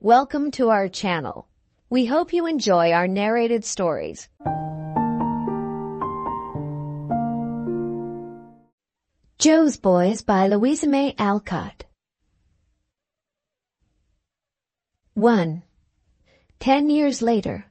Welcome to our channel. We hope you enjoy our narrated stories. Jo's Boys by Louisa May Alcott. 1. 10 years later.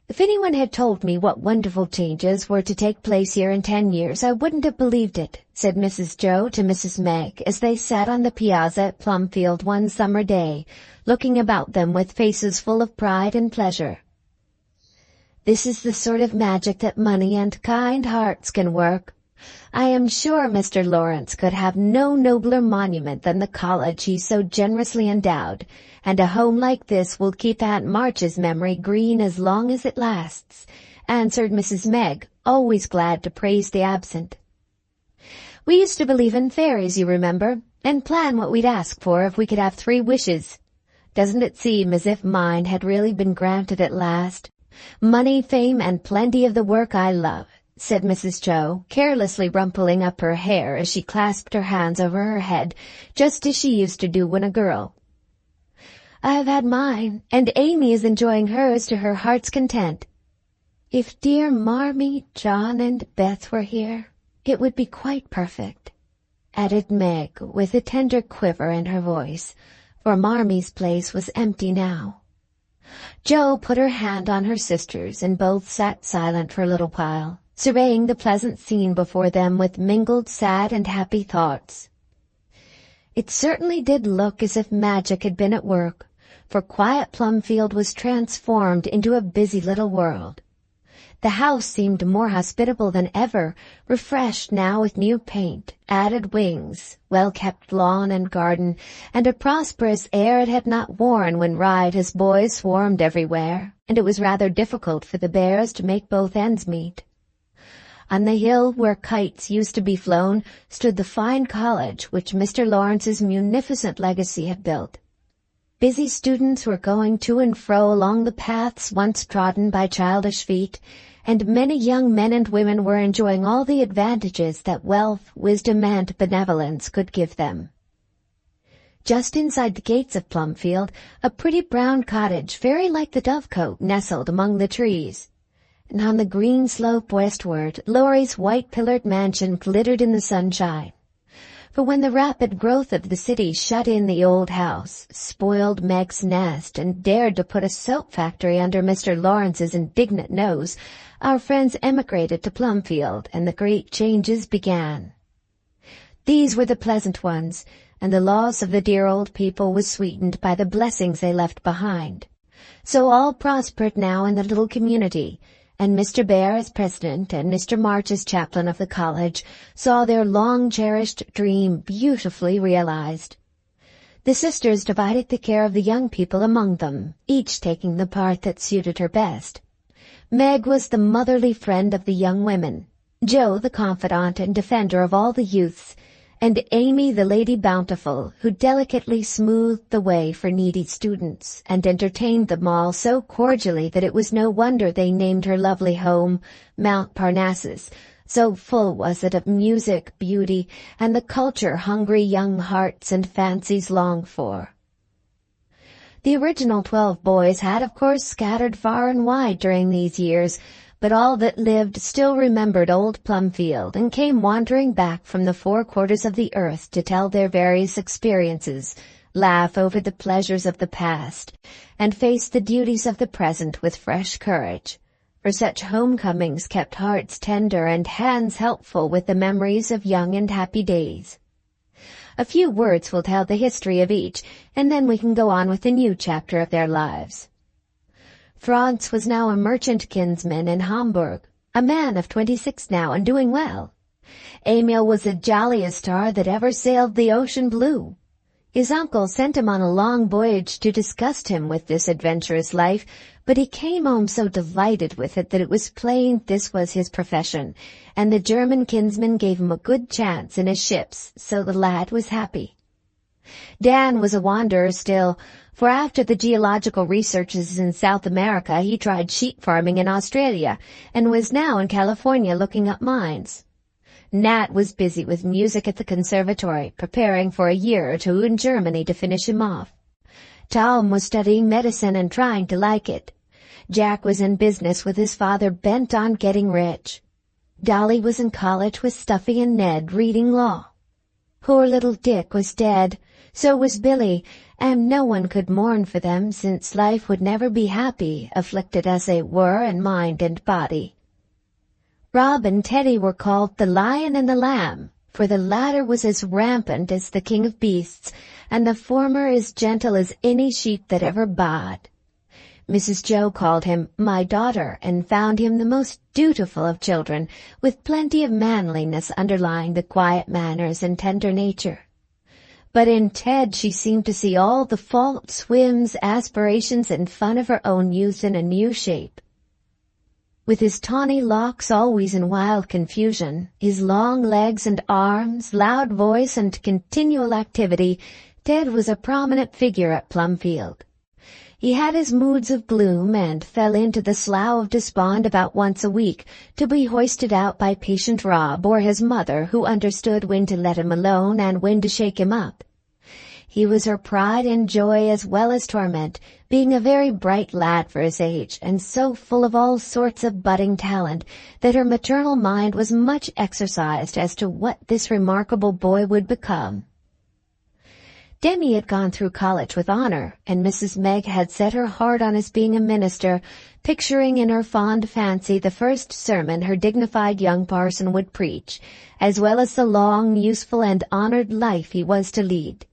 If anyone had told me what wonderful changes were to take place here in 10 years, I wouldn't have believed it, said Mrs. Jo to Mrs. Meg as they sat on the piazza at Plumfield one summer day, looking about them with faces full of pride and pleasure. This is the sort of magic that money and kind hearts can work. I am sure Mr. Lawrence could have no nobler monument than the college he so generously endowed, and a home like this will keep Aunt March's memory green as long as it lasts, answered Mrs. Meg, always glad to praise the absent. We used to believe in fairies, you remember, and plan what we'd ask for if we could have 3 wishes. Doesn't it seem as if mine had really been granted at last? Money, fame, and plenty of the work I love, said Mrs. Jo, carelessly rumpling up her hair as she clasped her hands over her head, just as she used to do when a girl. I've had mine, and Amy is enjoying hers to her heart's content. If dear Marmee, John, and Beth were here, it would be quite perfect, added Meg with a tender quiver in her voice, for Marmee's place was empty now. Jo put her hand on her sister's, and both sat silent for a little while, surveying the pleasant scene before them with mingled sad and happy thoughts. It certainly did look as if magic had been at work, for quiet Plumfield was transformed into a busy little world. The house seemed more hospitable than ever, refreshed now with new paint, added wings, well-kept lawn and garden, and a prosperous air it had not worn when riotous boys swarmed everywhere, and it was rather difficult for the Bhaers to make both ends meet. On the hill where kites used to be flown stood the fine college which Mr. Lawrence's munificent legacy had built. Busy students were going to and fro along the paths once trodden by childish feet, and many young men and women were enjoying all the advantages that wealth, wisdom, and benevolence could give them. Just inside the gates of Plumfield, a pretty brown cottage very like the Dovecote nestled among the trees, and on the green slope westward, Laurie's white-pillared mansion glittered in the sunshine. For when the rapid growth of the city shut in the old house, spoiled Meg's nest, and dared to put a soap factory under Mr. Lawrence's indignant nose, our friends emigrated to Plumfield, and the great changes began. These were the pleasant ones, and the loss of the dear old people was sweetened by the blessings they left behind. So all prospered now in the little community, and Mr. Bhaer as president and Mr. March as chaplain of the college saw their long-cherished dream beautifully realized. The sisters divided the care of the young people among them, each taking the part that suited her best. Meg was the motherly friend of the young women, Jo the confidant and defender of all the youths, and Amy the Lady Bountiful, who delicately smoothed the way for needy students, and entertained them all so cordially that it was no wonder they named her lovely home Mount Parnassus, so full was it of music, beauty, and the culture hungry young hearts and fancies longed for. The original 12 boys had, of course, scattered far and wide during these years, but all that lived still remembered old Plumfield and came wandering back from the 4 quarters of the earth to tell their various experiences, laugh over the pleasures of the past, and face the duties of the present with fresh courage. For such homecomings kept hearts tender and hands helpful with the memories of young and happy days. A few words will tell the history of each, and then we can go on with the new chapter of their lives. Franz was now a merchant kinsman in Hamburg, a man of 26 now and doing well. Emil was the jolliest star that ever sailed the ocean blue. His uncle sent him on a long voyage to disgust him with this adventurous life, but he came home so delighted with it that it was plain this was his profession, and the German kinsman gave him a good chance in his ships, so the lad was happy. Dan was a wanderer still, for after the geological researches in South America he tried sheep farming in Australia, and was now in California looking up mines. Nat was busy with music at the conservatory, preparing for a year or two in Germany to finish him off. Tom was studying medicine and trying to like it. Jack was in business with his father, bent on getting rich. Dolly was in college with Stuffy and Ned reading law. Poor little Dick was dead, so was Billy, and no one could mourn for them since life would never be happy, afflicted as they were in mind and body. Rob and Teddy were called the Lion and the Lamb, for the latter was as rampant as the king of beasts, and the former as gentle as any sheep that ever baaed. Mrs. Jo called him my daughter and found him the most dutiful of children, with plenty of manliness underlying the quiet manners and tender nature. But in Ted she seemed to see all the faults, whims, aspirations, and fun of her own youth in a new shape. With his tawny locks always in wild confusion, his long legs and arms, loud voice, and continual activity, Ted was a prominent figure at Plumfield. He had his moods of gloom and fell into the slough of despond about once a week, to be hoisted out by patient Rob or his mother, who understood when to let him alone and when to shake him up. He was her pride and joy as well as torment, being a very bright lad for his age, and so full of all sorts of budding talent that her maternal mind was much exercised as to what this remarkable boy would become. Demi had gone through college with honor, and Mrs. Meg had set her heart on his being a minister, picturing in her fond fancy the first sermon her dignified young parson would preach, as well as the long, useful, and honored life he was to lead.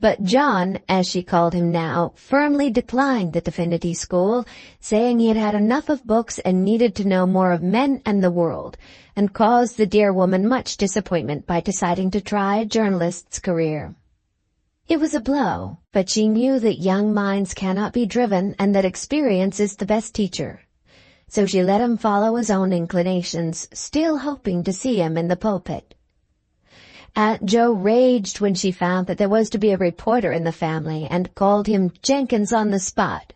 But John, as she called him now, firmly declined the divinity school, saying he had had enough of books and needed to know more of men and the world, and caused the dear woman much disappointment by deciding to try a journalist's career. It was a blow, but she knew that young minds cannot be driven and that experience is the best teacher. So she let him follow his own inclinations, still hoping to see him in the pulpit. Aunt Jo raged when she found that there was to be a reporter in the family and called him Jenkins on the spot.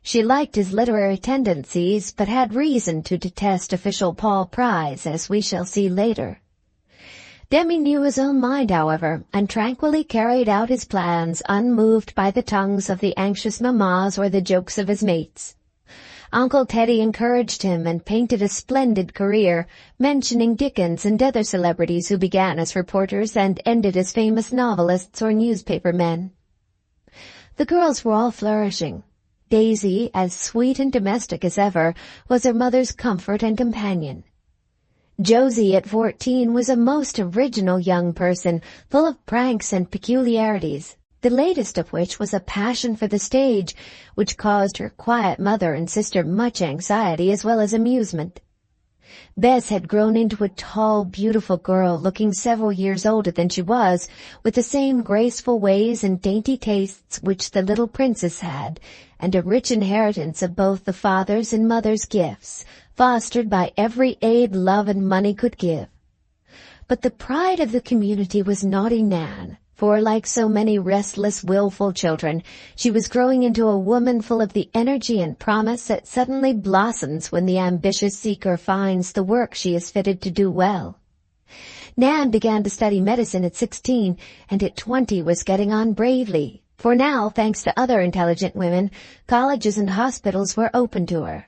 She liked his literary tendencies, but had reason to detest official Paul Pry's, as we shall see later. Demi knew his own mind, however, and tranquilly carried out his plans, unmoved by the tongues of the anxious mammas or the jokes of his mates. Uncle Teddy encouraged him and painted a splendid career, mentioning Dickens and other celebrities who began as reporters and ended as famous novelists or newspaper men. The girls were all flourishing. Daisy, as sweet and domestic as ever, was her mother's comfort and companion. Josie, at 14, was a most original young person, full of pranks and peculiarities, the latest of which was a passion for the stage, which caused her quiet mother and sister much anxiety as well as amusement. Bess had grown into a tall, beautiful girl, looking several years older than she was, with the same graceful ways and dainty tastes which the little princess had, and a rich inheritance of both the father's and mother's gifts, fostered by every aid love and money could give. But the pride of the community was naughty Nan, for like so many restless, willful children, she was growing into a woman full of the energy and promise that suddenly blossoms when the ambitious seeker finds the work she is fitted to do well. Nan began to study medicine at 16, and at 20 was getting on bravely, for now, thanks to other intelligent women, colleges and hospitals were open to her.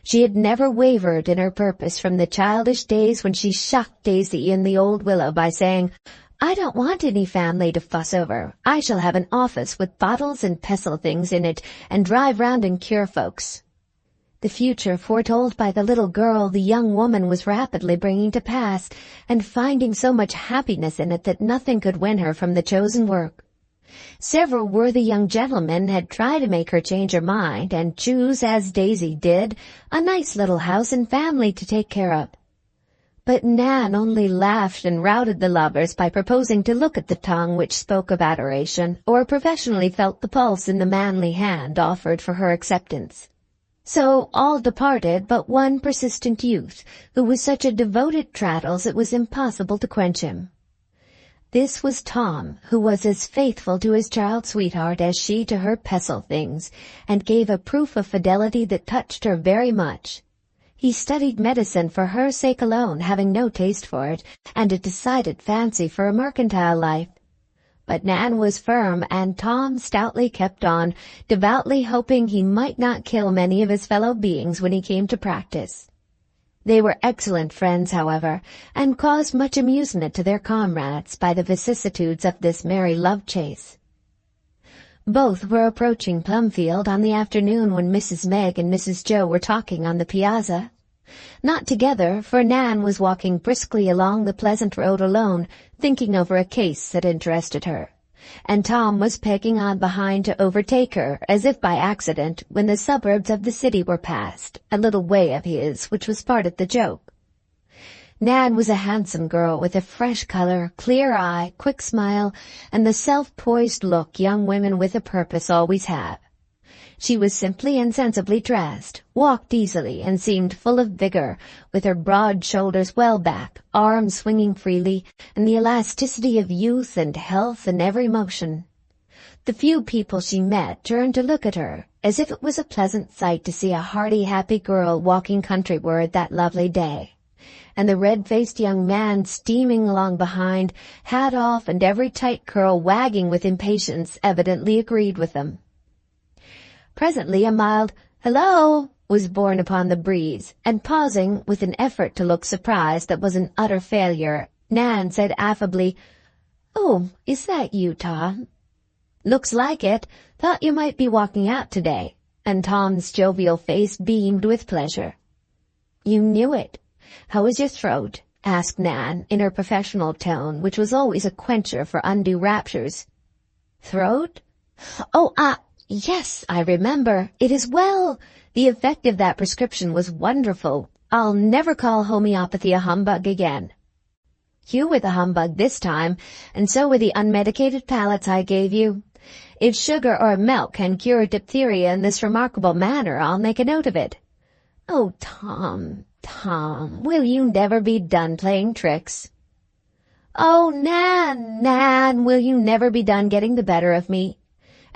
She had never wavered in her purpose from the childish days when she shocked Daisy in the old willow by saying, "I don't want any family to fuss over. I shall have an office with bottles and pestle things in it and drive round and cure folks." The future foretold by the little girl the young woman was rapidly bringing to pass, and finding so much happiness in it that nothing could win her from the chosen work. Several worthy young gentlemen had tried to make her change her mind and choose, as Daisy did, a nice little house and family to take care of. But Nan only laughed and routed the lovers by proposing to look at the tongue which spoke of adoration, or professionally felt the pulse in the manly hand offered for her acceptance. So all departed but one persistent youth, who was such a devoted Traddles it was impossible to quench him. This was Tom, who was as faithful to his child sweetheart as she to her pestle things, and gave a proof of fidelity that touched her very much. He studied medicine for her sake alone, having no taste for it, and a decided fancy for a mercantile life. But Nan was firm, and Tom stoutly kept on, devoutly hoping he might not kill many of his fellow beings when he came to practice. They were excellent friends, however, and caused much amusement to their comrades by the vicissitudes of this merry love chase. Both were approaching Plumfield on the afternoon when Mrs. Meg and Mrs. Jo were talking on the piazza. Not together, for Nan was walking briskly along the pleasant road alone, thinking over a case that interested her, and Tom was pegging on behind to overtake her, as if by accident, when the suburbs of the city were passed, a little way of his, which was part of the joke. Nan was a handsome girl with a fresh color, clear eye, quick smile, and the self-poised look young women with a purpose always have. She was simply and sensibly dressed, walked easily, and seemed full of vigor, with her broad shoulders well back, arms swinging freely, and the elasticity of youth and health in every motion. The few people she met turned to look at her, as if it was a pleasant sight to see a hearty, happy girl walking countryward that lovely day. And the red-faced young man steaming along behind, hat off and every tight curl wagging with impatience, evidently agreed with them. Presently a mild "Hello" was borne upon the breeze, and pausing with an effort to look surprised that was an utter failure, Nan said affably, "Oh, is that you, Tom?" "Looks like it. Thought you might be walking out today," and Tom's jovial face beamed with pleasure. "You knew it. How is your throat?" asked Nan, in her professional tone, which was always a quencher for undue raptures. "Throat? Oh, yes, I remember. It is well. The effect of that prescription was wonderful. I'll never call homeopathy a humbug again." "You were the humbug this time, and so were the unmedicated pallets I gave you. If sugar or milk can cure diphtheria in this remarkable manner, I'll make a note of it." "Oh, Tom, will you never be done playing tricks?" "Oh, Nan, will you never be done getting the better of me?"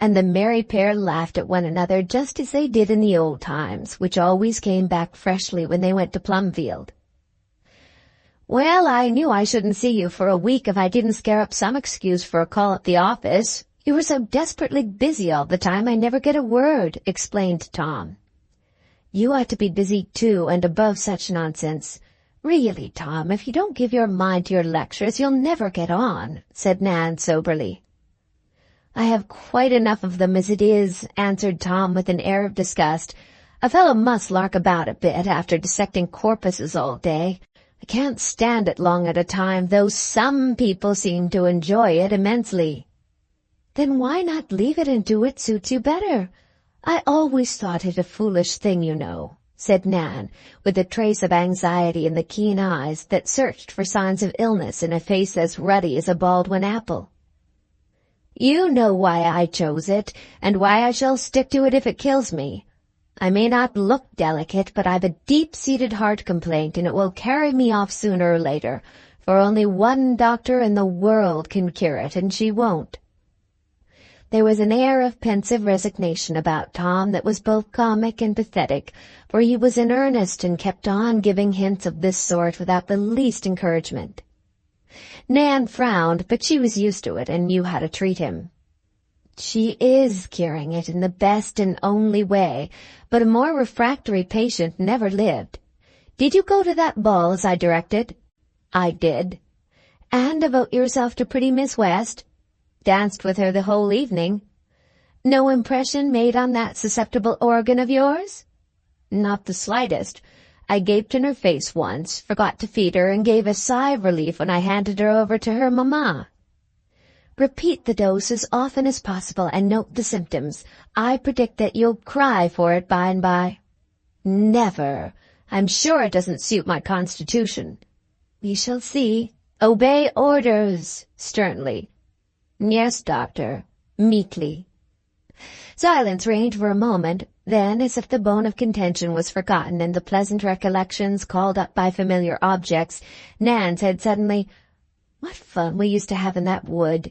And the merry pair laughed at one another just as they did in the old times, which always came back freshly when they went to Plumfield. "Well, I knew I shouldn't see you for a week if I didn't scare up some excuse for a call at the office. You were so desperately busy all the time I never get a word," explained Tom. "You ought to be busy too, and above such nonsense. Really, Tom, if you don't give your mind to your lectures, you'll never get on," said Nan soberly. "I have quite enough of them as it is," answered Tom with an air of disgust. "A fellow must lark about a bit after dissecting corpuses all day. I can't stand it long at a time, though some people seem to enjoy it immensely." "Then why not leave it and do what suits you better? I always thought it a foolish thing, you know," said Nan, with a trace of anxiety in the keen eyes that searched for signs of illness in a face as ruddy as a Baldwin apple. "You know why I chose it, and why I shall stick to it if it kills me. I may not look delicate, but I've a deep-seated heart complaint, and it will carry me off sooner or later, for only one doctor in the world can cure it, and she won't." There was an air of pensive resignation about Tom that was both comic and pathetic, for he was in earnest and kept on giving hints of this sort without the least encouragement. Nan frowned, but she was used to it and knew how to treat him. "She is curing it in the best and only way, but a more refractory patient never lived. Did you go to that ball as I directed?" "I did." "And devote yourself to pretty Miss West?" "Danced with her the whole evening." "No impression made on that susceptible organ of yours?" "Not the slightest. I gaped in her face once, forgot to feed her, and gave a sigh of relief when I handed her over to her mamma." "Repeat the dose as often as possible and note the symptoms. I predict that you'll cry for it by and by." "Never. I'm sure it doesn't suit my constitution." "We shall see. Obey orders," sternly. "Yes, doctor," meekly. Silence reigned for a moment. Then, as if the bone of contention was forgotten and the pleasant recollections called up by familiar objects, Nan said suddenly, "What fun we used to have in that wood!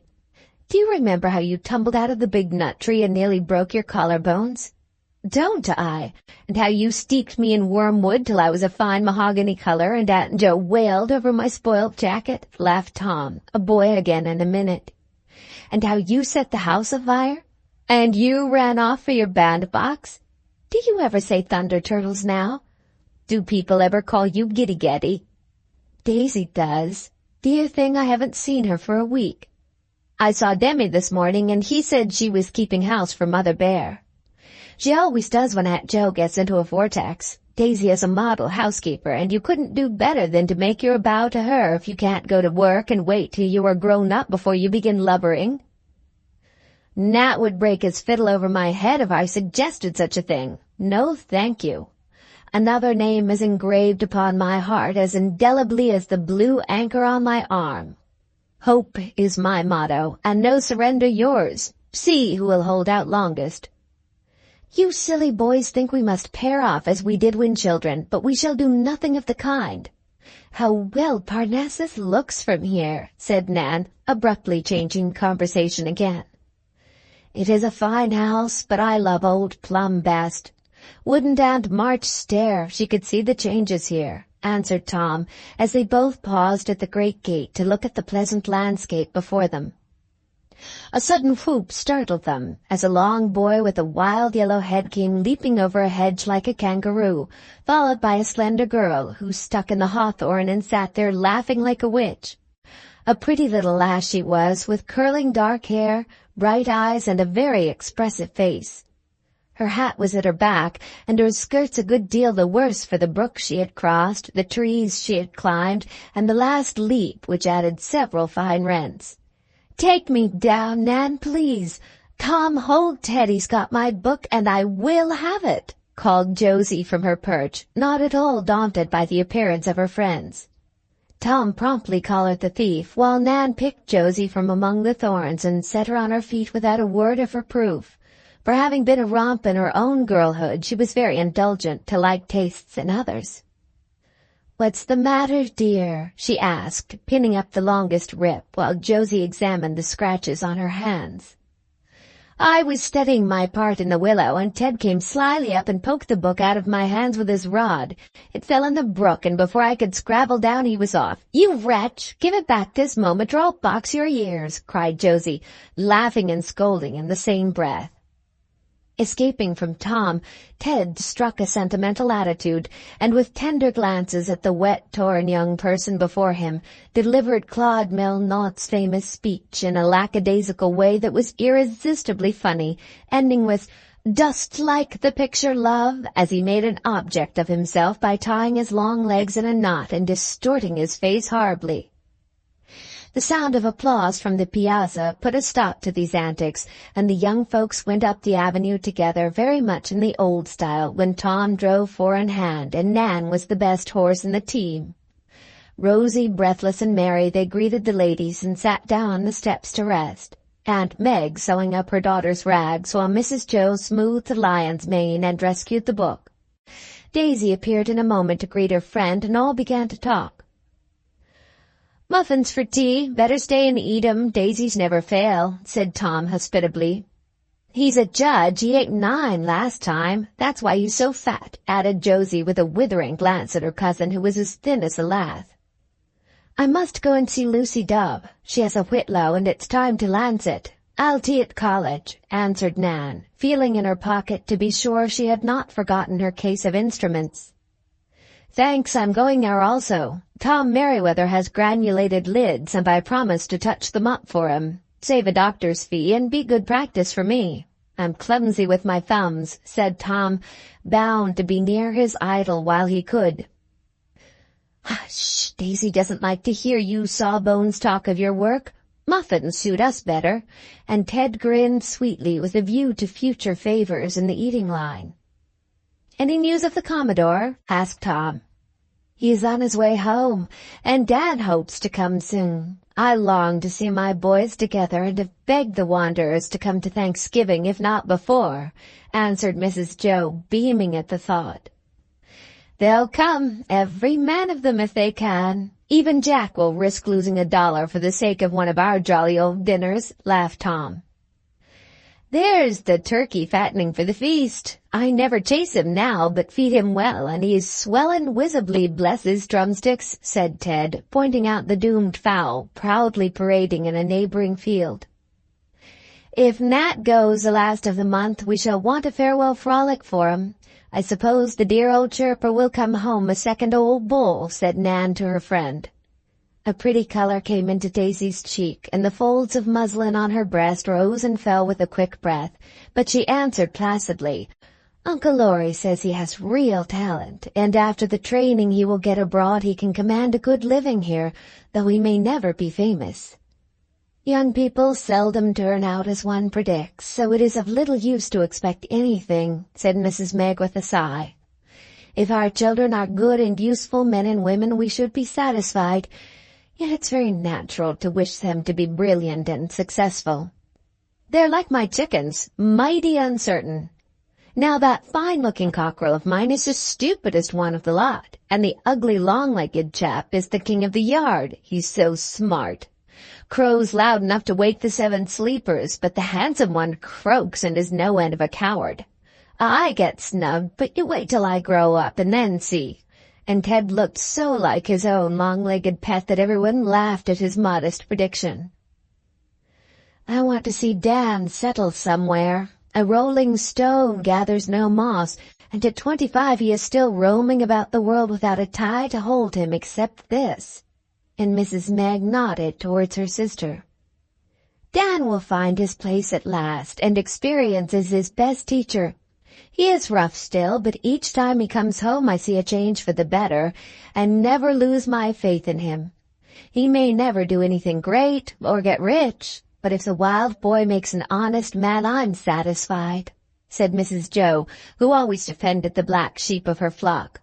Do you remember how you tumbled out of the big nut tree and nearly broke your collarbones?" "Don't I? And how you steeped me in wormwood till I was a fine mahogany color, and Aunt Jo wailed over my spoilt jacket?" laughed Tom, a boy again in a minute. and how you set the house afire? And you ran off for your bandbox? Do you ever say thunder turtles now? Do people ever call you Giddy Getty? Daisy does. Dear thing, I haven't seen her for a week. I saw Demi this morning, and he said she was keeping house for Mother Bear. She always does when Aunt Jo gets into a vortex. Daisy is a model housekeeper, and you couldn't do better than to make your bow to her if you can't go to work and wait till you are grown up before you begin lubbering. Nat would break his fiddle over my head if I suggested such a thing. No, thank you. Another name is engraved upon my heart as indelibly as the blue anchor on my arm. Hope is my motto, and no surrender yours. See who will hold out longest. You silly boys think we must pair off as we did when children, but we shall do nothing of the kind. How well Parnassus looks from here, said Nan, abruptly changing conversation again. It is a fine house, but I love old Plum best. Wouldn't Aunt March stare if she could see the changes here, answered Tom, as they both paused at the great gate to look at the pleasant landscape before them. A sudden whoop startled them, as a long boy with a wild yellow head came leaping over a hedge like a kangaroo, followed by a slender girl who stuck in the hawthorn and sat there laughing like a witch. A pretty little lass she was, with curling dark hair, bright eyes, and a very expressive face. Her hat was at her back, and her skirts a good deal the worse for the brook she had crossed, the trees she had climbed, and the last leap, which added several fine rents. Take me down, Nan, please. Tom, hold Teddy's got my book, and I will have it, called Josie from her perch, not at all daunted by the appearance of her friends. Tom promptly collared the thief, while Nan picked Josie from among the thorns and set her on her feet without a word of reproof. For having been a romp in her own girlhood, she was very indulgent to like tastes in others. "What's the matter, dear?" she asked, pinning up the longest rip, while Josie examined the scratches on her hands. "I was studying my part in the willow, and Ted came slyly up and poked the book out of my hands with his rod. It fell in the brook, and before I could scrabble down he was off. You wretch! Give it back this moment, or I'll box your ears!" cried Josie, laughing and scolding in the same breath. Escaping from Tom, Ted struck a sentimental attitude, and with tender glances at the wet, torn young person before him, delivered Claude Melnotte's famous speech in a lackadaisical way that was irresistibly funny, ending with, "Dost like the picture, love?" as he made an object of himself by tying his long legs in a knot and distorting his face horribly. The sound of applause from the piazza put a stop to these antics, and the young folks went up the avenue together very much in the old style, when Tom drove four in hand and Nan was the best horse in the team. Rosy, breathless, and merry, they greeted the ladies and sat down on the steps to rest, Aunt Meg sewing up her daughter's rags while Mrs. Jo smoothed the lion's mane and rescued the book. Daisy appeared in a moment to greet her friend, and all began to talk. "Muffins for tea. Better stay and eat 'em. Daisies never fail," said Tom hospitably. "He's a judge. He ate 9 last time. That's why he's so fat," added Josie with a withering glance at her cousin, who was as thin as a lath. "I must go and see Lucy Dove. She has a whitlow, and it's time to lance it. I'll tea at college," answered Nan, feeling in her pocket to be sure she had not forgotten her case of instruments. "Thanks, I'm going there also. Tom Merriweather has granulated lids, and I promised to touch them up for him. Save a doctor's fee, and be good practice for me. I'm clumsy with my thumbs," said Tom, bound to be near his idol while he could. "Hush! Daisy doesn't like to hear you sawbones talk of your work. Muffins suit us better," and Ted grinned sweetly with a view to future favors in the eating line. "Any news of the Commodore?" asked Tom. "He is on his way home, and Dad hopes to come soon. I long to see my boys together and have begged the wanderers to come to Thanksgiving, if not before," answered Mrs. Jo, beaming at the thought. "They'll come, every man of them, if they can. Even Jack will risk losing $1 for the sake of one of our jolly old dinners," laughed Tom. "There's the turkey fattening for the feast. I never chase him now, but feed him well, and he's swellin' visibly, bless his drumsticks," said Ted, pointing out the doomed fowl proudly parading in a neighboring field. If Nat goes the last of the month, we shall want a farewell frolic for him. I suppose the dear old chirper will come home a second old bull," said Nan to her friend. A pretty color came into Daisy's cheek, and the folds of muslin on her breast rose and fell with a quick breath, but she answered placidly, "Uncle Laurie says he has real talent, and after the training he will get abroad he can command a good living here, though he may never be famous." "Young people seldom turn out as one predicts, so it is of little use to expect anything," said Mrs. Meg with a sigh. "If our children are good and useful men and women, we should be satisfied, yet it's very natural to wish them to be brilliant and successful. They're like my chickens, mighty uncertain. Now that fine-looking cockerel of mine is the stupidest one of the lot, and the ugly long-legged chap is the king of the yard. He's so smart. Crows loud enough to wake the 7 sleepers, but the handsome one croaks and is no end of a coward. I get snubbed, but you wait till I grow up and then see." And Ted looked so like his own long-legged pet that everyone laughed at his modest prediction. "I want to see Dan settle somewhere. A rolling stone gathers no moss, and at 25 he is still roaming about the world without a tie to hold him except this." And Mrs. Meg nodded towards her sister. "Dan will find his place at last, and experience is his best teacher. He is rough still, but each time he comes home I see a change for the better, and never lose my faith in him. He may never do anything great, or get rich, but if the wild boy makes an honest man, I'm satisfied," said Mrs. Jo, who always defended the black sheep of her flock.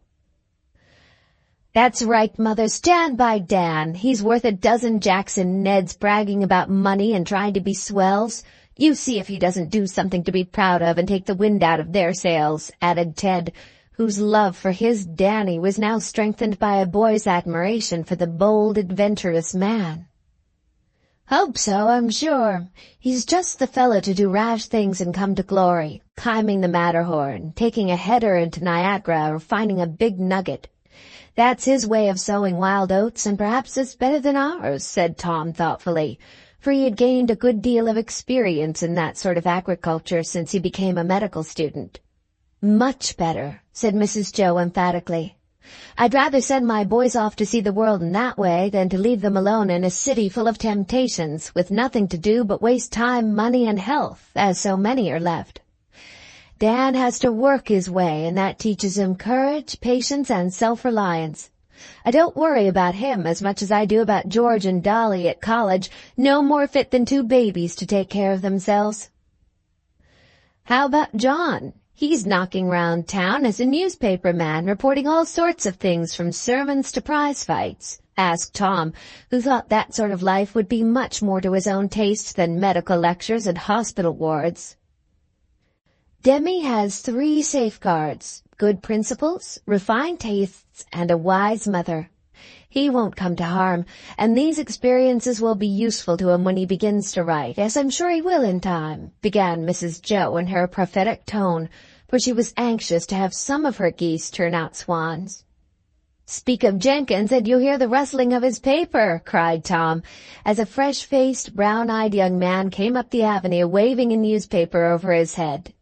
"That's right, Mother. Stand by Dan. He's worth a dozen Jacks and Neds bragging about money and trying to be swells. You see if he doesn't do something to be proud of and take the wind out of their sails," added Ted, whose love for his Danny was now strengthened by a boy's admiration for the bold, adventurous man. "Hope so, I'm sure. He's just the fellow to do rash things and come to glory, climbing the Matterhorn, taking a header into Niagara, or finding a big nugget. That's his way of sowing wild oats, and perhaps it's better than ours," said Tom thoughtfully, for he had gained a good deal of experience in that sort of agriculture since he became a medical student. "Much better," said Mrs. Jo emphatically. "I'd rather send my boys off to see the world in that way than to leave them alone in a city full of temptations, with nothing to do but waste time, money, and health, as so many are left. Dan has to work his way, and that teaches him courage, patience, and self-reliance. I don't worry about him as much as I do about George and Dolly at college, no more fit than 2 babies to take care of themselves." "How about John? He's knocking round town as a newspaper man, reporting all sorts of things from sermons to prize fights," asked Tom, who thought that sort of life would be much more to his own taste than medical lectures and hospital wards. "Demi has 3 safeguards: good principles, refined tastes, and a wise mother. He won't come to harm, and these experiences will be useful to him when he begins to write, as I'm sure he will in time," began Mrs. Jo in her prophetic tone, for she was anxious to have some of her geese turn out swans. "Speak of Jenkins, and you'll hear the rustling of his paper," cried Tom, as a fresh-faced, brown-eyed young man came up the avenue waving a newspaper over his head.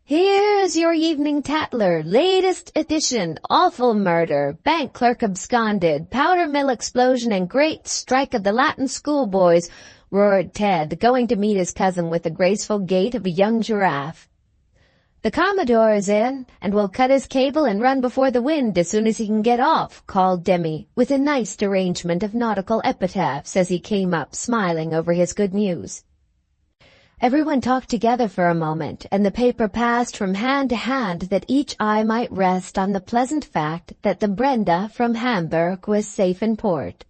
"Here's your evening Tatler, latest edition, awful murder, bank clerk absconded, powder mill explosion, and great strike of the Latin schoolboys," roared Ted, going to meet his cousin with the graceful gait of a young giraffe. "The Commodore is in, and will cut his cable and run before the wind as soon as he can get off," called Demi, with a nice derangement of nautical epitaphs as he came up smiling over his good news. Everyone talked together for a moment, and the paper passed from hand to hand that each eye might rest on the pleasant fact that the Brenda from Hamburg was safe in port.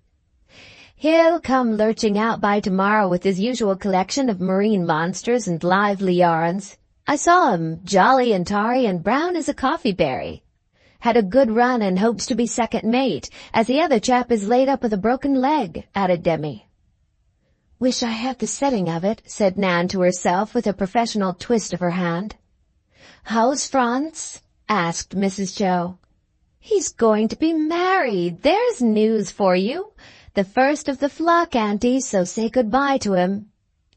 "He'll come lurching out by tomorrow with his usual collection of marine monsters and lively yarns. I saw him, jolly and tarry and brown as a coffee berry. Had a good run and hopes to be second mate, as the other chap is laid up with a broken leg," added Demi. "Wish I had the setting of it," said Nan to herself with a professional twist of her hand. "How's Franz?" asked Mrs. Jo. "He's going to be married. There's news for you. The first of the flock, Auntie, so say good-bye to him."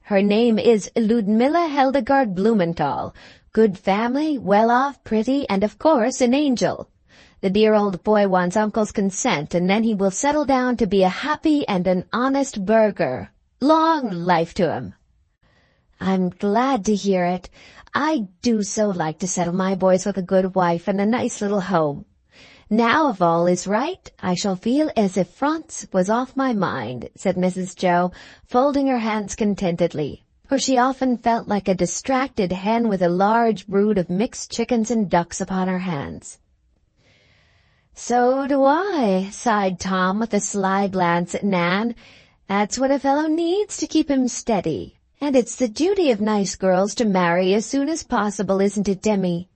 Her name is Ludmilla Hildegard Blumenthal. Good family, well-off, pretty, and of course an angel. The dear old boy wants Uncle's consent, and then he will settle down to be a happy and an honest burgher. Long life to him." "I'm glad to hear it. I do so like to settle my boys with a good wife and a nice little home. Now, if all is right, I shall feel as if France was off my mind," said Mrs. Jo, folding her hands contentedly, for she often felt like a distracted hen with a large brood of mixed chickens and ducks upon her hands. "So do I," sighed Tom with a sly glance at Nan. "That's what a fellow needs to keep him steady. And it's the duty of nice girls to marry as soon as possible, isn't it, Demi?"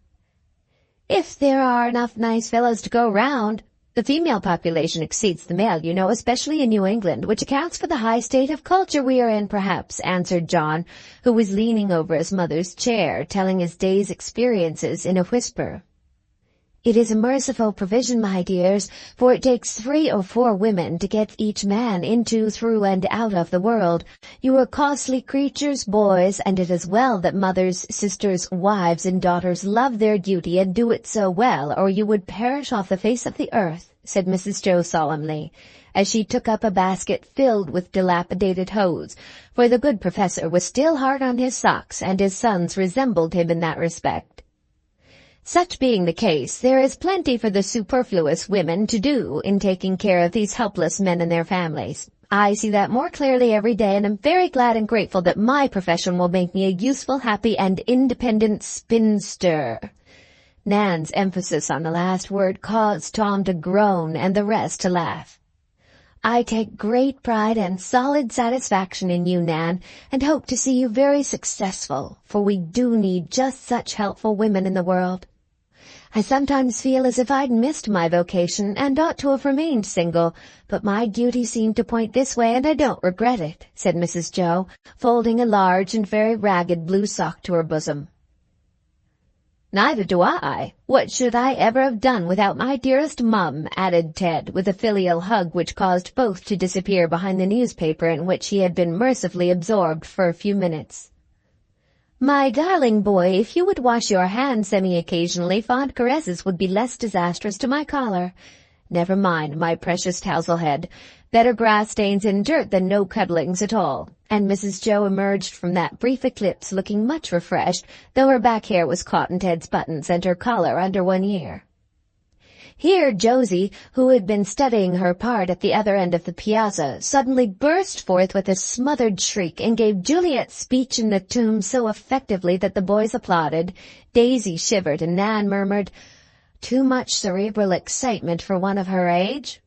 "If there are enough nice fellows to go round. The female population exceeds the male, you know, especially in New England, which accounts for the high state of culture we are in, perhaps," answered John, who was leaning over his mother's chair, telling his day's experiences in a whisper. "It is a merciful provision, my dears, for it takes 3 or 4 women to get each man into, through, and out of the world. You are costly creatures, boys, and it is well that mothers, sisters, wives, and daughters love their duty and do it so well, or you would perish off the face of the earth," said Mrs. Jo solemnly, as she took up a basket filled with dilapidated hose, for the good professor was still hard on his socks, and his sons resembled him in that respect. "Such being the case, there is plenty for the superfluous women to do in taking care of these helpless men and their families. I see that more clearly every day, and am very glad and grateful that my profession will make me a useful, happy, and independent spinster." Nan's emphasis on the last word caused Tom to groan and the rest to laugh. "I take great pride and solid satisfaction in you, Nan, and hope to see you very successful, for we do need just such helpful women in the world. I sometimes feel as if I'd missed my vocation and ought to have remained single, but my duty seemed to point this way, and I don't regret it," said Mrs. Jo, folding a large and very ragged blue sock to her bosom. "Neither do I. What should I ever have done without my dearest Mum?" added Ted, with a filial hug which caused both to disappear behind the newspaper in which he had been mercifully absorbed for a few minutes. "My darling boy, if you would wash your hands semi-occasionally, fond caresses would be less disastrous to my collar. Never mind, my precious Touselhead. Better grass stains and dirt than no cuddlings at all." And Mrs. Jo emerged from that brief eclipse looking much refreshed, though her back hair was caught in Ted's buttons and her collar under one ear. Here Josie, who had been studying her part at the other end of the piazza, suddenly burst forth with a smothered shriek and gave Juliet's speech in the tomb so effectively that the boys applauded. Daisy shivered and Nan murmured, "Too much cerebral excitement for one of her age."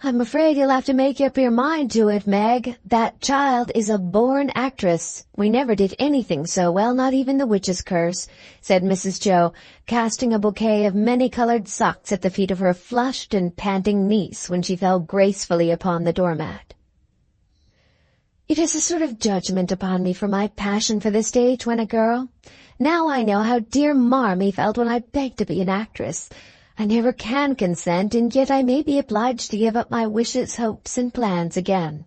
"I'm afraid you'll have to make up your mind to it, Meg. That child is a born actress. We never did anything so well, not even the witch's curse," said Mrs. Jo, casting a bouquet of many-colored socks at the feet of her flushed and panting niece when she fell gracefully upon the doormat. "It is a sort of judgment upon me for my passion for the stage when a girl. Now I know how dear Marmee felt when I begged to be an actress. I never can consent, and yet I may be obliged to give up my wishes, hopes, and plans again."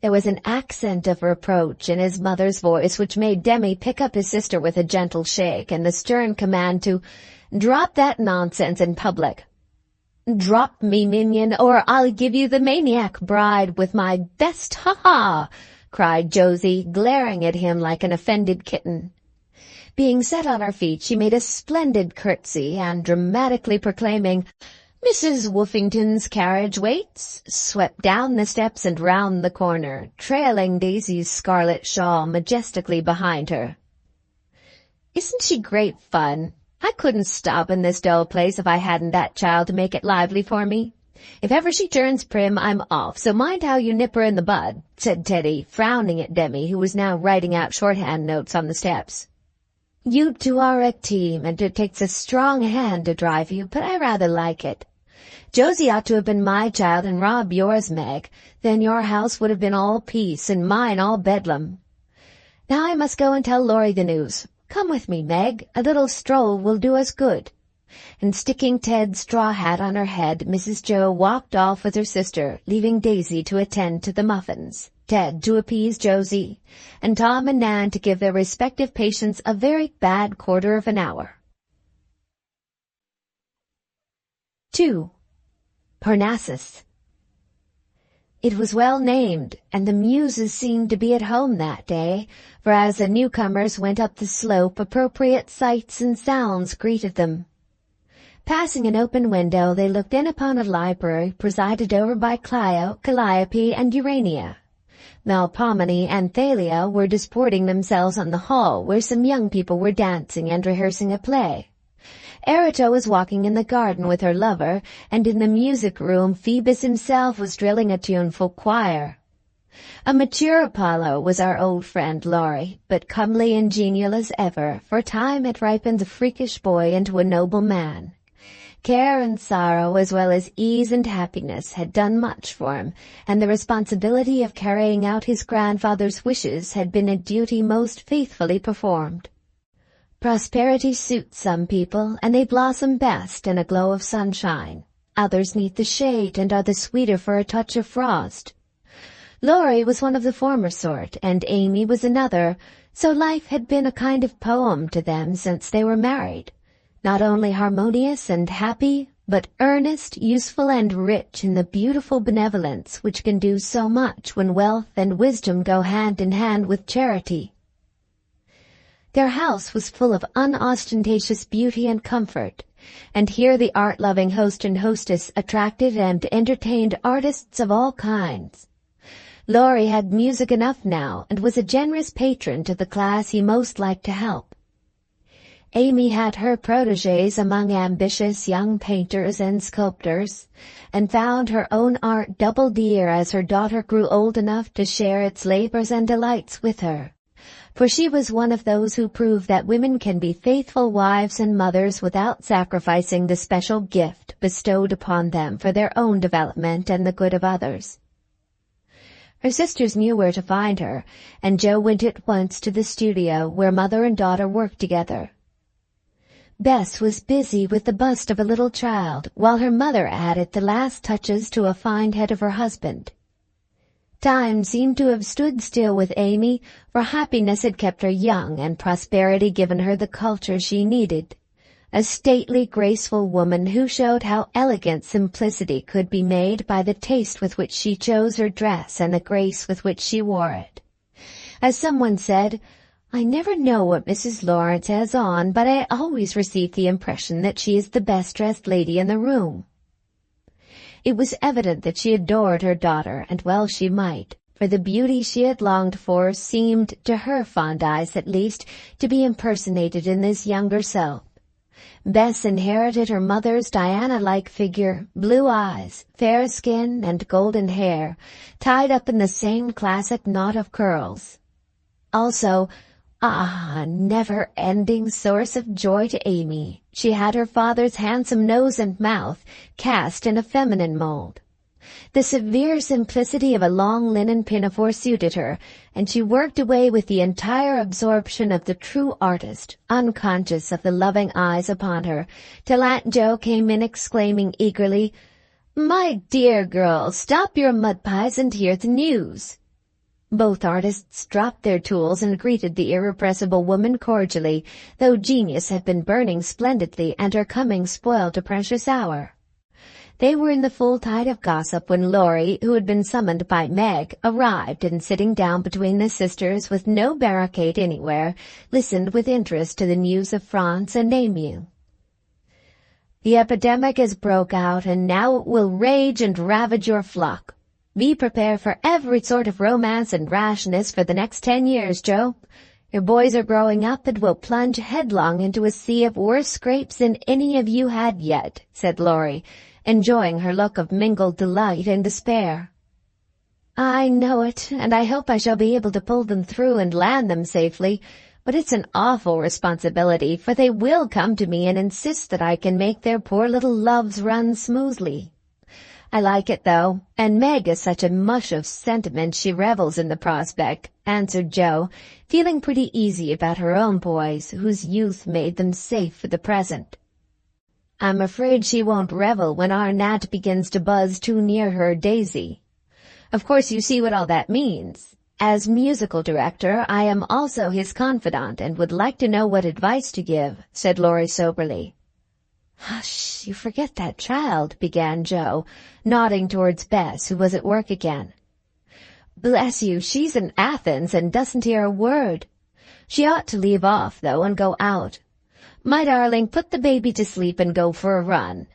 There was an accent of reproach in his mother's voice which made Demi pick up his sister with a gentle shake and the stern command to drop that nonsense in public. "Drop me, minion, or I'll give you the maniac bride with my best ha-ha!" cried Josie, glaring at him like an offended kitten. Being set on her feet, she made a splendid curtsy, and dramatically proclaiming, "Mrs. Woofington's carriage waits," swept down the steps and round the corner, trailing Daisy's scarlet shawl majestically behind her. "Isn't she great fun? I couldn't stop in this dull place if I hadn't that child to make it lively for me. If ever she turns prim, I'm off, so mind how you nip her in the bud," said Teddy, frowning at Demi, who was now writing out shorthand notes on the steps. "You two are a team, and it takes a strong hand to drive you, but I rather like it. Josie ought to have been my child and Rob yours, Meg. Then your house would have been all peace, and mine all bedlam. Now I must go and tell Laurie the news. Come with me, Meg. A little stroll will do us good." And sticking Ted's straw hat on her head, Mrs. Jo walked off with her sister, leaving Daisy to attend to the muffins. Ted to appease Josie, and Tom and Nan to give their respective patients a very bad quarter of an hour. 2. Parnassus. It was well named, and the muses seemed to be at home that day, for as the newcomers went up the slope, appropriate sights and sounds greeted them. Passing an open window, they looked in upon a library presided over by Clio, Calliope, and Urania. Melpomene and Thalia were disporting themselves on the hall, where some young people were dancing and rehearsing a play. Erato was walking in the garden with her lover, and in the music room Phoebus himself was drilling a tuneful choir. A mature Apollo was our old friend Laurie, but comely and genial as ever, for time had ripened the freakish boy into a noble man. Care and sorrow, as well as ease and happiness, had done much for him, and the responsibility of carrying out his grandfather's wishes had been a duty most faithfully performed. Prosperity suits some people, and they blossom best in a glow of sunshine. Others need the shade and are the sweeter for a touch of frost. Laurie was one of the former sort, and Amy was another, so life had been a kind of poem to them since they were married. Not only harmonious and happy, but earnest, useful, and rich in the beautiful benevolence which can do so much when wealth and wisdom go hand in hand with charity. Their house was full of unostentatious beauty and comfort, and here the art-loving host and hostess attracted and entertained artists of all kinds. Laurie had music enough now, and was a generous patron to the class he most liked to help. Amy had her protégés among ambitious young painters and sculptors, and found her own art double dear as her daughter grew old enough to share its labors and delights with her. For she was one of those who prove that women can be faithful wives and mothers without sacrificing the special gift bestowed upon them for their own development and the good of others. Her sisters knew where to find her, and Jo went at once to the studio where mother and daughter worked together. Bess was busy with the bust of a little child, while her mother added the last touches to a fine head of her husband. Time seemed to have stood still with Amy, for happiness had kept her young and prosperity given her the culture she needed. A stately, graceful woman who showed how elegant simplicity could be made by the taste with which she chose her dress and the grace with which she wore it. As someone said, "I never know what Mrs. Lawrence has on, but I always receive the impression that she is the best-dressed lady in the room." It was evident that she adored her daughter, and well she might, for the beauty she had longed for seemed, to her fond eyes at least, to be impersonated in this younger self. Bess inherited her mother's Diana-like figure, blue eyes, fair skin, and golden hair, tied up in the same classic knot of curls. Also, never-ending source of joy to Amy, she had her father's handsome nose and mouth, cast in a feminine mold. The severe simplicity of a long linen pinafore suited her, and she worked away with the entire absorption of the true artist, unconscious of the loving eyes upon her, till Aunt Jo came in exclaiming eagerly, "My dear girl, stop your mud pies and hear the news." Both artists dropped their tools and greeted the irrepressible woman cordially, though genius had been burning splendidly and her coming spoiled a precious hour. They were in the full tide of gossip when Laurie, who had been summoned by Meg, arrived, and sitting down between the sisters with no barricade anywhere, listened with interest to the news of France and Namur. "The epidemic has broke out, and now it will rage and ravage your flock. Be prepared for every sort of romance and rashness for the next 10 years, Jo. Your boys are growing up and will plunge headlong into a sea of worse scrapes than any of you had yet," said Laurie, enjoying her look of mingled delight and despair. "I know it, and I hope I shall be able to pull them through and land them safely, but it's an awful responsibility, for they will come to me and insist that I can make their poor little loves run smoothly. I like it, though, and Meg is such a mush of sentiment she revels in the prospect," answered Jo, feeling pretty easy about her own boys, whose youth made them safe for the present. "I'm afraid she won't revel when our Nat begins to buzz too near her Daisy." Of course you see what all that means. As musical director, I am also his confidant and would like to know what advice to give, said Laurie soberly. Hush, you forget that child, began Jo, nodding towards Bess, who was at work again. Bless you, she's in Athens and doesn't hear a word. She ought to leave off, though, and go out. My darling, put the baby to sleep and go for a run.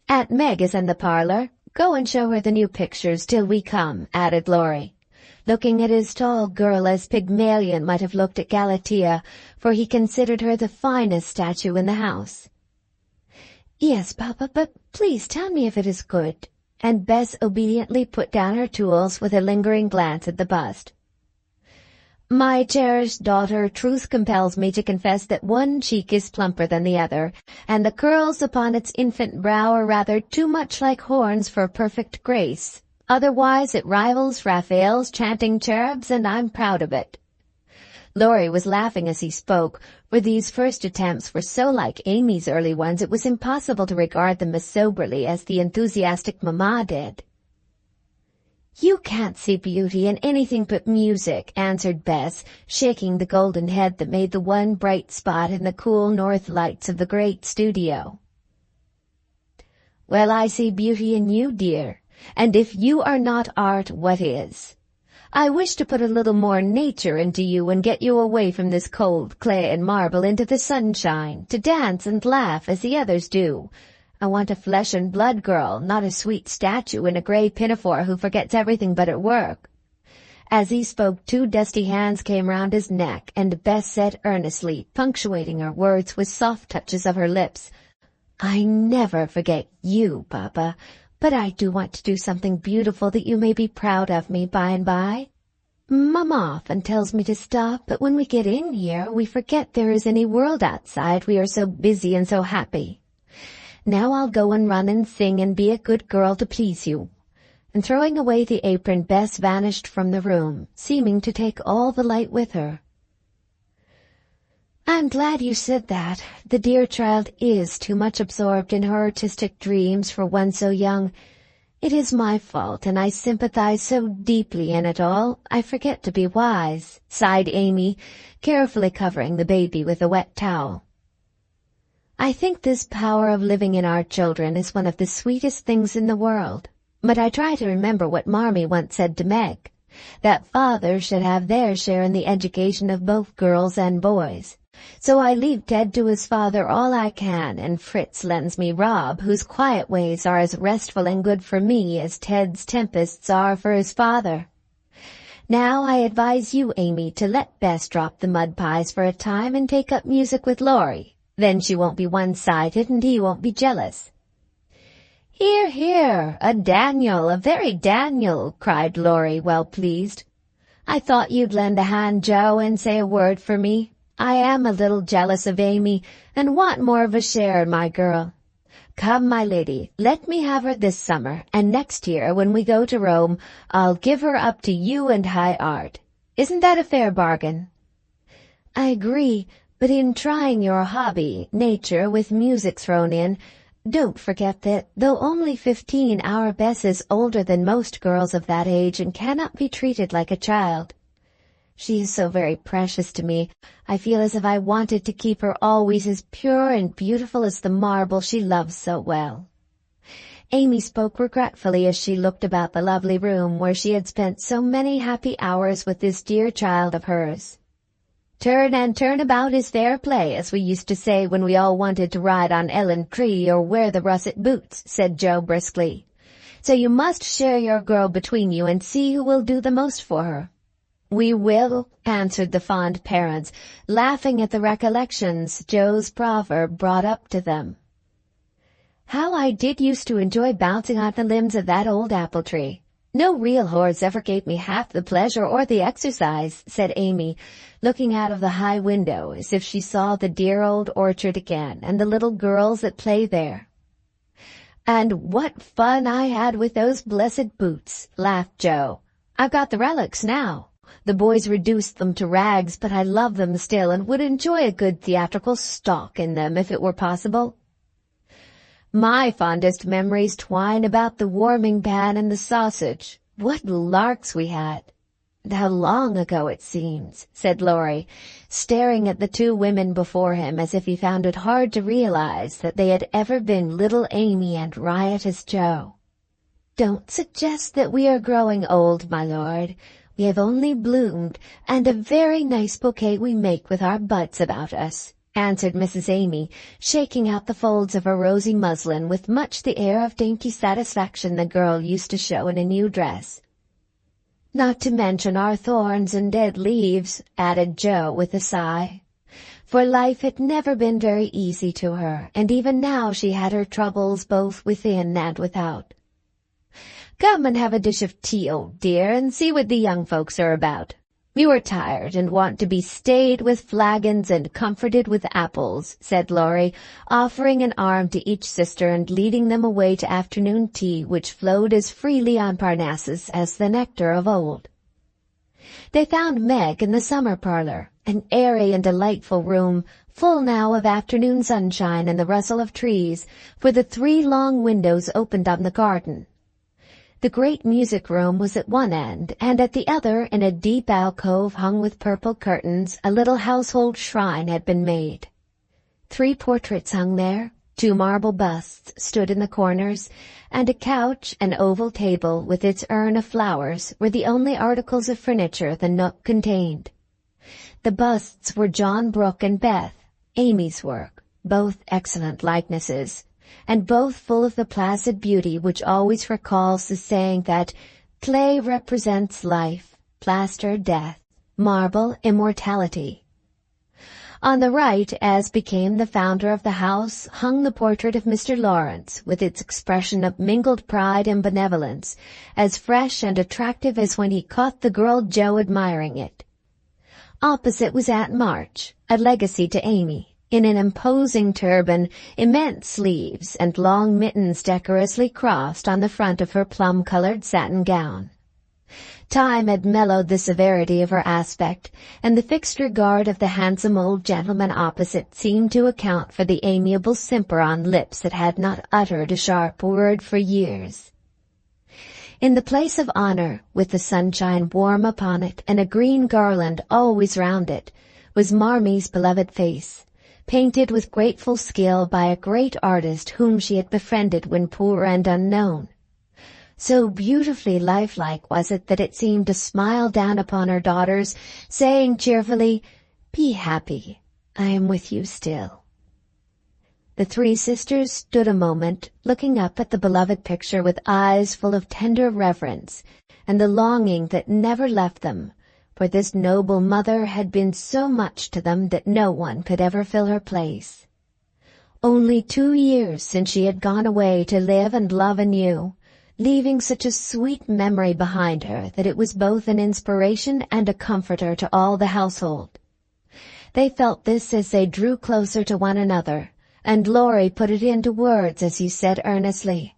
Aunt Meg is in the parlor. Go and show her the new pictures till we come, added Laurie, looking at his tall girl as Pygmalion might have looked at Galatea, for he considered her the finest statue in the house. Yes, Papa, but please tell me if it is good. And Bess obediently put down her tools with a lingering glance at the bust. My cherished daughter, truth compels me to confess that one cheek is plumper than the other, and the curls upon its infant brow are rather too much like horns for perfect grace. Otherwise it rivals Raphael's chanting cherubs, and I'm proud of it. Laurie was laughing as he spoke, for these first attempts were so like Amy's early ones it was impossible to regard them as soberly as the enthusiastic mamma did. You can't see beauty in anything but music, answered Bess, shaking the golden head that made the one bright spot in the cool north lights of the great studio. Well, I see beauty in you, dear, and if you are not art, what is? I wish to put a little more nature into you and get you away from this cold clay and marble into the sunshine, to dance and laugh as the others do. I want a flesh and blood girl, not a sweet statue in a gray pinafore who forgets everything but at work. As he spoke, 2 dusty hands came round his neck, and Bess said earnestly, punctuating her words with soft touches of her lips, I never forget you, Papa, but I do want to do something beautiful that you may be proud of me by and by. Mamma often tells me to stop, but when we get in here, we forget there is any world outside. We are so busy and so happy. Now I'll go and run and sing and be a good girl to please you. And throwing away the apron, Bess vanished from the room, seeming to take all the light with her. I'm glad you said that. The dear child is too much absorbed in her artistic dreams for one so young. It is my fault, and I sympathize so deeply in it all, I forget to be wise, sighed Amy, carefully covering the baby with a wet towel. I think this power of living in our children is one of the sweetest things in the world. But I try to remember what Marmee once said to Meg, that fathers should have their share in the education of both girls and boys. So I leave Ted to his father all I can, and Fritz lends me Rob, whose quiet ways are as restful and good for me as Ted's tempests are for his father. Now I advise you, Amy, to let Bess drop the mud pies for a time and take up music with Laurie. Then she won't be one-sided and he won't be jealous. Hear, hear, a Daniel, a very Daniel, cried Laurie, well pleased. I thought you'd lend a hand, Jo, and say a word for me. I am a little jealous of Amy, and want more of a share in my girl. Come, my lady, let me have her this summer, and next year, when we go to Rome, I'll give her up to you and high art. Isn't that a fair bargain? I agree, but in trying your hobby, nature, with music thrown in, don't forget that, though only 15, our Bess is older than most girls of that age and cannot be treated like a child. She is so very precious to me. I feel as if I wanted to keep her always as pure and beautiful as the marble she loves so well. Amy spoke regretfully as she looked about the lovely room where she had spent so many happy hours with this dear child of hers. Turn and turn about is fair play, as we used to say when we all wanted to ride on Ellen Tree or wear the russet boots, said Jo briskly. So you must share your girl between you and see who will do the most for her. We will, answered the fond parents, laughing at the recollections Jo's proverb brought up to them. How I did used to enjoy bouncing on the limbs of that old apple tree. No real horse ever gave me half the pleasure or the exercise, said Amy, looking out of the high window as if she saw the dear old orchard again and the little girls that play there. And what fun I had with those blessed boots, laughed Jo. I've got the relics now. The boys reduced them to rags, but I love them still and would enjoy a good theatrical stalk in them if it were possible. My fondest memories twine about the warming pan and the sausage. What larks we had! And how long ago it seems, said Laurie, staring at the two women before him as if he found it hard to realize that they had ever been little Amy and riotous Jo. Don't suggest that we are growing old, my lord. We have only bloomed, and a very nice bouquet we make with our buds about us, answered Mrs. Amy, shaking out the folds of her rosy muslin with much the air of dainty satisfaction the girl used to show in a new dress. Not to mention our thorns and dead leaves, added Jo with a sigh. For life had never been very easy to her, and even now she had her troubles both within and without. Come and have a dish of tea, old dear, and see what the young folks are about. You are tired and want to be stayed with flagons and comforted with apples, said Laurie, offering an arm to each sister and leading them away to afternoon tea, which flowed as freely on Parnassus as the nectar of old. They found Meg in the summer parlor, an airy and delightful room, full now of afternoon sunshine and the rustle of trees, for the 3 long windows opened on the garden. The great music room was at one end, and at the other, in a deep alcove hung with purple curtains, a little household shrine had been made. 3 portraits hung there, 2 marble busts stood in the corners, and a couch, an oval table with its urn of flowers, were the only articles of furniture the nook contained. The busts were John Brooke and Beth, Amy's work, both excellent likenesses, and both full of the placid beauty which always recalls the saying that clay represents life, plaster death, marble immortality. On the right, as became the founder of the house, hung the portrait of Mr. Lawrence, with its expression of mingled pride and benevolence, as fresh and attractive as when he caught the girl Jo admiring it. Opposite was Aunt March, a legacy to Amy, in an imposing turban, immense sleeves, and long mittens decorously crossed on the front of her plum-colored satin gown. Time had mellowed the severity of her aspect, and the fixed regard of the handsome old gentleman opposite seemed to account for the amiable simper on lips that had not uttered a sharp word for years. In the place of honor, with the sunshine warm upon it and a green garland always round it, was Marmie's beloved face, painted with grateful skill by a great artist whom she had befriended when poor and unknown. So beautifully lifelike was it that it seemed to smile down upon her daughters, saying cheerfully, "Be happy, I am with you still." The 3 sisters stood a moment, looking up at the beloved picture with eyes full of tender reverence, and the longing that never left them, for this noble mother had been so much to them that no one could ever fill her place. Only 2 years since she had gone away to live and love anew, leaving such a sweet memory behind her that it was both an inspiration and a comforter to all the household. They felt this as they drew closer to one another, and Laurie put it into words as he said earnestly,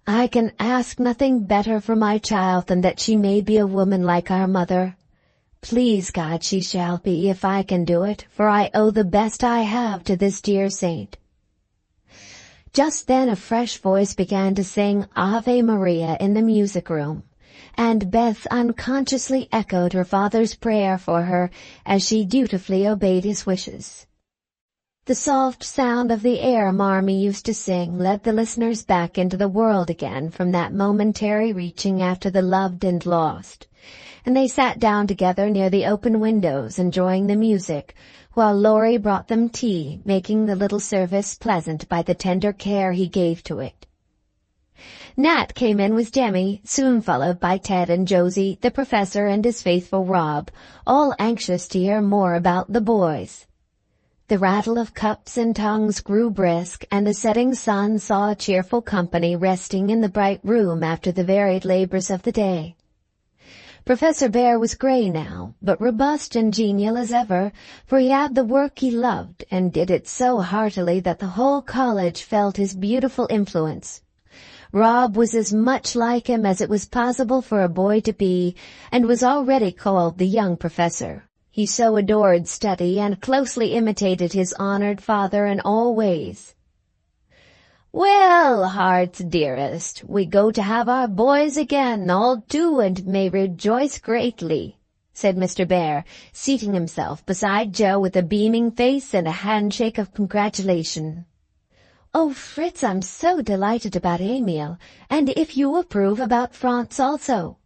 "I can ask nothing better for my child than that she may be a woman like our mother. Please God she shall be, if I can do it, for I owe the best I have to this dear saint." Just then a fresh voice began to sing Ave Maria in the music room, and Beth unconsciously echoed her father's prayer for her as she dutifully obeyed his wishes. The soft sound of the air Marmee used to sing led the listeners back into the world again from that momentary reaching after the loved and lost, and they sat down together near the open windows enjoying the music, while Laurie brought them tea, making the little service pleasant by the tender care he gave to it. Nat came in with Jemmy, soon followed by Ted and Josie, the professor and his faithful Rob, all anxious to hear more about the boys. The rattle of cups and tongues grew brisk, and the setting sun saw a cheerful company resting in the bright room after the varied labors of the day. Professor Bhaer was gray now, but robust and genial as ever, for he had the work he loved and did it so heartily that the whole college felt his beautiful influence. Rob was as much like him as it was possible for a boy to be, and was already called the young professor. He so adored study and closely imitated his honored father in all ways. "Well, heart's dearest, we go to have our boys again, all two, and may rejoice greatly," said Mr. Bhaer, seating himself beside Jo with a beaming face and a handshake of congratulation. "Oh, Fritz, I'm so delighted about Emil, and if you approve about Franz also.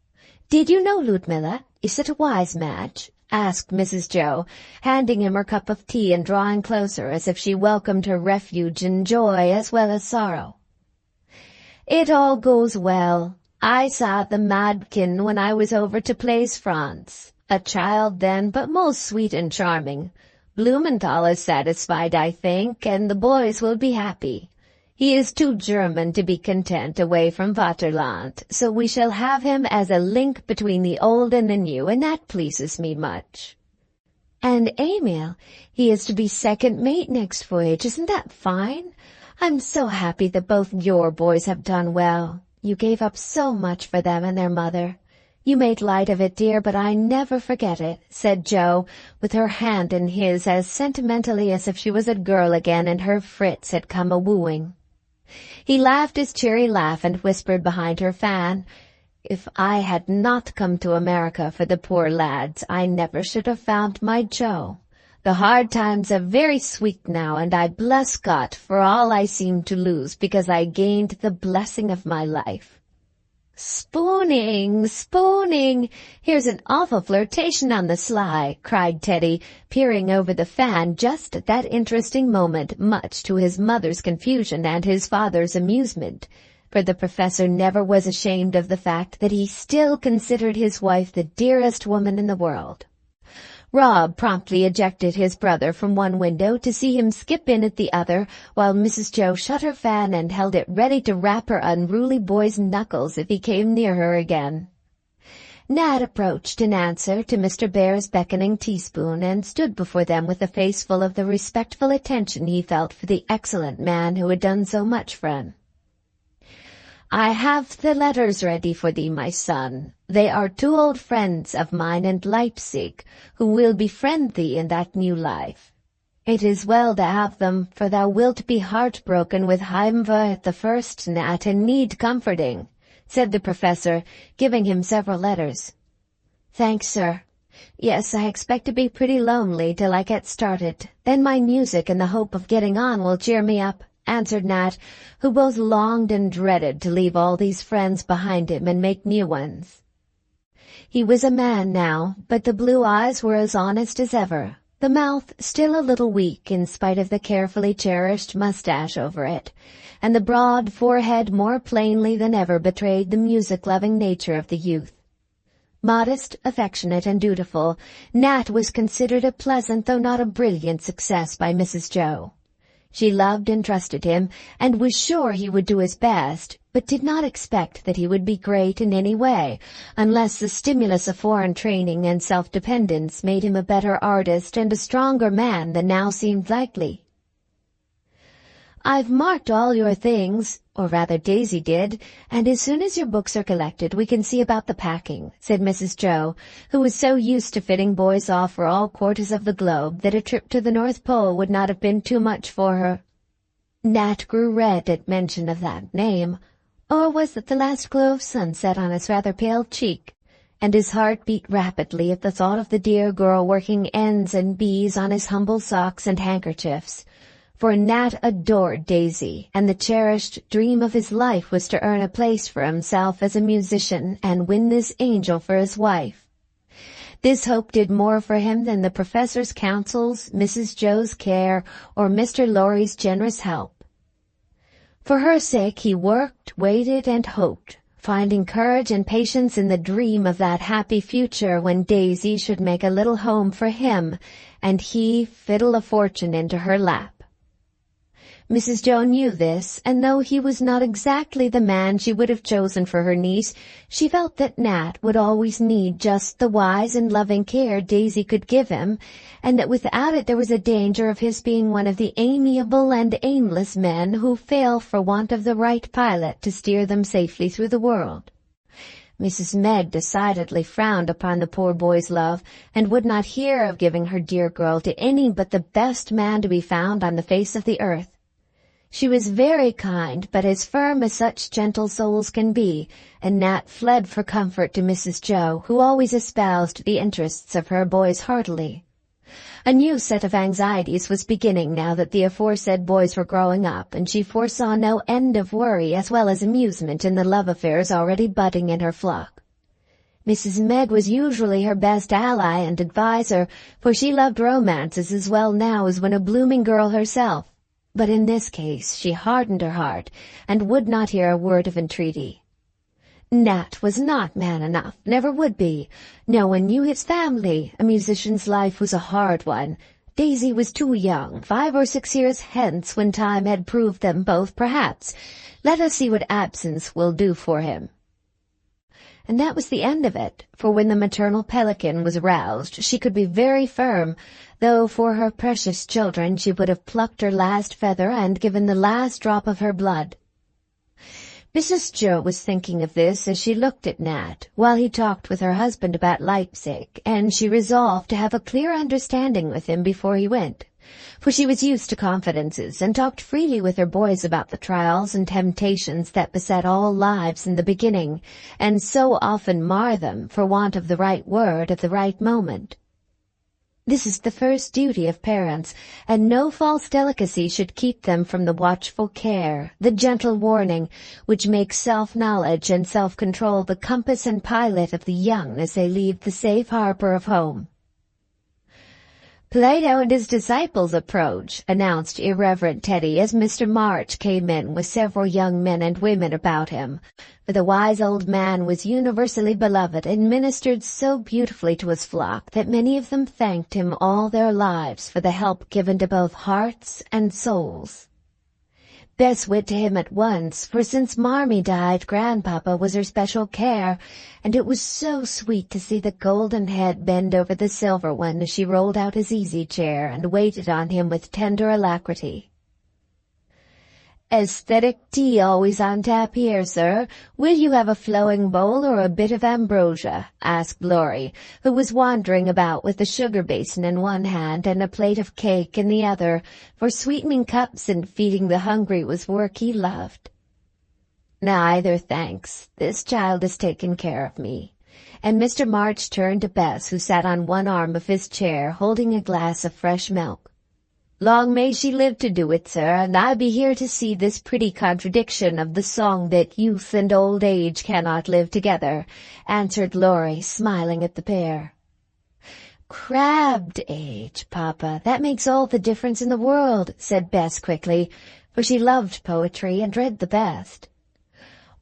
Did you know, Ludmilla, is it a wise match?" asked Mrs. Jo, handing him her cup of tea and drawing closer as if she welcomed her refuge in joy as well as sorrow. "It all goes well. I saw the Madkin when I was over to place Franz. A child then, but most sweet and charming. Blumenthal is satisfied, I think, and the boys will be happy. He is too German to be content away from Vaterland, so we shall have him as a link between the old and the new, and that pleases me much. And Emil, he is to be second mate next voyage, isn't that fine? I'm so happy that both your boys have done well. You gave up so much for them and their mother. You made light of it, dear, but I never forget it," said Jo, with her hand in his as sentimentally as if she was a girl again and her Fritz had come a-wooing. He laughed his cheery laugh and whispered behind her fan, "If I had not come to America for the poor lads, I never should have found my Jo. The hard times are very sweet now, and I bless God for all I seem to lose because I gained the blessing of my life." "Spooning, spooning! Here's an awful flirtation on the sly," cried Teddy, peering over the fan just at that interesting moment, much to his mother's confusion and his father's amusement, for the professor never was ashamed of the fact that he still considered his wife the dearest woman in the world. Rob promptly ejected his brother from one window to see him skip in at the other, while Mrs. Jo shut her fan and held it ready to rap her unruly boy's knuckles if he came near her again. Nat approached in answer to Mr. Bhaer's beckoning teaspoon and stood before them with a face full of the respectful attention he felt for the excellent man who had done so much for him. "I have the letters ready for thee, my son. They are two old friends of mine in Leipzig, who will befriend thee in that new life. It is well to have them, for thou wilt be heartbroken with Heimweh at the first, Nat, and need comforting," said the professor, giving him several letters. "Thanks, sir. Yes, I expect to be pretty lonely till I get started. Then my music and the hope of getting on will cheer me up," answered Nat, who both longed and dreaded to leave all these friends behind him and make new ones. He was a man now, but the blue eyes were as honest as ever, the mouth still a little weak in spite of the carefully cherished mustache over it, and the broad forehead more plainly than ever betrayed the music-loving nature of the youth. Modest, affectionate, and dutiful, Nat was considered a pleasant though not a brilliant success by Mrs. Jo. She loved and trusted him, and was sure he would do his best, but did not expect that he would be great in any way, unless the stimulus of foreign training and self-dependence made him a better artist and a stronger man than now seemed likely. "I've marked all your things, or rather Daisy did, and as soon as your books are collected we can see about the packing," said Mrs. Jo, who was so used to fitting boys off for all quarters of the globe that a trip to the North Pole would not have been too much for her. Nat grew red at mention of that name, or was it the last glow of sunset on his rather pale cheek? And his heart beat rapidly at the thought of the dear girl working N's and B's on his humble socks and handkerchiefs. For Nat adored Daisy, and the cherished dream of his life was to earn a place for himself as a musician and win this angel for his wife. This hope did more for him than the professor's counsels, Mrs. Jo's care, or Mr. Lorry's generous help. For her sake he worked, waited, and hoped, finding courage and patience in the dream of that happy future when Daisy should make a little home for him, and he fiddle a fortune into her lap. Mrs. Jo knew this, and though he was not exactly the man she would have chosen for her niece, she felt that Nat would always need just the wise and loving care Daisy could give him, and that without it there was a danger of his being one of the amiable and aimless men who fail for want of the right pilot to steer them safely through the world. Mrs. Meg decidedly frowned upon the poor boy's love, and would not hear of giving her dear girl to any but the best man to be found on the face of the earth. She was very kind, but as firm as such gentle souls can be, and Nat fled for comfort to Mrs. Jo, who always espoused the interests of her boys heartily. A new set of anxieties was beginning now that the aforesaid boys were growing up, and she foresaw no end of worry as well as amusement in the love affairs already budding in her flock. Mrs. Meg was usually her best ally and adviser, for she loved romances as well now as when a blooming girl herself. But in this case she hardened her heart, and would not hear a word of entreaty. Nat was not man enough, never would be. No one knew his family. A musician's life was a hard one. Daisy was too young, 5 or 6 years hence, when time had proved them both, perhaps. Let us see what absence will do for him. And that was the end of it, for when the maternal pelican was roused, she could be very firm, though for her precious children she would have plucked her last feather and given the last drop of her blood. Mrs. Jo was thinking of this as she looked at Nat, while he talked with her husband about Leipzig, and she resolved to have a clear understanding with him before he went. For she was used to confidences, and talked freely with her boys about the trials and temptations that beset all lives in the beginning, and so often mar them for want of the right word at the right moment. This is the first duty of parents, and no false delicacy should keep them from the watchful care, the gentle warning, which makes self-knowledge and self-control the compass and pilot of the young as they leave the safe harbor of home. "Plato and his disciples approach," announced irreverent Teddy as Mr. March came in with several young men and women about him. For the wise old man was universally beloved and ministered so beautifully to his flock that many of them thanked him all their lives for the help given to both hearts and souls. Bess went to him at once, for since Marmee died, Grandpapa was her special care, and it was so sweet to see the golden head bend over the silver one as she rolled out his easy-chair and waited on him with tender alacrity. "Aesthetic tea always on tap here, sir. Will you have a flowing bowl or a bit of ambrosia?" asked Laurie, who was wandering about with a sugar basin in one hand and a plate of cake in the other, for sweetening cups and feeding the hungry was work he loved. "Neither, thanks. This child has taken care of me." And Mr. March turned to Bess, who sat on one arm of his chair, holding a glass of fresh milk. "Long may she live to do it, sir, and I be here to see this pretty contradiction of the song that youth and old age cannot live together," answered Laurie, smiling at the pair. "Crabbed age, Papa, that makes all the difference in the world," said Bess quickly, for she loved poetry and read the best.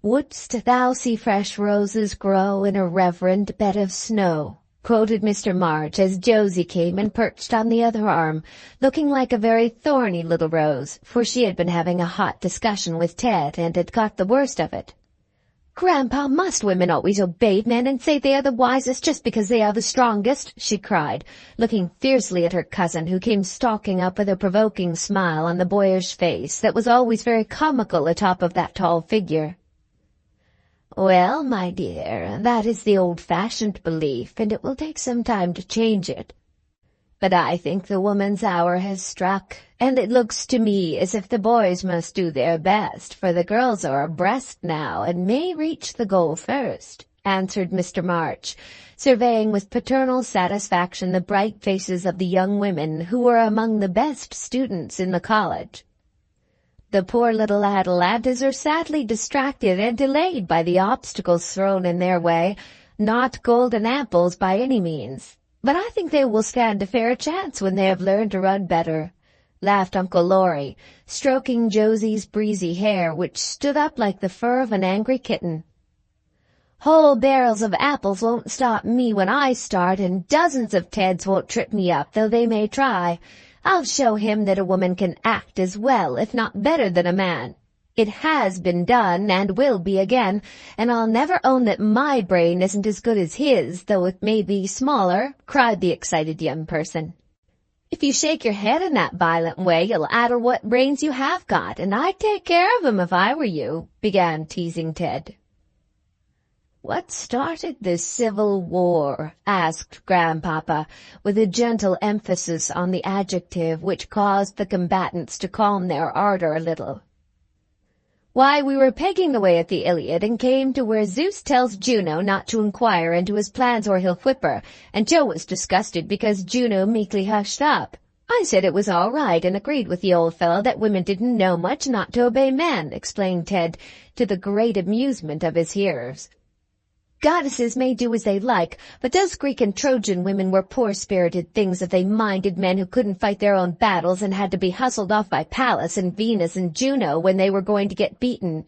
"Wouldst thou see fresh roses grow in a reverend bed of snow?" quoted Mr. March as Josie came and perched on the other arm, looking like a very thorny little rose, for she had been having a hot discussion with Ted and had got the worst of it. "Grandpa, must women always obey men and say they are the wisest just because they are the strongest?" she cried, looking fiercely at her cousin, who came stalking up with a provoking smile on the boyish face that was always very comical atop of that tall figure. "Well, my dear, that is the old-fashioned belief, and it will take some time to change it. But I think the woman's hour has struck, and it looks to me as if the boys must do their best, for the girls are abreast now and may reach the goal first," answered Mr. March, surveying with paternal satisfaction the bright faces of the young women who were among the best students in the college. "The poor little Atalantas are sadly distracted and delayed by the obstacles thrown in their way, not golden apples by any means. But I think they will stand a fair chance when they have learned to run better," laughed Uncle Laurie, stroking Josie's breezy hair, which stood up like the fur of an angry kitten. "Whole barrels of apples won't stop me when I start, and dozens of Teds won't trip me up, though they may try. I'll show him that a woman can act as well, if not better, than a man. It has been done, and will be again, and I'll never own that my brain isn't as good as his, though it may be smaller," cried the excited young person. "If you shake your head in that violent way, you'll addle what brains you have got, and I'd take care of 'em if I were you," began teasing Ted. "What started this civil war?" asked Grandpapa, with a gentle emphasis on the adjective which caused the combatants to calm their ardor a little. "Why, we were pegging away at the Iliad and came to where Zeus tells Juno not to inquire into his plans or he'll whip her, and Jo was disgusted because Juno meekly hushed up. I said it was all right and agreed with the old fellow that women didn't know much not to obey men," explained Ted, to the great amusement of his hearers. "Goddesses may do as they like, but those Greek and Trojan women were poor-spirited things if they minded men who couldn't fight their own battles and had to be hustled off by Pallas and Venus and Juno when they were going to get beaten.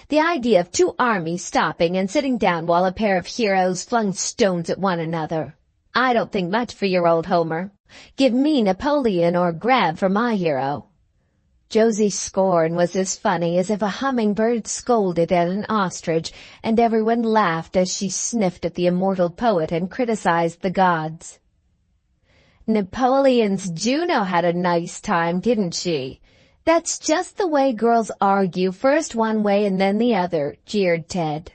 The idea of two armies stopping and sitting down while a pair of heroes flung stones at one another. I don't think much for your old Homer. Give me Napoleon or Grab for my hero." Josie's scorn was as funny as if a hummingbird scolded at an ostrich, and everyone laughed as she sniffed at the immortal poet and criticized the gods. "Napoleon's Juno had a nice time, didn't she? That's just the way girls argue, first one way and then the other," jeered Ted.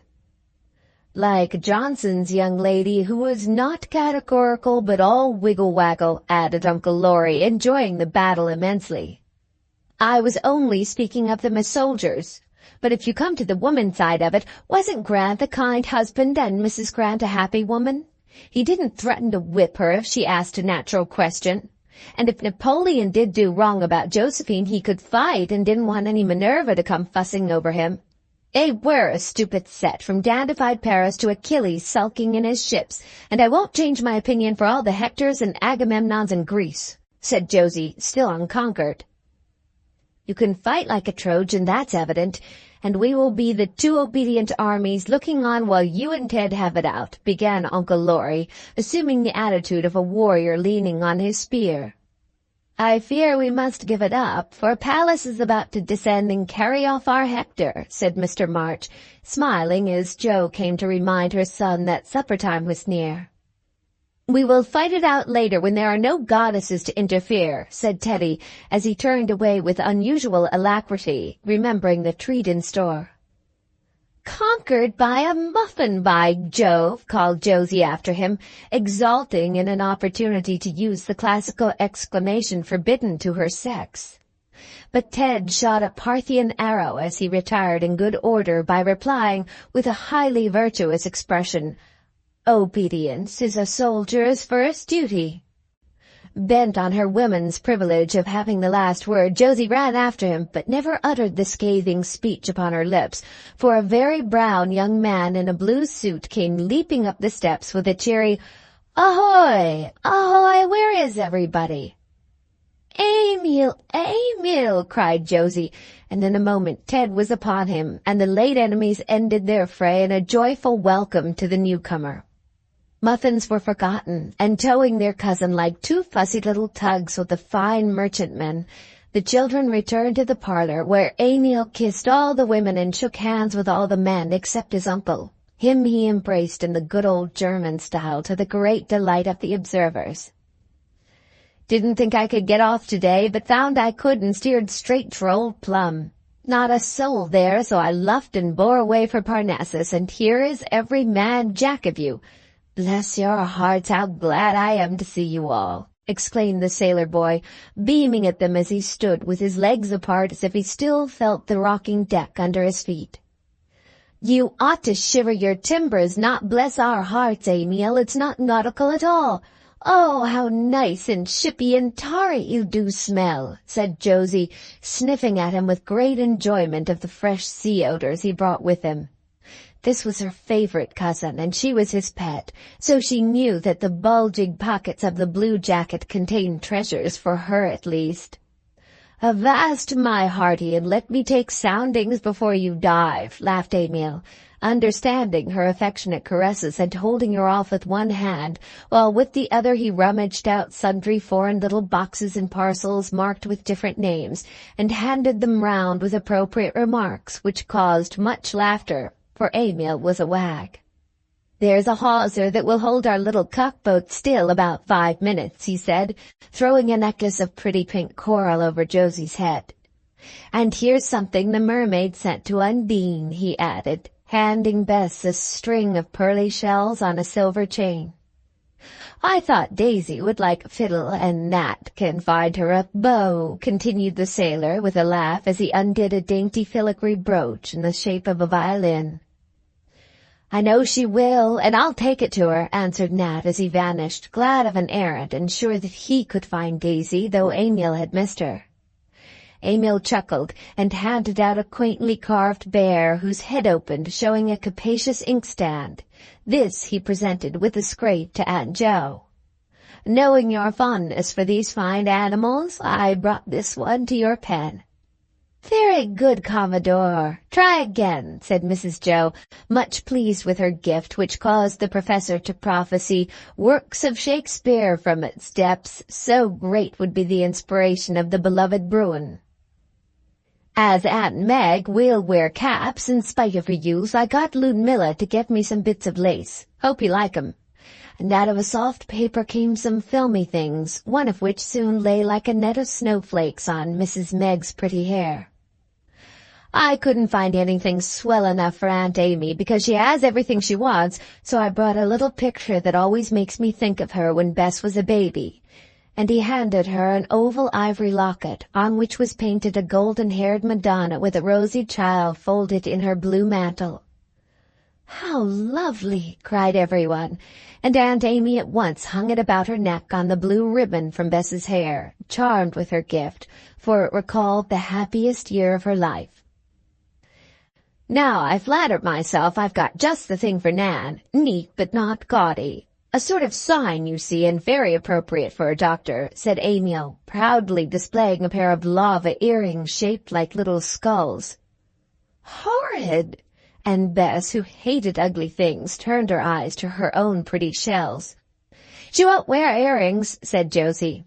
"Like Johnson's young lady, who was not categorical but all wiggle-waggle," added Uncle Laurie, enjoying the battle immensely. "I was only speaking of them as soldiers. But if you come to the woman side of it, wasn't Grant a kind husband and Mrs. Grant a happy woman? He didn't threaten to whip her if she asked a natural question. And if Napoleon did do wrong about Josephine, he could fight and didn't want any Minerva to come fussing over him. They were a stupid set, from dandified Paris to Achilles sulking in his ships, and I won't change my opinion for all the Hectors and Agamemnons in Greece," said Josie, still unconquered. "You can fight like a Trojan, that's evident, and we will be the two obedient armies looking on while you and Ted have it out," began Uncle Laurie, assuming the attitude of a warrior leaning on his spear. "I fear we must give it up, for Pallas is about to descend and carry off our Hector," said Mr. March, smiling as Jo came to remind her son that supper time was near. "We will fight it out later when there are no goddesses to interfere," said Teddy, as he turned away with unusual alacrity, remembering the treat in store. "Conquered by a muffin, by Jove!" called Josie after him, exulting in an opportunity to use the classical exclamation forbidden to her sex. But Ted shot a Parthian arrow as he retired in good order by replying with a highly virtuous expression, "Obedience is a soldier's first duty." Bent on her woman's privilege of having the last word, Josie ran after him, but never uttered the scathing speech upon her lips, for a very brown young man in a blue suit came leaping up the steps with a cheery, "Ahoy! Ahoy! Where is everybody?" "Emil! Emil!" cried Josie, and in a moment Ted was upon him, and the late enemies ended their fray in a joyful welcome to the newcomer. Muffins were forgotten, and towing their cousin like two fussy little tugs with the fine merchantmen, the children returned to the parlor, where Emil kissed all the women and shook hands with all the men except his uncle. Him he embraced in the good old German style, to the great delight of the observers. "Didn't think I could get off today, but found I could and steered straight for old Plum. Not a soul there, so I luffed and bore away for Parnassus, and here is every man jack of you. Bless your hearts, how glad I am to see you all," exclaimed the sailor boy, beaming at them as he stood with his legs apart as if he still felt the rocking deck under his feet. "You ought to shiver your timbers, not bless our hearts, Emil. It's not nautical at all. Oh, how nice and shippy and tarry you do smell," said Josie, sniffing at him with great enjoyment of the fresh sea odors he brought with him. This was her favorite cousin, and she was his pet, so she knew that the bulging pockets of the blue jacket contained treasures for her at least. "Avast, my hearty, and let me take soundings before you dive," laughed Emil, understanding her affectionate caresses and holding her off with one hand, while with the other he rummaged out sundry foreign little boxes and parcels marked with different names, and handed them round with appropriate remarks, which caused much laughter, for Emil was a wag. "There's a hawser that will hold our little cockboat still about 5 minutes," he said, throwing a necklace of pretty pink coral over Josie's head. "And here's something the mermaid sent to Undine," he added, handing Bess a string of pearly shells on a silver chain. "I thought Daisy would like a fiddle, and Nat can find her a bow," continued the sailor with a laugh as he undid a dainty filigree brooch in the shape of a violin. "I know she will, and I'll take it to her," answered Nat as he vanished, glad of an errand and sure that he could find Daisy, though Emil had missed her. Emil chuckled and handed out a quaintly carved bear whose head opened, showing a capacious inkstand. This he presented with a scrape to Aunt Jo. "Knowing your fondness for these fine animals, I brought this one to your pen." "Very good, Commodore. Try again," said Mrs. Jo, much pleased with her gift, which caused the professor to prophesy works of Shakespeare from its depths, so great would be the inspiration of the beloved Bruin. "As Aunt Meg will wear caps in spite of her youth, I got Ludmilla to get me some bits of lace. Hope you like 'em." And out of a soft paper came some filmy things, one of which soon lay like a net of snowflakes on Mrs. Meg's pretty hair. "I couldn't find anything swell enough for Aunt Amy because she has everything she wants, so I brought a little picture that always makes me think of her when Bess was a baby." And he handed her an oval ivory locket, on which was painted a golden-haired Madonna with a rosy child folded in her blue mantle. "How lovely!" cried everyone, and Aunt Amy at once hung it about her neck on the blue ribbon from Bess's hair, charmed with her gift, for it recalled the happiest year of her life. "Now I flatter myself I've got just the thing for Nan, neat but not gaudy. A sort of sign, you see, and very appropriate for a doctor," said Emil, proudly displaying a pair of lava earrings shaped like little skulls. "Horrid!" And Bess, who hated ugly things, turned her eyes to her own pretty shells. "She won't wear earrings," said Josie.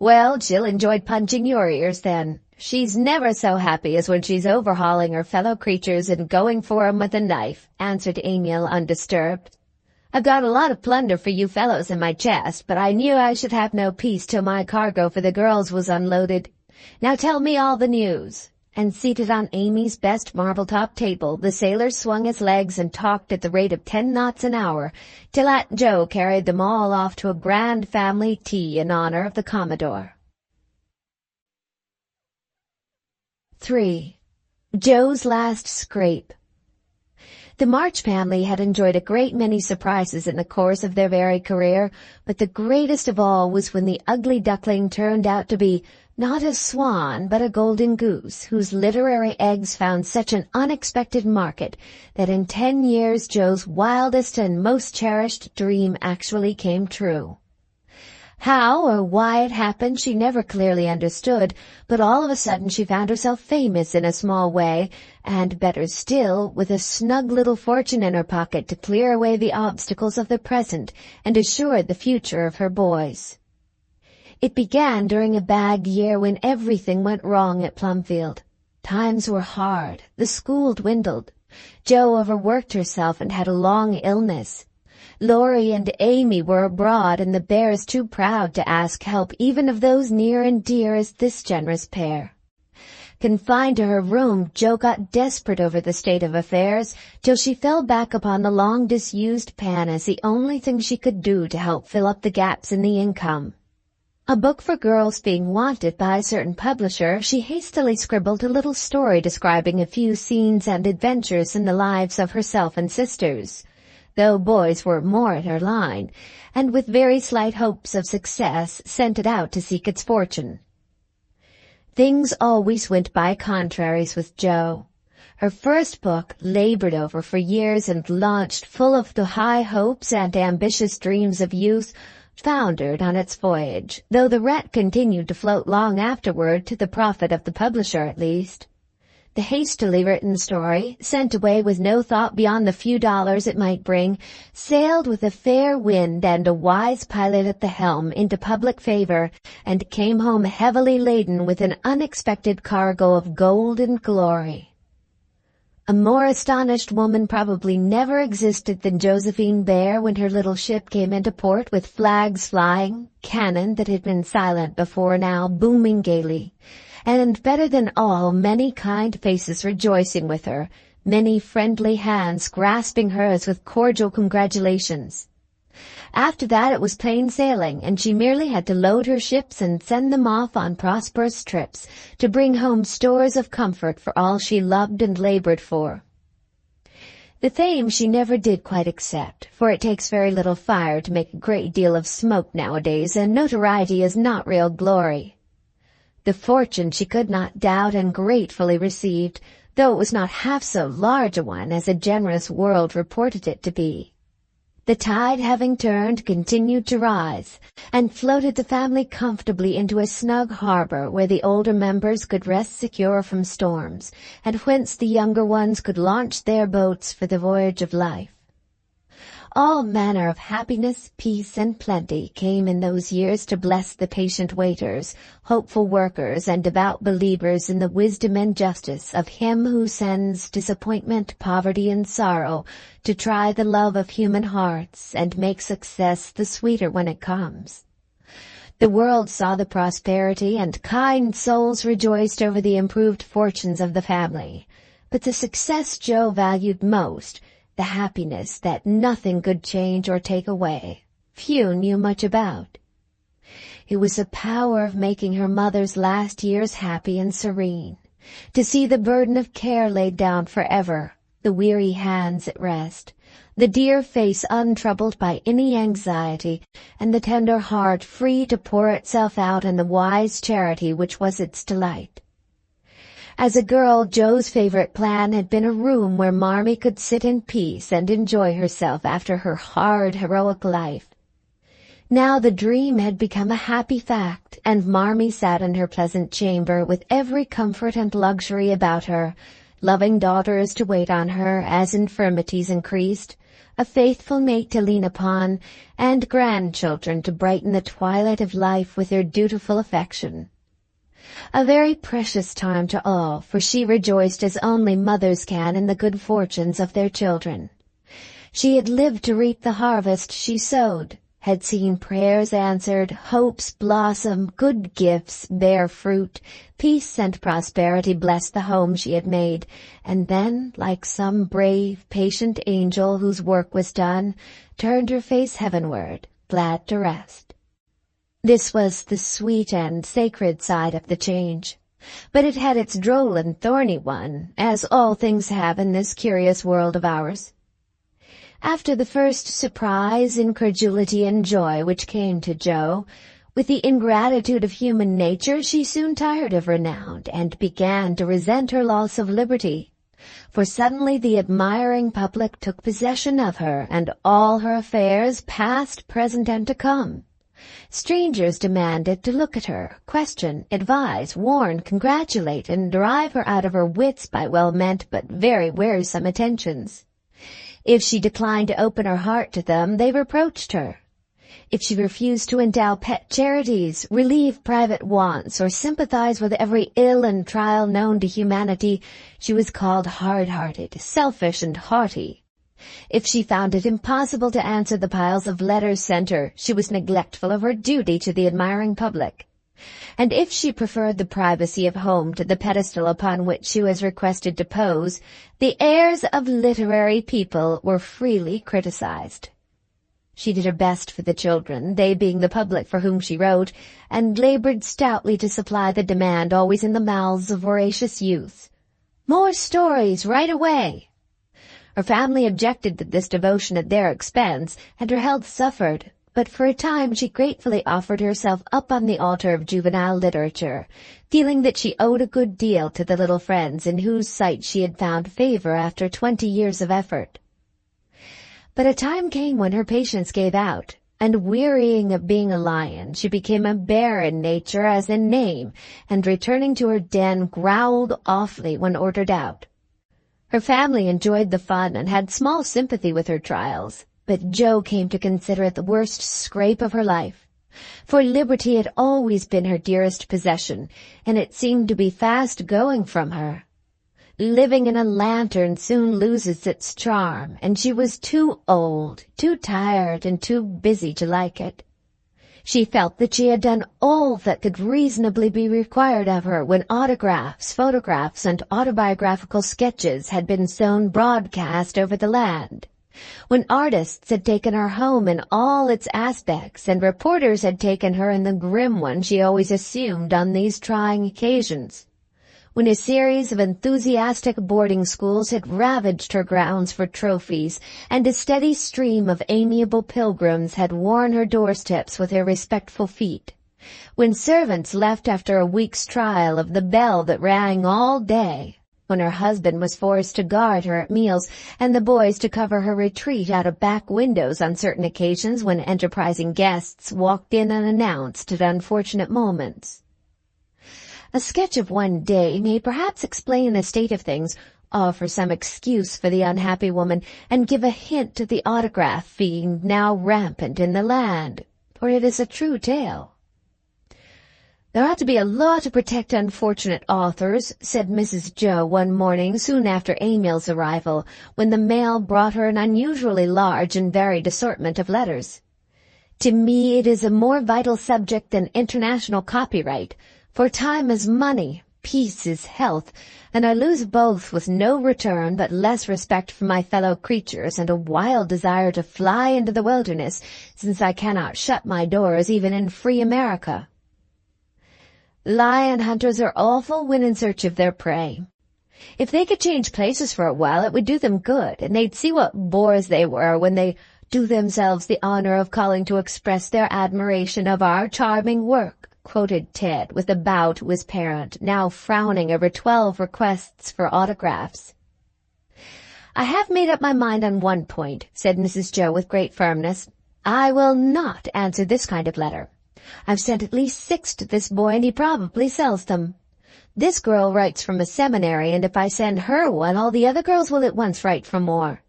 "Well, she'll enjoy punching your ears then. She's never so happy as when she's overhauling her fellow creatures and going for 'em with a knife," answered Emil, undisturbed. "I've got a lot of plunder for you fellows in my chest, but I knew I should have no peace till my cargo for the girls was unloaded. Now tell me all the news." And seated on Amy's best marble-top table, the sailor swung his legs and talked at the rate of 10 knots an hour, till Aunt Jo carried them all off to a grand family tea in honor of the Commodore. 3. Jo's Last Scrape. The March family had enjoyed a great many surprises in the course of their varied career, but the greatest of all was when the ugly duckling turned out to be not a swan but a golden goose, whose literary eggs found such an unexpected market that in 10 years Jo's wildest and most cherished dream actually came true. How or why it happened she never clearly understood, but all of a sudden she found herself famous in a small way, and better still, with a snug little fortune in her pocket to clear away the obstacles of the present and assure the future of her boys. It began during a bad year when everything went wrong at Plumfield. Times were hard, the school dwindled. Jo overworked herself and had a long illness. Laurie and Amy were abroad, and the Bhaers too proud to ask help even of those near and dear as this generous pair. Confined to her room, Jo got desperate over the state of affairs, till she fell back upon the long-disused pan as the only thing she could do to help fill up the gaps in the income. A book for girls being wanted by a certain publisher, she hastily scribbled a little story describing a few scenes and adventures in the lives of herself and sisters, though boys were more in her line, and with very slight hopes of success sent it out to seek its fortune. Things always went by contraries with Jo. Her first book, labored over for years and launched full of the high hopes and ambitious dreams of youth, foundered on its voyage, though the rat continued to float long afterward, to the profit of the publisher at least. The hastily written story, sent away with no thought beyond the few dollars it might bring, sailed with a fair wind and a wise pilot at the helm into public favor, and came home heavily laden with an unexpected cargo of gold and glory. A more astonished woman probably never existed than Josephine Bhaer when her little ship came into port with flags flying, cannon that had been silent before now booming gaily, and better than all, many kind faces rejoicing with her, many friendly hands grasping hers with cordial congratulations. After that it was plain sailing, and she merely had to load her ships and send them off on prosperous trips to bring home stores of comfort for all she loved and labored for. The fame she never did quite accept, for it takes very little fire to make a great deal of smoke nowadays, and notoriety is not real glory. The fortune she could not doubt and gratefully received, though it was not half so large a one as a generous world reported it to be. The tide having turned continued to rise, and floated the family comfortably into a snug harbor where the older members could rest secure from storms, and whence the younger ones could launch their boats for the voyage of life. All manner of happiness, peace, and plenty came in those years to bless the patient waiters, hopeful workers, and devout believers in the wisdom and justice of Him who sends disappointment, poverty, and sorrow to try the love of human hearts and make success the sweeter when it comes. The world saw the prosperity, and kind souls rejoiced over the improved fortunes of the family. But the success Jo valued most, the happiness that nothing could change or take away, few knew much about. It was the power of making her mother's last years happy and serene, to see the burden of care laid down forever, the weary hands at rest, the dear face untroubled by any anxiety, and the tender heart free to pour itself out in the wise charity which was its delight. As a girl, Jo's favorite plan had been a room where Marmee could sit in peace and enjoy herself after her hard, heroic life. Now the dream had become a happy fact, and Marmee sat in her pleasant chamber with every comfort and luxury about her, loving daughters to wait on her as infirmities increased, a faithful mate to lean upon, and grandchildren to brighten the twilight of life with their dutiful affection. A very precious time to all, for she rejoiced as only mothers can in the good fortunes of their children. She had lived to reap the harvest she sowed, had seen prayers answered, hopes blossom, good gifts bear fruit, peace and prosperity bless the home she had made, and then, like some brave, patient angel whose work was done, turned her face heavenward, glad to rest. This was the sweet and sacred side of the change, but it had its droll and thorny one, as all things have in this curious world of ours. After the first surprise, incredulity, and joy which came to Jo, with the ingratitude of human nature, she soon tired of renown and began to resent her loss of liberty. For suddenly the admiring public took possession of her and all her affairs, past, present, and to come. Strangers demanded to look at her, question, advise, warn, congratulate, and drive her out of her wits by well-meant but very wearisome attentions. If she declined to open her heart to them, they reproached her. If she refused to endow pet charities, relieve private wants, or sympathize with every ill and trial known to humanity, she was called hard-hearted, selfish, and haughty. If she found it impossible to answer the piles of letters sent her, she was neglectful of her duty to the admiring public. And if she preferred the privacy of home to the pedestal upon which she was requested to pose, the airs of literary people were freely criticized. She did her best for the children, they being the public for whom she wrote, and labored stoutly to supply the demand always in the mouths of voracious youth. More stories, right away! Her family objected to this devotion at their expense, and her health suffered, but for a time she gratefully offered herself up on the altar of juvenile literature, feeling that she owed a good deal to the little friends in whose sight she had found favor after 20 years of effort. But a time came when her patience gave out, and wearying of being a lion, she became a bear in nature as in name, and returning to her den growled awfully when ordered out. Her family enjoyed the fun and had small sympathy with her trials, but Jo came to consider it the worst scrape of her life. For liberty had always been her dearest possession, and it seemed to be fast going from her. Living in a lantern soon loses its charm, and she was too old, too tired, and too busy to like it. She felt that she had done all that could reasonably be required of her when autographs, photographs, and autobiographical sketches had been sown broadcast over the land, when artists had taken her home in all its aspects and reporters had taken her in the grim one she always assumed on these trying occasions, when a series of enthusiastic boarding schools had ravaged her grounds for trophies, and a steady stream of amiable pilgrims had worn her doorsteps with their respectful feet, when servants left after a week's trial of the bell that rang all day, when her husband was forced to guard her at meals, and the boys to cover her retreat out of back windows on certain occasions when enterprising guests walked in unannounced at unfortunate moments. A sketch of one day may perhaps explain the state of things, offer some excuse for the unhappy woman, and give a hint of the autograph fiend now rampant in the land, for it is a true tale. "There ought to be a law to protect unfortunate authors," said Mrs. Jo one morning soon after Emil's arrival, when the mail brought her an unusually large and varied assortment of letters. "To me it is a more vital subject than international copyright, for time is money, peace is health, and I lose both with no return but less respect for my fellow creatures and a wild desire to fly into the wilderness, since I cannot shut my doors even in free America. Lion hunters are awful when in search of their prey. If they could change places for a while, it would do them good, and they'd see what bores they were when they do themselves the honor of calling to express their admiration of our charming work," quoted Ted with a bow to his parent, now frowning over 12 requests for autographs. "I have made up my mind on one point," said Mrs. Jo with great firmness. "I will not answer this kind of letter. I've sent at least 6 to this boy, and he probably sells them. This girl writes from a seminary, and if I send her one, all the other girls will at once write for more.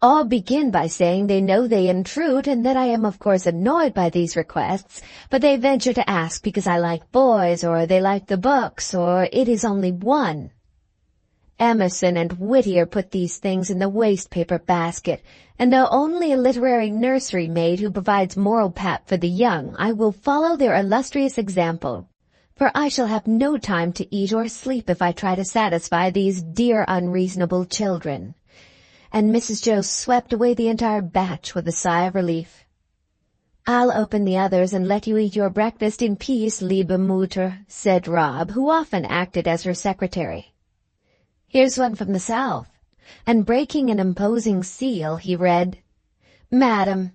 All begin by saying they know they intrude, and that I am of course annoyed by these requests, but they venture to ask because I like boys, or they like the books, or it is only one. Emerson and Whittier put these things in the waste-paper basket, and though only a literary nursery maid who provides moral pap for the young, I will follow their illustrious example, for I shall have no time to eat or sleep if I try to satisfy these dear unreasonable children." And Mrs. Jo swept away the entire batch with a sigh of relief. "I'll open the others and let you eat your breakfast in peace, liebe Mutter," said Rob, who often acted as her secretary. "Here's one from the South," and breaking an imposing seal, he read, "Madam,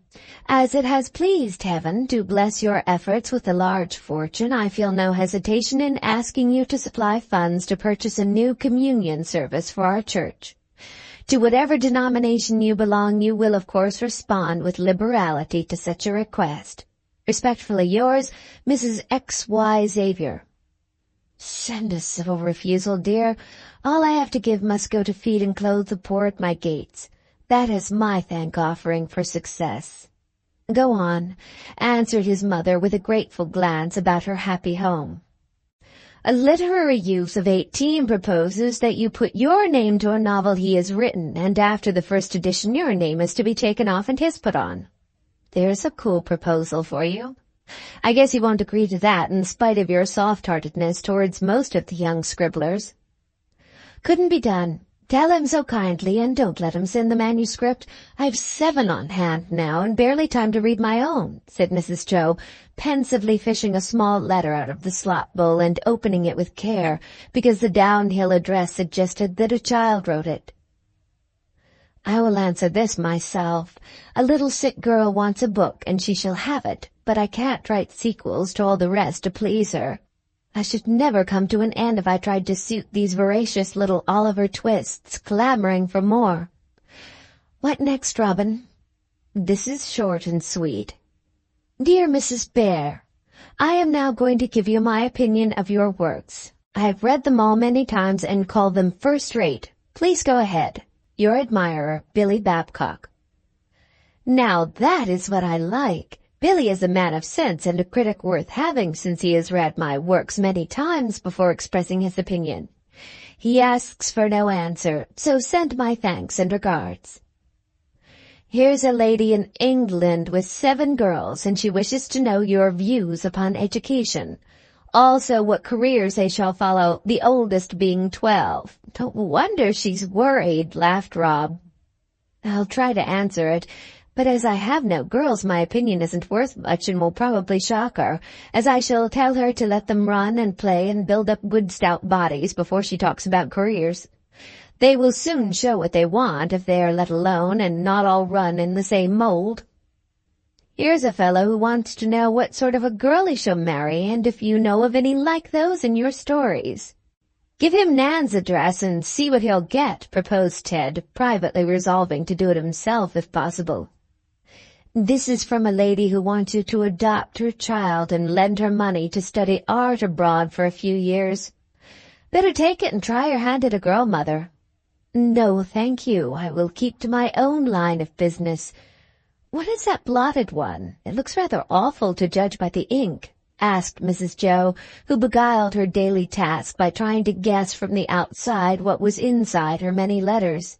as it has pleased Heaven to bless your efforts with a large fortune, I feel no hesitation in asking you to supply funds to purchase a new communion service for our church. To whatever denomination you belong, you will of course respond with liberality to such a request. Respectfully yours, Mrs. X.Y. Xavier." "Send a civil refusal, dear. All I have to give must go to feed and clothe the poor at my gates. That is my thank-offering for success." "Go on," answered his mother with a grateful glance about her happy home. "A literary youth of 18 proposes that you put your name to a novel he has written, and after the first edition your name is to be taken off and his put on. There's a cool proposal for you. I guess you won't agree to that in spite of your soft-heartedness towards most of the young scribblers." "Couldn't be done. Tell him so kindly, and don't let him send the manuscript. I've 7 on hand now, and barely time to read my own," said Mrs. Jo, pensively fishing a small letter out of the slop bowl and opening it with care, because the downhill address suggested that a child wrote it. "I will answer this myself. A little sick girl wants a book, and she shall have it, but I can't write sequels to all the rest to please her. I should never come to an end if I tried to suit these voracious little Oliver Twists, clamoring for more. What next, Robin?" "This is short and sweet. Dear Mrs. Bhaer, I am now going to give you my opinion of your works. I have read them all many times and call them first-rate. Please go ahead. Your admirer, Billy Babcock." Now that is what I like. Billy is a man of sense and a critic worth having, since he has read my works many times before expressing his opinion. He asks for no answer, so send my thanks and regards. Here's a lady in England with 7 girls, and she wishes to know your views upon education. Also what careers they shall follow, the oldest being 12. Don't wonder she's worried, laughed Rob. I'll try to answer it, but as I have no girls, my opinion isn't worth much and will probably shock her, as I shall tell her to let them run and play and build up good stout bodies before she talks about careers. They will soon show what they want if they are let alone and not all run in the same mold. Here's a fellow who wants to know what sort of a girl he shall marry and if you know of any like those in your stories. Give him Nan's address and see what he'll get, proposed Ted, privately resolving to do it himself if possible. This is from a lady who wants you to adopt her child and lend her money to study art abroad for a few years. Better take it and try your hand at a girl, Mother. No, thank you. I will keep to my own line of business. What is that blotted one? It looks rather awful to judge by the ink, asked Mrs. Jo, who beguiled her daily task by trying to guess from the outside what was inside her many letters.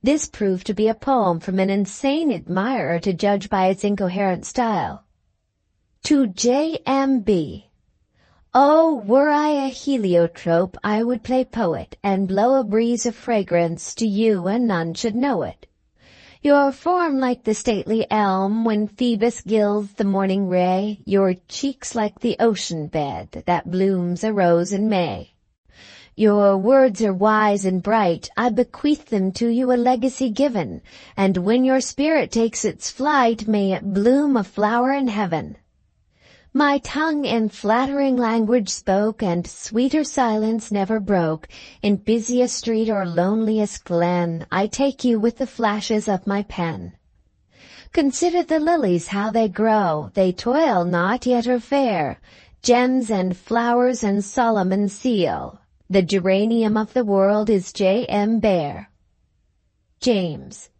This proved to be a poem from an insane admirer to judge by its incoherent style. To J.M.B. Oh, were I a heliotrope, I would play poet, and blow a breeze of fragrance to you, and none should know it. Your form like the stately elm when Phoebus gilds the morning ray, your cheeks like the ocean bed that blooms a rose in May. Your words are wise and bright, I bequeath them to you a legacy given, and when your spirit takes its flight, may it bloom a flower in heaven. My tongue in flattering language spoke, and sweeter silence never broke. In busiest street or loneliest glen, I take you with the flashes of my pen. Consider the lilies how they grow, they toil not yet are fair, gems and flowers and Solomon's seal. The geranium of the world is J.M. Bhaer. James.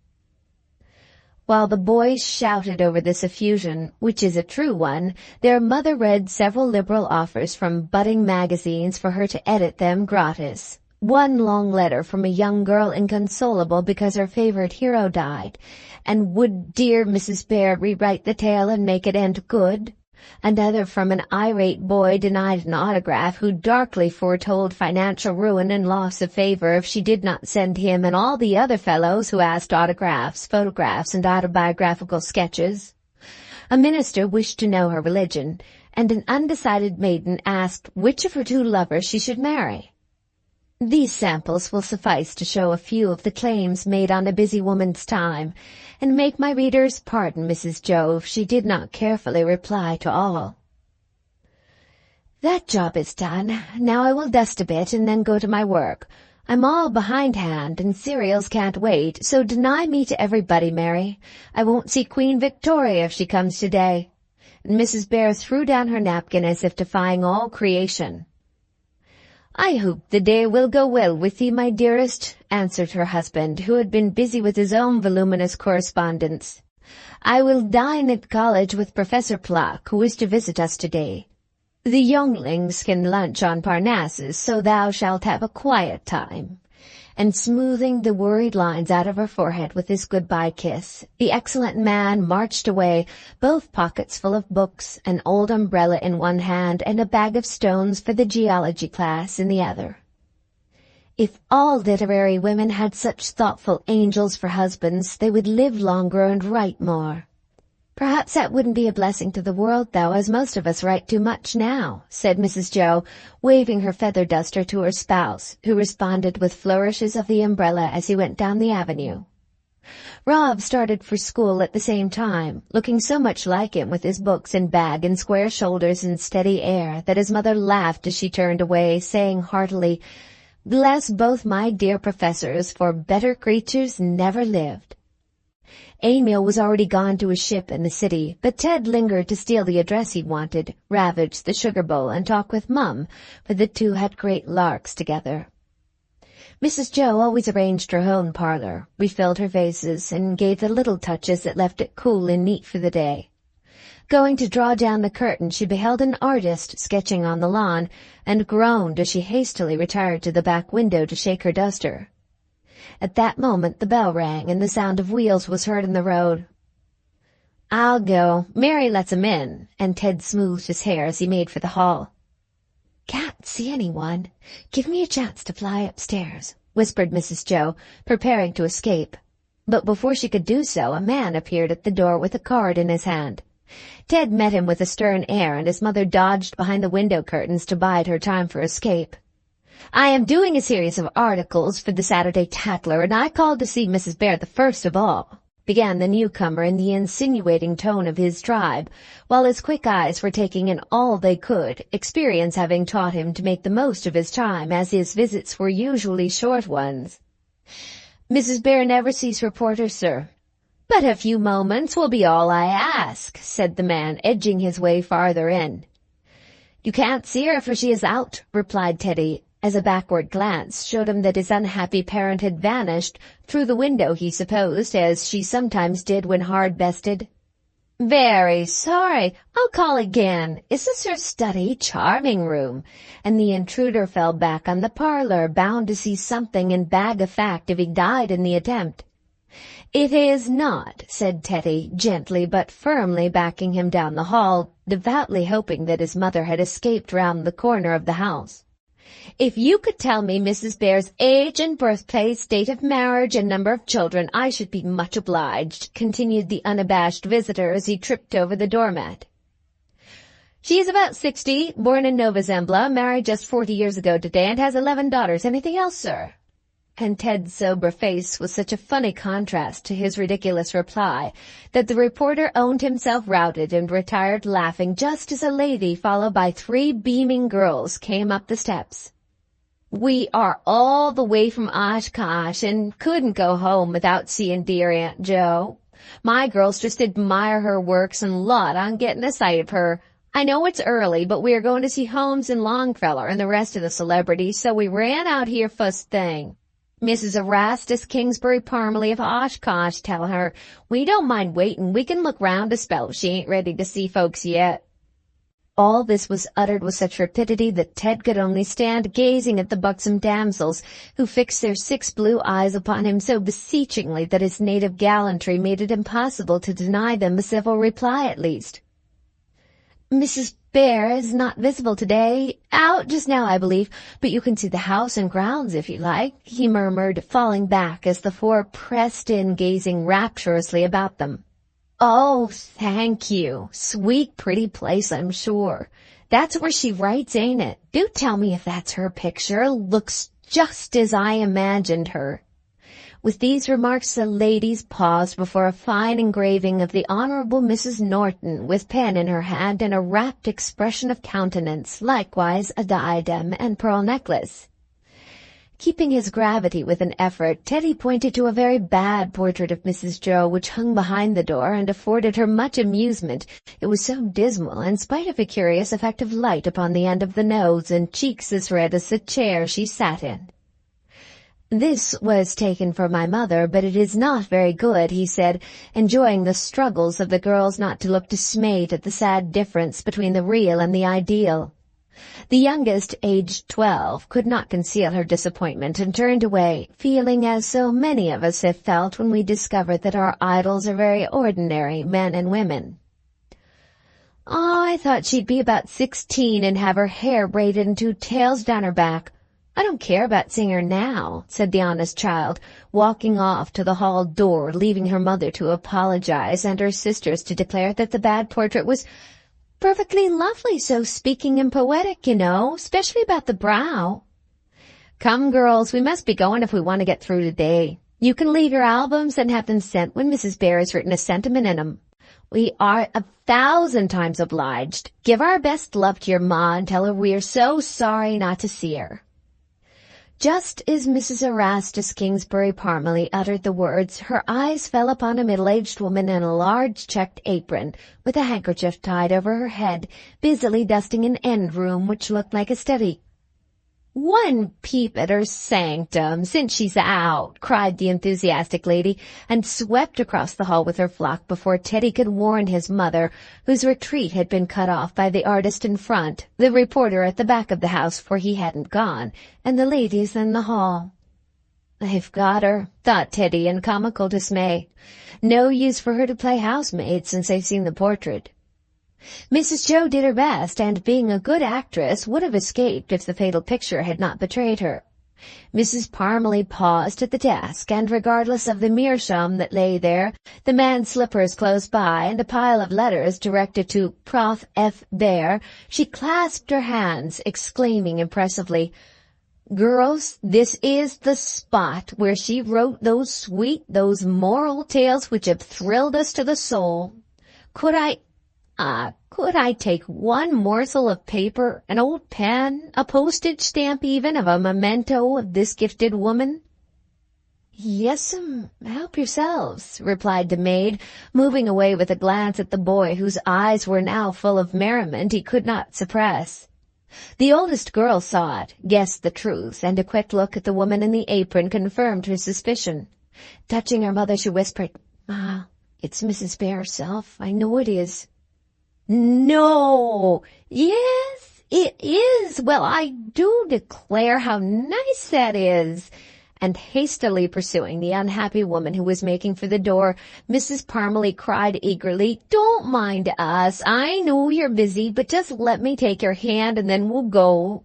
While the boys shouted over this effusion, which is a true one, their mother read several liberal offers from budding magazines for her to edit them gratis. One long letter from a young girl inconsolable because her favorite hero died, and would dear Mrs. Bhaer rewrite the tale and make it end good? Another from an irate boy denied an autograph who darkly foretold financial ruin and loss of favor if she did not send him and all the other fellows who asked autographs, photographs, and autobiographical sketches. A minister wished to know her religion, and an undecided maiden asked which of her 2 lovers she should marry. These samples will suffice to show a few of the claims made on a busy woman's time, and make my readers pardon Mrs. Jo if she did not carefully reply to all. That job is done. Now I will dust a bit and then go to my work. I'm all behindhand, and cereals can't wait, so deny me to everybody, Mary. I won't see Queen Victoria if she comes today. And Mrs. Bhaer threw down her napkin as if defying all creation. I hope the day will go well with thee, my dearest, answered her husband, who had been busy with his own voluminous correspondence. I will dine at college with Professor Pluck, who is to visit us today. The younglings can lunch on Parnassus, so thou shalt have a quiet time. And smoothing the worried lines out of her forehead with his goodbye kiss, the excellent man marched away, both pockets full of books, an old umbrella in one hand, and a bag of stones for the geology class in the other. If all literary women had such thoughtful angels for husbands, they would live longer and write more. Perhaps that wouldn't be a blessing to the world, though, as most of us write too much now, said Mrs. Jo, waving her feather duster to her spouse, who responded with flourishes of the umbrella as he went down the avenue. Rob started for school at the same time, looking so much like him with his books and bag and square shoulders and steady air that his mother laughed as she turned away, saying heartily, "Bless both my dear professors, for better creatures never lived." Emil was already gone to his ship in the city, but Ted lingered to steal the address he wanted, ravage the sugar bowl, and talk with Mum, for the 2 had great larks together. Mrs. Jo always arranged her own parlor, refilled her vases, and gave the little touches that left it cool and neat for the day. Going to draw down the curtain, she beheld an artist sketching on the lawn, and groaned as she hastily retired to the back window to shake her duster. At that moment the bell rang and the sound of wheels was heard in the road. "I'll go. Mary lets him in," and Ted smoothed his hair as he made for the hall. "Can't see anyone. Give me a chance to fly upstairs," whispered Mrs. Jo, preparing to escape. But before she could do so, a man appeared at the door with a card in his hand. Ted met him with a stern air, and his mother dodged behind the window curtains to bide her time for escape. "I am doing a series of articles for the Saturday Tatler, and I called to see Mrs. Bhaer the first of all," began the newcomer in the insinuating tone of his tribe, while his quick eyes were taking in all they could, experience having taught him to make the most of his time, as his visits were usually short ones. "Mrs. Bhaer never sees reporters, sir." "But a few moments will be all I ask," said the man, edging his way farther in. "You can't see her, for she is out," replied Teddy, as a backward glance showed him that his unhappy parent had vanished, through the window he supposed, as she sometimes did when hard-bested. "Very sorry. I'll call again. Is this her study? Charming room." And the intruder fell back on the parlor, bound to see something and bag a fact if he died in the attempt. "It is not," said Teddy, gently but firmly backing him down the hall, devoutly hoping that his mother had escaped round the corner of the house. "If you could tell me Mrs. Bhaer's age and birthplace, date of marriage, and number of children, I should be much obliged," continued the unabashed visitor as he tripped over the doormat. "She is about 60, born in Nova Zembla, married just 40 years ago today, and has 11 daughters. Anything else, sir?" And Ted's sober face was such a funny contrast to his ridiculous reply that the reporter owned himself routed and retired laughing just as a lady, followed by 3 beaming girls, came up the steps. "We are all the way from Oshkosh and couldn't go home without seeing dear Aunt Jo. My girls just admire her works and lot on getting a sight of her. I know it's early, but we are going to see Holmes and Longfellow and the rest of the celebrities, so we ran out here first thing. Mrs. Erastus Kingsbury Parmalee of Oshkosh, tell her. We don't mind waiting. We can look round a spell if she ain't ready to see folks yet." All this was uttered with such rapidity that Ted could only stand gazing at the buxom damsels, who fixed their 6 blue eyes upon him so beseechingly that his native gallantry made it impossible to deny them a civil reply at least. "Mrs. Bhaer is not visible today. Out just now, I believe, but you can see the house and grounds if you like," he murmured, falling back as the 4 pressed in, gazing rapturously about them. "Oh, thank you. Sweet, pretty place, I'm sure. That's where she writes, ain't it? Do tell me if that's her picture. Looks just as I imagined her." With these remarks the ladies paused before a fine engraving of the Honourable Mrs. Norton, with pen in her hand and a rapt expression of countenance, likewise a diadem and pearl necklace. Keeping his gravity with an effort, Teddy pointed to a very bad portrait of Mrs. Jo which hung behind the door and afforded her much amusement. It was so dismal, in spite of a curious effect of light upon the end of the nose and cheeks as red as the chair she sat in. "This was taken for my mother, but it is not very good," he said, enjoying the struggles of the girls not to look dismayed at the sad difference between the real and the ideal. The youngest, aged 12, could not conceal her disappointment and turned away, feeling as so many of us have felt when we discover that our idols are very ordinary men and women. "Oh, I thought she'd be about 16 and have her hair braided in 2 tails down her back. I don't care about seeing her now," said the honest child, walking off to the hall door, leaving her mother to apologize and her sisters to declare that the bad portrait was perfectly lovely, so speaking and poetic, you know, especially about the brow. "Come, girls, we must be going if we want to get through today. You can leave your albums and have them sent when Mrs. Bhaer has written a sentiment in 'em. We are 1,000 times obliged. Give our best love to your ma and tell her we are so sorry not to see her." Just as Mrs. Erastus Kingsbury Parmalee uttered the words, her eyes fell upon a middle-aged woman in a large checked apron, with a handkerchief tied over her head, busily dusting an end room which looked like a study. "One peep at her sanctum, since she's out," cried the enthusiastic lady, and swept across the hall with her flock before Teddy could warn his mother, whose retreat had been cut off by the artist in front, the reporter at the back of the house, for he hadn't gone, and the ladies in the hall. They've got her, thought Teddy in comical dismay. No use for her to play housemaid since they've seen the portrait. Mrs. Jo did her best, and being a good actress would have escaped if the fatal picture had not betrayed her. Mrs. Parmalee paused at the desk, and regardless of the meerschaum that lay there, the man's slippers close by, and a pile of letters directed to Prof. F. Bhaer, she clasped her hands, exclaiming impressively, "Girls, this is the spot where she wrote those sweet, those moral tales which have thrilled us to the soul. Could I take one morsel of paper, an old pen, a postage stamp even, of a memento of this gifted woman?" "Yes'm, help yourselves," replied the maid, moving away with a glance at the boy whose eyes were now full of merriment he could not suppress. The oldest girl saw it, guessed the truth, and a quick look at the woman in the apron confirmed her suspicion. Touching her mother, she whispered, "Ma, it's Mrs. Bhaer herself. I know it is." "No! Yes, it is. Well, I do declare how nice that is." And hastily pursuing the unhappy woman who was making for the door, Mrs. Parmalee cried eagerly, "Don't mind us. I know you're busy, but just let me take your hand and then we'll go."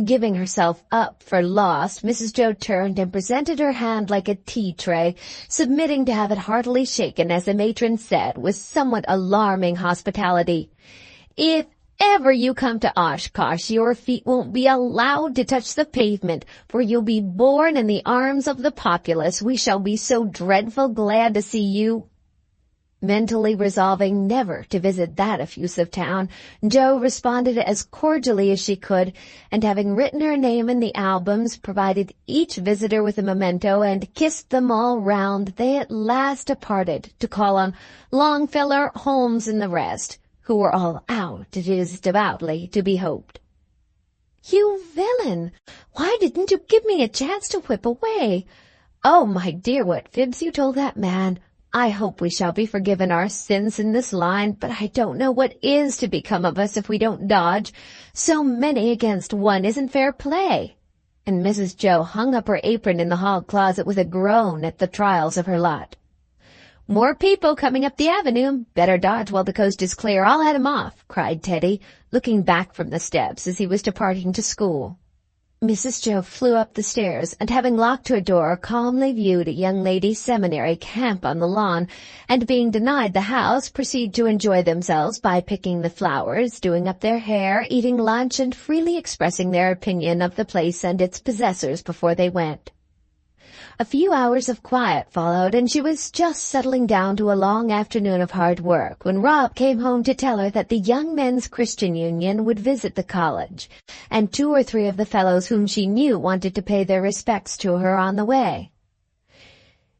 Giving herself up for lost, Mrs. Jo turned and presented her hand like a tea-tray, submitting to have it heartily shaken, as the matron said, with somewhat alarming hospitality, "If ever you come to Oshkosh, your feet won't be allowed to touch the pavement, for you'll be born in the arms of the populace. We shall be so dreadful glad to see you." Mentally resolving never to visit that effusive town, Jo responded as cordially as she could, and having written her name in the albums, provided each visitor with a memento, and kissed them all round, they at last departed to call on Longfellow, Holmes, and the rest, who were all out, it is devoutly to be hoped. "You villain! Why didn't you give me a chance to whip away? Oh, my dear, what fibs you told that man! I hope we shall be forgiven our sins in this line, but I don't know what is to become of us if we don't dodge. So many against one isn't fair play." And Mrs. Jo hung up her apron in the hall closet with a groan at the trials of her lot. "More people coming up the avenue. Better dodge while the coast is clear. I'll head 'em off," cried Teddy, looking back from the steps as he was departing to school. Mrs. Jo flew up the stairs, and having locked her door, calmly viewed a young ladies' seminary camp on the lawn, and being denied the house, proceed to enjoy themselves by picking the flowers, doing up their hair, eating lunch, and freely expressing their opinion of the place and its possessors before they went. A few hours of quiet followed, and she was just settling down to a long afternoon of hard work when Rob came home to tell her that the Young Men's Christian Union would visit the college, and 2 or 3 of the fellows whom she knew wanted to pay their respects to her on the way.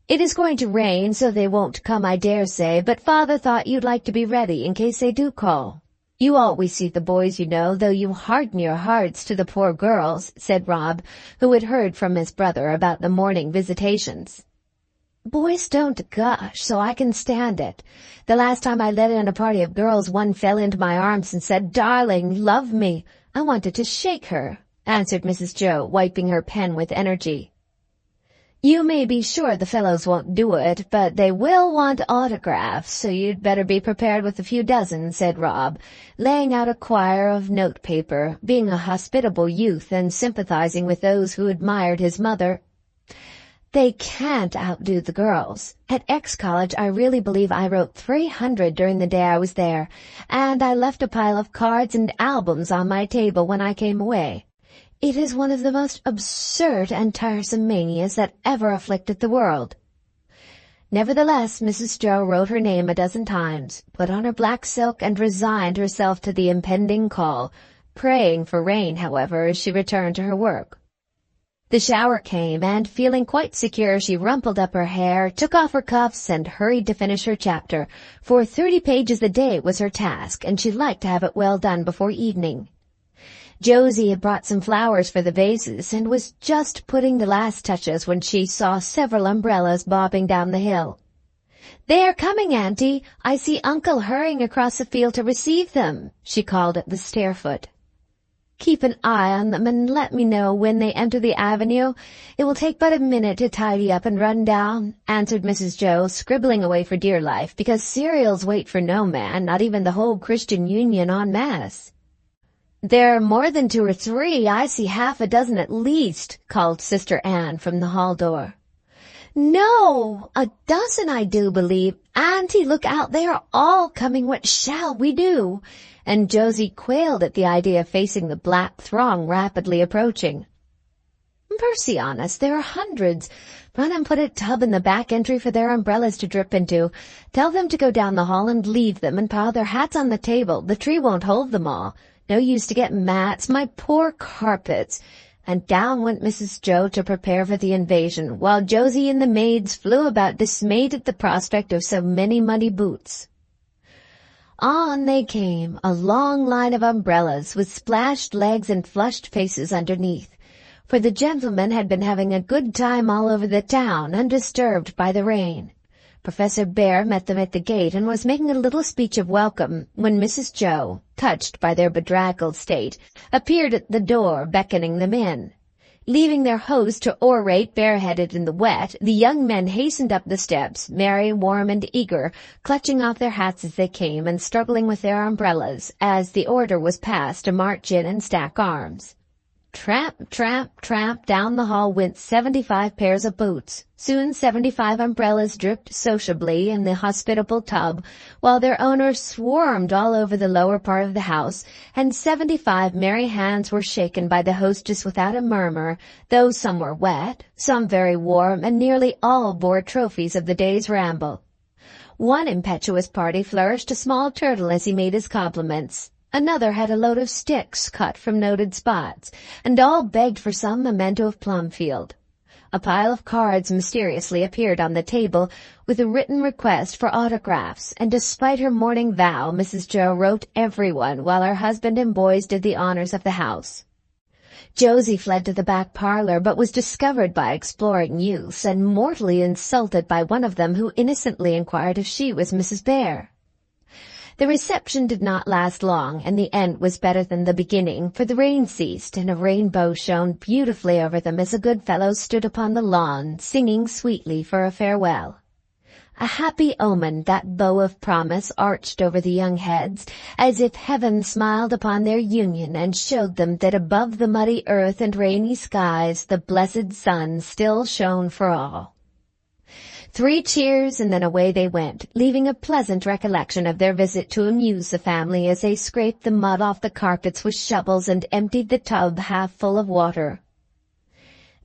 "It is going to rain, so they won't come, I dare say, but Father thought you'd like to be ready in case they do call. You always see the boys, you know, though you harden your hearts to the poor girls," said Rob, who had heard from his brother about the morning visitations. "Boys don't gush, so I can stand it. The last time I let in a party of girls, one fell into my arms and said, 'Darling, love me.' I wanted to shake her," answered Mrs. Jo, wiping her pen with energy. "You may be sure the fellows won't do it, but they will want autographs, so you'd better be prepared with a few dozen," said Rob, laying out a quire of notepaper, being a hospitable youth and sympathizing with those who admired his mother. "They can't outdo the girls. At X College I really believe I wrote 300 during the day I was there, and I left a pile of cards and albums on my table when I came away. It is one of the most absurd and tiresome manias that ever afflicted the world." Nevertheless, Mrs. Jo wrote her name a dozen times, put on her black silk, and resigned herself to the impending call, praying for rain, however, as she returned to her work. The shower came, and feeling quite secure, she rumpled up her hair, took off her cuffs, and hurried to finish her chapter, for 30 pages a day was her task, and she liked to have it well done before evening. Josie had brought some flowers for the vases, and was just putting the last touches when she saw several umbrellas bobbing down the hill. "They are coming, Auntie. I see Uncle hurrying across the field to receive them," she called at the stair foot. Keep an eye on them and let me know when they enter the avenue. It will take but a minute to tidy up and run down," answered Mrs. Jo, scribbling away for dear life, because cereals wait for no man, not even the whole Christian Union en masse. "There are more than 2 or 3. I see half a dozen at least," called Sister Anne from the hall door. "No, a dozen, I do believe. Auntie, look out, they are all coming. What shall we do?" And Josie quailed at the idea of facing the black throng rapidly approaching. "Mercy on us, there are hundreds. Run and put a tub in the back entry for their umbrellas to drip into. Tell them to go down the hall and leave them and pile their hats on the table. The tree won't hold them all. No use to get mats. My poor carpets." And down went Mrs. Jo to prepare for the invasion, while Josie and the maids flew about dismayed at the prospect of so many muddy boots. On they came, a long line of umbrellas with splashed legs and flushed faces underneath, for the gentlemen had been having a good time all over the town, undisturbed by the rain. Professor Bhaer met them at the gate and was making a little speech of welcome when Mrs. Jo, touched by their bedraggled state, appeared at the door beckoning them in. Leaving their host to orate bareheaded in the wet, the young men hastened up the steps, merry, warm, and eager, clutching off their hats as they came and struggling with their umbrellas as the order was passed to march in and stack arms. Tramp, tramp, tramp, down the hall went 75 pairs of boots. Soon 75 umbrellas dripped sociably in the hospitable tub, while their owners swarmed all over the lower part of the house, and 75 merry hands were shaken by the hostess without a murmur, though some were wet, some very warm, and nearly all bore trophies of the day's ramble. One impetuous party flourished a small turtle as he made his compliments. Another had a load of sticks cut from noted spots, and all begged for some memento of Plumfield. A pile of cards mysteriously appeared on the table with a written request for autographs, and despite her morning vow, Mrs. Jo wrote everyone while her husband and boys did the honors of the house. Josie fled to the back parlor, but was discovered by exploring youths and mortally insulted by one of them who innocently inquired if she was Mrs. Bhaer. The reception did not last long, and the end was better than the beginning, for the rain ceased, and a rainbow shone beautifully over them as the good fellows stood upon the lawn, singing sweetly for a farewell. A happy omen, that bow of promise arched over the young heads, as if heaven smiled upon their union and showed them that above the muddy earth and rainy skies the blessed sun still shone for all. 3 cheers, and then away they went, leaving a pleasant recollection of their visit to amuse the family as they scraped the mud off the carpets with shovels and emptied the tub half full of water.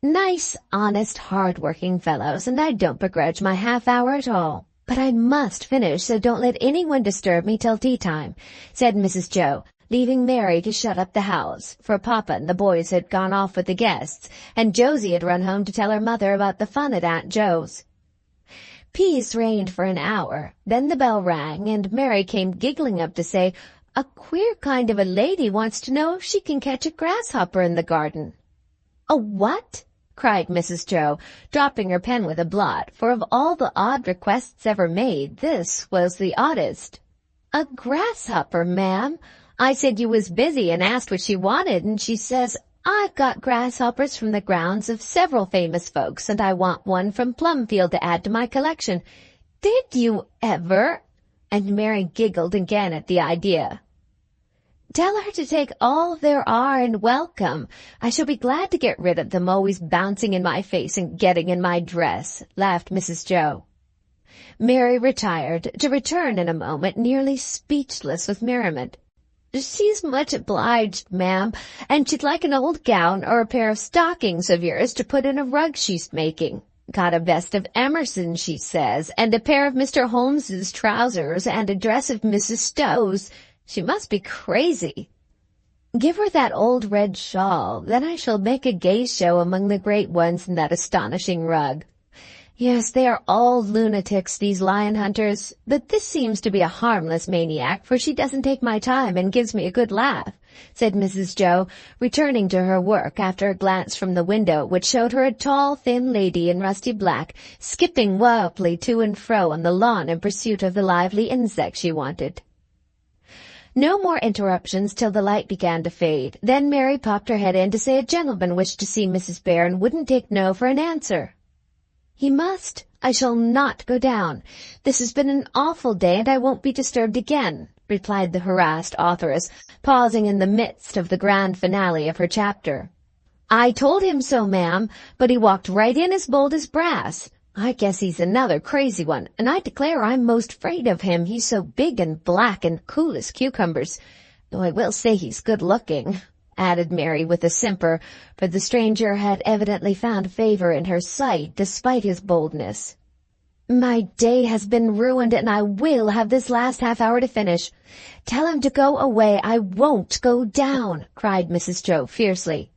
Nice, honest, hard-working fellows, and I don't begrudge my half-hour at all. But I must finish, so don't let anyone disturb me till tea-time," said Mrs. Jo, leaving Mary to shut up the house, for Papa and the boys had gone off with the guests, and Josie had run home to tell her mother about the fun at Aunt Jo's. Peace reigned for an hour. Then the bell rang, and Mary came giggling up to say, "A queer kind of a lady wants to know if she can catch a grasshopper in the garden." "A what?" cried Mrs. Jo, dropping her pen with a blot, for of all the odd requests ever made, this was the oddest. "A grasshopper, ma'am. I said you was busy and asked what she wanted, and she says, 'I've got grasshoppers from the grounds of several famous folks, and I want one from Plumfield to add to my collection.' Did you ever?" And Mary giggled again at the idea. "Tell her to take all there are and welcome. I shall be glad to get rid of them always bouncing in my face and getting in my dress," laughed Mrs. Jo. Mary retired, to return in a moment nearly speechless with merriment. "She's much obliged, ma'am, and she'd like an old gown or a pair of stockings of yours to put in a rug she's making. Got a vest of Emerson, she says, and a pair of Mr. Holmes's trousers, and a dress of Mrs. Stowe's. She must be crazy." "Give her that old red shawl, then I shall make a gay show among the great ones in that astonishing rug. Yes, they are all lunatics, these lion hunters, but this seems to be a harmless maniac, for she doesn't take my time and gives me a good laugh," said Mrs. Jo, returning to her work after a glance from the window which showed her a tall, thin lady in rusty black, skipping wildly to and fro on the lawn in pursuit of the lively insect she wanted. No more interruptions till the light began to fade. Then Mary popped her head in to say a gentleman wished to see Mrs. Bhaer and wouldn't take no for an answer. "He must. I shall not go down. This has been an awful day, and I won't be disturbed again," replied the harassed authoress, pausing in the midst of the grand finale of her chapter. "I told him so, ma'am, but he walked right in as bold as brass. I guess he's another crazy one, and I declare I'm most afraid of him. He's so big and black and cool as cucumbers, though I will say he's good-looking," added Mary with a simper, for the stranger had evidently found favor in her sight despite his boldness. "My day has been ruined, and I will have this last half-hour to finish. Tell him to go away. I won't go down," cried Mrs. Jo fiercely.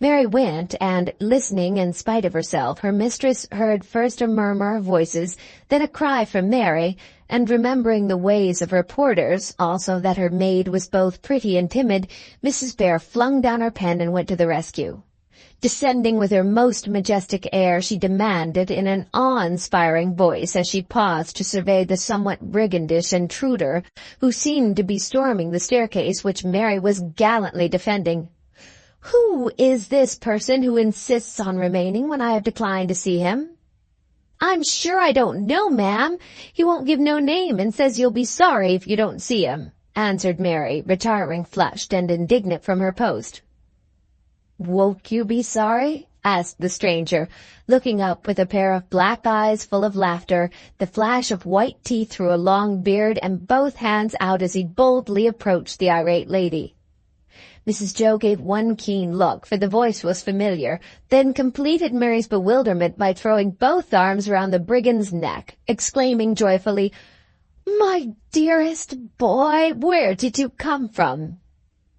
Mary went, and, listening in spite of herself, her mistress heard first a murmur of voices, then a cry from Mary, and remembering the ways of reporters, also that her maid was both pretty and timid, Mrs. Bhaer flung down her pen and went to the rescue. Descending with her most majestic air, she demanded in an awe-inspiring voice, as she paused to survey the somewhat brigandish intruder, who seemed to be storming the staircase which Mary was gallantly defending, "Who is this person who insists on remaining when I have declined to see him?" "I'm sure I don't know, ma'am. He won't give no name and says you'll be sorry if you don't see him," answered Mary, retiring flushed and indignant from her post. "Won't you be sorry?" asked the stranger, looking up with a pair of black eyes full of laughter, the flash of white teeth through a long beard, and both hands out as he boldly approached the irate lady. Mrs. Jo gave one keen look, for the voice was familiar, then completed Mary's bewilderment by throwing both arms around the brigand's neck, exclaiming joyfully, "My dearest boy, where did you come from?"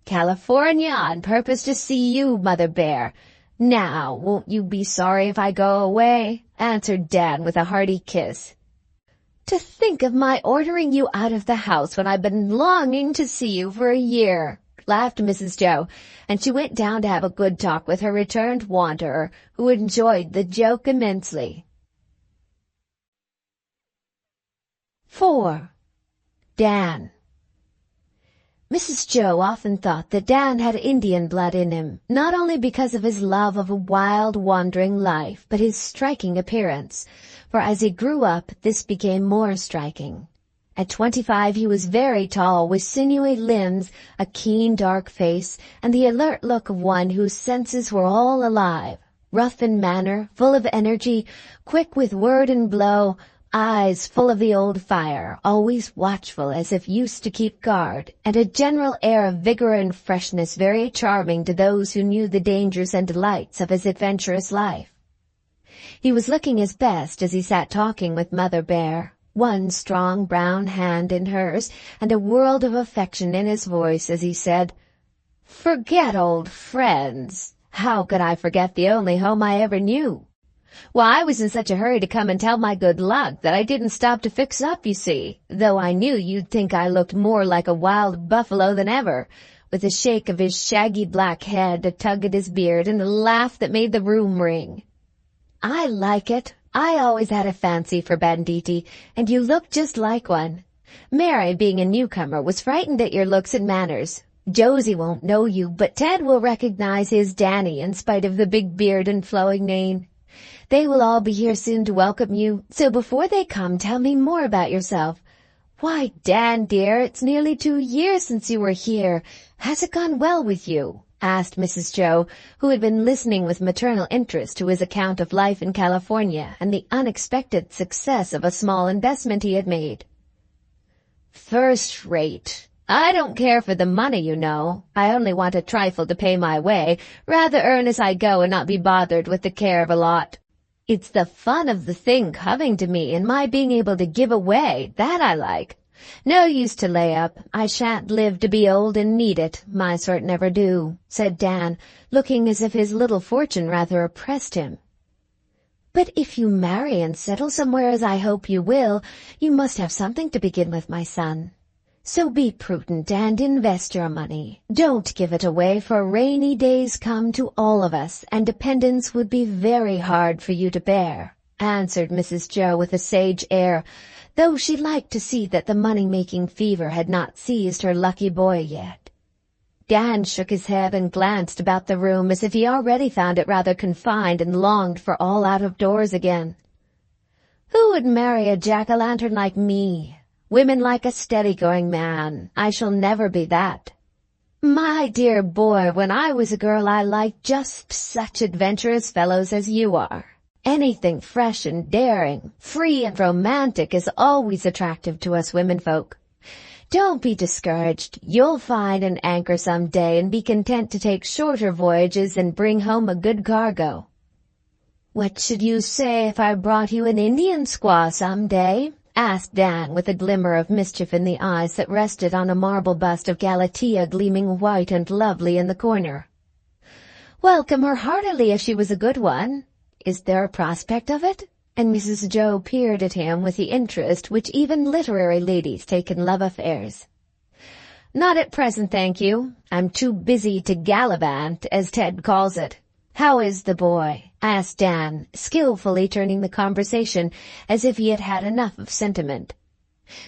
"California, on purpose to see you, Mother Bhaer. Now, won't you be sorry if I go away?" answered Dan with a hearty kiss. "To think of my ordering you out of the house when I've been longing to see you for a year," laughed Mrs. Jo, and she went down to have a good talk with her returned wanderer, who enjoyed the joke immensely. 4. Dan. Mrs. Jo often thought that Dan had Indian blood in him, not only because of his love of a wild, wandering life, but his striking appearance, for as he grew up this became more striking. At 25 he was very tall, with sinewy limbs, a keen dark face, and the alert look of one whose senses were all alive. Rough in manner, full of energy, quick with word and blow, eyes full of the old fire, always watchful as if used to keep guard, and a general air of vigor and freshness very charming to those who knew the dangers and delights of his adventurous life. He was looking his best as he sat talking with Mother Bhaer, one strong brown hand in hers, and a world of affection in his voice as he said, "Forget old friends. How could I forget the only home I ever knew? Why, I was in such a hurry to come and tell my good luck that I didn't stop to fix up, you see, though I knew you'd think I looked more like a wild buffalo than ever," with a shake of his shaggy black head, a tug at his beard, and a laugh that made the room ring. "I like it. I always had a fancy for banditti, and you look just like one. Mary, being a newcomer, was frightened at your looks and manners. Josie won't know you, but Ted will recognize his Danny in spite of the big beard and flowing mane. They will all be here soon to welcome you, so before they come, tell me more about yourself. Why, Dan, dear, it's nearly 2 years since you were here. Has it gone well with you?" asked Mrs. Jo, who had been listening with maternal interest to his account of life in California and the unexpected success of a small investment he had made. "First rate. I don't care for the money, you know. I only want a trifle to pay my way, rather earn as I go and not be bothered with the care of a lot. It's the fun of the thing coming to me and my being able to give away, that I like. No use to lay up. I shan't live to be old and need it. My sort never do," said Dan, looking as if his little fortune rather oppressed him. "But if you marry and settle somewhere, as I hope you will, you must have something to begin with, my son. So be prudent and invest your money. Don't give it away, for rainy days come to all of us, and dependence would be very hard for you to bear," answered Mrs. Jo with a sage air, though she liked to see that the money-making fever had not seized her lucky boy yet. Dan shook his head and glanced about the room as if he already found it rather confined and longed for all out of doors again. "Who would marry a jack-o'-lantern like me? Women like a steady-going man. I shall never be that. My dear boy, when I was a girl I liked just such adventurous fellows as you are. Anything fresh and daring, free and romantic is always attractive to us womenfolk. Don't be discouraged. You'll find an anchor some day and be content to take shorter voyages and bring home a good cargo." "What should you say if I brought you an Indian squaw some day?" asked Dan with a glimmer of mischief in the eyes that rested on a marble bust of Galatea gleaming white and lovely in the corner. "Welcome her heartily if she was a good one. Is there a prospect of it?" And Mrs. Jo peered at him with the interest which even literary ladies take in love affairs. "Not at present, thank you. I'm too busy to gallivant, as Ted calls it. How is the boy?" asked Dan, skillfully turning the conversation as if he had had enough of sentiment.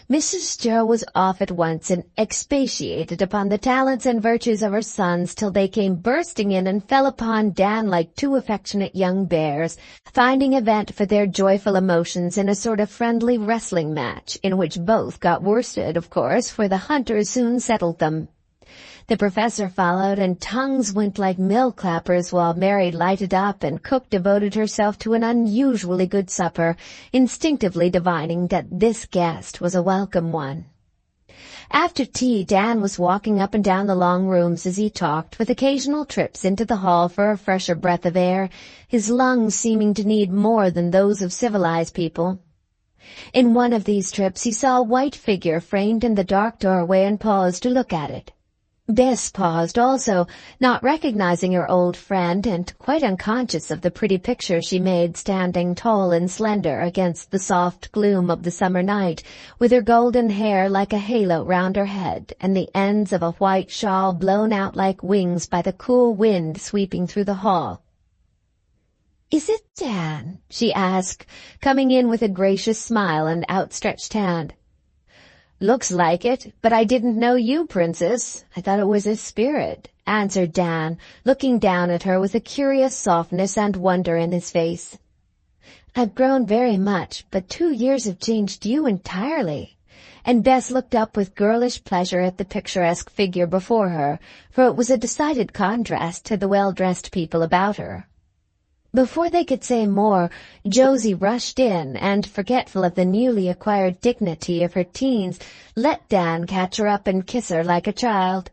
Mrs. Jo was off at once and expatiated upon the talents and virtues of her sons till they came bursting in and fell upon Dan like two affectionate young bears, finding a vent for their joyful emotions in a sort of friendly wrestling match, in which both got worsted, of course, for the hunters soon settled them. The professor followed, and tongues went like mill clappers while Mary lighted up and cook devoted herself to an unusually good supper, instinctively divining that this guest was a welcome one. After tea, Dan was walking up and down the long rooms as he talked, with occasional trips into the hall for a fresher breath of air, his lungs seeming to need more than those of civilized people. In one of these trips he saw a white figure framed in the dark doorway and paused to look at it. Bess paused also, not recognizing her old friend and quite unconscious of the pretty picture she made standing tall and slender against the soft gloom of the summer night, with her golden hair like a halo round her head and the ends of a white shawl blown out like wings by the cool wind sweeping through the hall. "Is it Dan?" she asked, coming in with a gracious smile and outstretched hand. "Looks like it, but I didn't know you, Princess. I thought it was a spirit," answered Dan, looking down at her with a curious softness and wonder in his face. "I've grown very much, but 2 years have changed you entirely." And Bess looked up with girlish pleasure at the picturesque figure before her, for it was a decided contrast to the well-dressed people about her. Before they could say more, Josie rushed in and, forgetful of the newly acquired dignity of her teens, let Dan catch her up and kiss her like a child.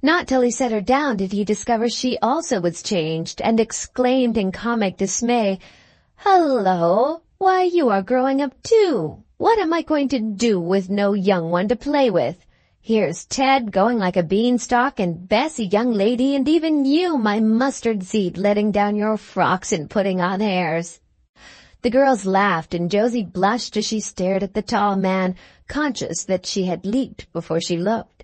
Not till he set her down did he discover she also was changed, and exclaimed in comic dismay, "Hello! Why, you are growing up too! What am I going to do with no young one to play with? Here's Ted going like a beanstalk, and Bess a young lady, and even you, my mustard seed, letting down your frocks and putting on airs." The girls laughed, and Josie blushed as she stared at the tall man, conscious that she had leaped before she looked.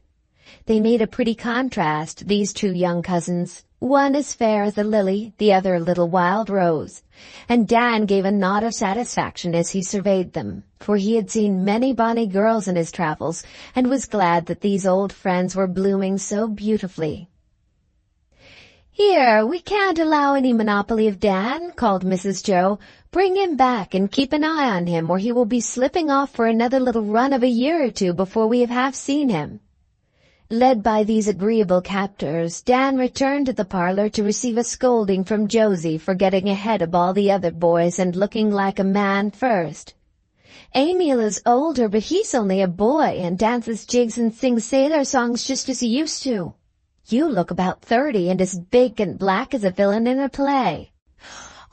They made a pretty contrast, these two young cousins, one as fair as a lily, the other a little wild rose, and Dan gave a nod of satisfaction as he surveyed them, for he had seen many bonny girls in his travels, and was glad that these old friends were blooming so beautifully. "Here, we can't allow any monopoly of Dan," called Mrs. Jo. "Bring him back and keep an eye on him, or he will be slipping off for another little run of a year or two before we have half seen him." Led by these agreeable captors, Dan returned to the parlor to receive a scolding from Josie for getting ahead of all the other boys and looking like a man first. "Emil is older, but he's only a boy and dances jigs and sings sailor songs just as he used to. You look about 30 and as big and black as a villain in a play."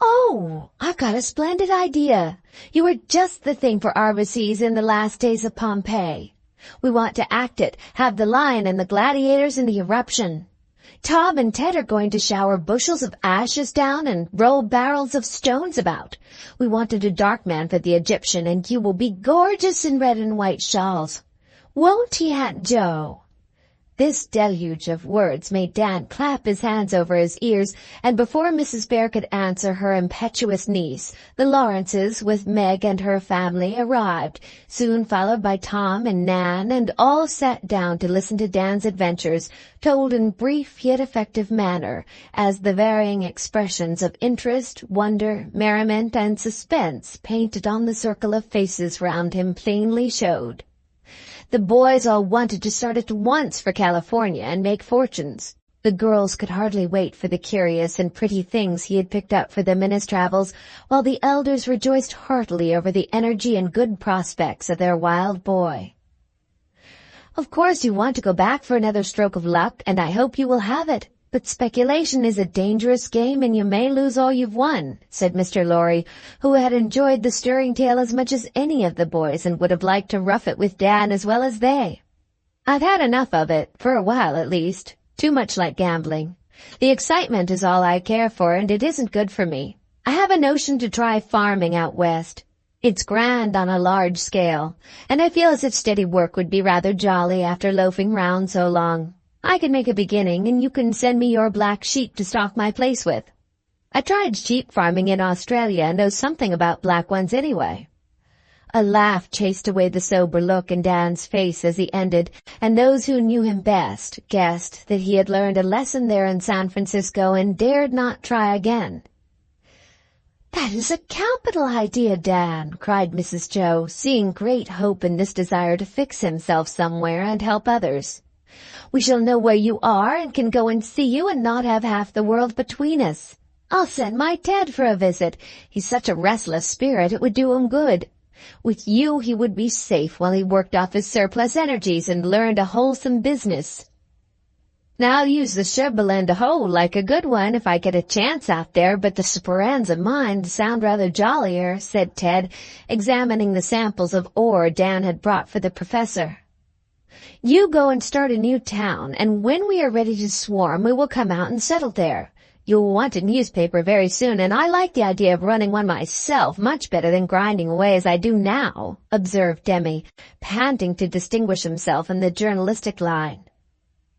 "Oh, I've got a splendid idea. You are just the thing for Arbaces in the last days of Pompeii. We want to act it, have the lion and the gladiators in the eruption. Tom and Ted are going to shower bushels of ashes down and roll barrels of stones about. We wanted a dark man for the Egyptian, and you will be gorgeous in red and white shawls. Won't he, Aunt Jo?" This deluge of words made Dan clap his hands over his ears, and before Mrs. Bhaer could answer her impetuous niece, the Lawrences, with Meg and her family, arrived, soon followed by Tom and Nan, and all sat down to listen to Dan's adventures, told in brief yet effective manner, as the varying expressions of interest, wonder, merriment, and suspense painted on the circle of faces round him plainly showed. The boys all wanted to start at once for California and make fortunes. The girls could hardly wait for the curious and pretty things he had picked up for them in his travels, while the elders rejoiced heartily over the energy and good prospects of their wild boy. "Of course you want to go back for another stroke of luck, and I hope you will have it. But speculation is a dangerous game, and you may lose all you've won," said Mr. Lorry, who had enjoyed the stirring tale as much as any of the boys and would have liked to rough it with Dan as well as they. "I've had enough of it, for a while at least. Too much like gambling. The excitement is all I care for, and it isn't good for me. I have a notion to try farming out west. It's grand on a large scale, and I feel as if steady work would be rather jolly after loafing round so long. I can make a beginning, and you can send me your black sheep to stock my place with. I tried sheep farming in Australia and know something about black ones anyway." A laugh chased away the sober look in Dan's face as he ended, and those who knew him best guessed that he had learned a lesson there in San Francisco and dared not try again. "That is a capital idea, Dan," cried Mrs. Jo, seeing great hope in this desire to fix himself somewhere and help others. "We shall know where you are and can go and see you and not have half the world between us. I'll send my Ted for a visit. He's such a restless spirit it would do him good. With you he would be safe while he worked off his surplus energies and learned a wholesome business." "Now I'll use the shovel and a hoe like a good one if I get a chance out there, but the Speranza mines sound rather jollier," said Ted, examining the samples of ore Dan had brought for the professor. "You go and start a new town, and when we are ready to swarm we will come out and settle there. You'll want a newspaper very soon, and I like the idea of running one myself much better than grinding away as I do now," observed Demi, panting to distinguish himself in the journalistic line.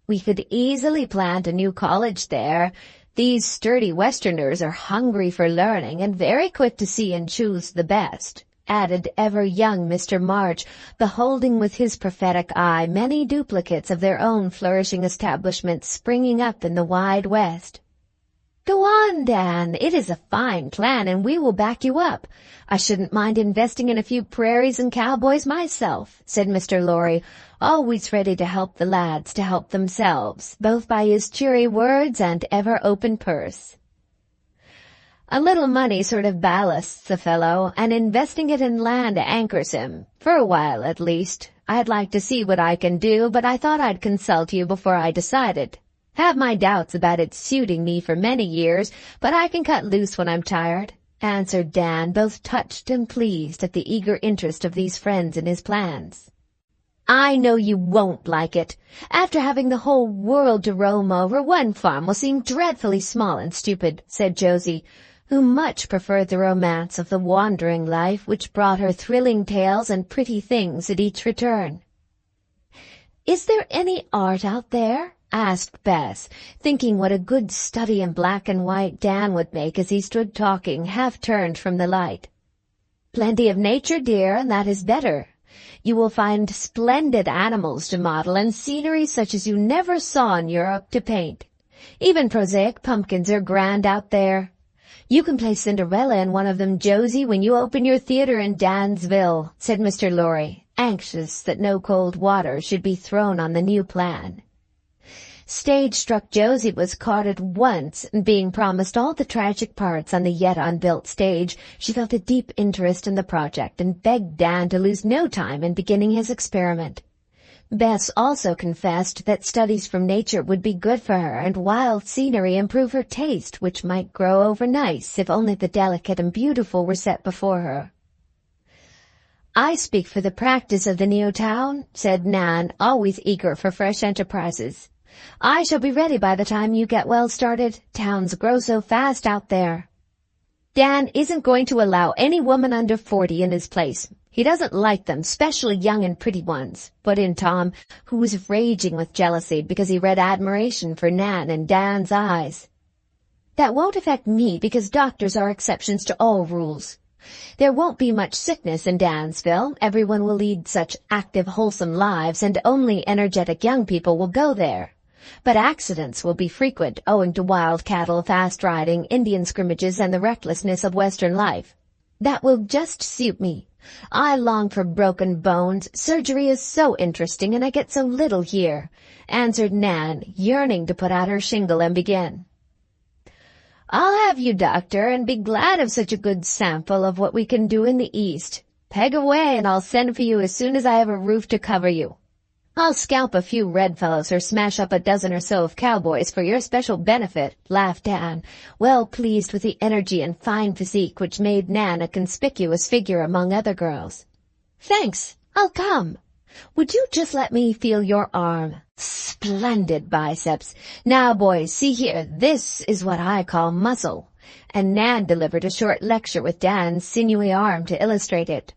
"We could easily plant a new college there. These sturdy Westerners are hungry for learning and very quick to see and choose the best," added ever-young Mr. March, beholding with his prophetic eye many duplicates of their own flourishing establishments springing up in the wide West. "Go on, Dan. It is a fine plan, and we will back you up. I shouldn't mind investing in a few prairies and cowboys myself," said Mr. Lorry, always ready to help the lads to help themselves, both by his cheery words and ever-open purse. "A little money sort of ballasts a fellow, and investing it in land anchors him, for a while at least. I'd like to see what I can do, but I thought I'd consult you before I decided. Have my doubts about it suiting me for many years, but I can cut loose when I'm tired," answered Dan, both touched and pleased at the eager interest of these friends in his plans. "I know you won't like it. After having the whole world to roam over, one farm will seem dreadfully small and stupid," said Josie, who much preferred the romance of the wandering life which brought her thrilling tales and pretty things at each return. "Is there any art out there?" asked Bess, thinking what a good study in black and white Dan would make as he stood talking, half turned from the light. "Plenty of nature, dear, and that is better. You will find splendid animals to model and scenery such as you never saw in Europe to paint. Even prosaic pumpkins are grand out there. You can play Cinderella in one of them, Josie, when you open your theater in Dansville," said Mr. Lorry, anxious that no cold water should be thrown on the new plan. Stage-struck Josie was caught at once, and being promised all the tragic parts on the yet unbuilt stage, she felt a deep interest in the project and begged Dan to lose no time in beginning his experiment. Bess also confessed that studies from nature would be good for her and wild scenery improve her taste, which might grow over nice if only the delicate and beautiful were set before her. "I speak for the practice of the new town," said Nan, always eager for fresh enterprises. "I shall be ready by the time you get well started. Towns grow so fast out there." "Dan isn't going to allow any woman under 40 in his place. He doesn't like them, especially young and pretty ones, put in Tom, who was raging with jealousy because he read admiration for Nan in Dan's eyes. That won't affect me because doctors are exceptions to all rules. There won't be much sickness in Dansville. Everyone will lead such active, wholesome lives, and only energetic young people will go there. But accidents will be frequent owing to wild cattle, fast riding, Indian scrimmages, and the recklessness of Western life. That will just suit me. I long for broken bones. Surgery is so interesting, and I get so little here," answered Nan, yearning to put out her shingle and begin. "I'll have you, doctor, and be glad of such a good sample of what we can do in the East. Peg away, and I'll send for you as soon as I have a roof to cover you. I'll scalp a few red fellows or smash up a dozen or so of cowboys for your special benefit," laughed Dan, well pleased with the energy and fine physique which made Nan a conspicuous figure among other girls. "Thanks, I'll come. Would you just let me feel your arm? Splendid biceps. Now, boys, see here, this is what I call muscle." And Nan delivered a short lecture with Dan's sinewy arm to illustrate it.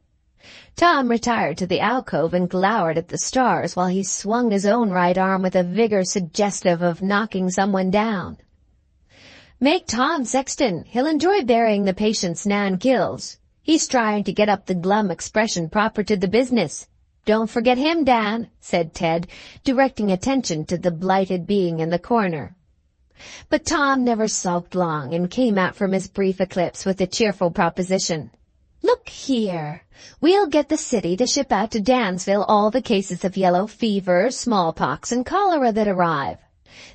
Tom retired to the alcove and glowered at the stars while he swung his own right arm with a vigor suggestive of knocking someone down. "Make Tom sexton. He'll enjoy burying the patients Nan kills. He's trying to get up the glum expression proper to the business. Don't forget him, Dan," said Ted, directing attention to the blighted being in the corner. But Tom never sulked long and came out from his brief eclipse with a cheerful proposition. "Look here. We'll get the city to ship out to Dansville all the cases of yellow fever, smallpox, and cholera that arrive.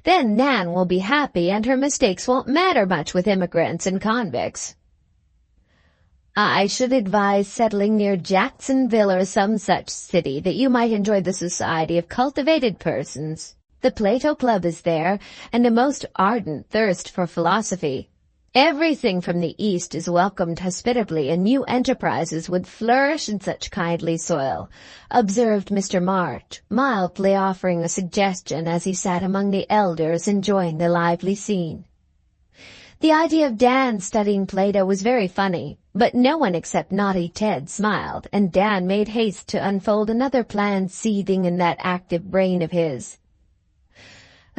Then Nan will be happy and her mistakes won't matter much with immigrants and convicts." "I should advise settling near Jacksonville or some such city that you might enjoy the society of cultivated persons. The Plato Club is there, and a most ardent thirst for philosophy. Everything from the East is welcomed hospitably, and new enterprises would flourish in such kindly soil," observed Mr. March, mildly offering a suggestion as he sat among the elders enjoying the lively scene. The idea of Dan studying Plato was very funny, but no one except naughty Ted smiled, and Dan made haste to unfold another plan seething in that active brain of his.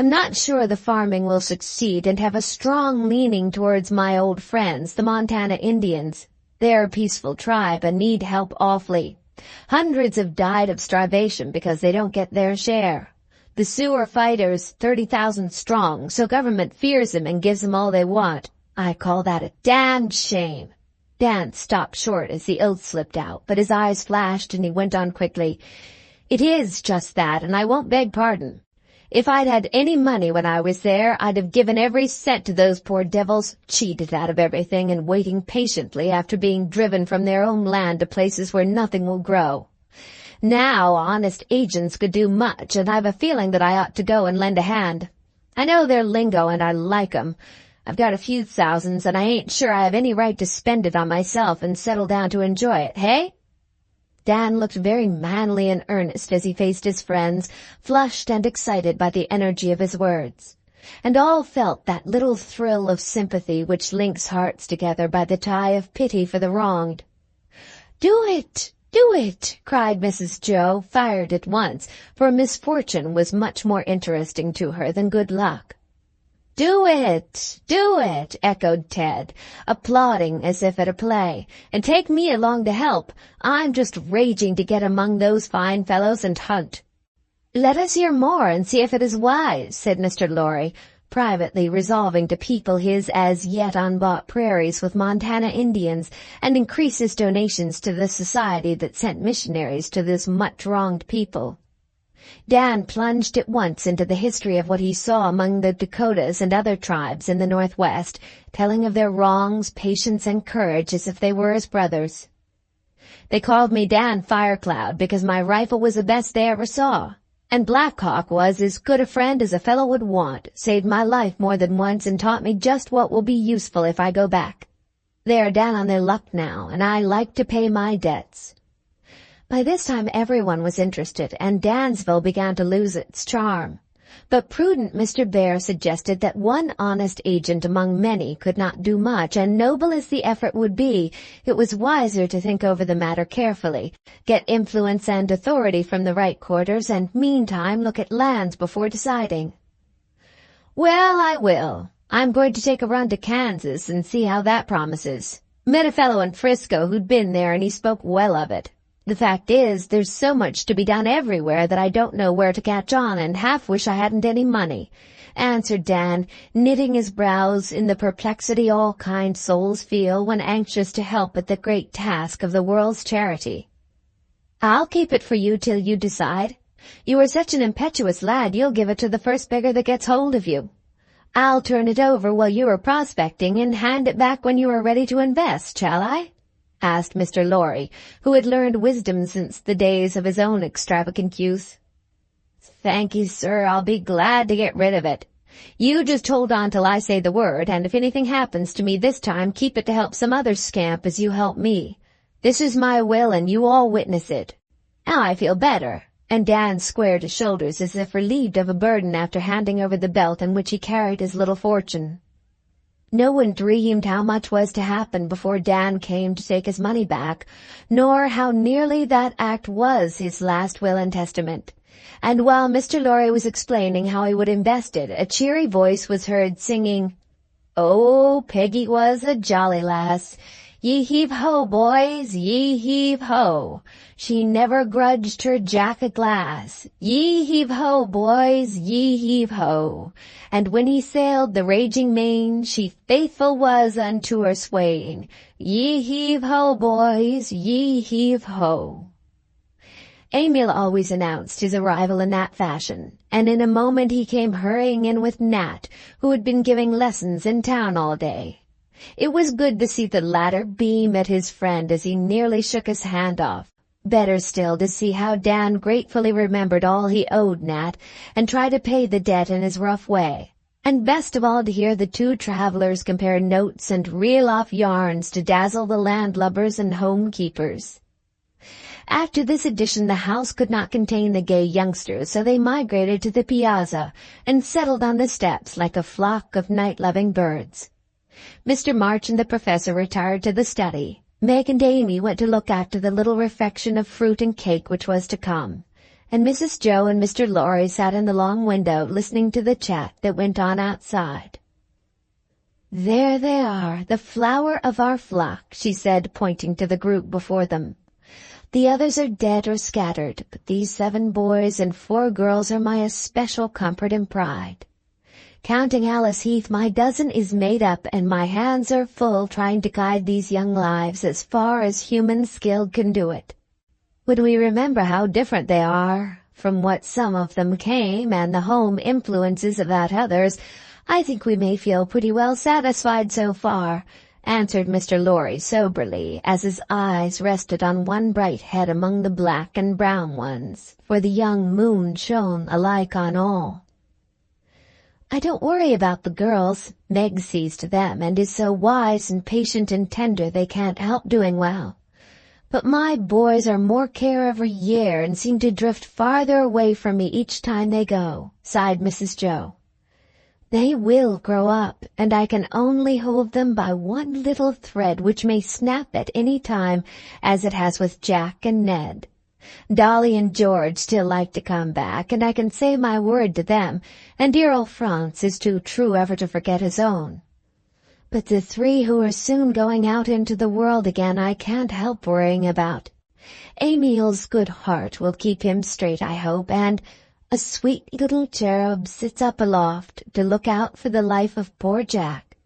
"I'm not sure the farming will succeed and have a strong leaning towards my old friends, the Montana Indians. They're a peaceful tribe and need help awfully. Hundreds have died of starvation because they don't get their share. The Sioux are fighters, 30,000 strong, so government fears them and gives them all they want. I call that a damned shame." Dan stopped short as the oath slipped out, but his eyes flashed and he went on quickly. "It is just that, and I won't beg pardon. If I'd had any money when I was there, I'd have given every cent to those poor devils, cheated out of everything and waiting patiently after being driven from their own land to places where nothing will grow. Now honest agents could do much, and I've a feeling that I ought to go and lend a hand. I know their lingo and I like 'em. I've got a few thousands, and I ain't sure I have any right to spend it on myself and settle down to enjoy it, hey?" Dan looked very manly and earnest as he faced his friends, flushed and excited by the energy of his words. And all felt that little thrill of sympathy which links hearts together by the tie of pity for the wronged. "Do it! Do it!" cried Mrs. Jo, fired at once, for misfortune was much more interesting to her than good luck. "Do it! Do it!" echoed Ted, applauding as if at a play. "And take me along to help. I'm just raging to get among those fine fellows and hunt." "Let us hear more and see if it is wise," said Mr. Lorry, privately resolving to people his as yet unbought prairies with Montana Indians and increase his donations to the society that sent missionaries to this much-wronged people. Dan plunged at once into the history of what he saw among the Dakotas and other tribes in the Northwest, telling of their wrongs, patience, and courage as if they were his brothers. "They called me Dan Firecloud because my rifle was the best they ever saw. And Black Hawk was as good a friend as a fellow would want, saved my life more than once and taught me just what will be useful if I go back. They are down on their luck now, and I like to pay my debts." By this time everyone was interested, and Dansville began to lose its charm. But prudent Mr. Bhaer suggested that one honest agent among many could not do much, and noble as the effort would be, it was wiser to think over the matter carefully, get influence and authority from the right quarters, and meantime look at lands before deciding. "Well, I will. I'm going to take a run to Kansas and see how that promises. Met a fellow in Frisco who'd been there, and he spoke well of it. The fact is, there's so much to be done everywhere that I don't know where to catch on, and half wish I hadn't any money," answered Dan, knitting his brows in the perplexity all kind souls feel when anxious to help at the great task of the world's charity. "I'll keep it for you till you decide. You are such an impetuous lad, you'll give it to the first beggar that gets hold of you. I'll turn it over while you are prospecting and hand it back when you are ready to invest, shall I?" asked Mr. Lorry, who had learned wisdom since the days of his own extravagant youth. "Thank you, sir, I'll be glad to get rid of it. You just hold on till I say the word, and if anything happens to me this time, keep it to help some other scamp as you help me. This is my will, and you all witness it. Now I feel better," and Dan squared his shoulders as if relieved of a burden after handing over the belt in which he carried his little fortune. No one dreamed how much was to happen before Dan came to take his money back, nor how nearly that act was his last will and testament. And while Mr. Lorry was explaining how he would invest it, a cheery voice was heard singing, "Oh, Peggy was a jolly lass. Ye heave ho, boys, ye heave ho. She never grudged her Jack a glass. Ye heave ho, boys, ye heave ho. And when he sailed the raging main, she faithful was unto her swain. Ye heave ho, boys, ye heave ho." Emil always announced his arrival in that fashion, and in a moment he came hurrying in with Nat, who had been giving lessons in town all day. It was good to see the latter beam at his friend as he nearly shook his hand off. Better still to see how Dan gratefully remembered all he owed Nat and tried to pay the debt in his rough way. And best of all to hear the two travelers compare notes and reel off yarns to dazzle the landlubbers and homekeepers. After this addition the house could not contain the gay youngsters, so they migrated to the piazza and settled on the steps like a flock of night-loving birds. Mr. March and the professor retired to the study. Meg and Amy went to look after the little refection of fruit and cake which was to come, and Mrs. Jo and Mr. Lorry sat in the long window listening to the chat that went on outside. "There they are, the flower of our flock," she said, pointing to the group before them. "The others are dead or scattered, but these 7 boys and 4 girls are my especial comfort and pride. Counting Alice Heath, my dozen is made up, and my hands are full trying to guide these young lives as far as human skill can do it. When we remember how different they are from what some of them came and the home influences of that others, I think we may feel pretty well satisfied so far," answered Mr. Lorry soberly, as his eyes rested on one bright head among the black and brown ones, for the young moon shone alike on all. "I don't worry about the girls. Meg sees to them and is so wise and patient and tender they can't help doing well. But my boys are more care every year and seem to drift farther away from me each time they go," sighed Mrs. Jo. "They will grow up, and I can only hold them by one little thread which may snap at any time, as it has with Jack and Ned. Dolly and George still like to come back, and I can say my word to them, and dear old Franz is too true ever to forget his own. But the 3 who are soon going out into the world again I can't help worrying about. Emil's good heart will keep him straight, I hope, and a sweet little cherub sits up aloft to look out for the life of poor Jack.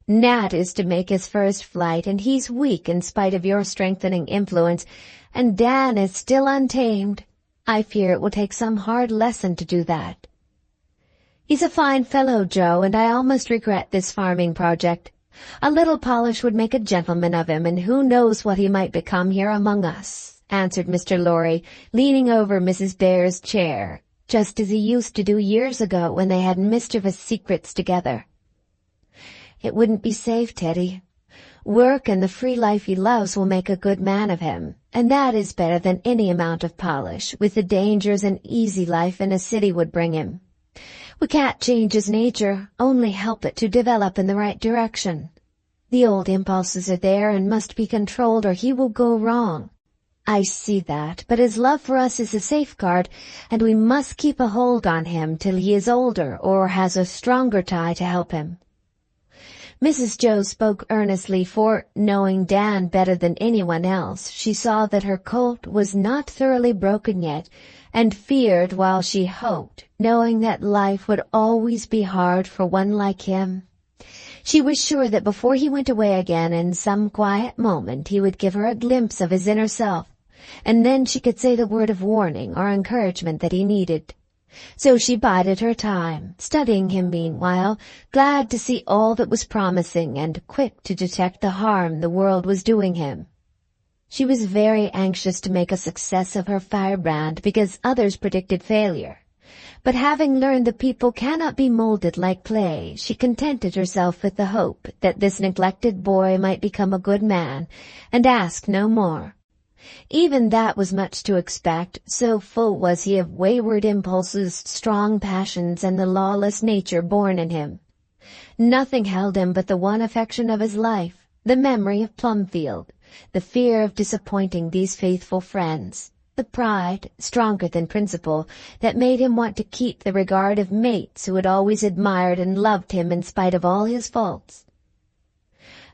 Nat is to make his first flight, and he's weak in spite of your strengthening influence, and Dan is still untamed. I fear it will take some hard lesson to do that. He's a fine fellow, Jo, and I almost regret this farming project. A little polish would make a gentleman of him, and who knows what he might become here among us," answered Mr. Lorry, leaning over Mrs. Bhaer's chair, just as he used to do years ago when they had mischievous secrets together. "It wouldn't be safe, Teddy. Work and the free life he loves will make a good man of him, and that is better than any amount of polish, with the dangers an easy life in a city would bring him. We can't change his nature, only help it to develop in the right direction. The old impulses are there and must be controlled or he will go wrong. I see that, but his love for us is a safeguard, and we must keep a hold on him till he is older or has a stronger tie to help him. Mrs. Jo spoke earnestly, for, knowing Dan better than anyone else, she saw that her colt was not thoroughly broken yet, and feared while she hoped, knowing that life would always be hard for one like him. She was sure that before he went away again, in some quiet moment, he would give her a glimpse of his inner self, and then she could say the word of warning or encouragement that he needed. So she bided her time, studying him meanwhile, glad to see all that was promising and quick to detect the harm the world was doing him. She was very anxious to make a success of her firebrand because others predicted failure. But having learned that people cannot be molded like clay, she contented herself with the hope that this neglected boy might become a good man, and asked no more. Even that was much to expect, so full was he of wayward impulses, strong passions, and the lawless nature born in him. Nothing held him but the one affection of his life, the memory of Plumfield, the fear of disappointing these faithful friends, the pride, stronger than principle, that made him want to keep the regard of mates who had always admired and loved him in spite of all his faults.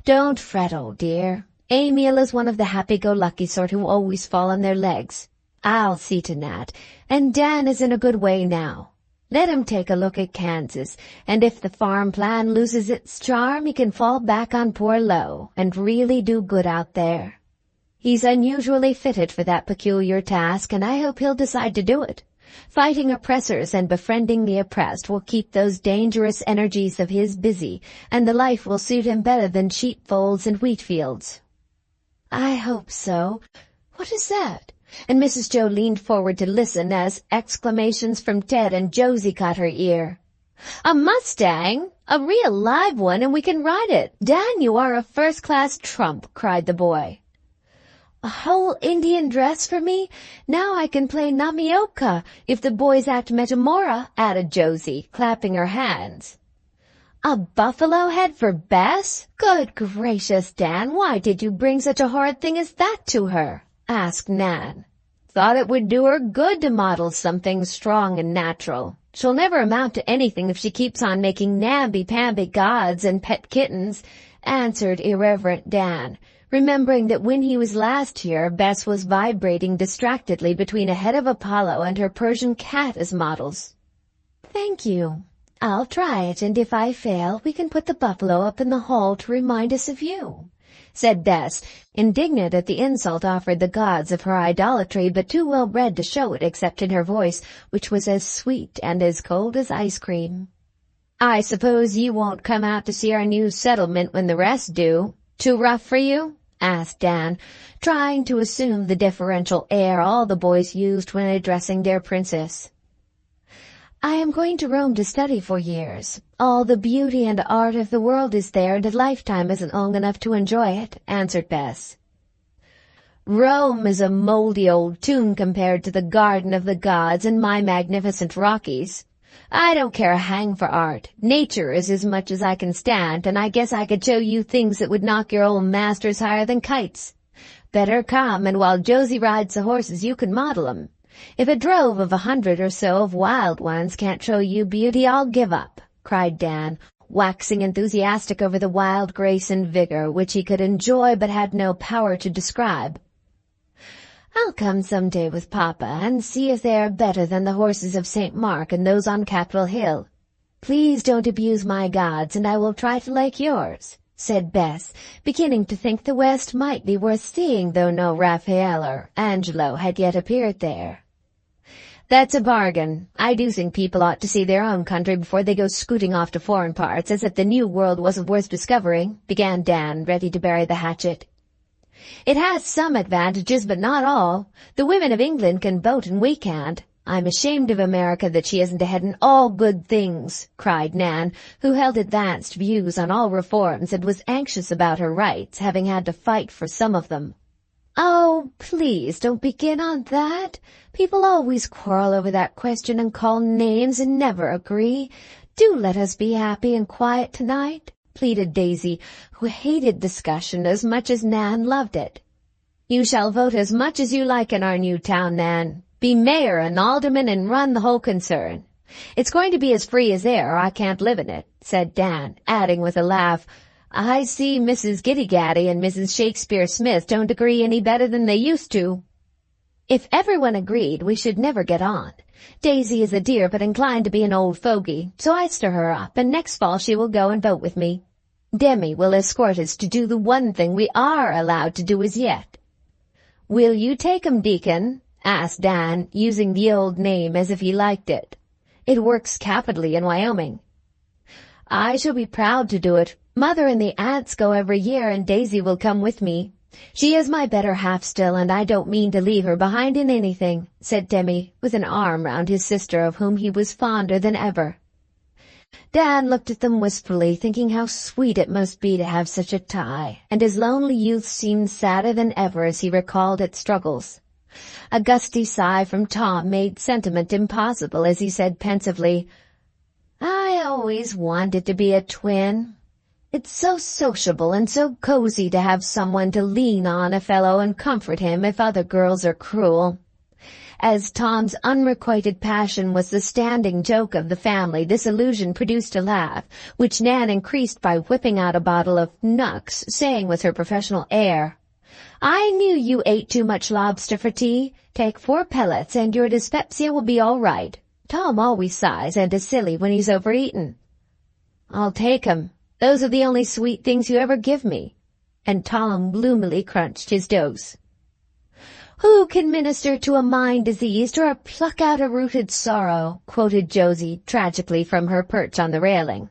"Don't fret, old dear. Emil is one of the happy-go-lucky sort who always fall on their legs. I'll see to Nat, and Dan is in a good way now. Let him take a look at Kansas, and if the farm plan loses its charm, he can fall back on poor Lo and really do good out there. He's unusually fitted for that peculiar task, and I hope he'll decide to do it. Fighting oppressors and befriending the oppressed will keep those dangerous energies of his busy, and the life will suit him better than sheepfolds and wheat fields." "I hope so. What is that?" And Mrs. Jo leaned forward to listen as exclamations from Ted and Josie caught her ear. "A Mustang! A real live one, and we can ride it! Dan, you are a first-class trump!" cried the boy. "A whole Indian dress for me? Now I can play Namioka if the boys act Metamora," added Josie, clapping her hands. "A buffalo head for Bess? Good gracious, Dan, why did you bring such a horrid thing as that to her?" asked Nan. "Thought it would do her good to model something strong and natural. She'll never amount to anything if she keeps on making namby-pamby gods and pet kittens," answered irreverent Dan, remembering that when he was last here, Bess was vibrating distractedly between a head of Apollo and her Persian cat as models. "Thank you. I'll try it, and if I fail, we can put the buffalo up in the hall to remind us of you," said Bess, indignant at the insult offered the gods of her idolatry, but too well bred to show it except in her voice, which was as sweet and as cold as ice cream. "I suppose you won't come out to see our new settlement when the rest do? Too rough for you?" asked Dan, trying to assume the deferential air all the boys used when addressing their princess. "I am going to Rome to study for years. All the beauty and art of the world is there, and a lifetime isn't long enough to enjoy it," answered Bess. "Rome is a moldy old tune compared to the Garden of the Gods and my magnificent Rockies. I don't care a hang for art. Nature is as much as I can stand, and I guess I could show you things that would knock your old masters higher than kites. Better come, and while Josie rides the horses you can model 'em. If a drove of 100 or so of wild ones can't show you beauty, I'll give up," cried Dan, waxing enthusiastic over the wild grace and vigor which he could enjoy but had no power to describe. "I'll come some day with Papa and see if they are better than the horses of St. Mark and those on Capitol Hill. Please don't abuse my gods, and I will try to like yours," said Bess, beginning to think the West might be worth seeing, though no Raphael or Angelo had yet appeared there. "That's a bargain. I do think people ought to see their own country before they go scooting off to foreign parts, as if the New World wasn't worth discovering," began Dan, ready to bury the hatchet. "It has some advantages, but not all. The women of England can vote and we can't. I'm ashamed of America that she isn't ahead in all good things," cried Nan, who held advanced views on all reforms and was anxious about her rights, having had to fight for some of them. Oh, please don't begin on that. People always quarrel over that question and call names and never agree. Do let us be happy and quiet tonight, pleaded Daisy, who hated discussion as much as Nan loved it. You shall vote as much as you like in our new town, Nan. Be mayor and alderman and run the whole concern. It's going to be as free as air, or I can't live in it, said Dan, adding with a laugh, I see Mrs. Giddy-Gaddy and Mrs. Shakespeare-Smith don't agree any better than they used to. If everyone agreed, we should never get on. Daisy is a dear but inclined to be an old fogey, so I stir her up, and next fall she will go and vote with me. Demi will escort us to do the one thing we are allowed to do as yet. Will you take 'em, Deacon? Asked Dan, using the old name as if he liked it. It works capitally in Wyoming. I shall be proud to do it. Mother and the aunts go every year, and Daisy will come with me. She is my better half still, and I don't mean to leave her behind in anything, said Demi, with an arm round his sister, of whom he was fonder than ever. Dan looked at them wistfully, thinking how sweet it must be to have such a tie, and his lonely youth seemed sadder than ever as he recalled its struggles. A gusty sigh from Tom made sentiment impossible as he said pensively, I always wanted to be a twin. It's so sociable and so cozy to have someone to lean on a fellow and comfort him if other girls are cruel. As Tom's unrequited passion was the standing joke of the family, this illusion produced a laugh, which Nan increased by whipping out a bottle of Nux, saying with her professional air, I knew you ate too much lobster for tea. Take 4 pellets and your dyspepsia will be all right. Tom always sighs and is silly when he's overeaten. I'll take 'em. Those are the only sweet things you ever give me. And Tom gloomily crunched his dose. Who can minister to a mind diseased or pluck out a rooted sorrow? Quoted Josie tragically from her perch on the railing.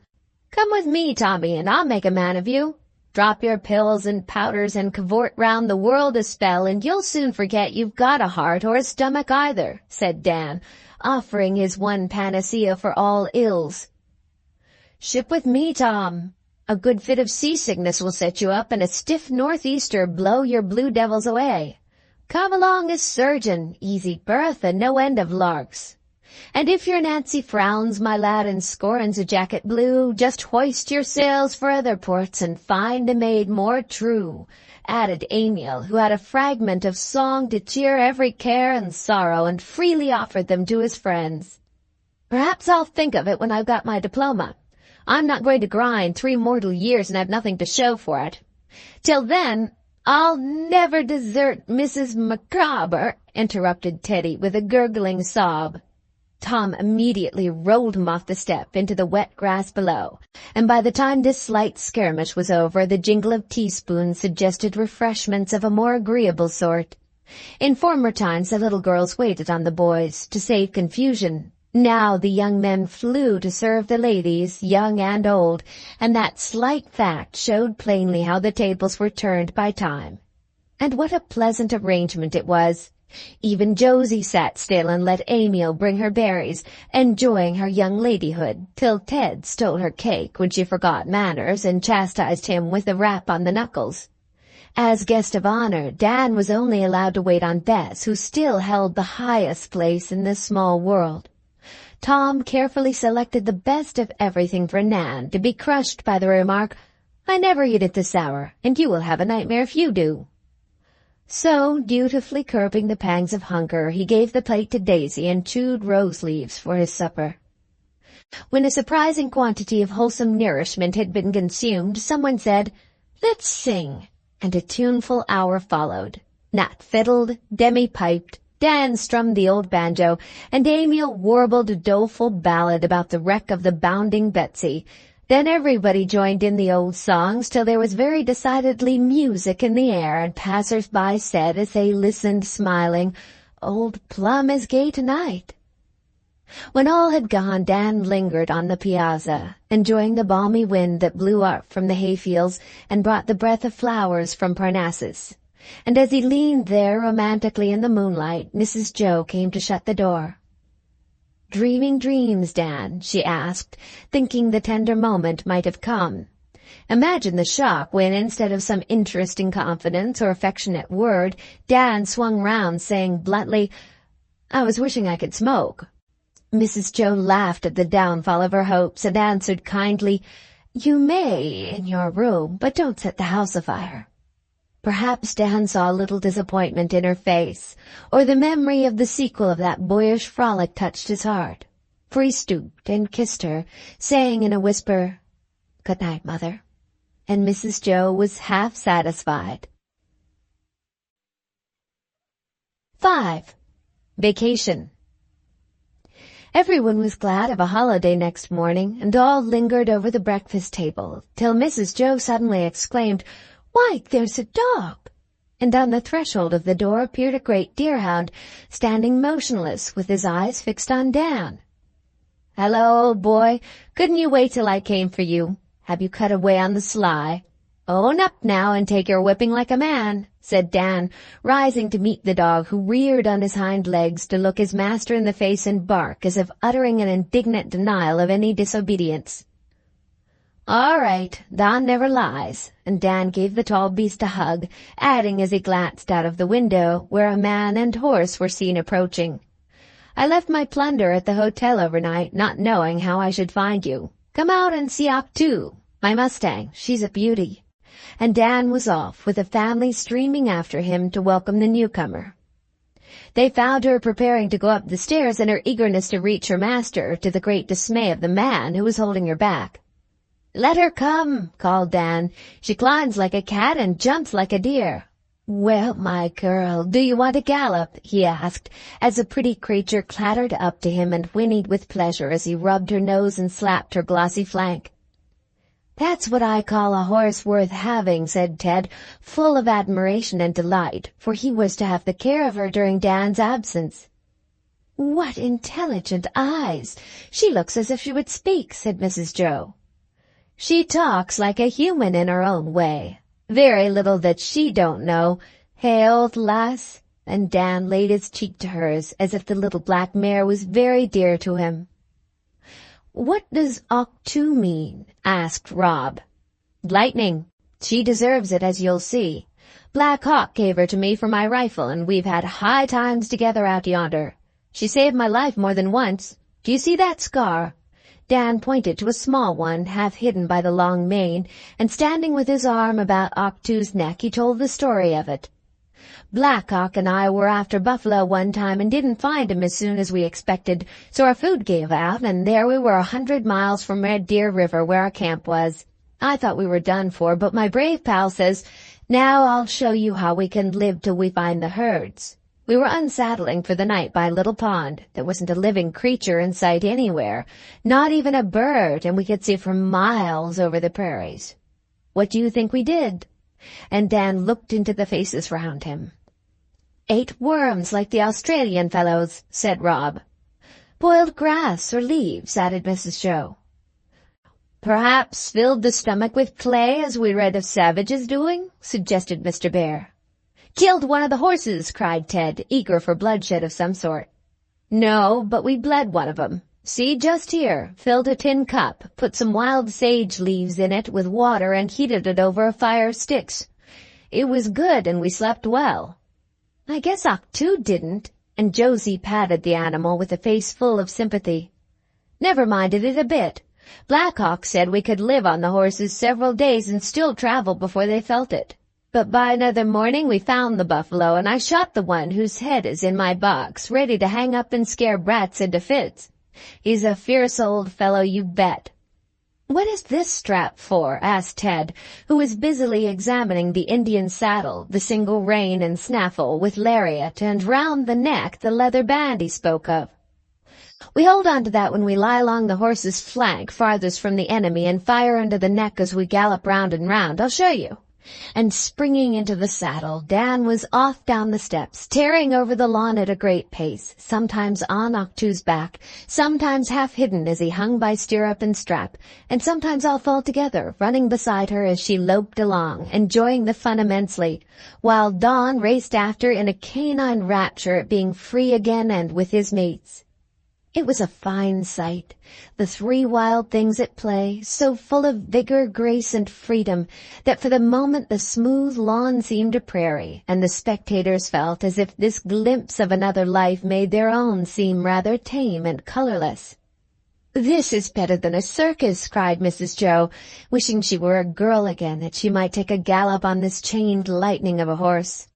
Come with me, Tommy, and I'll make a man of you. Drop your pills and powders and cavort round the world a spell, and you'll soon forget you've got a heart or a stomach either, said Dan, offering his one panacea for all ills. Ship with me, Tom. A good fit of seasickness will set you up, and a stiff northeaster blow your blue devils away. Come along as surgeon, easy berth and no end of larks. And if your Nancy frowns, my lad, and scorns a jacket blue, just hoist your sails for other ports and find a maid more true, added Amiel, who had a fragment of song to cheer every care and sorrow, and freely offered them to his friends. Perhaps I'll think of it when I've got my diploma. I'm not going to grind 3 mortal years and have nothing to show for it. Till then, I'll never desert Mrs. Micawber, interrupted Teddy with a gurgling sob. Tom immediately rolled him off the step into the wet grass below, and by the time this slight skirmish was over, the jingle of teaspoons suggested refreshments of a more agreeable sort. In former times the little girls waited on the boys to save confusion. Now the young men flew to serve the ladies, young and old, and that slight fact showed plainly how the tables were turned by time. And what a pleasant arrangement it was! Even Josie sat still and let Amiel bring her berries, enjoying her young ladyhood, till Ted stole her cake when she forgot manners and chastised him with a rap on the knuckles. As guest of honor, Dan was only allowed to wait on Bess, who still held the highest place in this small world. Tom carefully selected the best of everything for Nan, to be crushed by the remark, I never eat at this hour, and you will have a nightmare if you do. So, dutifully curbing the pangs of hunger, he gave the plate to Daisy and chewed rose leaves for his supper. When a surprising quantity of wholesome nourishment had been consumed, someone said, Let's sing, and a tuneful hour followed. Nat fiddled, Demi piped, Dan strummed the old banjo, and Amiel warbled a doleful ballad about the wreck of the bounding Betsy. Then everybody joined in the old songs till there was very decidedly music in the air, and passers-by said as they listened smiling, Old Plum is gay tonight. When all had gone, Dan lingered on the piazza, enjoying the balmy wind that blew up from the hayfields and brought the breath of flowers from Parnassus. And as he leaned there romantically in the moonlight, Mrs. Jo came to shut the door. Dreaming dreams, Dan? She asked, thinking the tender moment might have come. Imagine the shock when, instead of some interesting confidence or affectionate word, Dan swung round, saying bluntly, "I was wishing I could smoke." Mrs. Jo laughed at the downfall of her hopes and answered kindly, "You may in your room, but don't set the house afire." Perhaps Dan saw a little disappointment in her face, or the memory of the sequel of that boyish frolic touched his heart, for he stooped and kissed her, saying in a whisper, "Good night, Mother," and Mrs. Jo was half satisfied. 5. Vacation. Everyone was glad of a holiday next morning, and all lingered over the breakfast table, till Mrs. Jo suddenly exclaimed, "Why, there's a dog!" And on the threshold of the door appeared a great deerhound, standing motionless with his eyes fixed on Dan. "Hello, old boy. Couldn't you wait till I came for you? Have you cut away on the sly? Own up now and take your whipping like a man," said Dan, rising to meet the dog, who reared on his hind legs to look his master in the face and bark as if uttering an indignant denial of any disobedience. "All right, Don never lies," and Dan gave the tall beast a hug, adding as he glanced out of the window, where a man and horse were seen approaching, "I left my plunder at the hotel overnight, not knowing how I should find you. Come out and see Octu, my Mustang. She's a beauty." And Dan was off, with the family streaming after him to welcome the newcomer. They found her preparing to go up the stairs, and her eagerness to reach her master, to the great dismay of the man who was holding her back. "Let her come," called Dan. "She climbs like a cat and jumps like a deer." "Well, my girl, do you want to gallop?" he asked, as the pretty creature clattered up to him and whinnied with pleasure as he rubbed her nose and slapped her glossy flank. "That's what I call a horse worth having," said Ted, full of admiration and delight, for he was to have the care of her during Dan's absence. "What intelligent eyes! She looks as if she would speak," said Mrs. Jo. "She talks like a human in her own way. Very little that she don't know. Hey, old lass?" And Dan laid his cheek to hers, as if the little black mare was very dear to him. "What does Octu mean?" asked Rob. "Lightning. She deserves it, as you'll see. Black Hawk gave her to me for my rifle, and we've had high times together out yonder. She saved my life more than once. Do you see that scar?" Dan pointed to a small one, half hidden by the long mane, and standing with his arm about Octu's neck, he told the story of it. "Black Hawk and I were after buffalo one time and didn't find 'em as soon as we expected, so our food gave out, and there we were 100 miles from Red Deer River, where our camp was. I thought we were done for, but my brave pal says, 'Now I'll show you how we can live till we find the herds.' We were unsaddling for the night by a little pond. There wasn't a living creature in sight anywhere, not even a bird, and we could see for miles over the prairies. What do you think we did?" And Dan looked into the faces round him. "Ate worms like the Australian fellows," said Rob. "Boiled grass or leaves," added Mrs. Jo. "Perhaps filled the stomach with clay, as we read of savages doing," suggested Mr. Bhaer. "Killed one of the horses," cried Ted, eager for bloodshed of some sort. "No, but we bled one of 'em. See, just here, filled a tin cup, put some wild sage leaves in it with water and heated it over a fire of sticks. It was good, and we slept well." "I guess Octu didn't," and Josie patted the animal with a face full of sympathy. "Never minded it a bit. Black Hawk said we could live on the horses several days and still travel before they felt it. But by another morning we found the buffalo, and I shot the one whose head is in my box, ready to hang up and scare brats into fits. He's a fierce old fellow, you bet." "What is this strap for?" asked Ted, who was busily examining the Indian saddle, the single rein and snaffle with lariat, and round the neck the leather band he spoke of. "We hold on to that when we lie along the horse's flank farthest from the enemy and fire under the neck as we gallop round and round. I'll show you." And springing into the saddle, Dan was off down the steps, tearing over the lawn at a great pace, sometimes on Octu's back, sometimes half hidden as he hung by stirrup and strap, and sometimes off altogether, running beside her as she loped along, enjoying the fun immensely, while Don raced after in a canine rapture at being free again and with his mates. It was a fine sight, the three wild things at play, so full of vigor, grace, and freedom, that for the moment the smooth lawn seemed a prairie, and the spectators felt as if this glimpse of another life made their own seem rather tame and colorless. "This is better than a circus," cried Mrs. Jo, wishing she were a girl again that she might take a gallop on this chained lightning of a horse.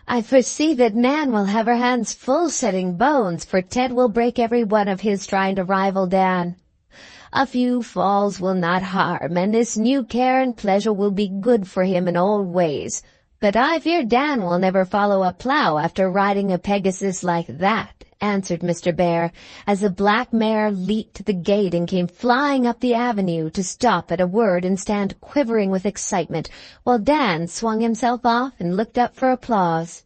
"I foresee that Nan will have her hands full setting bones, for Ted will break every one of his trying to rival Dan. A few falls will not harm, and this new care and pleasure will be good for him in old ways. But I fear Dan will never follow a plow after riding a Pegasus like that," answered Mr. Bhaer, as the black mare leaped to the gate and came flying up the avenue to stop at a word and stand quivering with excitement, while Dan swung himself off and looked up for applause.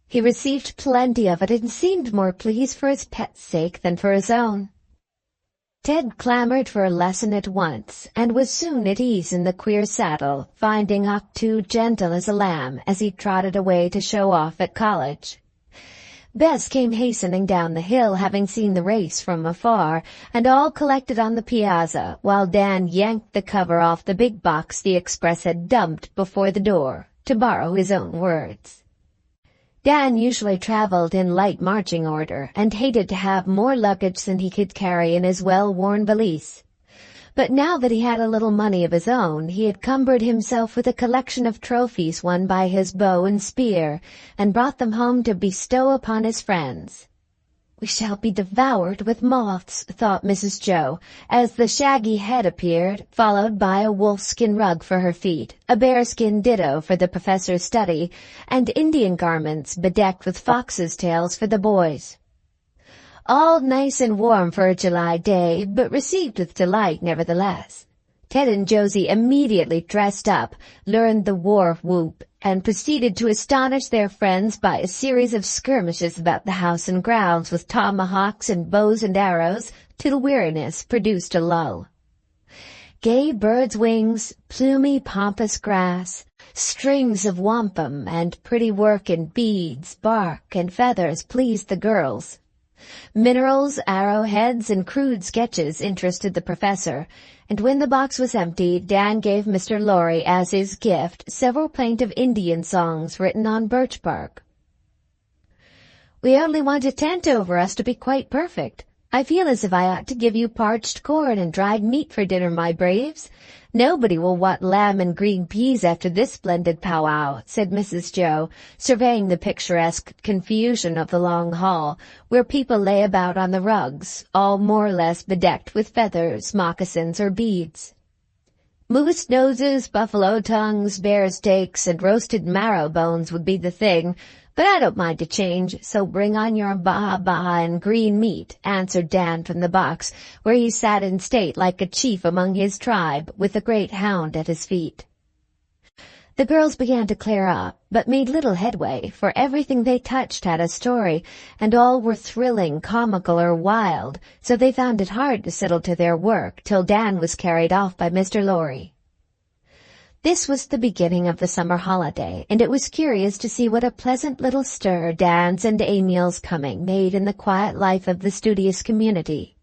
He received plenty of it and seemed more pleased for his pet's sake than for his own. Ted clamored for a lesson at once, and was soon at ease in the queer saddle, finding Huck too gentle as a lamb as he trotted away to show off at college. Bess came hastening down the hill, having seen the race from afar, and all collected on the piazza, while Dan yanked the cover off the big box the express had dumped before the door, to borrow his own words. Dan usually traveled in light marching order, and hated to have more luggage than he could carry in his well-worn valise. But now that he had a little money of his own, he had cumbered himself with a collection of trophies won by his bow and spear, and brought them home to bestow upon his friends. "We shall be devoured with moths," thought Mrs. Jo, as the shaggy head appeared, followed by a wolfskin rug for her feet, a bearskin ditto for the professor's study, and Indian garments bedecked with foxes' tails for the boys. All nice and warm for a July day, but received with delight nevertheless. Ted and Josie immediately dressed up, learned the war whoop, and proceeded to astonish their friends by a series of skirmishes about the house and grounds with tomahawks and bows and arrows, till weariness produced a lull. Gay birds' wings, plumy pampas grass, strings of wampum, and pretty work in beads, bark, and feathers pleased the girls. Minerals, arrowheads, and crude sketches interested the professor, and when the box was empty, Dan gave Mr. Lorry as his gift several plaintive Indian songs written on birch bark. "We only want a tent over us to be quite perfect. I feel as if I ought to give you parched corn and dried meat for dinner, my braves. Nobody will want lamb and green peas after this splendid powwow," said Mrs. Jo, surveying the picturesque confusion of the long hall, where people lay about on the rugs, all more or less bedecked with feathers, moccasins, or beads. "Moose noses, buffalo tongues, bear steaks, and roasted marrow bones would be the thing, but I don't mind a change, so bring on your baha and green meat," answered Dan from the box, where he sat in state like a chief among his tribe, with a great hound at his feet. The girls began to clear up, but made little headway, for everything they touched had a story, and all were thrilling, comical, or wild, so they found it hard to settle to their work till Dan was carried off by Mr. Lorry. This was the beginning of the summer holiday, and it was curious to see what a pleasant little stir Dan's and Emil's coming made in the quiet life of the studious community,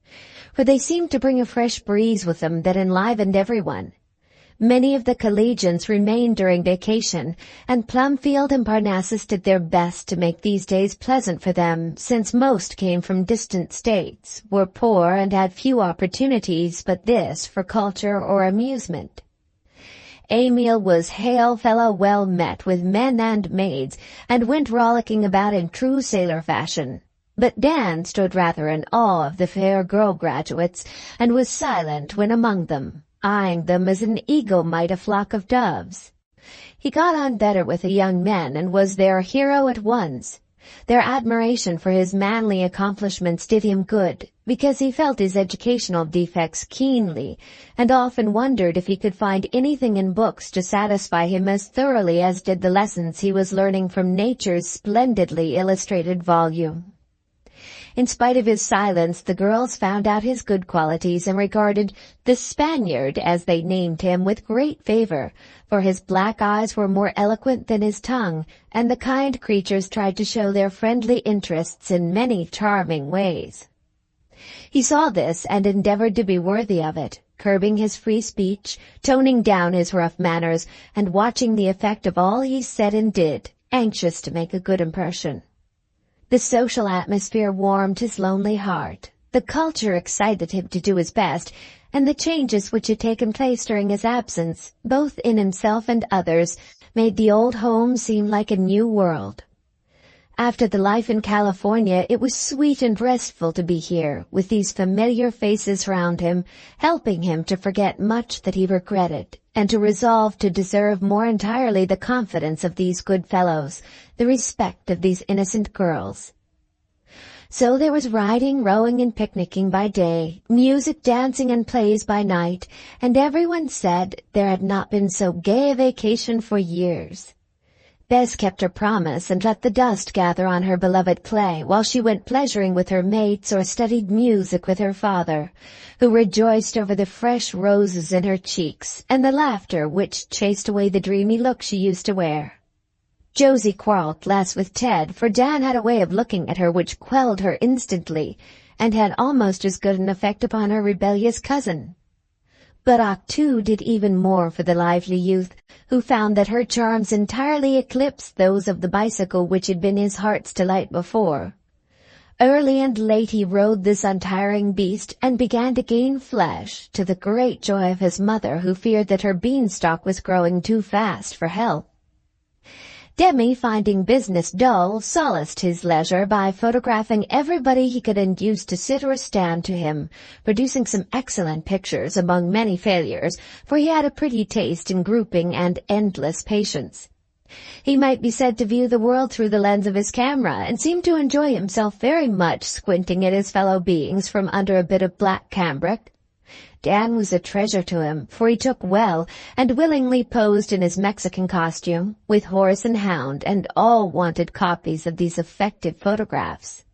for they seemed to bring a fresh breeze with them that enlivened everyone. Many of the collegians remained during vacation, and Plumfield and Parnassus did their best to make these days pleasant for them, since most came from distant states, were poor, and had few opportunities but this for culture or amusement. Emil was hail fellow well met with men and maids, and went rollicking about in true sailor fashion. But Dan stood rather in awe of the fair girl graduates, and was silent when among them, eyeing them as an eagle might a flock of doves. He got on better with the young men, and was their hero at once. Their admiration for his manly accomplishments did him good, because he felt his educational defects keenly, and often wondered if he could find anything in books to satisfy him as thoroughly as did the lessons he was learning from nature's splendidly illustrated volume. In spite of his silence, the girls found out his good qualities and regarded the Spaniard, as they named him, with great favor, for his black eyes were more eloquent than his tongue, and the kind creatures tried to show their friendly interests in many charming ways. He saw this and endeavored to be worthy of it, curbing his free speech, toning down his rough manners, and watching the effect of all he said and did, anxious to make a good impression. The social atmosphere warmed his lonely heart. The culture excited him to do his best, and the changes which had taken place during his absence, both in himself and others, made the old home seem like a new world. After the life in California, it was sweet and restful to be here, with these familiar faces round him, helping him to forget much that he regretted, and to resolve to deserve more entirely the confidence of these good fellows, the respect of these innocent girls. So there was riding, rowing, and picnicking by day, music, dancing, and plays by night, and everyone said there had not been so gay a vacation for years. Bess kept her promise and let the dust gather on her beloved clay while she went pleasuring with her mates or studied music with her father, who rejoiced over the fresh roses in her cheeks and the laughter which chased away the dreamy look she used to wear. Josie quarreled less with Ted, for Dan had a way of looking at her which quelled her instantly, and had almost as good an effect upon her rebellious cousin. But Octu did even more for the lively youth, who found that her charms entirely eclipsed those of the bicycle which had been his heart's delight before. Early and late he rode this untiring beast, and began to gain flesh, to the great joy of his mother, who feared that her beanstalk was growing too fast for health. Demi, finding business dull, solaced his leisure by photographing everybody he could induce to sit or stand to him, producing some excellent pictures among many failures, for he had a pretty taste in grouping and endless patience. He might be said to view the world through the lens of his camera, and seemed to enjoy himself very much squinting at his fellow beings from under a bit of black cambric. Dan was a treasure to him, for he took well and willingly posed in his Mexican costume, with horse and hound, and all wanted copies of these effective photographs.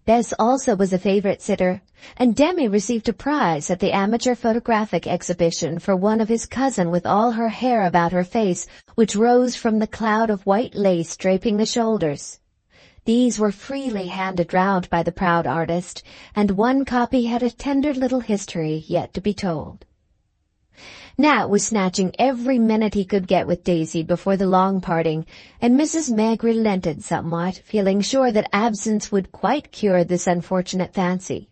Bess also was a favorite sitter, and Demi received a prize at the amateur photographic exhibition for one of his cousin with all her hair about her face, which rose from the cloud of white lace draping the shoulders. These were freely handed round by the proud artist, and one copy had a tender little history yet to be told. Nat was snatching every minute he could get with Daisy before the long parting, and Mrs. Meg relented somewhat, feeling sure that absence would quite cure this unfortunate fancy.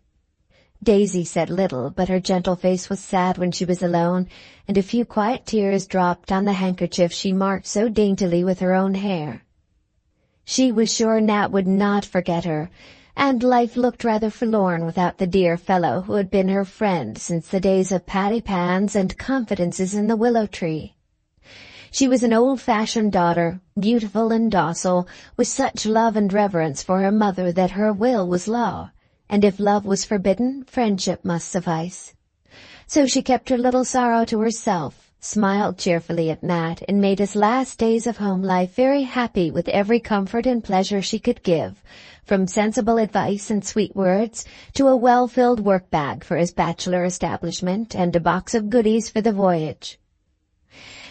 Daisy said little, but her gentle face was sad when she was alone, and a few quiet tears dropped on the handkerchief she marked so daintily with her own hair. She was sure Nat would not forget her, and life looked rather forlorn without the dear fellow who had been her friend since the days of patty pans and confidences in the willow tree. She was an old-fashioned daughter, beautiful and docile, with such love and reverence for her mother that her will was law, and if love was forbidden, friendship must suffice. So she kept her little sorrow to herself, smiled cheerfully at Nat, and made his last days of home life very happy with every comfort and pleasure she could give, from sensible advice and sweet words to a well-filled work-bag for his bachelor establishment and a box of goodies for the voyage.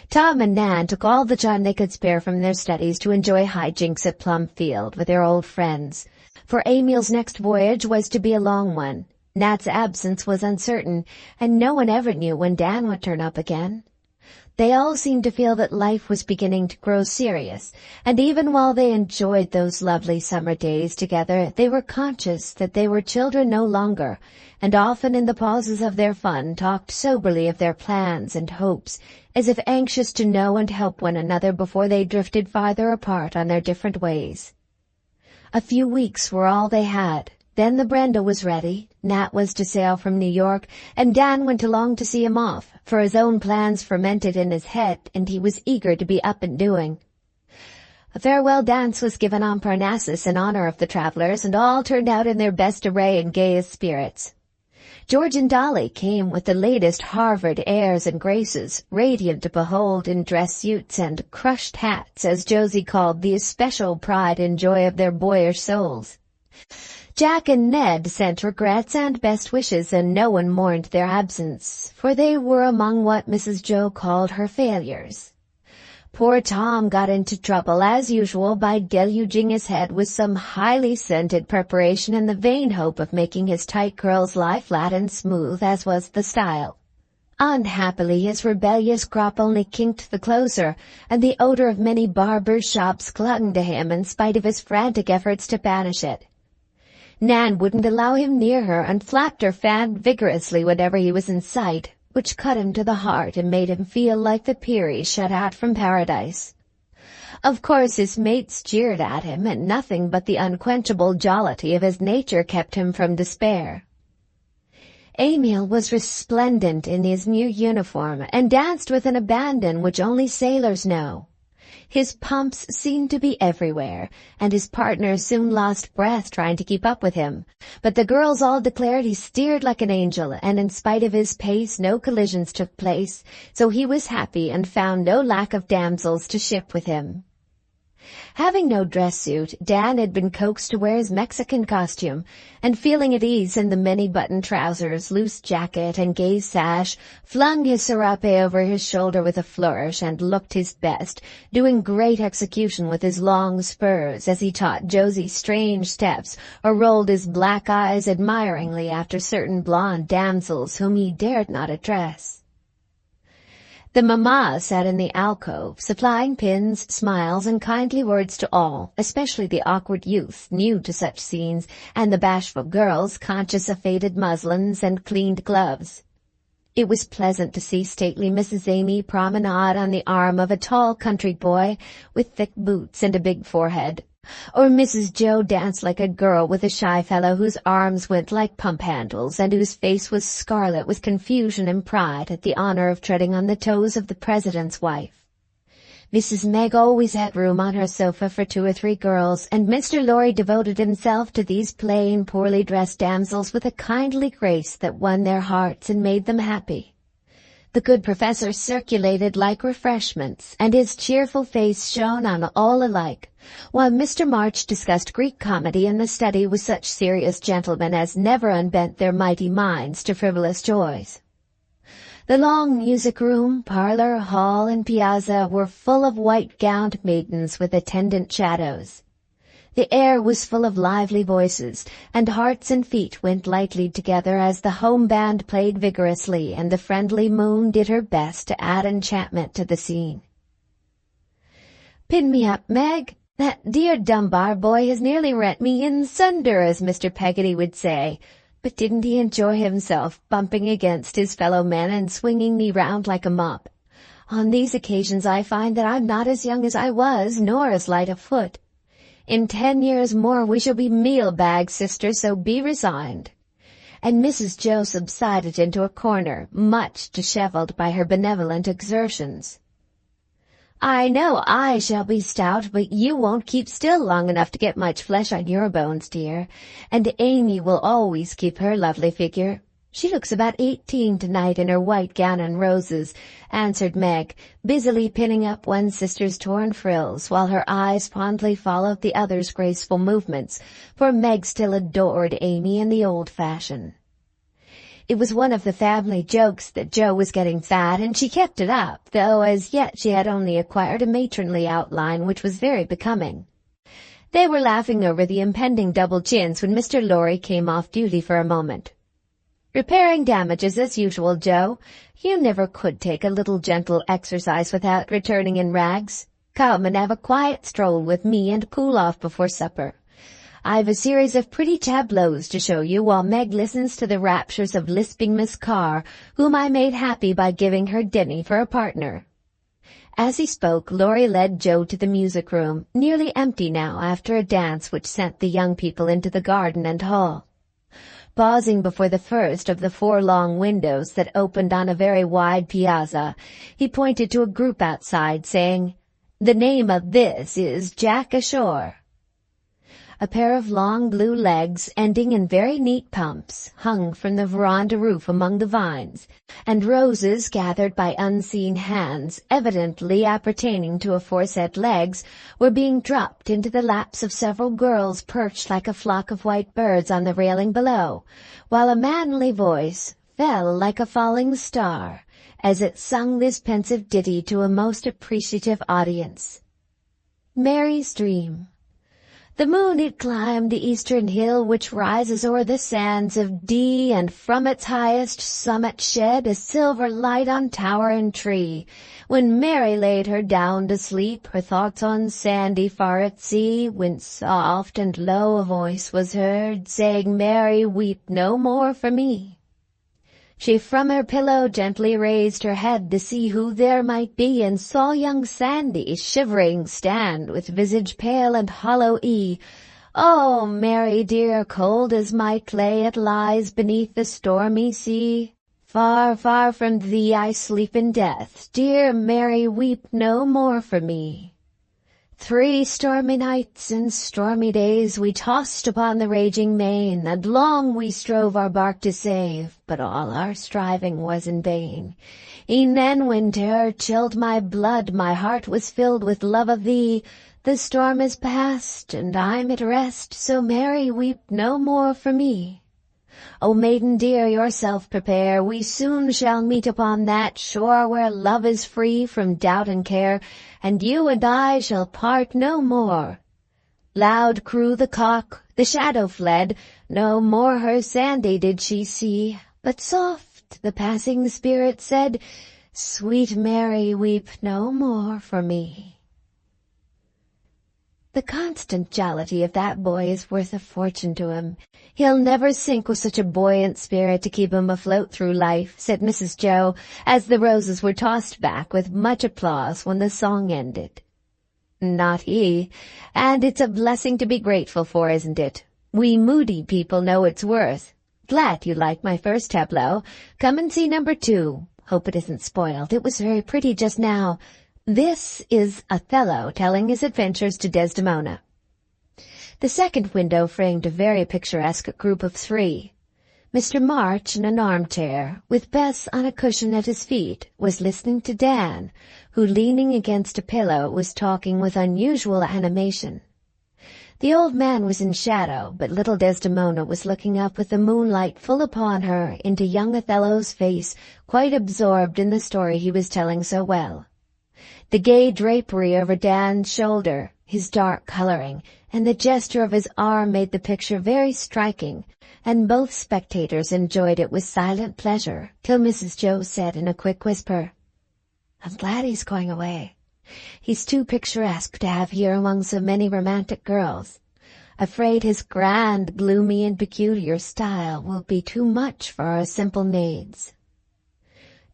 Tom and Nan took all the time they could spare from their studies to enjoy hijinks at Plumfield with their old friends, for Emil's next voyage was to be a long one. Nat's absence was uncertain, and no one ever knew when Dan would turn up again. They all seemed to feel that life was beginning to grow serious, and even while they enjoyed those lovely summer days together, they were conscious that they were children no longer, and often in the pauses of their fun talked soberly of their plans and hopes, as if anxious to know and help one another before they drifted farther apart on their different ways. A few weeks were all they had. Then the Brenda was ready, Nat was to sail from New York, and Dan went along to see him off, for his own plans fermented in his head, and he was eager to be up and doing. A farewell dance was given on Parnassus in honor of the travelers, and all turned out in their best array and gayest spirits. George and Dolly came with the latest Harvard airs and graces, radiant to behold in dress suits and crushed hats, as Josie called the especial pride and joy of their boyish souls. Jack and Ned sent regrets and best wishes, and no one mourned their absence, for they were among what Mrs. Jo called her failures. Poor Tom got into trouble as usual by deluging his head with some highly scented preparation in the vain hope of making his tight curls lie flat and smooth as was the style. Unhappily, his rebellious crop only kinked the closer, and the odor of many barber shops clung to him in spite of his frantic efforts to banish it. Nan wouldn't allow him near her and flapped her fan vigorously whenever he was in sight, which cut him to the heart and made him feel like the Peri shut out from paradise. Of course his mates jeered at him, and nothing but the unquenchable jollity of his nature kept him from despair. Emil was resplendent in his new uniform and danced with an abandon which only sailors know. His pumps seemed to be everywhere, and his partner soon lost breath trying to keep up with him. But the girls all declared he steered like an angel, and in spite of his pace no collisions took place, so he was happy and found no lack of damsels to ship with him. Having no dress suit, Dan had been coaxed to wear his Mexican costume, and feeling at ease in the many-button trousers, loose jacket, and gay sash, flung his serape over his shoulder with a flourish and looked his best, doing great execution with his long spurs as he taught Josie strange steps or rolled his black eyes admiringly after certain blonde damsels whom he dared not address. The mamma sat in the alcove, supplying pins, smiles, and kindly words to all, especially the awkward youth new to such scenes, and the bashful girls conscious of faded muslins and cleaned gloves. It was pleasant to see stately Mrs. Amy promenade on the arm of a tall country boy with thick boots and a big forehead, or Mrs. Jo dance like a girl with a shy fellow whose arms went like pump handles and whose face was scarlet with confusion and pride at the honor of treading on the toes of the president's wife. Mrs. Meg always had room on her sofa for 2 or 3 girls, and Mr. Lorry devoted himself to these plain, poorly dressed damsels with a kindly grace that won their hearts and made them happy. The good professor circulated like refreshments, and his cheerful face shone on all alike, while Mr. March discussed Greek comedy in the study with such serious gentlemen as never unbent their mighty minds to frivolous joys. The long music-room, parlor, hall, and piazza were full of white-gowned maidens with attendant shadows. The air was full of lively voices, and hearts and feet went lightly together as the home band played vigorously and the friendly moon did her best to add enchantment to the scene. "Pin me up, Meg. That dear Dunbar boy has nearly rent me in sunder," as Mr. Peggotty would say. But didn't he enjoy himself, bumping against his fellow men and swinging me round like a mop? On these occasions I find that I'm not as young as I was, nor as light of foot. In 10 years more we shall be meal-bag sisters, so be resigned." And Mrs. Jo subsided into a corner, much dishevelled by her benevolent exertions. "I know I shall be stout, but you won't keep still long enough to get much flesh on your bones, dear. And Amy will always keep her lovely figure. She looks about 18 tonight in her white gown and roses," answered Meg, busily pinning up one sister's torn frills, while her eyes fondly followed the other's graceful movements, for Meg still adored Amy in the old fashion. It was one of the family jokes that Jo was getting fat, and she kept it up, though as yet she had only acquired a matronly outline which was very becoming. They were laughing over the impending double chins when Mr. Lorry came off duty for a moment. "Repairing damages as usual, Jo. You never could take a little gentle exercise without returning in rags. Come and have a quiet stroll with me and cool off before supper. I've a series of pretty tableaux to show you while Meg listens to the raptures of lisping Miss Carr, whom I made happy by giving her Denny for a partner." As he spoke, Lorry led Jo to the music-room, nearly empty now after a dance which sent the young people into the garden and hall. Pausing before the first of the 4 long windows that opened on a very wide piazza, he pointed to a group outside, saying, "The name of this is Jack Ashore." A pair of long blue legs, ending in very neat pumps, hung from the veranda roof among the vines, and roses gathered by unseen hands, evidently appertaining to aforesaid legs, were being dropped into the laps of several girls perched like a flock of white birds on the railing below, while a manly voice fell like a falling star, as it sung this pensive ditty to a most appreciative audience. Mary's Dream. The moon it climbed the eastern hill which rises o'er the sands of Dee, and from its highest summit shed a silver light on tower and tree. When Mary laid her down to sleep, her thoughts on Sandy far at sea, when soft and low a voice was heard, saying, Mary, weep no more for me. She from her pillow gently raised her head to see who there might be, and saw young Sandy shivering stand with visage pale and hollow-y. Oh, Mary dear, cold as my clay it lies beneath the stormy sea. Far, far from thee I sleep in death. Dear Mary, weep no more for me. 3 stormy nights and stormy days we tossed upon the raging main, and long we strove our bark to save, but all our striving was in vain. E'en then when terror chilled my blood, my heart was filled with love of thee. The storm is past, and I'm at rest, so Mary, weep no more for me. O maiden dear, yourself prepare, we soon shall meet upon that shore where love is free from doubt and care, and you and I shall part no more. Loud crew the cock, the shadow fled, no more her Sandy did she see, but soft the passing spirit said, Sweet Mary, weep no more for me. The constant jollity of that boy is worth a fortune to him. He'll never sink with such a buoyant spirit to keep him afloat through life, said Mrs. Jo, as the roses were tossed back with much applause when the song ended. Not he, and it's a blessing to be grateful for, isn't it? We moody people know its worth. Glad you like my first tableau. Come and see number 2. Hope it isn't spoiled. It was very pretty just now. This is Othello telling his adventures to Desdemona. The second window framed a very picturesque group of 3. Mr. March in an armchair, with Bess on a cushion at his feet, was listening to Dan, who, leaning against a pillow, was talking with unusual animation. The old man was in shadow, but little Desdemona was looking up with the moonlight full upon her into young Othello's face, quite absorbed in the story he was telling so well. The gay drapery over Dan's shoulder, his dark coloring, and the gesture of his arm made the picture very striking, and both spectators enjoyed it with silent pleasure, till Mrs. Jo said in a quick whisper, I'm glad he's going away. He's too picturesque to have here among so many romantic girls. Afraid his grand, gloomy, and peculiar style will be too much for our simple maids.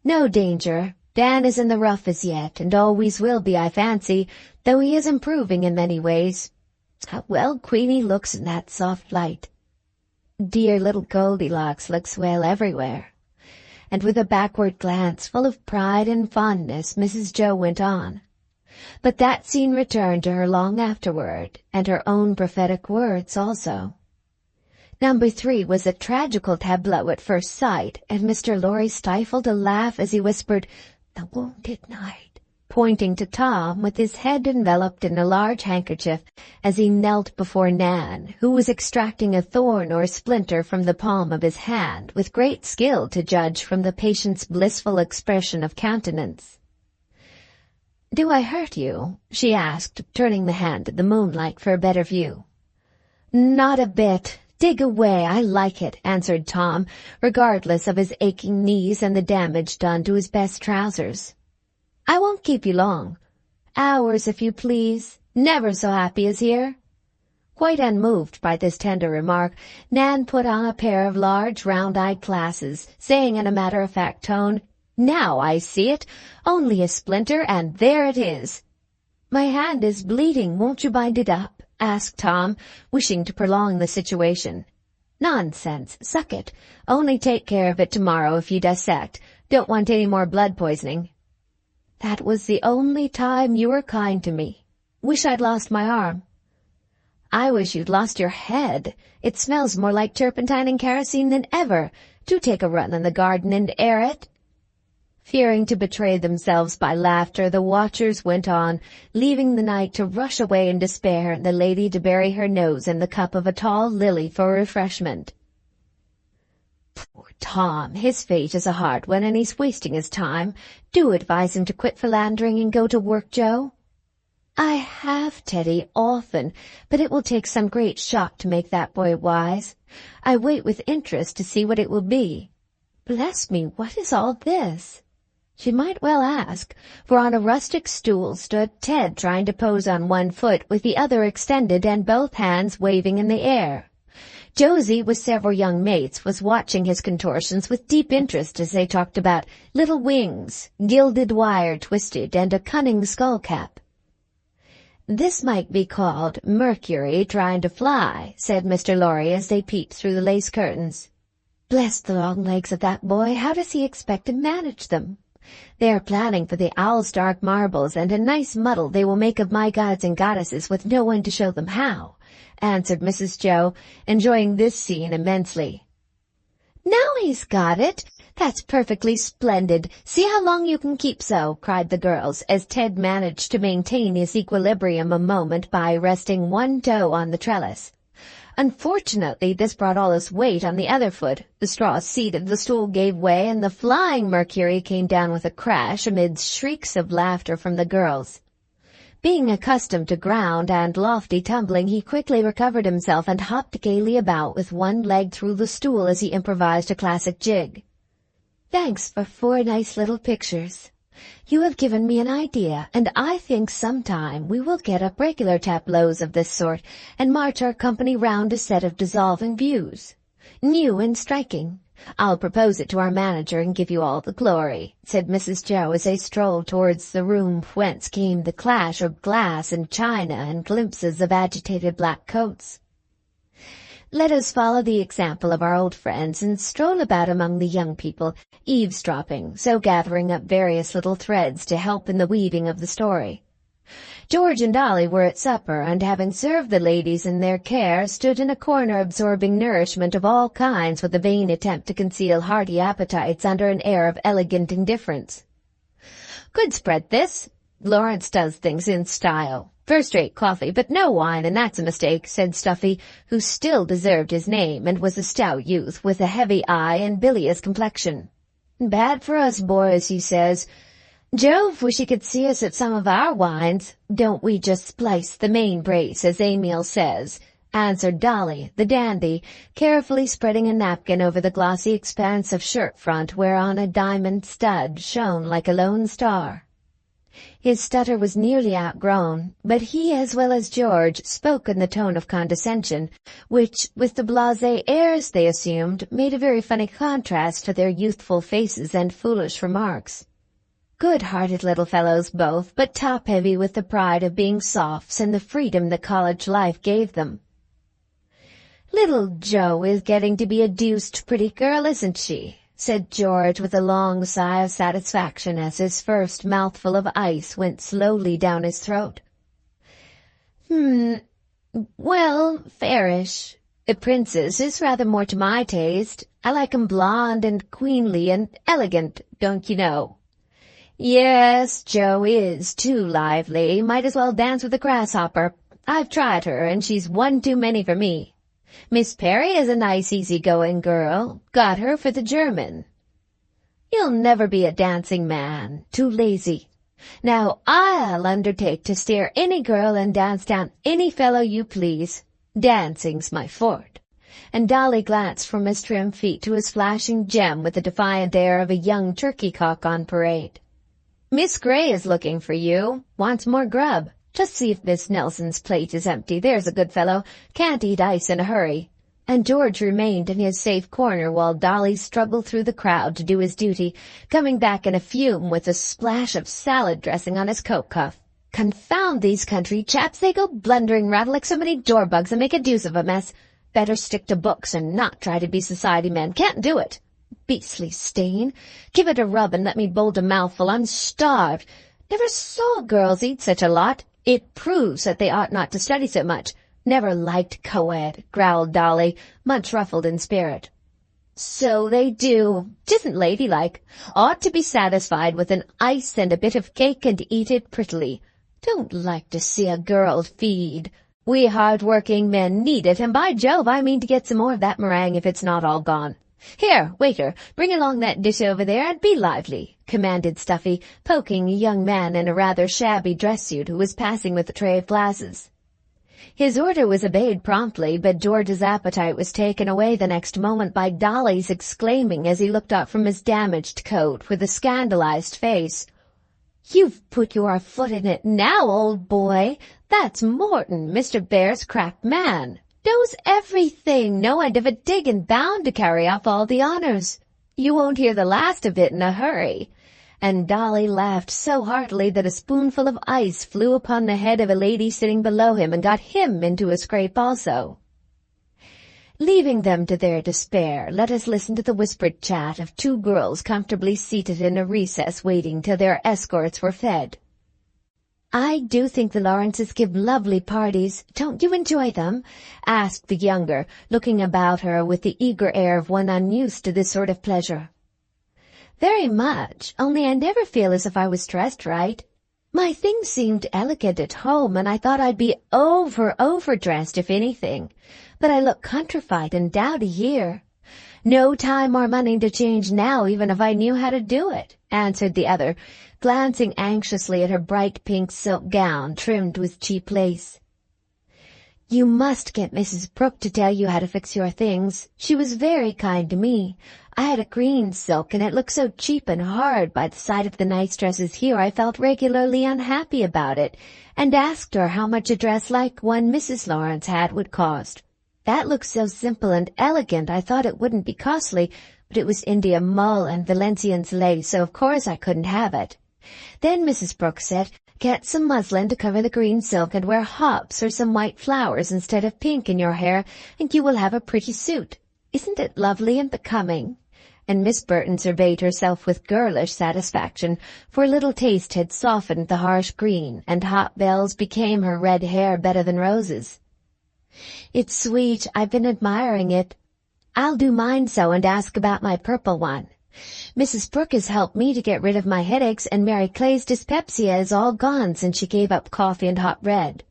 No danger. Dan is in the rough as yet, and always will be, I fancy, though he is improving in many ways. How well Queenie looks in that soft light. Dear little Goldilocks looks well everywhere. And with a backward glance full of pride and fondness, Mrs. Jo went on. But that scene returned to her long afterward, and her own prophetic words also. Number 3 was a tragical tableau at first sight, and Mr. Lorry stifled a laugh as he whispered, The Wounded Knight, pointing to Tom with his head enveloped in a large handkerchief as he knelt before Nan, who was extracting a thorn or splinter from the palm of his hand with great skill to judge from the patient's blissful expression of countenance. Do I hurt you? She asked, turning the hand at the moonlight for a better view. Not a bit. Dig away, I like it, answered Tom, regardless of his aching knees and the damage done to his best trousers. I won't keep you long. Hours, if you please. Never so happy as here. Quite unmoved by this tender remark, Nan put on a pair of large round-eyed glasses, saying in a matter-of-fact tone, Now I see it. Only a splinter, and there it is. My hand is bleeding. Won't you bind it up? Asked Tom, wishing to prolong the situation. Nonsense. Suck it. Only take care of it tomorrow if you dissect. Don't want any more blood poisoning. That was the only time you were kind to me. Wish I'd lost my arm. I wish you'd lost your head. It smells more like turpentine and kerosene than ever. Do take a run in the garden and air it. Fearing to betray themselves by laughter, the watchers went on, leaving the knight to rush away in despair and the lady to bury her nose in the cup of a tall lily for refreshment. Poor Tom, his fate is a hard one and he's wasting his time. Do advise him to quit philandering and go to work, Jo. I have, Teddy, often, but it will take some great shock to make that boy wise. I wait with interest to see what it will be. Bless me, what is all this? She might well ask, for on a rustic stool stood Ted trying to pose on one foot with the other extended and both hands waving in the air. Josie, with several young mates, was watching his contortions with deep interest as they talked about little wings, gilded wire twisted, and a cunning skull-cap. "This might be called Mercury trying to fly," said Mr. Lorry as they peeped through the lace curtains. "Bless the long legs of that boy, how does he expect to manage them? They are planning for the owl's dark marbles, and a nice muddle they will make of my gods and goddesses with no one to show them how," answered Mrs. Jo, enjoying this scene immensely. "Now he's got it! That's perfectly splendid! See how long you can keep so!" cried the girls, as Ted managed to maintain his equilibrium a moment by resting one toe on the trellis. Unfortunately, this brought all his weight on the other foot. The straw seat of the stool gave way, and the flying Mercury came down with a crash amid shrieks of laughter from the girls. Being accustomed to ground and lofty tumbling, he quickly recovered himself and hopped gaily about with one leg through the stool as he improvised a classic jig. "Thanks for 4 nice little pictures. You have given me an idea, and I think sometime we will get up regular tableaux of this sort and march our company round a set of dissolving views. New and striking. I'll propose it to our manager and give you all the glory," said Mrs. Jo as they strolled towards the room whence came the clash of glass and china and glimpses of agitated black coats. "Let us follow the example of our old friends and stroll about among the young people, eavesdropping, so gathering up various little threads to help in the weaving of the story." George and Dolly were at supper, and having served the ladies in their care, stood in a corner absorbing nourishment of all kinds with a vain attempt to conceal hearty appetites under an air of elegant indifference. "Good spread, this. Lawrence does things in style. First-rate coffee, but no wine, and that's a mistake," said Stuffy, who still deserved his name and was a stout youth with a heavy eye and bilious complexion. "Bad for us boys," he says. "Jove, wish he could see us at some of our wines. Don't we just splice the main brace, as Emil says," answered Dolly, the dandy, carefully spreading a napkin over the glossy expanse of shirt front whereon a diamond stud shone like a lone star. His stutter was nearly outgrown, but he, as well as George, spoke in the tone of condescension, which, with the blasé airs they assumed, made a very funny contrast to their youthful faces and foolish remarks. Good-hearted little fellows both, but top-heavy with the pride of being sophs and the freedom that college life gave them. "Little Jo is getting to be a deuced pretty girl, isn't she?" said George with a long sigh of satisfaction as his first mouthful of ice went slowly down his throat. Well, fairish. A princess is rather more to my taste. I like 'em blonde and queenly and elegant, don't you know?" "Yes, Jo is too lively. Might as well dance with a grasshopper. I've tried her, and she's one too many for me. Miss Perry is a nice easy-going girl. Got her for the German." "You'll never be a dancing man. Too lazy. Now I'll undertake to steer any girl and dance down any fellow you please. Dancing's my forte." And Dolly glanced from his trim feet to his flashing gem with the defiant air of a young turkey-cock on parade. "Miss Gray is looking for you. Wants more grub. Just see if Miss Nelson's plate is empty, there's a good fellow. Can't eat ice in a hurry." And George remained in his safe corner while Dolly struggled through the crowd to do his duty, coming back in a fume with a splash of salad dressing on his coat cuff. "Confound these country chaps, they go blundering round like so many door-bugs and make a deuce of a mess. Better stick to books and not try to be society men. Can't do it. Beastly stain. Give it a rub and let me bolt a mouthful. I'm starved. Never saw girls eat such a lot. It proves that they ought not to study so much. Never liked co-ed," growled Dolly, much ruffled in spirit. "So they do. 'Tisn't ladylike. Ought to be satisfied with an ice and a bit of cake and eat it prettily. Don't like to see a girl feed. We hard-working men need it, and by Jove, I mean to get some more of that meringue if it's not all gone. "Here, waiter, bring along that dish over there and be lively," commanded Stuffy, poking a young man in a rather shabby dress suit who was passing with a tray of glasses. His order was obeyed promptly, but George's appetite was taken away the next moment by Dolly's exclaiming as he looked up from his damaged coat with a scandalized face, "You've put your foot in it now, old boy. That's Morton, Mr. Bhaer's cracked man. Knows everything, no end of a dig and bound to carry off all the honors. You won't hear the last of it in a hurry." And Dolly laughed so heartily that a spoonful of ice flew upon the head of a lady sitting below him and got him into a scrape also. Leaving them to their despair, let us listen to the whispered chat of two girls comfortably seated in a recess waiting till their escorts were fed. "I do think the Lawrences give lovely parties. Don't you enjoy them?" asked the younger, looking about her with the eager air of one unused to this sort of pleasure. "Very much, only I never feel as if I was dressed right. My things seemed elegant at home, and I thought I'd be overdressed if anything. But I look countrified and dowdy here. No time or money to change now, even if I knew how to do it," answered the other, glancing anxiously at her bright pink silk gown trimmed with cheap lace. "You must get Mrs. Brooke to tell you how to fix your things. She was very kind to me. I had a green silk, and it looked so cheap and hard by the side of the nice dresses here I felt regularly unhappy about it, and asked her how much a dress like one Mrs. Lawrence had would cost. That looked so simple and elegant I thought it wouldn't be costly, but it was India mull and Valenciennes lace, so of course I couldn't have it. Then Mrs. Brooke said, 'Get some muslin to cover the green silk and wear hops or some white flowers instead of pink in your hair, and you will have a pretty suit. Isn't it lovely and becoming?' And Miss Burton surveyed herself with girlish satisfaction, for a little taste had softened the harsh green, and hop bells became her red hair better than roses. "It's sweet. I've been admiring it. I'll do mine so and ask about my purple one. Mrs. Brooke has helped me to get rid of my headaches, and Mary Clay's dyspepsia is all gone since she gave up coffee and hot bread.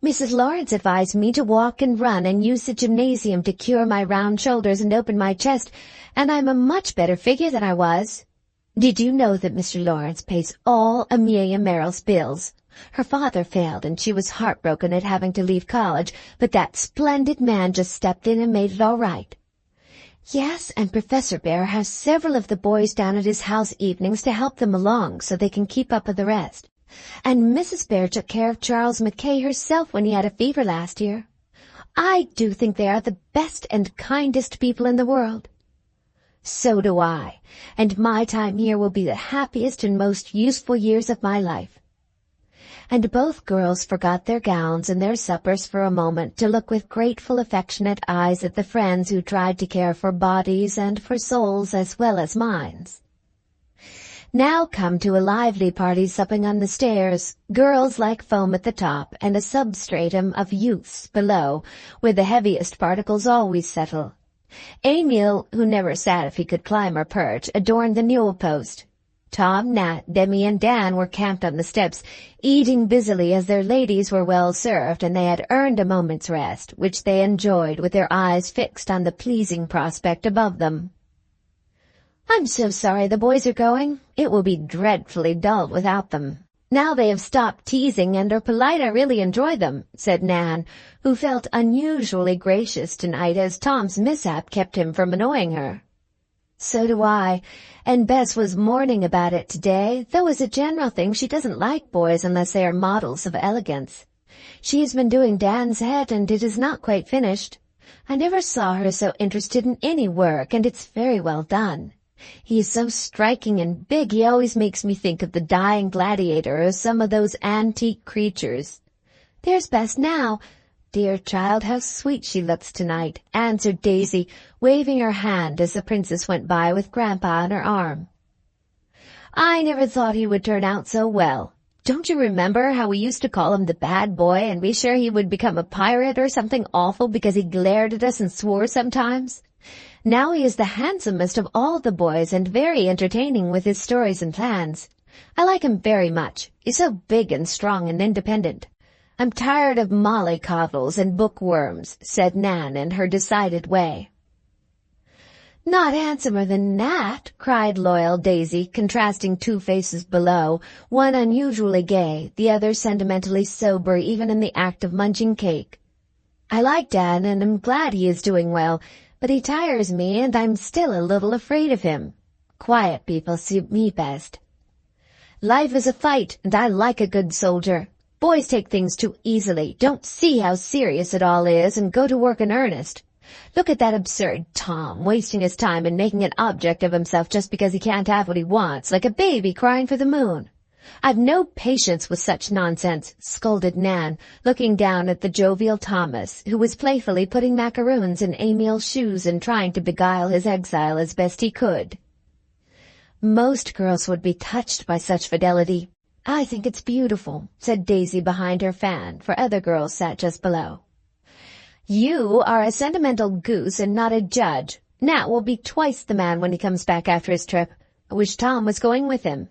Mrs. Lawrence advised me to walk and run and use the gymnasium to cure my round shoulders and open my chest, and I'm a much better figure than I was. Did you know that Mr. Lawrence pays all Amelia Merrill's bills? Her father failed, and she was heartbroken at having to leave college, but that splendid man just stepped in and made it all right. Yes, and Professor Bhaer has several of the boys down at his house evenings to help them along so they can keep up with the rest. And Mrs. Bhaer took care of Charles McKay herself when he had a fever last year. I do think they are the best and kindest people in the world." "So do I, and my time here will be the happiest and most useful years of my life." And both girls forgot their gowns and their suppers for a moment to look with grateful, affectionate eyes at the friends who tried to care for bodies and for souls as well as minds. Now come to a lively party supping on the stairs, girls like foam at the top, and a substratum of youths below, where the heaviest particles always settle. Emil, who never sat if he could climb or perch, adorned the newel post. Tom, Nat, Demi, and Dan were camped on the steps, eating busily as their ladies were well served, and they had earned a moment's rest, which they enjoyed with their eyes fixed on the pleasing prospect above them. "I'm so sorry the boys are going. It will be dreadfully dull without them. Now they have stopped teasing and are polite, I really enjoy them," said Nan, who felt unusually gracious tonight as Tom's mishap kept him from annoying her. "So do I, and Bess was mourning about it today, though as a general thing she doesn't like boys unless they are models of elegance. She has been doing Dan's head, and it is not quite finished. I never saw her so interested in any work, and it's very well done. He is so striking and big he always makes me think of the Dying Gladiator or some of those antique creatures. There's Bess now. Dear child, how sweet she looks tonight," answered Daisy, waving her hand as the princess went by with Grandpa on her arm. "I never thought he would turn out so well. Don't you remember how we used to call him the bad boy and be sure he would become a pirate or something awful because he glared at us and swore sometimes? Now he is the handsomest of all the boys and very entertaining with his stories and plans. I like him very much. He's so big and strong and independent. I'm tired of mollycoddles and bookworms," said Nan in her decided way. "Not handsomer than Nat," cried loyal Daisy, contrasting two faces below, one unusually gay, the other sentimentally sober even in the act of munching cake. "I like Dan and am glad he is doing well, but he tires me and I'm still a little afraid of him. Quiet people suit me best. Life is a fight, and I like a good soldier. Boys take things too easily, don't see how serious it all is, and go to work in earnest. Look at that absurd Tom, wasting his time and making an object of himself just because he can't have what he wants, like a baby crying for the moon. I've no patience with such nonsense," scolded Nan, looking down at the jovial Thomas, who was playfully putting macaroons in Emil's shoes and trying to beguile his exile as best he could. "Most girls would be touched by such fidelity. I think it's beautiful," said Daisy behind her fan, for other girls sat just below. "You are a sentimental goose and not a judge. Nat will be twice the man when he comes back after his trip. I wish Tom was going with him.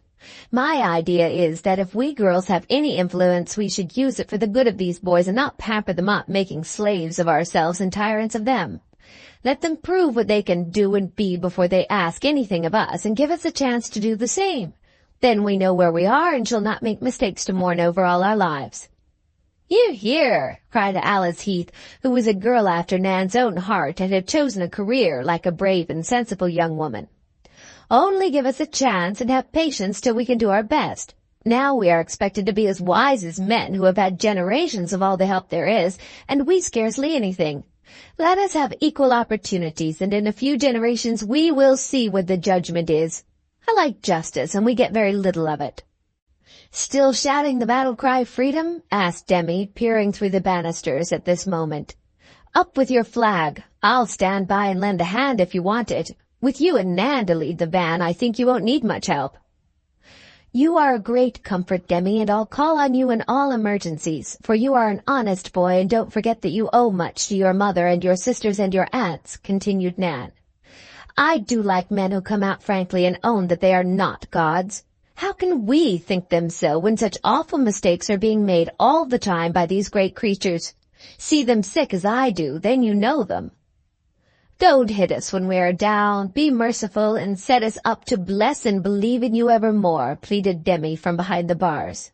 My idea is that if we girls have any influence, we should use it for the good of these boys and not pamper them up, making slaves of ourselves and tyrants of them. Let them prove what they can do and be before they ask anything of us, and give us a chance to do the same. Then we know where we are and shall not make mistakes to mourn over all our lives." "Hear, hear!" cried Alice Heath, who was a girl after Nan's own heart and had chosen a career like a brave and sensible young woman. "Only give us a chance and have patience till we can do our best. Now we are expected to be as wise as men who have had generations of all the help there is, and we scarcely anything. Let us have equal opportunities, and in a few generations we will see what the judgment is. I like justice, and we get very little of it." "Still shouting the battle cry freedom?" asked Demi, peering through the banisters at this moment. "Up with your flag. I'll stand by and lend a hand if you want it. With you and Nan to lead the van, I think you won't need much help." "You are a great comfort, Demi, and I'll call on you in all emergencies, for you are an honest boy, and don't forget that you owe much to your mother and your sisters and your aunts," continued Nan. "I do like men who come out frankly and own that they are not gods. How can we think them so when such awful mistakes are being made all the time by these great creatures? See them sick as I do, then you know them." "Don't hit us when we are down. Be merciful and set us up to bless and believe in you evermore," pleaded Demi from behind the bars.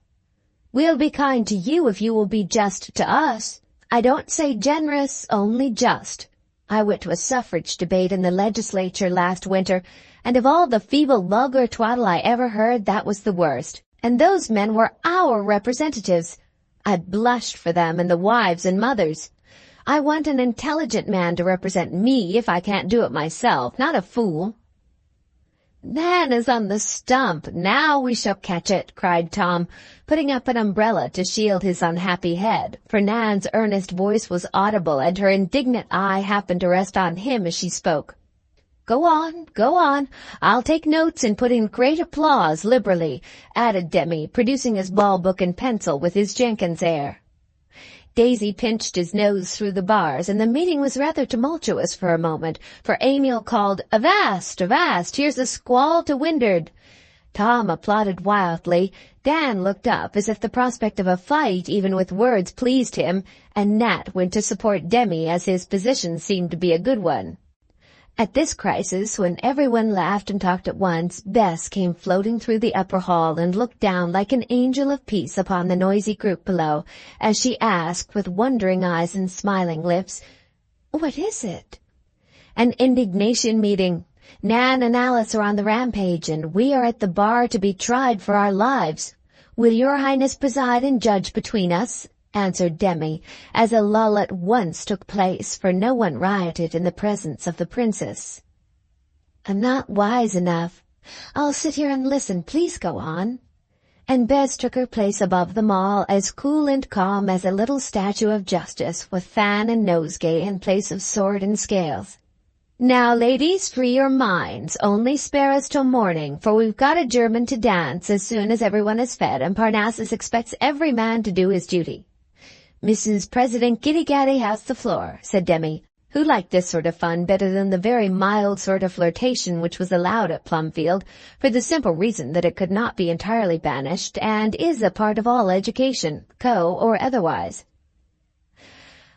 "We'll be kind to you if you will be just to us. I don't say generous, only just. I went to a suffrage debate in the legislature last winter, and of all the feeble vulgar twaddle I ever heard, that was the worst. And those men were our representatives. I blushed for them and the wives and mothers. I want an intelligent man to represent me if I can't do it myself, not a fool." "Nan is on the stump. Now we shall catch it," cried Tom, putting up an umbrella to shield his unhappy head, for Nan's earnest voice was audible and her indignant eye happened to rest on him as she spoke. Go on. I'll take notes and put in great applause liberally," added Demi, producing his ball book and pencil with his Jenkins air. Daisy pinched his nose through the bars, and the meeting was rather tumultuous for a moment, for Emil called, "Avast, avast, here's a squall to windward." Tom applauded wildly, Dan looked up as if the prospect of a fight even with words pleased him, and Nat went to support Demi as his position seemed to be a good one. At this crisis, when everyone laughed and talked at once, Bess came floating through the upper hall and looked down like an angel of peace upon the noisy group below, as she asked with wondering eyes and smiling lips, "What is it?" "An indignation meeting. Nan and Alice are on the rampage, and we are at the bar to be tried for our lives. Will your Highness preside and judge between us?" answered Demi, as a lull at once took place, for no one rioted in the presence of the princess. "I'm not wise enough. I'll sit here and listen. Please go on." And Bess took her place above them all, as cool and calm as a little statue of justice, with fan and nosegay in place of sword and scales. "Now, ladies, free your minds. Only spare us till morning, for we've got a German to dance as soon as everyone is fed, and Parnassus expects every man to do his duty." "Mrs. President Giddy-Gaddy has the floor," said Demi, who liked this sort of fun better than the very mild sort of flirtation which was allowed at Plumfield, for the simple reason that it could not be entirely banished, and is a part of all education, co or otherwise.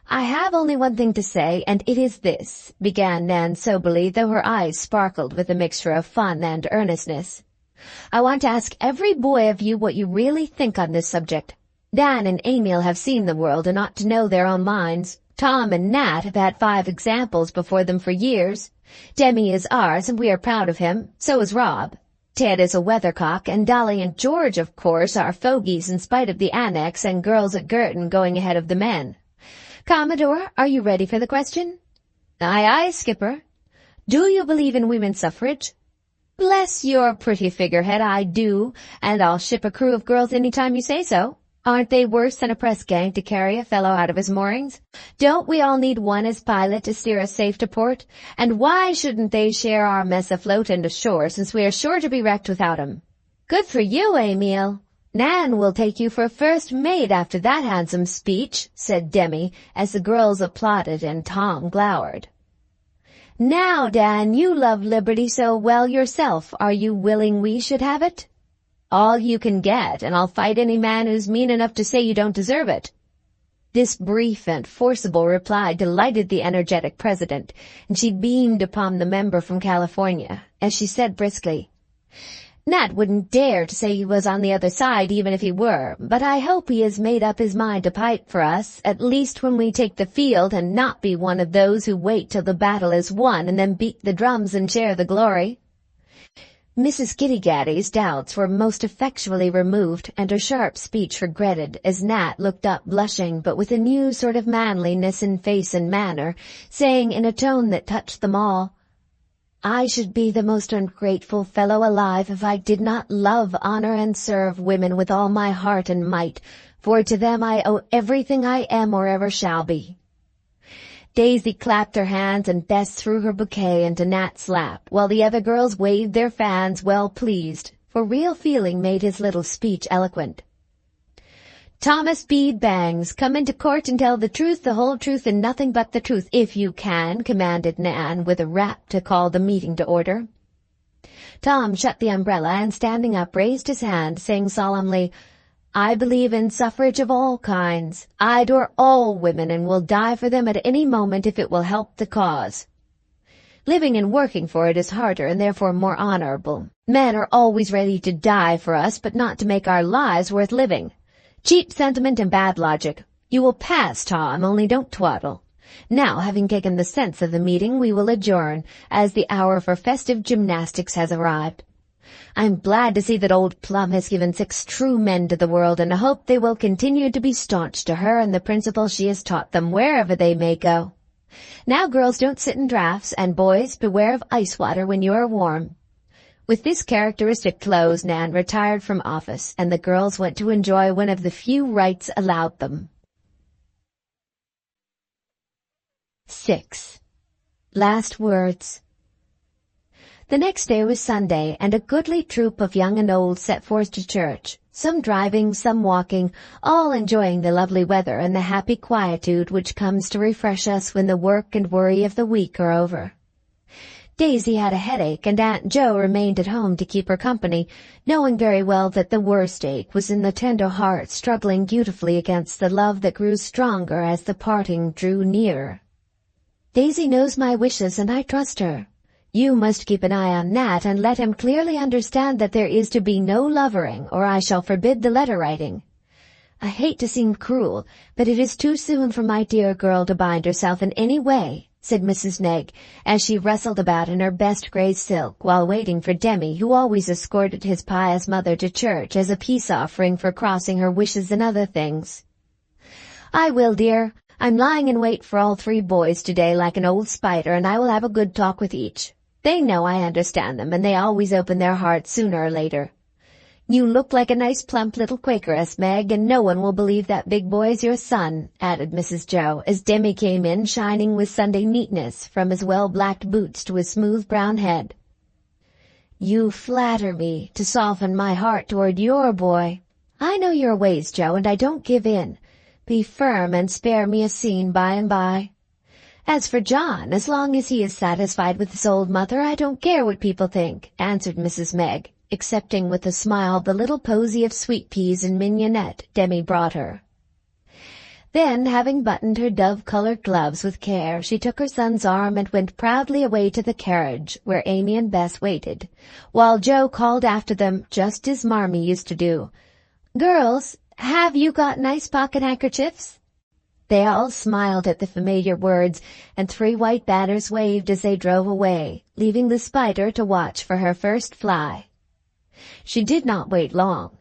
"I have only one thing to say, and it is this," began Nan soberly, though her eyes sparkled with a mixture of fun and earnestness. "I want to ask every boy of you what you really think on this subject. Dan and Emil have seen the world and ought to know their own minds. Tom and Nat have had 5 examples before them for years. Demi is ours, and we are proud of him. So is Rob. Ted is a weathercock, and Dolly and George, of course, are fogies in spite of the annex and girls at Girton going ahead of the men. Commodore, are you ready for the question?" "Aye, aye, Skipper." "Do you believe in women's suffrage?" "Bless your pretty figurehead, I do, and I'll ship a crew of girls any time you say so. Aren't they worse than a press gang to carry a fellow out of his moorings? Don't we all need one as pilot to steer us safe to port? And why shouldn't they share our mess afloat and ashore, since we are sure to be wrecked without 'em? Good for you, Emil. Nan will take you for first mate after that handsome speech," said Demi, as the girls applauded and Tom glowered. "Now, Dan, you love liberty so well yourself. Are you willing we should have it?" "All you can get, and I'll fight any man who's mean enough to say you don't deserve it." This brief and forcible reply delighted the energetic president, and she beamed upon the member from California, as she said briskly, "Nat wouldn't dare to say he was on the other side even if he were, but I hope he has made up his mind to fight for us, at least when we take the field, and not be one of those who wait till the battle is won and then beat the drums and share the glory." Mrs. Giddy-Gaddy's doubts were most effectually removed, and her sharp speech regretted, as Nat looked up blushing, but with a new sort of manliness in face and manner, saying in a tone that touched them all, "I should be the most ungrateful fellow alive if I did not love, honor, and serve women with all my heart and might, for to them I owe everything I am or ever shall be." Daisy clapped her hands and Bess threw her bouquet into Nat's lap, while the other girls waved their fans well pleased, for real feeling made his little speech eloquent. "Thomas Bede Bangs, come into court and tell the truth, the whole truth, and nothing but the truth, if you can," commanded Nan with a rap to call the meeting to order. Tom shut the umbrella and, standing up, raised his hand, saying solemnly, "I believe in suffrage of all kinds. I adore all women and will die for them at any moment if it will help the cause. Living and working for it is harder and therefore more honorable. Men are always ready to die for us, but not to make our lives worth living. Cheap sentiment and bad logic. You will pass, Tom, only don't twaddle. Now, having taken the sense of the meeting, we will adjourn, as the hour for festive gymnastics has arrived. I'm glad to see that old Plum has given 6 true men to the world, and I hope they will continue to be staunch to her and the principles she has taught them wherever they may go. Now, girls, don't sit in draughts, and boys, beware of ice water when you are warm." With this characteristic close, Nan retired from office, and the girls went to enjoy one of the few rights allowed them. 6. Last words. The next day was Sunday, and a goodly troop of young and old set forth to church, some driving, some walking, all enjoying the lovely weather and the happy quietude which comes to refresh us when the work and worry of the week are over. Daisy had a headache, and Aunt Jo remained at home to keep her company, knowing very well that the worst ache was in the tender heart struggling dutifully against the love that grew stronger as the parting drew nearer. "Daisy knows my wishes, and I trust her. You must keep an eye on Nat and let him clearly understand that there is to be no lovering, or I shall forbid the letter-writing. I hate to seem cruel, but it is too soon for my dear girl to bind herself in any way," said Mrs. Negg, as she rustled about in her best grey silk while waiting for Demi, who always escorted his pious mother to church as a peace-offering for crossing her wishes and other things. "I will, dear. I'm lying in wait for all 3 boys today like an old spider, and I will have a good talk with each. They know I understand them, and they always open their hearts sooner or later. You look like a nice plump little Quakeress, Meg, and no one will believe that big boy is your son," added Mrs. Jo, as Demi came in shining with Sunday neatness, from his well-blacked boots to his smooth brown head. "You flatter me to soften my heart toward your boy. I know your ways, Jo, and I don't give in. Be firm and spare me a scene by and by. As for John, as long as he is satisfied with his old mother, I don't care what people think," answered Mrs. Megg, accepting with a smile the little posy of sweet peas and mignonette Demi brought her. Then, having buttoned her dove-colored gloves with care, she took her son's arm and went proudly away to the carriage, where Amy and Bess waited, while Jo called after them just as Marmee used to do, "Girls, have you got nice pocket handkerchiefs?" They all smiled at the familiar words, and 3 white banners waved as they drove away, leaving the spider to watch for her first fly. She did not wait long.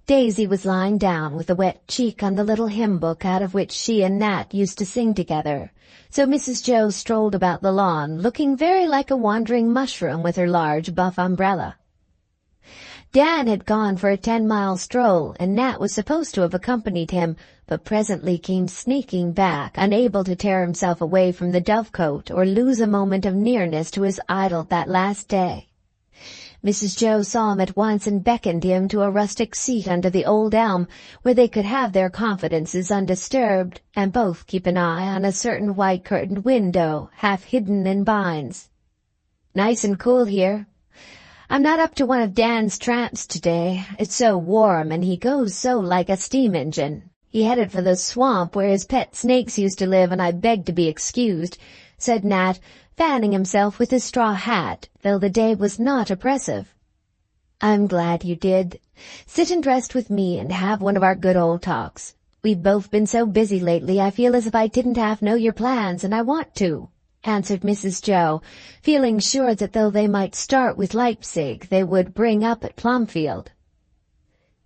Daisy was lying down with a wet cheek on the little hymn book out of which she and Nat used to sing together, so Mrs. Jo strolled about the lawn, looking very like a wandering mushroom with her large buff umbrella. Dan had gone for a 10-mile stroll, and Nat was supposed to have accompanied him, but presently came sneaking back, unable to tear himself away from the dovecote or lose a moment of nearness to his idol that last day. Mrs. Jo saw him at once and beckoned him to a rustic seat under the old elm, where they could have their confidences undisturbed, and both keep an eye on a certain white-curtained window, half hidden in vines. "Nice and cool here. I'm not up to one of Dan's tramps today. It's so warm, and he goes so like a steam engine. He headed for the swamp where his pet snakes used to live, and I begged to be excused," said Nat, fanning himself with his straw hat, though the day was not oppressive. "I'm glad you did. Sit and rest with me and have one of our good old talks. We've both been so busy lately I feel as if I didn't half know your plans, and I want to," answered Mrs. Jo, feeling sure that though they might start with Leipzig, they would bring up at Plumfield.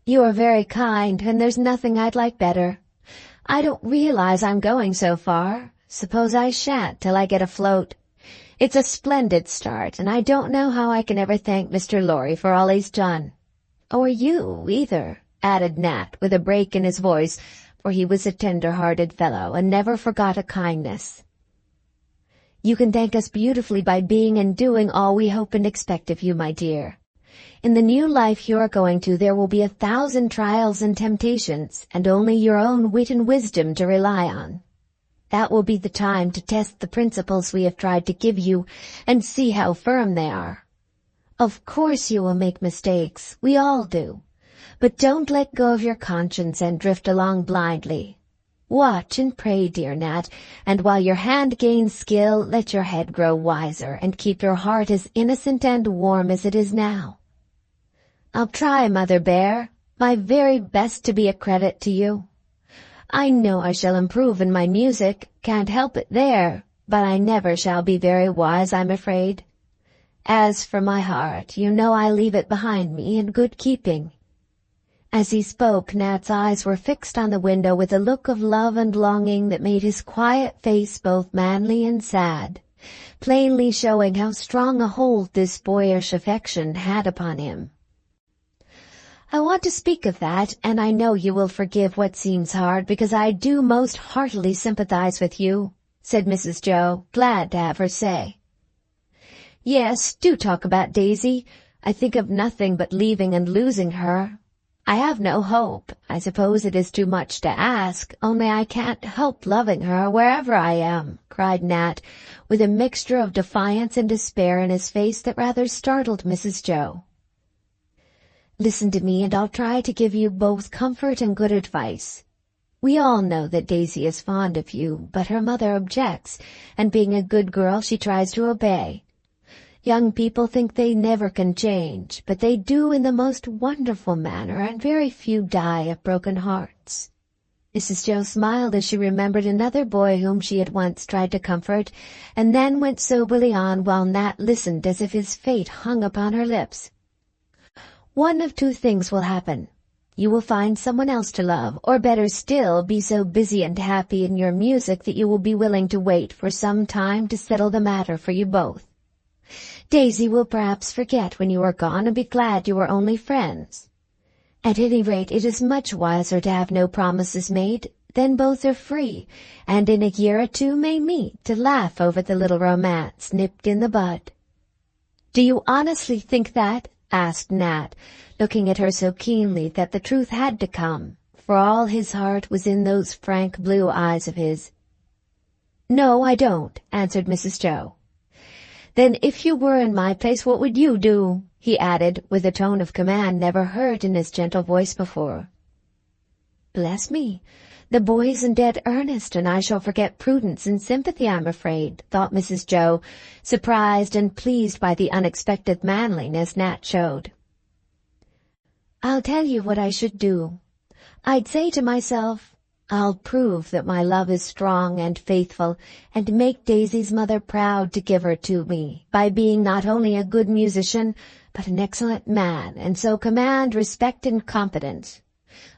"You are very kind, and there's nothing I'd like better. I don't realize I'm going so far. Suppose I shan't till I get afloat. It's a splendid start, and I don't know how I can ever thank Mr. Lorry for all he's done. Or you, either," added Nat, with a break in his voice, for he was a tender-hearted fellow and never forgot a kindness. "You can thank us beautifully by being and doing all we hope and expect of you, my dear. In the new life you are going to there will be 1,000 trials and temptations, and only your own wit and wisdom to rely on. That will be the time to test the principles we have tried to give you and see how firm they are. Of course you will make mistakes, we all do, but don't let go of your conscience and drift along blindly. Watch and pray, dear Nat, and while your hand gains skill, let your head grow wiser and keep your heart as innocent and warm as it is now." "I'll try, Mother Bear, my very best to be a credit to you. I know I shall improve in my music, can't help it there, but I never shall be very wise, I'm afraid. As for my heart, you know I leave it behind me in good keeping." As he spoke, Nat's eyes were fixed on the window with a look of love and longing that made his quiet face both manly and sad, plainly showing how strong a hold this boyish affection had upon him. "I want to speak of that, and I know you will forgive what seems hard, because I do most heartily sympathize with you," said Mrs. Jo, glad to have her say. "Yes, do talk about Daisy. I think of nothing but leaving and losing her. I have no hope. I suppose it is too much to ask, only I can't help loving her wherever I am," cried Nat, with a mixture of defiance and despair in his face that rather startled Mrs. Jo. "Listen to me, and I'll try to give you both comfort and good advice. We all know that Daisy is fond of you, but her mother objects, and being a good girl she tries to obey. Young people think they never can change, but they do in the most wonderful manner, and very few die of broken hearts." Mrs. Jo smiled as she remembered another boy whom she had once tried to comfort, and then went soberly on while Nat listened as if his fate hung upon her lips. "One of 2 things will happen. You will find someone else to love, or better still, be so busy and happy in your music that you will be willing to wait for some time to settle the matter for you both. Daisy will perhaps forget when you are gone and be glad you were only friends. At any rate, it is much wiser to have no promises made, then both are free, and in a year or 2 may meet to laugh over the little romance nipped in the bud." "Do you honestly think that?" asked Nat, looking at her so keenly that the truth had to come, for all his heart was in those frank blue eyes of his. "No, I don't," answered Mrs. Jo. "Then if you were in my place, what would you do?" he added, with a tone of command never heard in his gentle voice before. Bless me, the boy's in dead earnest, and I shall forget prudence and sympathy, I'm afraid, thought Mrs. Jo, surprised and pleased by the unexpected manliness Nat showed. I'll tell you what I should do. I'd say to myself, I'll prove that my love is strong and faithful, and make Daisy's mother proud to give her to me, by being not only a good musician, but an excellent man, and so command respect and confidence.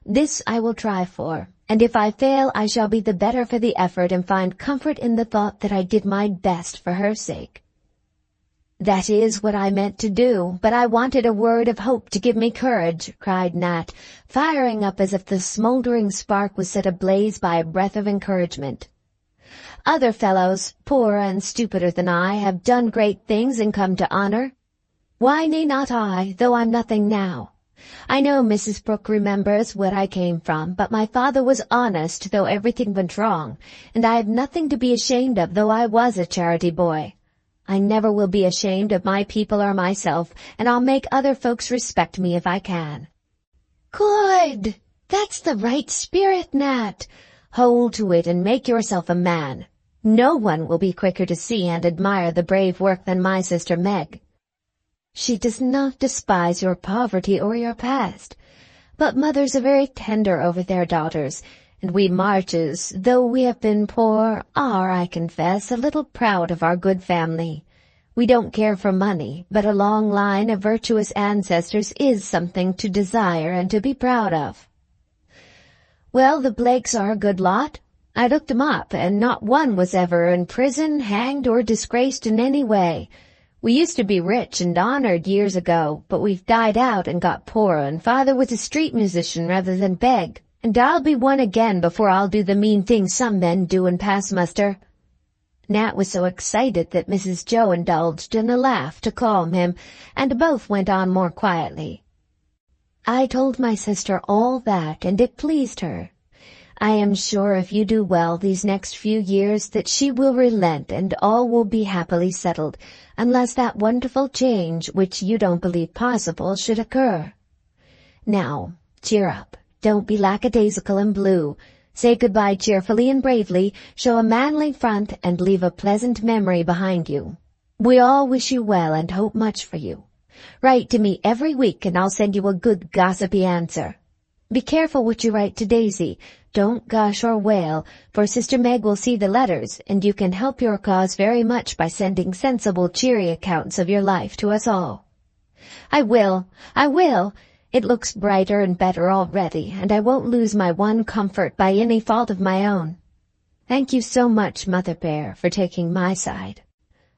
This I will try for, and if I fail I shall be the better for the effort and find comfort in the thought that I did my best for her sake. That is what I meant to do, but I wanted a word of hope to give me courage, cried Nat, firing up as if the smoldering spark was set ablaze by a breath of encouragement. Other fellows, poorer and stupider than I, have done great things and come to honor. Why may not I, though I'm nothing now? I know Mrs. Brooke remembers where I came from, but my father was honest, though everything went wrong, and I have nothing to be ashamed of, though I was a charity boy. I never will be ashamed of my people or myself, and I'll make other folks respect me if I can. Good! That's the right spirit, Nat. Hold to it and make yourself a man. No one will be quicker to see and admire the brave work than my sister Meg. She does not despise your poverty or your past, but mothers are very tender over their daughters, and we Marches, though we have been poor, are, I confess, a little proud of our good family. We don't care for money, but a long line of virtuous ancestors is something to desire and to be proud of. Well, the Blakes are a good lot. I looked 'em up, and not one was ever in prison, hanged, or disgraced in any way. We used to be rich and honored years ago, but we've died out and got poor, and father was a street musician rather than beg, and I'll be one again before I'll do the mean things some men do and pass muster. Nat was so excited that Mrs. Jo indulged in a laugh to calm him, and both went on more quietly. I told my sister all that, and it pleased her. I am sure if you do well these next few years that she will relent and all will be happily settled, unless that wonderful change, which you don't believe possible, should occur. Now, cheer up. Don't be lackadaisical and blue. Say goodbye cheerfully and bravely, show a manly front, and leave a pleasant memory behind you. We all wish you well and hope much for you. Write to me every week and I'll send you a good gossipy answer. Be careful what you write to Daisy. Don't gush or wail, for Sister Meg will see the letters, and you can help your cause very much by sending sensible, cheery accounts of your life to us all. I will. It looks brighter and better already, and I won't lose my one comfort by any fault of my own. Thank you so much, Mother Bear, for taking my side.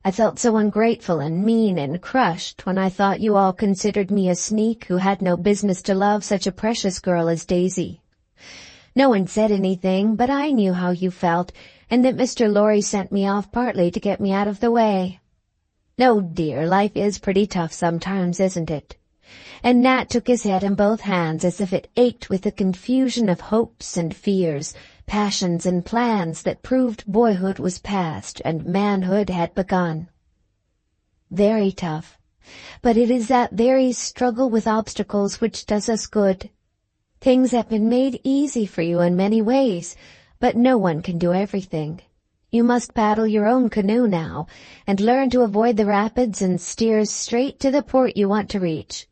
I felt so ungrateful and mean and crushed when I thought you all considered me a sneak who had no business to love such a precious girl as Daisy. No one said anything, but I knew how you felt, and that Mr. Lorry sent me off partly to get me out of the way. No, dear, life is pretty tough sometimes, isn't it? And Nat took his head in both hands as if it ached with the confusion of hopes and fears, passions and plans that proved boyhood was past and manhood had begun. Very tough, but it is that very struggle with obstacles which does us good. Things have been made easy for you in many ways, but no one can do everything. You must paddle your own canoe now, and learn to avoid the rapids and steer straight to the port you want to reach.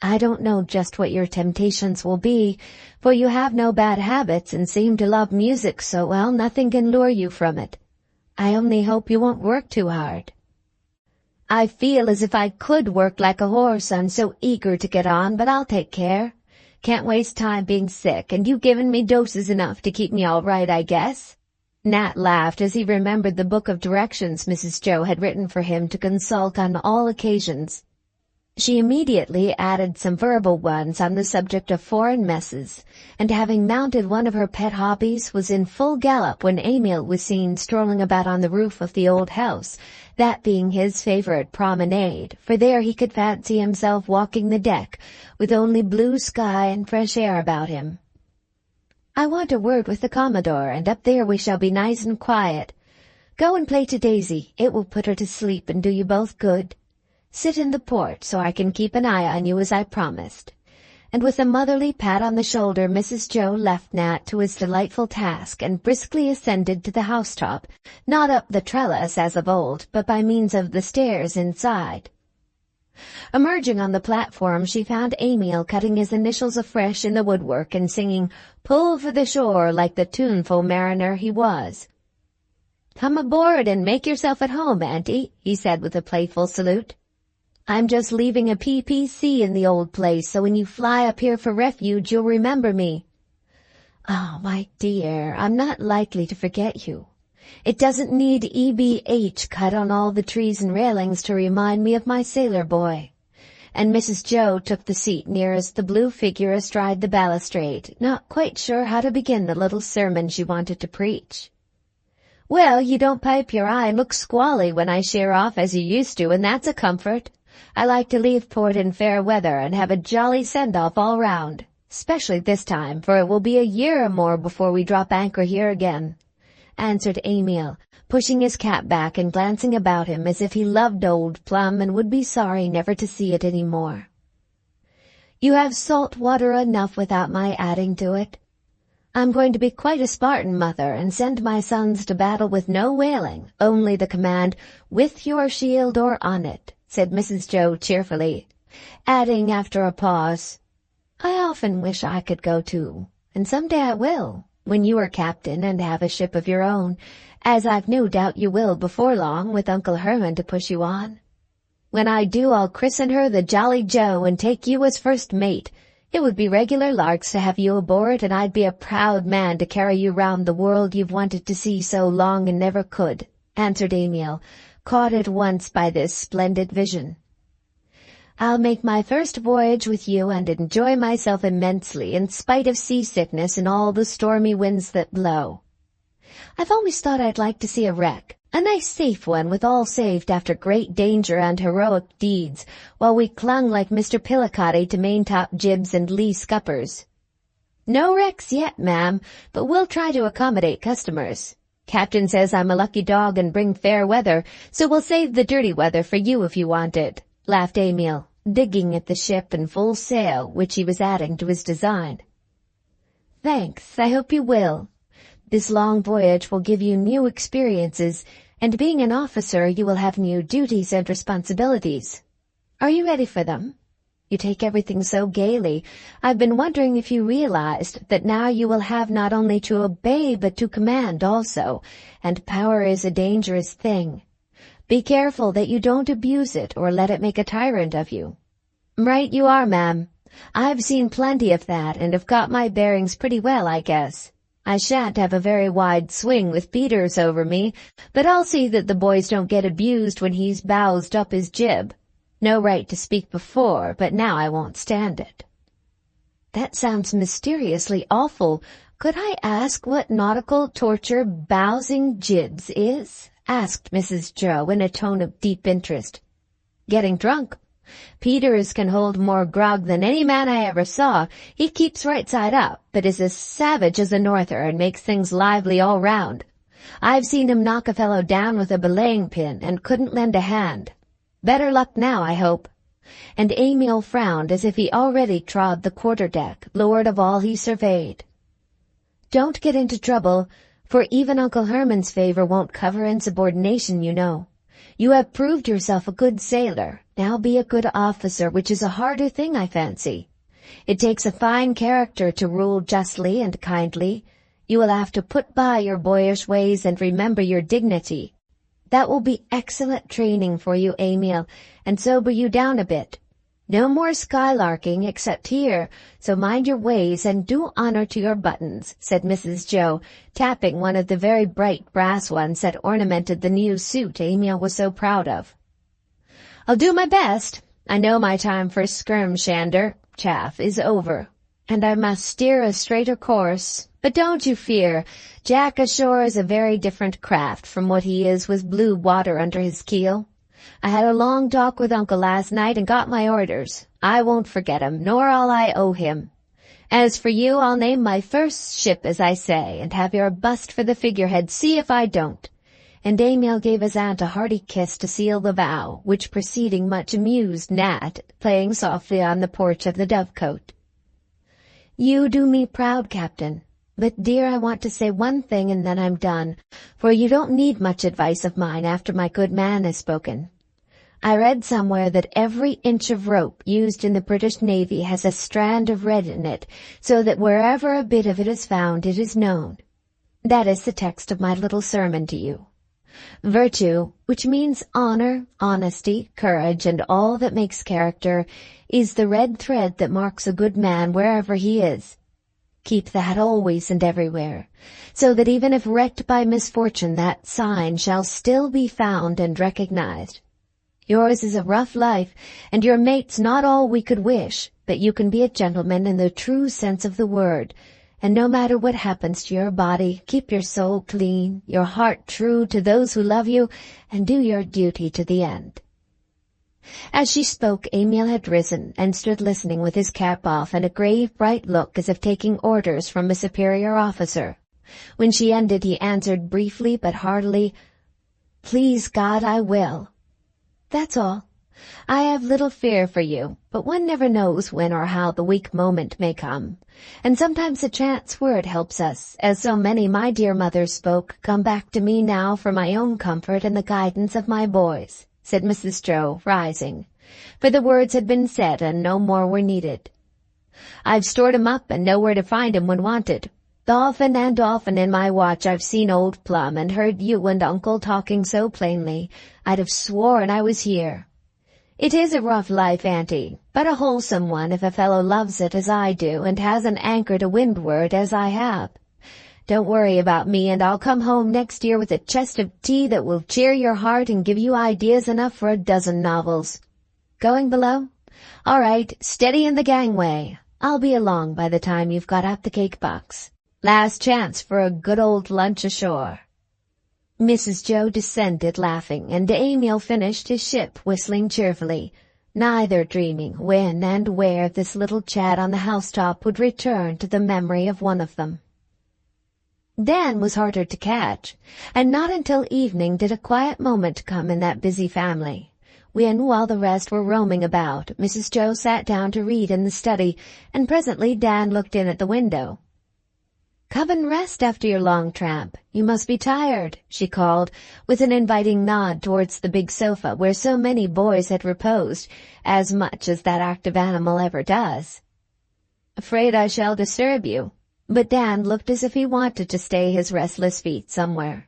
I don't know just what your temptations will be, for you have no bad habits and seem to love music so well nothing can lure you from it. I only hope you won't work too hard. I feel as if I could work like a horse. I'm so eager to get on, but I'll take care. Can't waste time being sick, and you've given me doses enough to keep me all right, I guess. Nat laughed as he remembered the book of directions Mrs. Jo had written for him to consult on all occasions. She immediately added some verbal ones on the subject of foreign messes, and having mounted one of her pet hobbies, was in full gallop when Emil was seen strolling about on the roof of the old house, that being his favorite promenade, for there he could fancy himself walking the deck, with only blue sky and fresh air about him. I want a word with the Commodore, and up there we shall be nice and quiet. Go and play to Daisy. It will put her to sleep and do you both good. Sit in the port so I can keep an eye on you as I promised. and with a motherly pat on the shoulder Mrs. Jo left Nat to his delightful task and briskly ascended to the housetop, not up the trellis as of old, but by means of the stairs inside. Emerging on the platform, she found Emil cutting his initials afresh in the woodwork and singing "Pull for the Shore" like the tuneful mariner he was. "Come aboard and make yourself at home, Auntie," he said with a playful salute. "I'm just leaving a PPC in the old place, so when you fly up here for refuge you'll remember me." "Oh, my dear, I'm not likely to forget you. It doesn't need EBH cut on all the trees and railings to remind me of my sailor boy." And Mrs. Jo took the seat nearest the blue figure astride the balustrade, not quite sure how to begin the little sermon she wanted to preach. "Well, you don't pipe your eye and look squally when I sheer off as you used to, and that's a comfort. I like to leave port in fair weather and have a jolly send-off all round, especially this time, for it will be a year or more before we drop anchor here again," answered Emil, pushing his cap back and glancing about him as if he loved old Plum and would be sorry never to see it any more. "You have salt water enough without my adding to it. I'm going to be quite a Spartan, mother, and send my sons to battle with no whaling, only the command, 'With your shield or on it,'" said Mrs. Jo cheerfully, adding after a pause, "I often wish I could go too, and some day I will, when you are captain and have a ship of your own, as I've no doubt you will before long with Uncle Herman to push you on. When I do, I'll christen her the Jolly Joe and take you as first mate. It would be regular larks to have you aboard, and I'd be a proud man to carry you round the world you've wanted to see so long and never could," answered Emil, caught at once by this splendid vision. "I'll make my first voyage with you and enjoy myself immensely in spite of seasickness and all the stormy winds that blow. I've always thought I'd like to see a wreck, a nice safe one with all saved after great danger and heroic deeds, while we clung like Mr. Pillicotty to maintop jibs and lee scuppers. No wrecks yet, ma'am, but we'll try to accommodate customers. Captain says I'm a lucky dog and bring fair weather, so we'll save the dirty weather for you if you want it," laughed Emil, digging at the ship in full sail which he was adding to his design. "Thanks, I hope you will. This long voyage will give you new experiences, and being an officer you will have new duties and responsibilities. Are you ready for them? You take everything so gaily. I've been wondering if you realized that now you will have not only to obey but to command also, and power is a dangerous thing. Be careful that you don't abuse it or let it make a tyrant of you." "Right you are, ma'am. I've seen plenty of that and have got my bearings pretty well, I guess. I shan't have a very wide swing with Peters over me, but I'll see that the boys don't get abused when he's bowsed up his jib. No right to speak before, but now I won't stand it." "That sounds mysteriously awful. Could I ask what nautical torture bowsing jibs is?" asked Mrs. Jo in a tone of deep interest. "Getting drunk. Peters can hold more grog than any man I ever saw. He keeps right side up, but is as savage as a norther and makes things lively all round. I've seen him knock a fellow down with a belaying pin and couldn't lend a hand. Better luck now, I hope." And Emil frowned as if he already trod the quarter-deck, lord of all he surveyed. "Don't get into trouble, for even Uncle Herman's favor won't cover insubordination, you know. You have proved yourself a good sailor. Now be a good officer, which is a harder thing, I fancy. It takes a fine character to rule justly and kindly. You will have to put by your boyish ways and remember your dignity. That will be excellent training for you, Emil, and sober you down a bit. No more skylarking except here, so mind your ways and do honor to your buttons," said Mrs. Jo, tapping one of the very bright brass ones that ornamented the new suit Emil was so proud of. "I'll do my best. I know my time for skirmshander chaff is over, and I must steer a straighter course. But don't you fear. Jack ashore is a very different craft from what he is with blue water under his keel. I had a long talk with Uncle last night and got my orders. I won't forget 'em, nor all I owe him. As for you, I'll name my first ship, as I say, and have your bust for the figurehead, see if I don't." And Emil gave his aunt a hearty kiss to seal the vow, which proceeding much amused Nat, playing softly on the porch of the Dovecote. You do me proud, Captain. But dear, I want to say one thing and then I'm done, for you don't need much advice of mine after my good man has spoken. I read somewhere that every inch of rope used in the British Navy has a strand of red in it, so that wherever a bit of it is found, it is known. That is the text of my little sermon to you. Virtue, which means honor, honesty, courage, and all that makes character, is the red thread that marks a good man wherever he is. Keep that always and everywhere, so that even if wrecked by misfortune, that sign shall still be found and recognized. Yours is a rough life, and your mate's not all we could wish, but you can be a gentleman in the true sense of the word, and no matter what happens to your body, keep your soul clean, your heart true to those who love you, and do your duty to the end. As she spoke, Emil had risen and stood listening with his cap off and a grave, bright look as if taking orders from a superior officer. When she ended, he answered briefly but heartily, "Please God, I will. That's all. I have little fear for you, but one never knows when or how the weak moment may come. And sometimes a chance word helps us, as so many my dear mothers spoke come back to me now for my own comfort and the guidance of my boys," said Mrs. Jo, rising, for the words had been said and no more were needed. "I've stored 'em up and know where to find 'em when wanted. Often and often in my watch I've seen old Plum and heard you and Uncle talking so plainly, I'd have sworn I was here. It is a rough life, Auntie, but a wholesome one if a fellow loves it as I do and has an anchor to windward as I have. Don't worry about me, and I'll come home next year with a chest of tea that will cheer your heart and give you ideas enough for a dozen novels. Going below? All right, steady in the gangway. I'll be along by the time you've got out the cake box. Last chance for a good old lunch ashore." Mrs. Jo descended laughing, and Emil finished his ship whistling cheerfully, neither dreaming when and where this little chat on the housetop would return to the memory of one of them. Dan was harder to catch, and not until evening did a quiet moment come in that busy family, when, while the rest were roaming about, Mrs. Jo sat down to read in the study, and presently Dan looked in at the window. "Come and rest after your long tramp. You must be tired," she called, with an inviting nod towards the big sofa where so many boys had reposed, as much as that active animal ever does. "Afraid I shall disturb you," but Dan looked as if he wanted to stay his restless feet somewhere.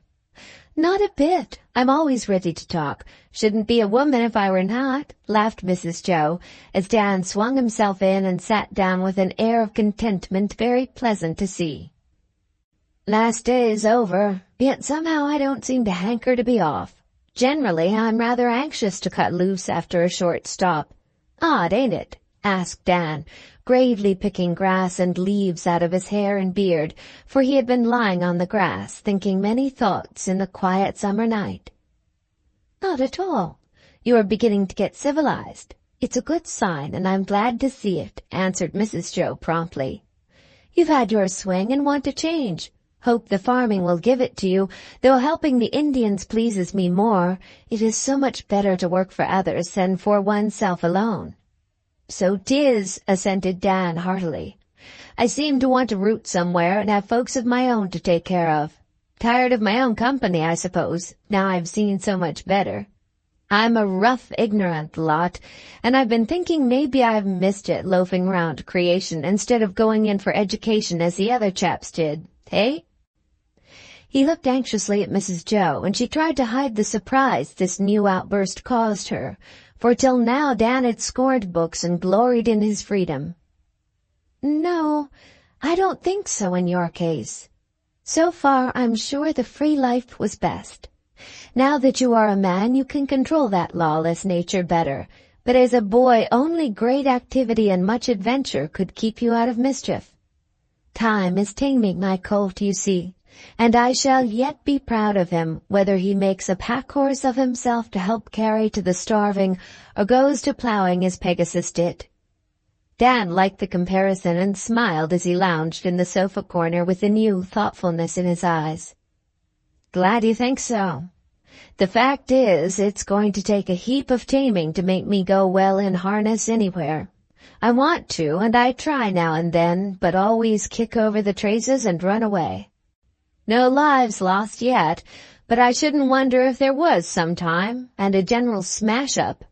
"Not a bit. I'm always ready to talk. Shouldn't be a woman if I were not," laughed Mrs. Jo, as Dan swung himself in and sat down with an air of contentment very pleasant to see. "Last day is over, yet somehow I don't seem to hanker to be off. Generally, I'm rather anxious to cut loose after a short stop. Odd, ain't it?" asked Dan, gravely picking grass and leaves out of his hair and beard, for he had been lying on the grass, thinking many thoughts in the quiet summer night. "Not at all. You are beginning to get civilized. It's a good sign, and I'm glad to see it," answered Mrs. Jo promptly. "You've had your swing and want to change. Hope the farming will give it to you, though helping the Indians pleases me more. It is so much better to work for others than for oneself alone." "So 'tis," assented Dan heartily. "I seem to want to root somewhere and have folks of my own to take care of. Tired of my own company, I suppose, now I've seen so much better. I'm a rough, ignorant lot, and I've been thinking maybe I've missed it loafing round creation instead of going in for education as the other chaps did, hey?" He looked anxiously at Mrs. Jo, and she tried to hide the surprise this new outburst caused her, for till now Dan had scorned books and gloried in his freedom. "No, I don't think so in your case. So far, I'm sure the free life was best. Now that you are a man, you can control that lawless nature better, but as a boy only great activity and much adventure could keep you out of mischief. Time is taming my colt, you see, and I shall yet be proud of him, whether he makes a pack-horse of himself to help carry to the starving, or goes to ploughing as Pegasus did." Dan liked the comparison and smiled as he lounged in the sofa corner with a new thoughtfulness in his eyes. "Glad you think so. The fact is, it's going to take a heap of taming to make me go well in harness anywhere. I want to, and I try now and then, but always kick over the traces and run away. No lives lost yet, but I shouldn't wonder if there was sometime, and a general smash-up.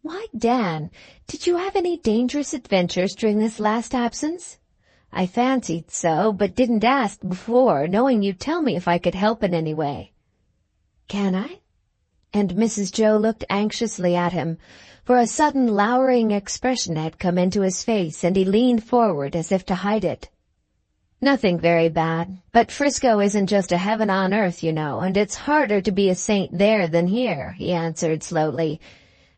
Why, Dan, did you have any dangerous adventures during this last absence? I fancied so, but didn't ask before, knowing you'd tell me if I could help in any way. Can I? And Mrs. Jo looked anxiously at him, for a sudden lowering expression had come into his face, and he leaned forward as if to hide it. Nothing very bad, but Frisco isn't just a heaven on earth, you know, and it's harder to be a saint there than here, he answered slowly.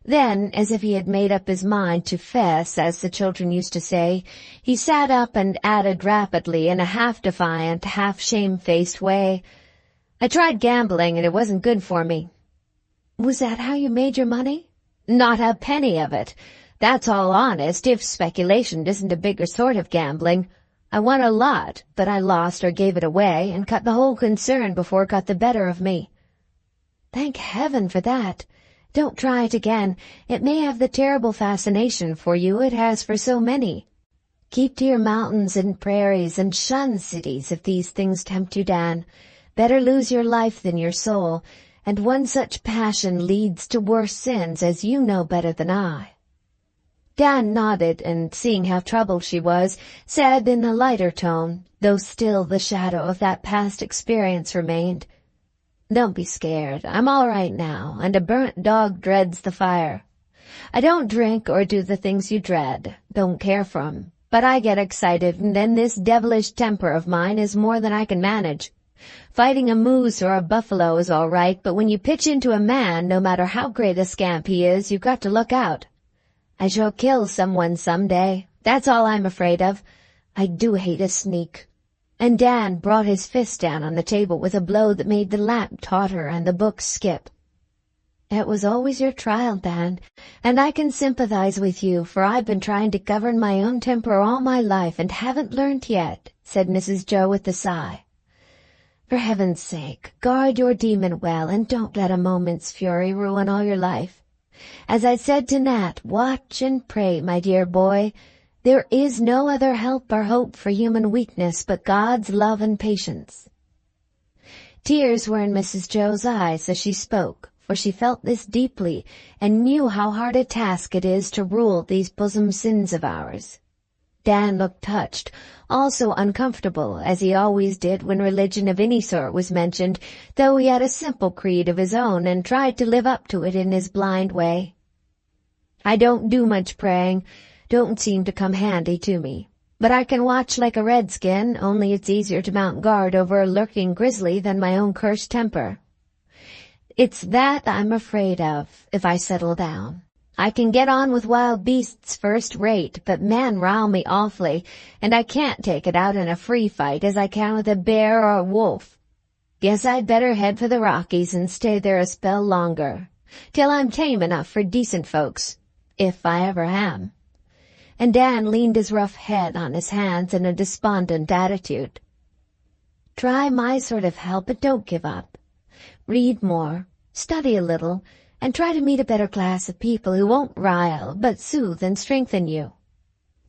Then, as if he had made up his mind to fess, as the children used to say, he sat up and added rapidly in a half-defiant, half-shame-faced way, I tried gambling and it wasn't good for me. Was that how you made your money? Not a penny of it. That's all honest, if speculation isn't a bigger sort of gambling. I won a lot, but I lost or gave it away and cut the whole concern before it got the better of me. Thank heaven for that. Don't try it again. It may have the terrible fascination for you it has for so many. Keep to your mountains and prairies and shun cities if these things tempt you, Dan. Better lose your life than your soul, and one such passion leads to worse sins, as you know better than I. Dan nodded, and seeing how troubled she was, said in a lighter tone, though still the shadow of that past experience remained, Don't be scared. I'm all right now, and a burnt dog dreads the fire. I don't drink or do the things you dread, don't care for 'em, but I get excited, and then this devilish temper of mine is more than I can manage. Fighting a moose or a buffalo is all right, but when you pitch into a man, no matter how great a scamp he is, you've got to look out. I shall kill someone some day. That's all I'm afraid of. I do hate a sneak. And Dan brought his fist down on the table with a blow that made the lamp totter and the books skip. It was always your trial, Dan, and I can sympathize with you, for I've been trying to govern my own temper all my life and haven't learned yet, said Mrs. Jo with a sigh. For heaven's sake, guard your demon well, and don't let a moment's fury ruin all your life. As I said to Nat, watch and pray, my dear boy. There is no other help or hope for human weakness but God's love and patience. Tears were in Mrs. Jo's eyes as she spoke, for she felt this deeply, and knew how hard a task it is to rule these bosom sins of ours. Dan looked touched, also uncomfortable, as he always did when religion of any sort was mentioned, though he had a simple creed of his own and tried to live up to it in his blind way. I don't do much praying, don't seem to come handy to me, but I can watch like a redskin, only it's easier to mount guard over a lurking grizzly than my own cursed temper. It's that I'm afraid of, if I settle down. I can get on with wild beasts first rate, but men rile me awfully, and I can't take it out in a free fight as I can with a bear or a wolf. Guess I'd better head for the Rockies and stay there a spell longer, till I'm tame enough for decent folks, if I ever am. And Dan leaned his rough head on his hands in a despondent attitude. Try my sort of help, but don't give up. Read more, study a little, and try to meet a better class of people who won't rile, but soothe and strengthen you.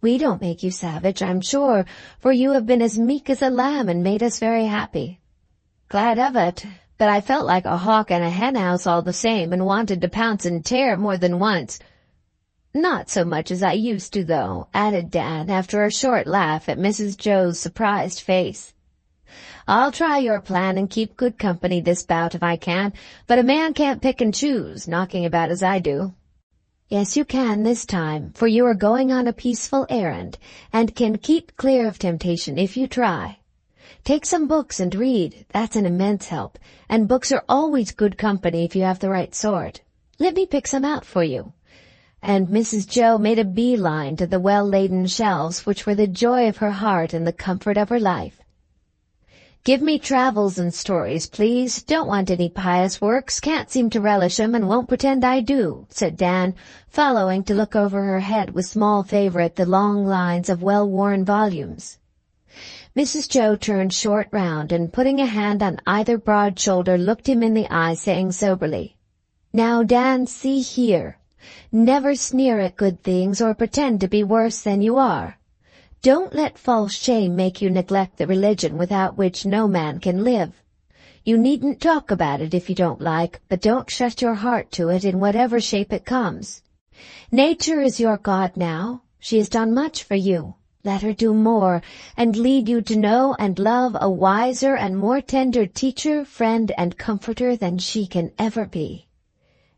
We don't make you savage, I'm sure, for you have been as meek as a lamb and made us very happy. Glad of it, but I felt like a hawk in a henhouse all the same, and wanted to pounce and tear more than once. Not so much as I used to, though, added Dan, after a short laugh at Mrs. Jo's surprised face. I'll try your plan and keep good company this bout if I can, but a man can't pick and choose, knocking about as I do. Yes, you can this time, for you are going on a peaceful errand, and can keep clear of temptation if you try. Take some books and read, that's an immense help, and books are always good company if you have the right sort. Let me pick some out for you. And Mrs. Jo made a beeline to the well-laden shelves which were the joy of her heart and the comfort of her life. Give me travels and stories, please. Don't want any pious works, can't seem to relish 'em, and won't pretend I do, said Dan, following to look over her head with small favor at the long lines of well-worn volumes. Mrs. Jo turned short round, and putting a hand on either broad shoulder looked him in the eye, saying soberly, Now, Dan, see here. Never sneer at good things or pretend to be worse than you are. Don't let false shame make you neglect the religion without which no man can live. You needn't talk about it if you don't like, but don't shut your heart to it in whatever shape it comes. Nature is your God now. She has done much for you. Let her do more, and lead you to know and love a wiser and more tender teacher, friend, and comforter than she can ever be.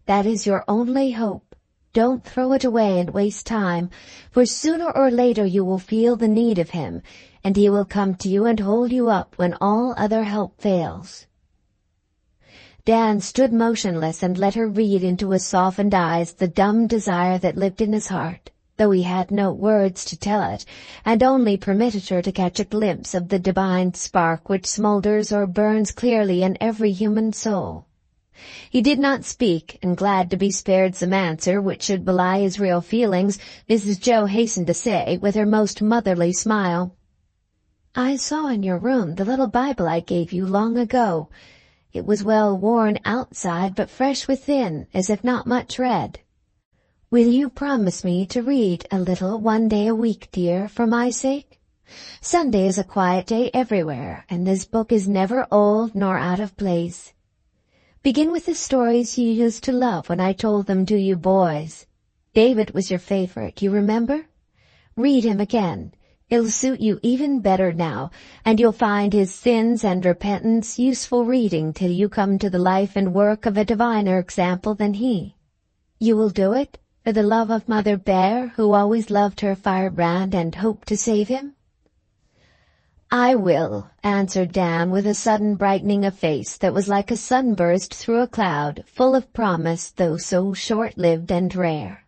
That is your only hope. Don't throw it away and waste time, for sooner or later you will feel the need of him, and he will come to you and hold you up when all other help fails. Dan stood motionless and let her read into his softened eyes the dumb desire that lived in his heart, though he had no words to tell it, and only permitted her to catch a glimpse of the divine spark which smolders or burns clearly in every human soul. He did not speak, and glad to be spared some answer which should belie his real feelings, Mrs. Jo hastened to say, with her most motherly smile, "I saw in your room the little Bible I gave you long ago. It was well worn outside, but fresh within, as if not much read. Will you promise me to read a little one day a week, dear, for my sake? Sunday is a quiet day everywhere, and this book is never old nor out of place. Begin with the stories you used to love when I told them to you boys. David was your favorite, you remember? Read him again. It'll suit you even better now, and you'll find his sins and repentance useful reading till you come to the life and work of a diviner example than he. You will do it, for the love of Mother Bhaer, who always loved her firebrand and hoped to save him?" "I will," answered Dan with a sudden brightening of face that was like a sunburst through a cloud, full of promise, though so short-lived and rare.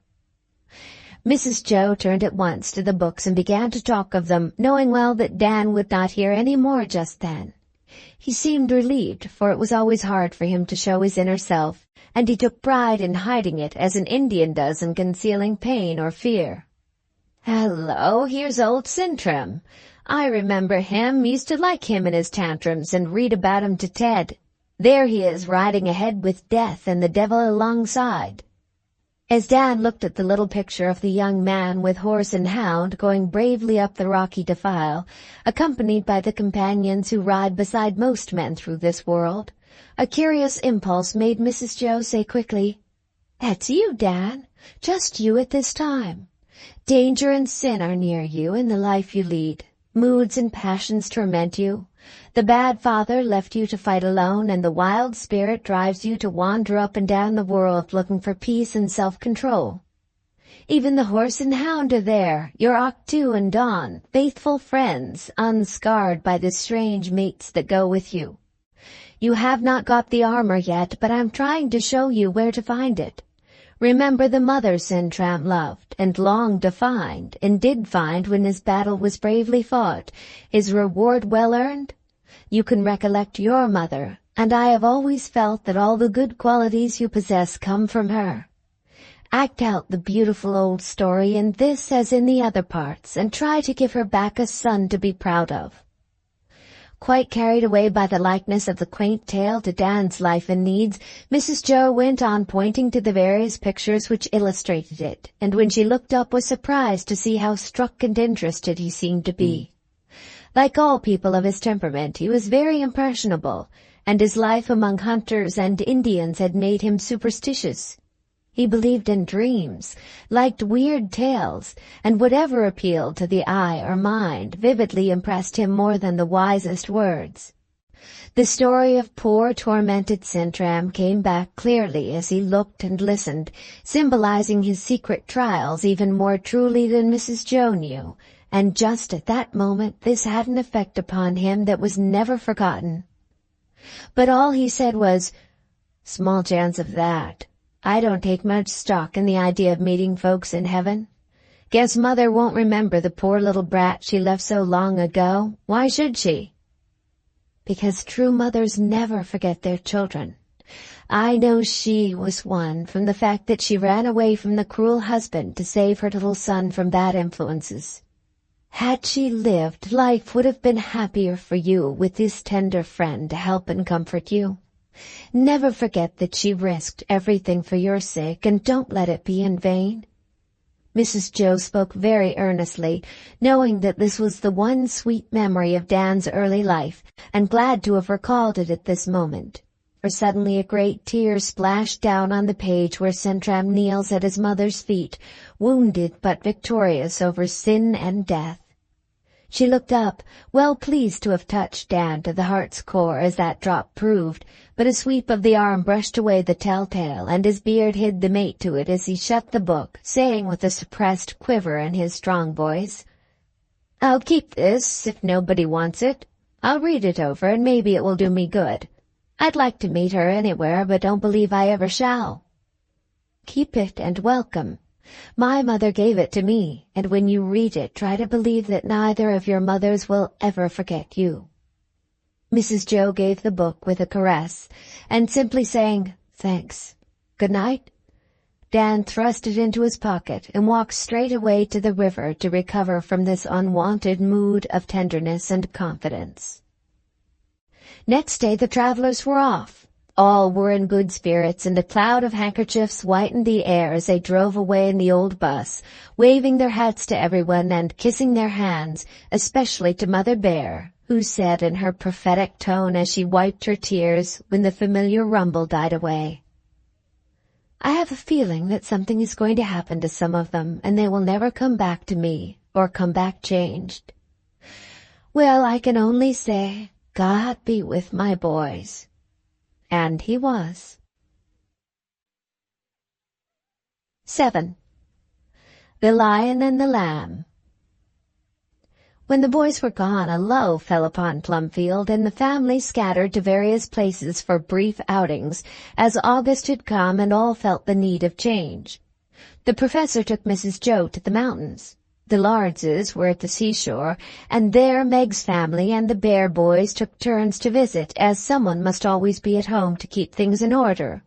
Mrs. Jo turned at once to the books and began to talk of them, knowing well that Dan would not hear any more just then. He seemed relieved, for it was always hard for him to show his inner self, and he took pride in hiding it as an Indian does in concealing pain or fear. "Hello, here's old Sintram. I remember him, used to like him and his tantrums and read about him to Ted. There he is, riding ahead with death and the devil alongside." As Dan looked at the little picture of the young man with horse and hound going bravely up the rocky defile, accompanied by the companions who ride beside most men through this world, a curious impulse made Mrs. Jo say quickly, "That's you, Dan, just you at this time. Danger and sin are near you in the life you lead. Moods and passions torment you. The bad father left you to fight alone, and the wild spirit drives you to wander up and down the world looking for peace and self-control. Even the horse and hound are there, your Octu and Dawn, faithful friends, unscarred by the strange mates that go with you. You have not got the armor yet, but I'm trying to show you where to find it. Remember the mother Sintram loved, and longed to find, and did find when his battle was bravely fought, his reward well earned? You can recollect your mother, and I have always felt that all the good qualities you possess come from her. Act out the beautiful old story in this as in the other parts, and try to give her back a son to be proud of." Quite carried away by the likeness of the quaint tale to Dan's life and needs, Mrs. Jo went on pointing to the various pictures which illustrated it, and when she looked up was surprised to see how struck and interested he seemed to be. Like all people of his temperament, he was very impressionable, and his life among hunters and Indians had made him superstitious. He believed in dreams, liked weird tales, and whatever appealed to the eye or mind vividly impressed him more than the wisest words. The story of poor tormented Sintram came back clearly as he looked and listened, symbolizing his secret trials even more truly than Mrs. Jo knew, and just at that moment this had an effect upon him that was never forgotten. But all he said was, "Small chance of that. I don't take much stock in the idea of meeting folks in heaven. Guess Mother won't remember the poor little brat she left so long ago. Why should she?" "Because true mothers never forget their children. I know she was one from the fact that she ran away from the cruel husband to save her little son from bad influences. Had she lived, life would have been happier for you with this tender friend to help and comfort you. Never forget that she risked everything for your sake, and don't let it be in vain." Mrs. Jo spoke very earnestly, knowing that this was the one sweet memory of Dan's early life, and glad to have recalled it at this moment. For suddenly a great tear splashed down on the page where Sintram kneels at his mother's feet, wounded but victorious over sin and death. She looked up, well pleased to have touched Dan to the heart's core as that drop proved, but a sweep of the arm brushed away the telltale, and his beard hid the mate to it as he shut the book, saying with a suppressed quiver in his strong voice, "I'll keep this if nobody wants it. I'll read it over, and maybe it will do me good. I'd like to meet her anywhere, but don't believe I ever shall." "Keep it and welcome. My mother gave it to me, and when you read it, try to believe that neither of your mothers will ever forget you." Mrs. Jo gave the book with a caress, and simply saying, "Thanks. Good night," Dan thrust it into his pocket and walked straight away to the river to recover from this unwonted mood of tenderness and confidence. Next day the travelers were off. All were in good spirits, and a cloud of handkerchiefs whitened the air as they drove away in the old bus, waving their hats to everyone and kissing their hands, especially to Mother Bear, who said in her prophetic tone as she wiped her tears when the familiar rumble died away, "I have a feeling that something is going to happen to some of them, and they will never come back to me, or come back changed. Well, I can only say, God be with my boys." And he was. 7. The Lion and the Lamb. When the boys were gone, a lull fell upon Plumfield, and the family scattered to various places for brief outings, as August had come and all felt the need of change. The professor took Mrs. Jo to the mountains. The Lawrences were at the seashore, and there Meg's family and the Bear boys took turns to visit, as someone must always be at home to keep things in order.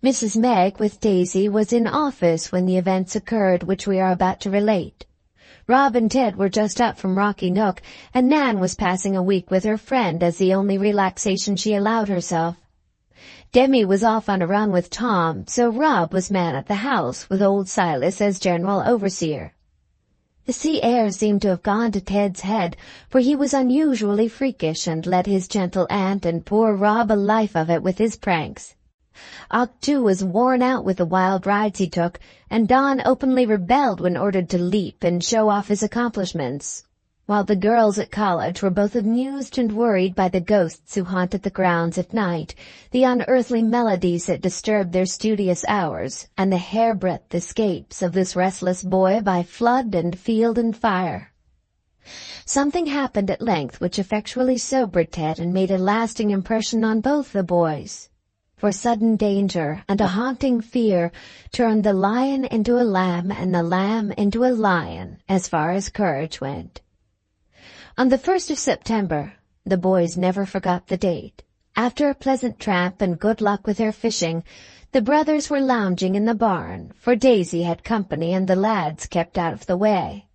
Mrs. Meg, with Daisy, was in office when the events occurred which we are about to relate. Rob and Ted were just up from Rocky Nook, and Nan was passing a week with her friend as the only relaxation she allowed herself. Demi was off on a run with Tom, so Rob was man at the house, with old Silas as general overseer. The sea air seemed to have gone to Ted's head, for he was unusually freakish and led his gentle aunt and poor Rob a life of it with his pranks. Ock, too, was worn out with the wild rides he took, and Don openly rebelled when ordered to leap and show off his accomplishments, while the girls at college were both amused and worried by the ghosts who haunted the grounds at night, the unearthly melodies that disturbed their studious hours, and the hairbreadth escapes of this restless boy by flood and field and fire. Something happened at length which effectually sobered Ted and made a lasting impression on both the boys. For sudden danger and a haunting fear turned the lion into a lamb and the lamb into a lion, as far as courage went. On the 1st of September, the boys never forgot the date. After a pleasant tramp and good luck with their fishing, the brothers were lounging in the barn, for Daisy had company and the lads kept out of the way.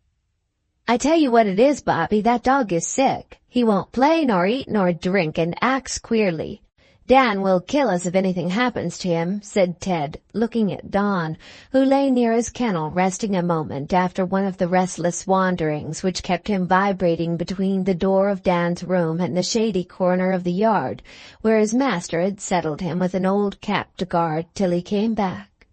"I tell you what it is, Bobby, that dog is sick. He won't play nor eat nor drink and acts queerly. Dan will kill us if anything happens to him," said Ted, looking at Don, who lay near his kennel resting a moment after one of the restless wanderings which kept him vibrating between the door of Dan's room and the shady corner of the yard, where his master had settled him with an old cap to guard till he came back.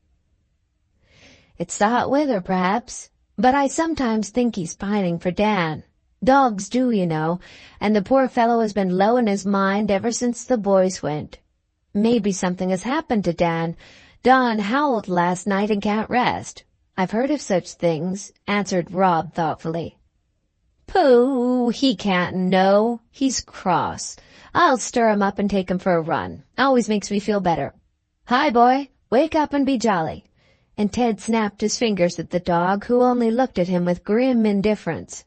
"It's the hot weather, perhaps, but I sometimes think he's pining for Dan. Dogs do, you know, and the poor fellow has been low in his mind ever since the boys went. Maybe something has happened to Dan. Don howled last night and can't rest. I've heard of such things," answered Rob thoughtfully. "Pooh, he can't know. He's cross. I'll stir him up and take him for a run. Always makes me feel better. Hi, boy, wake up and be jolly." And Ted snapped his fingers at the dog, who only looked at him with grim indifference.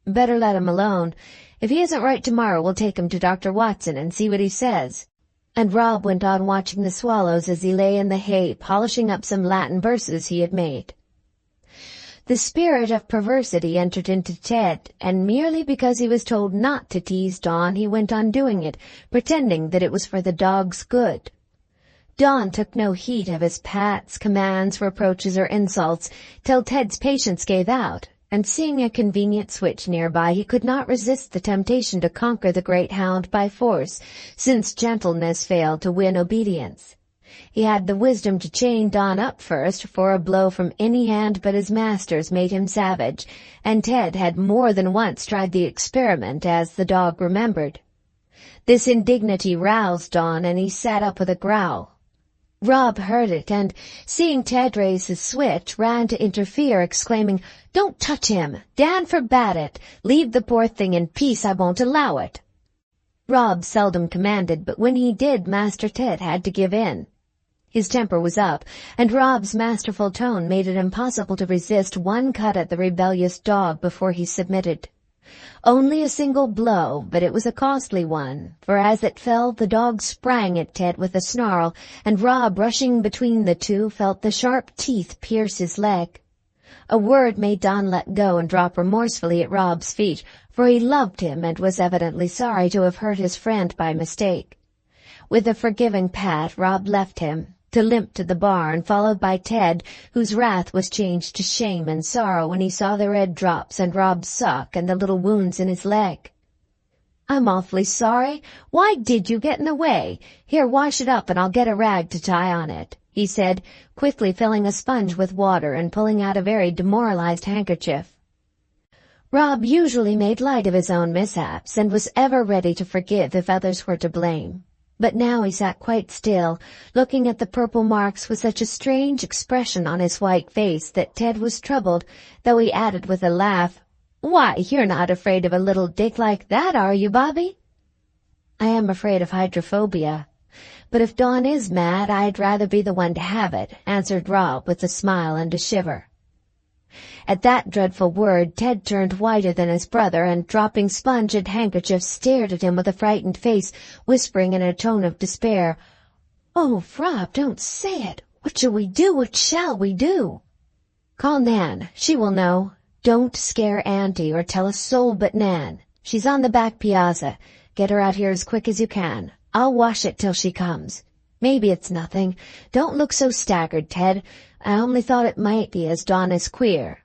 "Better let him alone. If he isn't right tomorrow, we'll take him to Dr. Watson and see what he says." And Rob went on watching the swallows as he lay in the hay polishing up some Latin verses he had made. The spirit of perversity entered into Ted, and merely because he was told not to tease Dawn, he went on doing it, pretending that it was for the dog's good. Dawn took no heed of his pats, commands, reproaches, or insults, till Ted's patience gave out, and seeing a convenient switch nearby, he could not resist the temptation to conquer the great hound by force, since gentleness failed to win obedience. He had the wisdom to chain Dawn up first, for a blow from any hand but his master's made him savage, and Ted had more than once tried the experiment, as the dog remembered. This indignity roused Dawn, and he sat up with a growl. Rob heard it, and, seeing Ted raise his switch, ran to interfere, exclaiming, "Don't touch him! Dan forbade it! Leave the poor thing in peace, I won't allow it!" Rob seldom commanded, but when he did, Master Ted had to give in. His temper was up, and Rob's masterful tone made it impossible to resist one cut at the rebellious dog before he submitted. Only a single blow, but it was a costly one, for as it fell the dog sprang at Ted with a snarl, and Rob, rushing between the two, felt the sharp teeth pierce his leg. A word made Don let go and drop remorsefully at Rob's feet, for he loved him and was evidently sorry to have hurt his friend by mistake. With a forgiving pat, Rob left him, to limp to the barn, followed by Ted, whose wrath was changed to shame and sorrow when he saw the red drops and Rob's sock and the little wounds in his leg. "I'm awfully sorry. Why did you get in the way? Here, wash it up and I'll get a rag to tie on it," he said, quickly filling a sponge with water and pulling out a very demoralized handkerchief. Rob usually made light of his own mishaps and was ever ready to forgive if others were to blame. But now he sat quite still, looking at the purple marks with such a strange expression on his white face that Ted was troubled, though he added with a laugh, "Why, you're not afraid of a little dick like that, are you, Bobby?" "I am afraid of hydrophobia. But if Dawn is mad, I'd rather be the one to have it," answered Rob with a smile and a shiver. At that dreadful word, Ted turned whiter than his brother, and dropping sponge and handkerchief, stared at him with a frightened face, whispering in a tone of despair, "Oh, Rob, don't say it! What shall we do? What shall we do?" "Call Nan. She will know. Don't scare Auntie, or tell a soul but Nan. She's on the back piazza. Get her out here as quick as you can. I'll wash it till she comes. Maybe it's nothing. Don't look so staggered, Ted. I only thought it might be, as Dawn is queer."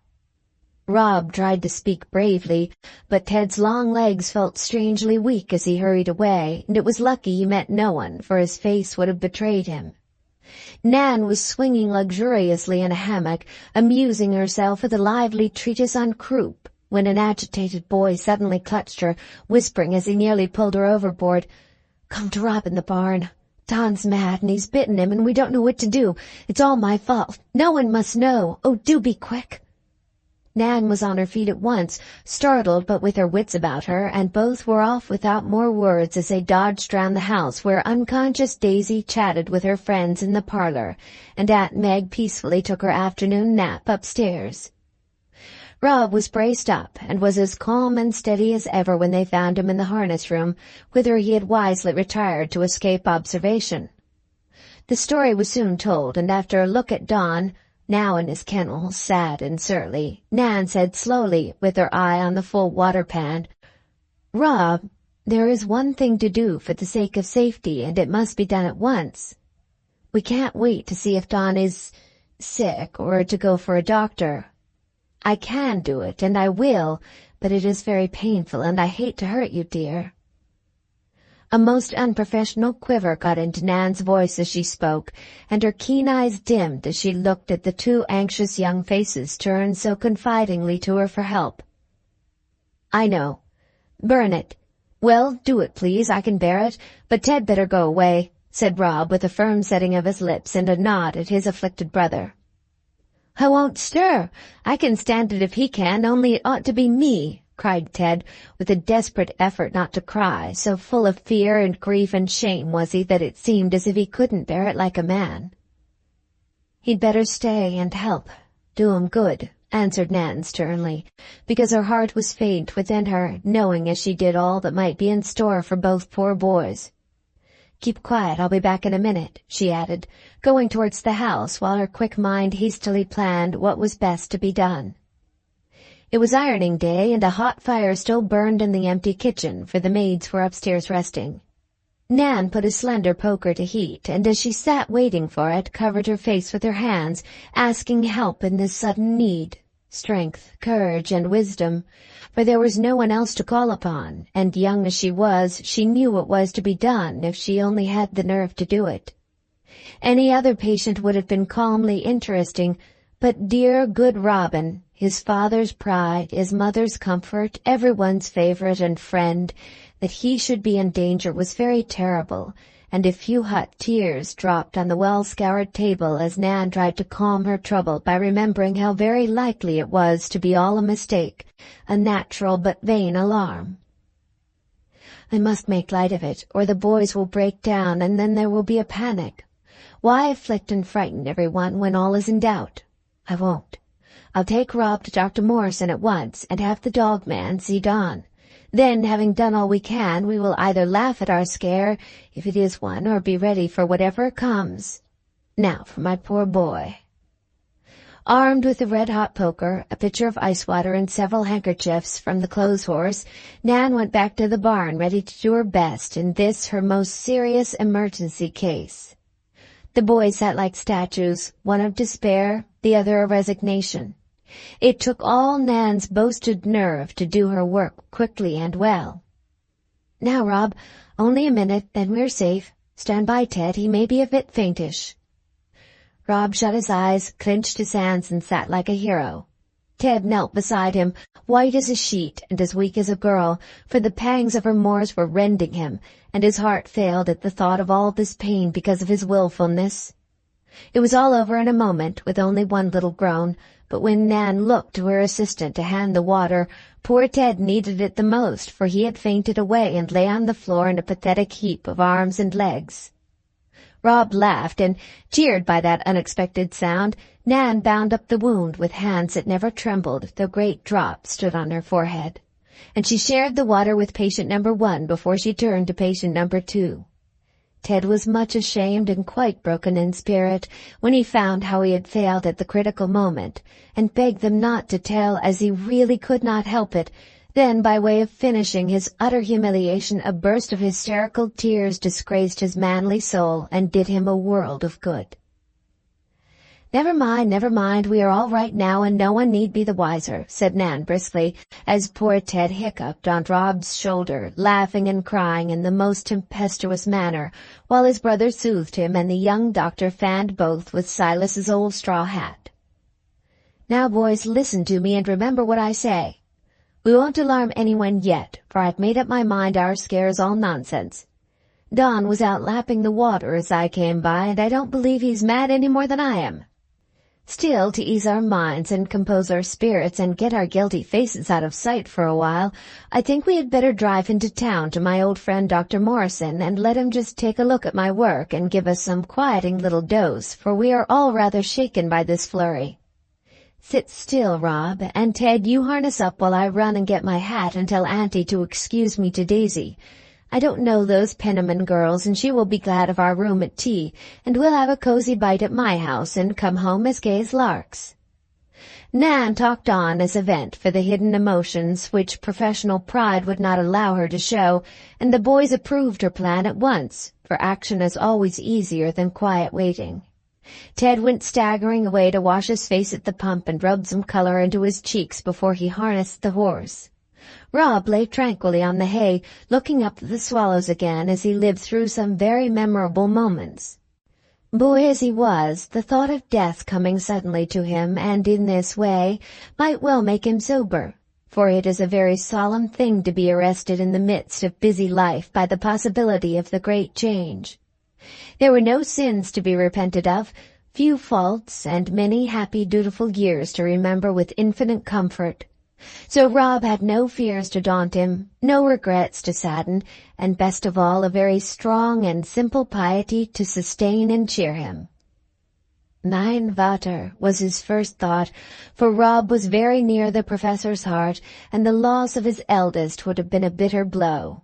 Rob tried to speak bravely, but Ted's long legs felt strangely weak as he hurried away, and it was lucky he met no one, for his face would have betrayed him. Nan was swinging luxuriously in a hammock, amusing herself with a lively treatise on croup, when an agitated boy suddenly clutched her, whispering as he nearly pulled her overboard, "Come to Rob in the barn. Don's mad, and he's bitten him, and we don't know what to do. It's all my fault. No one must know. Oh, do be quick." Nan was on her feet at once, startled but with her wits about her, and both were off without more words as they dodged round the house, where unconscious Daisy chatted with her friends in the parlor, and Aunt Meg peacefully took her afternoon nap upstairs. Rob was braced up, and was as calm and steady as ever when they found him in the harness room, whither he had wisely retired to escape observation. The story was soon told, and after a look at Don, now in his kennel, sad and surly, Nan said slowly, with her eye on the full water-pan, "Rob, there is one thing to do for the sake of safety, and it must be done at once. We can't wait to see if Don is sick, or to go for a doctor. I can do it, and I will, but it is very painful, and I hate to hurt you, dear." A most unprofessional quiver got into Nan's voice as she spoke, and her keen eyes dimmed as she looked at the two anxious young faces turned so confidingly to her for help. "I know. Burn it. Well, do it, please. I can bear it, but Ted better go away," said Rob with a firm setting of his lips and a nod at his afflicted brother. "I won't stir. I can stand it if he can, only it ought to be me," cried Ted, with a desperate effort not to cry, so full of fear and grief and shame was he that it seemed as if he couldn't bear it like a man. "He'd better stay and help. Do him good," answered Nan sternly, because her heart was faint within her, knowing as she did all that might be in store for both poor boys. "Keep quiet, I'll be back in a minute," she added, going towards the house, while her quick mind hastily planned what was best to be done. It was ironing day, and a hot fire still burned in the empty kitchen, for the maids were upstairs resting. Nan put a slender poker to heat, and as she sat waiting for it, covered her face with her hands, asking help in this sudden need, strength, courage, and wisdom, for there was no one else to call upon, and young as she was, she knew what was to be done if she only had the nerve to do it. Any other patient would have been calmly interesting, but dear good Robin, his father's pride, his mother's comfort, everyone's favorite and friend, that he should be in danger was very terrible, and a few hot tears dropped on the well-scoured table as Nan tried to calm her trouble by remembering how very likely it was to be all a mistake, a natural but vain alarm. I must make light of it, or the boys will break down, and then there will be a panic. Why afflict and frighten everyone when all is in doubt? I won't. I'll take Rob to Dr. Morrison at once, and have the dog man see Don. Then, having done all we can, we will either laugh at our scare, if it is one, or be ready for whatever comes. Now for my poor boy. Armed with a red-hot poker, a pitcher of ice water, and several handkerchiefs from the clothes horse, Nan went back to the barn ready to do her best in this her most serious emergency case. The boys sat like statues, one of despair, the other of resignation. It took all Nan's boasted nerve to do her work quickly and well. Now, Rob, only a minute, then we're safe. Stand by, Ted, he may be a bit faintish. Rob shut his eyes, clenched his hands, and sat like a hero. Ted knelt beside him, white as a sheet and as weak as a girl, for the pangs of remorse were rending him, and his heart failed at the thought of all this pain because of his willfulness. It was all over in a moment, with only one little groan, but when Nan looked to her assistant to hand the water, poor Ted needed it the most, for he had fainted away and lay on the floor in a pathetic heap of arms and legs. Rob laughed, and, cheered by that unexpected sound, Nan bound up the wound with hands that never trembled, though great drops stood on her forehead, and she shared the water with patient number 1 before she turned to patient number 2. Ted was much ashamed and quite broken in spirit when he found how he had failed at the critical moment, and begged them not to tell, as he really could not help it. Then, by way of finishing his utter humiliation, a burst of hysterical tears disgraced his manly soul and did him a world of good. Never mind, we are all right now, and no one need be the wiser," said Nan briskly, as poor Ted hiccuped on Rob's shoulder, laughing and crying in the most tempestuous manner, while his brother soothed him and the young doctor fanned both with Silas's old straw hat. "Now, boys, listen to me and remember what I say. We won't alarm anyone yet, for I've made up my mind our scare is all nonsense. Don was out lapping the water as I came by, and I don't believe he's mad any more than I am. Still, to ease our minds and compose our spirits and get our guilty faces out of sight for a while, I think we had better drive into town to my old friend Dr. Morrison and let him just take a look at my work and give us some quieting little dose, for we are all rather shaken by this flurry. Sit still, Rob, and Ted, you harness up while I run and get my hat and tell Auntie to excuse me to Daisy. I don't know those Penniman girls, and she will be glad of our room at tea, and we'll have a cozy bite at my house and come home as gay as larks." Nan talked on as a vent for the hidden emotions which professional pride would not allow her to show, and the boys approved her plan at once, for action is always easier than quiet waiting. Ted went staggering away to wash his face at the pump and rub some color into his cheeks before he harnessed the horse. Rob lay tranquilly on the hay, looking up at the swallows again as he lived through some very memorable moments. Boy as he was, the thought of death coming suddenly to him, and in this way, might well make him sober, for it is a very solemn thing to be arrested in the midst of busy life by the possibility of the great change. There were no sins to be repented of, few faults, and many happy, dutiful years to remember with infinite comfort. So Rob had no fears to daunt him, no regrets to sadden, and best of all, a very strong and simple piety to sustain and cheer him. Mein Vater was his first thought, for Rob was very near the professor's heart, and the loss of his eldest would have been a bitter blow.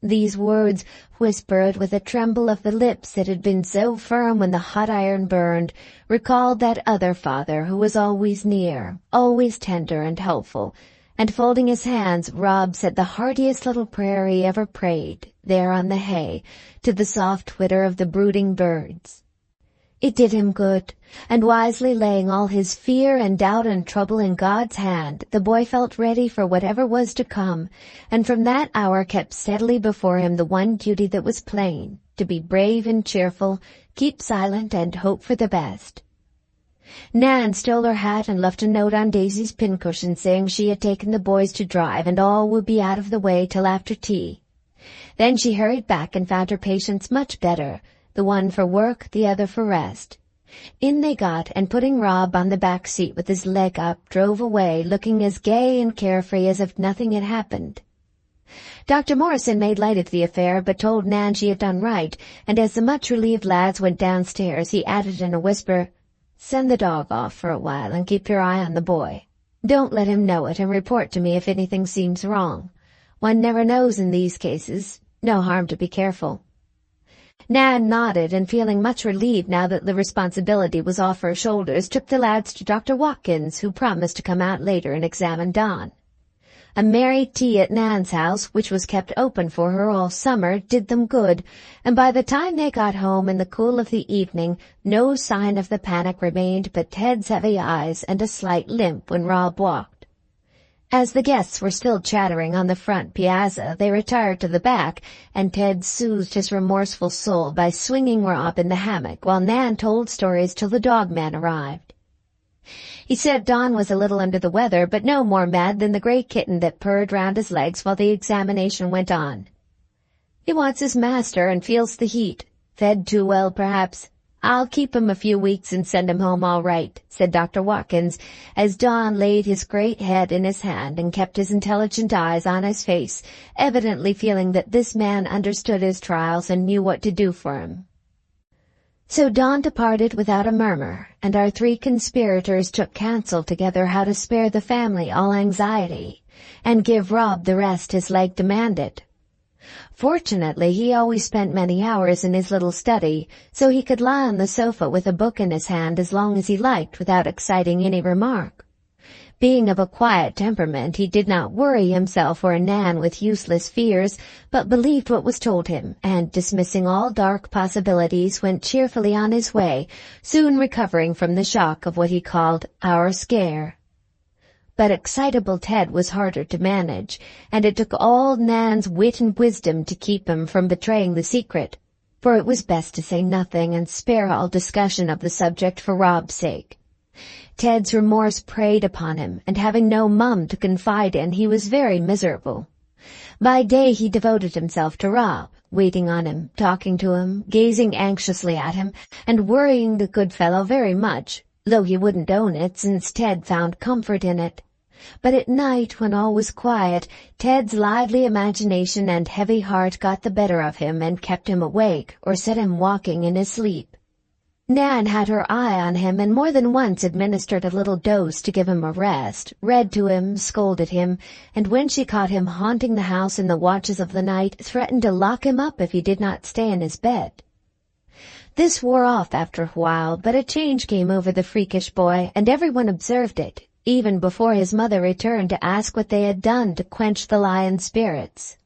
These words, whispered with a tremble of the lips that had been so firm when the hot iron burned, recalled that other father who was always near, always tender and helpful, and folding his hands, Rob said the heartiest little prayer he ever prayed, there on the hay, to the soft twitter of the brooding birds. It did him good, and wisely laying all his fear and doubt and trouble in God's hand, the boy felt ready for whatever was to come, and from that hour kept steadily before him the one duty that was plain, to be brave and cheerful, keep silent, and hope for the best. Nan stole her hat and left a note on Daisy's pincushion saying she had taken the boys to drive and all would be out of the way till after tea. Then she hurried back and found her patients much better, the one for work, the other for rest. In they got, and putting Rob on the back seat with his leg up, drove away, looking as gay and carefree as if nothing had happened. Dr. Morrison made light of the affair, but told Nan she had done right, and as the much-relieved lads went downstairs, he added in a whisper, "Send the dog off for a while and keep your eye on the boy. Don't let him know it, and report to me if anything seems wrong. One never knows in these cases. No harm to be careful." Nan nodded, and feeling much relieved now that the responsibility was off her shoulders, took the lads to Dr. Watkins, who promised to come out later and examine Don. A merry tea at Nan's house, which was kept open for her all summer, did them good, and by the time they got home in the cool of the evening, no sign of the panic remained but Ted's heavy eyes and a slight limp when Rob walked. As the guests were still chattering on the front piazza, they retired to the back, and Ted soothed his remorseful soul by swinging Rob in the hammock while Nan told stories till the dog-man arrived. He said Don was a little under the weather, but no more mad than the gray kitten that purred round his legs while the examination went on. "He wants his master and feels the heat. Fed too well, perhaps. I'll keep him a few weeks and send him home all right," said Dr. Watkins, as Don laid his great head in his hand and kept his intelligent eyes on his face, evidently feeling that this man understood his trials and knew what to do for him. So Don departed without a murmur, and our three conspirators took counsel together how to spare the family all anxiety, and give Rob the rest his leg demanded. Fortunately, he always spent many hours in his little study, so he could lie on the sofa with a book in his hand as long as he liked without exciting any remark. Being of a quiet temperament, he did not worry himself or Nan with useless fears, but believed what was told him, and, dismissing all dark possibilities, went cheerfully on his way, soon recovering from the shock of what he called our scare. But excitable Ted was harder to manage, and it took all Nan's wit and wisdom to keep him from betraying the secret, for it was best to say nothing and spare all discussion of the subject for Rob's sake. Ted's remorse preyed upon him, and having no mum to confide in, he was very miserable. By day he devoted himself to Rob, waiting on him, talking to him, gazing anxiously at him, and worrying the good fellow very much, though he wouldn't own it since Ted found comfort in it. But at night, when all was quiet, Ted's lively imagination and heavy heart got the better of him and kept him awake or set him walking in his sleep. Nan had her eye on him and more than once administered a little dose to give him a rest, read to him, scolded him, and when she caught him haunting the house in the watches of the night, threatened to lock him up if he did not stay in his bed. This wore off after a while, but a change came over the freakish boy, and everyone observed it, even before his mother returned to ask what they had done to quench the lion's spirits.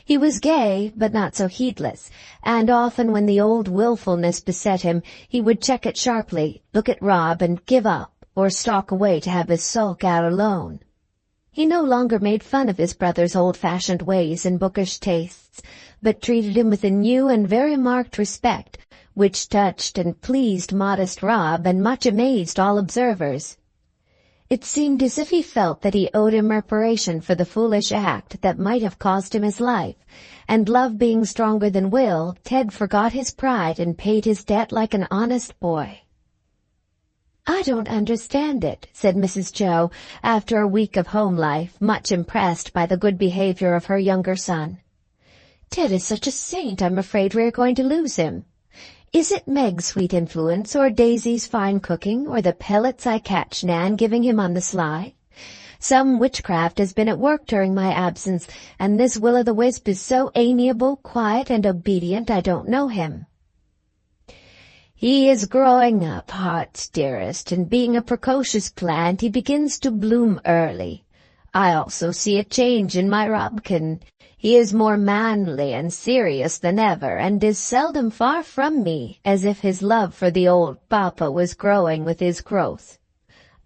He was gay, but not so heedless, and often when the old willfulness beset him, he would check it sharply, look at Rob, and give up, or stalk away to have his sulk out alone. He no longer made fun of his brother's old-fashioned ways and bookish tastes, but treated him with a new and very marked respect, which touched and pleased modest Rob and much amazed all observers. It seemed as if he felt that he owed him reparation for the foolish act that might have cost him his life, and love being stronger than will, Ted forgot his pride and paid his debt like an honest boy. "I don't understand it," said Mrs. Jo, after a week of home life, much impressed by the good behavior of her younger son. "Ted is such a saint, I'm afraid we are going to lose him. Is it Meg's sweet influence, or Daisy's fine cooking, or the pellets I catch Nan giving him on the sly? Some witchcraft has been at work during my absence, and this will-o'-the-wisp is so amiable, quiet, and obedient I don't know him. He is growing up, heart's dearest, and being a precocious plant, he begins to bloom early. I also see a change in my Robkin. He is more manly and serious than ever, and is seldom far from me, as if his love for the old papa was growing with his growth.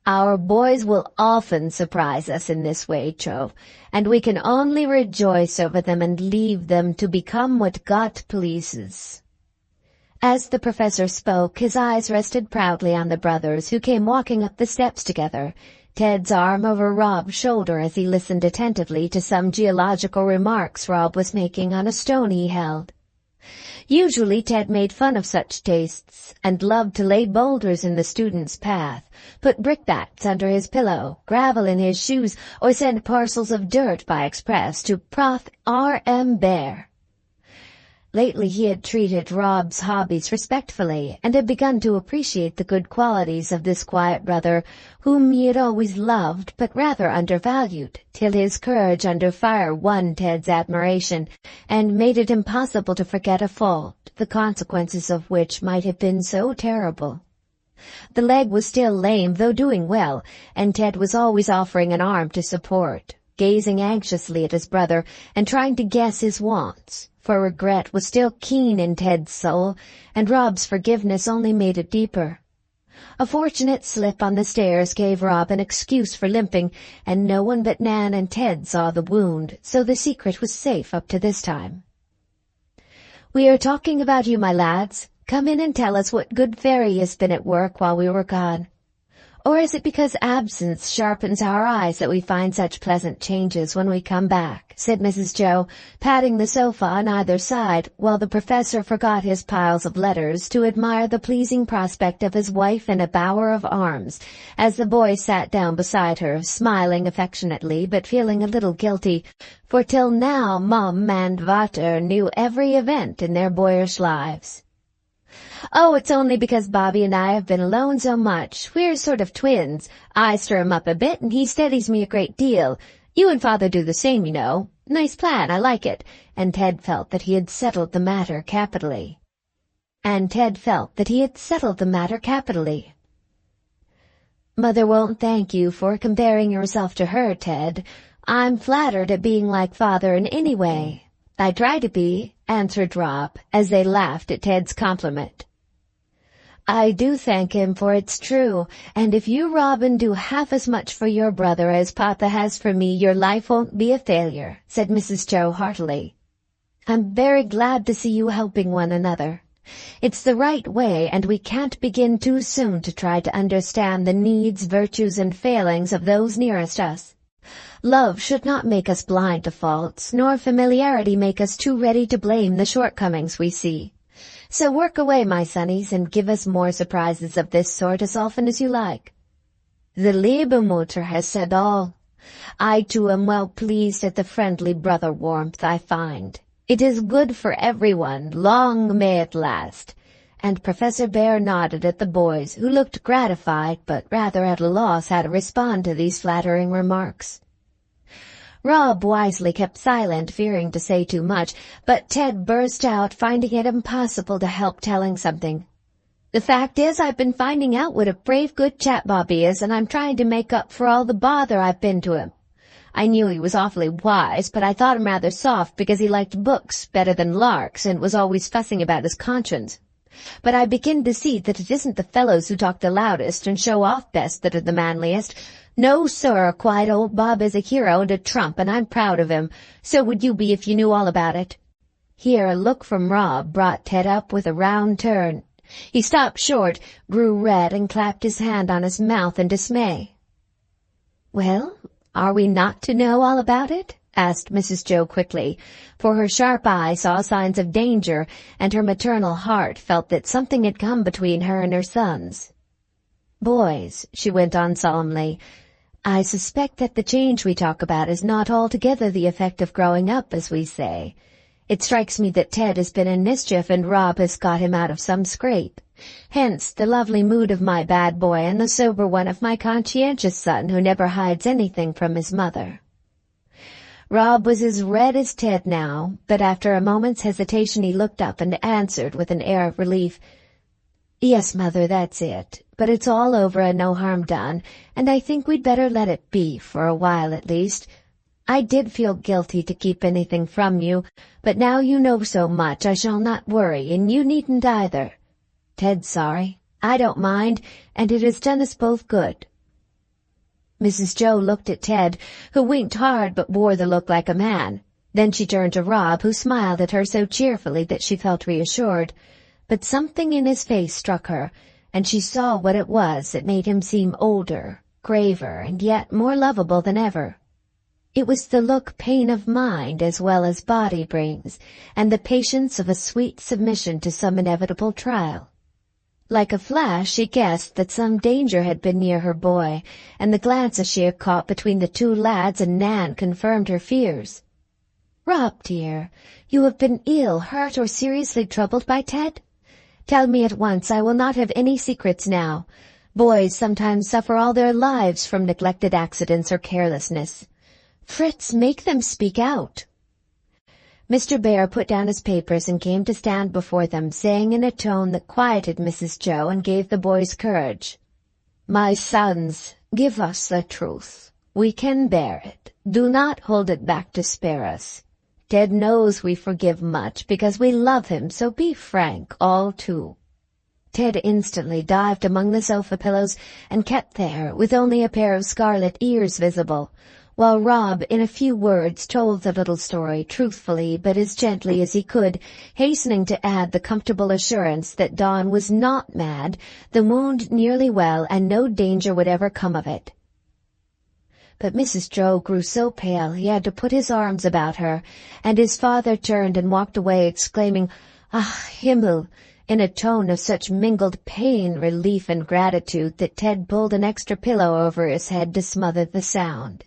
Our boys will often surprise us in this way, Jo, and we can only rejoice over them and leave them to become what God pleases." As the professor spoke, his eyes rested proudly on the brothers, who came walking up the steps together, Ted's arm over Rob's shoulder as he listened attentively to some geological remarks Rob was making on a stone he held. Usually Ted made fun of such tastes, and loved to lay boulders in the student's path, put brickbats under his pillow, gravel in his shoes, or send parcels of dirt by express to Prof. R.M. Bhaer. Lately he had treated Rob's hobbies respectfully, and had begun to appreciate the good qualities of this quiet brother, whom he had always loved but rather undervalued, till his courage under fire won Ted's admiration, and made it impossible to forget a fault, the consequences of which might have been so terrible. The leg was still lame, though doing well, and Ted was always offering an arm to support, gazing anxiously at his brother, and trying to guess his wants. For regret was still keen in Ted's soul, and Rob's forgiveness only made it deeper. A fortunate slip on the stairs gave Rob an excuse for limping, and no one but Nan and Ted saw the wound, so the secret was safe up to this time. "We are talking about you, my lads. Come in and tell us what good fairy has been at work while we were gone. Or is it because absence sharpens our eyes that we find such pleasant changes when we come back?" said Mrs. Jo, patting the sofa on either side, while the professor forgot his piles of letters to admire the pleasing prospect of his wife in a bower of arms, as the boy sat down beside her, smiling affectionately but feeling a little guilty, for till now Mum and Vater knew every event in their boyish lives. "Oh, it's only because Bobby and I have been alone so much. We're sort of twins. I stir him up a bit, and he steadies me a great deal. You and Father do the same, you know. Nice plan, I like it." And Ted felt that he had settled the matter capitally. "Mother won't thank you for comparing yourself to her, Ted. I'm flattered at being like Father in any way." "I try to be," answered Rob, as they laughed at Ted's compliment. "I do thank him, for it's true, and if you, Robin, do half as much for your brother as Papa has for me, your life won't be a failure," said Mrs. Jo heartily. "I'm very glad to see you helping one another. It's the right way, and we can't begin too soon to try to understand the needs, virtues, and failings of those nearest us. Love should not make us blind to faults, nor familiarity make us too ready to blame the shortcomings we see. So work away, my sonnies, and give us more surprises of this sort as often as you like." "The liebe Mutter has said all. I too am well pleased at the friendly brother warmth I find. It is good for everyone, long may it last." And Professor Bhaer nodded at the boys, who looked gratified, but rather at a loss how to respond to these flattering remarks. Rob wisely kept silent, fearing to say too much, but Ted burst out, finding it impossible to help telling something. "The fact is, I've been finding out what a brave good chap Bobby is, and I'm trying to make up for all the bother I've been to him. I knew he was awfully wise, but I thought him rather soft because he liked books better than larks and was always fussing about his conscience. But I begin to see that it isn't the fellows who talk the loudest and show off best that are the manliest. No, sir, quiet old Bob is a hero and a trump, and I'm proud of him. So would you be if you knew all about it." Here a look from Rob brought Ted up with a round turn. He stopped short, grew red, and clapped his hand on his mouth in dismay. "Well, are we not to know all about it?" asked Mrs. Jo quickly, for her sharp eye saw signs of danger, and her maternal heart felt that something had come between her and her sons. "Boys," she went on solemnly, "I suspect that the change we talk about is not altogether the effect of growing up, as we say. It strikes me that Ted has been in mischief and Rob has got him out of some scrape. Hence the lovely mood of my bad boy and the sober one of my conscientious son who never hides anything from his mother. Rob was as red as Ted now, but after a moment's hesitation he looked up and answered with an air of relief, "Yes, Mother, that's it. But it's all over and no harm done, and I think we'd better let it be, for a while at least. I did feel guilty to keep anything from you, but now you know so much I shall not worry, and you needn't either. Ted's sorry. I don't mind, and it has done us both good." Mrs. Jo looked at Ted, who winked hard but wore the look like a man. Then she turned to Rob, who smiled at her so cheerfully that she felt reassured. But something in his face struck her, and she saw what it was that made him seem older, graver, and yet more lovable than ever. It was the look pain of mind as well as body brings, and the patience of a sweet submission to some inevitable trial. Like a flash she guessed that some danger had been near her boy, and the glances she had caught between the two lads and Nan confirmed her fears. "Rob, dear, you have been ill, hurt, or seriously troubled by Ted? Tell me at once. I will not have any secrets now. Boys sometimes suffer all their lives from neglected accidents or carelessness. Fritz, make them speak out." Mr. Bhaer put down his papers and came to stand before them, saying in a tone that quieted Mrs. Jo and gave the boys courage, "My sons, give us the truth. We can bear it. Do not hold it back to spare us. Ted knows we forgive much because we love him, so be frank, all too." Ted instantly dived among the sofa pillows and kept there, with only a pair of scarlet ears visible, while Rob, in a few words, told the little story truthfully but as gently as he could, hastening to add the comfortable assurance that Dawn was not mad, the wound nearly well, and no danger would ever come of it. But Mrs. Jo grew so pale he had to put his arms about her, and his father turned and walked away, exclaiming, "Ah, Himmel!" in a tone of such mingled pain, relief, and gratitude that Ted pulled an extra pillow over his head to smother the sound.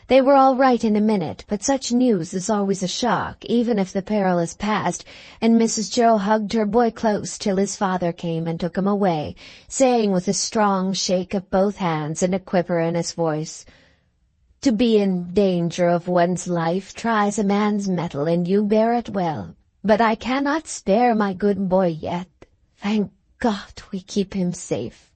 They were all right in a minute, but such news is always a shock, even if the peril is past, and Mrs. Jo hugged her boy close till his father came and took him away, saying with a strong shake of both hands and a quiver in his voice, "To be in danger of one's life tries a man's mettle, and you bear it well. But I cannot spare my good boy yet. Thank God we keep him safe."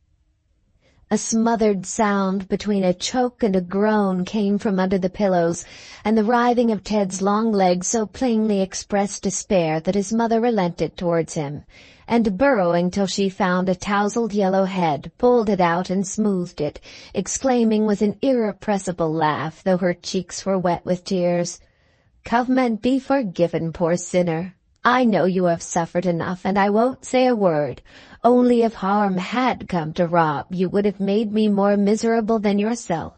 A smothered sound between a choke and a groan came from under the pillows, and the writhing of Ted's long legs so plainly expressed despair that his mother relented towards him, and burrowing till she found a tousled yellow head, pulled it out and smoothed it, exclaiming with an irrepressible laugh, though her cheeks were wet with tears, "Come and be forgiven, poor sinner. I know you have suffered enough, and I won't say a word. Only if harm had come to Rob, you would have made me more miserable than yourself.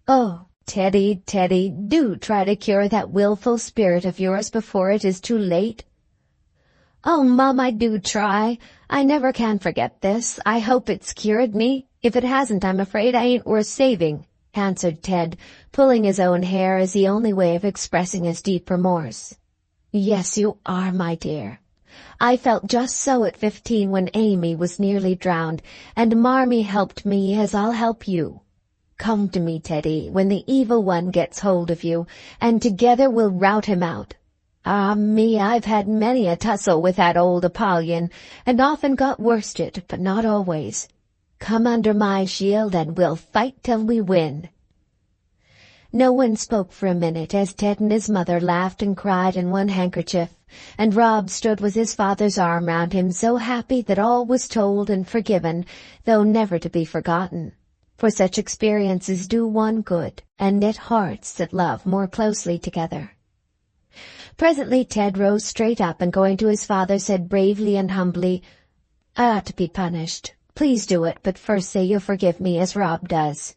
Oh, Teddy, Teddy, do try to cure that willful spirit of yours before it is too late." "Oh, Mum, I do try. I never can forget this. I hope it's cured me. If it hasn't, I'm afraid I ain't worth saving," answered Ted, pulling his own hair as the only way of expressing his deep remorse. "Yes, you are, my dear. I felt just so at 15 when Amy was nearly drowned, and Marmee helped me as I'll help you. Come to me, Teddy, when the evil one gets hold of you, and together we'll rout him out. Ah me, I've had many a tussle with that old Apollyon, and often got worsted, but not always. Come under my shield, and we'll fight till we win." No one spoke for a minute as Ted and his mother laughed and cried in one handkerchief, and Rob stood with his father's arm round him, so happy that all was told and forgiven, though never to be forgotten. For such experiences do one good, and knit hearts that love more closely together. Presently Ted rose straight up, and going to his father said bravely and humbly, "I ought to be punished. Please do it, but first say you'll forgive me as Rob does."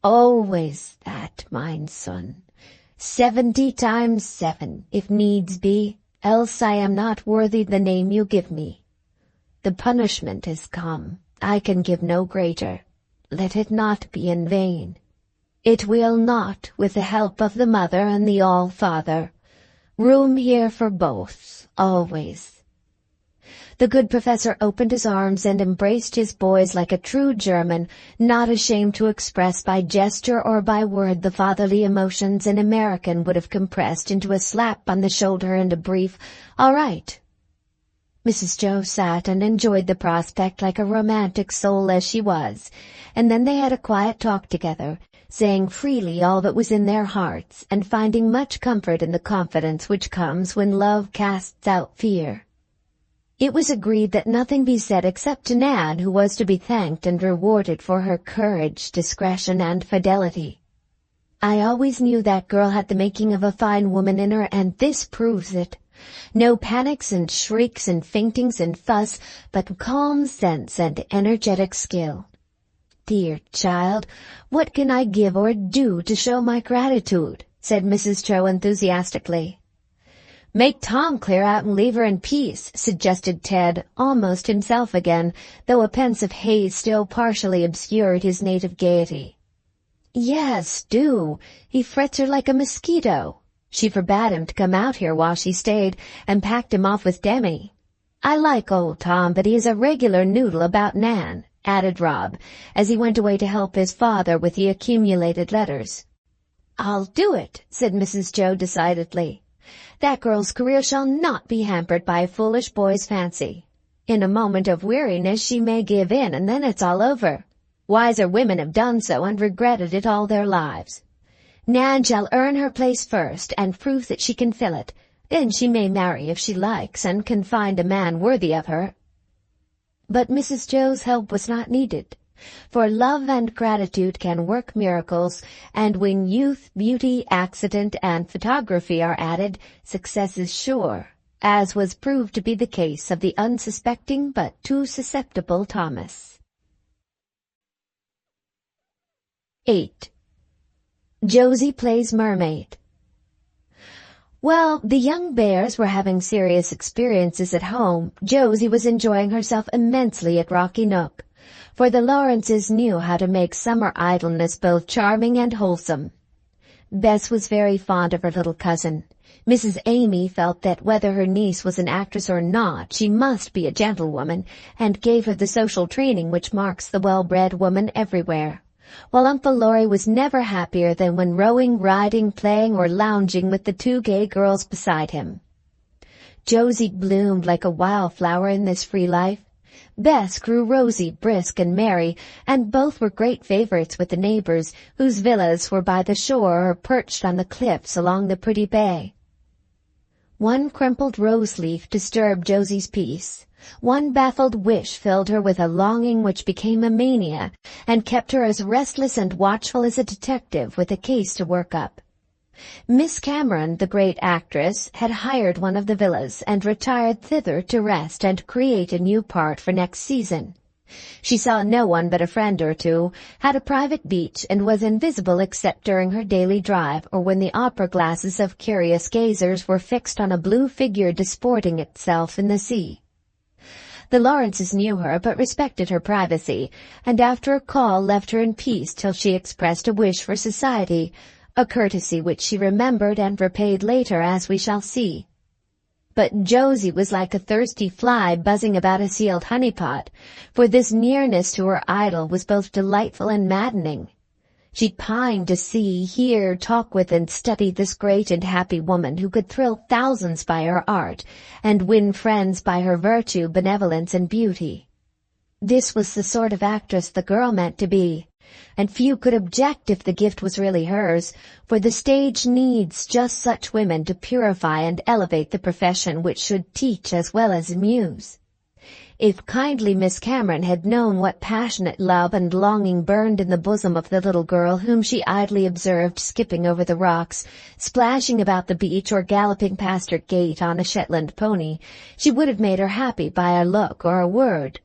"Always that, mine son. 70 times 7, if needs be, else I am not worthy the name you give me. The punishment is come. I can give no greater. Let it not be in vain. It will not, with the help of the Mother and the All-Father. Room here for both, always." The good professor opened his arms and embraced his boys like a true German, not ashamed to express by gesture or by word the fatherly emotions an American would have compressed into a slap on the shoulder and a brief, "All right." Mrs. Jo sat and enjoyed the prospect like a romantic soul as she was, and then they had a quiet talk together, saying freely all that was in their hearts, and finding much comfort in the confidence which comes when love casts out fear. It was agreed that nothing be said except to Nan, who was to be thanked and rewarded for her courage, discretion, and fidelity. "I always knew that girl had the making of a fine woman in her, and this proves it. No panics and shrieks and faintings and fuss, but calm sense and energetic skill. Dear child, what can I give or do to show my gratitude?" said Mrs. Jo enthusiastically. "Make Tom clear out and leave her in peace," suggested Ted, almost himself again, though a pensive haze still partially obscured his native gaiety. "Yes, do. He frets her like a mosquito. She forbade him to come out here while she stayed, and packed him off with Demi. I like old Tom, but he's a regular noodle about Nan," added Rob, as he went away to help his father with the accumulated letters. "I'll do it," said Mrs. Jo decidedly. "That girl's career shall not be hampered by a foolish boy's fancy. In a moment of weariness she may give in, and then it's all over. Wiser women have done so and regretted it all their lives. Nan shall earn her place first, and prove that she can fill it. Then she may marry if she likes, and can find a man worthy of her." But Mrs. Jo's help was not needed, for love and gratitude can work miracles, and when youth, beauty, accident, and photography are added, success is sure, as was proved to be the case of the unsuspecting but too susceptible Thomas. 8. Josie Plays Mermaid. While the young Bhaers were having serious experiences at home, Josie was enjoying herself immensely at Rocky Nook, for the Lawrences knew how to make summer idleness both charming and wholesome. Bess was very fond of her little cousin. Mrs. Amy felt that whether her niece was an actress or not, she must be a gentlewoman, and gave her the social training which marks the well-bred woman everywhere, while Uncle Laurie was never happier than when rowing, riding, playing, or lounging with the two gay girls beside him. Josie bloomed like a wildflower in this free life. Bess grew rosy, brisk, and merry, and both were great favorites with the neighbors, whose villas were by the shore or perched on the cliffs along the pretty bay. One crumpled rose leaf disturbed Josie's peace. One baffled wish filled her with a longing which became a mania, and kept her as restless and watchful as a detective with a case to work up. Miss Cameron, the great actress, had hired one of the villas and retired thither to rest and create a new part for next season. She saw no one but a friend or two, had a private beach, and was invisible except during her daily drive or when the opera glasses of curious gazers were fixed on a blue figure disporting itself in the sea. The Lawrences knew her but respected her privacy, and after a call left her in peace till she expressed a wish for society, a courtesy which she remembered and repaid later, as we shall see. But Josie was like a thirsty fly buzzing about a sealed honeypot, for this nearness to her idol was both delightful and maddening. She pined to see, hear, talk with, and study this great and happy woman who could thrill thousands by her art, and win friends by her virtue, benevolence, and beauty. This was the sort of actress the girl meant to be, and few could object if the gift was really hers, for the stage needs just such women to purify and elevate the profession which should teach as well as amuse. If kindly Miss Cameron had known what passionate love and longing burned in the bosom of the little girl whom she idly observed skipping over the rocks, splashing about the beach, or galloping past her gate on a Shetland pony, she would have made her happy by a look or a word.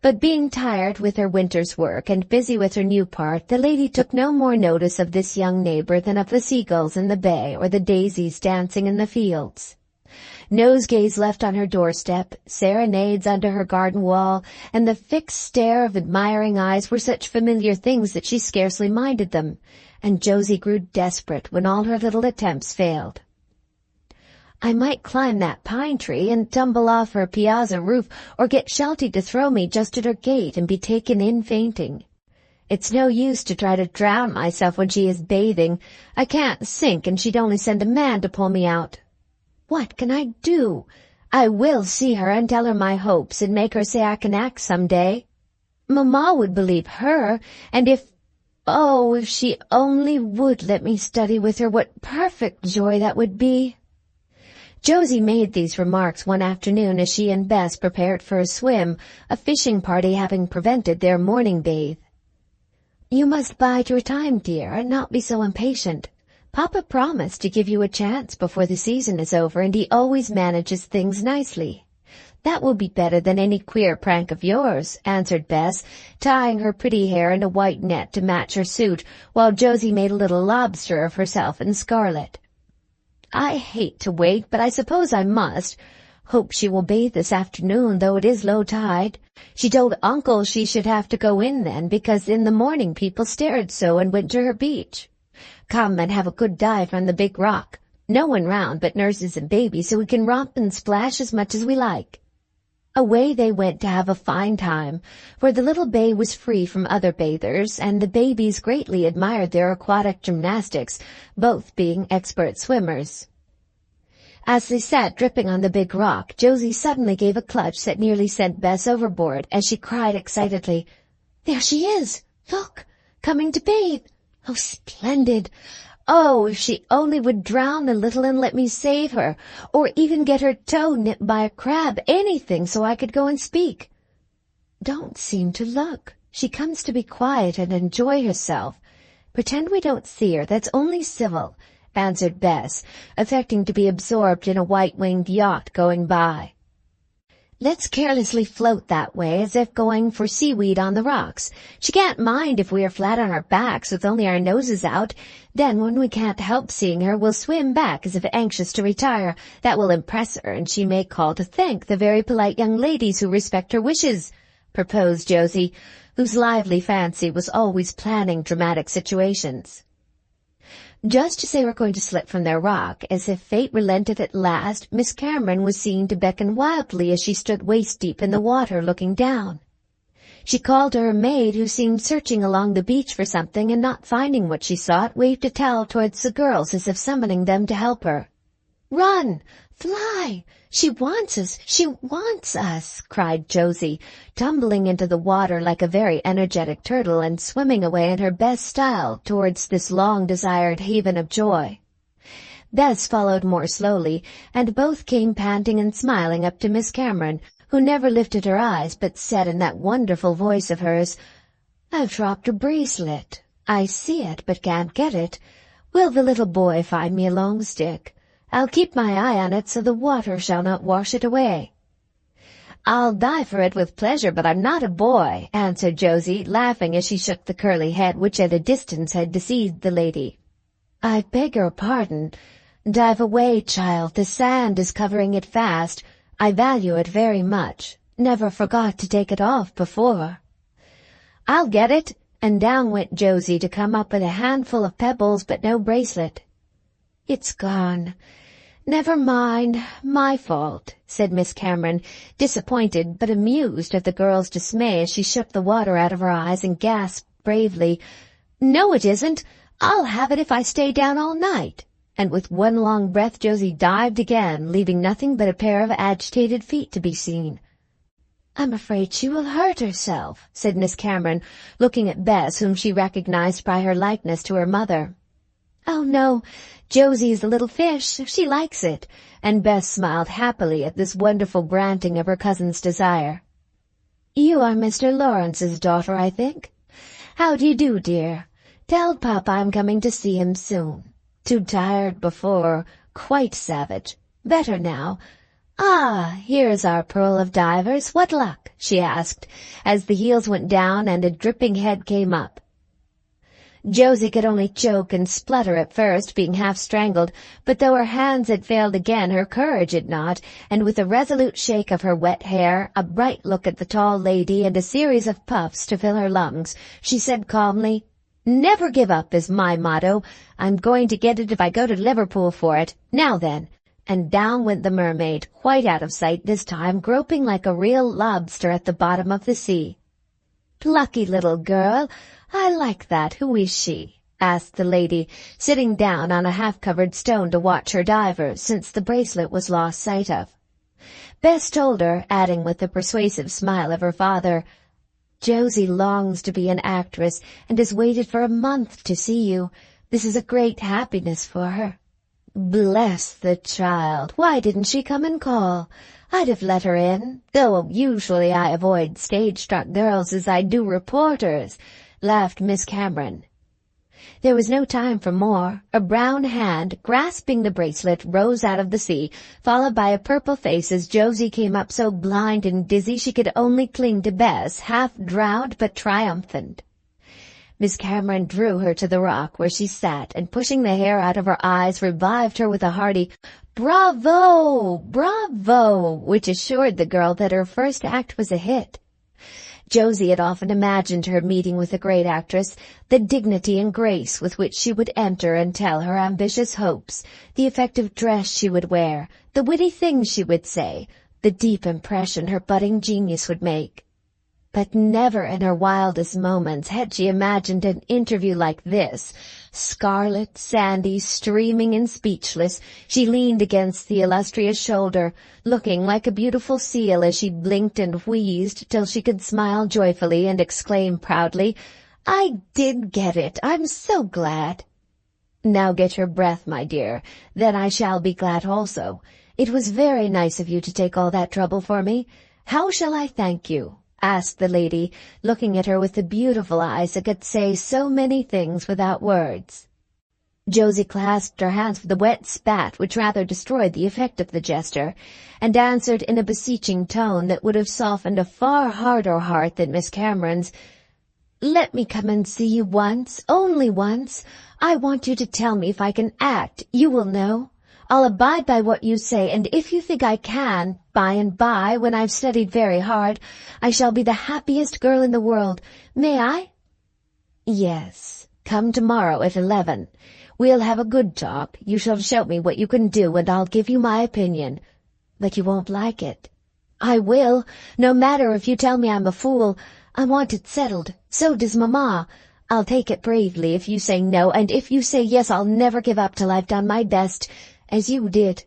But being tired with her winter's work and busy with her new part, the lady took no more notice of this young neighbor than of the seagulls in the bay or the daisies dancing in the fields. Nosegays left on her doorstep, serenades under her garden wall, and the fixed stare of admiring eyes were such familiar things that she scarcely minded them, and Josie grew desperate when all her little attempts failed. I might climb that pine tree and tumble off her piazza roof, or get Shelty to throw me just at her gate and be taken in fainting. It's no use to try to drown myself when she is bathing. I can't sink, and she'd only send a man to pull me out. What can I do? I will see her and tell her my hopes and make her say I can act some day. Mamma would believe her, and if she only would let me study with her, what perfect joy that would be. Josie made these remarks one afternoon as she and Bess prepared for a swim, a fishing party having prevented their morning bathe. You must bide your time, dear, and not be so impatient. Papa promised to give you a chance before the season is over, and he always manages things nicely. That will be better than any queer prank of yours, answered Bess, tying her pretty hair in a white net to match her suit, while Josie made a little lobster of herself in scarlet. I hate to wait, but I suppose I must. Hope she will bathe this afternoon, though it is low tide. She told Uncle she should have to go in then, because in the morning people stared so and went to her beach. Come and have a good dive on the big rock. No one round but nurses and babies, so we can romp and splash as much as we like. Away they went to have a fine time, for the little bay was free from other bathers, and the babies greatly admired their aquatic gymnastics, both being expert swimmers. As they sat dripping on the big rock, Josie suddenly gave a clutch that nearly sent Bess overboard, as she cried excitedly, "There she is! Look! Coming to bathe! Oh, splendid! Oh, if she only would drown a little and let me save her, or even get her toe nipped by a crab, anything, so I could go and speak." "Don't seem to look. She comes to be quiet and enjoy herself. Pretend we don't see her, that's only civil," answered Bess, affecting to be absorbed in a white-winged yacht going by. "Let's carelessly float that way, as if going for seaweed on the rocks. She can't mind if we are flat on our backs with only our noses out. Then, when we can't help seeing her, we'll swim back as if anxious to retire. That will impress her, and she may call to thank the very polite young ladies who respect her wishes," proposed Josie, whose lively fancy was always planning dramatic situations. Just as they were going to slip from their rock, as if fate relented at last, Miss Cameron was seen to beckon wildly as she stood waist-deep in the water looking down. She called to her maid, who seemed searching along the beach for something, and not finding what she sought, waved a towel towards the girls as if summoning them to help her. "Run! Fly! She wants us! She wants us!" cried Josie, tumbling into the water like a very energetic turtle and swimming away in her best style towards this long-desired haven of joy. Bess followed more slowly, and both came panting and smiling up to Miss Cameron, who never lifted her eyes but said in that wonderful voice of hers, "I've dropped a bracelet. I see it but can't get it. Will the little boy find me a long stick? I'll keep my eye on it so the water shall not wash it away." "I'll die for it with pleasure, but I'm not a boy," answered Josie, laughing as she shook the curly head which at a distance had deceived the lady. "I beg your pardon. Dive away, child. The sand is covering it fast. I value it very much. Never forgot to take it off before." "I'll get it," and down went Josie to come up with a handful of pebbles but no bracelet. "It's gone. Never mind, my fault," said Miss Cameron, disappointed but amused at the girl's dismay as she shook the water out of her eyes and gasped bravely, "No, it isn't. I'll have it if I stay down all night." And with one long breath Josie dived again, leaving nothing but a pair of agitated feet to be seen. "I'm afraid she will hurt herself," said Miss Cameron, looking at Bess, whom she recognized by her likeness to her mother. "Oh, no, Josie's a little fish. She likes it," and Bess smiled happily at this wonderful granting of her cousin's desire. "You are Mr. Lawrence's daughter, I think? How do you do, dear? Tell Papa I'm coming to see him soon. Too tired before, quite savage. Better now. Ah, here's our pearl of divers. What luck?" she asked, as the heels went down and a dripping head came up. Josie could only choke and splutter at first, being half strangled, but though her hands had failed again, her courage had not, and with a resolute shake of her wet hair, a bright look at the tall lady, and a series of puffs to fill her lungs, she said calmly, "Never give up is my motto. I'm going to get it if I go to Liverpool for it. Now then," and down went the mermaid, quite out of sight this time, groping like a real lobster at the bottom of the sea. "Plucky little girl, I like that. Who is she?" asked the lady, sitting down on a half-covered stone to watch her diver, since the bracelet was lost sight of. Bess told her, adding with the persuasive smile of her father, "Josie longs to be an actress and has waited for a month to see you. This is a great happiness for her." "Bless the child, why didn't she come and call? I'd have let her in, though usually I avoid stage-struck girls as I do reporters," laughed Miss Cameron. There was no time for more. A brown hand, grasping the bracelet, rose out of the sea, followed by a purple face as Josie came up so blind and dizzy she could only cling to Bess, half-drowned but triumphant. Miss Cameron drew her to the rock where she sat, and pushing the hair out of her eyes, revived her with a hearty "Bravo! Bravo!" which assured the girl that her first act was a hit. Josie had often imagined her meeting with a great actress, the dignity and grace with which she would enter and tell her ambitious hopes, the effective dress she would wear, the witty things she would say, the deep impression her budding genius would make. But never in her wildest moments had she imagined an interview like this. Scarlet, sandy, streaming and speechless, she leaned against the illustrious shoulder, looking like a beautiful seal as she blinked and wheezed till she could smile joyfully and exclaim proudly, "I did get it! I'm so glad!" "Now get your breath, my dear. Then I shall be glad also. It was very nice of you to take all that trouble for me. How shall I thank you?" asked the lady, looking at her with the beautiful eyes that could say so many things without words. Josie clasped her hands with a wet spat which rather destroyed the effect of the gesture, and answered in a beseeching tone that would have softened a far harder heart than Miss Cameron's, "Let me come and see you once, only once. I want you to tell me if I can act. You will know. I'll abide by what you say, and if you think I can, by and by, when I've studied very hard, I shall be the happiest girl in the world. May I?" "Yes. Come tomorrow at 11. We'll have a good talk. You shall show me what you can do, and I'll give you my opinion. But you won't like it." "I will, no matter if you tell me I'm a fool. I want it settled. So does Mamma. I'll take it bravely if you say no, and if you say yes, I'll never give up till I've done my best, as you did."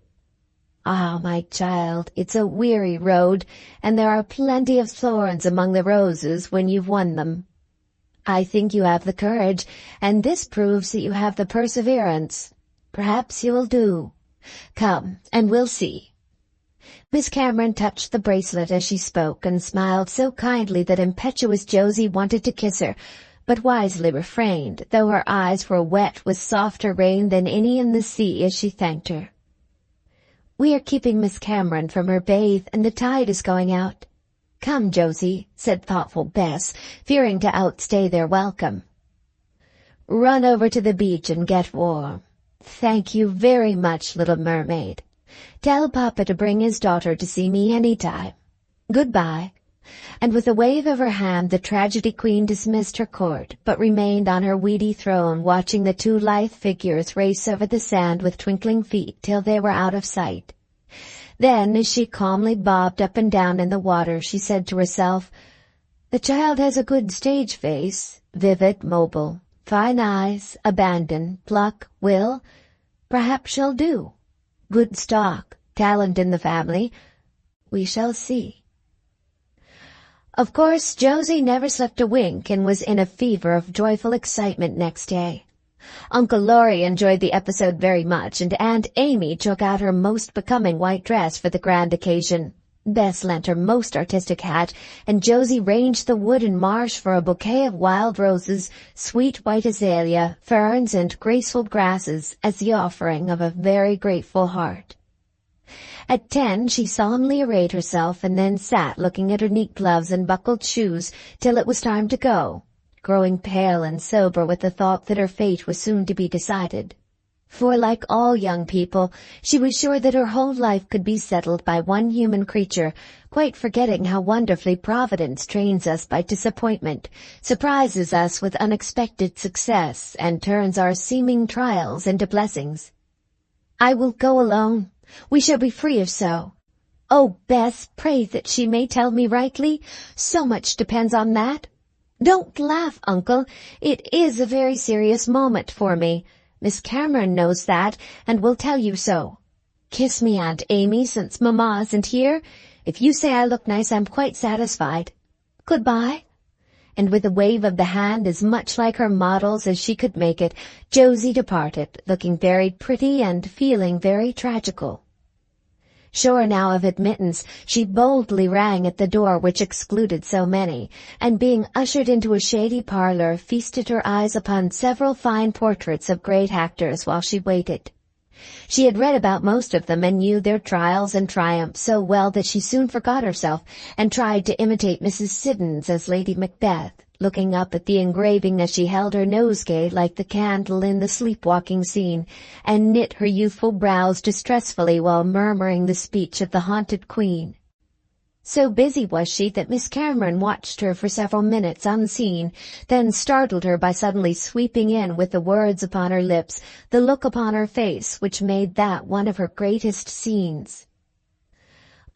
"Ah, my child, it's a weary road, and there are plenty of thorns among the roses when you've won them. I think you have the courage, and this proves that you have the perseverance. Perhaps you will do. Come, and we'll see." Miss Cameron touched the bracelet as she spoke, and smiled so kindly that impetuous Josie wanted to kiss her, but wisely refrained, though her eyes were wet with softer rain than any in the sea as she thanked her. "We are keeping Miss Cameron from her bathe, and the tide is going out." "Come, Josie," said thoughtful Bess, fearing to outstay their welcome. "Run over to the beach and get warm." "Thank you very much, little mermaid. Tell Papa to bring his daughter to see me any time. Goodbye." And with a wave of her hand the tragedy queen dismissed her court, but remained on her weedy throne watching the two lithe figures race over the sand with twinkling feet till they were out of sight. Then, as she calmly bobbed up and down in the water, she said to herself, "The child has a good stage face, vivid, mobile, fine eyes, abandon, pluck, will. Perhaps she'll do. Good stock, talent in the family. We shall see." Of course, Josie never slept a wink and was in a fever of joyful excitement next day. Uncle Laurie enjoyed the episode very much, and Aunt Amy took out her most becoming white dress for the grand occasion. Bess lent her most artistic hat, and Josie ranged the wood and marsh for a bouquet of wild roses, sweet white azalea, ferns, and graceful grasses as the offering of a very grateful heart. At 10 she solemnly arrayed herself and then sat looking at her neat gloves and buckled shoes till it was time to go, growing pale and sober with the thought that her fate was soon to be decided. For, like all young people, she was sure that her whole life could be settled by one human creature, quite forgetting how wonderfully Providence trains us by disappointment, surprises us with unexpected success, and turns our seeming trials into blessings. "I will go alone," We shall be free if so. Oh, Bess, pray that she may tell me rightly. So much depends on that. Don't laugh, Uncle. It is a very serious moment for me. Miss Cameron knows that, and will tell you so. Kiss me, Aunt Amy, since Mamma isn't here. If you say I look nice, I'm quite satisfied. Goodbye. And with a wave of the hand as much like her models as she could make it, Josie departed, looking very pretty and feeling very tragical. Sure now of admittance, she boldly rang at the door which excluded so many, and being ushered into a shady parlor, feasted her eyes upon several fine portraits of great actors while she waited. She had read about most of them and knew their trials and triumphs so well that she soon forgot herself and tried to imitate Mrs. Siddons as Lady Macbeth, looking up at the engraving as she held her nosegay like the candle in the sleepwalking scene, and knit her youthful brows distressfully while murmuring the speech of the haunted queen. So busy was she that Miss Cameron watched her for several minutes unseen, then startled her by suddenly sweeping in with the words upon her lips, the look upon her face, which made that one of her greatest scenes.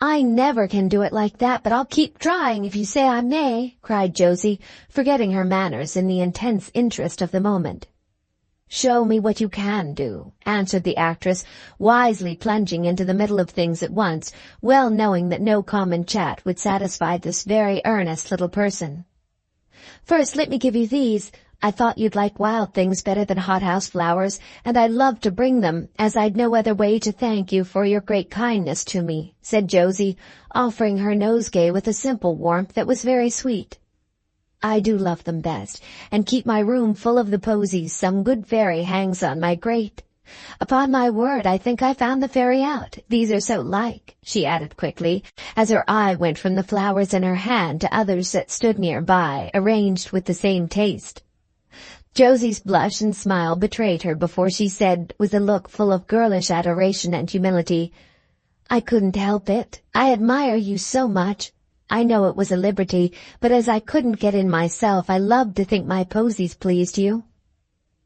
"I never can do it like that, but I'll keep trying if you say I may," cried Josie, forgetting her manners in the intense interest of the moment. "Show me what you can do," answered the actress, wisely plunging into the middle of things at once, well knowing that no common chat would satisfy this very earnest little person. "First, let me give you these. I thought you'd like wild things better than hothouse flowers, and I love to bring them, as I'd no other way to thank you for your great kindness to me," said Josie, offering her nosegay with a simple warmth that was very sweet. "I do love them best, and keep my room full of the posies some good fairy hangs on my grate. Upon my word, I think I found the fairy out. These are so like," she added quickly, as her eye went from the flowers in her hand to others that stood near by, arranged with the same taste. Josie's blush and smile betrayed her before she said, with a look full of girlish adoration and humility, "I couldn't help it. I admire you so much. I know it was a liberty, but as I couldn't get in myself, I loved to think my posies pleased you."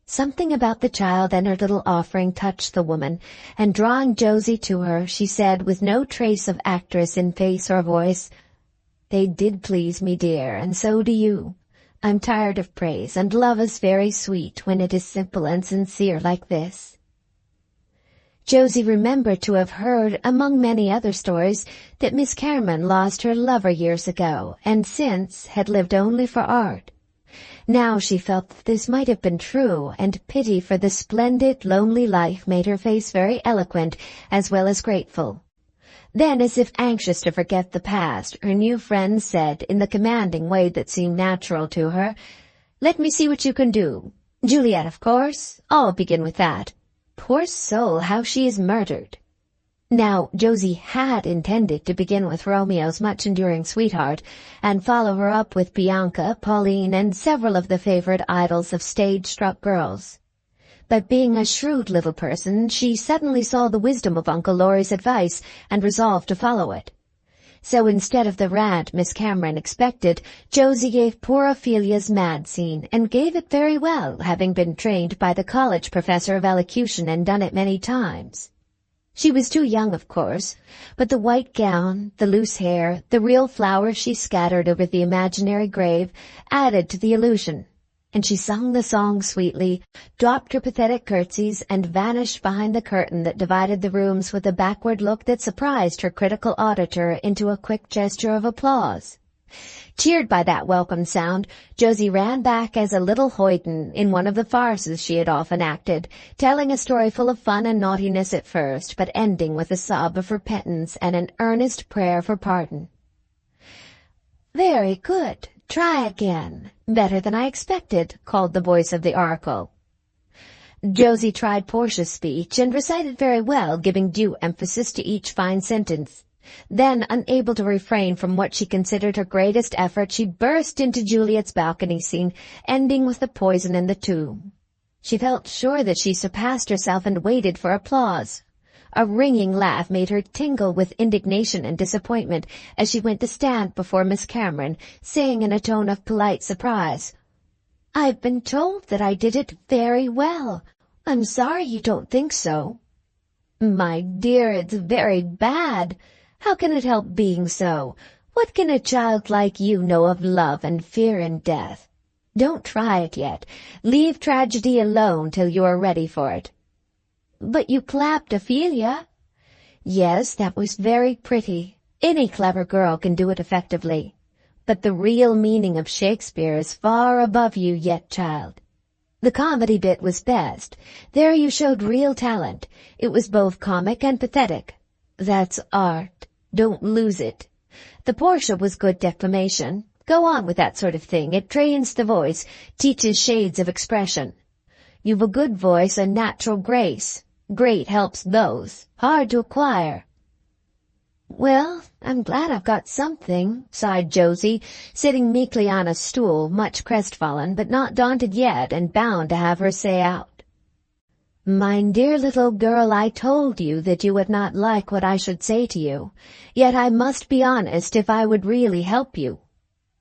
Something about the child and her little offering touched the woman, and drawing Josie to her, she said, with no trace of actress in face or voice, "They did please me, dear, and so do you. I'm tired of praise, and love is very sweet when it is simple and sincere like this." Josie remembered to have heard, among many other stories, that Miss Cameron lost her lover years ago, and since had lived only for art. Now she felt that this might have been true, and pity for the splendid, lonely life made her face very eloquent as well as grateful. Then, as if anxious to forget the past, her new friend said, in the commanding way that seemed natural to her, "Let me see what you can do. Juliet, of course. I'll begin with that. Poor soul, how she is murdered." Now, Josie had intended to begin with Romeo's much-enduring sweetheart, and follow her up with Bianca, Pauline, and several of the favorite idols of stage-struck girls. But being a shrewd little person, she suddenly saw the wisdom of Uncle Laurie's advice and resolved to follow it. So instead of the rant Miss Cameron expected, Josie gave poor Ophelia's mad scene, and gave it very well, having been trained by the college professor of elocution and done it many times. She was too young, of course, but the white gown, the loose hair, the real flowers she scattered over the imaginary grave added to the illusion, and she sung the song sweetly, dropped her pathetic curtsies, and vanished behind the curtain that divided the rooms with a backward look that surprised her critical auditor into a quick gesture of applause. Cheered by that welcome sound, Josie ran back as a little hoyden in one of the farces she had often acted, telling a story full of fun and naughtiness at first, but ending with a sob of repentance and an earnest prayer for pardon. "Very good. Try again. Better than I expected," called the voice of the oracle. Josie tried Portia's speech and recited very well, giving due emphasis to each fine sentence. Then, unable to refrain from what she considered her greatest effort, she burst into Juliet's balcony scene, ending with the poison in the tomb. She felt sure that she surpassed herself and waited for applause. A ringing laugh made her tingle with indignation and disappointment as she went to stand before Miss Cameron, saying in a tone of polite surprise, "I've been told that I did it very well. I'm sorry you don't think so." My dear, it's very bad. How can it help being so? What can a child like you know of love and fear and death? Don't try it yet. Leave tragedy alone till you are ready for it. But you clapped Ophelia. Yes, that was very pretty. Any clever girl can do it effectively. But the real meaning of Shakespeare is far above you yet, child. The comedy bit was best. There you showed real talent. It was both comic and pathetic. That's art. Don't lose it. The Portia was good declamation. Go on with that sort of thing. It trains the voice, teaches shades of expression. You've a good voice and natural grace. Great helps those. Hard to acquire. Well, I'm glad I've got something, sighed Josie, sitting meekly on a stool, much crestfallen, but not daunted yet, and bound to have her say out. My dear little girl, I told you that you would not like what I should say to you, yet I must be honest if I would really help you.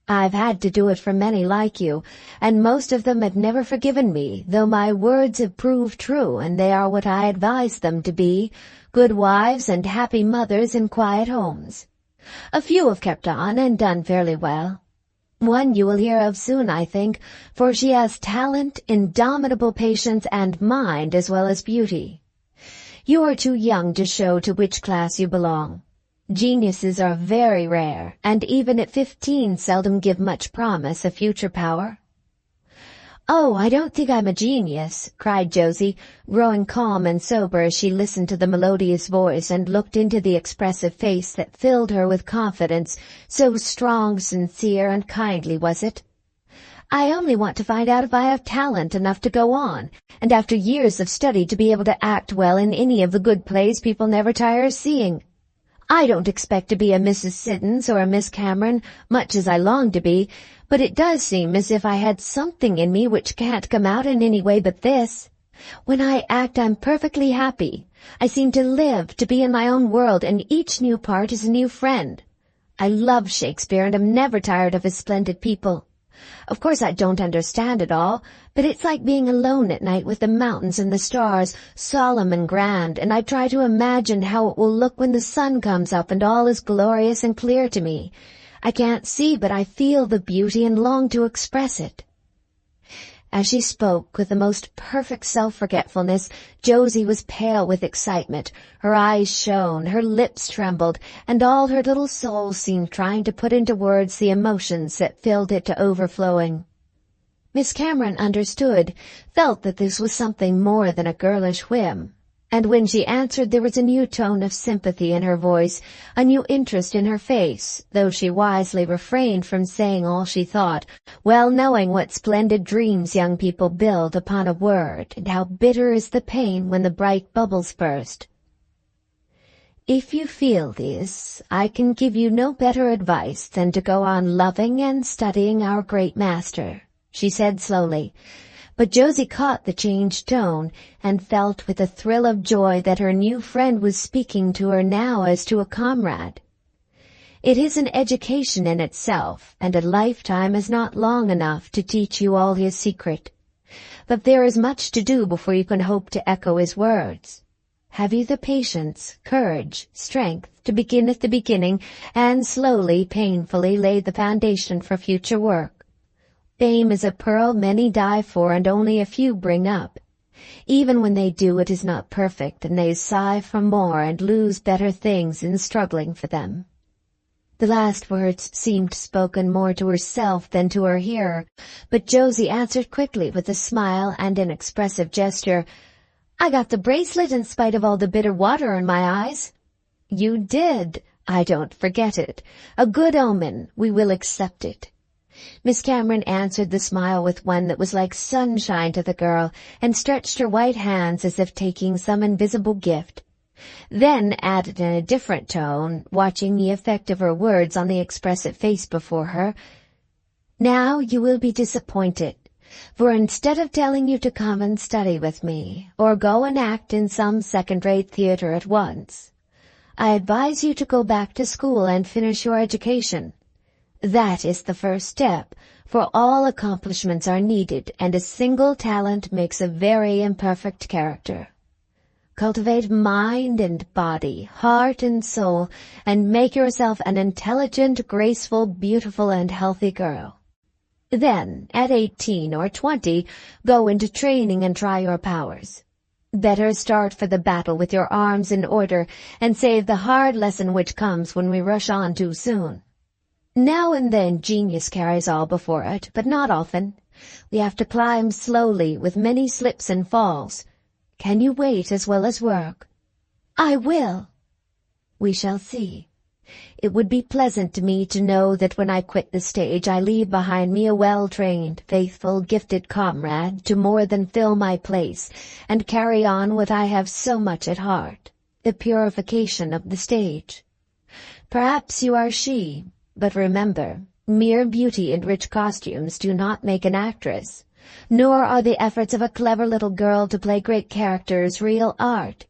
I've had to do it for many like you, and most of them have never forgiven me, though my words have proved true, and they are what I advised them to be, good wives and happy mothers in quiet homes. A few have kept on and done fairly well. One you will hear of soon, I think, for she has talent, indomitable patience, and mind as well as beauty. You are too young to show to which class you belong. Geniuses are very rare, and even at 15 seldom give much promise of future power. Oh, I don't think I'm a genius, cried Josie, growing calm and sober as she listened to the melodious voice and looked into the expressive face that filled her with confidence, so strong, sincere, and kindly was it. I only want to find out if I have talent enough to go on, and after years of study to be able to act well in any of the good plays people never tire of seeing. I don't expect to be a Mrs. Siddons or a Miss Cameron, much as I long to be, but it does seem as if I had something in me which can't come out in any way but this. When I act, I'm perfectly happy. I seem to live, to be in my own world, and each new part is a new friend. I love Shakespeare and am never tired of his splendid people. Of course I don't understand it all, but it's like being alone at night with the mountains and the stars, solemn and grand, and I try to imagine how it will look when the sun comes up and all is glorious and clear to me. I can't see, but I feel the beauty and long to express it. As she spoke with the most perfect self-forgetfulness, Josie was pale with excitement. Her eyes shone, her lips trembled, and all her little soul seemed trying to put into words the emotions that filled it to overflowing. Miss Cameron understood, felt that this was something more than a girlish whim. And when she answered there was a new tone of sympathy in her voice, a new interest in her face, though she wisely refrained from saying all she thought, well knowing what splendid dreams young people build upon a word, and how bitter is the pain when the bright bubbles burst. If you feel this, I can give you no better advice than to go on loving and studying our great master, she said slowly. But Josie caught the changed tone, and felt with a thrill of joy that her new friend was speaking to her now as to a comrade. It is an education in itself, and a lifetime is not long enough to teach you all his secret. But there is much to do before you can hope to echo his words. Have you the patience, courage, strength to begin at the beginning and slowly, painfully lay the foundation for future work? Fame is a pearl many die for and only a few bring up. Even when they do, it is not perfect, and they sigh for more and lose better things in struggling for them. The last words seemed spoken more to herself than to her hearer, but Josie answered quickly with a smile and an expressive gesture, I got the bracelet in spite of all the bitter water in my eyes. You did. I don't forget it. A good omen. We will accept it. Miss Cameron answered the smile with one that was like sunshine to the girl, and stretched her white hands as if taking some invisible gift. Then added in a different tone, watching the effect of her words on the expressive face before her, Now you will be disappointed, for instead of telling you to come and study with me, or go and act in some second-rate theatre at once, I advise you to go back to school and finish your education. That is the first step, for all accomplishments are needed, and a single talent makes a very imperfect character. Cultivate mind and body, heart and soul, and make yourself an intelligent, graceful, beautiful, and healthy girl. Then, at 18 or 20, go into training and try your powers. Better start for the battle with your arms in order and save the hard lesson which comes when we rush on too soon. Now and then genius carries all before it, but not often. We have to climb slowly with many slips and falls. Can you wait as well as work? I will. We shall see. It would be pleasant to me to know that when I quit the stage I leave behind me a well-trained, faithful, gifted comrade to more than fill my place and carry on what I have so much at heart, the purification of the stage. Perhaps you are she, but remember, mere beauty and rich costumes do not make an actress, nor are the efforts of a clever little girl to play great characters real art.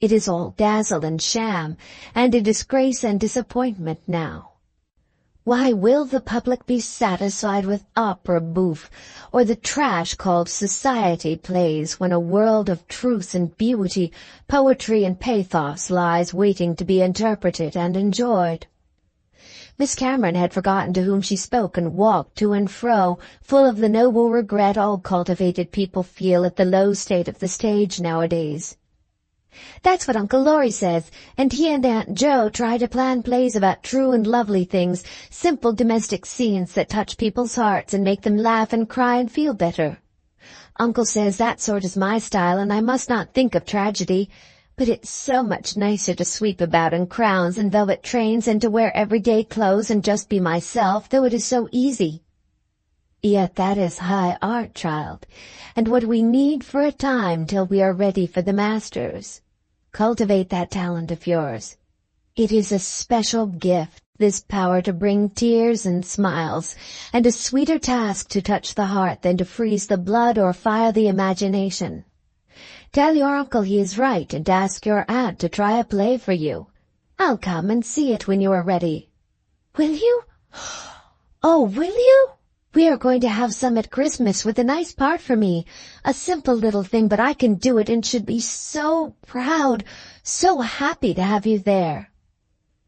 It is all dazzle and sham, and a disgrace and disappointment now. Why will the public be satisfied with opera bouffe, or the trash called society plays, when a world of truth and beauty, poetry and pathos lies waiting to be interpreted and enjoyed? Miss Cameron had forgotten to whom she spoke and walked to and fro, full of the noble regret all cultivated people feel at the low state of the stage nowadays. That's what Uncle Laurie says, and he and Aunt Jo try to plan plays about true and lovely things, simple domestic scenes that touch people's hearts and make them laugh and cry and feel better. Uncle says that sort is my style and I must not think of tragedy, but it's so much nicer to sweep about in crowns and velvet trains and to wear everyday clothes and just be myself, though it is so easy. Yet that is high art, child, and what we need for a time till we are ready for the masters. Cultivate that talent of yours. It is a special gift, this power to bring tears and smiles, and a sweeter task to touch the heart than to freeze the blood or fire the imagination. Tell your uncle he is right and ask your aunt to try a play for you. I'll come and see it when you are ready. Will you? Oh, will you? We are going to have some at Christmas with a nice part for me. A simple little thing, but I can do it and should be so proud, so happy to have you there.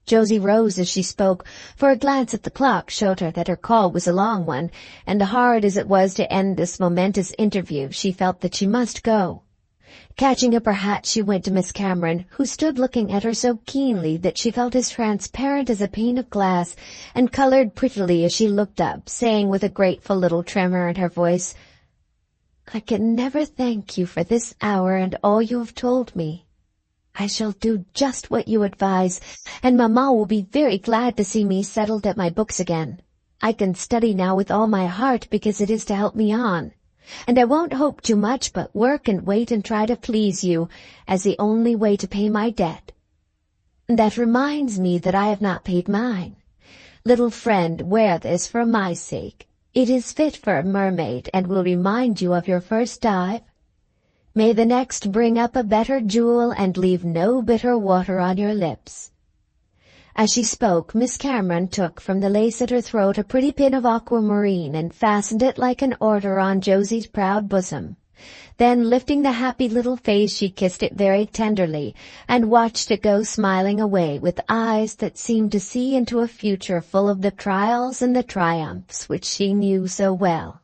Josie rose as she spoke, for a glance at the clock showed her that her call was a long one, and hard as it was to end this momentous interview, she felt that she must go. Catching up her hat, she went to Miss Cameron, who stood looking at her so keenly that she felt as transparent as a pane of glass, and colored prettily as she looked up, saying with a grateful little tremor in her voice, "I can never thank you for this hour and all you have told me. I shall do just what you advise, and Mamma will be very glad to see me settled at my books again. I can study now with all my heart because it is to help me on. And I won't hope too much, but work and wait and try to please you, as the only way to pay my debt. That reminds me that I have not paid mine. Little friend, wear this for my sake. It is fit for a mermaid, and will remind you of your first dive. May the next bring up a better jewel and leave no bitter water on your lips." As she spoke, Miss Cameron took from the lace at her throat a pretty pin of aquamarine and fastened it like an order on Josie's proud bosom. Then, lifting the happy little face, she kissed it very tenderly, and watched it go smiling away with eyes that seemed to see into a future full of the trials and the triumphs which she knew so well.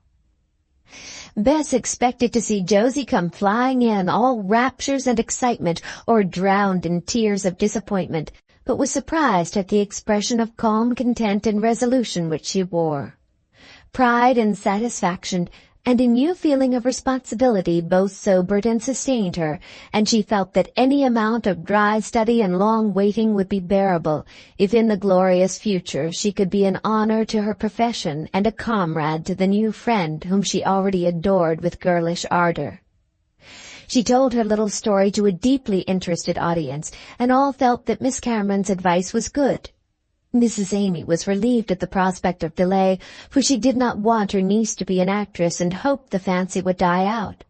Bess expected to see Josie come flying in, all raptures and excitement, or drowned in tears of disappointment, but was surprised at the expression of calm content and resolution which she wore. Pride and satisfaction, and a new feeling of responsibility both sobered and sustained her, and she felt that any amount of dry study and long waiting would be bearable, if in the glorious future she could be an honor to her profession and a comrade to the new friend whom she already adored with girlish ardor. She told her little story to a deeply interested audience, and all felt that Miss Cameron's advice was good. Mrs. Amy was relieved at the prospect of delay, for she did not want her niece to be an actress and hoped the fancy would die out.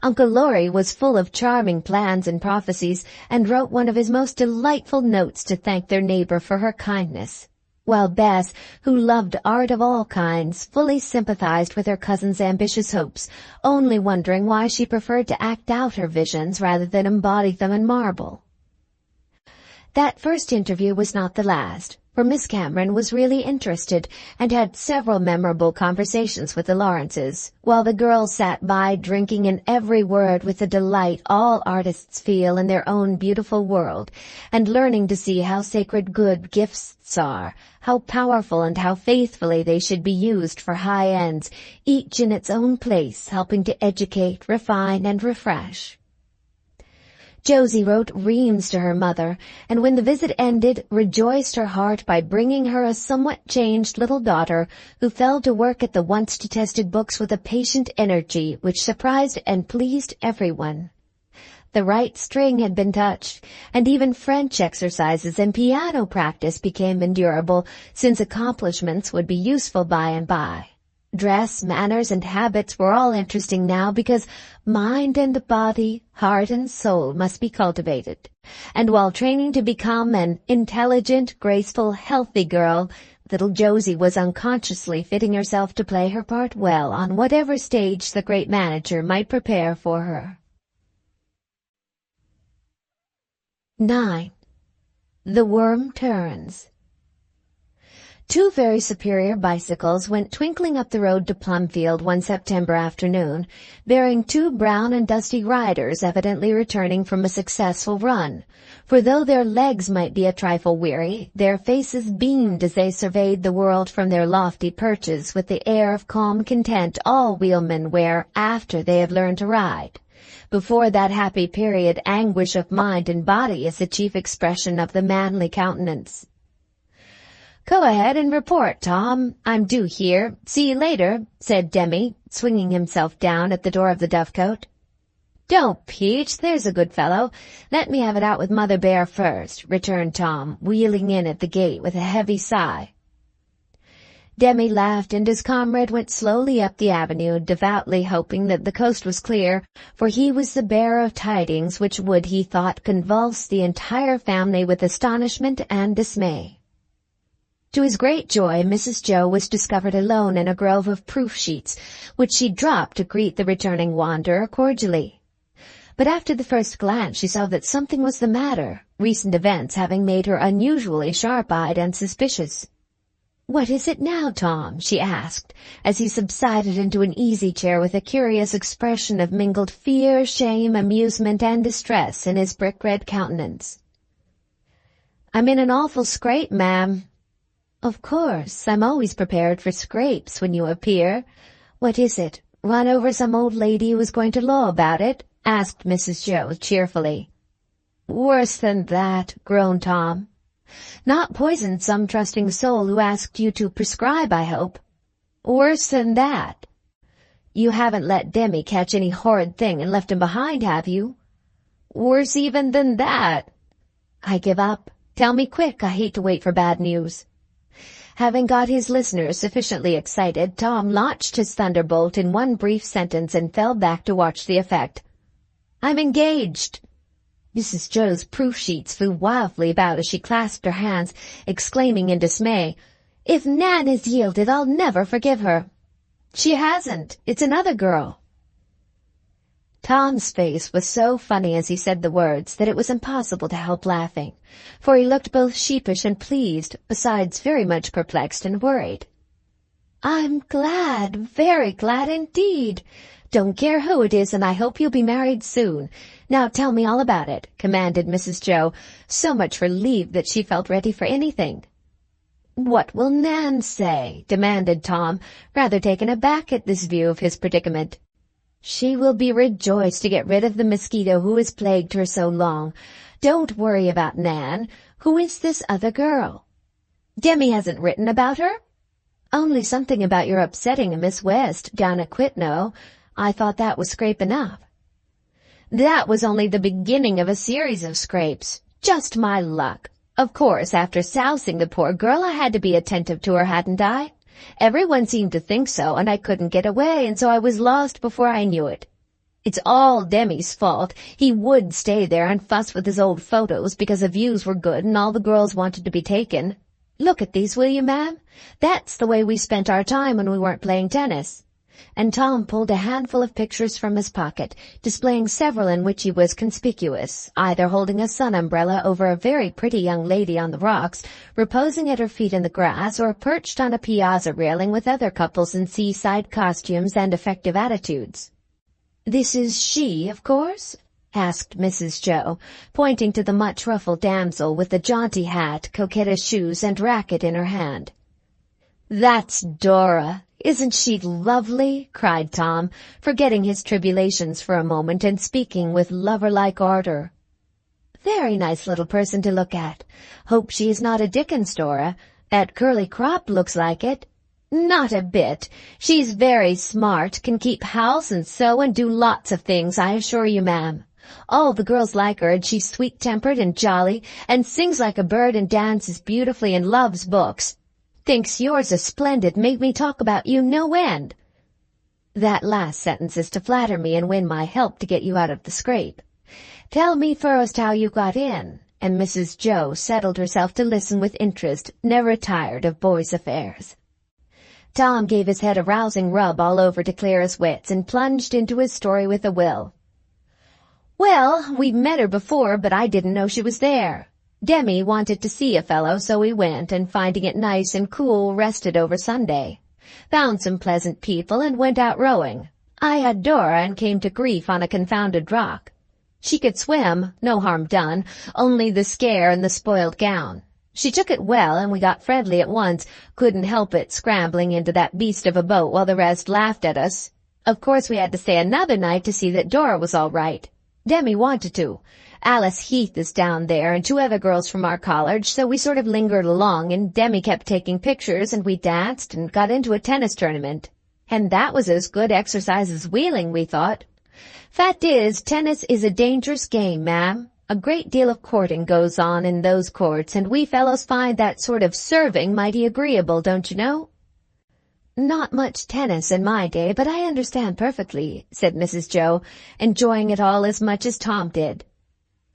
Uncle Laurie was full of charming plans and prophecies, and wrote one of his most delightful notes to thank their neighbor for her kindness. while Bess, who loved art of all kinds, fully sympathized with her cousin's ambitious hopes, only wondering why she preferred to act out her visions rather than embody them in marble. That first interview was not the last, for Miss Cameron was really interested and had several memorable conversations with the Lawrences, while the girls sat by drinking in every word with the delight all artists feel in their own beautiful world, and learning to see how sacred good gifts are, how powerful and how faithfully they should be used for high ends, each in its own place helping to educate, refine, and refresh. Josie wrote reams to her mother, and when the visit ended, rejoiced her heart by bringing her a somewhat changed little daughter who fell to work at the once-detested books with a patient energy which surprised and pleased everyone. The right string had been touched, and even French exercises and piano practice became endurable, since accomplishments would be useful by and by. Dress, manners, and habits were all interesting now because mind and body, heart and soul must be cultivated. And while training to become an intelligent, graceful, healthy girl, little Josie was unconsciously fitting herself to play her part well on whatever stage the great manager might prepare for her. 9. The Worm Turns. Two very superior bicycles went twinkling up the road to Plumfield one September afternoon, bearing two brown and dusty riders evidently returning from a successful run, for though their legs might be a trifle weary, their faces beamed as they surveyed the world from their lofty perches with the air of calm content all wheelmen wear after they have learned to ride. Before that happy period, anguish of mind and body is the chief expression of the manly countenance. "Go ahead and report, Tom. I'm due here. See you later," said Demi, swinging himself down at the door of the Dovecote. "Don't peach, there's a good fellow. Let me have it out with Mother Bear first," returned Tom, wheeling in at the gate with a heavy sigh. Demi laughed, and his comrade went slowly up the avenue, devoutly hoping that the coast was clear, for he was the bearer of tidings which would, he thought, convulse the entire family with astonishment and dismay. To his great joy, Mrs. Jo was discovered alone in a grove of proof-sheets, which she dropped to greet the returning wanderer cordially. But after the first glance she saw that something was the matter, recent events having made her unusually sharp-eyed and suspicious. "What is it now, Tom?" she asked, as he subsided into an easy-chair with a curious expression of mingled fear, shame, amusement, and distress in his brick-red countenance. "I'm in an awful scrape, ma'am." "Of course, I'm always prepared for scrapes when you appear. What is it? Run over some old lady who was going to law about it?" asked Mrs. Jo cheerfully. "Worse than that," groaned Tom. "Not poisoned some trusting soul who asked you to prescribe, I hope?" "Worse than that." "You haven't let Demi catch any horrid thing and left him behind, have you?" "Worse even than that." "I give up. Tell me quick, I hate to wait for bad news." Having got his listeners sufficiently excited, Tom launched his thunderbolt in one brief sentence and fell back to watch the effect. "I'm engaged." Mrs. Jo's proof-sheets flew wildly about as she clasped her hands, exclaiming in dismay, "If Nan has yielded, I'll never forgive her." "She hasn't. It's another girl." Tom's face was so funny as he said the words that it was impossible to help laughing, for he looked both sheepish and pleased, besides very much perplexed and worried. "I'm glad, very glad indeed. Don't care who it is, and I hope you'll be married soon. Now tell me all about it," commanded Mrs. Jo, so much relieved that she felt ready for anything. "What will Nan say?" demanded Tom, rather taken aback at this view of his predicament. "She will be rejoiced to get rid of the mosquito who has plagued her so long. Don't worry about Nan. Who is this other girl?" "Demi hasn't written about her?" "Only something about your upsetting a Miss West down at Quitno. I thought that was scrape enough." "That was only the beginning of a series of scrapes. Just my luck. Of course, after sousing the poor girl, I had to be attentive to her, hadn't I? Everyone seemed to think so, and I couldn't get away, and so I was lost before I knew it. It's all Demi's fault. He would stay there and fuss with his old photos because the views were good and all the girls wanted to be taken. Look at these, will you, ma'am? That's the way we spent our time when we weren't playing tennis." And Tom pulled a handful of pictures from his pocket, displaying several in which he was conspicuous, either holding a sun umbrella over a very pretty young lady on the rocks, reposing at her feet in the grass, or perched on a piazza railing with other couples in seaside costumes and effective attitudes. "This is she, of course?" asked Mrs. Jo, pointing to the much-ruffled damsel with the jaunty hat, coquettish shoes, and racket in her hand. "That's Dora. Isn't she lovely?" cried Tom, forgetting his tribulations for a moment and speaking with lover-like ardor. "Very nice little person to look at. Hope she is not a Dickens, Dora. That curly crop looks like it." "Not a bit. She's very smart, can keep house and sew and do lots of things, I assure you, ma'am. All the girls like her, and she's sweet-tempered and jolly, and sings like a bird and dances beautifully and loves books. Thinks yours is splendid, made me talk about you no end." "That last sentence is to flatter me and win my help to get you out of the scrape. Tell me first how you got in," and Mrs. Jo settled herself to listen with interest, never tired of boys' affairs. Tom gave his head a rousing rub all over to clear his wits and plunged into his story with a will. "Well, we'd met her before, but I didn't know she was there. Demi wanted to see a fellow, so we went, and finding it nice and cool, rested over Sunday. Found some pleasant people and went out rowing. I had Dora and came to grief on a confounded rock. She could swim, no harm done, only the scare and the spoiled gown. She took it well, and we got friendly at once, couldn't help it scrambling into that beast of a boat while the rest laughed at us. Of course we had to stay another night to see that Dora was all right. Demi wanted to. Alice Heath is down there and 2 other girls from our college, so we sort of lingered along, and Demi kept taking pictures, and we danced and got into a tennis tournament. And that was as good exercise as wheeling, we thought. Fact is, tennis is a dangerous game, ma'am. A great deal of courting goes on in those courts, and we fellows find that sort of serving mighty agreeable, don't you know?" "Not much tennis in my day, but I understand perfectly," said Mrs. Jo, enjoying it all as much as Tom did.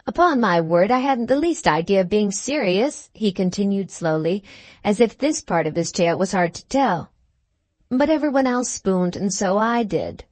"Upon my word, I hadn't the least idea of being serious," he continued slowly, as if this part of his tale was hard to tell. "But everyone else spooned, and so I did.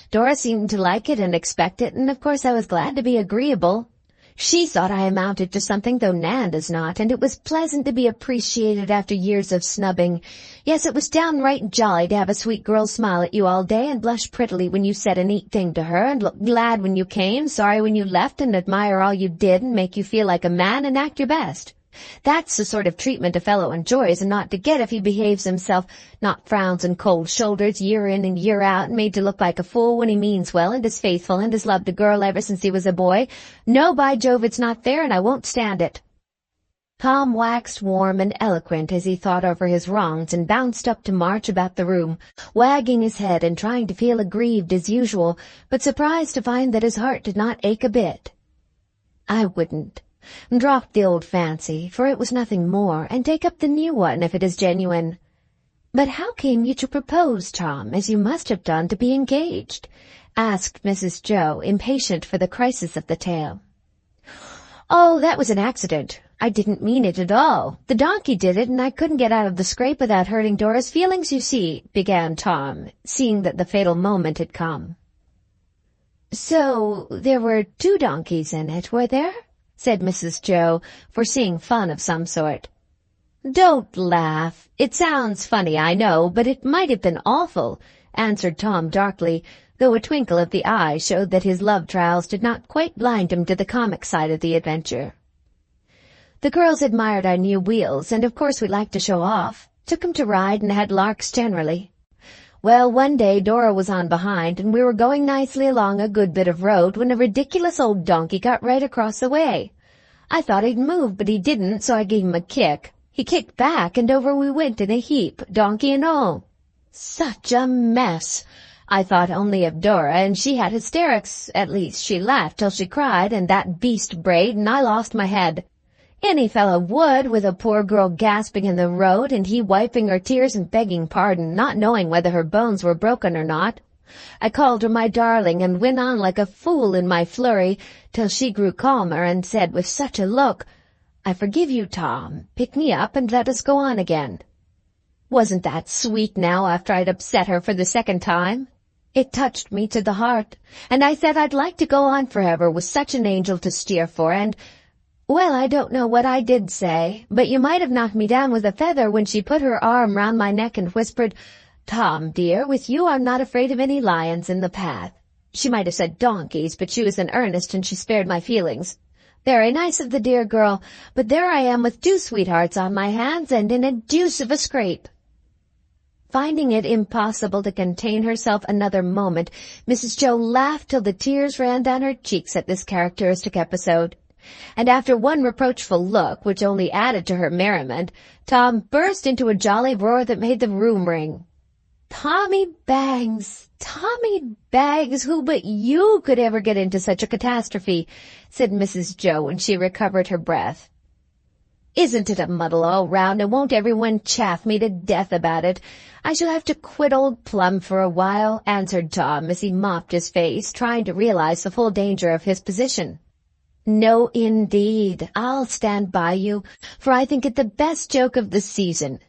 Dora seemed to like it and expect it, and of course I was glad to be agreeable. She thought I amounted to something, though Nan does not, and it was pleasant to be appreciated after years of snubbing. Yes, it was downright jolly to have a sweet girl smile at you all day and blush prettily when you said a neat thing to her, and look glad when you came, sorry when you left, and admire all you did, and make you feel like a man and act your best. That's the sort of treatment a fellow enjoys and not to get if he behaves himself, not frowns and cold shoulders year in and year out, and made to look like a fool when he means well and is faithful and has loved a girl ever since he was a boy. No, by Jove, it's not fair, and I won't stand it." Tom waxed warm and eloquent as he thought over his wrongs and bounced up to march about the room, wagging his head and trying to feel aggrieved as usual, but surprised to find that his heart did not ache a bit. "I wouldn't. Drop the old fancy, for it was nothing more, and take up the new one if it is genuine." "But how came you to propose, Tom, as you must have done to be engaged?" asked Mrs. Jo, impatient for the crisis of the tale. "Oh, that was an accident. I didn't mean it at all. The donkey did it, and I couldn't get out of the scrape without hurting Dora's feelings, you see," began Tom, seeing that the fatal moment had come. "So there were 2 donkeys in it, were there?" said Mrs. Jo, foreseeing fun of some sort. "Don't laugh. It sounds funny, I know, but it might have been awful," answered Tom darkly, though a twinkle of the eye showed that his love trials did not quite blind him to the comic side of the adventure. "The girls admired our new wheels, and of course we liked to show off. Took 'em to ride and had larks generally. Well, one day Dora was on behind, and we were going nicely along a good bit of road when a ridiculous old donkey got right across the way. I thought he'd move, but he didn't, so I gave him a kick. He kicked back, and over we went in a heap, donkey and all. Such a mess! I thought only of Dora, and she had hysterics. At least she laughed till she cried, and that beast brayed, and I lost my head. Any fellow would, with a poor girl gasping in the road, and he wiping her tears and begging pardon, not knowing whether her bones were broken or not. I called her my darling, and went on like a fool in my flurry, till she grew calmer and said with such a look, I forgive you, Tom. Pick me up and let us go on again. Wasn't that sweet now after I'd upset her for the second time? It touched me to the heart, and I said I'd like to go on forever with such an angel to steer for, and, well, I don't know what I did say, but you might have knocked me down with a feather when she put her arm round my neck and whispered, "Tom, dear, with you I'm not afraid of any lions in the path." She might have said donkeys, but she was in earnest and she spared my feelings. Very nice of the dear girl, but there I am with 2 sweethearts on my hands and in a deuce of a scrape. Finding it impossible to contain herself another moment, Mrs. Jo laughed till the tears ran down her cheeks at this characteristic episode. And after one reproachful look, which only added to her merriment, Tom burst into a jolly roar that made the room ring. Tommy Baggs, who but you could ever get into such a catastrophe?" said Mrs. Jo when she recovered her breath. "Isn't it a muddle all round, and won't everyone chaff me to death about it? I shall have to quit old Plum for a while," answered Tom as he mopped his face, trying to realize the full danger of his position. "No, indeed, I'll stand by you, for I think it the best joke of the season.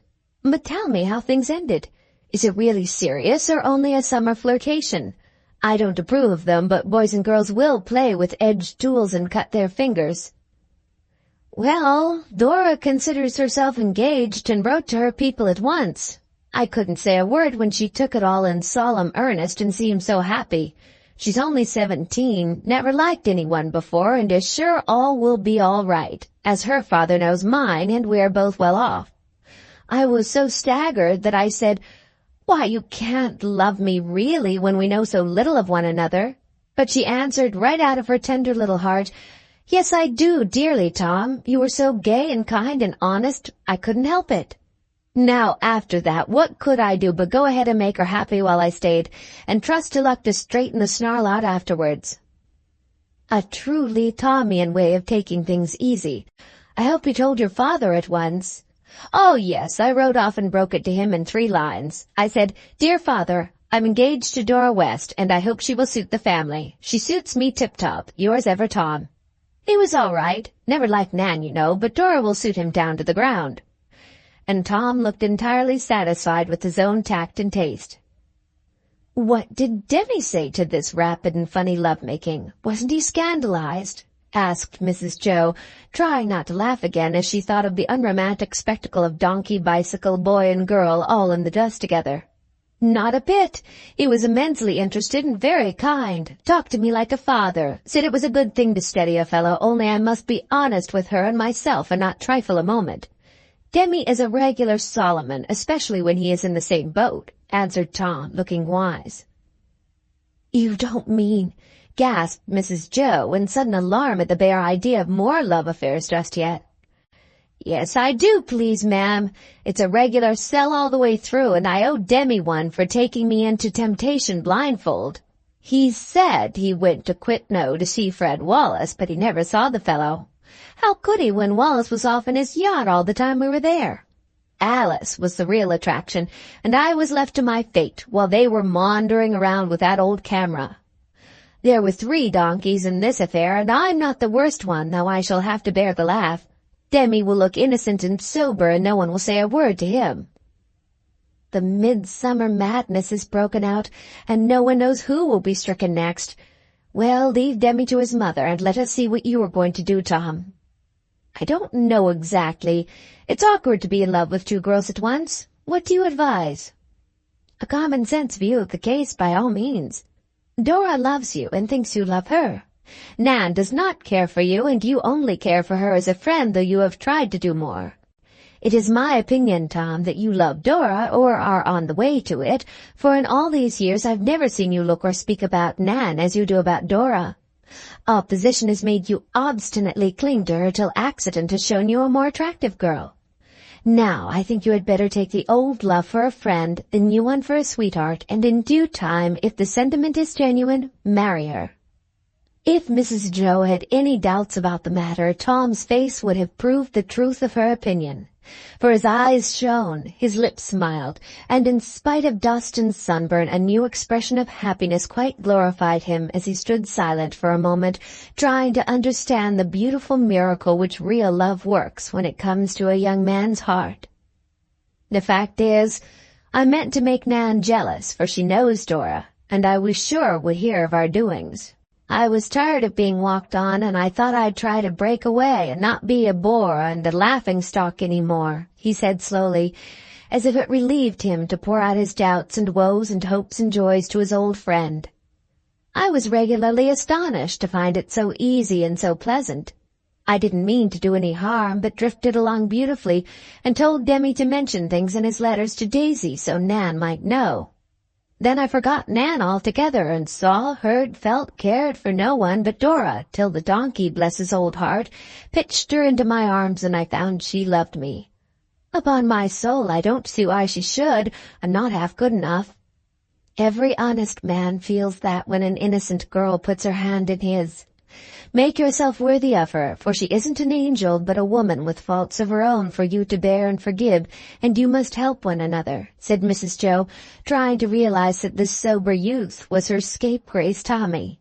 But tell me how things ended. Is it really serious or only a summer flirtation? I don't approve of them, but boys and girls will play with edged tools and cut their fingers." "Well, Dora considers herself engaged and wrote to her people at once. I couldn't say a word when she took it all in solemn earnest and seemed so happy. She's only 17, never liked anyone before, and is sure all will be all right, as her father knows mine, and we're both well off. I was so staggered that I said, 'Why, you can't love me really when we know so little of one another.' But she answered right out of her tender little heart, 'Yes, I do, dearly, Tom. You were so gay and kind and honest, I couldn't help it.' Now, after that, what could I do but go ahead and make her happy while I stayed, and trust to luck to straighten the snarl out afterwards. A truly Tommian way of taking things easy. I hope you told your father at once." "Oh, yes, I wrote off and broke it to him in 3 lines. I said, 'Dear Father, I'm engaged to Dora West, and I hope she will suit the family. She suits me tip-top. Yours ever, Tom.' He was all right. Never liked Nan, you know, but Dora will suit him down to the ground." And Tom looked entirely satisfied with his own tact and taste. "What did Demi say to this rapid and funny love-making? Wasn't he scandalized?" asked Mrs. Jo, trying not to laugh again as she thought of the unromantic spectacle of donkey, bicycle, boy and girl all in the dust together. "Not a bit. He was immensely interested and very kind. Talked to me like a father. Said it was a good thing to steady a fellow, only I must be honest with her and myself and not trifle a moment. Demi is a regular Solomon, especially when he is in the same boat," answered Tom, looking wise. "You don't mean—" gasped Mrs. Jo in sudden alarm at the bare idea of more love affairs just yet. "Yes, I do, please, ma'am. It's a regular sell all the way through, and I owe Demi one for taking me into temptation blindfold. He said he went to Quitno to see Fred Wallace, but he never saw the fellow. How could he when Wallace was off in his yacht all the time we were there? Alice was the real attraction, and I was left to my fate while they were maundering around with that old camera. There were 3 donkeys in this affair, and I'm not the worst one, though I shall have to bear the laugh. Demi will look innocent and sober, and no one will say a word to him. The midsummer madness is broken out, and no one knows who will be stricken next. Well, leave Demi to his mother, and let us see what you are going to do, Tom." "I don't know exactly. It's awkward to be in love with 2 girls at once. What do you advise?" "A common-sense view of the case, by all means. Dora loves you and thinks you love her. Nan does not care for you, and you only care for her as a friend, though you have tried to do more. It is my opinion, Tom, that you love Dora, or are on the way to it, for in all these years I've never seen you look or speak about Nan as you do about Dora. Opposition has made you obstinately cling to her till accident has shown you a more attractive girl. Now, I think you had better take the old love for a friend, the new one for a sweetheart, and in due time, if the sentiment is genuine, marry her." If Mrs. Jo had any doubts about the matter, Tom's face would have proved the truth of her opinion. For his eyes shone, his lips smiled, and in spite of dust and sunburn, a new expression of happiness quite glorified him as he stood silent for a moment, trying to understand the beautiful miracle which real love works when it comes to a young man's heart. The fact is, I meant to make Nan jealous, for she knows Dora, and I was sure would hear of our doings. I was tired of being walked on, and I thought I'd try to break away and not be a bore and a laughing-stock any more, he said slowly, as if it relieved him to pour out his doubts and woes and hopes and joys to his old friend. I was regularly astonished to find it so easy and so pleasant. I didn't mean to do any harm, but drifted along beautifully and told Demi to mention things in his letters to Daisy so Nan might know. Then I forgot Nan altogether and saw, heard, felt, cared for no one but Dora, till the donkey, bless his old heart, pitched her into my arms and I found she loved me. Upon my soul, I don't see why she should. I'm not half good enough. Every honest man feels that when an innocent girl puts her hand in his. Make yourself worthy of her, for she isn't an angel but a woman with faults of her own for you to bear and forgive, and you must help one another, said Mrs. Jo, trying to realize that this sober youth was her scapegrace Tommy.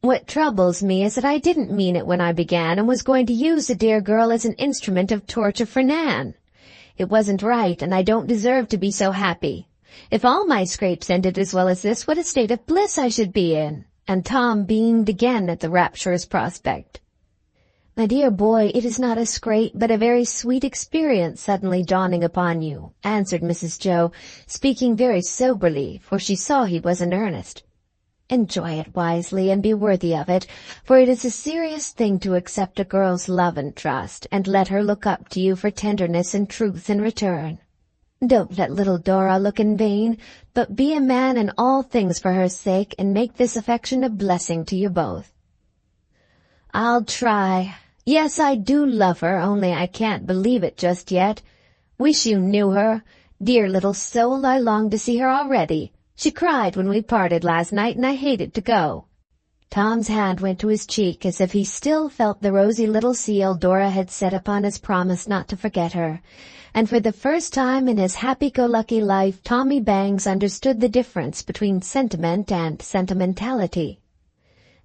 What troubles me is that I didn't mean it when I began and was going to use the dear girl as an instrument of torture for Nan. It wasn't right, and I don't deserve to be so happy. If all my scrapes ended as well as this, what a state of bliss I should be in. And Tom beamed again at the rapturous prospect. My dear boy, it is not a scrape, but a very sweet experience suddenly dawning upon you, answered Mrs. Jo, speaking very soberly, for she saw he was in earnest. Enjoy it wisely and be worthy of it, for it is a serious thing to accept a girl's love and trust, and let her look up to you for tenderness and truth in return. Don't let little Dora look in vain, but be a man in all things for her sake, and make this affection a blessing to you both. I'll try. Yes, I do love her, only I can't believe it just yet. Wish you knew her. Dear little soul, I long to see her already. She cried when we parted last night, and I hated to go. Tom's hand went to his cheek as if he still felt the rosy little seal Dora had set upon his promise not to forget her. And for the first time in his happy-go-lucky life, Tommy Bangs understood the difference between sentiment and sentimentality.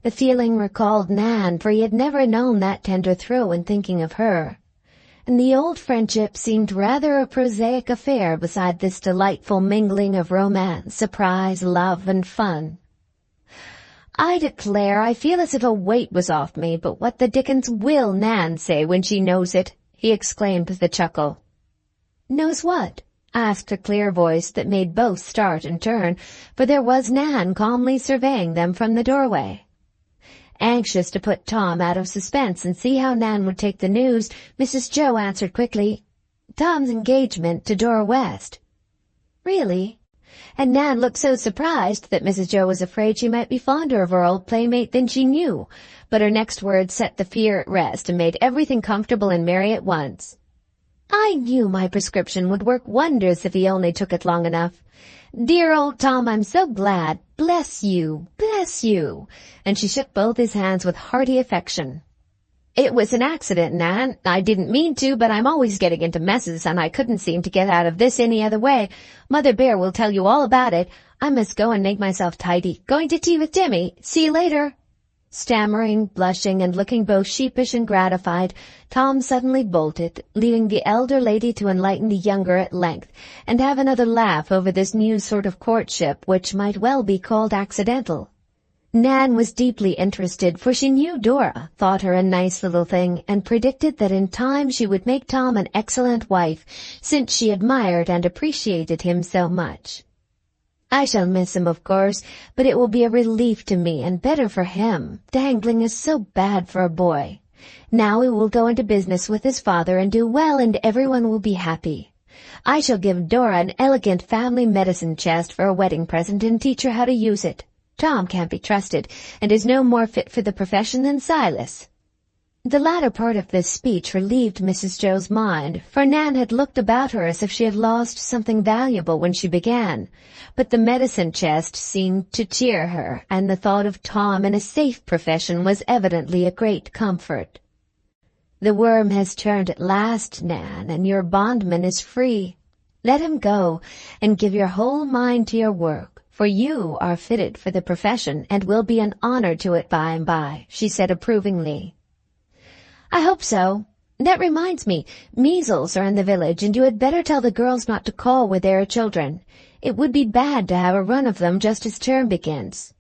The feeling recalled Nan, for he had never known that tender thrill when thinking of her. And the old friendship seemed rather a prosaic affair beside this delightful mingling of romance, surprise, love, and fun. I declare I feel as if a weight was off me, but what the dickens will Nan say when she knows it? He exclaimed with a chuckle. Knows what? Asked a clear voice that made both start and turn, for there was Nan calmly surveying them from the doorway. Anxious to put Tom out of suspense and see how Nan would take the news, Mrs. Jo answered quickly, Tom's engagement to Dora West. Really? And Nan looked so surprised that Mrs. Jo was afraid she might be fonder of her old playmate than she knew, but her next words set the fear at rest and made everything comfortable and merry at once. I knew my prescription would work wonders if he only took it long enough. Dear old Tom, I'm so glad. Bless you, bless you. And she shook both his hands with hearty affection. It was an accident, Nan. I didn't mean to, but I'm always getting into messes, and I couldn't seem to get out of this any other way. Mother Bear will tell you all about it. I must go and make myself tidy. Going to tea with Demi. See you later. Stammering, blushing, and looking both sheepish and gratified, Tom suddenly bolted, leaving the elder lady to enlighten the younger at length, and have another laugh over this new sort of courtship which might well be called accidental. Nan was deeply interested, for she knew Dora, thought her a nice little thing, and predicted that in time she would make Tom an excellent wife, since she admired and appreciated him so much. I shall miss him, of course, but it will be a relief to me and better for him. Dangling is so bad for a boy. Now he will go into business with his father and do well, and everyone will be happy. I shall give Dora an elegant family medicine chest for a wedding present and teach her how to use it. Tom can't be trusted, and is no more fit for the profession than Silas. The latter part of this speech relieved Mrs. Jo's mind, for Nan had looked about her as if she had lost something valuable when she began, but the medicine chest seemed to cheer her, and the thought of Tom in a safe profession was evidently a great comfort. The worm has turned at last, Nan, and your bondman is free. Let him go, and give your whole mind to your work, for you are fitted for the profession and will be an honor to it by and by," she said approvingly. "I hope so. That reminds me, measles are in the village, and you had better tell the girls not to call where there are children. It would be bad to have a run of them just as term begins.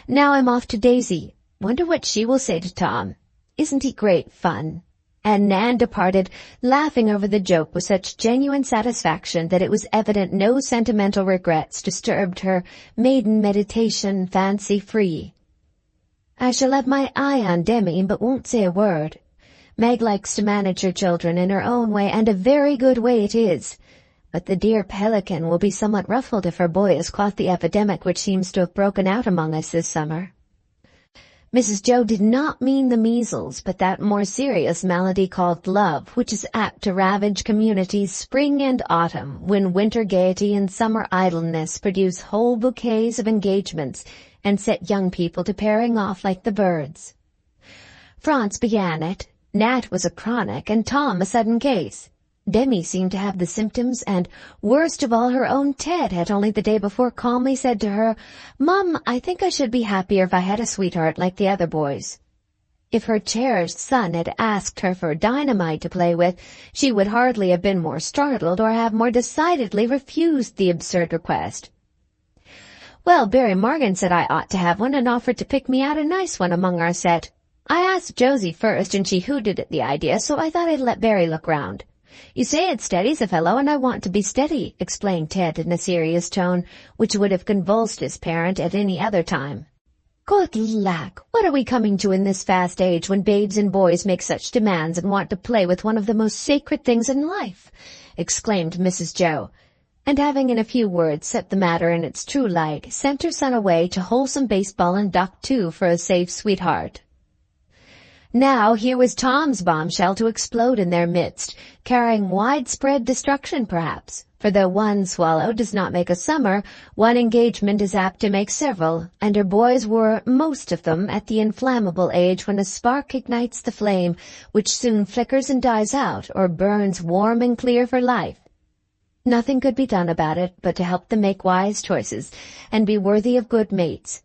Now I'm off to Daisy. Wonder what she will say to Tom. Isn't he great fun?" And Nan departed, laughing over the joke with such genuine satisfaction that it was evident no sentimental regrets disturbed her maiden meditation fancy-free. "I shall have my eye on Demi, but won't say a word. Meg likes to manage her children in her own way, and a very good way it is. But the dear pelican will be somewhat ruffled if her boy has caught the epidemic which seems to have broken out among us this summer." Mrs. Jo did not mean the measles, but that more serious malady called love, which is apt to ravage communities spring and autumn, when winter gaiety and summer idleness produce whole bouquets of engagements and set young people to pairing off like the birds. Franz began it. Nat was a chronic, and Tom a sudden case. Demi seemed to have the symptoms, and, worst of all, her own Ted had only the day before calmly said to her, "Mum, I think I should be happier if I had a sweetheart like the other boys." If her cherished son had asked her for dynamite to play with, she would hardly have been more startled or have more decidedly refused the absurd request. "Well, Barry Morgan said I ought to have one and offered to pick me out a nice one among our set. I asked Josie first, and she hooted at the idea, so I thought I'd let Barry look round. You say it steadies a fellow, and I want to be steady," explained Ted in a serious tone, which would have convulsed his parent at any other time. "Good lack, what are we coming to in this fast age when babes and boys make such demands and want to play with one of the most sacred things in life?" exclaimed Mrs. Jo, and having in a few words set the matter in its true light, sent her son away to wholesome baseball and duck too for a safe sweetheart. Now here was Tom's bombshell to explode in their midst, carrying widespread destruction perhaps, for though one swallow does not make a summer, one engagement is apt to make several, and her boys were, most of them, at the inflammable age when a spark ignites the flame, which soon flickers and dies out, or burns warm and clear for life. Nothing could be done about it but to help them make wise choices, and be worthy of good mates.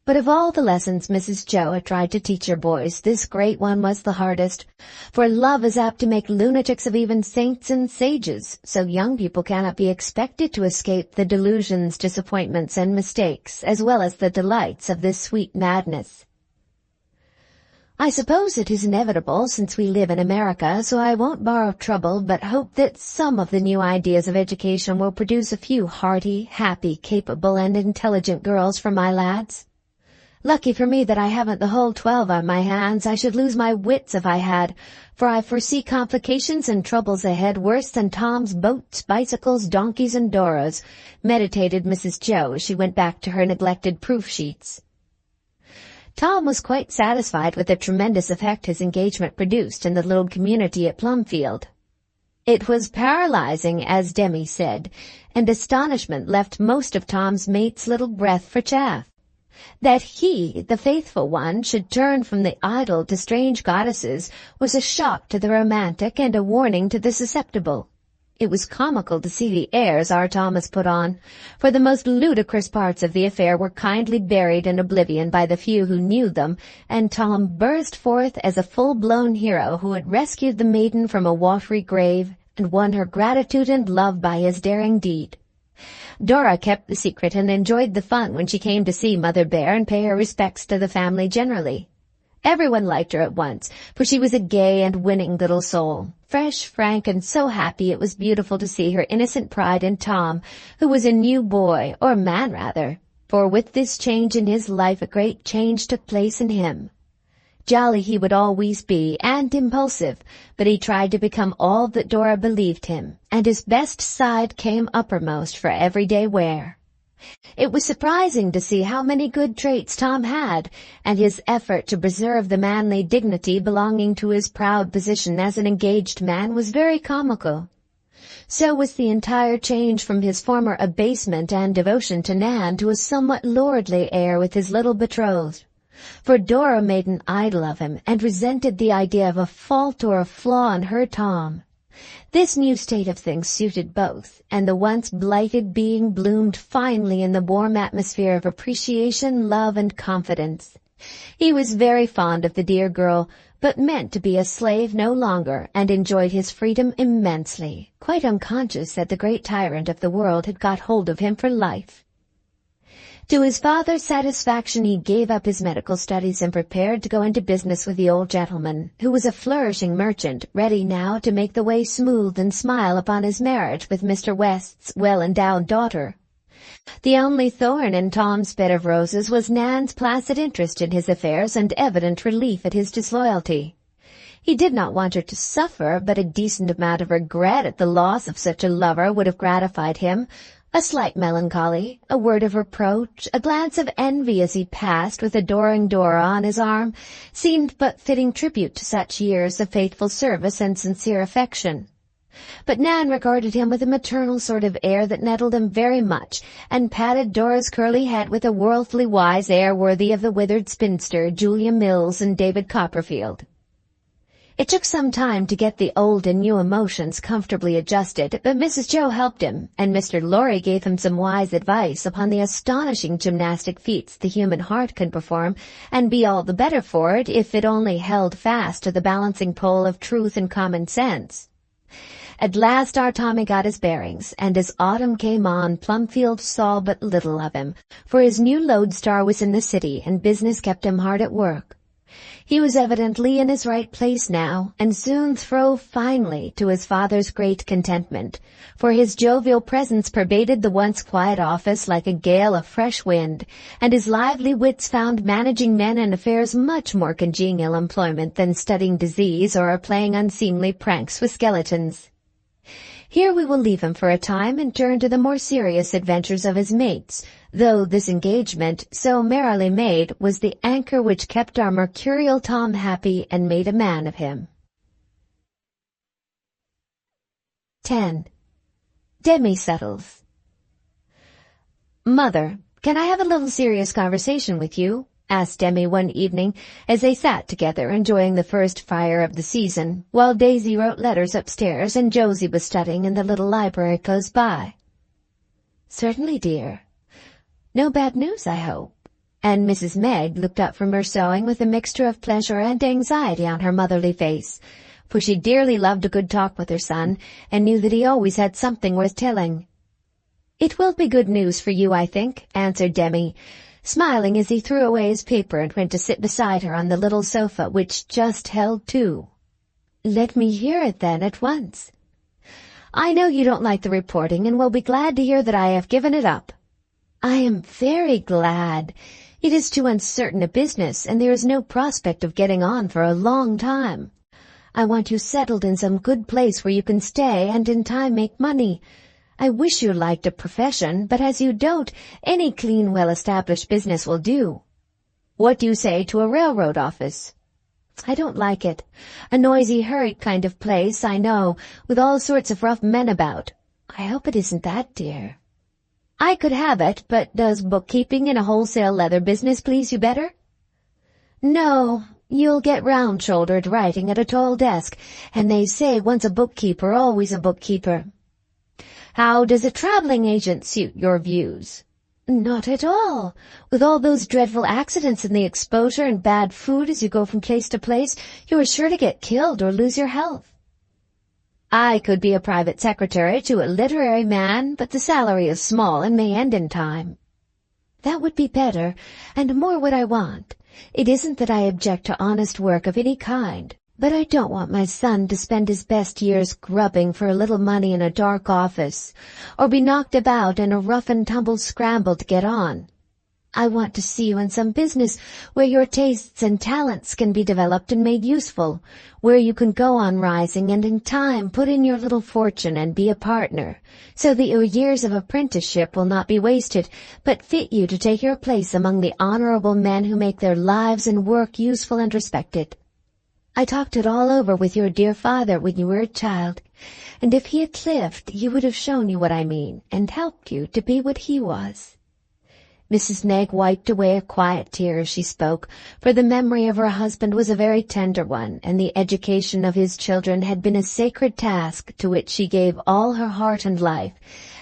But of all the lessons Mrs. Jo had tried to teach her boys, this great one was the hardest, for love is apt to make lunatics of even saints and sages, so young people cannot be expected to escape the delusions, disappointments, and mistakes, as well as the delights of this sweet madness. "I suppose it is inevitable, since we live in America, so I won't borrow trouble, but hope that some of the new ideas of education will produce a few hearty, happy, capable, and intelligent girls for my lads. Lucky for me that I haven't the whole 12 on my hands. I should lose my wits if I had, for I foresee complications and troubles ahead worse than Tom's boats, bicycles, donkeys, and Doras," meditated Mrs. Jo as she went back to her neglected proof sheets. Tom was quite satisfied with the tremendous effect his engagement produced in the little community at Plumfield. It was paralyzing, as Demi said, and astonishment left most of Tom's mates little breath for chaff. That he, the faithful one, should turn from the idol to strange goddesses was a shock to the romantic and a warning to the susceptible. It was comical to see the airs our Thomas put on, for the most ludicrous parts of the affair were kindly buried in oblivion by the few who knew them, and Tom burst forth as a full-blown hero who had rescued the maiden from a watery grave and won her gratitude and love by his daring deed. Dora kept the secret and enjoyed the fun when she came to see Mother Bear and pay her respects to the family generally. Everyone liked her at once, for she was a gay and winning little soul, fresh, frank, and so happy it was beautiful to see her innocent pride in Tom, who was a new boy, or man rather, for with this change in his life a great change took place in him. Jolly he would always be, and impulsive, but he tried to become all that Dora believed him, and his best side came uppermost for everyday wear. It was surprising to see how many good traits Tom had, and his effort to preserve the manly dignity belonging to his proud position as an engaged man was very comical. So was the entire change from his former abasement and devotion to Nan to a somewhat lordly air with his little betrothed. For Dora made an idol of him and resented the idea of a fault or a flaw in her Tom. This new state of things suited both, and the once blighted being bloomed finely in the warm atmosphere of appreciation, love, and confidence. He was very fond of the dear girl, but meant to be a slave no longer, and enjoyed his freedom immensely, quite unconscious that the great tyrant of the world had got hold of him for life. To his father's satisfaction he gave up his medical studies and prepared to go into business with the old gentleman, who was a flourishing merchant, ready now to make the way smooth and smile upon his marriage with Mr. West's well-endowed daughter. The only thorn in Tom's bed of roses was Nan's placid interest in his affairs and evident relief at his disloyalty. He did not want her to suffer, but a decent amount of regret at the loss of such a lover would have gratified him. A slight melancholy, a word of reproach, a glance of envy as he passed with adoring Dora on his arm, seemed but fitting tribute to such years of faithful service and sincere affection. But Nan regarded him with a maternal sort of air that nettled him very much, and patted Dora's curly head with a worldly wise air worthy of the withered spinster Julia Mills and David Copperfield. It took some time to get the old and new emotions comfortably adjusted, but Mrs. Jo helped him, and Mr. Lorry gave him some wise advice upon the astonishing gymnastic feats the human heart can perform, and be all the better for it if it only held fast to the balancing pole of truth and common sense. At last our Tommy got his bearings, and as autumn came on Plumfield saw but little of him, for his new lodestar was in the city, and business kept him hard at work. He was evidently in his right place now, and soon throve finely to his father's great contentment, for his jovial presence pervaded the once quiet office like a gale of fresh wind, and his lively wits found managing men and affairs much more congenial employment than studying disease or playing unseemly pranks with skeletons. Here we will leave him for a time and turn to the more serious adventures of his mates, though this engagement, so merrily made, was the anchor which kept our mercurial Tom happy and made a man of him. 10. Demi settles. "Mother, can I have a little serious conversation with you?" asked Demi one evening as they sat together enjoying the first fire of the season, while Daisy wrote letters upstairs and Josie was studying in the little library close by. "Certainly, dear. No bad news, I hope?" And Mrs. Meg looked up from her sewing with a mixture of pleasure and anxiety on her motherly face, for she dearly loved a good talk with her son, and knew that he always had something worth telling. "It will be good news for you, I think," answered Demi, smiling as he threw away his paper and went to sit beside her on the little sofa which just held two. "Let me hear it, then, at once." "I know you don't like the reporting, and will be glad to hear that I have given it up." "I am very glad. It is too uncertain a business, and there is no prospect of getting on for a long time. I want you settled in some good place where you can stay and in time make money. I wish you liked a profession, but as you don't, any clean, well-established business will do." "What do you say to a railroad office?" "I don't like it. A noisy, hurried kind of place, I know, with all sorts of rough men about. I hope it isn't that, dear." "I could have it, but does bookkeeping in a wholesale leather business please you better?" "No, you'll get round-shouldered writing at a tall desk, and they say once a bookkeeper, always a bookkeeper." "How does a traveling agent suit your views?" "Not at all. With all those dreadful accidents and the exposure and bad food as you go from place to place, you are sure to get killed or lose your health." "I could be a private secretary to a literary man, but the salary is small and may end in time." "That would be better, and more what I want. It isn't that I object to honest work of any kind, but I don't want my son to spend his best years grubbing for a little money in a dark office, or be knocked about in a rough-and-tumble scramble to get on. I want to see you in some business where your tastes and talents can be developed and made useful, where you can go on rising and in time put in your little fortune and be a partner, so that your years of apprenticeship will not be wasted, but fit you to take your place among the honorable men who make their lives and work useful and respected. I talked it all over with your dear father when you were a child, and if he had lived, he would have shown you what I mean, and helped you to be what he was." Mrs. Meg wiped away a quiet tear as she spoke, for the memory of her husband was a very tender one, and the education of his children had been a sacred task to which she gave all her heart and life,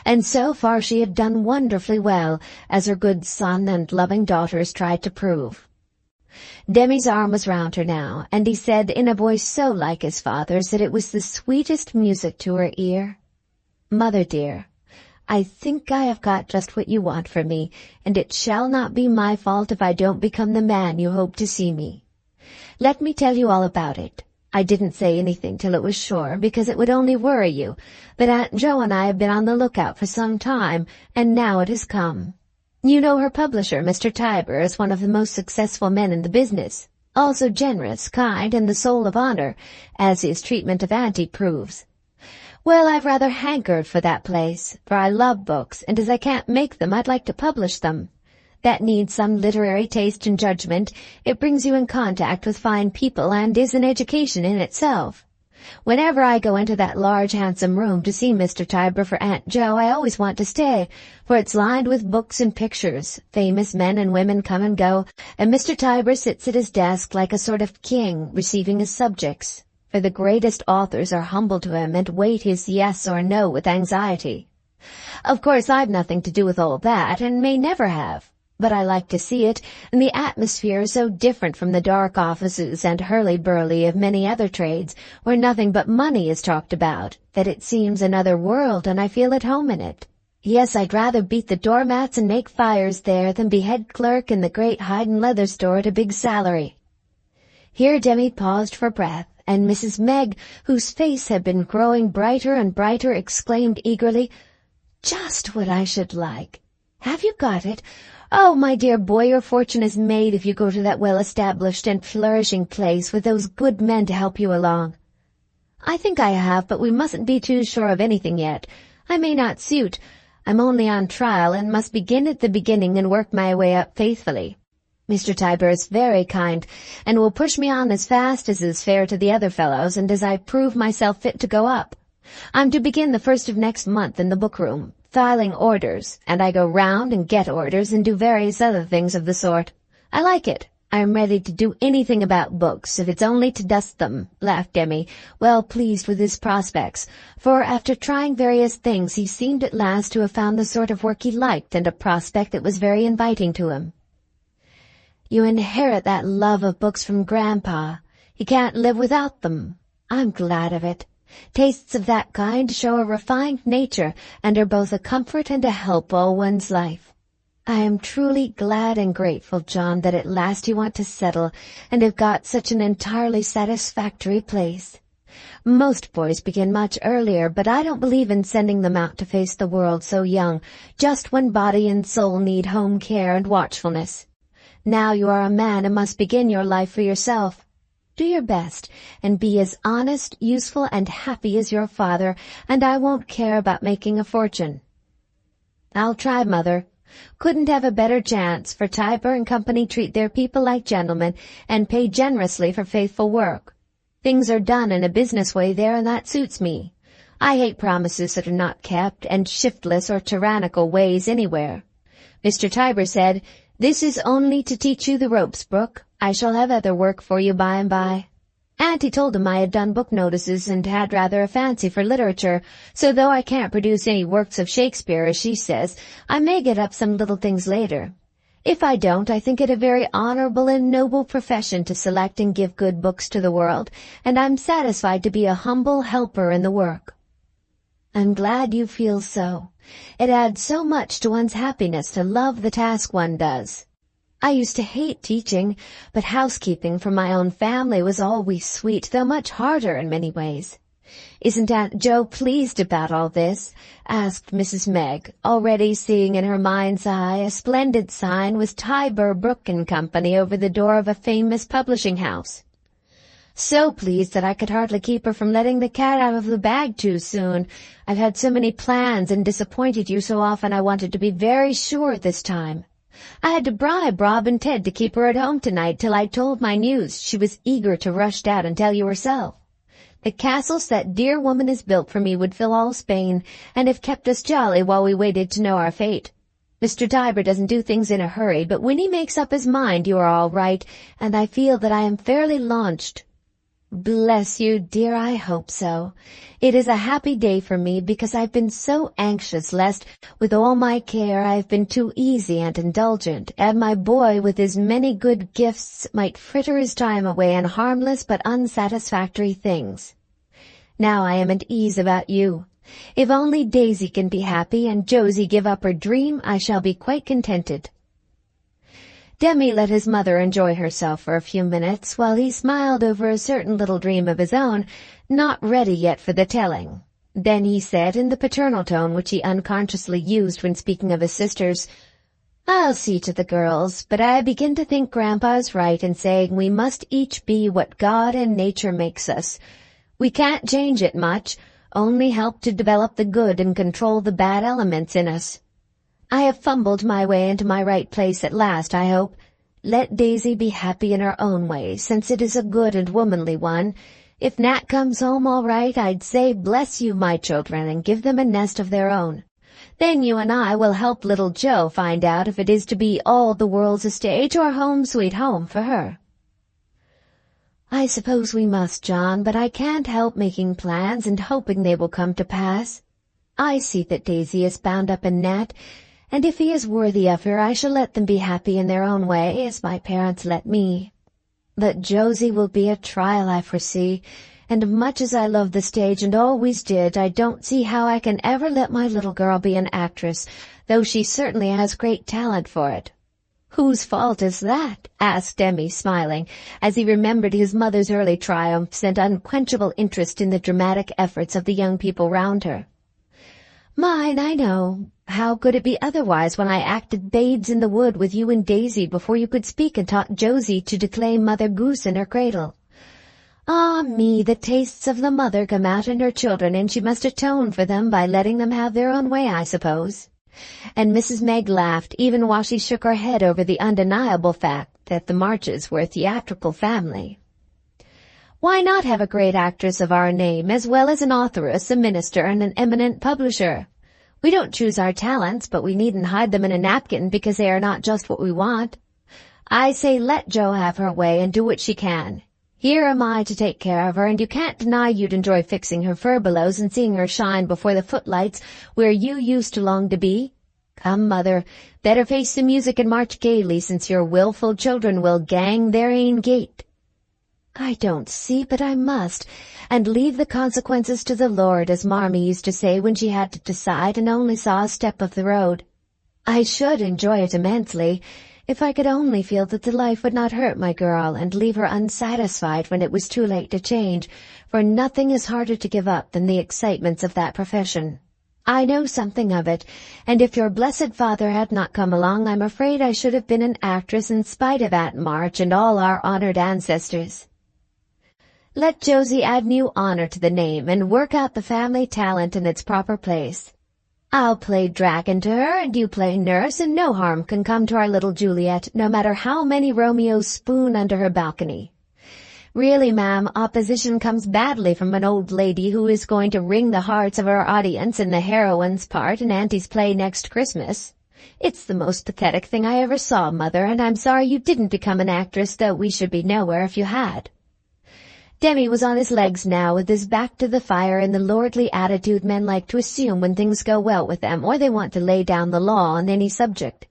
and so far she had done wonderfully well, as her good son and loving daughters tried to prove. Demi's arm was round her now, and he said in a voice so like his father's that it was the sweetest music to her ear, "Mother dear, I think I have got just what you want from me, and it shall not be my fault if I don't become the man you hope to see me. Let me tell you all about it. I didn't say anything till it was sure, because it would only worry you, but Aunt Jo and I have been on the lookout for some time, and now it has come. You know her publisher, Mr. Tiber, is one of the most successful men in the business, also generous, kind, and the soul of honor, as his treatment of Auntie proves. Well, I've rather hankered for that place, for I love books, and as I can't make them, I'd like to publish them. That needs some literary taste and judgment. It brings you in contact with fine people and is an education in itself. Whenever I go into that large, handsome room to see Mr. Tiber for Aunt Jo, I always want to stay, for it's lined with books and pictures. Famous men and women come and go, and Mr. Tiber sits at his desk like a sort of king receiving his subjects. For the greatest authors are humble to him and wait his yes or no with anxiety. Of course, I've nothing to do with all that, and may never have, but I like to see it, and the atmosphere is so different from the dark offices and hurly-burly of many other trades, where nothing but money is talked about, that it seems another world, and I feel at home in it. Yes, I'd rather beat the doormats and make fires there than be head clerk in the great hide and leather store at a big salary." Here Demi paused for breath, and Mrs. Meg, whose face had been growing brighter and brighter, exclaimed eagerly, "Just what I should like! Have you got it? Oh, my dear boy, your fortune is made if you go to that well-established and flourishing place with those good men to help you along." "I think I have, but we mustn't be too sure of anything yet. I may not suit. I'm only on trial and must begin at the beginning and work my way up faithfully. Mr. Tiber is very kind, and will push me on as fast as is fair to the other fellows, and as I prove myself fit to go up. I'm to begin the 1st of next month in the book-room, filing orders, and I go round and get orders and do various other things of the sort. I like it. I am ready to do anything about books, if it's only to dust them," laughed Demi, well pleased with his prospects, for after trying various things he seemed at last to have found the sort of work he liked and a prospect that was very inviting to him. "You inherit that love of books from Grandpa. He can't live without them. I'm glad of it. Tastes of that kind show a refined nature, and are both a comfort and a help all one's life. I am truly glad and grateful, John, that at last you want to settle, and have got such an entirely satisfactory place. Most boys begin much earlier, but I don't believe in sending them out to face the world so young, just when body and soul need home care and watchfulness. Now you are a man and must begin your life for yourself. Do your best, and be as honest, useful, and happy as your father, and I won't care about making a fortune." "I'll try, Mother. Couldn't have a better chance, for Tiber and Company treat their people like gentlemen, and pay generously for faithful work. Things are done in a business way there, and that suits me. I hate promises that are not kept, and shiftless or tyrannical ways anywhere. Mr. Tiber said, 'This is only to teach you the ropes, Brooke. I shall have other work for you by and by.' Auntie told him I had done book notices and had rather a fancy for literature, so though I can't produce any works of Shakespeare, as she says, I may get up some little things later. If I don't, I think it a very honorable and noble profession to select and give good books to the world, and I'm satisfied to be a humble helper in the work." "I'm glad you feel so. It adds so much to one's happiness to love the task one does. I used to hate teaching, but housekeeping for my own family was always sweet, though much harder in many ways. Isn't Aunt Jo pleased about all this?" asked Mrs. Meg, already seeing in her mind's eye a splendid sign with Tiber, Brooke and Company over the door of a famous publishing house. "So pleased that I could hardly keep her from letting the cat out of the bag too soon. I've had so many plans and disappointed you so often I wanted to be very sure this time. I had to bribe Rob and Ted to keep her at home tonight till I told my news. She was eager to rush out and tell you herself. The castles that dear woman has built for me would fill all Spain, and have kept us jolly while we waited to know our fate. Mr. Diber doesn't do things in a hurry, but when he makes up his mind you are all right, and I feel that I am fairly launched." "Bless you, dear, I hope so. It is a happy day for me because I've been so anxious lest, with all my care, I have been too easy and indulgent, and my boy with his many good gifts might fritter his time away in harmless but unsatisfactory things. Now I am at ease about you. If only Daisy can be happy and Josie give up her dream, I shall be quite contented." Demi let his mother enjoy herself for a few minutes while he smiled over a certain little dream of his own, not ready yet for the telling. Then he said, in the paternal tone which he unconsciously used when speaking of his sisters, "I'll see to the girls, but I begin to think Grandpa is right in saying we must each be what God and nature makes us. We can't change it much, only help to develop the good and control the bad elements in us. I have fumbled my way into my right place at last, I hope. Let Daisy be happy in her own way, since it is a good and womanly one. If Nat comes home all right, I'd say, 'Bless you, my children,' and give them a nest of their own. Then you and I will help little Jo find out if it is to be all the world's a stage or home sweet home for her." "I suppose we must, John, but I can't help making plans and hoping they will come to pass. I see that Daisy is bound up in Nat, and if he is worthy of her, I shall let them be happy in their own way, as my parents let me. But Josie will be a trial, I foresee, and much as I love the stage and always did, I don't see how I can ever let my little girl be an actress, though she certainly has great talent for it." "Whose fault is that?" asked Demi, smiling, as he remembered his mother's early triumphs and unquenchable interest in the dramatic efforts of the young people round her. "Mine, I know. How could it be otherwise when I acted Babes in the Wood with you and Daisy before you could speak and taught Josie to declaim Mother Goose in her cradle? Ah me, the tastes of the mother come out in her children, and she must atone for them by letting them have their own way, I suppose." And Mrs. Meg laughed, even while she shook her head over the undeniable fact that the Marches were a theatrical family. "Why not have a great actress of our name, as well as an authoress, a minister, and an eminent publisher? We don't choose our talents, but we needn't hide them in a napkin because they are not just what we want. I say let Jo have her way and do what she can. Here am I to take care of her, and you can't deny you'd enjoy fixing her furbelows and seeing her shine before the footlights where you used to long to be. Come, Mother, better face the music and march gaily, since your wilful children will gang their ain gait." "I don't see but I must, and leave the consequences to the Lord, as Marmee used to say when she had to decide and only saw a step of the road. I should enjoy it immensely, if I could only feel that the life would not hurt my girl and leave her unsatisfied when it was too late to change, for nothing is harder to give up than the excitements of that profession. I know something of it, and if your blessed father had not come along, I'm afraid I should have been an actress in spite of Aunt March and all our honored ancestors. Let Josie add new honor to the name and work out the family talent in its proper place. I'll play dragon to her, and you play nurse, and no harm can come to our little Juliet, no matter how many Romeos spoon under her balcony. Really, ma'am, opposition comes badly from an old lady who is going to wring the hearts of our audience in the heroine's part in Auntie's play next Christmas. It's the most pathetic thing I ever saw, Mother, and I'm sorry you didn't become an actress, though we should be nowhere if you had." Demi was on his legs now, with his back to the fire in the lordly attitude men like to assume when things go well with them, or they want to lay down the law on any subject.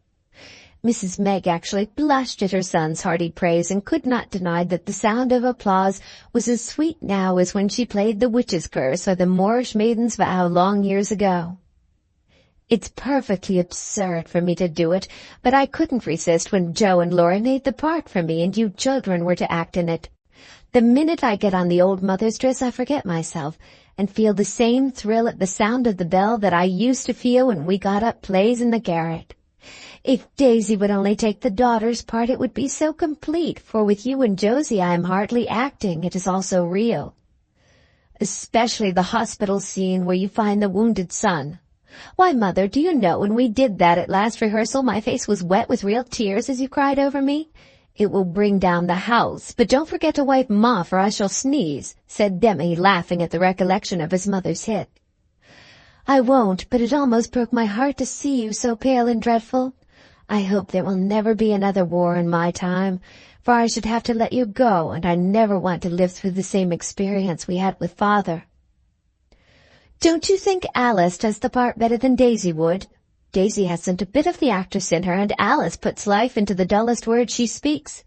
Mrs. Meg actually blushed at her son's hearty praise, and could not deny that the sound of applause was as sweet now as when she played the witch's curse or the Moorish maiden's vow long years ago. "It's perfectly absurd for me to do it, but I couldn't resist when Jo and Laura made the part for me and you children were to act in it. The minute I get on the old mother's dress I forget myself, and feel the same thrill at the sound of the bell that I used to feel when we got up plays in the garret. If Daisy would only take the daughter's part, it would be so complete, for with you and Josie I am hardly acting, it is all so real. Especially the hospital scene where you find the wounded son. Why, Mother, do you know when we did that at last rehearsal my face was wet with real tears as you cried over me? It will bring down the house, but don't forget to wipe 'em off or I shall sneeze," said Demi, laughing at the recollection of his mother's hit. I won't, but it almost broke my heart to see you so pale and dreadful. I hope there will never be another war in my time, for I should have to let you go, and I never want to live through the same experience we had with Father. Don't you think Alice does the part better than Daisy would? Daisy hasn't a bit of the actress in her, and Alice puts life into the dullest words she speaks.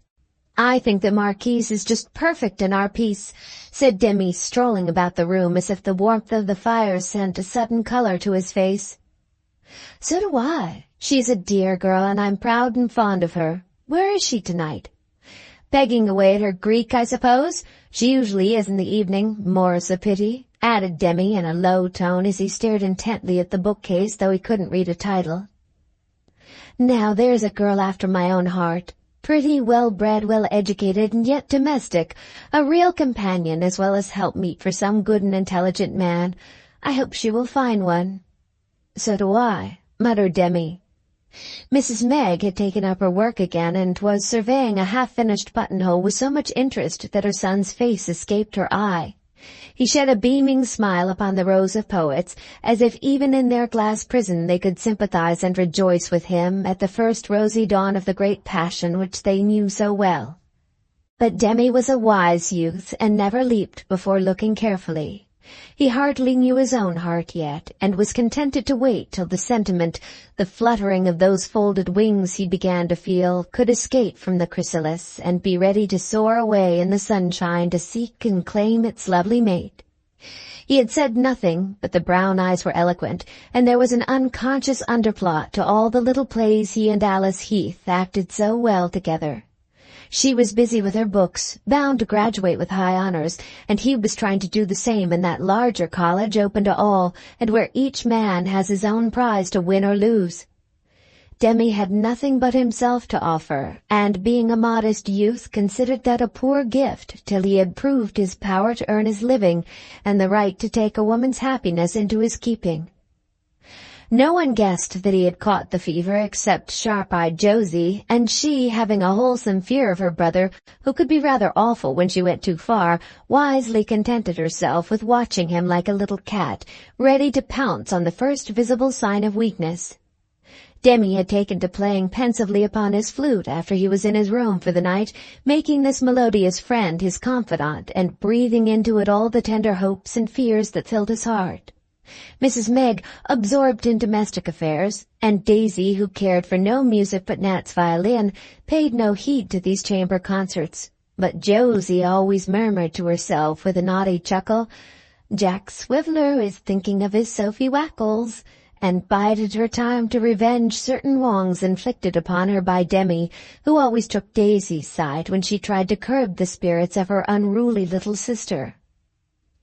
I think the Marquise is just perfect in our piece, said Demi, strolling about the room as if the warmth of the fire sent a sudden color to his face. So do I. She's a dear girl, and I'm proud and fond of her. Where is she tonight? Begging away at her Greek, I suppose. She usually is in the evening, more's a pity, added Demi in a low tone as he stared intently at the bookcase, though he couldn't read a title. Now there's a girl after my own heart. Pretty, well-bred, well-educated, and yet domestic, a real companion as well as helpmeet for some good and intelligent man. I hope she will find one. So do I, muttered Demi. Mrs. Meg had taken up her work again and was surveying a half-finished buttonhole with so much interest that her son's face escaped her eye. He shed a beaming smile upon the rows of poets, as if even in their glass prison they could sympathize and rejoice with him at the first rosy dawn of the great passion which they knew so well. But Demi was a wise youth, and never leaped before looking carefully. He hardly knew his own heart yet, and was contented to wait till the sentiment, the fluttering of those folded wings he began to feel, could escape from the chrysalis, and be ready to soar away in the sunshine to seek and claim its lovely mate. He had said nothing, but the brown eyes were eloquent, and there was an unconscious underplot to all the little plays he and Alice Heath acted so well together. She was busy with her books, bound to graduate with high honors, and he was trying to do the same in that larger college open to all, and where each man has his own prize to win or lose. Demi had nothing but himself to offer, and being a modest youth considered that a poor gift till he had proved his power to earn his living and the right to take a woman's happiness into his keeping. No one guessed that he had caught the fever except sharp-eyed Josie, and she, having a wholesome fear of her brother, who could be rather awful when she went too far, wisely contented herself with watching him like a little cat, ready to pounce on the first visible sign of weakness. Demi had taken to playing pensively upon his flute after he was in his room for the night, making this melodious friend his confidant, and breathing into it all the tender hopes and fears that filled his heart. Mrs. Meg, absorbed in domestic affairs, and Daisy, who cared for no music but Nat's violin, paid no heed to these chamber concerts. But Josie always murmured to herself with a naughty chuckle, "Jack Swiveller is thinking of his Sophie Wackles," and bided her time to revenge certain wrongs inflicted upon her by Demi, who always took Daisy's side when she tried to curb the spirits of her unruly little sister.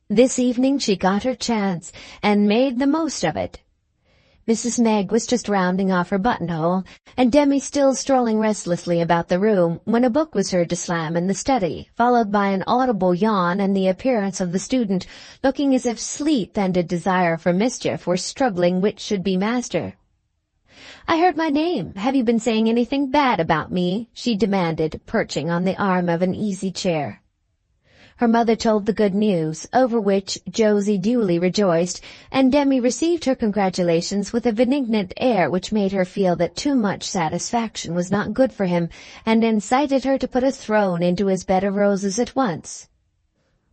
This evening she got her chance, and made the most of it. Mrs. Meg was just rounding off her buttonhole, and Demi still strolling restlessly about the room, when a book was heard to slam in the study, followed by an audible yawn and the appearance of the student, looking as if sleep and a desire for mischief were struggling which should be master. "I heard my name. Have you been saying anything bad about me?" she demanded, perching on the arm of an easy chair. Her mother told the good news, over which Josie duly rejoiced, and Demi received her congratulations with a benignant air which made her feel that too much satisfaction was not good for him, and incited her to put a throne into his bed of roses at once.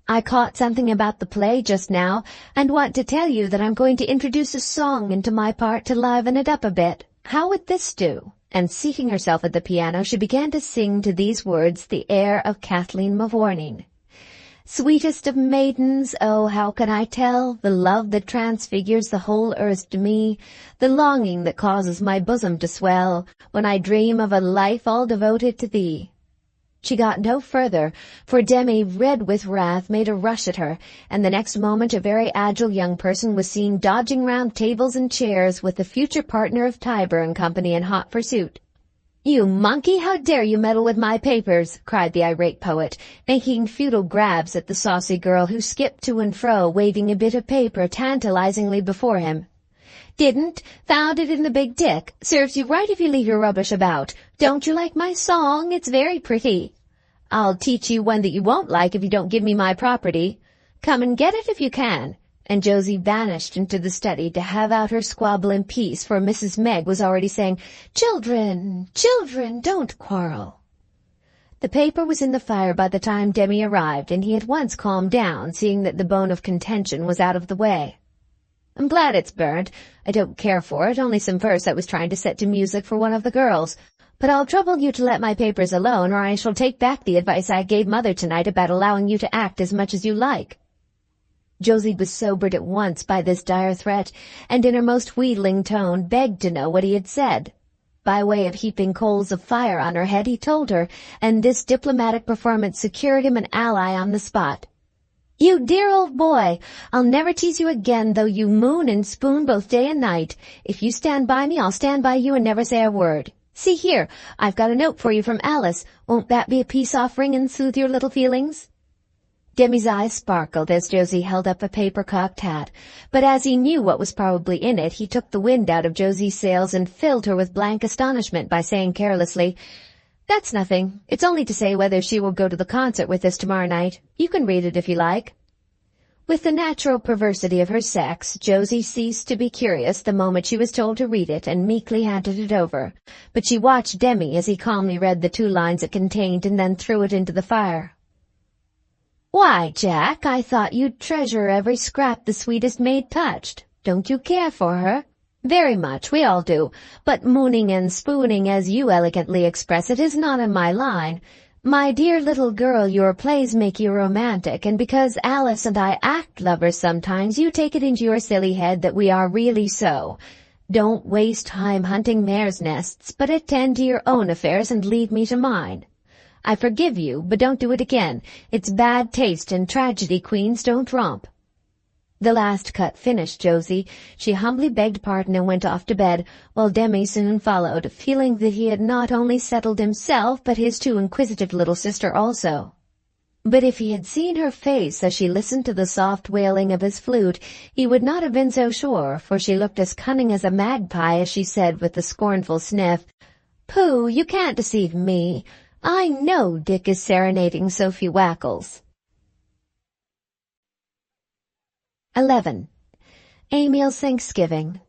"I caught something about the play just now, and want to tell you that I'm going to introduce a song into my part to liven it up a bit. How would this do?" And seating herself at the piano, she began to sing to these words the air of Kathleen Mavourneen. "Sweetest of maidens, oh, how can I tell the love that transfigures the whole earth to me, the longing that causes my bosom to swell, when I dream of a life all devoted to thee." She got no further, for Demi, red with wrath, made a rush at her, and the next moment a very agile young person was seen dodging round tables and chairs with the future partner of Tyburn Company in hot pursuit. "You monkey, how dare you meddle with my papers?" cried the irate poet, making futile grabs at the saucy girl who skipped to and fro, waving a bit of paper tantalizingly before him. "Didn't? Found it in the big tick. Serves you right if you leave your rubbish about. Don't you like my song? It's very pretty. I'll teach you one that you won't like if you don't give me my property. Come and get it if you can. and Josie vanished into the study to have out her squabble in peace, for Mrs. Meg was already saying, "Children, children, don't quarrel." The paper was in the fire by the time Demi arrived, and he at once calmed down, seeing that the bone of contention was out of the way. "I'm glad it's burnt. I don't care for it, only some verse I was trying to set to music for one of the girls. But I'll trouble you to let my papers alone, or I shall take back the advice I gave Mother tonight about allowing you to act as much as you like." Josie was sobered at once by this dire threat, and in her most wheedling tone begged to know what he had said. By way of heaping coals of fire on her head, he told her, and this diplomatic performance secured him an ally on the spot. "You dear old boy, I'll never tease you again, though you moon and spoon both day and night. If you stand by me, I'll stand by you and never say a word. See here, I've got a note for you from Alice. Won't that be a peace offering and soothe your little feelings?" Demi's eyes sparkled as Josie held up a paper-cocked hat, but as he knew what was probably in it, he took the wind out of Josie's sails and filled her with blank astonishment by saying carelessly, "That's nothing. It's only to say whether she will go to the concert with us tomorrow night. You can read it if you like." With the natural perversity of her sex, Josie ceased to be curious the moment she was told to read it and meekly handed it over, but she watched Demi as he calmly read the 2 lines it contained and then threw it into the fire. "Why, Jack, I thought you'd treasure every scrap the sweetest maid touched. Don't you care for her?" "Very much, we all do, but mooning and spooning, as you elegantly express it, is not in my line. My dear little girl, your plays make you romantic, and because Alice and I act lovers sometimes, you take it into your silly head that we are really so. Don't waste time hunting mares' nests, but attend to your own affairs and leave me to mine. I forgive you, but don't do it again. It's bad taste, and tragedy queens don't romp." The last cut finished Josie. She humbly begged pardon and went off to bed, while Demi soon followed, feeling that he had not only settled himself, but his too inquisitive little sister also. But if he had seen her face as she listened to the soft wailing of his flute, he would not have been so sure, for she looked as cunning as a magpie as she said with a scornful sniff, "Pooh, you can't deceive me. I know Dick is serenading Sophie Wackles." 11. Emil's Thanksgiving.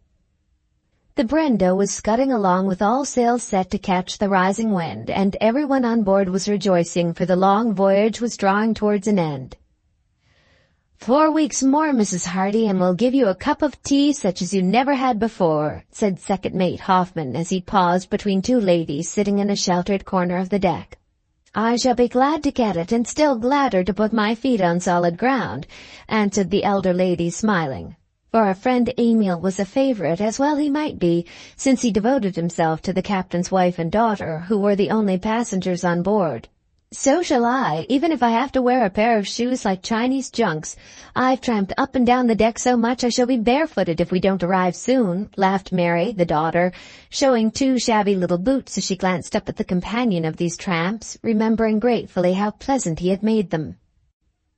The Brendo was scudding along with all sails set to catch the rising wind, and everyone on board was rejoicing, for the long voyage was drawing towards an end. "4 weeks more, Mrs. Hardy, and we'll give you a cup of tea such as you never had before," said second mate Hoffman as he paused between 2 ladies sitting in a sheltered corner of the deck. "I shall be glad to get it, and still gladder to put my feet on solid ground," answered the elder lady, smiling. For our friend Emil was a favorite, as well he might be, since he devoted himself to the captain's wife and daughter, who were the only passengers on board. "So shall I, even if I have to wear a pair of shoes like Chinese junks. I've tramped up and down the deck so much I shall be barefooted if we don't arrive soon," laughed Mary, the daughter, showing 2 shabby little boots as she glanced up at the companion of these tramps, remembering gratefully how pleasant he had made them.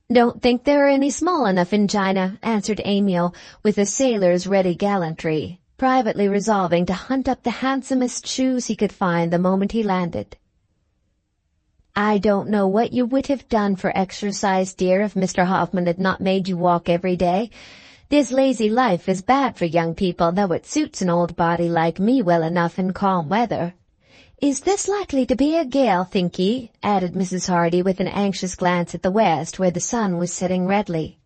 "Don't think there are any small enough in China," answered Emil, with a sailor's ready gallantry, privately resolving to hunt up the handsomest shoes he could find the moment he landed. "I don't know what you would have done for exercise, dear, if Mr. Hoffman had not made you walk every day. This lazy life is bad for young people, though it suits an old body like me well enough in calm weather. Is this likely to be a gale, think ye?" added Mrs. Hardy with an anxious glance at the west, where the sun was setting redly.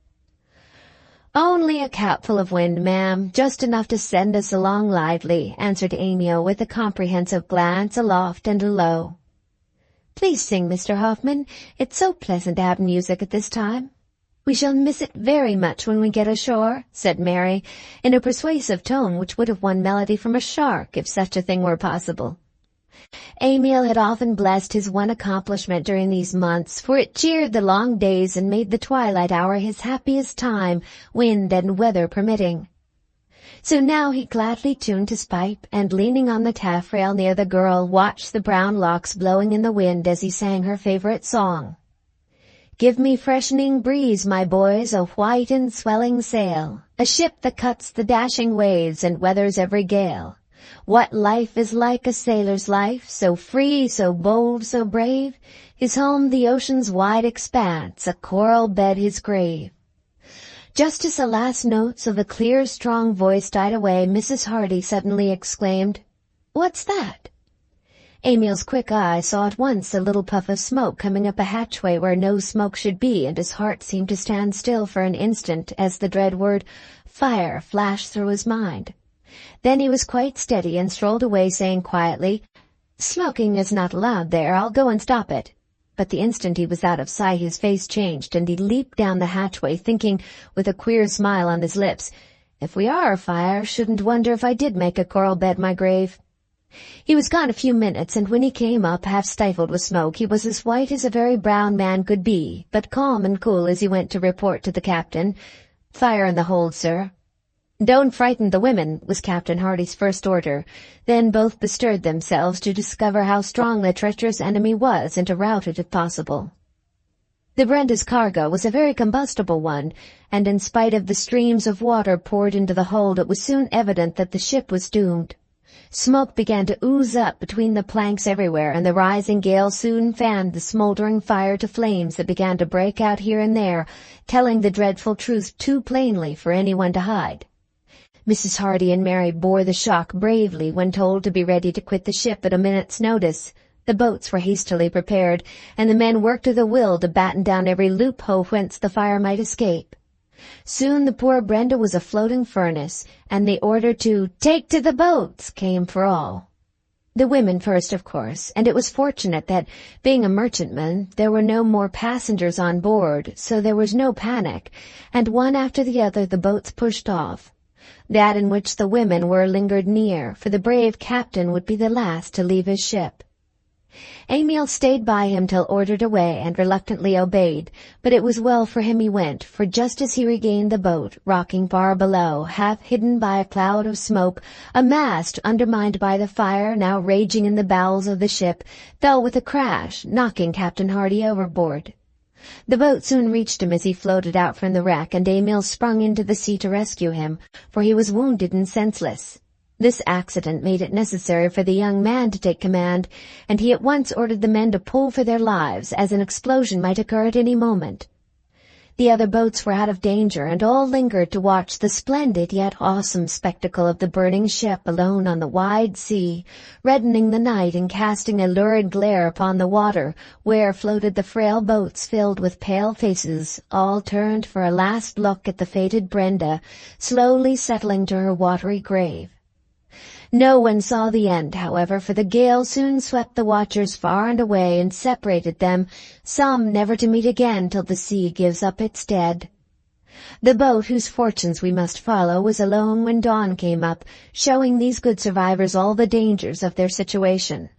"Only a capful of wind, ma'am, just enough to send us along lightly," answered Emil with a comprehensive glance aloft and alow. "Please sing, Mr. Hoffman. It's so pleasant to have music at this time." "We shall miss it very much when we get ashore," said Mary, in a persuasive tone which would have won melody from a shark, if such a thing were possible. Emil had often blessed his one accomplishment during these months, for it cheered the long days and made the twilight hour his happiest time, wind and weather permitting. So now he gladly tuned his pipe, and leaning on the taffrail near the girl, watched the brown locks blowing in the wind as he sang her favorite song. "Give me freshening breeze, my boys, a white and swelling sail, a ship that cuts the dashing waves and weathers every gale. What life is like a sailor's life, so free, so bold, so brave? His home the ocean's wide expanse, a coral bed his grave. Just as the last notes of a clear, strong voice died away, Mrs. Hardy suddenly exclaimed, "What's that?" Emil's quick eye saw at once a little puff of smoke coming up a hatchway where no smoke should be, and his heart seemed to stand still for an instant as the dread word "fire" flashed through his mind. Then he was quite steady and strolled away, saying quietly, "Smoking is not allowed there. I'll go and stop it." But the instant he was out of sight his face changed, and he leaped down the hatchway, thinking, with a queer smile on his lips, "If we are afire, shouldn't wonder if I did make a coral bed my grave." He was gone a few minutes, and when he came up, half stifled with smoke, he was as white as a very brown man could be, but calm and cool as he went to report to the captain, "Fire in the hold, sir." "Don't frighten the women," was Captain Hardy's first order. Then both bestirred themselves to discover how strong the treacherous enemy was and to rout it if possible. The Brenda's cargo was a very combustible one, and in spite of the streams of water poured into the hold, it was soon evident that the ship was doomed. Smoke began to ooze up between the planks everywhere, and the rising gale soon fanned the smoldering fire to flames that began to break out here and there, telling the dreadful truth too plainly for anyone to hide. Mrs. Hardy and Mary bore the shock bravely when told to be ready to quit the ship at a minute's notice. The boats were hastily prepared, and the men worked with a will to batten down every loophole whence the fire might escape. Soon the poor Brenda was a floating furnace, and the order to "take to the boats" came for all. The women first, of course, and it was fortunate that, being a merchantman, there were no more passengers on board, so there was no panic, and one after the other the boats pushed off. That in which the women were lingered near, for the brave captain would be the last to leave his ship. Emil stayed by him till ordered away, and reluctantly obeyed, but it was well for him he went, for just as he regained the boat, rocking far below, half hidden by a cloud of smoke, a mast, undermined by the fire now raging in the bowels of the ship, fell with a crash, knocking Captain Hardy overboard. The boat soon reached him as he floated out from the wreck, and Emil sprung into the sea to rescue him, for he was wounded and senseless. This accident made it necessary for the young man to take command, and he at once ordered the men to pull for their lives, as an explosion might occur at any moment. The other boats were out of danger, and all lingered to watch the splendid yet awesome spectacle of the burning ship alone on the wide sea, reddening the night and casting a lurid glare upon the water, where floated the frail boats filled with pale faces, all turned for a last look at the fated Brenda, slowly settling to her watery grave. No one saw the end, however, for the gale soon swept the watchers far and away and separated them, some never to meet again till the sea gives up its dead. The boat whose fortunes we must follow was alone when dawn came up, showing these good survivors all the dangers of their situation.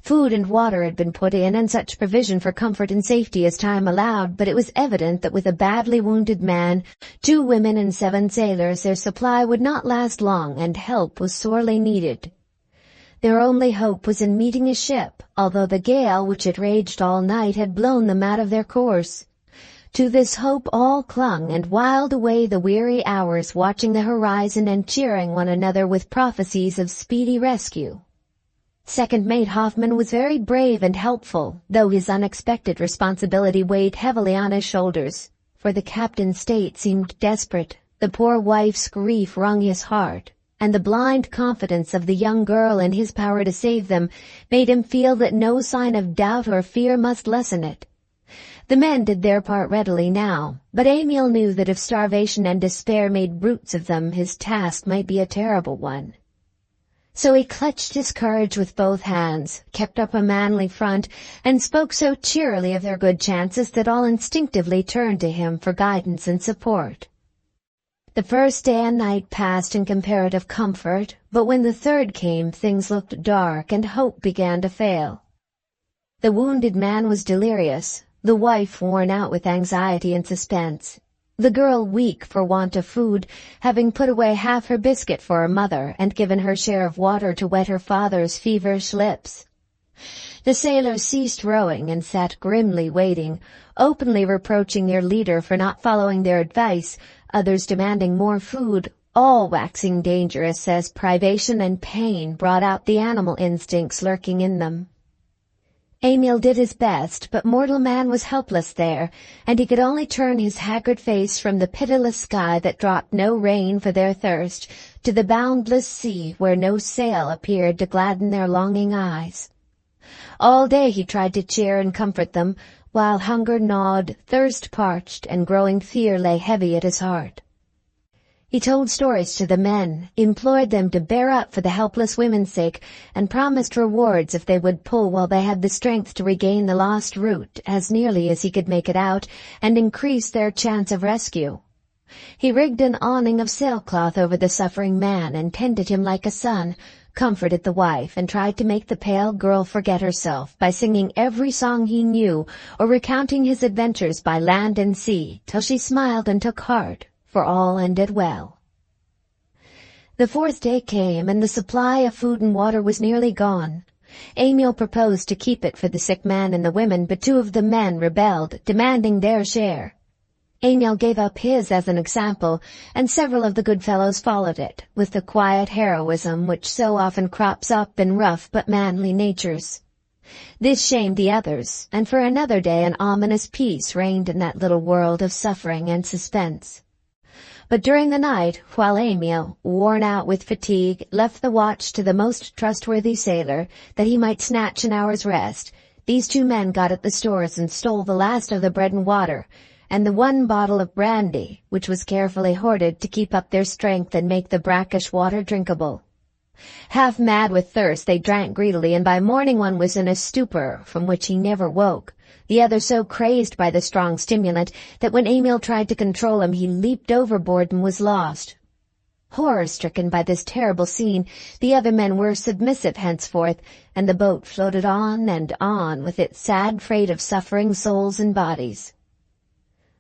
Food and water had been put in, and such provision for comfort and safety as time allowed, but it was evident that with a badly wounded man, 2 women and 7 sailors, their supply would not last long, and help was sorely needed. Their only hope was in meeting a ship, although the gale, which had raged all night, had blown them out of their course. To this hope all clung, and whiled away the weary hours watching the horizon and cheering one another with prophecies of speedy rescue. Second Mate Hoffman was very brave and helpful, though his unexpected responsibility weighed heavily on his shoulders, for the captain's state seemed desperate, the poor wife's grief wrung his heart, and the blind confidence of the young girl in his power to save them made him feel that no sign of doubt or fear must lessen it. The men did their part readily now, but Emil knew that if starvation and despair made brutes of them, his task might be a terrible one. So he clutched his courage with both hands, kept up a manly front, and spoke so cheerily of their good chances that all instinctively turned to him for guidance and support. The first day and night passed in comparative comfort, but when the third came, things looked dark and hope began to fail. The wounded man was delirious, the wife worn out with anxiety and suspense. The girl weak for want of food, having put away half her biscuit for her mother and given her share of water to wet her father's feverish lips. The sailors ceased rowing and sat grimly waiting, openly reproaching their leader for not following their advice, others demanding more food, all waxing dangerous as privation and pain brought out the animal instincts lurking in them. Emil did his best, but mortal man was helpless there, and he could only turn his haggard face from the pitiless sky that dropped no rain for their thirst to the boundless sea where no sail appeared to gladden their longing eyes. All day he tried to cheer and comfort them, while hunger gnawed, thirst parched, and growing fear lay heavy at his heart. He told stories to the men, implored them to bear up for the helpless women's sake, and promised rewards if they would pull while they had the strength to regain the lost route as nearly as he could make it out, and increase their chance of rescue. He rigged an awning of sailcloth over the suffering man and tended him like a son, comforted the wife, and tried to make the pale girl forget herself by singing every song he knew or recounting his adventures by land and sea, till she smiled and took heart, for all ended well. The fourth day came, and the supply of food and water was nearly gone. Emil proposed to keep it for the sick man and the women, but 2 of the men rebelled, demanding their share. Emil gave up his as an example, and several of the good fellows followed it, with the quiet heroism which so often crops up in rough but manly natures. This shamed the others, and for another day an ominous peace reigned in that little world of suffering and suspense. But during the night, while Emil, worn out with fatigue, left the watch to the most trustworthy sailor, that he might snatch an hour's rest, these 2 men got at the stores and stole the last of the bread and water, and the 1 bottle of brandy, which was carefully hoarded to keep up their strength and make the brackish water drinkable. Half mad with thirst, they drank greedily, and by morning one was in a stupor from which he never woke, the other so crazed by the strong stimulant that when Emil tried to control him he leaped overboard and was lost. Horror-stricken by this terrible scene, the other men were submissive henceforth, and the boat floated on and on with its sad freight of suffering souls and bodies.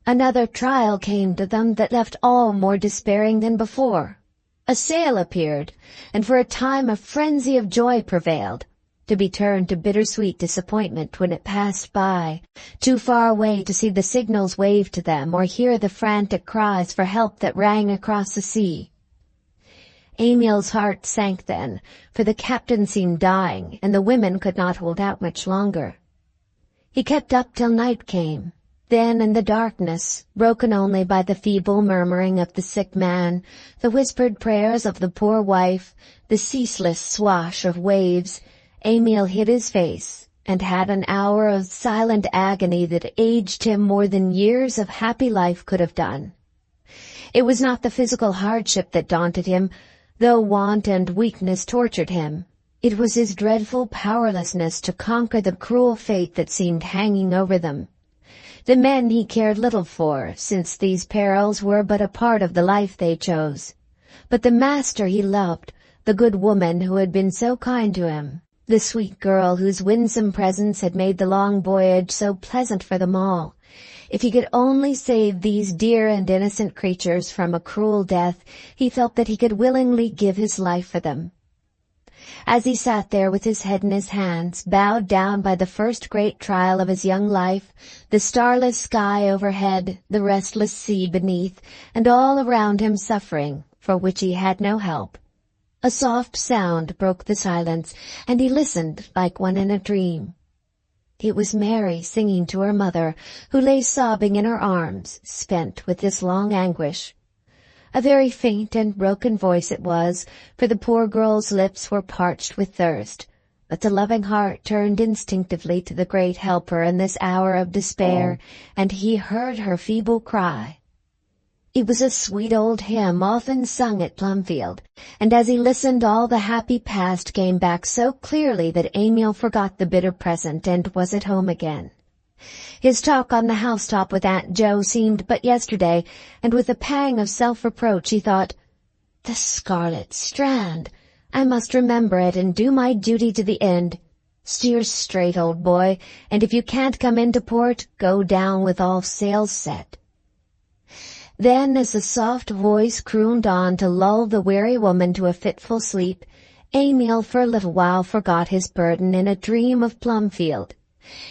Another trial came to them that left all more despairing than before. A sail appeared, and for a time a frenzy of joy prevailed, to be turned to bittersweet disappointment when it passed by, too far away to see the signals waved to them or hear the frantic cries for help that rang across the sea. Emil's heart sank then, for the captain seemed dying, and the women could not hold out much longer. He kept up till night came. Then in the darkness, broken only by the feeble murmuring of the sick man, the whispered prayers of the poor wife, the ceaseless swash of waves, Emil hid his face, and had an hour of silent agony that aged him more than years of happy life could have done. It was not the physical hardship that daunted him, though want and weakness tortured him. It was his dreadful powerlessness to conquer the cruel fate that seemed hanging over them. The men he cared little for, since these perils were but a part of the life they chose. But the master he loved, the good woman who had been so kind to him, the sweet girl whose winsome presence had made the long voyage so pleasant for them all. If he could only save these dear and innocent creatures from a cruel death, he felt that he could willingly give his life for them. As he sat there with his head in his hands, bowed down by the first great trial of his young life, the starless sky overhead, the restless sea beneath, and all around him suffering, for which he had no help, a soft sound broke the silence, and he listened like one in a dream. It was Mary singing to her mother, who lay sobbing in her arms, spent with this long anguish. A very faint and broken voice it was, for the poor girl's lips were parched with thirst, but the loving heart turned instinctively to the great Helper in this hour of despair, and he heard her feeble cry. It was a sweet old hymn often sung at Plumfield, and as he listened all the happy past came back so clearly that Emil forgot the bitter present and was at home again. His talk on the housetop with Aunt Jo seemed but yesterday, and with a pang of self-reproach he thought, "The Scarlet Strand! I must remember it and do my duty to the end. Steer straight, old boy, and if you can't come into port, go down with all sails set." Then, as the soft voice crooned on to lull the weary woman to a fitful sleep, Emil for a little while forgot his burden in a dream of Plumfield.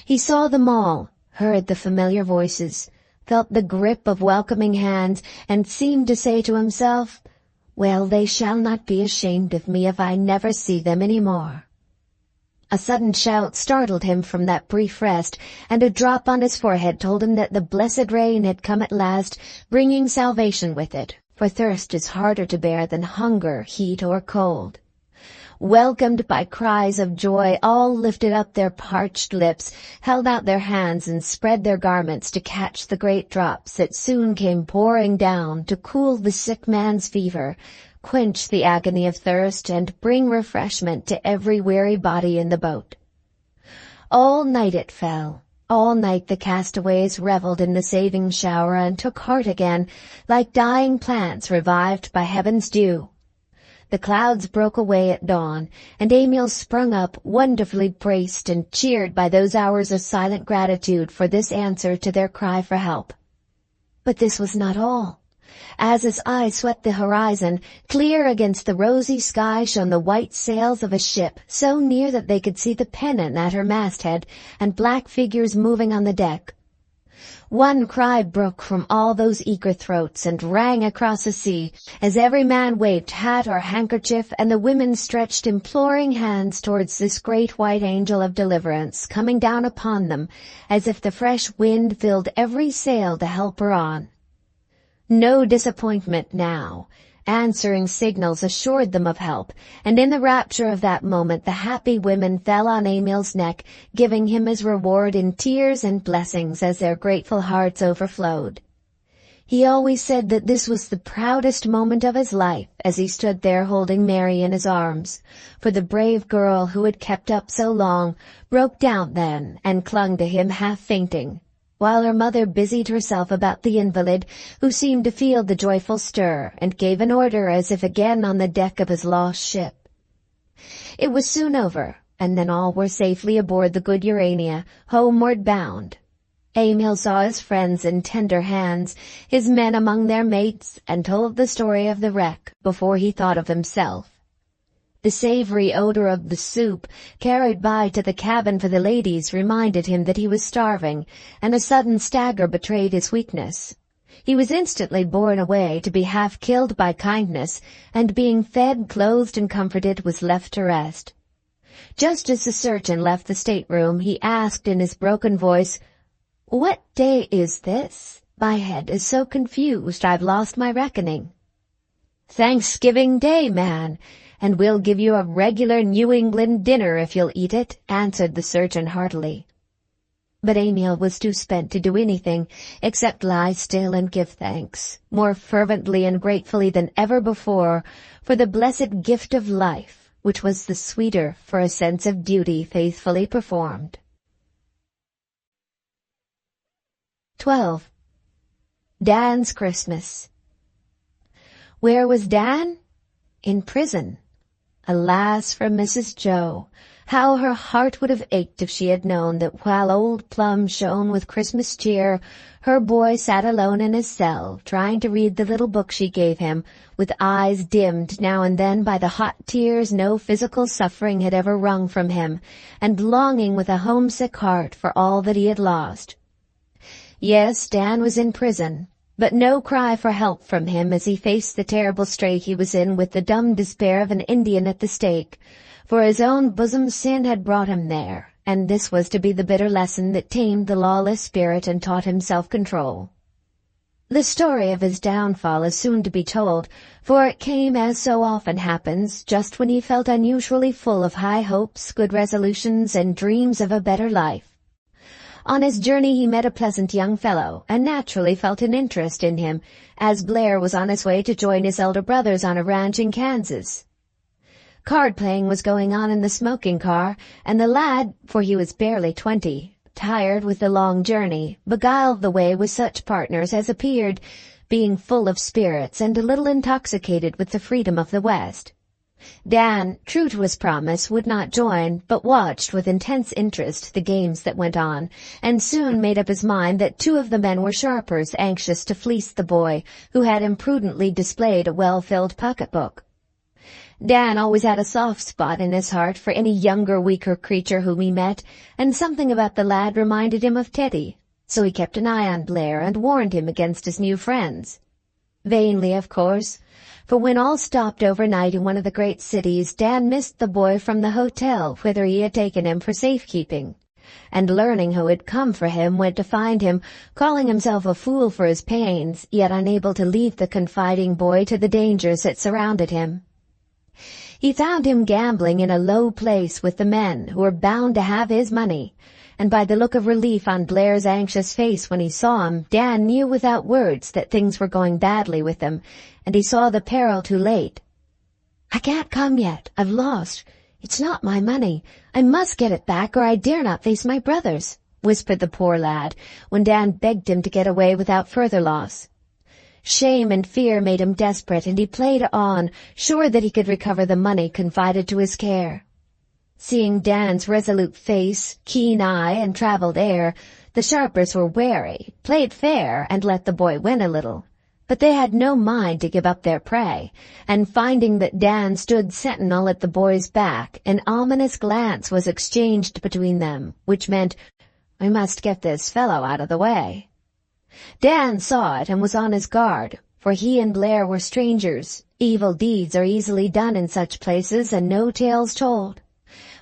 He saw them all, heard the familiar voices, felt the grip of welcoming hands, and seemed to say to himself, "Well, they shall not be ashamed of me if I never see them any more." A sudden shout startled him from that brief rest, and a drop on his forehead told him that the blessed rain had come at last, bringing salvation with it, for thirst is harder to bear than hunger, heat, or cold. Welcomed by cries of joy, all lifted up their parched lips, held out their hands and spread their garments to catch the great drops that soon came pouring down to cool the sick man's fever, quench the agony of thirst, and bring refreshment to every weary body in the boat. All night it fell. All night the castaways reveled in the saving shower and took heart again, like dying plants revived by heaven's dew. The clouds broke away at dawn, and Emil sprung up, wonderfully braced and cheered by those hours of silent gratitude for this answer to their cry for help. But this was not all. As his eye swept the horizon, clear against the rosy sky shone the white sails of a ship, so near that they could see the pennon at her masthead and black figures moving on the deck. One cry broke from all those eager throats and rang across the sea, as every man waved hat or handkerchief and the women stretched imploring hands towards this great white angel of deliverance coming down upon them, as if the fresh wind filled every sail to help her on. No disappointment now. Answering signals assured them of help, and in the rapture of that moment the happy women fell on Emil's neck, giving him his reward in tears and blessings as their grateful hearts overflowed. He always said that this was the proudest moment of his life as he stood there holding Mary in his arms, for the brave girl who had kept up so long broke down then and clung to him half fainting, while her mother busied herself about the invalid, who seemed to feel the joyful stir, and gave an order as if again on the deck of his lost ship. It was soon over, and then all were safely aboard the good Urania, homeward bound. Emil saw his friends in tender hands, his men among their mates, and told the story of the wreck before he thought of himself. The savory odor of the soup carried by to the cabin for the ladies reminded him that he was starving, and a sudden stagger betrayed his weakness. He was instantly borne away to be half killed by kindness, and being fed, clothed, and comforted, was left to rest. Just as the surgeon left the stateroom, he asked in his broken voice, "What day is this? My head is so confused I've lost my reckoning." "Thanksgiving Day, man, and we'll give you a regular New England dinner if you'll eat it," answered the surgeon heartily. But Emil was too spent to do anything except lie still and give thanks, more fervently and gratefully than ever before, for the blessed gift of life, which was the sweeter for a sense of duty faithfully performed. 12. Dan's Christmas. Where was Dan? In prison. Alas for Mrs. Jo! How her heart would have ached if she had known that while old Plum shone with Christmas cheer, her boy sat alone in his cell, trying to read the little book she gave him, with eyes dimmed now and then by the hot tears no physical suffering had ever wrung from him, and longing with a homesick heart for all that he had lost. Yes, Dan was in prison, but no cry for help from him as he faced the terrible strait he was in with the dumb despair of an Indian at the stake, for his own bosom sin had brought him there, and this was to be the bitter lesson that tamed the lawless spirit and taught him self-control. The story of his downfall is soon to be told, for it came, as so often happens, just when he felt unusually full of high hopes, good resolutions, and dreams of a better life. On his journey he met a pleasant young fellow, and naturally felt an interest in him, as Blair was on his way to join his elder brothers on a ranch in Kansas. Card-playing was going on in the smoking car, and the lad, for he was barely 20, tired with the long journey, beguiled the way with such partners as appeared, being full of spirits and a little intoxicated with the freedom of the West. Dan, true to his promise, would not join, but watched with intense interest the games that went on, and soon made up his mind that two of the men were sharpers anxious to fleece the boy, who had imprudently displayed a well-filled pocketbook. Dan always had a soft spot in his heart for any younger, weaker creature whom he met, and something about the lad reminded him of Teddy, so he kept an eye on Blair and warned him against his new friends. Vainly, of course, for when all stopped overnight in one of the great cities, Dan missed the boy from the hotel whither he had taken him for safekeeping, and learning who had come for him, went to find him, calling himself a fool for his pains, yet unable to leave the confiding boy to the dangers that surrounded him. He found him gambling in a low place with the men who were bound to have his money, and by the look of relief on Blair's anxious face when he saw him, Dan knew without words that things were going badly with them, and he saw the peril too late. "I can't come yet. I've lost. It's not my money. I must get it back, or I dare not face my brothers," whispered the poor lad, when Dan begged him to get away without further loss. Shame and fear made him desperate, and he played on, sure that he could recover the money confided to his care. Seeing Dan's resolute face, keen eye, and travelled air, the sharpers were wary, played fair, and let the boy win a little. But they had no mind to give up their prey, and finding that Dan stood sentinel at the boy's back, an ominous glance was exchanged between them, which meant, "We must get this fellow out of the way." Dan saw it and was on his guard, for he and Blair were strangers. Evil deeds are easily done in such places, and no tales told.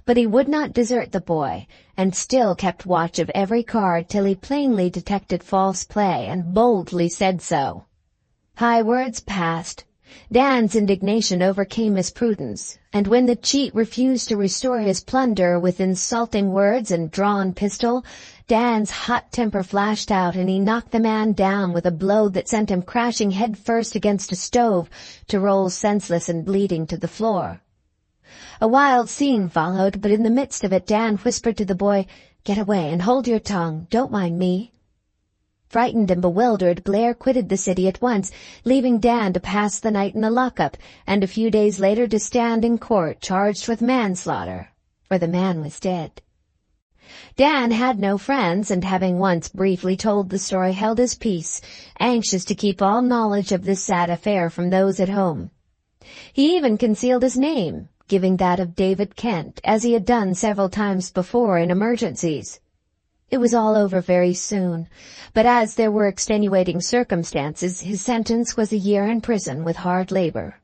But he would not desert the boy, and still kept watch of every card till he plainly detected false play, and boldly said so. High words passed. Dan's indignation overcame his prudence, and when the cheat refused to restore his plunder with insulting words and drawn pistol, Dan's hot temper flashed out, and he knocked the man down with a blow that sent him crashing head first against a stove, to roll senseless and bleeding to the floor. A wild scene followed, but in the midst of it Dan whispered to the boy, "Get away and hold your tongue. Don't mind me." Frightened and bewildered, Blair quitted the city at once, leaving Dan to pass the night in the lockup, and a few days later to stand in court charged with manslaughter, for the man was dead. Dan had no friends, and having once briefly told the story, held his peace, anxious to keep all knowledge of this sad affair from those at home. He even concealed his name, giving that of David Kent, as he had done several times before in emergencies. It was all over very soon, but as there were extenuating circumstances, his sentence was a year in prison with hard labor.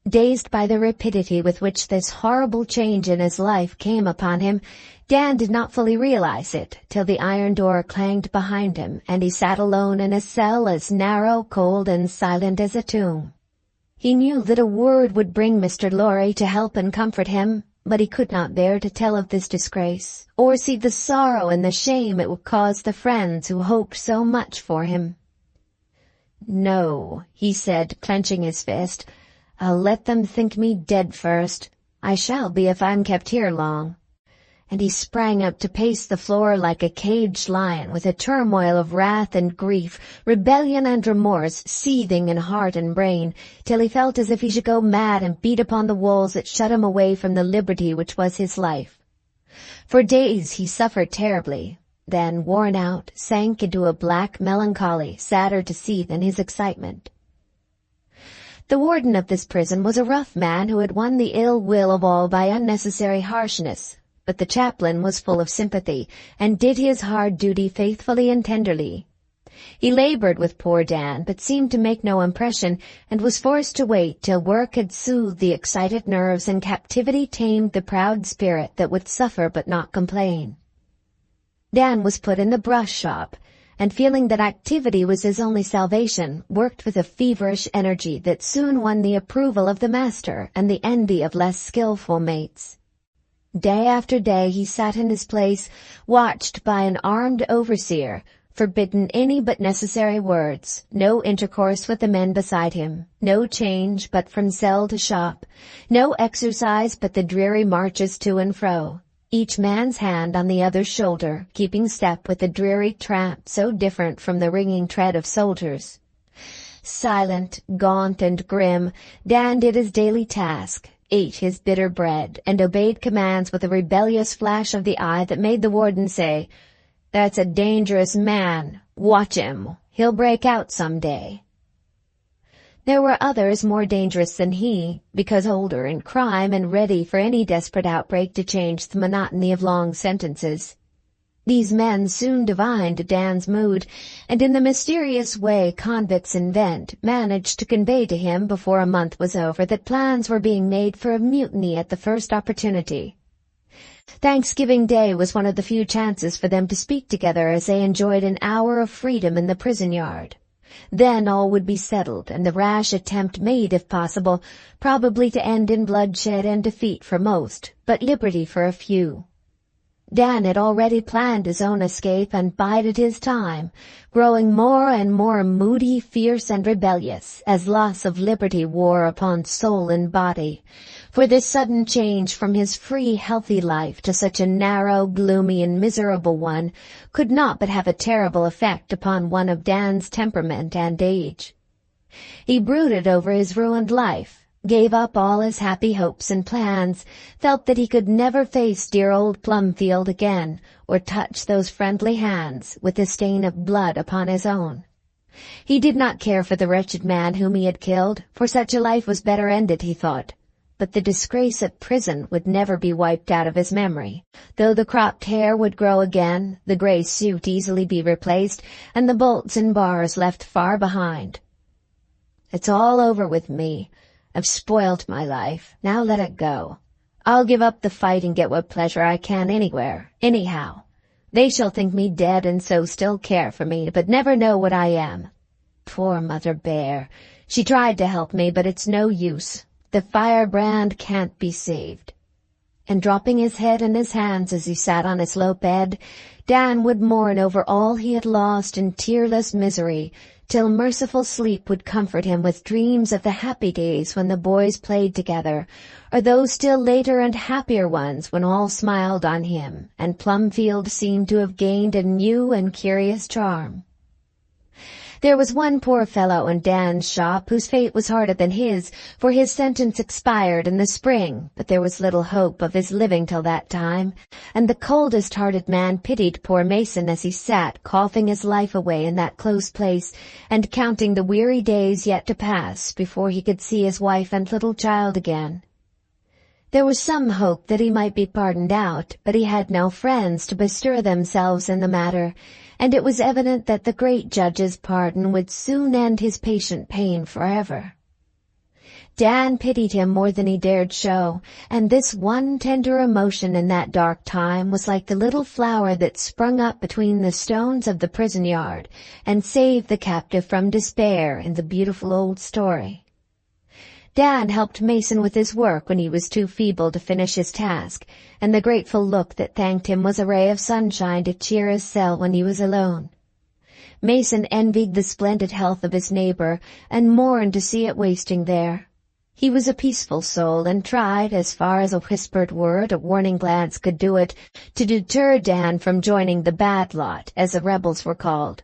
Dazed by the rapidity with which this horrible change in his life came upon him, Dan did not fully realize it till the iron door clanged behind him, and he sat alone in a cell as narrow, cold, and silent as a tomb. He knew that a word would bring Mr. Lorry to help and comfort him, but he could not bear to tell of this disgrace, or see the sorrow and the shame it would cause the friends who hoped so much for him. "No," he said, clenching his fist, "I'll let them think me dead first. I shall be if I'm kept here long." And he sprang up to pace the floor like a caged lion, with a turmoil of wrath and grief, rebellion and remorse seething in heart and brain, till he felt as if he should go mad and beat upon the walls that shut him away from the liberty which was his life. For days he suffered terribly, then, worn out, sank into a black melancholy, sadder to see than his excitement. The warden of this prison was a rough man who had won the ill will of all by unnecessary harshness, but the chaplain was full of sympathy, and did his hard duty faithfully and tenderly. He labored with poor Dan, but seemed to make no impression, and was forced to wait till work had soothed the excited nerves and captivity tamed the proud spirit that would suffer but not complain. Dan was put in the brush shop, and feeling that activity was his only salvation, worked with a feverish energy that soon won the approval of the master and the envy of less skillful mates. Day after day he sat in his place, watched by an armed overseer, forbidden any but necessary words, no intercourse with the men beside him, no change but from cell to shop, no exercise but the dreary marches to and fro, each man's hand on the other's shoulder, keeping step with the dreary tramp so different from the ringing tread of soldiers. Silent, gaunt, and grim, Dan did his daily task, ate his bitter bread, and obeyed commands with a rebellious flash of the eye that made the warden say, "That's a dangerous man. Watch him. He'll break out some day." There were others more dangerous than he, because older in crime and ready for any desperate outbreak to change the monotony of long sentences. These men soon divined Dan's mood, and in the mysterious way convicts invent, managed to convey to him before a month was over that plans were being made for a mutiny at the first opportunity. Thanksgiving Day was one of the few chances for them to speak together as they enjoyed an hour of freedom in the prison yard. Then all would be settled, and the rash attempt made, if possible, probably to end in bloodshed and defeat for most, but liberty for a few. Dan had already planned his own escape and bided his time, growing more and more moody, fierce, and rebellious as loss of liberty wore upon soul and body. For this sudden change from his free, healthy life to such a narrow, gloomy, and miserable one could not but have a terrible effect upon one of Dan's temperament and age. He brooded over his ruined life, gave up all his happy hopes and plans, felt that he could never face dear old Plumfield again, or touch those friendly hands with the stain of blood upon his own. He did not care for the wretched man whom he had killed, for such a life was better ended, he thought. But the disgrace of prison would never be wiped out of his memory. Though the cropped hair would grow again, the gray suit easily be replaced, and the bolts and bars left far behind. "It's all over with me. I've spoilt my life. Now let it go. I'll give up the fight and get what pleasure I can anywhere, anyhow. They shall think me dead and so still care for me, but never know what I am. Poor Mother Bear. She tried to help me, but it's no use. The firebrand can't be saved." And dropping his head in his hands as he sat on his low bed, Dan would mourn over all he had lost in tearless misery, till merciful sleep would comfort him with dreams of the happy days when the boys played together, or those still later and happier ones when all smiled on him, and Plumfield seemed to have gained a new and curious charm. There was one poor fellow in Dan's shop whose fate was harder than his, for his sentence expired in the spring, but there was little hope of his living till that time, and the coldest-hearted man pitied poor Mason as he sat coughing his life away in that close place, and counting the weary days yet to pass before he could see his wife and little child again. There was some hope that he might be pardoned out, but he had no friends to bestir themselves in the matter, and it was evident that the great judge's pardon would soon end his patient pain forever. Dan pitied him more than he dared show, and this one tender emotion in that dark time was like the little flower that sprung up between the stones of the prison yard and saved the captive from despair in the beautiful old story. Dan helped Mason with his work when he was too feeble to finish his task, and the grateful look that thanked him was a ray of sunshine to cheer his cell when he was alone. Mason envied the splendid health of his neighbor, and mourned to see it wasting there. He was a peaceful soul, and tried, as far as a whispered word, a warning glance could do it, to deter Dan from joining the bad lot, as the rebels were called.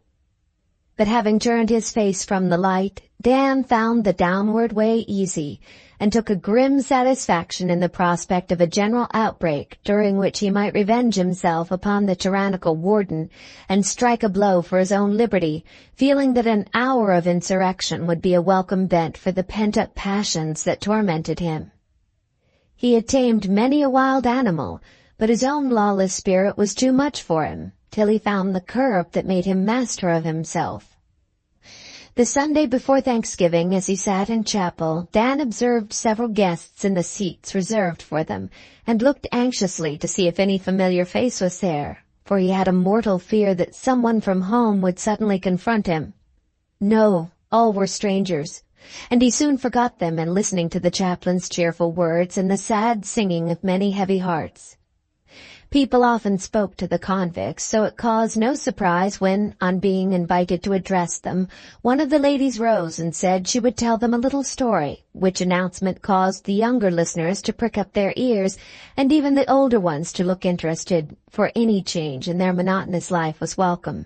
But having turned his face from the light, Dan found the downward way easy, and took a grim satisfaction in the prospect of a general outbreak during which he might revenge himself upon the tyrannical warden and strike a blow for his own liberty, feeling that an hour of insurrection would be a welcome vent for the pent-up passions that tormented him. He had tamed many a wild animal, but his own lawless spirit was too much for him, till he found the curb that made him master of himself. The Sunday before Thanksgiving, as he sat in chapel, Dan observed several guests in the seats reserved for them, and looked anxiously to see if any familiar face was there, for he had a mortal fear that someone from home would suddenly confront him. No, all were strangers, and he soon forgot them in listening to the chaplain's cheerful words and the sad singing of many heavy hearts. People often spoke to the convicts, so it caused no surprise when, on being invited to address them, one of the ladies rose and said she would tell them a little story, which announcement caused the younger listeners to prick up their ears, and even the older ones to look interested, for any change in their monotonous life was welcome.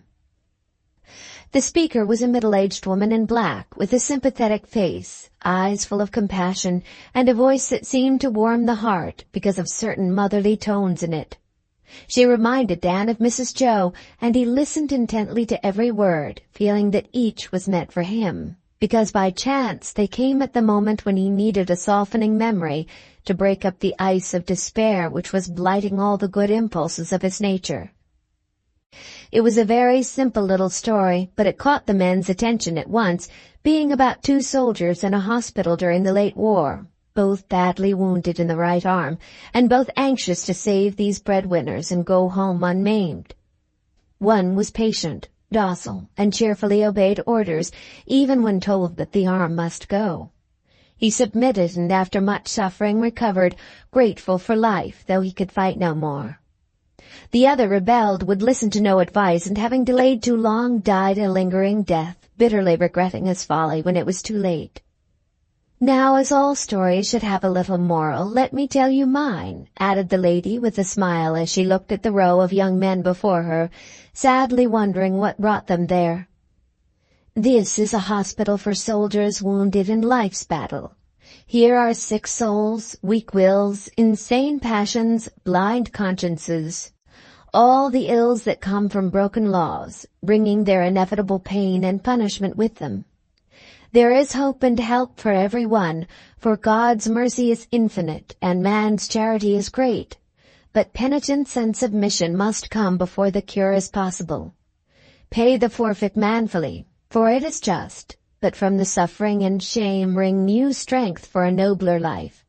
The speaker was a middle-aged woman in black, with a sympathetic face, eyes full of compassion, and a voice that seemed to warm the heart because of certain motherly tones in it. She reminded Dan of Mrs. Jo, and he listened intently to every word, feeling that each was meant for him, because by chance they came at the moment when he needed a softening memory to break up the ice of despair which was blighting all the good impulses of his nature. It was a very simple little story, but it caught the men's attention at once, being about 2 soldiers in a hospital during the late war, both badly wounded in the right arm, and both anxious to save these breadwinners and go home unmaimed. One was patient, docile, and cheerfully obeyed orders, even when told that the arm must go. He submitted and after much suffering recovered, grateful for life, though he could fight no more. The other rebelled, would listen to no advice, and having delayed too long, died a lingering death, bitterly regretting his folly when it was too late. Now, as all stories should have a little moral, let me tell you mine, added the lady with a smile as she looked at the row of young men before her, sadly wondering what brought them there. This is a hospital for soldiers wounded in life's battle. Here are sick souls, weak wills, insane passions, blind consciences, all the ills that come from broken laws, bringing their inevitable pain and punishment with them. There is hope and help for every one, for God's mercy is infinite and man's charity is great. But penitence and submission must come before the cure is possible. Pay the forfeit manfully, for it is just, but from the suffering and shame wring new strength for a nobler life.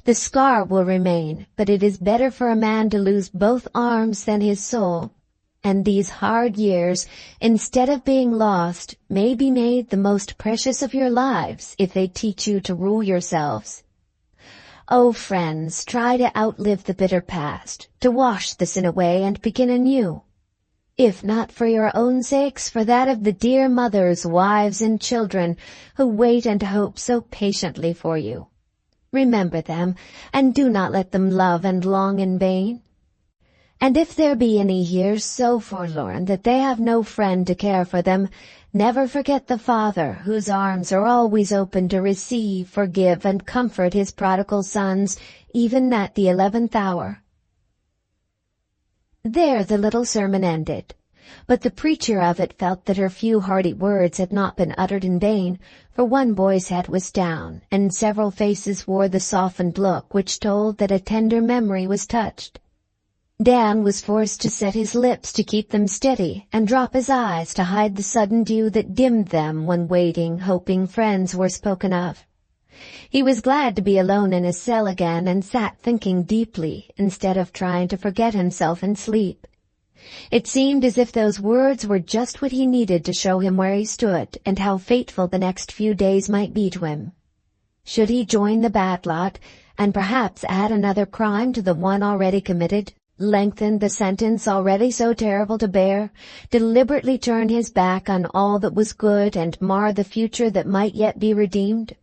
The scar will remain, but it is better for a man to lose both arms than his soul. And these hard years, instead of being lost, may be made the most precious of your lives if they teach you to rule yourselves. Oh, friends, try to outlive the bitter past, to wash the sin away and begin anew. If not for your own sakes, for that of the dear mothers, wives, and children who wait and hope so patiently for you. Remember them, and do not let them love and long in vain. And if there be any here so forlorn that they have no friend to care for them, never forget the Father, whose arms are always open to receive, forgive, and comfort his prodigal sons, even at the 11th hour. There the little sermon ended, but the preacher of it felt that her few hearty words had not been uttered in vain, for one boy's head was down, and several faces wore the softened look which told that a tender memory was touched. Dan was forced to set his lips to keep them steady, and drop his eyes to hide the sudden dew that dimmed them when waiting, hoping friends were spoken of. He was glad to be alone in his cell again, and sat thinking deeply, instead of trying to forget himself in sleep. It seemed as if those words were just what he needed to show him where he stood, and how fateful the next few days might be to him. Should he join the bad lot, and perhaps add another crime to the one already committed? Lengthen the sentence already so terrible to bear, deliberately turn his back on all that was good and mar the future that might yet be redeemed?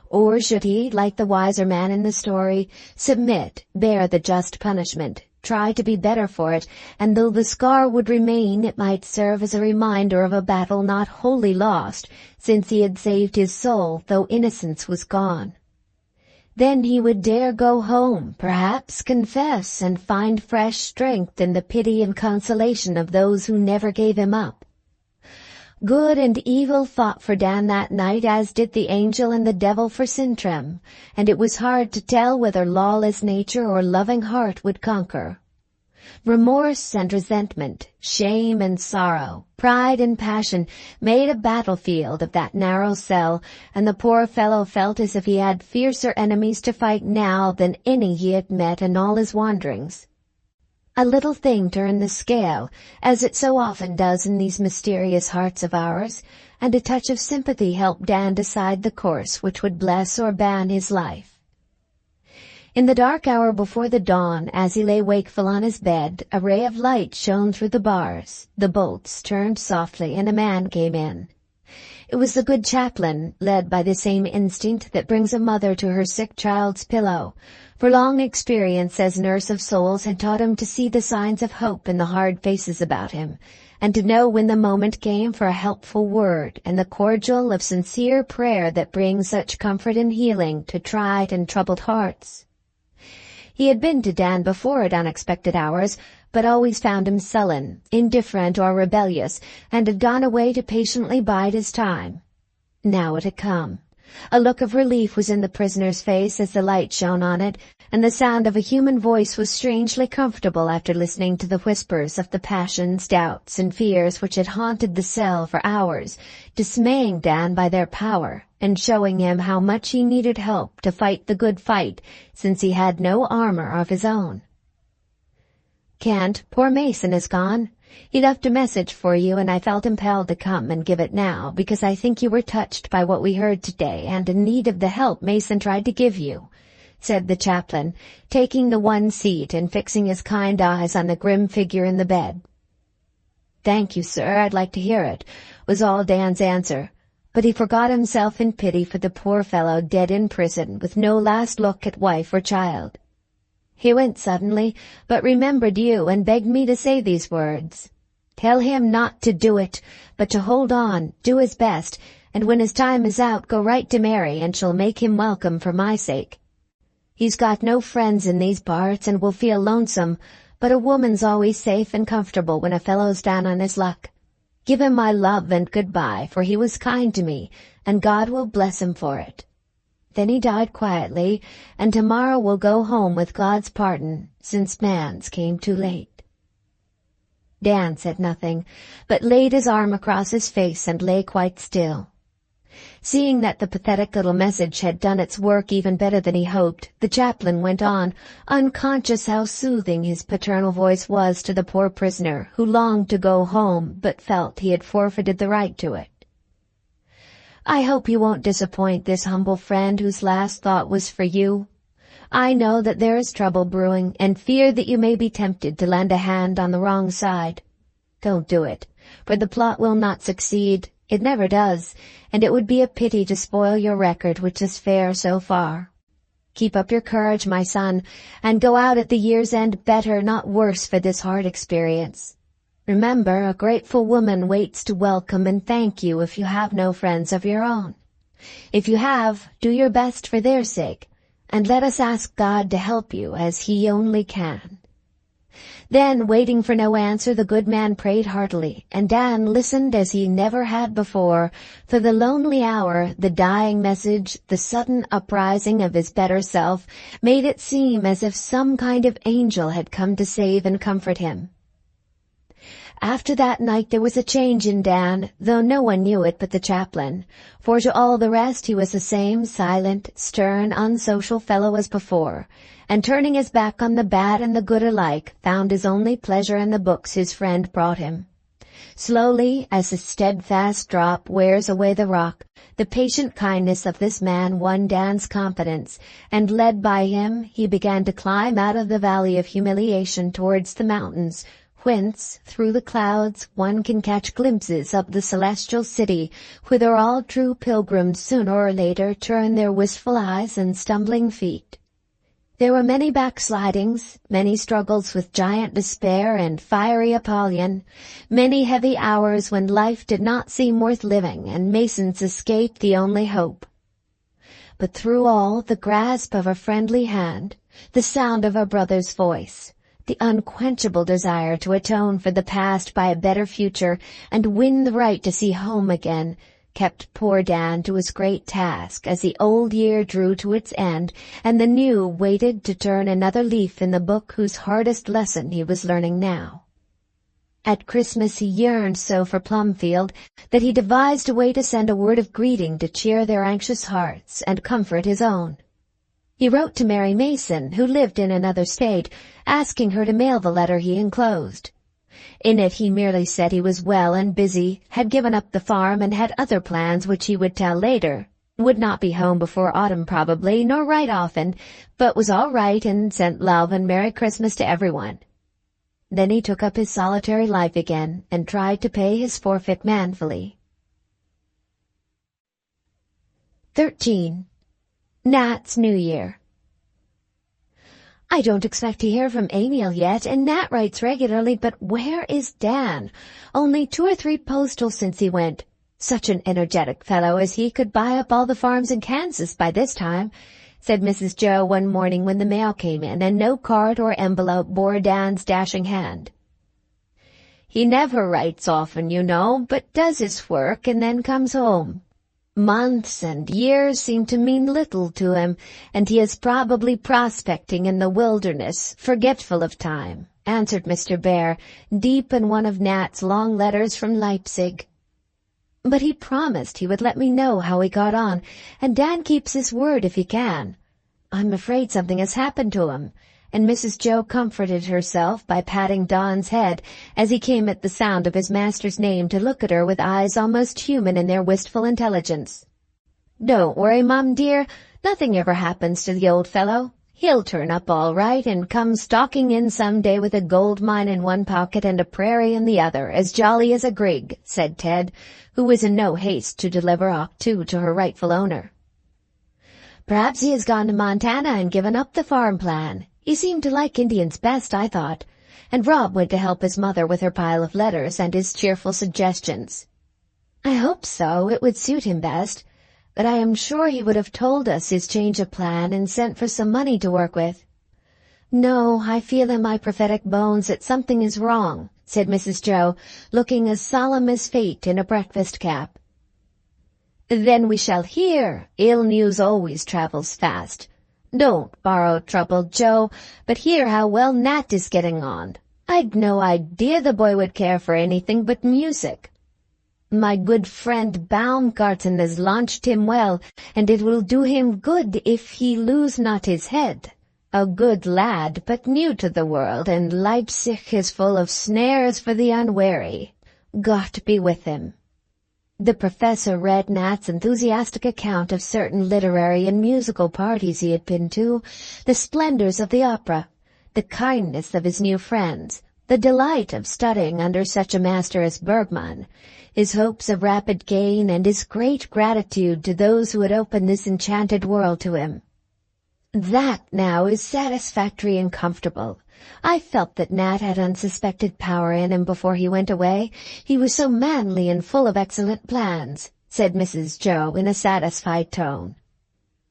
Or should he, like the wiser man in the story, submit, bear the just punishment, try to be better for it, and though the scar would remain, it might serve as a reminder of a battle not wholly lost, since he had saved his soul, though innocence was gone. Then he would dare go home, perhaps confess, and find fresh strength in the pity and consolation of those who never gave him up. Good and evil fought for Dan that night, as did the angel and the devil for Sintram, and it was hard to tell whether lawless nature or loving heart would conquer. Remorse and resentment, shame and sorrow, pride and passion made a battlefield of that narrow cell, and the poor fellow felt as if he had fiercer enemies to fight now than any he had met in all his wanderings. A little thing turned the scale, as it so often does in these mysterious hearts of ours, and a touch of sympathy helped Dan decide the course which would bless or ban his life. In the dark hour before the dawn, as he lay wakeful on his bed, a ray of light shone through the bars, the bolts turned softly, and a man came in. It was the good chaplain, led by the same instinct that brings a mother to her sick child's pillow, for long experience as nurse of souls had taught him to see the signs of hope in the hard faces about him, and to know when the moment came for a helpful word and the cordial of sincere prayer that brings such comfort and healing to tried and troubled hearts. He had been to Dan before at unexpected hours, but always found him sullen, indifferent, or rebellious, and had gone away to patiently bide his time. Now it had come. A look of relief was in the prisoner's face as the light shone on it, and the sound of a human voice was strangely comfortable after listening to the whispers of the passions, doubts, and fears which had haunted the cell for hours, dismaying Dan by their power, and showing him how much he needed help to fight the good fight, since he had no armor of his own. "Can't, poor Mason is gone. He left a message for you, and I felt impelled to come and give it now, because I think you were touched by what we heard today and in need of the help Mason tried to give you," said the chaplain, taking the one seat and fixing his kind eyes on the grim figure in the bed. "Thank you, sir, I'd like to hear it," was all Dan's answer, but he forgot himself in pity for the poor fellow dead in prison with no last look at wife or child. He went suddenly, but remembered you and begged me to say these words. "Tell him not to do it, but to hold on, do his best, and when his time is out go right to Mary and she'll make him welcome for my sake. He's got no friends in these parts and will feel lonesome, but a woman's always safe and comfortable when a fellow's down on his luck. Give him my love and goodbye, for he was kind to me, and God will bless him for it." Then he died quietly, and tomorrow we'll go home with God's pardon, since man's came too late. Dan said nothing, but laid his arm across his face and lay quite still. Seeing that the pathetic little message had done its work even better than he hoped, the chaplain went on, unconscious how soothing his paternal voice was to the poor prisoner, who longed to go home but felt he had forfeited the right to it. "I hope you won't disappoint this humble friend whose last thought was for you. I know that there is trouble brewing, and fear that you may be tempted to lend a hand on the wrong side. Don't do it, for the plot will not succeed. It never does, and it would be a pity to spoil your record, which is fair so far. Keep up your courage, my son, and go out at the year's end better, not worse, for this hard experience. Remember, a grateful woman waits to welcome and thank you if you have no friends of your own. If you have, do your best for their sake, and let us ask God to help you as He only can." Then, waiting for no answer, the good man prayed heartily, and Dan listened as he never had before, for the lonely hour, the dying message, the sudden uprising of his better self, made it seem as if some kind of angel had come to save and comfort him. After that night there was a change in Dan, though no one knew it but the chaplain, for to all the rest he was the same silent, stern, unsocial fellow as before, and turning his back on the bad and the good alike, found his only pleasure in the books his friend brought him. Slowly, as the steadfast drop wears away the rock, the patient kindness of this man won Dan's confidence, and led by him he began to climb out of the valley of humiliation towards the mountains, whence, through the clouds, one can catch glimpses of the celestial city, whither all true pilgrims sooner or later turn their wistful eyes and stumbling feet. There were many backslidings, many struggles with giant despair and fiery Apollyon, many heavy hours when life did not seem worth living and Mason's escape the only hope. But through all, the grasp of a friendly hand, the sound of a brother's voice, the unquenchable desire to atone for the past by a better future and win the right to see home again, kept poor Dan to his great task as the old year drew to its end and the new waited to turn another leaf in the book whose hardest lesson he was learning now. At Christmas he yearned so for Plumfield that he devised a way to send a word of greeting to cheer their anxious hearts and comfort his own. He wrote to Mary Mason, who lived in another state, asking her to mail the letter he enclosed. In it he merely said he was well and busy, had given up the farm and had other plans which he would tell later, would not be home before autumn probably, nor write often, but was all right and sent love and Merry Christmas to everyone. Then he took up his solitary life again and tried to pay his forfeit manfully. 13. Nat's New Year. I don't expect to hear from Emil yet, and Nat writes regularly, but where is Dan? Only 2 or 3 postals since he went. Such an energetic fellow as he could buy up all the farms in Kansas by this time, said Mrs. Jo one morning when the mail came in, and no card or envelope bore Dan's dashing hand. He never writes often, you know, but does his work and then comes home. Months and years seem to mean little to him, and he is probably prospecting in the wilderness, forgetful of time," answered Mr. Bhaer, deep in one of Nat's long letters from Leipzig. "But he promised he would let me know how he got on, and Dan keeps his word if he can. I'm afraid something has happened to him," and Mrs. Jo comforted herself by patting Don's head as he came at the sound of his master's name to look at her with eyes almost human in their wistful intelligence. "Don't worry, Mum dear, nothing ever happens to the old fellow. He'll turn up all right and come stalking in some day with a gold mine in one pocket and a prairie in the other, as jolly as a grig," said Ted, who was in no haste to deliver Octu to her rightful owner. "Perhaps he has gone to Montana and given up the farm plan. He seemed to like Indians best, I thought, and Rob went to help his mother with her pile of letters and his cheerful suggestions." "I hope so. It would suit him best. But I am sure he would have told us his change of plan and sent for some money to work with." "No, I feel in my prophetic bones that something is wrong," said Mrs. Jo, looking as solemn as fate in a breakfast cap. "Then we shall hear. Ill news always travels fast. Don't borrow trouble, Jo, but hear how well Nat is getting on. I'd no idea the boy would care for anything but music. My good friend Baumgarten has launched him well, and it will do him good if he lose not his head. A good lad, but new to the world, and Leipzig is full of snares for the unwary. God be with him." The professor read Nat's enthusiastic account of certain literary and musical parties he had been to, the splendors of the opera, the kindness of his new friends, the delight of studying under such a master as Bergmann, his hopes of rapid gain, and his great gratitude to those who had opened this enchanted world to him. "That, now, is satisfactory and comfortable. I felt that Nat had unsuspected power in him before he went away. He was so manly and full of excellent plans," said Mrs. Jo in a satisfied tone.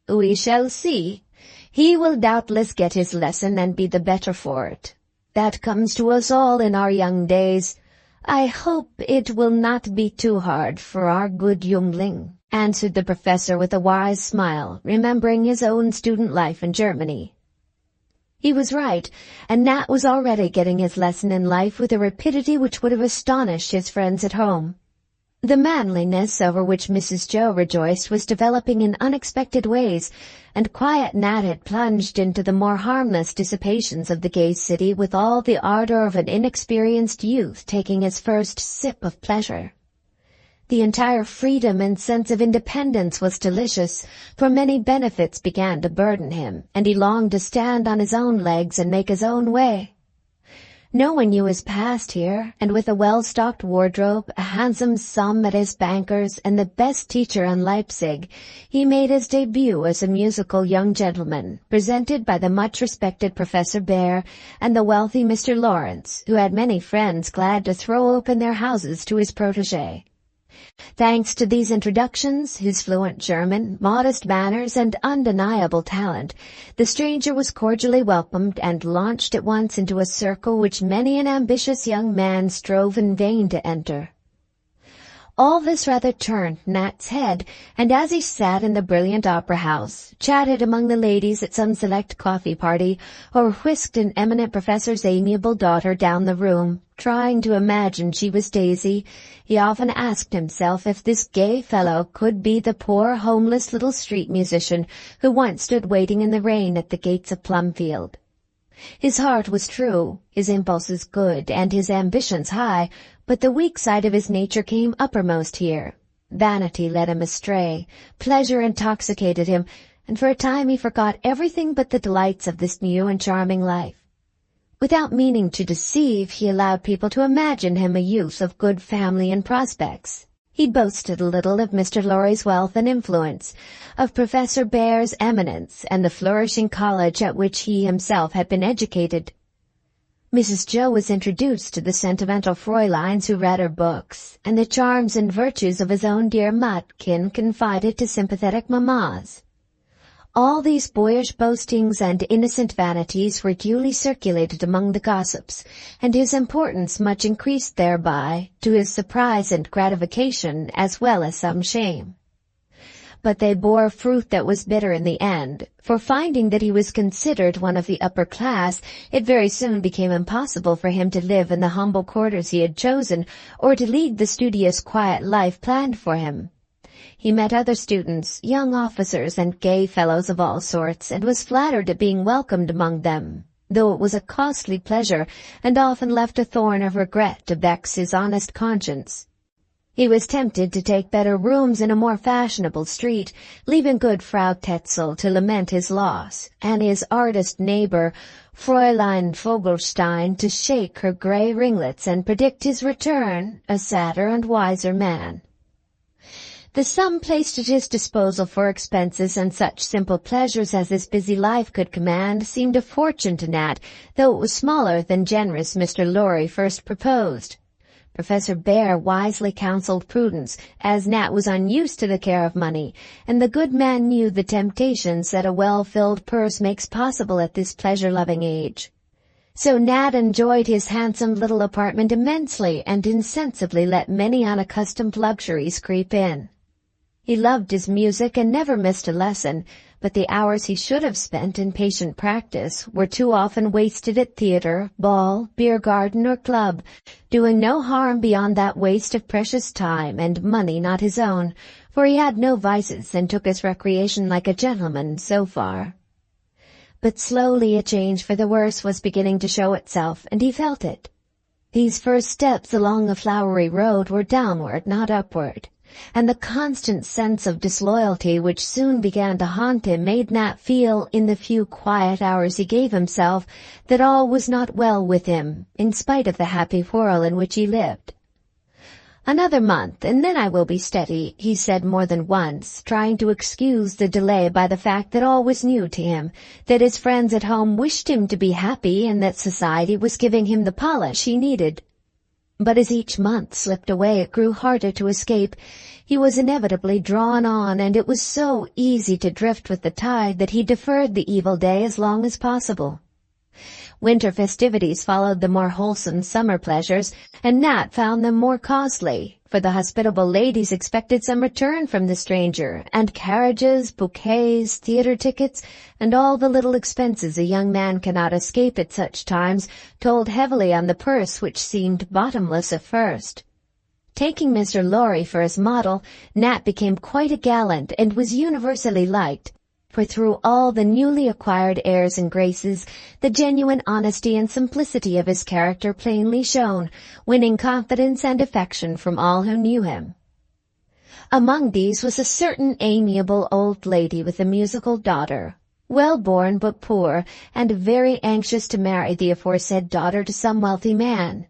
"We shall see. He will doubtless get his lesson and be the better for it. That comes to us all in our young days. I hope it will not be too hard for our good youngling," answered the professor with a wise smile, remembering his own student life in Germany. He was right, and Nat was already getting his lesson in life with a rapidity which would have astonished his friends at home. The manliness over which Mrs. Jo rejoiced was developing in unexpected ways, and quiet Nat had plunged into the more harmless dissipations of the gay city with all the ardor of an inexperienced youth taking his first sip of pleasure. The entire freedom and sense of independence was delicious, for many benefits began to burden him, and he longed to stand on his own legs and make his own way. No one knew his past here, and with a well-stocked wardrobe, a handsome sum at his banker's, and the best teacher in Leipzig, he made his debut as a musical young gentleman, presented by the much-respected Professor Bhaer and the wealthy Mr. Lawrence, who had many friends glad to throw open their houses to his protégé. Thanks to these introductions, his fluent German, modest manners, and undeniable talent, the stranger was cordially welcomed and launched at once into a circle which many an ambitious young man strove in vain to enter. All this rather turned Nat's head, and as he sat in the brilliant opera house, chatted among the ladies at some select coffee party, or whisked an eminent professor's amiable daughter down the room, trying to imagine she was Daisy, he often asked himself if this gay fellow could be the poor, homeless little street musician who once stood waiting in the rain at the gates of Plumfield. His heart was true, his impulses good, and his ambitions high, but the weak side of his nature came uppermost here. Vanity led him astray, pleasure intoxicated him, and for a time he forgot everything but the delights of this new and charming life. Without meaning to deceive, he allowed people to imagine him a youth of good family and prospects. He boasted a little of Mr. Lorry's wealth and influence, of Professor Bhaer's eminence, and the flourishing college at which he himself had been educated. Mrs. Jo was introduced to the sentimental Fräuleins who read her books, and the charms and virtues of his own dear Mädchen confided to sympathetic mammas. All these boyish boastings and innocent vanities were duly circulated among the gossips, and his importance much increased thereby, to his surprise and gratification as well as some shame. but they bore fruit that was bitter in the end, for finding that he was considered one of the upper class, it very soon became impossible for him to live in the humble quarters he had chosen, or to lead the studious, quiet life planned for him. He met other students, young officers and gay fellows of all sorts, and was flattered at being welcomed among them, though it was a costly pleasure, and often left a thorn of regret to vex his honest conscience. He was tempted to take better rooms in a more fashionable street, leaving good Frau Tetzel to lament his loss, and his artist neighbor, Fräulein Vogelstein, to shake her grey ringlets and predict his return, a sadder and wiser man. The sum placed at his disposal for expenses and such simple pleasures as his busy life could command seemed a fortune to Nat, though it was smaller than generous Mr. Lorry first proposed. Professor Bhaer wisely counseled prudence, as Nat was unused to the care of money, and the good man knew the temptations that a well-filled purse makes possible at this pleasure-loving age. So Nat enjoyed his handsome little apartment immensely, and insensibly let many unaccustomed luxuries creep in. He loved his music and never missed a lesson, but the hours he should have spent in patient practice were too often wasted at theatre, ball, beer garden, or club, doing no harm beyond that waste of precious time and money not his own, for he had no vices and took his recreation like a gentleman so far. But slowly a change for the worse was beginning to show itself, and he felt it. These first steps along the flowery road were downward, not upward, and the constant sense of disloyalty which soon began to haunt him made Nat feel, in the few quiet hours he gave himself, that all was not well with him, in spite of the happy whirl in which he lived. "Another month, and then I will be steady," he said more than once, trying to excuse the delay by the fact that all was new to him, that his friends at home wished him to be happy, and that society was giving him the polish he needed. But as each month slipped away it grew harder to escape. He was inevitably drawn on, and it was so easy to drift with the tide that he deferred the evil day as long as possible. Winter festivities followed the more wholesome summer pleasures, and Nat found them more costly, for the hospitable ladies expected some return from the stranger, and carriages, bouquets, theatre tickets, and all the little expenses a young man cannot escape at such times told heavily on the purse which seemed bottomless at first. Taking Mr. Lorry for his model, Nat became quite a gallant and was universally liked, for through all the newly acquired airs and graces, the genuine honesty and simplicity of his character plainly shone, winning confidence and affection from all who knew him. Among these was a certain amiable old lady with a musical daughter, well-born but poor, and very anxious to marry the aforesaid daughter to some wealthy man.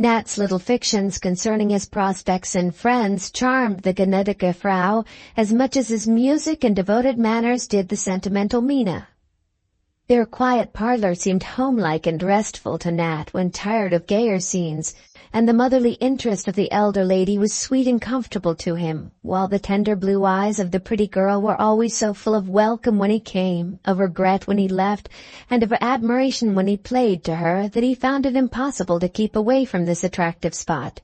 Nat's little fictions concerning his prospects and friends charmed the gnädige Frau as much as his music and devoted manners did the sentimental Mina. Their quiet parlor seemed homelike and restful to Nat when tired of gayer scenes, and the motherly interest of the elder lady was sweet and comfortable to him, while the tender blue eyes of the pretty girl were always so full of welcome when he came, of regret when he left, and of admiration when he played to her, that he found it impossible to keep away from this attractive spot.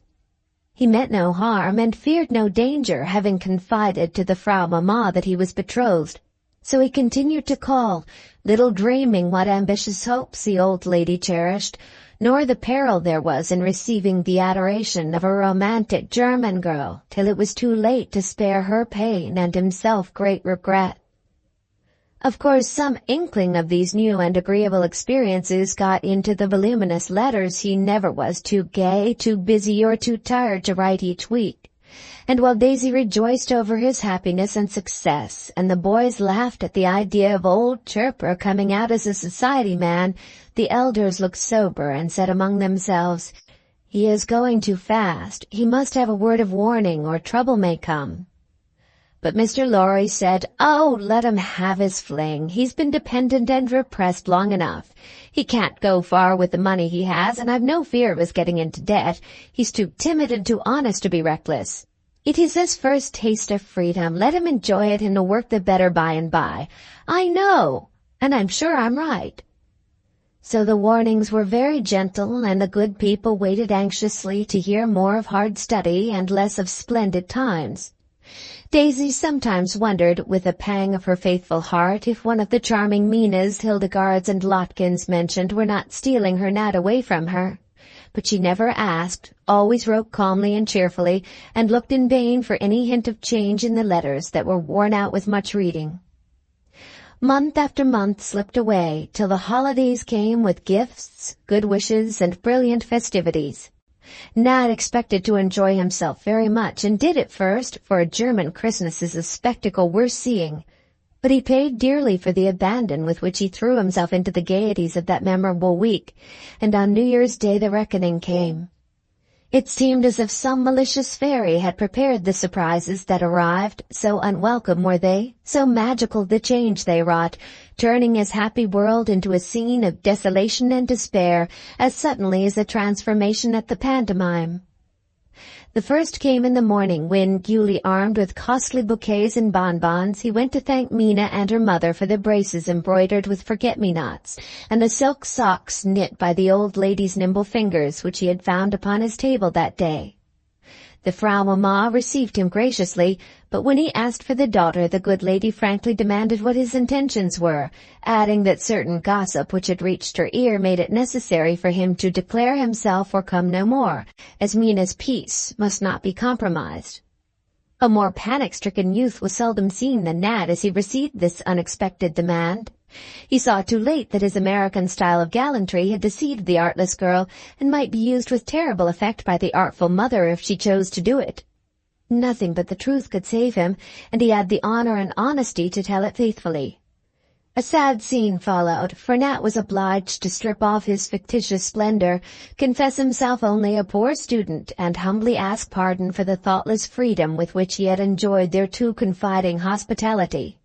He meant no harm and feared no danger, having confided to the Frau Mamma that he was betrothed. So he continued to call, little dreaming what ambitious hopes the old lady cherished, nor the peril there was in receiving the adoration of a romantic German girl, till it was too late to spare her pain and himself great regret. Of course, some inkling of these new and agreeable experiences got into the voluminous letters he never was too gay, too busy, or too tired to write each week. And while Daisy rejoiced over his happiness and success, and the boys laughed at the idea of old Chirper coming out as a society man, the elders looked sober and said among themselves, "He is going too fast. He must have a word of warning, or trouble may come." But Mr. Lorry said, "Oh, let him have his fling. He's been dependent and repressed long enough. He can't go far with the money he has, and I've no fear of his getting into debt. He's too timid and too honest to be reckless. It is his first taste of freedom. Let him enjoy it, and he'll work the better by and by. I know, and I'm sure I'm right." So the warnings were very gentle, and the good people waited anxiously to hear more of hard study and less of splendid times. Daisy sometimes wondered, with a pang of her faithful heart, if one of the charming Minas, Hildegardes, and Lotkins mentioned were not stealing her Nat away from her. But she never asked, always wrote calmly and cheerfully, and looked in vain for any hint of change in the letters that were worn out with much reading. Month after month slipped away, till the holidays came with gifts, good wishes, and brilliant festivities. Nat expected to enjoy himself very much, and did at first, for a German Christmas is a spectacle worth seeing. But he paid dearly for the abandon with which he threw himself into the gaieties of that memorable week, and on New Year's Day the reckoning came. It seemed as if some malicious fairy had prepared the surprises that arrived, so unwelcome were they, so magical the change they wrought, turning his happy world into a scene of desolation and despair as suddenly as a transformation at the pantomime. The first came in the morning when, duly armed with costly bouquets and bonbons, he went to thank Mina and her mother for the braces embroidered with forget-me-nots, and the silk socks knit by the old lady's nimble fingers which he had found upon his table that day. The Frau Mamma received him graciously, but when he asked for the daughter, the good lady frankly demanded what his intentions were, adding that certain gossip which had reached her ear made it necessary for him to declare himself or come no more, as Mina's peace must not be compromised. A more panic-stricken youth was seldom seen than Nat as he received this unexpected demand. He saw too late that his American style of gallantry had deceived the artless girl, and might be used with terrible effect by the artful mother if she chose to do it. Nothing but the truth could save him, and he had the honor and honesty to tell it faithfully. A sad scene followed, for Nat was obliged to strip off his fictitious splendor, confess himself only a poor student, and humbly ask pardon for the thoughtless freedom with which he had enjoyed their too confiding hospitality.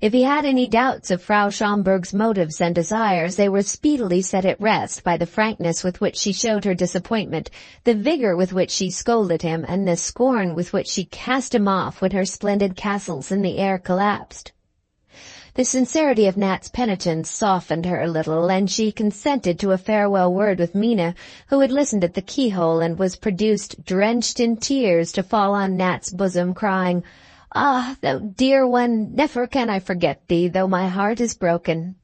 If he had any doubts of Frau Schomburg's motives and desires, they were speedily set at rest by the frankness with which she showed her disappointment, the vigor with which she scolded him, and the scorn with which she cast him off when her splendid castles in the air collapsed. The sincerity of Nat's penitence softened her a little, and she consented to a farewell word with Mina, who had listened at the keyhole and was produced drenched in tears to fall on Nat's bosom, crying, "Ah, thou dear one, never can I forget thee, though my heart is broken."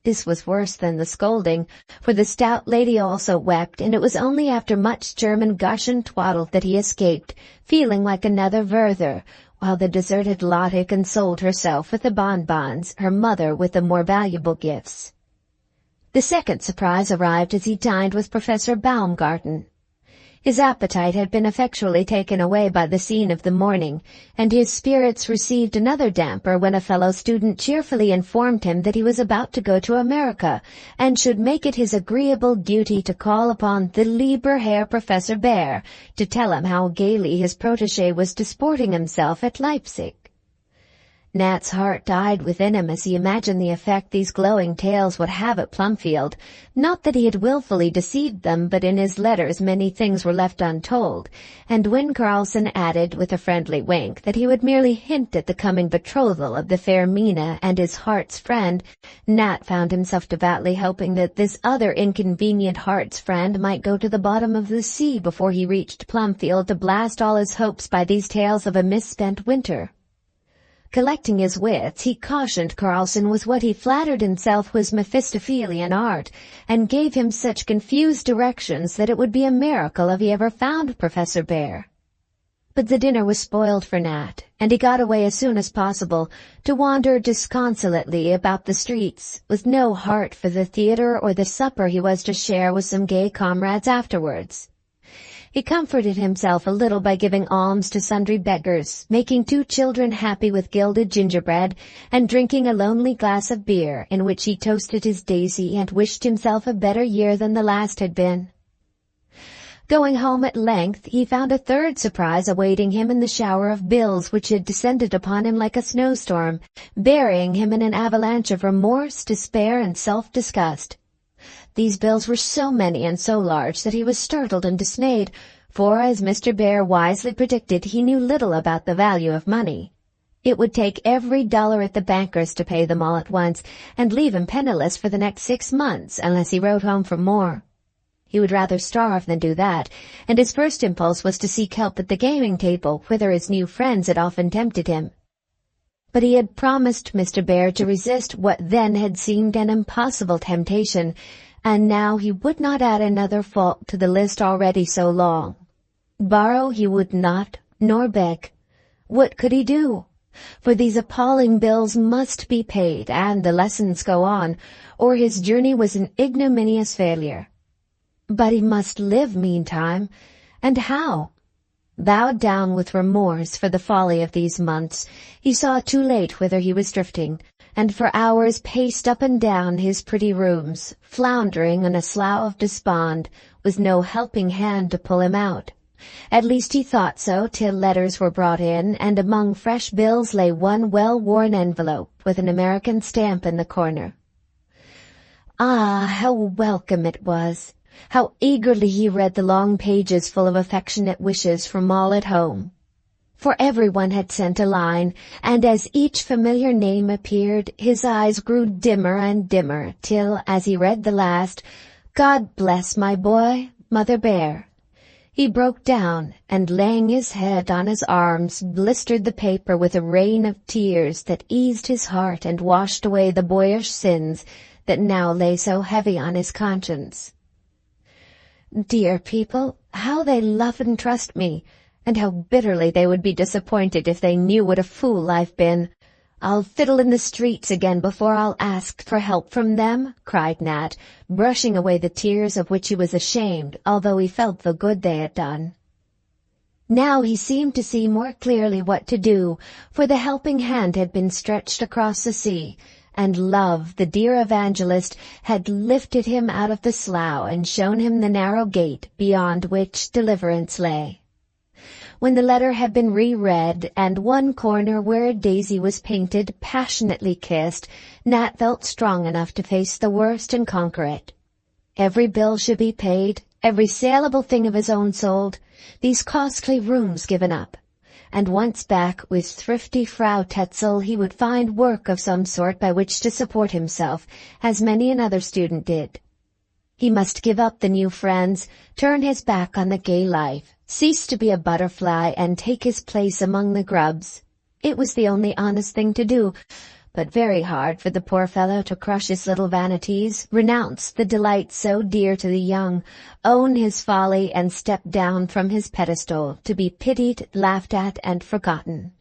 This was worse than the scolding, for the stout lady also wept, and it was only after much German gush and twaddle that he escaped, feeling like another Werther, while the deserted Lotte consoled herself with the bonbons, her mother with the more valuable gifts. The second surprise arrived as he dined with Professor Baumgarten. His appetite had been effectually taken away by the scene of the morning, and his spirits received another damper when a fellow student cheerfully informed him that he was about to go to America, and should make it his agreeable duty to call upon the lieber Herr Professor Bhaer to tell him how gaily his protégé was disporting himself at Leipzig. Nat's heart died within him as he imagined the effect these glowing tales would have at Plumfield. Not that he had wilfully deceived them, but in his letters many things were left untold, and when Carlson added, with a friendly wink, that he would merely hint at the coming betrothal of the fair Mina and his heart's friend, Nat found himself devoutly hoping that this other inconvenient heart's friend might go to the bottom of the sea before he reached Plumfield to blast all his hopes by these tales of a misspent winter. Collecting his wits, he cautioned Carlson with what he flattered himself was Mephistophelian art, and gave him such confused directions that it would be a miracle if he ever found Professor Bhaer. But the dinner was spoiled for Nat, and he got away as soon as possible, to wander disconsolately about the streets, with no heart for the theatre or the supper he was to share with some gay comrades afterwards. He comforted himself a little by giving alms to sundry beggars, making 2 children happy with gilded gingerbread, and drinking a lonely glass of beer, in which he toasted his Daisy and wished himself a better year than the last had been. Going home at length, he found a third surprise awaiting him in the shower of bills which had descended upon him like a snowstorm, burying him in an avalanche of remorse, despair, and self-disgust. These bills were so many and so large that he was startled and dismayed, for, as Mr. Bhaer wisely predicted, he knew little about the value of money. It would take every dollar at the banker's to pay them all at once, and leave him penniless for the next 6 months, unless he wrote home for more. He would rather starve than do that, and his first impulse was to seek help at the gaming table, whither his new friends had often tempted him. But he had promised Mr. Bhaer to resist what then had seemed an impossible temptation, and now he would not add another fault to the list already so long. Borrow he would not, nor beg. What could he do? For these appalling bills must be paid, and the lessons go on, or his journey was an ignominious failure. But he must live meantime, and how? Bowed down with remorse for the folly of these months, he saw too late whither he was drifting, and for hours paced up and down his pretty rooms, floundering in a slough of despond, with no helping hand to pull him out. At least he thought so till letters were brought in, and among fresh bills lay one well-worn envelope with an American stamp in the corner. Ah, how welcome it was! How eagerly he read the long pages full of affectionate wishes from all at home. For everyone had sent a line, and as each familiar name appeared, his eyes grew dimmer and dimmer, till, as he read the last, "God bless my boy, Mother Bhaer," he broke down, and laying his head on his arms, blistered the paper with a rain of tears that eased his heart and washed away the boyish sins that now lay so heavy on his conscience. Dear people, how they love and trust me, and how bitterly they would be disappointed if they knew what a fool I've been. I'll fiddle in the streets again before I'll ask for help from them, cried Nat, brushing away the tears of which he was ashamed, although he felt the good they had done. Now he seemed to see more clearly what to do, for the helping hand had been stretched across the sea, and Love, the dear evangelist, had lifted him out of the slough and shown him the narrow gate beyond which deliverance lay. When the letter had been reread, and one corner where a daisy was painted passionately kissed, Nat felt strong enough to face the worst and conquer it. Every bill should be paid, every saleable thing of his own sold, these costly rooms given up. And once back with thrifty Frau Tetzel, he would find work of some sort by which to support himself, as many another student did. He must give up the new friends, turn his back on the gay life, cease to be a butterfly, and take his place among the grubs. It was the only honest thing to do, but very hard for the poor fellow to crush his little vanities, renounce the delights so dear to the young, own his folly, and step down from his pedestal, to be pitied, laughed at, and forgotten.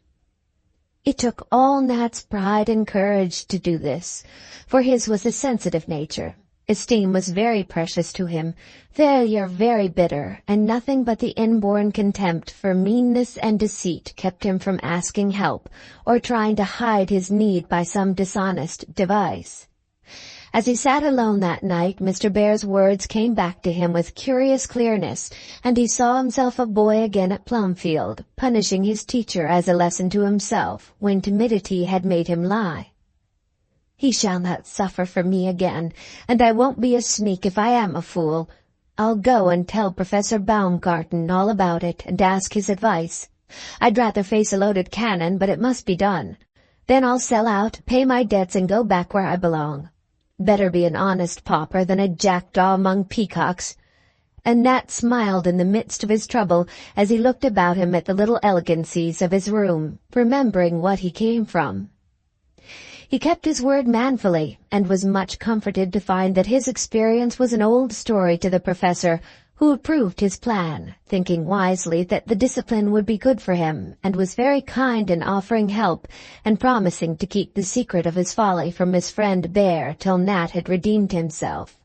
It took all Nat's pride and courage to do this, for his was a sensitive nature. Esteem was very precious to him, failure very bitter, and nothing but the inborn contempt for meanness and deceit kept him from asking help, or trying to hide his need by some dishonest device. As he sat alone that night, Mr. Bhaer's words came back to him with curious clearness, and he saw himself a boy again at Plumfield, punishing his teacher as a lesson to himself, when timidity had made him lie. He shall not suffer for me again, and I won't be a sneak if I am a fool. I'll go and tell Professor Baumgarten all about it and ask his advice. I'd rather face a loaded cannon, but it must be done. Then I'll sell out, pay my debts, and go back where I belong. Better be an honest pauper than a jackdaw among peacocks. And Nat smiled in the midst of his trouble as he looked about him at the little elegancies of his room, remembering what he came from. He kept his word manfully, and was much comforted to find that his experience was an old story to the professor, who approved his plan, thinking wisely that the discipline would be good for him, and was very kind in offering help, and promising to keep the secret of his folly from his friend Bhaer till Nat had redeemed himself.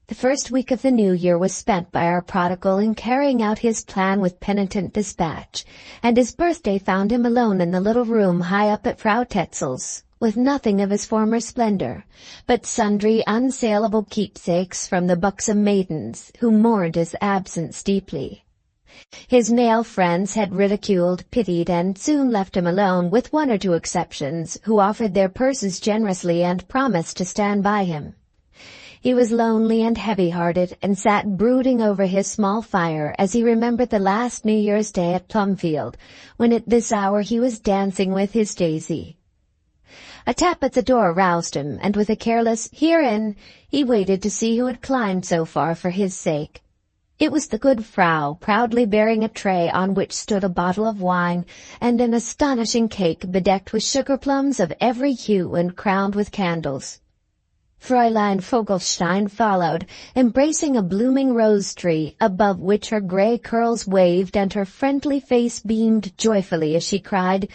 The first week of the new year was spent by our prodigal in carrying out his plan with penitent dispatch, and his birthday found him alone in the little room high up at Frau Tetzel's, with nothing of his former splendor, but sundry unsaleable keepsakes from the buxom maidens, who mourned his absence deeply. His male friends had ridiculed, pitied, and soon left him alone, with one or two exceptions, who offered their purses generously and promised to stand by him. He was lonely and heavy-hearted, and sat brooding over his small fire as he remembered the last New Year's Day at Plumfield, when at this hour he was dancing with his Daisy. A tap at the door roused him, and with a careless "Herein," he waited to see who had climbed so far for his sake. It was the good Frau, proudly bearing a tray on which stood a bottle of wine and an astonishing cake bedecked with sugar plums of every hue and crowned with candles. Fräulein Vogelstein followed, embracing a blooming rose tree, above which her grey curls waved and her friendly face beamed joyfully as she cried,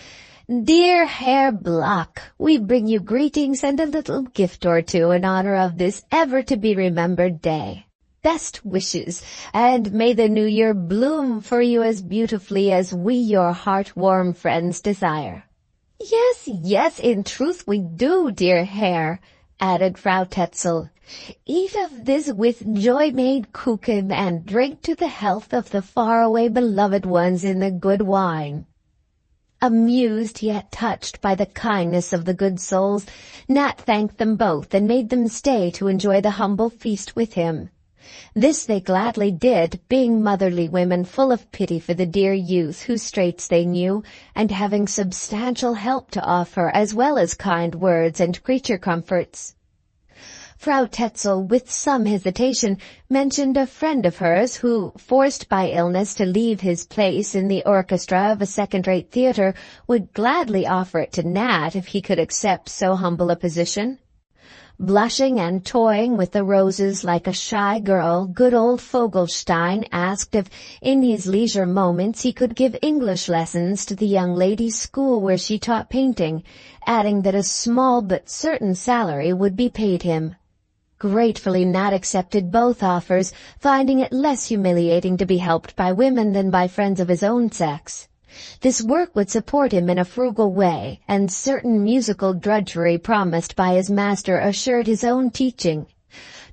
"Dear Herr Block, we bring you greetings and a little gift or two in honor of this ever-to-be-remembered day. Best wishes, and may the new year bloom for you as beautifully as we, your heart-warm friends, desire." "Yes, yes, in truth we do, dear Herr," added Frau Tetzel. "Eat of this with joy-made kuchen and drink to the health of the far-away beloved ones in the good wine." Amused yet touched by the kindness of the good souls, Nat thanked them both and made them stay to enjoy the humble feast with him. This they gladly did, being motherly women full of pity for the dear youth whose straits they knew, and having substantial help to offer as well as kind words and creature comforts. Frau Tetzel, with some hesitation, mentioned a friend of hers who, forced by illness to leave his place in the orchestra of a second-rate theatre, would gladly offer it to Nat if he could accept so humble a position. Blushing and toying with the roses like a shy girl, good old Vogelstein asked if, in his leisure moments, he could give English lessons to the young ladies' school where she taught painting, adding that a small but certain salary would be paid him. Gratefully Nat accepted both offers, finding it less humiliating to be helped by women than by friends of his own sex. This work would support him in a frugal way, and certain musical drudgery promised by his master assured his own teaching.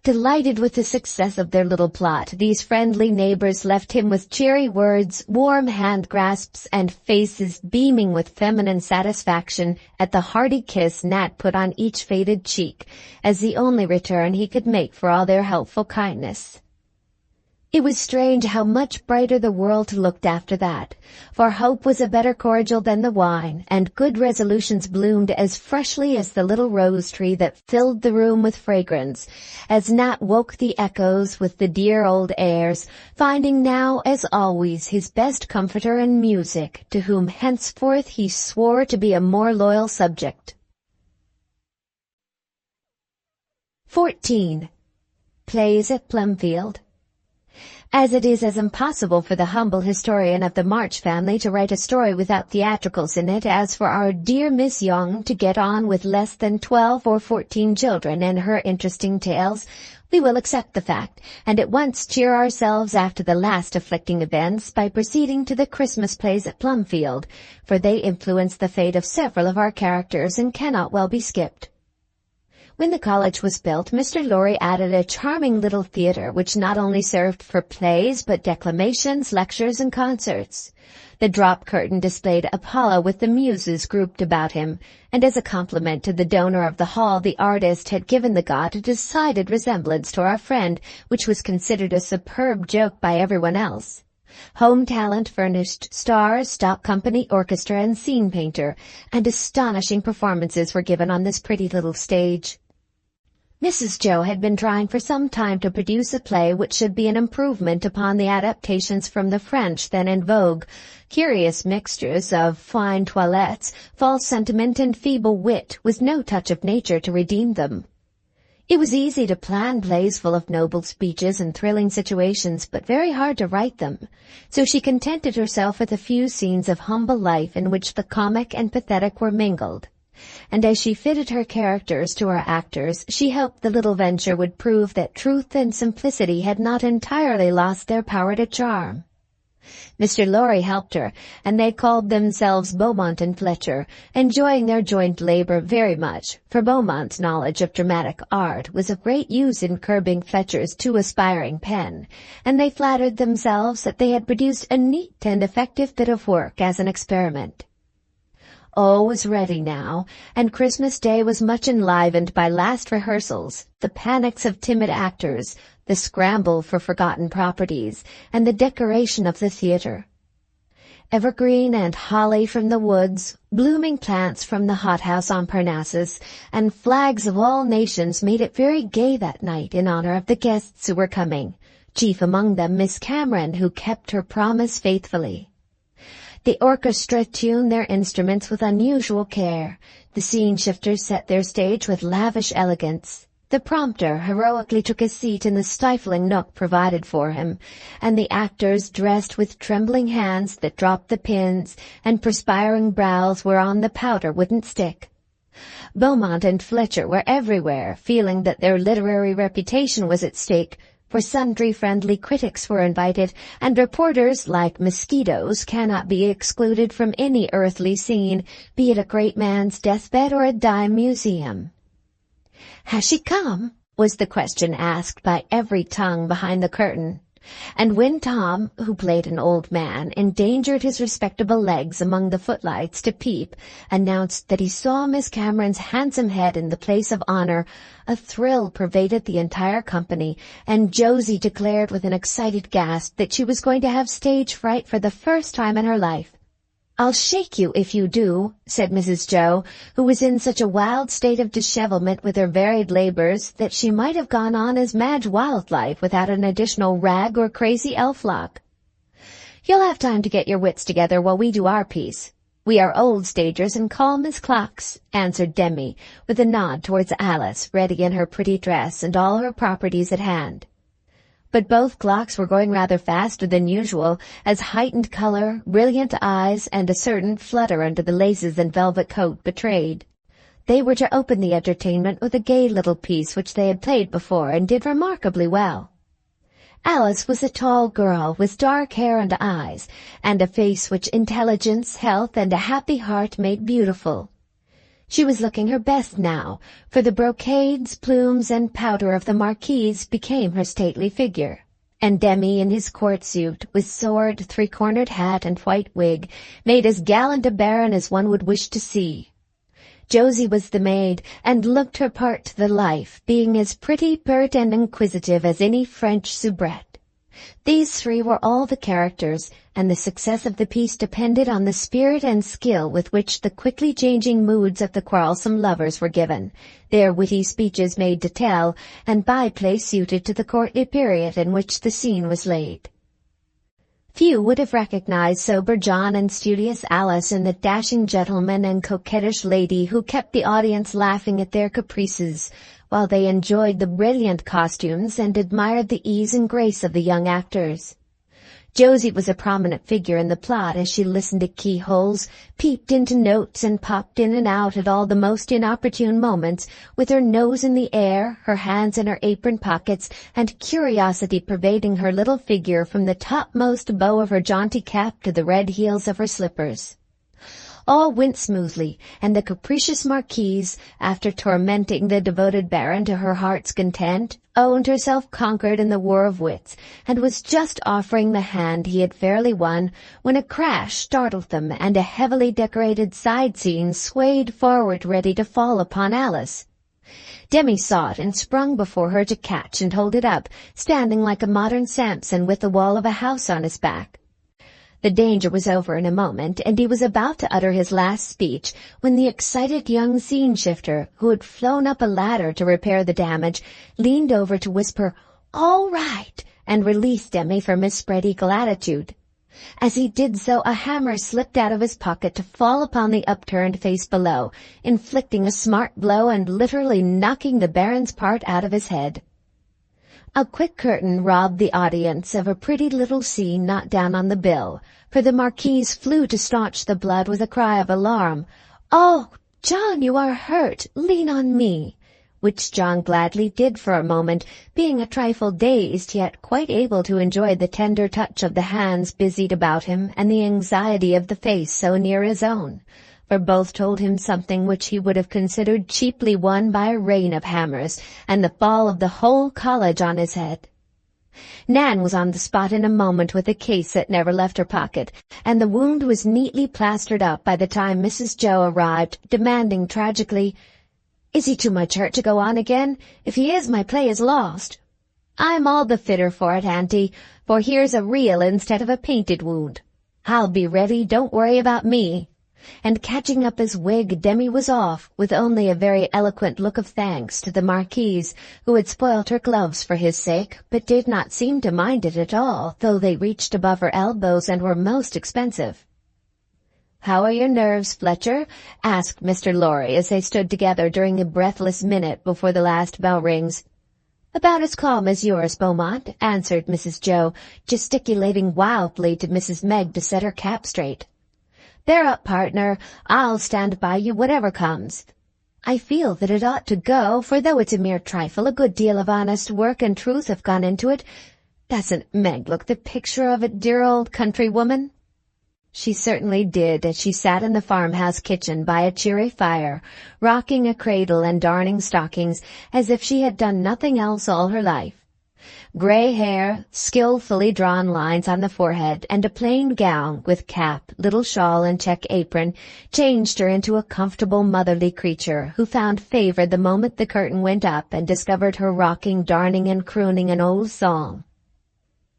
Delighted with the success of their little plot, these friendly neighbors left him with cheery words, warm hand grasps, and faces beaming with feminine satisfaction at the hearty kiss Nat put on each faded cheek, as the only return he could make for all their helpful kindness. It was strange how much brighter the world looked after that, for hope was a better cordial than the wine, and good resolutions bloomed as freshly as the little rose tree that filled the room with fragrance, as Nat woke the echoes with the dear old airs, finding now, as always, his best comforter in music, to whom henceforth he swore to be a more loyal subject. 14. Plays at Plumfield. As it is as impossible for the humble historian of the March family to write a story without theatricals in it as for our dear Miss Young to get on with less than 12 or 14 children and her interesting tales, we will accept the fact, and at once cheer ourselves after the last afflicting events by proceeding to the Christmas plays at Plumfield, for they influence the fate of several of our characters and cannot well be skipped. When the college was built, Mr. Lorry added a charming little theatre which not only served for plays but declamations, lectures, and concerts. The drop curtain displayed Apollo with the muses grouped about him, and as a compliment to the donor of the hall, the artist had given the god a decided resemblance to our friend, which was considered a superb joke by everyone else. Home talent furnished stars, stock company, orchestra, and scene painter, and astonishing performances were given on this pretty little stage. Mrs. Jo had been trying for some time to produce a play which should be an improvement upon the adaptations from the French then in vogue, curious mixtures of fine toilettes, false sentiment, and feeble wit, with no touch of nature to redeem them. It was easy to plan plays full of noble speeches and thrilling situations, but very hard to write them, so she contented herself with a few scenes of humble life in which the comic and pathetic were mingled. And as she fitted her characters to her actors, she hoped the little venture would prove that truth and simplicity had not entirely lost their power to charm. Mr. Lorry helped her, and they called themselves Beaumont and Fletcher, enjoying their joint labor very much, for Beaumont's knowledge of dramatic art was of great use in curbing Fletcher's too aspiring pen, and they flattered themselves that they had produced a neat and effective bit of work as an experiment. All was ready now, and Christmas Day was much enlivened by last rehearsals, the panics of timid actors, the scramble for forgotten properties, and the decoration of the theatre. evergreen and holly from the woods, blooming plants from the hothouse on Parnassus, and flags of all nations made it very gay that night in honor of the guests who were coming, chief among them Miss Cameron, who kept her promise faithfully. The orchestra tuned their instruments with unusual care. The scene-shifters set their stage with lavish elegance. The prompter heroically took his seat in the stifling nook provided for him, and the actors dressed with trembling hands that dropped the pins and perspiring brows whereon the powder wouldn't stick. Beaumont and Fletcher were everywhere, feeling that their literary reputation was at stake, for sundry friendly critics were invited, and reporters, like mosquitoes, cannot be excluded from any earthly scene, be it a great man's deathbed or a dime museum. "Has she come?" was the question asked by every tongue behind the curtain. And when Tom, who played an old man, endangered his respectable legs among the footlights to peep, announced that he saw Miss Cameron's handsome head in the place of honor, a thrill pervaded the entire company, and Josie declared with an excited gasp that she was going to have stage fright for the first time in her life. "I'll shake you if you do," said Mrs. Jo, who was in such a wild state of dishevelment with her varied labors that she might have gone on as Madge Wildlife without an additional rag or crazy elf-lock. "You'll have time to get your wits together while we do our piece. We are old stagers and calm as clocks," answered Demi, with a nod towards Alice, ready in her pretty dress and all her properties at hand. But both clocks were going rather faster than usual, as heightened color, brilliant eyes, and a certain flutter under the laces and velvet coat betrayed. They were to open the entertainment with a gay little piece which they had played before and did remarkably well. Alice was a tall girl with dark hair and eyes, and a face which intelligence, health, and a happy heart made beautiful. She was looking her best now, for the brocades, plumes, and powder of the marquise became her stately figure, and Demi in his court suit, with sword, three-cornered hat, and white wig, made as gallant a baron as one would wish to see. Josie was the maid, and looked her part to the life, being as pretty, pert, and inquisitive as any French soubrette. These three were all the characters, and the success of the piece depended on the spirit and skill with which the quickly changing moods of the quarrelsome lovers were given, their witty speeches made to tell, and by-play suited to the courtly period in which the scene was laid. Few would have recognized sober John and studious Alice in the dashing gentleman and coquettish lady who kept the audience laughing at their caprices, while they enjoyed the brilliant costumes and admired the ease and grace of the young actors. Josie was a prominent figure in the plot as she listened to keyholes, peeped into notes, and popped in and out at all the most inopportune moments, with her nose in the air, her hands in her apron pockets, and curiosity pervading her little figure from the topmost bow of her jaunty cap to the red heels of her slippers. All went smoothly, and the capricious marquise, after tormenting the devoted baron to her heart's content, owned herself conquered in the war of wits, and was just offering the hand he had fairly won, when a crash startled them, and a heavily decorated side scene swayed forward ready to fall upon Alice. Demi saw it and sprung before her to catch and hold it up, standing like a modern Samson with the wall of a house on his back. The danger was over in a moment, and he was about to utter his last speech, when the excited young scene-shifter, who had flown up a ladder to repair the damage, leaned over to whisper, "All right," and released Demi from his spread-eagle attitude. As he did so, a hammer slipped out of his pocket to fall upon the upturned face below, inflicting a smart blow and literally knocking the baron's part out of his head. A quick curtain robbed the audience of a pretty little scene not down on the bill, for the marquise flew to staunch the blood with a cry of alarm. "Oh, John, you are hurt! Lean on me!" which John gladly did for a moment, being a trifle dazed yet quite able to enjoy the tender touch of the hands busied about him and the anxiety of the face so near his own, for both told him something which he would have considered cheaply won by a rain of hammers and the fall of the whole college on his head. Nan was on the spot in a moment with a case that never left her pocket, and the wound was neatly plastered up by the time Mrs. Jo arrived, demanding tragically, "Is he too much hurt to go on again? If he is, my play is lost." "I'm all the fitter for it, Auntie, for here's a real instead of a painted wound." I'll be ready, don't worry about me." And catching up his wig, Demi was off, with only a very eloquent look of thanks to the Marquise, who had spoilt her gloves for his sake, but did not seem to mind it at all, though they reached above her elbows and were most expensive. "How are your nerves, Fletcher?" asked Mr. Lorry as they stood together during a breathless minute before the last bell rings. "About as calm as yours, Beaumont," answered Mrs. Jo, gesticulating wildly to Mrs. Meg to set her cap straight. "They're up, partner. I'll stand by you whatever comes. I feel that it ought to go, for though it's a mere trifle, a good deal of honest work and truth have gone into it. Doesn't Meg look the picture of a dear old country woman?" She certainly did, as she sat in the farmhouse kitchen by a cheery fire, rocking a cradle and darning stockings, as if she had done nothing else all her life. Gray hair, skillfully drawn lines on the forehead, and a plain gown with cap, little shawl, and check apron changed her into a comfortable motherly creature who found favor the moment the curtain went up and discovered her rocking, darning, and crooning an old song.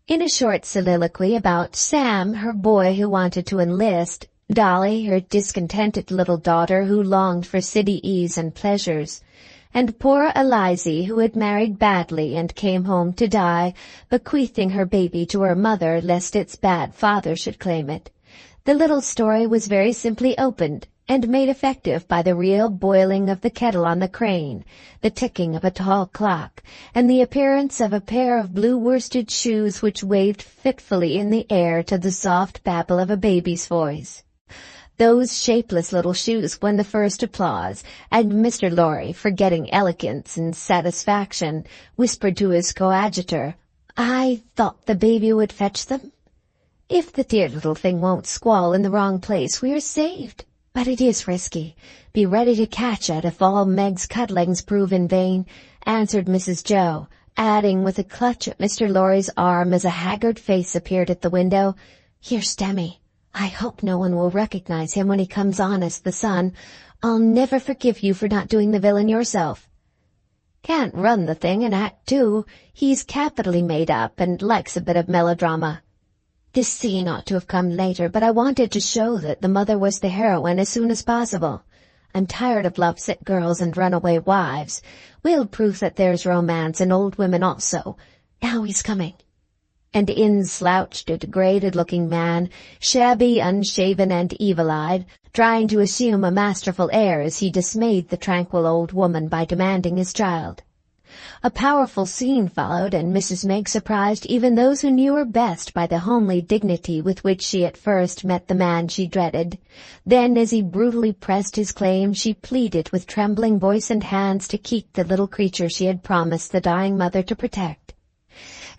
In a short soliloquy about Sam, her boy who wanted to enlist, Dolly, her discontented little daughter who longed for city ease and pleasures, and poor Elizy, who had married badly and came home to die, bequeathing her baby to her mother lest its bad father should claim it, the little story was very simply opened and made effective by the real boiling of the kettle on the crane, the ticking of a tall clock, and the appearance of a pair of blue worsted shoes which waved fitfully in the air to the soft babble of a baby's voice. Those shapeless little shoes won the first applause, and Mr. Lorry, forgetting elegance and satisfaction, whispered to his coadjutor, "I thought the baby would fetch them. If the dear little thing won't squall in the wrong place, we are saved. But it is risky. Be ready to catch it if all Meg's cuddlings prove in vain," answered Mrs. Jo, adding with a clutch at Mr. Lorry's arm as a haggard face appeared at the window, "Here's Demi. I hope no one will recognize him when he comes on as the son. I'll never forgive you for not doing the villain yourself." "Can't run the thing and act too. He's capitally made up and likes a bit of melodrama." This scene ought to have come later, but I wanted to show that the mother was the heroine as soon as possible. I'm tired of lovesick girls and runaway wives. We'll prove that there's romance in old women also. Now he's coming. And in slouched a degraded-looking man, shabby, unshaven, and evil-eyed, trying to assume a masterful air as he dismayed the tranquil old woman by demanding his child. A powerful scene followed, and Mrs. Meg surprised even those who knew her best by the homely dignity with which she at first met the man she dreaded. Then, as he brutally pressed his claim, she pleaded with trembling voice and hands to keep the little creature she had promised the dying mother to protect.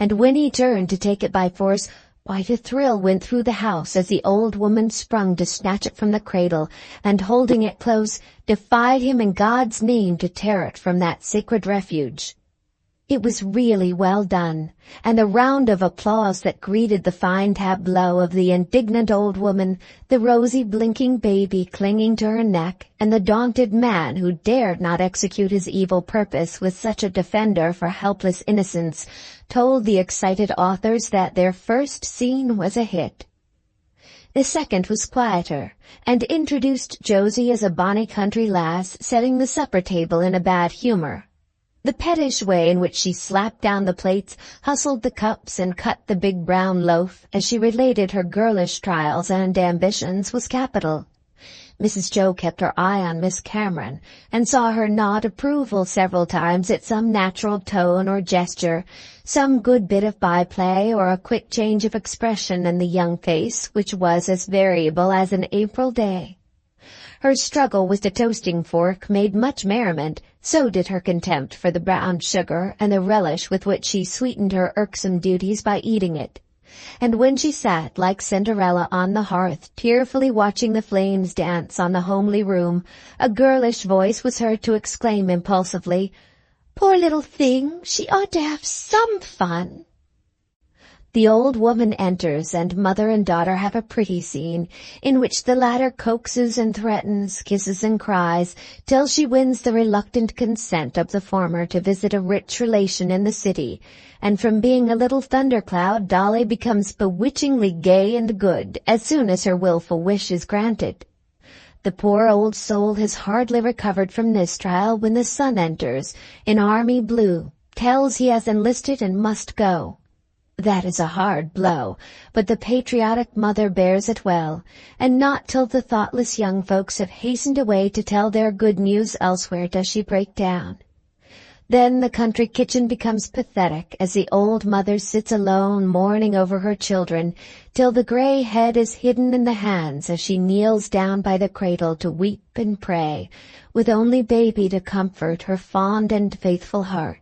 And when he turned to take it by force, quite a thrill went through the house as the old woman sprung to snatch it from the cradle, and holding it close, defied him in God's name to tear it from that sacred refuge. It was really well done, and the round of applause that greeted the fine tableau of the indignant old woman, the rosy blinking baby clinging to her neck, and the daunted man who dared not execute his evil purpose with such a defender for helpless innocence, told the excited authors that their first scene was a hit. The second was quieter, and introduced Josie as a bonny country lass setting the supper table in a bad humor. The pettish way in which she slapped down the plates, hustled the cups, and cut the big brown loaf as she related her girlish trials and ambitions was capital. Mrs. Jo kept her eye on Miss Cameron, and saw her nod approval several times at some natural tone or gesture, some good bit of by-play or a quick change of expression in the young face, which was as variable as an April day. Her struggle with the toasting fork made much merriment, so did her contempt for the brown sugar and the relish with which she sweetened her irksome duties by eating it. And when she sat like Cinderella on the hearth, tearfully watching the flames dance on the homely room, a girlish voice was heard to exclaim impulsively, "Poor little thing, she ought to have some fun." The old woman enters, and mother and daughter have a pretty scene, in which the latter coaxes and threatens, kisses and cries, till she wins the reluctant consent of the former to visit a rich relation in the city, and from being a little thundercloud, Dolly becomes bewitchingly gay and good as soon as her wilful wish is granted. The poor old soul has hardly recovered from this trial when the son enters, in army blue, tells he has enlisted and must go. That is a hard blow, but the patriotic mother bears it well, and not till the thoughtless young folks have hastened away to tell their good news elsewhere does she break down. Then the country kitchen becomes pathetic as the old mother sits alone mourning over her children, till the gray head is hidden in the hands as she kneels down by the cradle to weep and pray, with only baby to comfort her fond and faithful heart.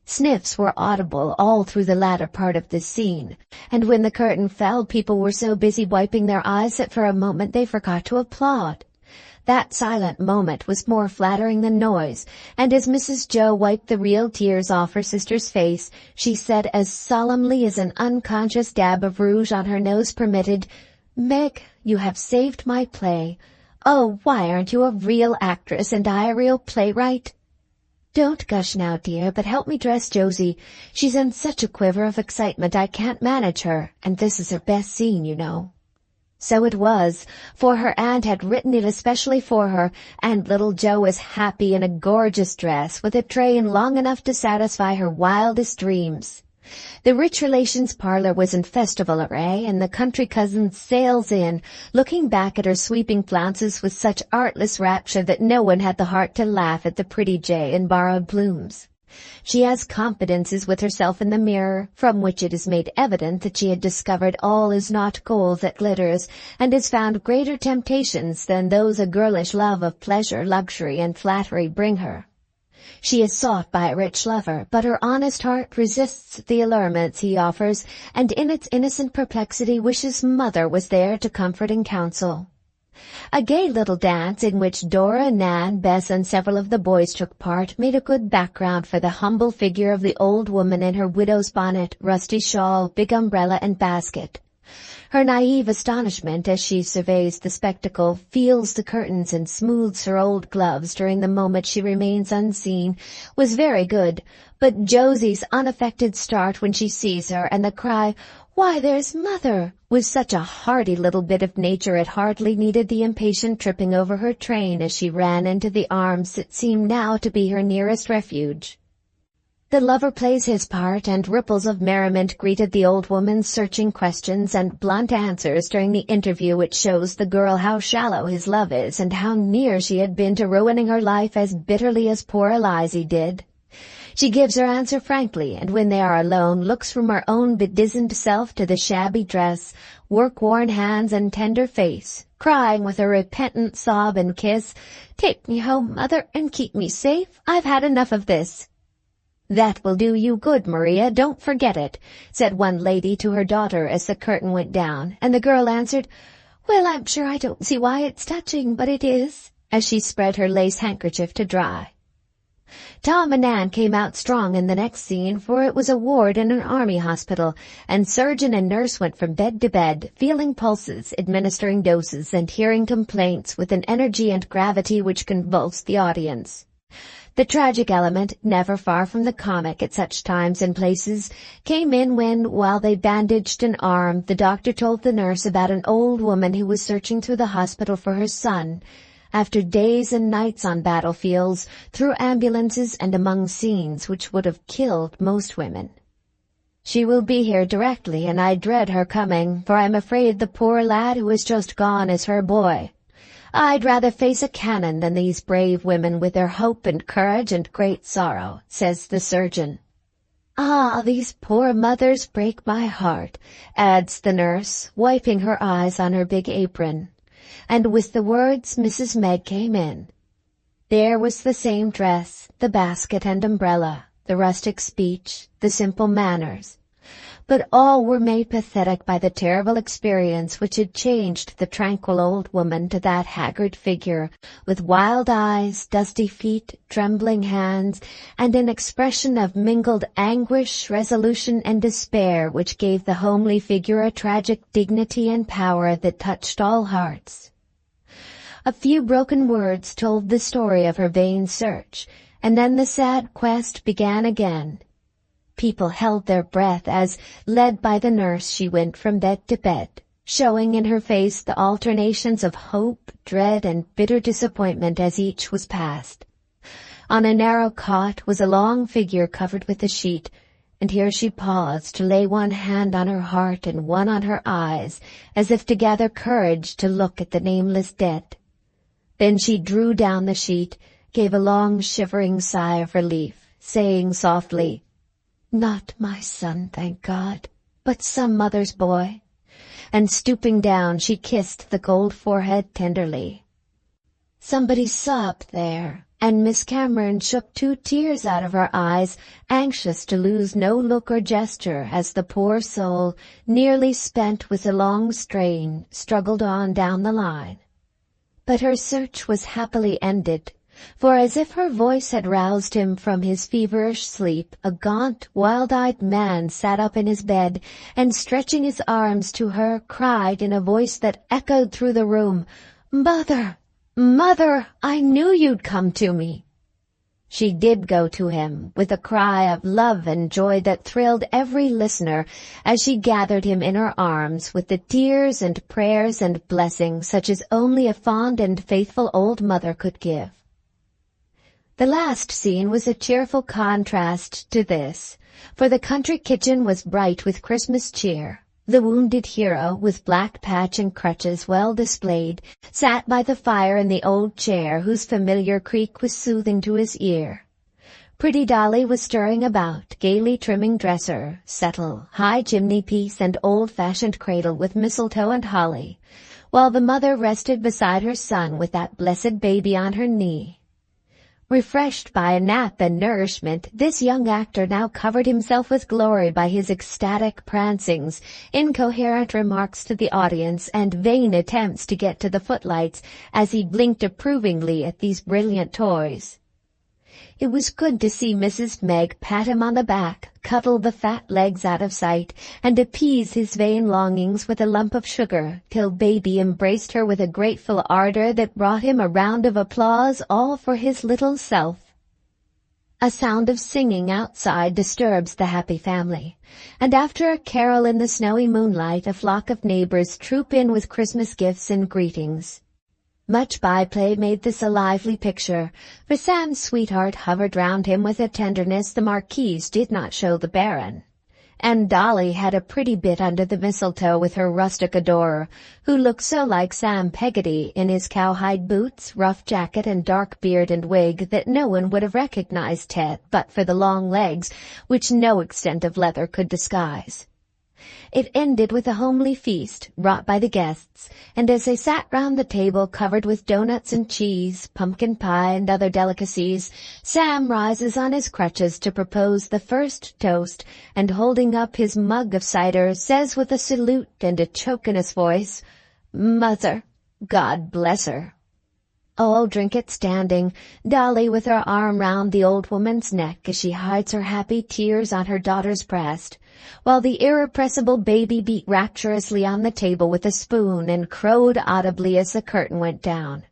Sniffs were audible all through the latter part of this scene, and when the curtain fell people were so busy wiping their eyes that for a moment they forgot to applaud. That silent moment was more flattering than noise, and as Mrs. Jo wiped the real tears off her sister's face, she said as solemnly as an unconscious dab of rouge on her nose permitted, "Meg, you have saved my play. Oh, why aren't you a real actress and I a real playwright?" "Don't gush now, dear, but help me dress Josie. She's in such a quiver of excitement I can't manage her, and this is her best scene, you know." So it was, for her aunt had written it especially for her, and little Jo was happy in a gorgeous dress, with a train long enough to satisfy her wildest dreams. The rich relations' parlor was in festival array, and the country cousin sails in, looking back at her sweeping flounces with such artless rapture that no one had the heart to laugh at the pretty jay in borrowed plumes. She has confidences with herself in the mirror, from which it is made evident that she had discovered all is not gold that glitters, and has found greater temptations than those a girlish love of pleasure, luxury, and flattery bring her. She is sought by a rich lover, but her honest heart resists the allurements he offers, and in its innocent perplexity wishes mother was there to comfort and counsel. A gay little dance in which Dora, Nan, Bess, and several of the boys took part made a good background for the humble figure of the old woman in her widow's bonnet, rusty shawl, big umbrella, and basket. Her naive astonishment as she surveys the spectacle, feels the curtains, and smooths her old gloves during the moment she remains unseen, was very good, but Josie's unaffected start when she sees her, and the cry, "Why, there's Mother!" was such a hearty little bit of nature it hardly needed the impatient tripping over her train as she ran into the arms that seemed now to be her nearest refuge. The lover plays his part, and ripples of merriment greeted the old woman's searching questions and blunt answers during the interview, which shows the girl how shallow his love is and how near she had been to ruining her life as bitterly as poor Eliza did. She gives her answer frankly, and when they are alone looks from her own bedizened self to the shabby dress, work-worn hands, and tender face, crying with a repentant sob and kiss, "Take me home, Mother, and keep me safe. I've had enough of this." "That will do you good, Maria, don't forget it," said one lady to her daughter as the curtain went down, and the girl answered, "Well, I'm sure I don't see why it's touching, but it is," as she spread her lace handkerchief to dry. Tom and Nan came out strong in the next scene, for it was a ward in an army hospital, and surgeon and nurse went from bed to bed, feeling pulses, administering doses, and hearing complaints with an energy and gravity which convulsed the audience. The tragic element, never far from the comic at such times and places, came in when, while they bandaged an arm, the doctor told the nurse about an old woman who was searching through the hospital for her son, after days and nights on battlefields, through ambulances, and among scenes which would have killed most women. "She will be here directly, and I dread her coming, for I'm afraid the poor lad who has just gone is her boy. I'd rather face a cannon than these brave women with their hope and courage and great sorrow," says the surgeon. "Ah, these poor mothers break my heart," adds the nurse, wiping her eyes on her big apron. And with the words Mrs. Meg came in. There was the same dress, the basket and umbrella, the rustic speech, the simple manners. but all were made pathetic by the terrible experience which had changed the tranquil old woman to that haggard figure, with wild eyes, dusty feet, trembling hands, and an expression of mingled anguish, resolution, and despair which gave the homely figure a tragic dignity and power that touched all hearts. A few broken words told the story of her vain search, and then the sad quest began again. People held their breath as, led by the nurse, she went from bed to bed, showing in her face the alternations of hope, dread, and bitter disappointment as each was passed. On a narrow cot was a long figure covered with a sheet, and here she paused to lay one hand on her heart and one on her eyes, as if to gather courage to look at the nameless dead. Then she drew down the sheet, gave a long shivering sigh of relief, saying softly, "Not my son, thank God, but some mother's boy," and stooping down she kissed the cold forehead tenderly. Somebody sobbed there, and Miss Cameron shook 2 tears out of her eyes, anxious to lose no look or gesture as the poor soul, nearly spent with the long strain, struggled on down the line. But her search was happily ended, for as if her voice had roused him from his feverish sleep, a gaunt, wild-eyed man sat up in his bed, and stretching his arms to her, cried in a voice that echoed through the room, "Mother! Mother! I knew you'd come to me!" She did go to him, with a cry of love and joy that thrilled every listener, as she gathered him in her arms with the tears and prayers and blessings such as only a fond and faithful old mother could give. The last scene was a cheerful contrast to this, for the country kitchen was bright with Christmas cheer. The wounded hero, with black patch and crutches well displayed, sat by the fire in the old chair whose familiar creak was soothing to his ear. Pretty Dolly was stirring about, gaily trimming dresser, settle, high chimney-piece, and old-fashioned cradle with mistletoe and holly, while the mother rested beside her son with that blessed baby on her knee. Refreshed by a nap and nourishment, this young actor now covered himself with glory by his ecstatic prancings, incoherent remarks to the audience, and vain attempts to get to the footlights as he blinked approvingly at these brilliant toys. It was good to see Mrs. Meg pat him on the back, cuddle the fat legs out of sight, and appease his vain longings with a lump of sugar, till baby embraced her with a grateful ardor that brought him a round of applause, all for his little self. A sound of singing outside disturbs the happy family, and after a carol in the snowy moonlight, a flock of neighbors troop in with Christmas gifts and greetings. Much byplay made this a lively picture, for Sam's sweetheart hovered round him with a tenderness the Marquise did not show the Baron, and Dolly had a pretty bit under the mistletoe with her rustic adorer, who looked so like Sam Peggotty in his cowhide boots, rough jacket, and dark beard and wig that no one would have recognized Ted but for the long legs, which no extent of leather could disguise. It ended with a homely feast, brought by the guests, and as they sat round the table covered with doughnuts and cheese, pumpkin pie, and other delicacies, Sam rises on his crutches to propose the first toast, and holding up his mug of cider, says with a salute and a choke in his voice, "Mother, God bless her." All drink it standing, Dolly with her arm round the old woman's neck as she hides her happy tears on her daughter's breast, while the irrepressible baby beat rapturously on the table with a spoon and crowed audibly as the curtain went down.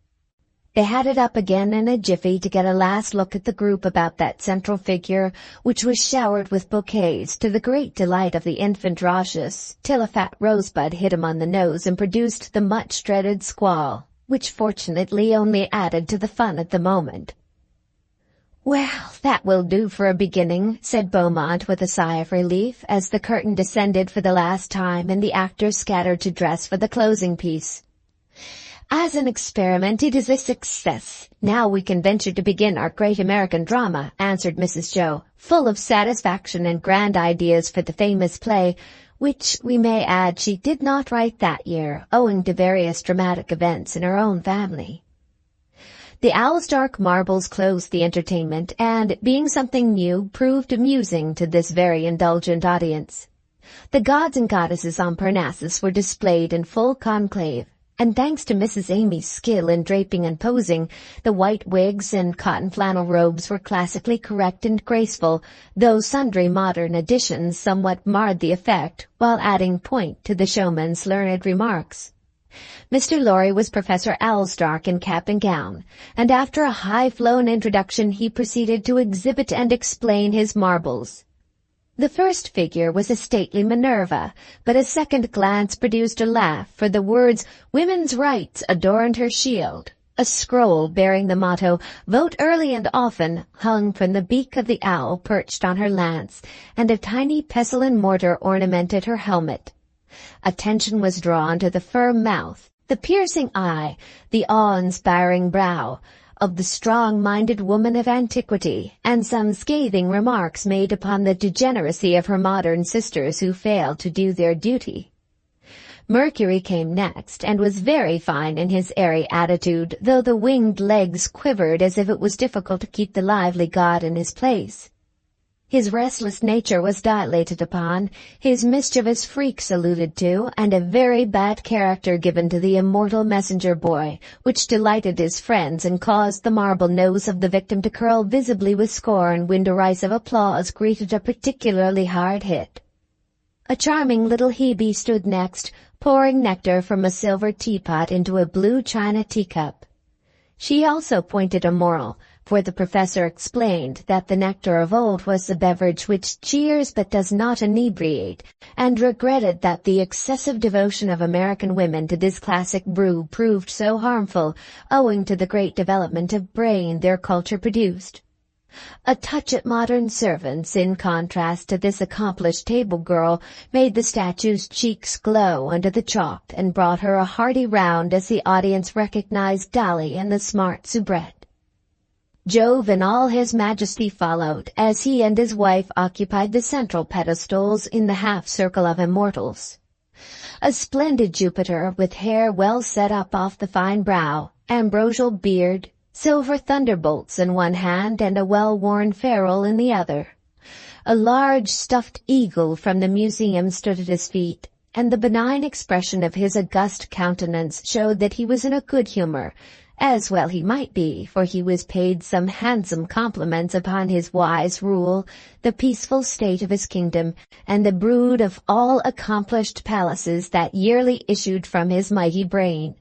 They had it up again in a jiffy to get a last look at the group about that central figure, which was showered with bouquets to the great delight of the infant Rochus, till a fat rosebud hit him on the nose and produced the much-dreaded squall, which fortunately only added to the fun at the moment. "Well, that will do for a beginning," said Beaumont with a sigh of relief, as the curtain descended for the last time and the actors scattered to dress for the closing piece. "As an experiment, it is a success. Now we can venture to begin our great American drama," answered Mrs. Jo, full of satisfaction and grand ideas for the famous play, which, we may add, she did not write that year, owing to various dramatic events in her own family. The Owl's Dark Marbles closed the entertainment, and, being something new, proved amusing to this very indulgent audience. The gods and goddesses on Parnassus were displayed in full conclave, and thanks to Mrs. Amy's skill in draping and posing, the white wigs and cotton flannel robes were classically correct and graceful, though sundry modern additions somewhat marred the effect while adding point to the showman's learned remarks. Mr. Lorry was Professor Alstark in cap and gown, and after a high-flown introduction he proceeded to exhibit and explain his marvels. The first figure was a stately Minerva, but a second glance produced a laugh, for the words "Women's Rights" adorned her shield. A scroll bearing the motto "Vote Early and Often" hung from the beak of the owl perched on her lance, and a tiny pestle and mortar ornamented her helmet. Attention was drawn to the firm mouth, the piercing eye, the awe-inspiring brow of the strong-minded woman of antiquity, and some scathing remarks made upon the degeneracy of her modern sisters who failed to do their duty. Mercury came next, and was very fine in his airy attitude, though the winged legs quivered as if it was difficult to keep the lively god in his place. His restless nature was dilated upon, his mischievous freaks alluded to, and a very bad character given to the immortal messenger boy, which delighted his friends and caused the marble nose of the victim to curl visibly with scorn when derisive applause greeted a particularly hard hit. A charming little Hebe stood next, pouring nectar from a silver teapot into a blue china teacup. She also pointed a moral, for the professor explained that the nectar of old was the beverage which cheers but does not inebriate, and regretted that the excessive devotion of American women to this classic brew proved so harmful, owing to the great development of brain their culture produced. A touch at modern servants, in contrast to this accomplished table girl, made the statue's cheeks glow under the chalk and brought her a hearty round as the audience recognized Dolly and the smart soubrette. Jove in all his majesty followed, as he and his wife occupied the central pedestals in the half-circle of immortals. A splendid Jupiter, with hair well set up off the fine brow, ambrosial beard, silver thunderbolts in one hand and a well-worn ferule in the other. A large stuffed eagle from the museum stood at his feet, and the benign expression of his august countenance showed that he was in a good humor, as well he might be, for he was paid some handsome compliments upon his wise rule, the peaceful state of his kingdom, and the brood of all accomplished palaces that yearly issued from his mighty brain.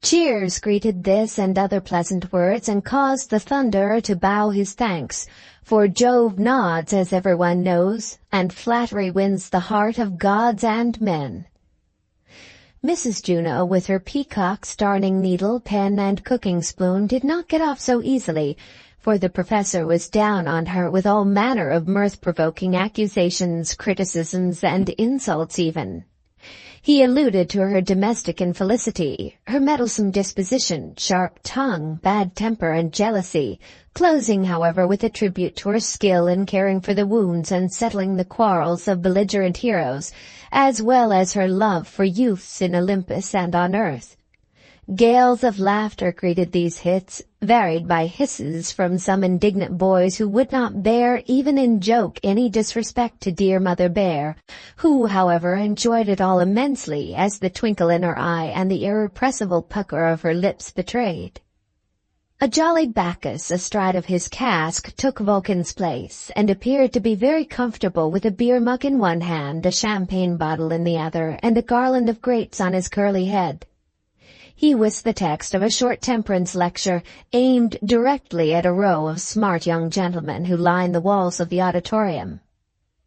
Cheers greeted this and other pleasant words, and caused the Thunderer to bow his thanks, for Jove nods, as everyone knows, and flattery wins the heart of gods and men. Mrs. Juno, with her peacock's darning needle, pen, and cooking spoon, did not get off so easily, for the professor was down on her with all manner of mirth-provoking accusations, criticisms, and insults even. He alluded to her domestic infelicity, her meddlesome disposition, sharp tongue, bad temper, and jealousy, closing, however, with a tribute to her skill in caring for the wounds and settling the quarrels of belligerent heroes, as well as her love for youths in Olympus and on earth. Gales of laughter greeted these hits, varied by hisses from some indignant boys who would not bear even in joke any disrespect to dear Mother Bear, who, however, enjoyed it all immensely, as the twinkle in her eye and the irrepressible pucker of her lips betrayed. A jolly Bacchus astride of his cask took Vulcan's place, and appeared to be very comfortable with a beer mug in one hand, a champagne bottle in the other, and a garland of grapes on his curly head. He was the text of a short temperance lecture aimed directly at a row of smart young gentlemen who lined the walls of the auditorium.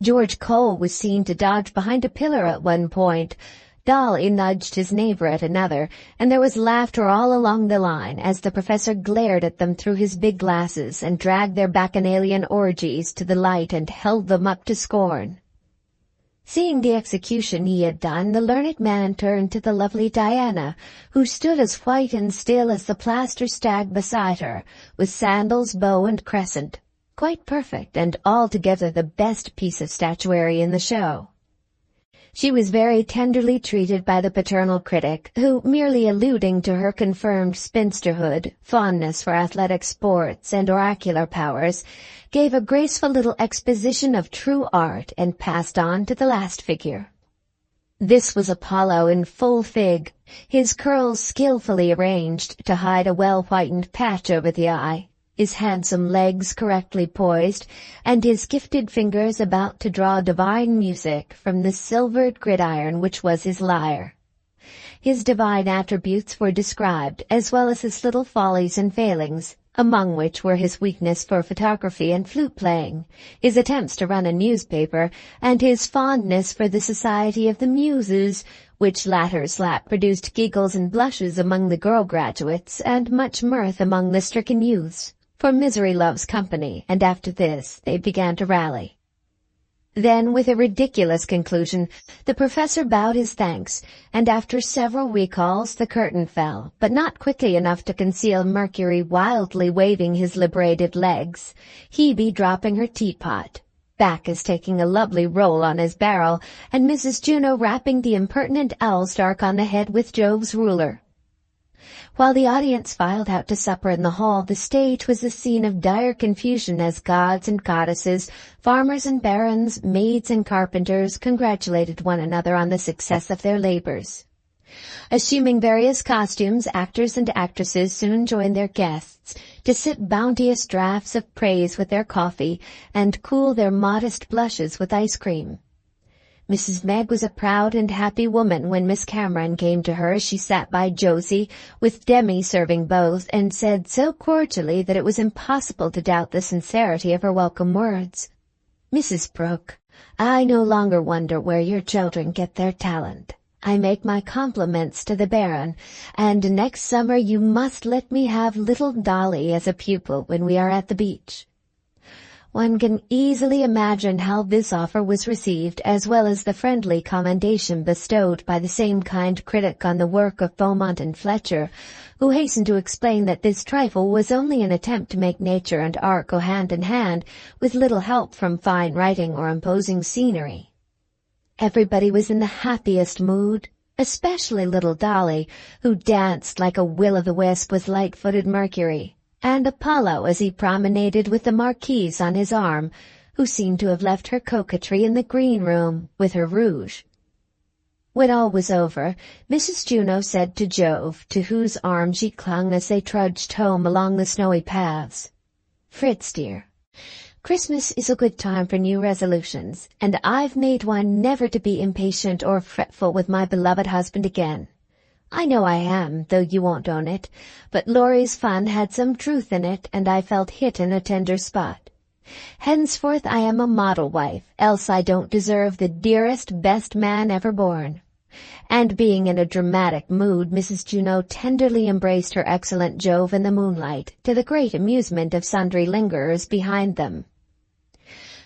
George Cole was seen to dodge behind a pillar at one point. Dolly nudged his neighbor at another, and there was laughter all along the line as the professor glared at them through his big glasses and dragged their bacchanalian orgies to the light and held them up to scorn. Seeing the execution he had done, the learned man turned to the lovely Diana, who stood as white and still as the plaster stag beside her, with sandals, bow, and crescent, quite perfect and altogether the best piece of statuary in the show. She was very tenderly treated by the paternal critic, who, merely alluding to her confirmed spinsterhood, fondness for athletic sports, and oracular powers, gave a graceful little exposition of true art and passed on to the last figure. This was Apollo in full fig, his curls skillfully arranged to hide a well-whitened patch over the eye, his handsome legs correctly poised, and his gifted fingers about to draw divine music from the silvered gridiron which was his lyre. His divine attributes were described, as well as his little follies and failings, among which were his weakness for photography and flute-playing, his attempts to run a newspaper, and his fondness for the society of the Muses, which latter slap produced giggles and blushes among the girl graduates, and much mirth among the stricken youths. For misery loves company, and after this they began to rally. Then, with a ridiculous conclusion, the professor bowed his thanks, and after several recalls the curtain fell, but not quickly enough to conceal Mercury wildly waving his liberated legs, Hebe dropping her teapot, Bacchus taking a lovely roll on his barrel, and Mrs. Juno rapping the impertinent Owlstark on the head with Jove's ruler. While the audience filed out to supper in the hall, the stage was a scene of dire confusion as gods and goddesses, farmers and barons, maids and carpenters congratulated one another on the success of their labors. Assuming various costumes, actors and actresses soon joined their guests to sip bounteous draughts of praise with their coffee and cool their modest blushes with ice cream. Mrs. Meg was a proud and happy woman when Miss Cameron came to her as she sat by Josie, with Demi serving both, and said so cordially that it was impossible to doubt the sincerity of her welcome words. "Mrs. Brooke, I no longer wonder where your children get their talent. I make my compliments to the Baron, and next summer you must let me have little Dolly as a pupil when we are at the beach." One can easily imagine how this offer was received, as well as the friendly commendation bestowed by the same kind critic on the work of Beaumont and Fletcher, who hastened to explain that this trifle was only an attempt to make nature and art go hand in hand, with little help from fine writing or imposing scenery. Everybody was in the happiest mood, especially little Dolly, who danced like a will-o'-the-wisp with light-footed Mercury, and Apollo as he promenaded with the Marquise on his arm, who seemed to have left her coquetry in the green room with her rouge. When all was over, Mrs. Juno said to Jove, to whose arm she clung as they trudged home along the snowy paths, "Fritz, dear, Christmas is a good time for new resolutions, and I've made one never to be impatient or fretful with my beloved husband again. I know I am, though you won't own it, but Laurie's fun had some truth in it, and I felt hit in a tender spot. Henceforth I am a model wife, else I don't deserve the dearest, best man ever born." And being in a dramatic mood, Mrs. Juno tenderly embraced her excellent Jove in the moonlight, to the great amusement of sundry lingerers behind them.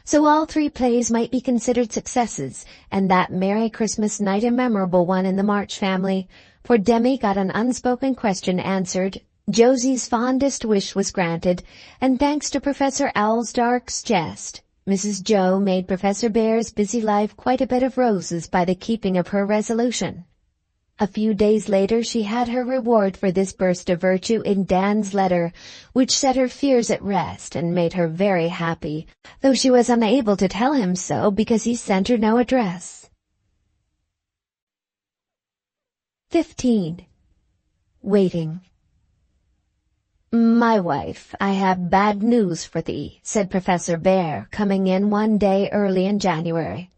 So all three plays might be considered successes, and that merry Christmas night a memorable one in the March family, for Demi got an unspoken question answered, Josie's fondest wish was granted, and thanks to Professor Owlstark's jest, Mrs. Jo made Professor Bhaer's busy life quite a bed of roses by the keeping of her resolution. A few days later she had her reward for this burst of virtue in Dan's letter, which set her fears at rest and made her very happy, though she was unable to tell him so because he sent her no address. 15. Waiting. "My wife, I have bad news for thee," said Professor Bhaer, coming in one day early in January.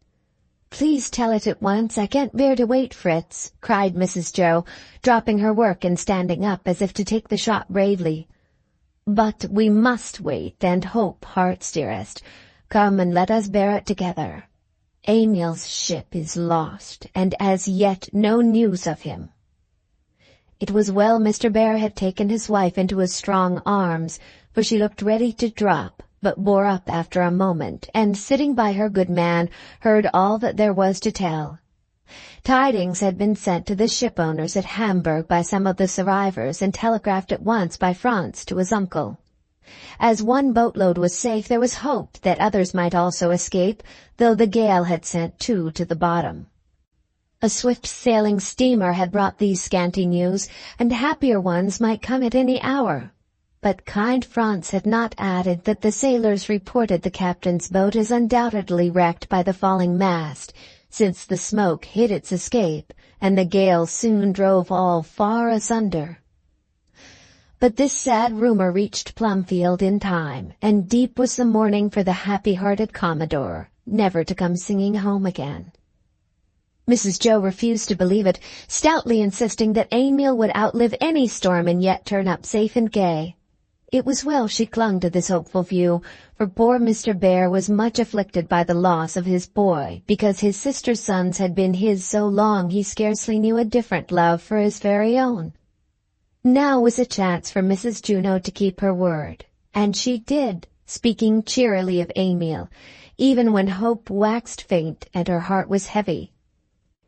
"Please tell it at once. I can't bear to wait, Fritz," cried Mrs. Jo, dropping her work and standing up as if to take the shot bravely. "But we must wait and hope, hearts dearest. Come and let us bear it together. Emil's ship is lost, and as yet no news of him." It was well Mr. Bhaer had taken his wife into his strong arms, for she looked ready to drop, but bore up after a moment, and sitting by her good man, heard all that there was to tell. Tidings had been sent to the shipowners at Hamburg by some of the survivors, and telegraphed at once by Franz to his uncle. As one boatload was safe, there was hope that others might also escape, though the gale had sent 2 to the bottom. A swift-sailing steamer had brought these scanty news, and happier ones might come at any hour. But kind Franz had not added that the sailors reported the captain's boat as undoubtedly wrecked by the falling mast, since the smoke hid its escape, and the gale soon drove all far asunder. But this sad rumor reached Plumfield in time, and deep was the mourning for the happy-hearted Commodore, never to come singing home again. Mrs. Jo refused to believe it, stoutly insisting that Emil would outlive any storm and yet turn up safe and gay. It was well she clung to this hopeful view, for poor Mr. Bhaer was much afflicted by the loss of his boy, because his sister's sons had been his so long he scarcely knew a different love for his very own. Now was a chance for Mrs. Juno to keep her word, and she did, speaking cheerily of Emil, even when hope waxed faint and her heart was heavy.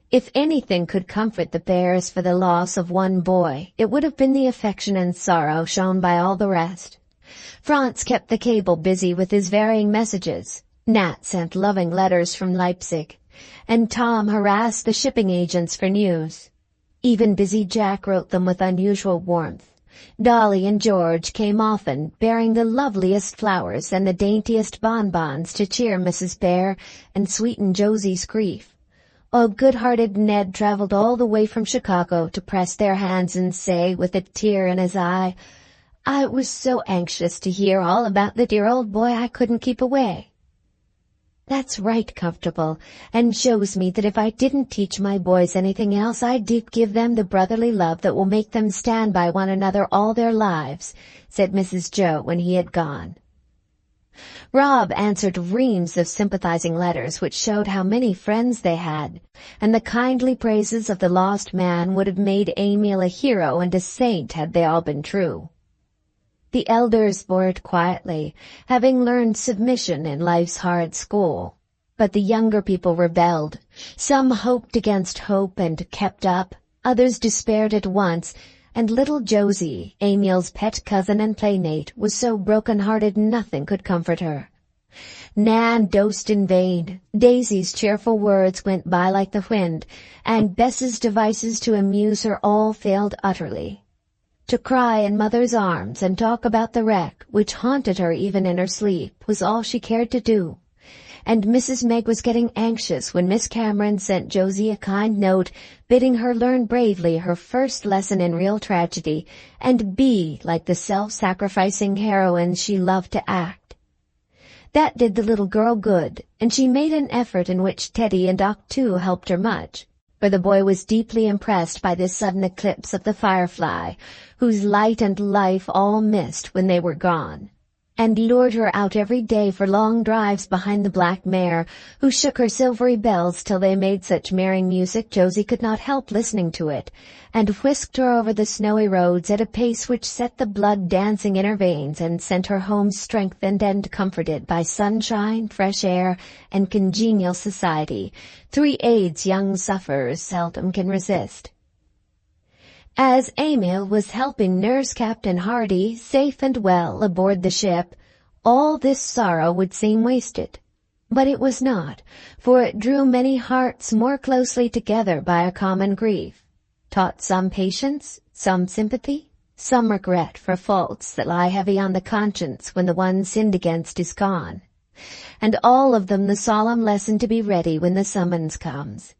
If anything could comfort the Bhaers for the loss of one boy, it would have been the affection and sorrow shown by all the rest. Franz kept the cable busy with his varying messages. Nat sent loving letters from Leipzig, and Tom harassed the shipping agents for news. Even busy Jack wrote them with unusual warmth. Dolly and George came often, bearing the loveliest flowers and the daintiest bonbons to cheer Mrs. Bhaer and sweeten Josie's grief. while good-hearted Ned traveled all the way from Chicago to press their hands and say, with a tear in his eye, "I was so anxious to hear all about the dear old boy I couldn't keep away." That's right comfortable, and shows me that if I didn't teach my boys anything else, I did give them the brotherly love that will make them stand by one another all their lives, said Mrs. Jo when he had gone. Rob answered reams of sympathizing letters which showed how many friends they had, and the kindly praises of the lost man would have made Emil a hero and a saint had they all been true. The elders bore it quietly, having learned submission in life's hard school. But the younger people rebelled. Some hoped against hope and kept up, others despaired at once, and little Josie, Emil's pet cousin and playmate, was so broken-hearted nothing could comfort her. Nan dosed in vain, Daisy's cheerful words went by like the wind, and Bess's devices to amuse her all failed utterly. To cry in Mother's arms and talk about the wreck, which haunted her even in her sleep, was all she cared to do. And Mrs. Meg was getting anxious when Miss Cameron sent Josie a kind note, bidding her learn bravely her first lesson in real tragedy, and be like the self-sacrificing heroines she loved to act. That did the little girl good, and she made an effort in which Teddy and Doc too helped her much, for the boy was deeply impressed by this sudden eclipse of the firefly, whose light and life all missed when they were gone, and lured her out every day for long drives behind the black mare, who shook her silvery bells till they made such merry music Josie could not help listening to it, and whisked her over the snowy roads at a pace which set the blood dancing in her veins and sent her home strengthened and comforted by sunshine, fresh air, and congenial society, 3 aids young sufferers seldom can resist. As Emil was helping nurse Captain Hardy safe and well aboard the ship, all this sorrow would seem wasted. But it was not, for it drew many hearts more closely together by a common grief, taught some patience, some sympathy, some regret for faults that lie heavy on the conscience when the one sinned against is gone, and all of them the solemn lesson to be ready when the summons comes.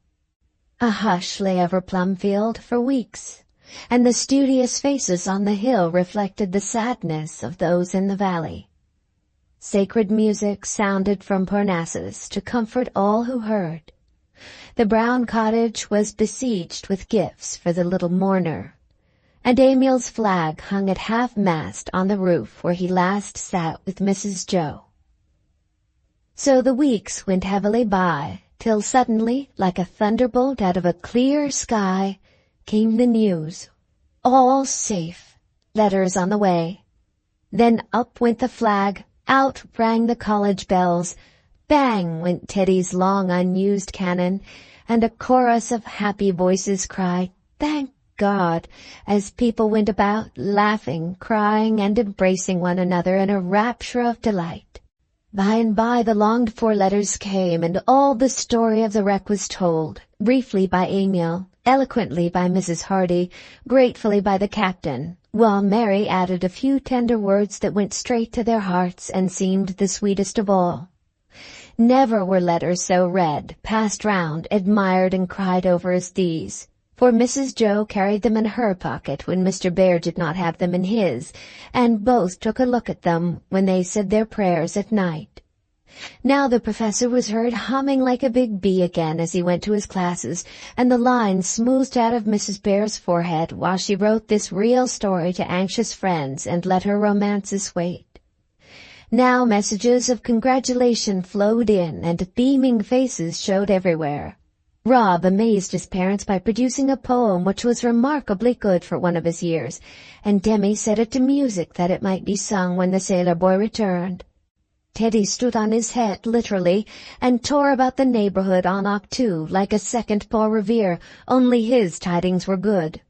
A hush lay over Plumfield for weeks, and the studious faces on the hill reflected the sadness of those in the valley. Sacred music sounded from Parnassus to comfort all who heard. The brown cottage was besieged with gifts for the little mourner, and Emil's flag hung at half-mast on the roof where he last sat with Mrs. Jo. So the weeks went heavily by, till suddenly, like a thunderbolt out of a clear sky, came the news. All safe. Letters on the way. Then up went the flag, out rang the college bells, bang went Teddy's long unused cannon, and a chorus of happy voices cried, "Thank God," as people went about, laughing, crying, and embracing one another in a rapture of delight. By and by the longed-for letters came, and all the story of the wreck was told, briefly by Emil, eloquently by Mrs. Hardy, gratefully by the captain, while Mary added a few tender words that went straight to their hearts and seemed the sweetest of all. Never were letters so read, passed round, admired and cried over as these, for Mrs. Jo carried them in her pocket when Mr. Bhaer did not have them in his, and both took a look at them when they said their prayers at night. Now the professor was heard humming like a big bee again as he went to his classes, and the lines smoothed out of Mrs. Bhaer's forehead while she wrote this real story to anxious friends and let her romances wait. Now messages of congratulation flowed in, and beaming faces showed everywhere. Rob amazed his parents by producing a poem which was remarkably good for one of his years, and Demi set it to music that it might be sung when the sailor boy returned. Teddy stood on his head, literally, and tore about the neighborhood en octu like a second Paul Revere, only his tidings were good.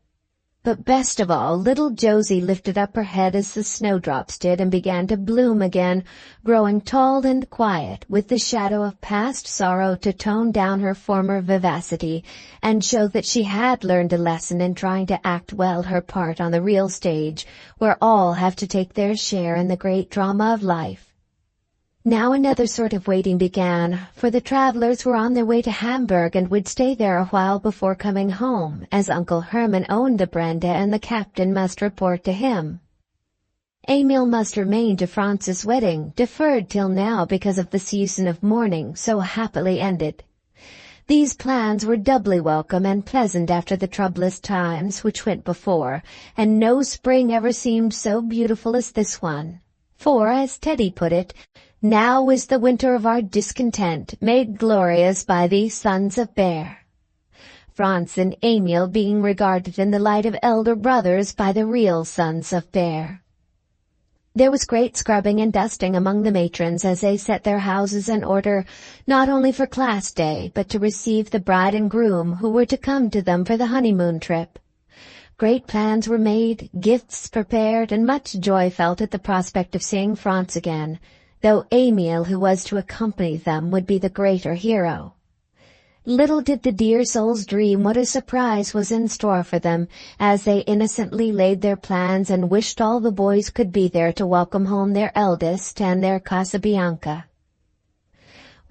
But best of all, little Josie lifted up her head as the snowdrops did and began to bloom again, growing tall and quiet, with the shadow of past sorrow to tone down her former vivacity, and show that she had learned a lesson in trying to act well her part on the real stage, where all have to take their share in the great drama of life. Now another sort of waiting began, for the travelers were on their way to Hamburg and would stay there a while before coming home, as Uncle Herman owned the Brenda and the captain must report to him. Emil must remain to Franz's wedding, deferred till now because of the season of mourning so happily ended. These plans were doubly welcome and pleasant after the troublous times which went before, and no spring ever seemed so beautiful as this one. For, as Teddy put it, now is the winter of our discontent made glorious by these sons of Bhaer. Franz and Emil being regarded in the light of elder brothers by the real sons of Bhaer. There was great scrubbing and dusting among the matrons as they set their houses in order, not only for class day, but to receive the bride and groom who were to come to them for the honeymoon trip. Great plans were made, gifts prepared, and much joy felt at the prospect of seeing Franz again, though Emil, who was to accompany them, would be the greater hero. Little did the dear souls dream what a surprise was in store for them, as they innocently laid their plans and wished all the boys could be there to welcome home their eldest and their Casabianca.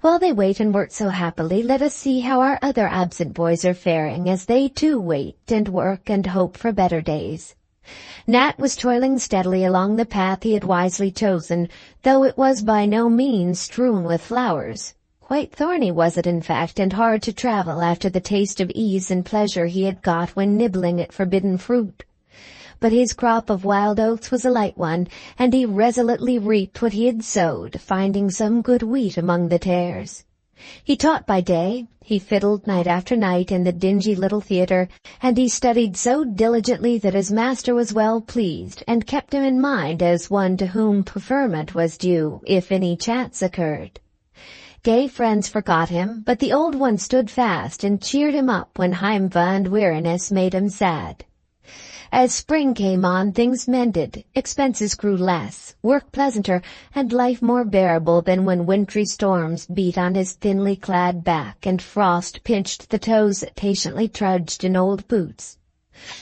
While they wait and work so happily, let us see how our other absent boys are faring, as they too wait and work and hope for better days. Nat was toiling steadily along the path he had wisely chosen, though it was by no means strewn with flowers. Quite thorny was it, in fact, and hard to travel after the taste of ease and pleasure he had got when nibbling at forbidden fruit. But his crop of wild oats was a light one, and he resolutely reaped what he had sowed, finding some good wheat among the tares. He taught by day, he fiddled night after night in the dingy little theatre, and he studied so diligently that his master was well pleased, and kept him in mind as one to whom preferment was due, if any chance occurred. Gay friends forgot him, but the old ones stood fast and cheered him up when Heimweh and weariness made him sad. As spring came on, things mended, expenses grew less, work pleasanter, and life more bearable than when wintry storms beat on his thinly clad back and frost pinched the toes that patiently trudged in old boots.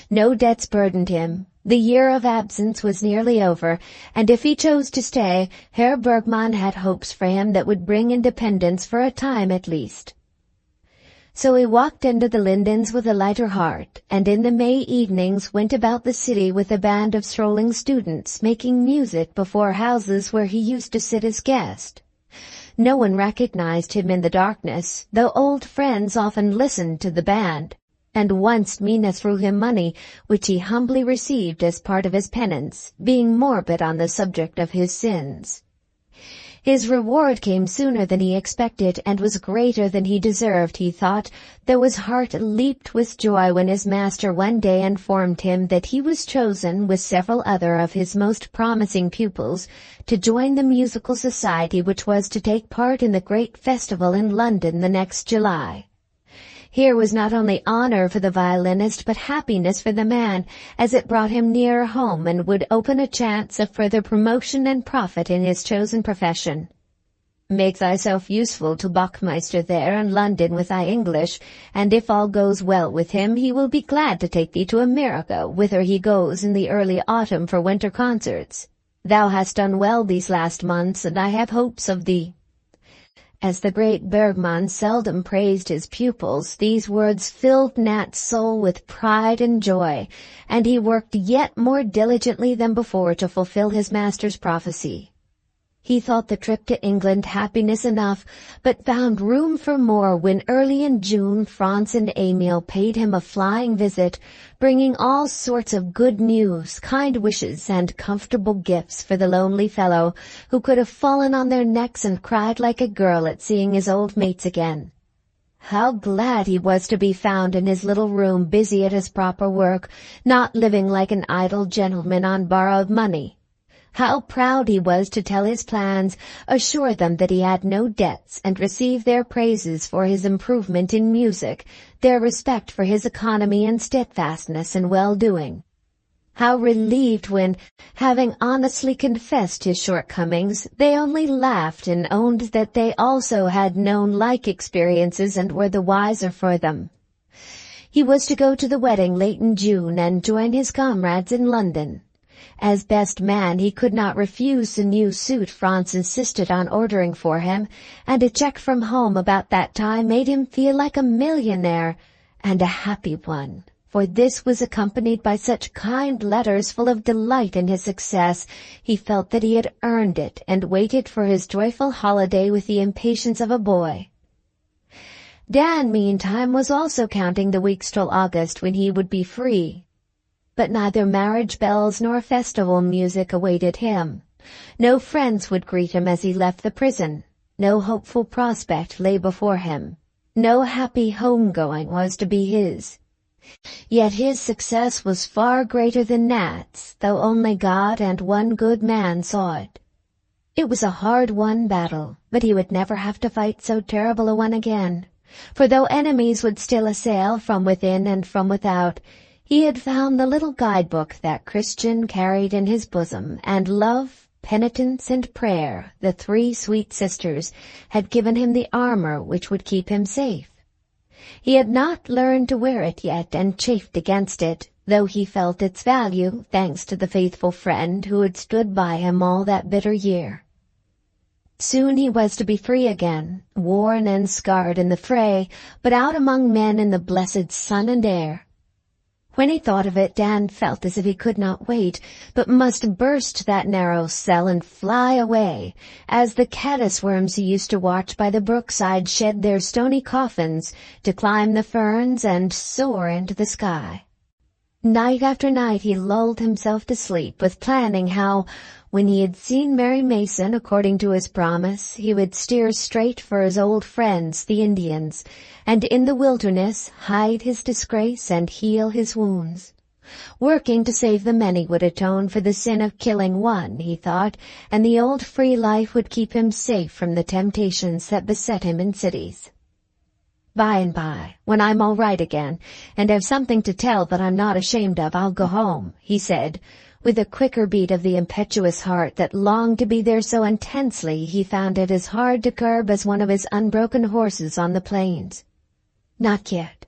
No debts burdened him. The year of absence was nearly over, and if he chose to stay, Herr Bergmann had hopes for him that would bring independence for a time at least. So he walked into the Lindens with a lighter heart, and in the May evenings went about the city with a band of strolling students, making music before houses where he used to sit as guest. No one recognized him in the darkness, though old friends often listened to the band, and once Mina threw him money, which he humbly received as part of his penance, being morbid on the subject of his sins. His reward came sooner than he expected, and was greater than he deserved, he thought, though his heart leaped with joy when his master one day informed him that he was chosen, with several other of his most promising pupils, to join the musical society which was to take part in the great festival in London the next July. Here was not only honor for the violinist, but happiness for the man, as it brought him nearer home and would open a chance of further promotion and profit in his chosen profession. Make thyself useful to Bachmeister there in London with thy English, and if all goes well with him, he will be glad to take thee to America, whither he goes in the early autumn for winter concerts. Thou hast done well these last months, and I have hopes of thee." As the great Bergman seldom praised his pupils, these words filled Nat's soul with pride and joy, and he worked yet more diligently than before to fulfill his master's prophecy. He thought the trip to England happiness enough, but found room for more when early in June Franz and Emil paid him a flying visit, bringing all sorts of good news, kind wishes, and comfortable gifts for the lonely fellow, who could have fallen on their necks and cried like a girl at seeing his old mates again. How glad he was to be found in his little room, busy at his proper work, not living like an idle gentleman on borrowed money. How proud he was to tell his plans, assure them that he had no debts, and receive their praises for his improvement in music, their respect for his economy and steadfastness in well-doing. How relieved when, having honestly confessed his shortcomings, they only laughed and owned that they also had known like experiences and were the wiser for them. He was to go to the wedding late in June and join his comrades in London. As best man, he could not refuse the new suit Franz insisted on ordering for him, and a check from home about that time made him feel like a millionaire, and a happy one, for this was accompanied by such kind letters full of delight in his success. He felt that he had earned it, and waited for his joyful holiday with the impatience of a boy. Dan, meantime, was also counting the weeks till August, when he would be free. But neither marriage bells nor festival music awaited him. No friends would greet him as he left the prison. No hopeful prospect lay before him. No happy home-going was to be his. Yet his success was far greater than Nat's, though only God and one good man saw it. It was a hard-won battle, but he would never have to fight so terrible a one again. For though enemies would still assail from within and from without, he had found the little guidebook that Christian carried in his bosom, and love, penitence, and prayer, the three sweet sisters, had given him the armor which would keep him safe. He had not learned to wear it yet, and chafed against it, though he felt its value, thanks to the faithful friend who had stood by him all that bitter year. Soon he was to be free again, worn and scarred in the fray, but out among men in the blessed sun and air. When he thought of it, Dan felt as if he could not wait, but must burst that narrow cell and fly away, as the caddis-worms he used to watch by the brookside shed their stony coffins, to climb the ferns and soar into the sky. Night after night he lulled himself to sleep with planning how, when he had seen Mary Mason according to his promise, he would steer straight for his old friends, the Indians, and in the wilderness hide his disgrace and heal his wounds. Working to save the many would atone for the sin of killing one, he thought, and the old free life would keep him safe from the temptations that beset him in cities. "By and by, when I'm all right again, and have something to tell that I'm not ashamed of, I'll go home," he said, with a quicker beat of the impetuous heart that longed to be there so intensely he found it as hard to curb as one of his unbroken horses on the plains. "Not yet.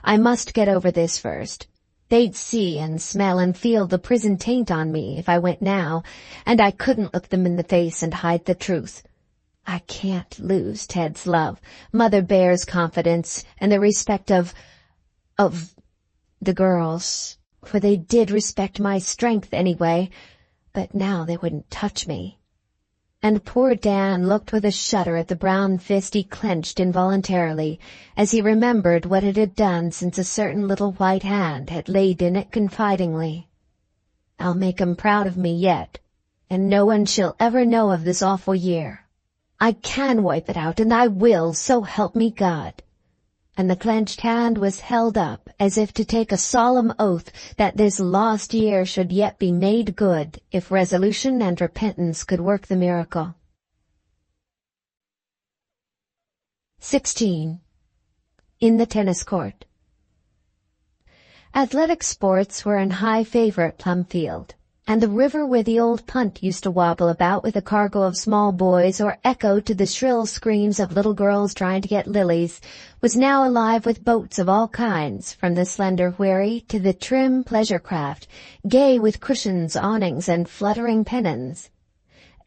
I must get over this first. They'd see and smell and feel the prison taint on me if I went now, and I couldn't look them in the face and hide the truth. I can't lose Ted's love, Mother Bear's confidence, and the respect of the girls, for they did respect my strength anyway, but now they wouldn't touch me." And poor Dan looked with a shudder at the brown fist he clenched involuntarily, as he remembered what it had done since a certain little white hand had laid in it confidingly. "I'll make 'em proud of me yet, and no one shall ever know of this awful year. I can wipe it out, and I will, so help me God." And the clenched hand was held up as if to take a solemn oath that this lost year should yet be made good if resolution and repentance could work the miracle. 16. In the tennis court. Athletic sports were in high favor at Plumfield. and the river where the old punt used to wobble about with a cargo of small boys or echo to the shrill screams of little girls trying to get lilies, was now alive with boats of all kinds, from the slender wherry to the trim pleasure craft, gay with cushions, awnings, and fluttering pennons.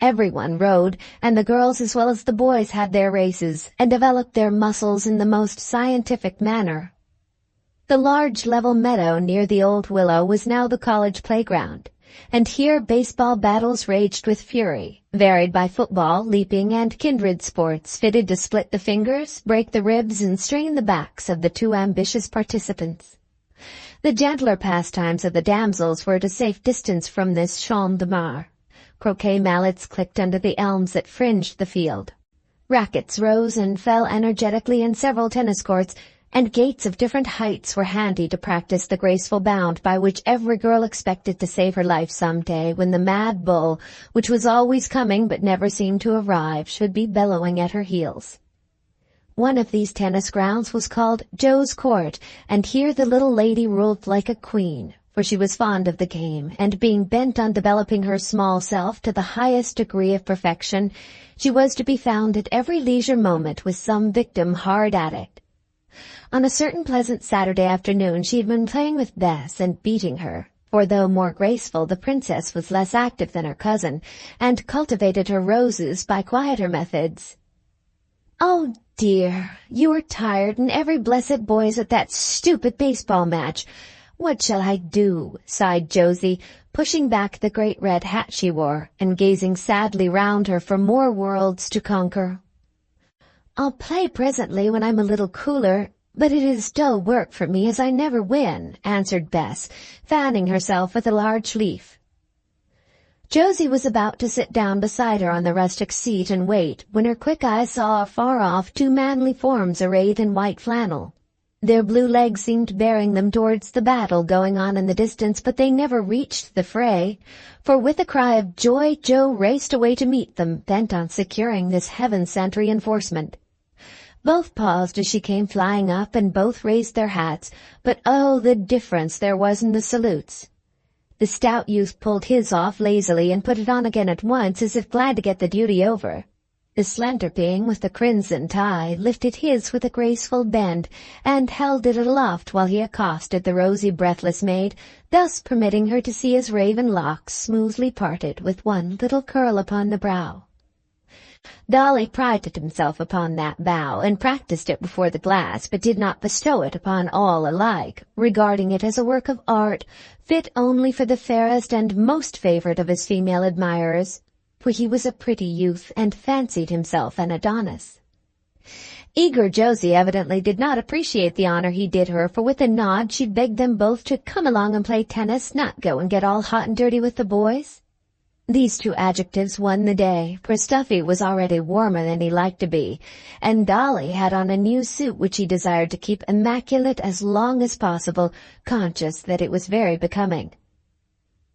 Everyone rowed, and the girls as well as the boys had their races, and developed their muscles in the most scientific manner. The large level meadow near the old willow was now the college playground, and here baseball battles raged with fury, varied by football, leaping, and kindred sports fitted to split the fingers, break the ribs, and strain the backs of the too ambitious participants. The gentler pastimes of the damsels were at a safe distance from this champ de mars. Croquet mallets clicked under the elms that fringed the field. Rackets rose and fell energetically in several tennis courts, and gates of different heights were handy to practice the graceful bound by which every girl expected to save her life some day when the mad bull, which was always coming but never seemed to arrive, should be bellowing at her heels. One of these tennis grounds was called Jo's Court, and here the little lady ruled like a queen, for she was fond of the game, and being bent on developing her small self to the highest degree of perfection, she was to be found at every leisure moment with some victim hard at it. On a certain pleasant Saturday afternoon she had been playing with Bess and beating her, for though more graceful, the princess was less active than her cousin, and cultivated her roses by quieter methods. "Oh, dear, you are tired, and every blessed boy's at that stupid baseball match. What shall I do?" sighed Josie, pushing back the great red hat she wore, and gazing sadly round her for more worlds to conquer. "I'll play presently when I'm a little cooler, but it is dull work for me as I never win," answered Bess, fanning herself with a large leaf. Josie was about to sit down beside her on the rustic seat and wait, when her quick eyes saw afar off two manly forms arrayed in white flannel. Their blue legs seemed bearing them towards the battle going on in the distance, but they never reached the fray, for with a cry of joy Jo raced away to meet them, bent on securing this heaven-sent reinforcement. Both paused as she came flying up, and both raised their hats, but oh, the difference there was in the salutes. The stout youth pulled his off lazily and put it on again at once, as if glad to get the duty over. The slender being with the crimson tie lifted his with a graceful bend, and held it aloft while he accosted the rosy, breathless maid, thus permitting her to see his raven locks smoothly parted with one little curl upon the brow. Dolly prided himself upon that bow, and practiced it before the glass, but did not bestow it upon all alike, regarding it as a work of art, fit only for the fairest and most favored of his female admirers, for he was a pretty youth, and fancied himself an Adonis. Eager Josie evidently did not appreciate the honor he did her, for with a nod she begged them both to come along and play tennis, not go and get all hot and dirty with the boys. These two adjectives won the day, for Stuffy was already warmer than he liked to be, and Dolly had on a new suit which he desired to keep immaculate as long as possible, conscious that it was very becoming.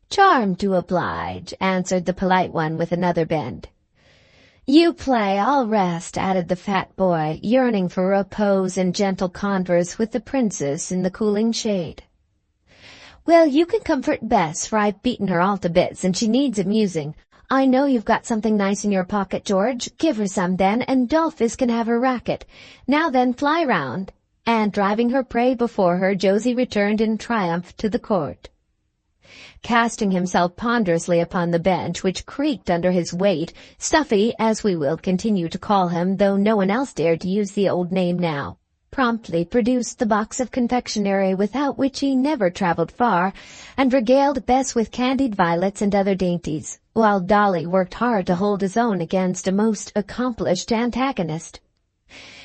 "Charmed to oblige," answered the polite one with another bend. "You play, I'll rest," added the fat boy, yearning for repose and gentle converse with the princess in the cooling shade. "Well, you can comfort Bess, for I've beaten her all to bits, and she needs amusing. I know you've got something nice in your pocket, George. Give her some, then, and Dolphus can have her racket. Now then, fly round." And driving her prey before her, Josie returned in triumph to the court. Casting himself ponderously upon the bench, which creaked under his weight, Stuffy, as we will continue to call him, though no one else dared to use the old name now, promptly produced the box of confectionery without which he never traveled far, and regaled Bess with candied violets and other dainties, while Dolly worked hard to hold his own against a most accomplished antagonist.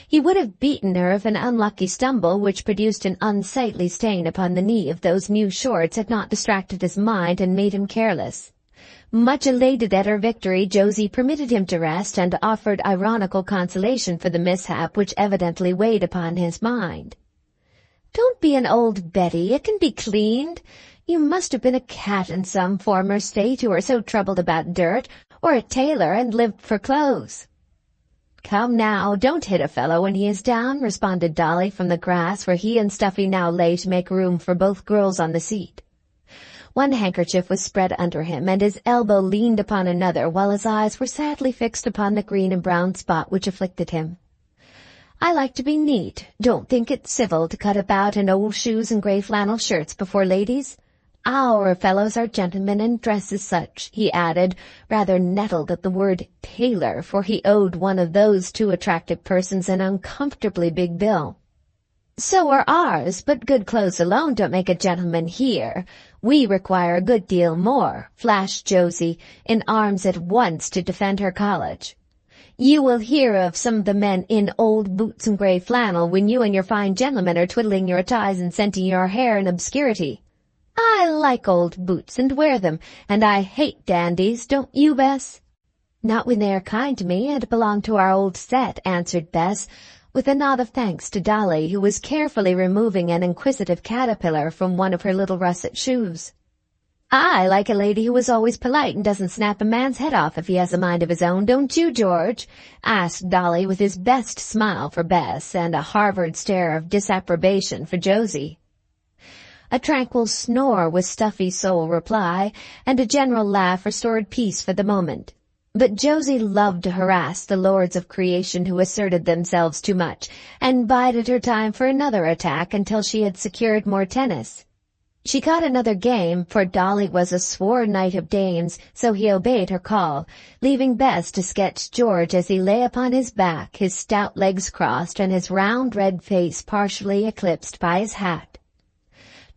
He would have beaten her if an unlucky stumble, which produced an unsightly stain upon the knee of those new shorts, had not distracted his mind and made him careless. Much elated at her victory, Josie permitted him to rest, and offered ironical consolation for the mishap which evidently weighed upon his mind. "Don't be an old Betty, it can be cleaned. You must have been a cat in some former state, who are so troubled about dirt, or a tailor and lived for clothes." "Come now, don't hit a fellow when he is down," responded Dolly from the grass where he and Stuffy now lay to make room for both girls on the seat. One handkerchief was spread under him, and his elbow leaned upon another, while his eyes were sadly fixed upon the green and brown spot which afflicted him. "I like to be neat. Don't think it civil to cut about in old shoes and grey flannel shirts before ladies. Our fellows are gentlemen and dress as such," he added, rather nettled at the word tailor, for he owed one of those two attractive persons an uncomfortably big bill. "So are ours, but good clothes alone don't make a gentleman here. We require a good deal more," flashed Josie, in arms at once to defend her college. "You will hear of some of the men in old boots and grey flannel when you and your fine gentlemen are twiddling your ties and scenting your hair in obscurity. I like old boots and wear them, and I hate dandies, don't you, Bess?" "Not when they are kind to me and belong to our old set," answered Bess, with a nod of thanks to Dolly, who was carefully removing an inquisitive caterpillar from one of her little russet shoes. "I like a lady who is always polite and doesn't snap a man's head off if he has a mind of his own, don't you, George?" asked Dolly, with his best smile for Bess and a Harvard stare of disapprobation for Josie. A tranquil snore was Stuffy's sole reply, and a general laugh restored peace for the moment. But Josie loved to harass the lords of creation who asserted themselves too much, and bided her time for another attack until she had secured more tennis. She caught another game, for Dolly was a sworn knight of dames, so he obeyed her call, leaving Bess to sketch George as he lay upon his back, his stout legs crossed and his round red face partially eclipsed by his hat.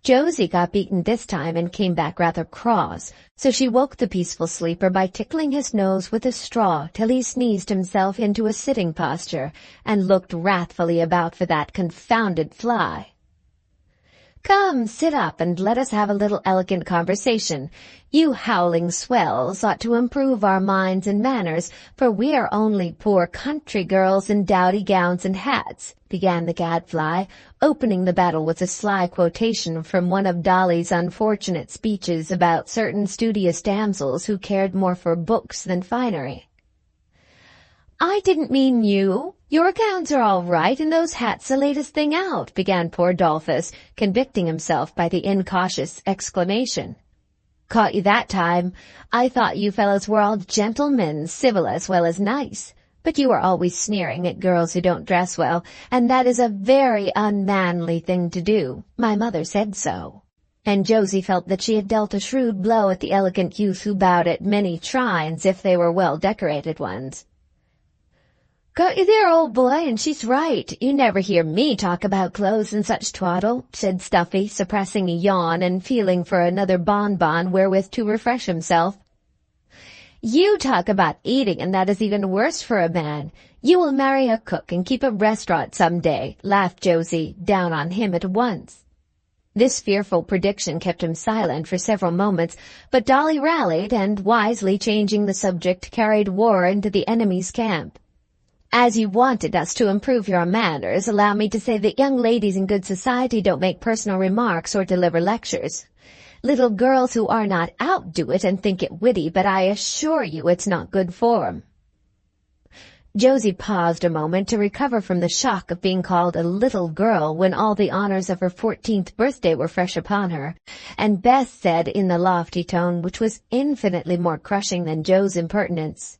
Josie got beaten this time and came back rather cross, so she woke the peaceful sleeper by tickling his nose with a straw till he sneezed himself into a sitting posture and looked wrathfully about for that confounded fly. "Come, sit up and let us have a little elegant conversation. You howling swells ought to improve our minds and manners, for we are only poor country girls in dowdy gowns and hats," began the gadfly, opening the battle with a sly quotation from one of Dolly's unfortunate speeches about certain studious damsels who cared more for books than finery. "I didn't mean you. Your gowns are all right, and those hats the latest thing out," began poor Dolphus, convicting himself by the incautious exclamation. "Caught you that time. I thought you fellows were all gentlemen, civil as well as nice. But you are always sneering at girls who don't dress well, and that is a very unmanly thing to do. My mother said so." And Josie felt that she had dealt a shrewd blow at the elegant youth who bowed at many shrines if they were well-decorated ones. "Got you there, old boy, and she's right. You never hear me talk about clothes and such twaddle," said Stuffy, suppressing a yawn and feeling for another bonbon wherewith to refresh himself. "You talk about eating, and that is even worse for a man. You will marry a cook and keep a restaurant some day," laughed Josie, down on him at once. This fearful prediction kept him silent for several moments, but Dolly rallied and, wisely changing the subject, carried war into the enemy's camp. "As you wanted us to improve your manners, allow me to say that young ladies in good society don't make personal remarks or deliver lectures. Little girls who are not out do it and think it witty, but I assure you it's not good form." Josie paused a moment to recover from the shock of being called a little girl when all the honors of her 14th birthday were fresh upon her, and Bess said in the lofty tone which was infinitely more crushing than Jo's impertinence,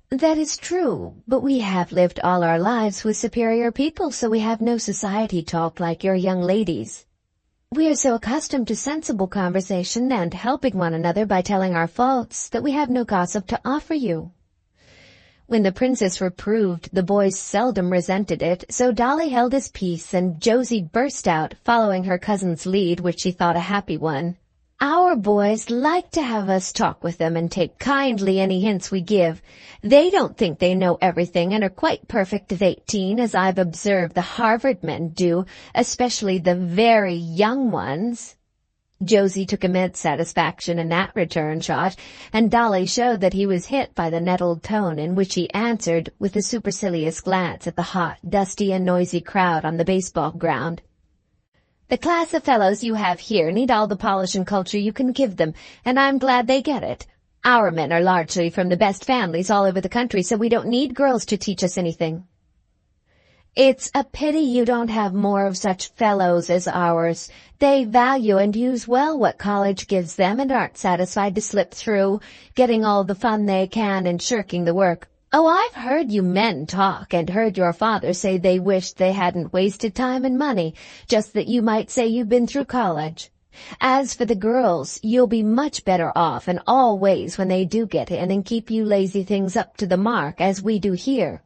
"That is true, but we have lived all our lives with superior people, so we have no society talk like your young ladies. We are so accustomed to sensible conversation and helping one another by telling our faults that we have no gossip to offer you." When the princess reproved, the boys seldom resented it, so Dolly held his peace and Josie burst out, following her cousin's lead, which she thought a happy one. "Our boys like to have us talk with them and take kindly any hints we give. They don't think they know everything and are quite perfect at 18, as I've observed the Harvard men do, especially the very young ones." Josie took immense satisfaction in that return shot, and Dolly showed that he was hit by the nettled tone in which he answered, with a supercilious glance at the hot, dusty, and noisy crowd on the baseball ground. "The class of fellows you have here need all the polish and culture you can give them, and I'm glad they get it. Our men are largely from the best families all over the country, so we don't need girls to teach us anything." It's a pity you don't have more of such fellows as ours. They value and use well what college gives them and aren't satisfied to slip through, getting all the fun they can and shirking the work. Oh, I've heard you men talk and heard your father say they wished they hadn't wasted time and money, just that you might say you've been through college. As for the girls, you'll be much better off in all ways when they do get in and keep you lazy things up to the mark as we do here.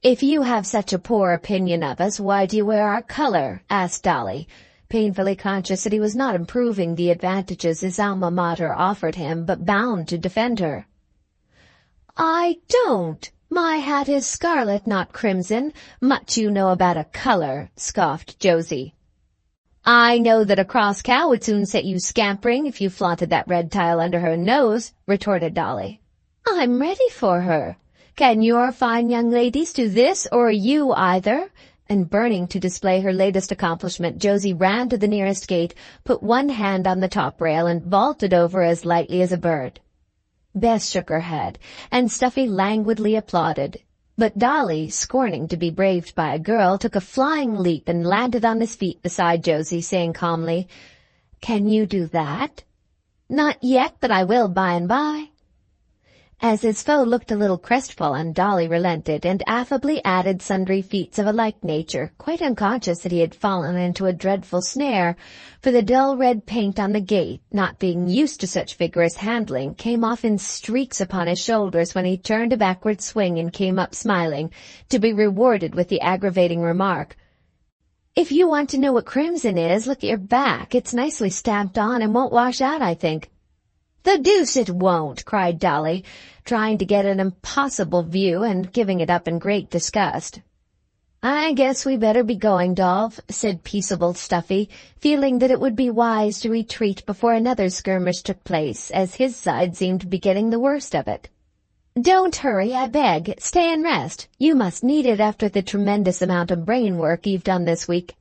If you have such a poor opinion of us, why do you wear our color? Asked Dolly, painfully conscious that he was not improving the advantages his alma mater offered him, but bound to defend her. I don't. My hat is scarlet, not crimson. Much you know about a color, scoffed Josie. I know that a cross cow would soon set you scampering if you flaunted that red tile under her nose, retorted Dolly. I'm ready for her. Can your fine young ladies do this, or you either? And burning to display her latest accomplishment, Josie ran to the nearest gate, put one hand on the top rail, and vaulted over as lightly as a bird. Bess shook her head, and Stuffy languidly applauded. But Dolly, scorning to be braved by a girl, took a flying leap and landed on his feet beside Josie, saying calmly, Can you do that? Not yet, but I will by and by. As his foe looked a little crestfallen, Dolly relented and affably added sundry feats of a like nature, quite unconscious that he had fallen into a dreadful snare, for the dull red paint on the gate, not being used to such vigorous handling, came off in streaks upon his shoulders when he turned a backward swing and came up smiling, to be rewarded with the aggravating remark, If you want to know what crimson is, look at your back. It's nicely stamped on and won't wash out, I think. The deuce it won't, cried Dolly, trying to get an impossible view and giving it up in great disgust. I guess we better be going, Dolph, said peaceable Stuffy, feeling that it would be wise to retreat before another skirmish took place, as his side seemed to be getting the worst of it. Don't hurry, I beg. Stay and rest. You must need it after the tremendous amount of brain work you've done this week.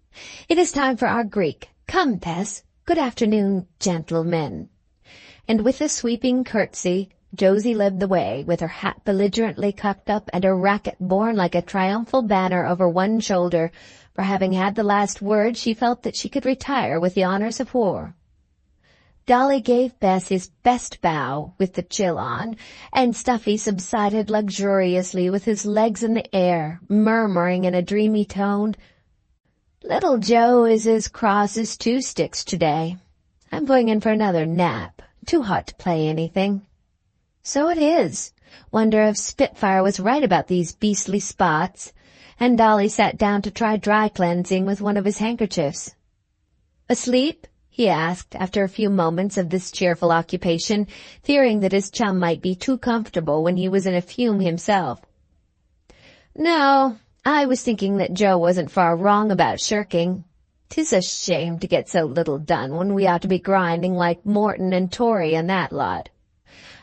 It is time for our Greek. Come, Bess. Good afternoon, gentlemen. And with a sweeping curtsy, Josie led the way, with her hat belligerently cocked up and her racket borne like a triumphal banner over one shoulder, for having had the last word she felt that she could retire with the honors of war. Dolly gave Bess his best bow, with the chill on, and Stuffy subsided luxuriously with his legs in the air, murmuring in a dreamy tone, Little Joe is as cross as two sticks today. I'm going in for another nap. Too hot to play anything. So it is. Wonder if Spitfire was right about these beastly spots. And Dolly sat down to try dry cleansing with one of his handkerchiefs. Asleep? He asked, after a few moments of this cheerful occupation, fearing that his chum might be too comfortable when he was in a fume himself. No, I was thinking that Joe wasn't far wrong about shirking. 'Tis a shame to get so little done when we ought to be grinding like Morton and Torrey and that lot.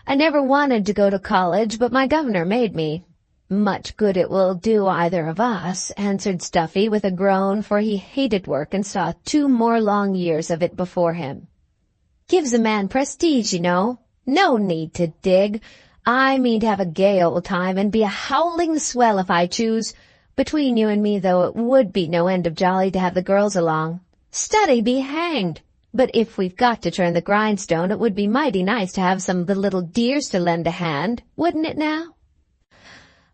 I never wanted to go to college, but my governor made me. Much good it will do either of us, answered Stuffy with a groan, for he hated work and saw 2 more long years of it before him. Gives a man prestige, you know. No need to dig. I mean to have a gay old time and be a howling swell if I choose. Between you and me, though, it would be no end of jolly to have the girls along. Study be hanged! But if we've got to turn the grindstone, it would be mighty nice to have some of the little dears to lend a hand, wouldn't it now?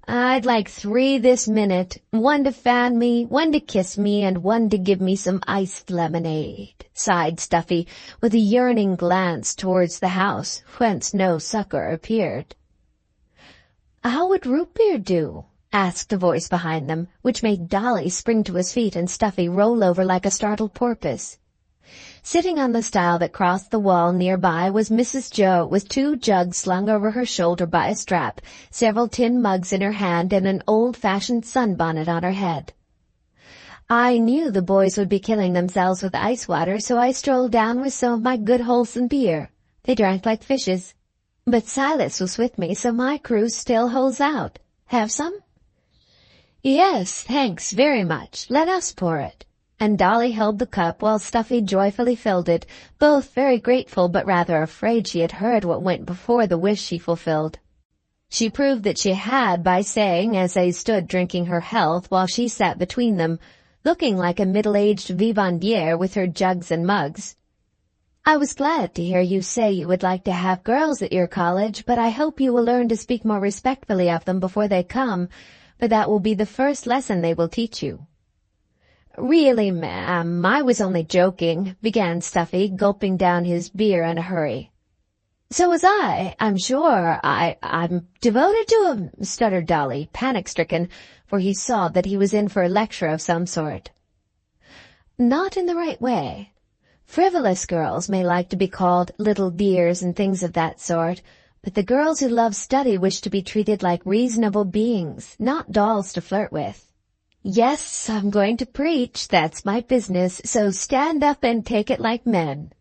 I'd like 3 this minute, 1 to fan me, 1 to kiss me, and 1 to give me some iced lemonade, sighed Stuffy, with a yearning glance towards the house, whence no succor appeared. How would root beer do? Asked a voice behind them, which made Dolly spring to his feet and Stuffy roll over like a startled porpoise. Sitting on the stile that crossed the wall near by was Mrs. Joe, with 2 jugs slung over her shoulder by a strap, several tin mugs in her hand, and an old-fashioned sunbonnet on her head. I knew the boys would be killing themselves with ice water, so I strolled down with some of my good wholesome beer. They drank like fishes. But Silas was with me, so my crew still holds out. Have some? Yes, thanks very much. Let us pour it. And Dolly held the cup while Stuffy joyfully filled it, both very grateful but rather afraid she had heard what went before the wish she fulfilled. She proved that she had by saying, as they stood drinking her health while she sat between them, looking like a middle-aged vivandière with her jugs and mugs, "I was glad to hear you say you would like to have girls at your college, but I hope you will learn to speak more respectfully of them before they come, for that will be the first lesson they will teach you." "Really, ma'am, I was only joking," began Stuffy, gulping down his beer in a hurry. "So was I, I'm sure. I'm devoted to 'em," stuttered Dolly, panic-stricken, for he saw that he was in for a lecture of some sort. "Not in the right way. Frivolous girls may like to be called little dears and things of that sort, but the girls who love study wish to be treated like reasonable beings, not dolls to flirt with. Yes, I'm going to preach, that's my business, so stand up and take it like men."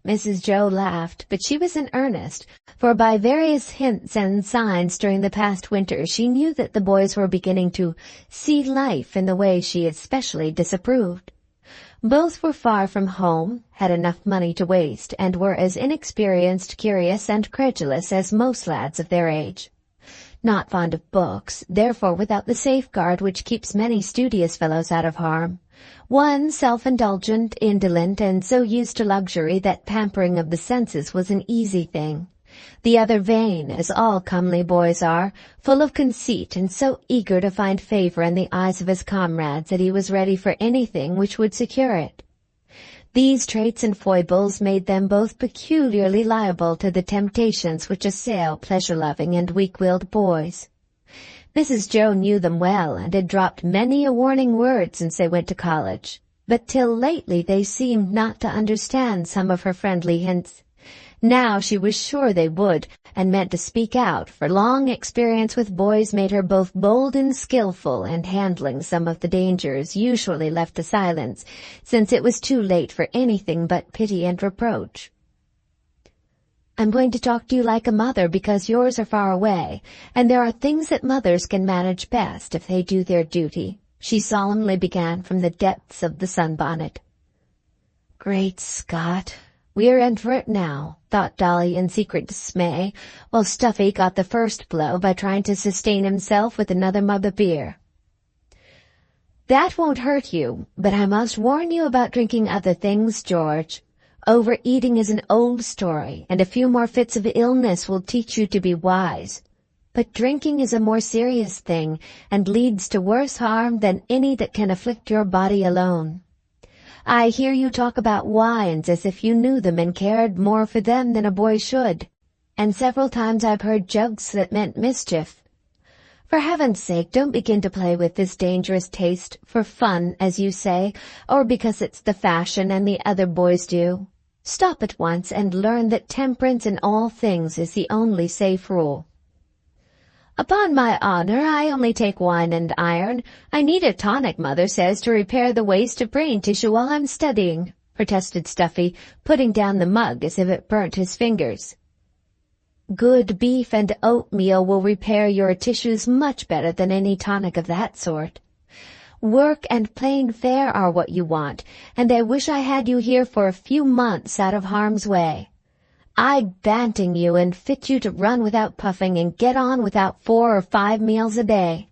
Mrs. Jo laughed, but she was in earnest, for by various hints and signs during the past winter she knew that the boys were beginning to see life in the way she especially disapproved. Both were far from home, had enough money to waste, and were as inexperienced, curious, and credulous as most lads of their age. Not fond of books, therefore without the safeguard which keeps many studious fellows out of harm. One self-indulgent, indolent, and so used to luxury that pampering of the senses was an easy thing. The other vain, as all comely boys are, full of conceit, and so eager to find favor in the eyes of his comrades that he was ready for anything which would secure it. These traits and foibles made them both peculiarly liable to the temptations which assail pleasure-loving and weak-willed boys. Mrs. Jo knew them well, and had dropped many a warning word since they went to college, but till lately they seemed not to understand some of her friendly hints. Now she was sure they would, and meant to speak out, for long experience with boys made her both bold and skillful in handling some of the dangers usually left to silence, since it was too late for anything but pity and reproach. "I'm going to talk to you like a mother because yours are far away, and there are things that mothers can manage best if they do their duty," she solemnly began from the depths of the sunbonnet. "Great Scott, we're in for it now," thought Dolly in secret dismay, while Stuffy got the first blow by trying to sustain himself with another mug of beer. "That won't hurt you, but I must warn you about drinking other things, George. Overeating is an old story, and a few more fits of illness will teach you to be wise. But drinking is a more serious thing, and leads to worse harm than any that can afflict your body alone. I hear you talk about wines as if you knew them and cared more for them than a boy should, and several times I've heard jokes that meant mischief. For heaven's sake, don't begin to play with this dangerous taste for fun, as you say, or because it's the fashion and the other boys do. Stop at once and learn that temperance in all things is the only safe rule." "Upon my honor, I only take wine and iron. I need a tonic, Mother says, to repair the waste of brain tissue while I'm studying," protested Stuffy, putting down the mug as if it burnt his fingers. "Good beef and oatmeal will repair your tissues much better than any tonic of that sort. Work and plain fare are what you want, and I wish I had you here for a few months out of harm's way. I'd banting you and fit you to run without puffing and get on without 4 or 5 meals a day.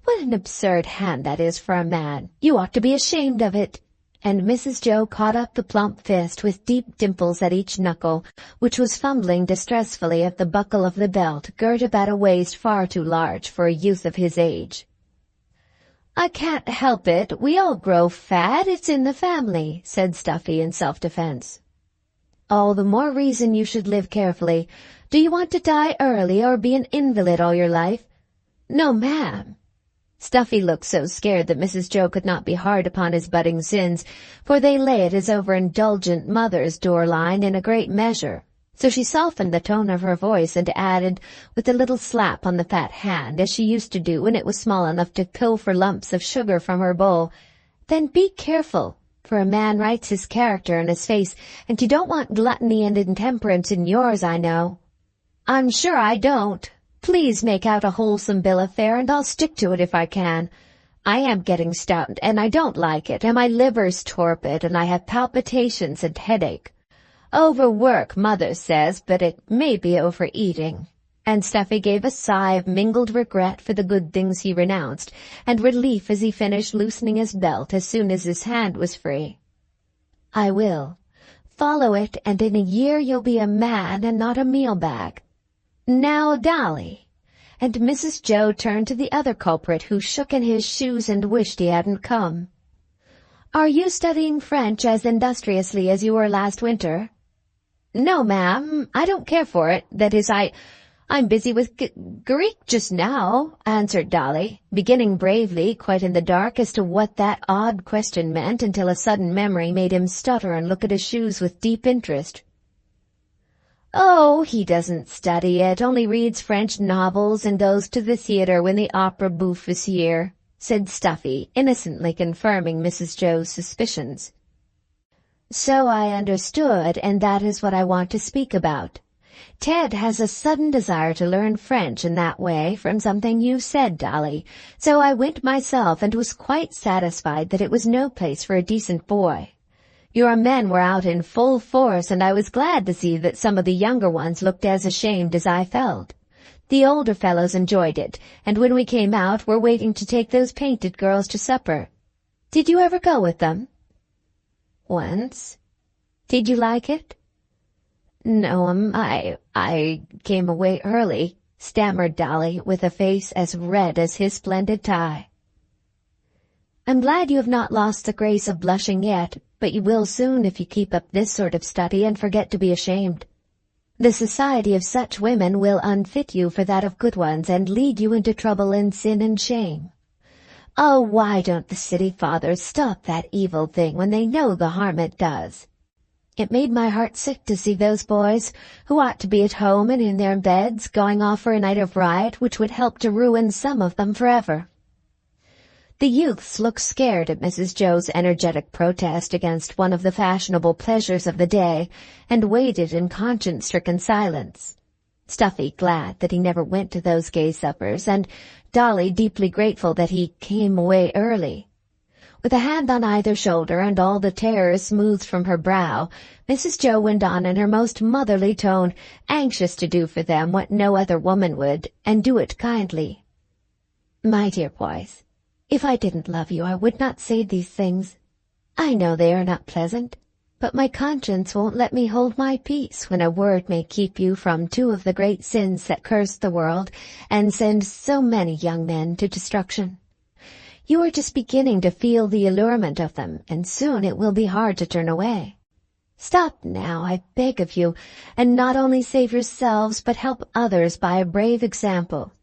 What an absurd hand that is for a man. You ought to be ashamed of it." And Mrs. Jo caught up the plump fist with deep dimples at each knuckle, which was fumbling distressfully at the buckle of the belt girt about a waist far too large for a youth of his age. "I can't help it. We all grow fat. It's in the family," said Stuffy in self-defense. "All the more reason you should live carefully. Do you want to die early or be an invalid all your life?" "No, ma'am." Stuffy looked so scared that Mrs. Jo could not be hard upon his budding sins, for they lay at his overindulgent mother's door-line in a great measure. So she softened the tone of her voice and added, with a little slap on the fat hand, as she used to do when it was small enough to pilfer lumps of sugar from her bowl, "Then be careful, for a man writes his character in his face, and you don't want gluttony and intemperance in yours, I know." "I'm sure I don't. Please make out a wholesome bill of fare, and I'll stick to it if I can. I am getting stout, and I don't like it, and my liver's torpid, and I have palpitations and headache. Overwork, Mother says, but it may be overeating." And Stuffy gave a sigh of mingled regret for the good things he renounced, and relief as he finished loosening his belt as soon as his hand was free. "I will. Follow it, and in a year you'll be a man and not a meal bag. Now, Dolly." And Mrs. Jo turned to the other culprit, who shook in his shoes and wished he hadn't come. "Are you studying French as industriously as you were last winter?" "No, ma'am, I don't care for it. That is, I'm busy with Greek just now," answered Dolly, beginning bravely, quite in the dark, as to what that odd question meant, until a sudden memory made him stutter and look at his shoes with deep interest. "Oh, he doesn't study it, only reads French novels and goes to the theatre when the opera bouffe is here," said Stuffy, innocently confirming Mrs. Jo's suspicions. "So I understood, and that is what I want to speak about. Ted has a sudden desire to learn French in that way from something you said, Dolly, so I went myself and was quite satisfied that it was no place for a decent boy. Your men were out in full force, and I was glad to see that some of the younger ones looked as ashamed as I felt. The older fellows enjoyed it, and when we came out were waiting to take those painted girls to supper. Did you ever go with them?" "Once." "Did you like it?" "No, I came away early," stammered Dolly, with a face as red as his splendid tie. "I'm glad you have not lost the grace of blushing yet, but you will soon if you keep up this sort of study and forget to be ashamed. The society of such women will unfit you for that of good ones and lead you into trouble and sin and shame. Oh, why don't the city fathers stop that evil thing when they know the harm it does? It made my heart sick to see those boys, who ought to be at home and in their beds, going off for a night of riot which would help to ruin some of them forever." The youths looked scared at Mrs. Jo's energetic protest against one of the fashionable pleasures of the day, and waited in conscience-stricken silence. Stuffy glad that he never went to those gay suppers, and Dolly deeply grateful that he came away early. With a hand on either shoulder and all the terrors smoothed from her brow, Mrs. Jo went on in her most motherly tone, anxious to do for them what no other woman would, and do it kindly. "My dear boys, if I didn't love you, I would not say these things. I know they are not pleasant, but my conscience won't let me hold my peace when a word may keep you from two of the great sins that curse the world and send so many young men to destruction. You are just beginning to feel the allurement of them, and soon it will be hard to turn away. Stop now, I beg of you, and not only save yourselves but help others by a brave example.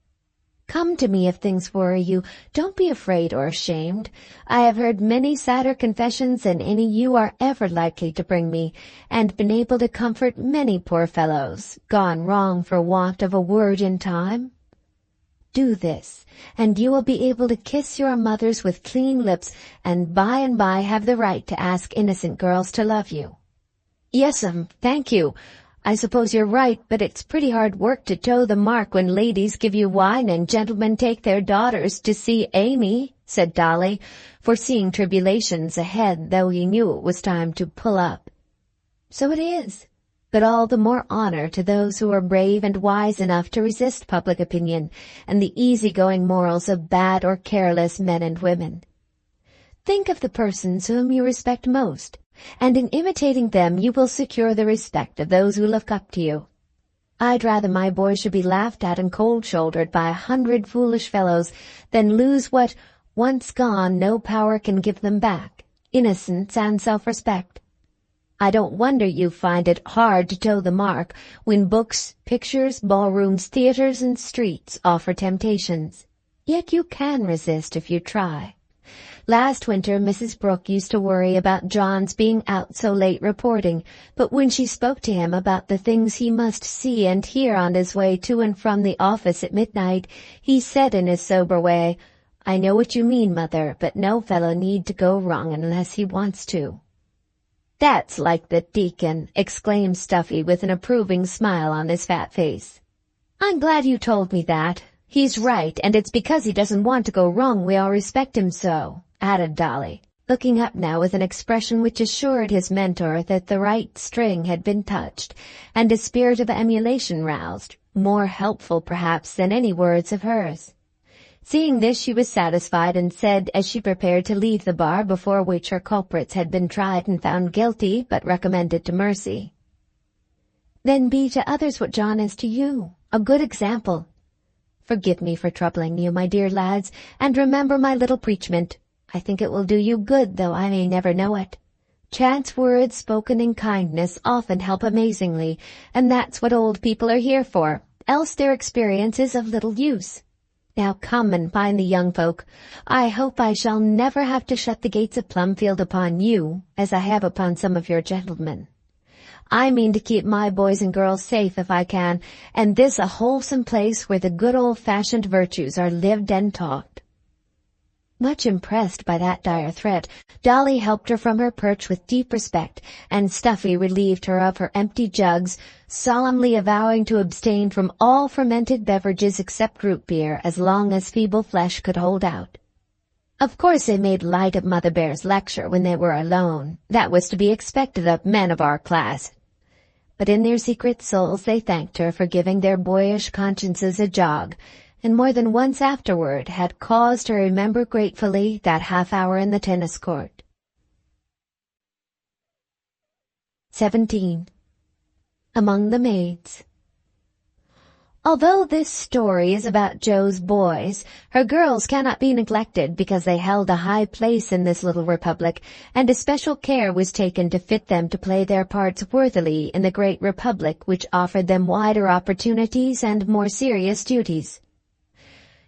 Come to me if things worry you. Don't be afraid or ashamed. I have heard many sadder confessions than any you are ever likely to bring me, and been able to comfort many poor fellows, gone wrong for want of a word in time. Do this, and you will be able to kiss your mothers with clean lips, and by have the right to ask innocent girls to love you." "Yes'm, thank you. I suppose you're right, but it's pretty hard work to toe the mark when ladies give you wine and gentlemen take their daughters to see Amy," said Dolly, foreseeing tribulations ahead, though he knew it was time to pull up. "So it is. But all the more honor to those who are brave and wise enough to resist public opinion and the easy-going morals of bad or careless men and women. Think of the persons whom you respect most, and in imitating them you will secure the respect of those who look up to you. I'd rather my boy should be laughed at and cold-shouldered by 100 foolish fellows than lose what, once gone, no power can give them back, innocence and self-respect. I don't wonder you find it hard to toe the mark when books, pictures, ballrooms, theaters, and streets offer temptations. Yet you can resist if you try. Last winter Mrs. Brooke used to worry about John's being out so late reporting, but when she spoke to him about the things he must see and hear on his way to and from the office at midnight, he said in his sober way, "I know what you mean, Mother, but no fellow need to go wrong unless he wants to." "That's like the deacon," exclaimed Stuffy with an approving smile on his fat face. "I'm glad you told me that. He's right, and it's because he doesn't want to go wrong we all respect him so," added Dolly, looking up now with an expression which assured his mentor that the right string had been touched, and a spirit of emulation roused. more helpful perhaps than any words of hers. Seeing this, she was satisfied and said, as she prepared to leave the bar before which her culprits had been tried and found guilty but recommended to mercy, "Then be to others what John is to you, a good example. Forgive me for troubling you, my dear lads, and remember my little preachment. I think it will do you good, though I may never know it. Chance words spoken in kindness often help amazingly, and that's what old people are here for, else their experience is of little use. Now come and find the young folk. I hope I shall never have to shut the gates of Plumfield upon you, as I have upon some of your gentlemen. I mean to keep my boys and girls safe if I can, and this a wholesome place where the good old-fashioned virtues are lived and taught." Much impressed by that dire threat, Dolly helped her from her perch with deep respect, and Stuffy relieved her of her empty jugs, solemnly avowing to abstain from all fermented beverages except root beer as long as feeble flesh could hold out. Of course they made light of Mother Bear's lecture when they were alone. That was to be expected of men of our class. But in their secret souls they thanked her for giving their boyish consciences a jog, and more than once afterward had cause to remember gratefully that half-hour in the tennis court. 17. Among the Maids. Although this story is about Jo's boys, her girls cannot be neglected because they held a high place in this little republic, and especial care was taken to fit them to play their parts worthily in the great republic which offered them wider opportunities and more serious duties.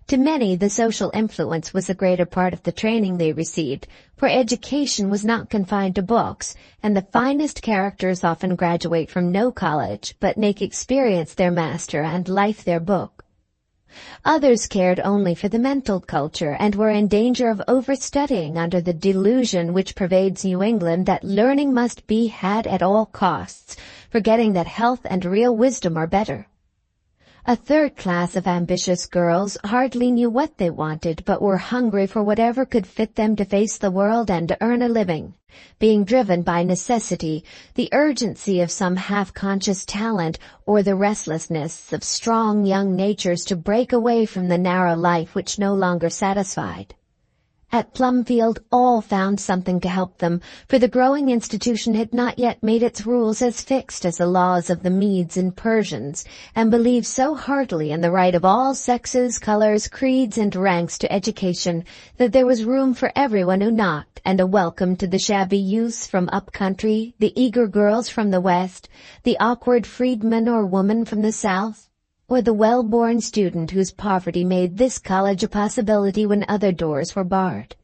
To many, the social influence was the greater part of the training they received, for education was not confined to books, and the finest characters often graduate from no college, but make experience their master and life their book. Others cared only for the mental culture, and were in danger of overstudying under the delusion which pervades New England that learning must be had at all costs, forgetting that health and real wisdom are better. A third class of ambitious girls hardly knew what they wanted, but were hungry for whatever could fit them to face the world and to earn a living, being driven by necessity, the urgency of some half-conscious talent, or the restlessness of strong young natures to break away from the narrow life which no longer satisfied. At Plumfield all found something to help them, for the growing institution had not yet made its rules as fixed as the laws of the Medes and Persians, and believed so heartily in the right of all sexes, colors, creeds, and ranks to education that there was room for everyone who knocked, and a welcome to the shabby youths from up-country, the eager girls from the West, the awkward freedman or woman from the South, or the well-born student whose poverty made this college a possibility when other doors were barred.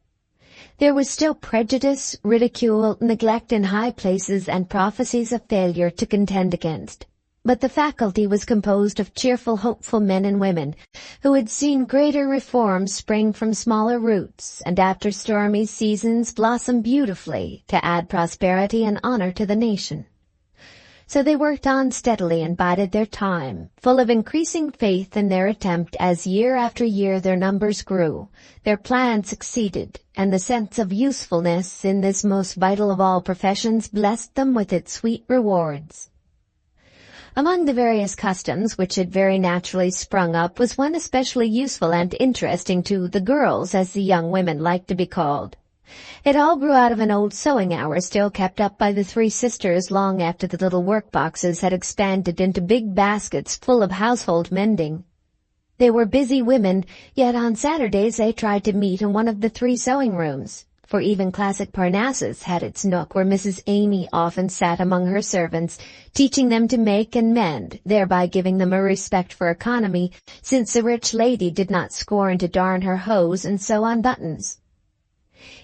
There was still prejudice, ridicule, neglect in high places, and prophecies of failure to contend against. But the faculty was composed of cheerful, hopeful men and women, who had seen greater reforms spring from smaller roots, and after stormy seasons blossom beautifully to add prosperity and honor to the nation. So they worked on steadily and bided their time, full of increasing faith in their attempt as year after year their numbers grew, their plan succeeded, and the sense of usefulness in this most vital of all professions blessed them with its sweet rewards. Among the various customs which had very naturally sprung up was one especially useful and interesting to the girls, as the young women liked to be called. It all grew out of an old sewing hour still kept up by the three sisters long after the little work-boxes had expanded into big baskets full of household mending. They were busy women, yet on Saturdays they tried to meet in one of the three sewing rooms, for even classic Parnassus had its nook where Mrs. Amy often sat among her servants, teaching them to make and mend, thereby giving them a respect for economy, since the rich lady did not scorn to darn her hose and sew on buttons.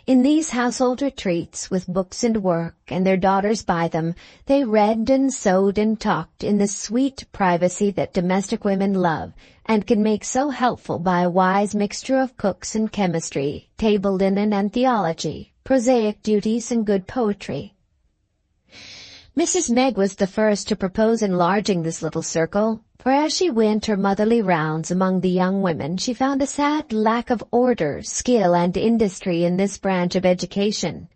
In these household retreats, with books and work, and their daughters by them, they read and sewed and talked in the sweet privacy that domestic women love, and can make so helpful by a wise mixture of cooks and chemistry, table linen and theology, prosaic duties and good poetry. Mrs. Meg was the first to propose enlarging this little circle, for as she went her motherly rounds among the young women she found a sad lack of order, skill, and industry in this branch of education.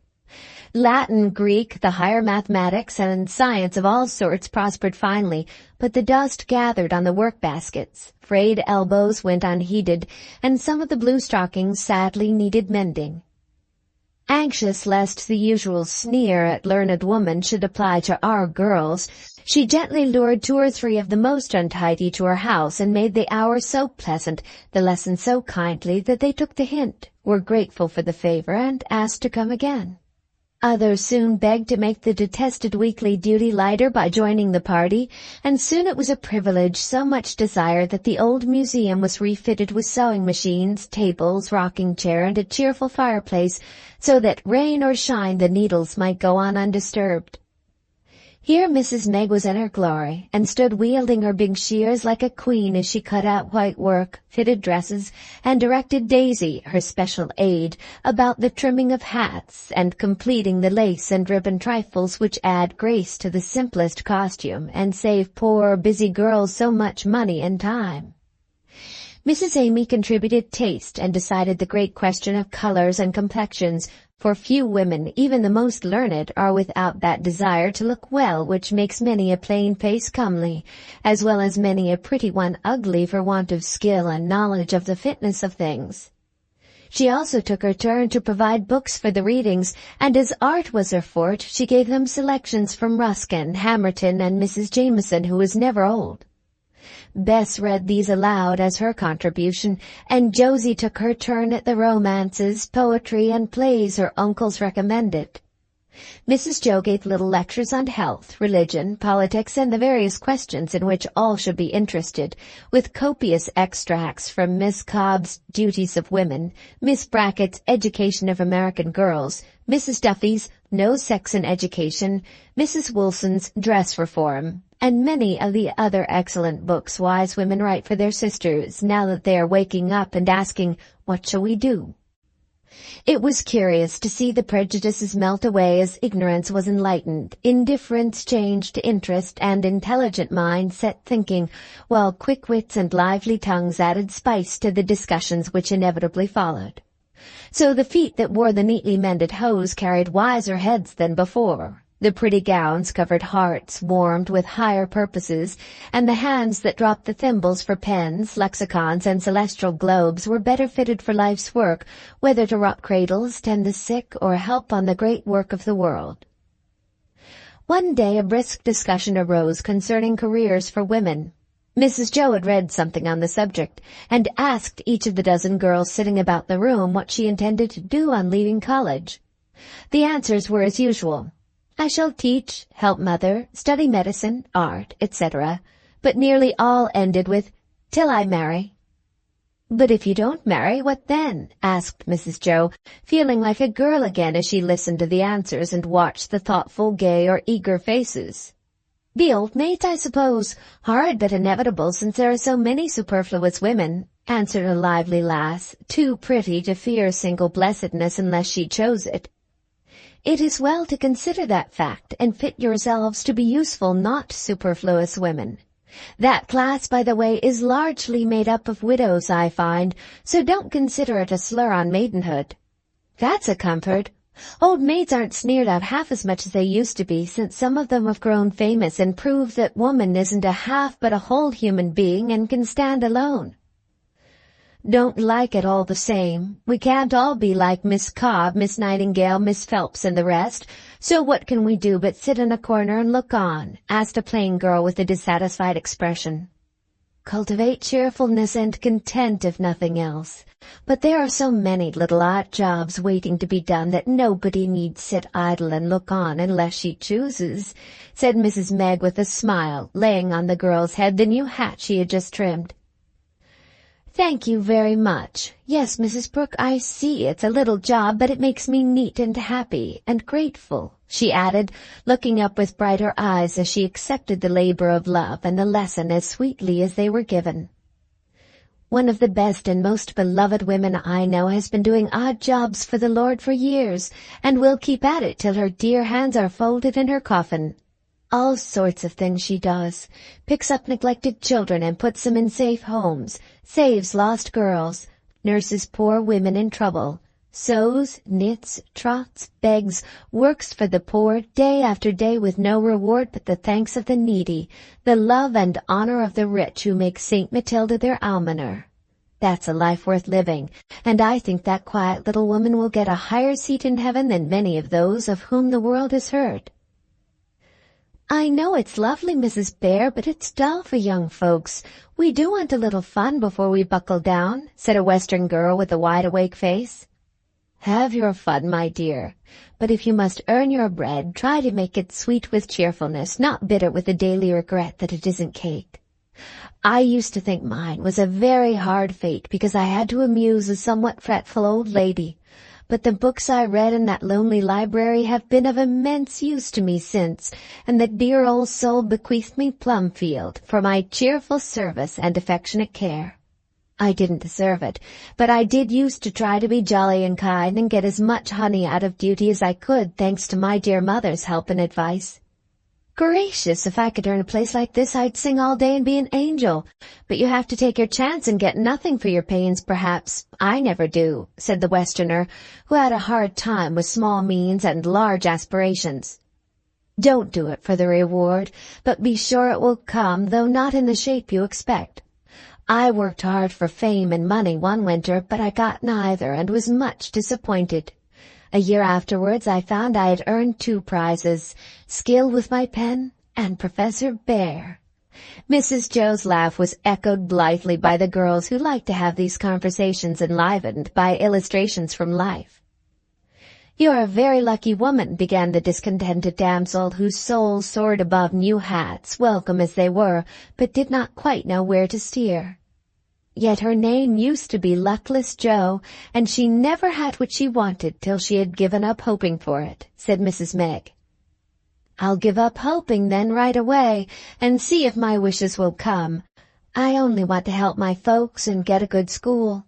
Latin, Greek, the higher mathematics, and science of all sorts prospered finely, but the dust gathered on the work baskets, frayed elbows went unheeded, and some of the blue stockings sadly needed mending. Anxious lest the usual sneer at learned woman should apply to our girls, she gently lured 2 or 3 of the most untidy to her house and made the hour so pleasant, the lesson so kindly, that they took the hint, were grateful for the favor, and asked to come again. Others soon begged to make the detested weekly duty lighter by joining the party, and soon it was a privilege so much desired that the old museum was refitted with sewing machines, tables, rocking chair, and a cheerful fireplace, so that rain or shine the needles might go on undisturbed. Here Mrs. Meg was in her glory, and stood wielding her big shears like a queen as she cut out white work, fitted dresses, and directed Daisy, her special aide, about the trimming of hats, and completing the lace and ribbon trifles which add grace to the simplest costume, and save poor, busy girls so much money and time. Mrs. Amy contributed taste and decided the great question of colors and complexions, for few women, even the most learned, are without that desire to look well which makes many a plain face comely, as well as many a pretty one ugly for want of skill and knowledge of the fitness of things. She also took her turn to provide books for the readings, and as art was her forte, she gave them selections from Ruskin, Hamerton, and Mrs. Jameson, who was never old. Bess read these aloud as her contribution, and Josie took her turn at the romances, poetry, and plays her uncles recommended. Mrs. Jo gave little lectures on health, religion, politics, and the various questions in which all should be interested, with copious extracts from Miss Cobb's Duties of Women, Miss Brackett's Education of American Girls, Mrs. Duffy's No Sex in Education, Mrs. Wilson's Dress Reform, and many of the other excellent books wise women write for their sisters now that they are waking up and asking, "What shall we do?" It was curious to see the prejudices melt away as ignorance was enlightened, indifference changed to interest, and intelligent minds set thinking, while quick wits and lively tongues added spice to the discussions which inevitably followed. So the feet that wore the neatly mended hose carried wiser heads than before. The pretty gowns covered hearts warmed with higher purposes, and the hands that dropped the thimbles for pens, lexicons, and celestial globes were better fitted for life's work, whether to rock cradles, tend the sick, or help on the great work of the world. One day a brisk discussion arose concerning careers for women. Mrs. Jo had read something on the subject, and asked each of the dozen girls sitting about the room what she intended to do on leaving college. The answers were as usual. "I shall teach, help mother, study medicine, art, etc., but nearly all ended with, "till I marry." "But if you don't marry, what then?" asked Mrs. Jo, feeling like a girl again as she listened to the answers and watched the thoughtful, gay, or eager faces. "Be old maids, I suppose. Hard but inevitable, since there are so many superfluous women," answered a lively lass, too pretty to fear single blessedness unless she chose it. "It is well to consider that fact, and fit yourselves to be useful, not superfluous women. That class, by the way, is largely made up of widows, I find, so don't consider it a slur on maidenhood." "That's a comfort. Old maids aren't sneered at half as much as they used to be, since some of them have grown famous and prove that woman isn't a half but a whole human being and can stand alone." "Don't like it all the same. We can't all be like Miss Cobb, Miss Nightingale, Miss Phelps, and the rest, so what can we do but sit in a corner and look on?" asked a plain girl with a dissatisfied expression. "Cultivate cheerfulness and content, if nothing else. But there are so many little odd jobs waiting to be done that nobody need sit idle and look on unless she chooses," said Mrs. Meg with a smile, laying on the girl's head the new hat she had just trimmed. "Thank you very much. Yes, Mrs. Brooke, I see it's a little job, but it makes me neat and happy and grateful," she added, looking up with brighter eyes as she accepted the labor of love and the lesson as sweetly as they were given. "One of the best and most beloved women I know has been doing odd jobs for the Lord for years, and will keep at it till her dear hands are folded in her coffin. All sorts of things she does. Picks up neglected children and puts them in safe homes, saves lost girls, nurses poor women in trouble, sews, knits, trots, begs, works for the poor day after day with no reward but the thanks of the needy, the love and honor of the rich who make St. Matilda their almoner. That's a life worth living, and I think that quiet little woman will get a higher seat in heaven than many of those of whom the world has heard." "I know it's lovely, Mrs. Bhaer, but it's dull for young folks. We do want a little fun before we buckle down," said a Western girl with a wide-awake face. "Have your fun, my dear, but if you must earn your bread, try to make it sweet with cheerfulness, not bitter with the daily regret that it isn't cake. I used to think mine was a very hard fate because I had to amuse a somewhat fretful old lady, but the books I read in that lonely library have been of immense use to me since, and the dear old soul bequeathed me Plumfield for my cheerful service and affectionate care. I didn't deserve it, but I did used to try to be jolly and kind and get as much honey out of duty as I could, thanks to my dear mother's help and advice. Gracious, if I could earn a place like this, I'd sing all day and be an angel. But you have to take your chance and get nothing for your pains, perhaps. I never do," said the Westerner, who had a hard time with small means and large aspirations. "Don't do it for the reward, but be sure it will come, though not in the shape you expect. I worked hard for fame and money one winter, but I got neither and was much disappointed. A year afterwards I found I had earned 2 prizes, skill with my pen and Professor Bhaer." Mrs. Jo's laugh was echoed blithely by the girls who liked to have these conversations enlivened by illustrations from life. "You're a very lucky woman," began the discontented damsel, whose soul soared above new hats, welcome as they were, but did not quite know where to steer. Yet her name used to be Luckless Jo, and she never had what she wanted till she had given up hoping for it, said Mrs. Meg. "I'll give up hoping then right away, and see if my wishes will come. I only want to help my folks and get a good school."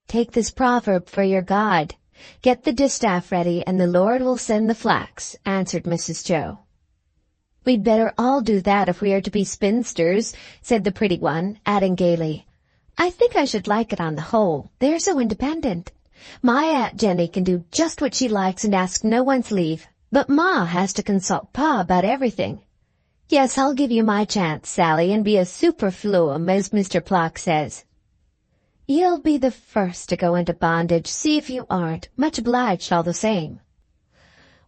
"Take this proverb for your guide. Get the distaff ready, and the Lord will send the flax," answered Mrs. Jo. "We'd better all do that if we are to be spinsters," said the pretty one, adding gaily, "I think I should like it on the whole. They're so independent. My Aunt Jenny can do just what she likes and ask no one's leave, but Ma has to consult Pa about everything. Yes, I'll give you my chance, Sally, and be a superfluum, as Mr. Plock says." "You'll be the first to go into bondage, see if you aren't. Much obliged all the same."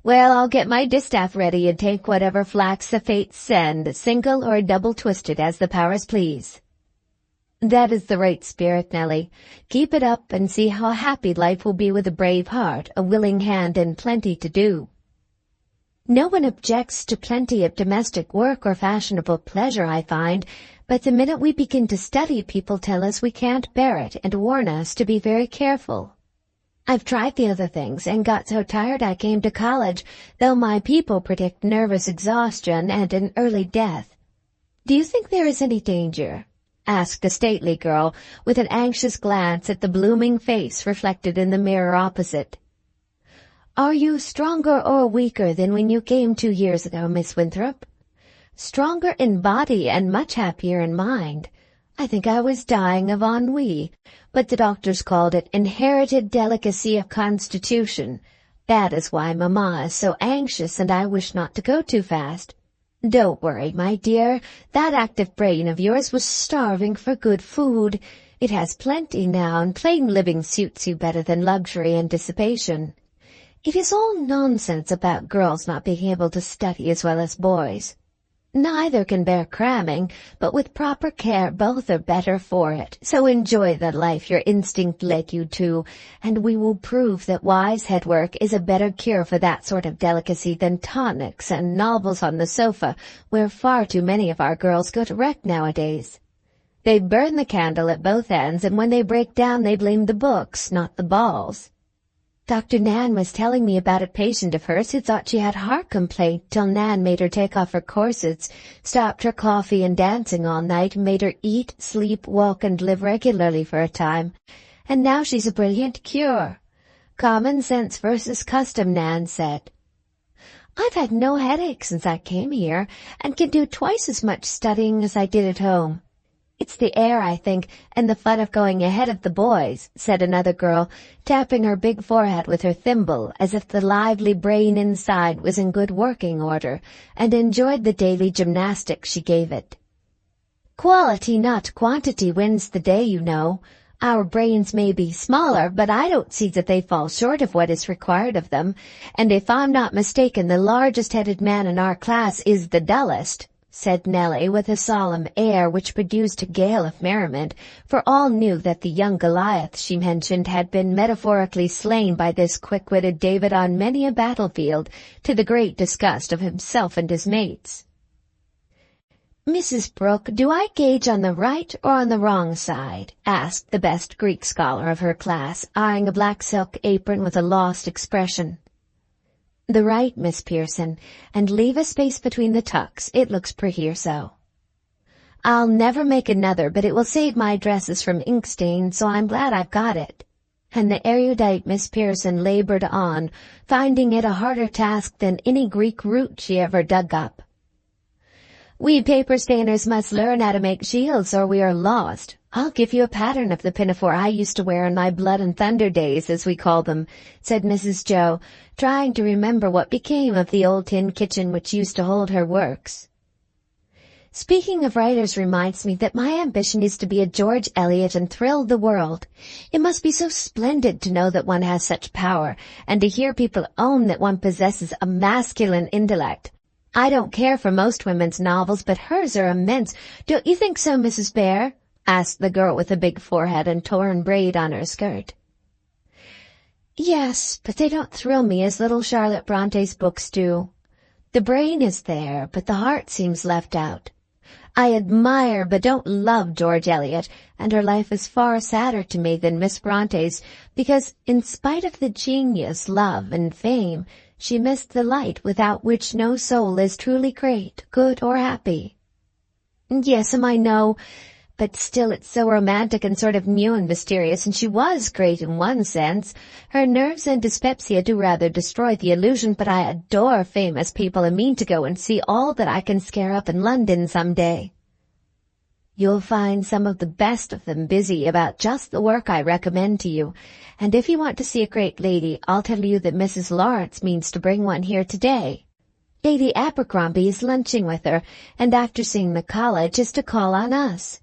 "Well, I'll get my distaff ready and take whatever flax the fates send, single or double twisted as the powers please." "That is the right spirit, Nellie. Keep it up and see how happy life will be with a brave heart, a willing hand, and plenty to do." "No one objects to plenty of domestic work or fashionable pleasure, I find, but the minute we begin to study, people tell us we can't bear it and warn us to be very careful. I've tried the other things and got so tired I came to college, though my people predict nervous exhaustion and an early death." "Do you think there is any danger?" asked a stately girl, with an anxious glance at the blooming face reflected in the mirror opposite. "Are you stronger or weaker than when you came 2 years ago, Miss Winthrop?" "Stronger in body and much happier in mind. I think I was dying of ennui, but the doctors called it inherited delicacy of constitution. That is why Mamma is so anxious, and I wish not to go too fast. Don't worry, my dear. That active brain of yours was starving for good food. It has plenty now, and plain living suits you better than luxury and dissipation. It is all nonsense about girls not being able to study as well as boys. Neither can bear cramming, but with proper care both are better for it. So enjoy the life your instinct led you to, and we will prove that wise head work is a better cure for that sort of delicacy than tonics and novels on the sofa, where far too many of our girls go to wreck nowadays. They burn the candle at both ends, and when they break down they blame the books, not the balls. Dr. Nan was telling me about a patient of hers who thought she had heart complaint till Nan made her take off her corsets, stopped her coffee and dancing all night, and made her eat, sleep, walk, and live regularly for a time. And now she's a brilliant cure. Common sense versus custom, Nan said. I've had no headache since I came here, and can do twice as much studying as I did at home. "It's the air, I think, and the fun of going ahead of the boys," said another girl, tapping her big forehead with her thimble as if the lively brain inside was in good working order and enjoyed the daily gymnastics she gave it. "Quality, not quantity, wins the day, you know. Our brains may be smaller, but I don't see that they fall short of what is required of them, and if I'm not mistaken, the largest-headed man in our class is the dullest," said Nellie with a solemn air which produced a gale of merriment, for all knew that the young Goliath she mentioned had been metaphorically slain by this quick-witted David on many a battlefield, to the great disgust of himself and his mates. "Mrs. Brooke, do I gauge on the right or on the wrong side?" asked the best Greek scholar of her class, eyeing a black silk apron with a lost expression. "The right, Miss Pearson, and leave a space between the tucks. It looks prettier so." "I'll never make another, but it will save my dresses from ink stain, so I'm glad I've got it." And the erudite Miss Pearson labored on, finding it a harder task than any Greek root she ever dug up. "We paper stainers must learn how to make shields or we are lost. I'll give you a pattern of the pinafore I used to wear in my blood and thunder days, as we call them," said Mrs. Jo, trying to remember what became of the old tin kitchen which used to hold her works. "Speaking of writers reminds me that my ambition is to be a George Eliot and thrill the world. It must be so splendid to know that one has such power, and to hear people own that one possesses a masculine intellect. I don't care for most women's novels, but hers are immense. Don't you think so, Mrs. Bhaer?" asked the girl with a big forehead and torn braid on her skirt. "Yes, but they don't thrill me as little Charlotte Bronte's books do. The brain is there, but the heart seems left out. I admire but don't love George Eliot, and her life is far sadder to me than Miss Bronte's, because, in spite of the genius, love, and fame, she missed the light without which no soul is truly great, good, or happy." "Yes, I know, but still it's so romantic and sort of new and mysterious, and she was great in one sense. Her nerves and dyspepsia do rather destroy the illusion, but I adore famous people and mean to go and see all that I can scare up in London some day." "You'll find some of the best of them busy about just the work I recommend to you, and if you want to see a great lady, I'll tell you that Mrs. Lawrence means to bring one here today. Lady Abercrombie is lunching with her, and after seeing the college is to call on us.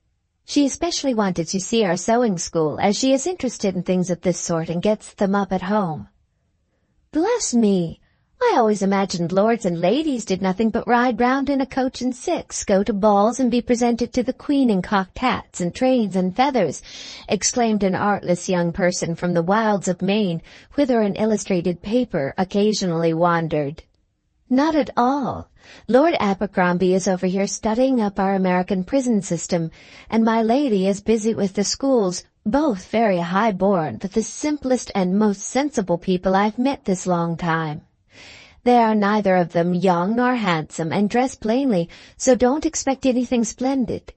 She especially wanted to see our sewing school, as she is interested in things of this sort and gets them up at home." "Bless me! I always imagined lords and ladies did nothing but ride round in a coach and six, go to balls and be presented to the Queen in cocked hats and trains and feathers," exclaimed an artless young person from the wilds of Maine, whither an illustrated paper occasionally wandered. "Not at all. Lord Abercrombie is over here studying up our American prison system, and my lady is busy with the schools, both very high-born, but the simplest and most sensible people I've met this long time. They are neither of them young nor handsome, and dress plainly, so don't expect anything splendid.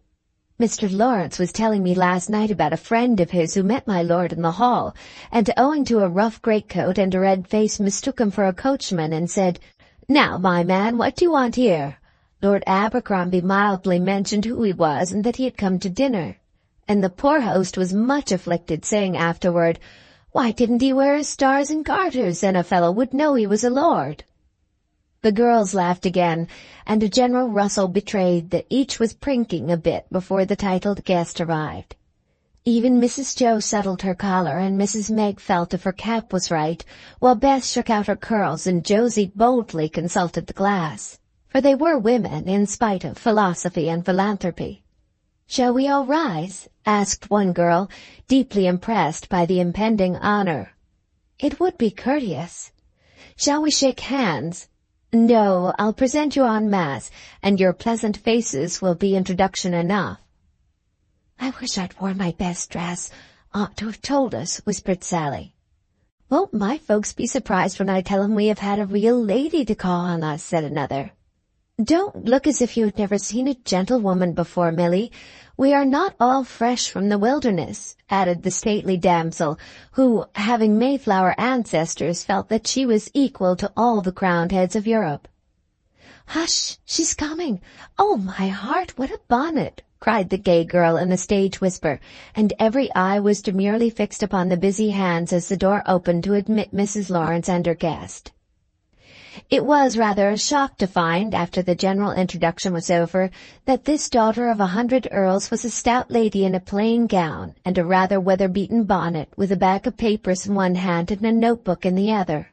Mr. Lawrence was telling me last night about a friend of his who met my lord in the hall, and owing to a rough greatcoat and a red face mistook him for a coachman and said, 'Now, my man, what do you want here?' Lord Abercrombie mildly mentioned who he was and that he had come to dinner, and the poor host was much afflicted, saying afterward, 'Why didn't he wear his stars and garters, then a fellow would know he was a lord?'" The girls laughed again, and a general rustle betrayed that each was prinking a bit before the titled guest arrived. Even Mrs. Jo settled her collar, and Mrs. Meg felt if her cap was right, while Beth shook out her curls and Josie boldly consulted the glass. For they were women, in spite of philosophy and philanthropy. "Shall we all rise?" asked one girl, deeply impressed by the impending honor. "It would be courteous." "Shall we shake hands?" "No, I'll present you en masse, and your pleasant faces will be introduction enough." "I wish I'd worn my best dress. Ought to have told us," whispered Sally. "Won't my folks be surprised when I tell them we have had a real lady to call on us?" said another. "Don't look as if you had never seen a gentlewoman before, Millie. We are not all fresh from the wilderness," added the stately damsel, who, having Mayflower ancestors, felt that she was equal to all the crowned heads of Europe. "Hush! She's coming! Oh, my heart, what a bonnet!" cried the gay girl in a stage whisper, and every eye was demurely fixed upon the busy hands as the door opened to admit Mrs. Lawrence and her guest. It was rather a shock to find, after the general introduction was over, that this daughter of 100 earls was a stout lady in a plain gown and a rather weather-beaten bonnet, with a bag of papers in one hand and a notebook in the other.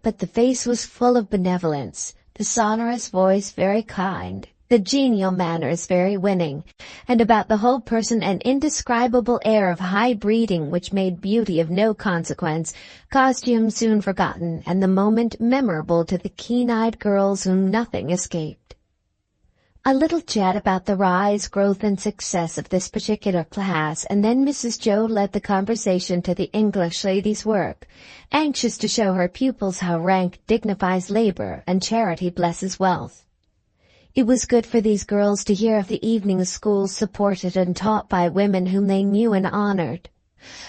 But the face was full of benevolence, the sonorous voice very kind, the genial manners very winning, and about the whole person an indescribable air of high breeding which made beauty of no consequence, costume soon forgotten, and the moment memorable to the keen-eyed girls whom nothing escaped. A little chat about the rise, growth, and success of this particular class, and then Mrs. Jo led the conversation to the English lady's work, anxious to show her pupils how rank dignifies labor and charity blesses wealth. It was good for these girls to hear of the evening schools supported and taught by women whom they knew and honored,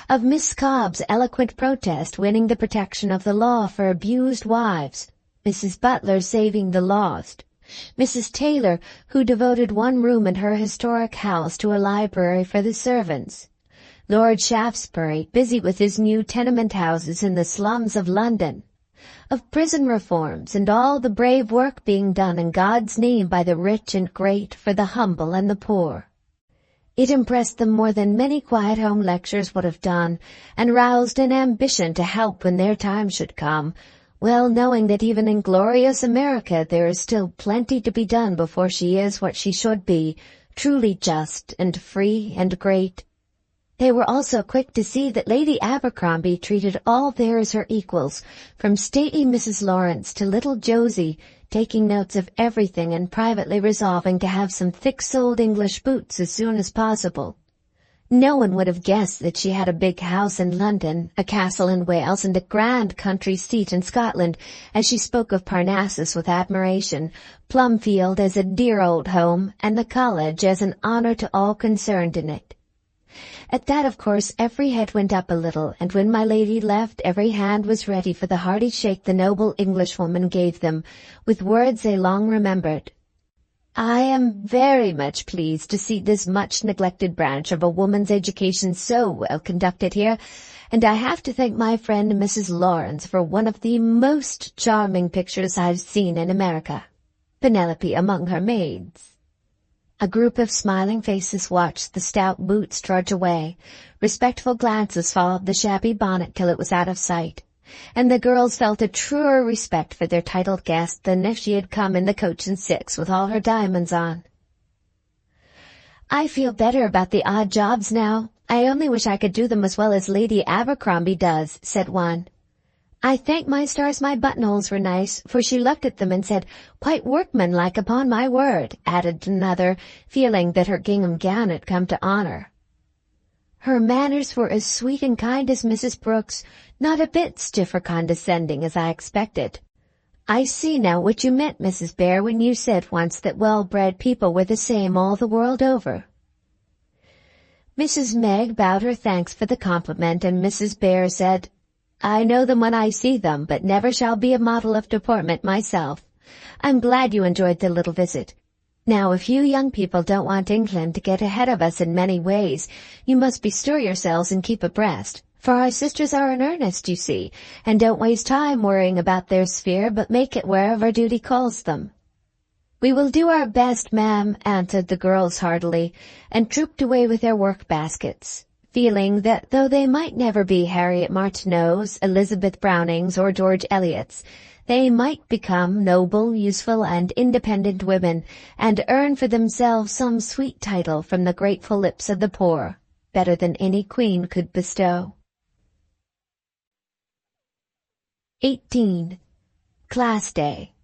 of Miss Cobb's eloquent protest winning the protection of the law for abused wives, Mrs. Butler saving the lost, Mrs. Taylor, who devoted one room in her historic house to a library for the servants, Lord Shaftesbury, busy with his new tenement houses in the slums of London, of prison reforms and all the brave work being done in God's name by the rich and great for the humble and the poor. It impressed them more than many quiet home lectures would have done, and roused an ambition to help when their time should come, well knowing that even in glorious America there is still plenty to be done before she is what she should be, truly just and free and great. They were also quick to see that Lady Abercrombie treated all there as her equals, from stately Mrs. Lawrence to little Josie, taking notes of everything and privately resolving to have some thick-soled English boots as soon as possible. No one would have guessed that she had a big house in London, a castle in Wales, and a grand country seat in Scotland, as she spoke of Parnassus with admiration, Plumfield as a dear old home, and the college as an honor to all concerned in it. At that, of course, every head went up a little, and when my lady left, every hand was ready for the hearty shake the noble Englishwoman gave them, with words they long remembered. "I am very much pleased to see this much-neglected branch of a woman's education so well conducted here, and I have to thank my friend Mrs. Lawrence for one of the most charming pictures I've seen in America, Penelope among her maids." A group of smiling faces watched the stout boots trudge away. Respectful glances followed the shabby bonnet till it was out of sight, and the girls felt a truer respect for their titled guest than if she had come in the coach and six with all her diamonds on. "I feel better about the odd jobs now. I only wish I could do them as well as Lady Abercrombie does," said one. "I thank my stars my buttonholes were nice, for she looked at them and said, 'Quite workmanlike, upon my word,'" added another, feeling that her gingham gown had come to honor. "Her manners were as sweet and kind as Mrs. Brooks, not a bit stiff or condescending as I expected. I see now what you meant, Mrs. Bhaer, when you said once that well-bred people were the same all the world over." Mrs. Meg bowed her thanks for the compliment, and Mrs. Bhaer said, "I know them when I see them, but never shall be a model of deportment myself. I'm glad you enjoyed the little visit. Now, if you young people don't want England to get ahead of us in many ways, you must bestir yourselves and keep abreast, for our sisters are in earnest, you see, and don't waste time worrying about their sphere, but make it wherever duty calls them." "We will do our best, ma'am," answered the girls heartily, and trooped away with their work-baskets, feeling that though they might never be Harriet Martineaus, Elizabeth Brownings, or George Eliots, they might become noble, useful, and independent women, and earn for themselves some sweet title from the grateful lips of the poor, better than any queen could bestow. 18. Class Day.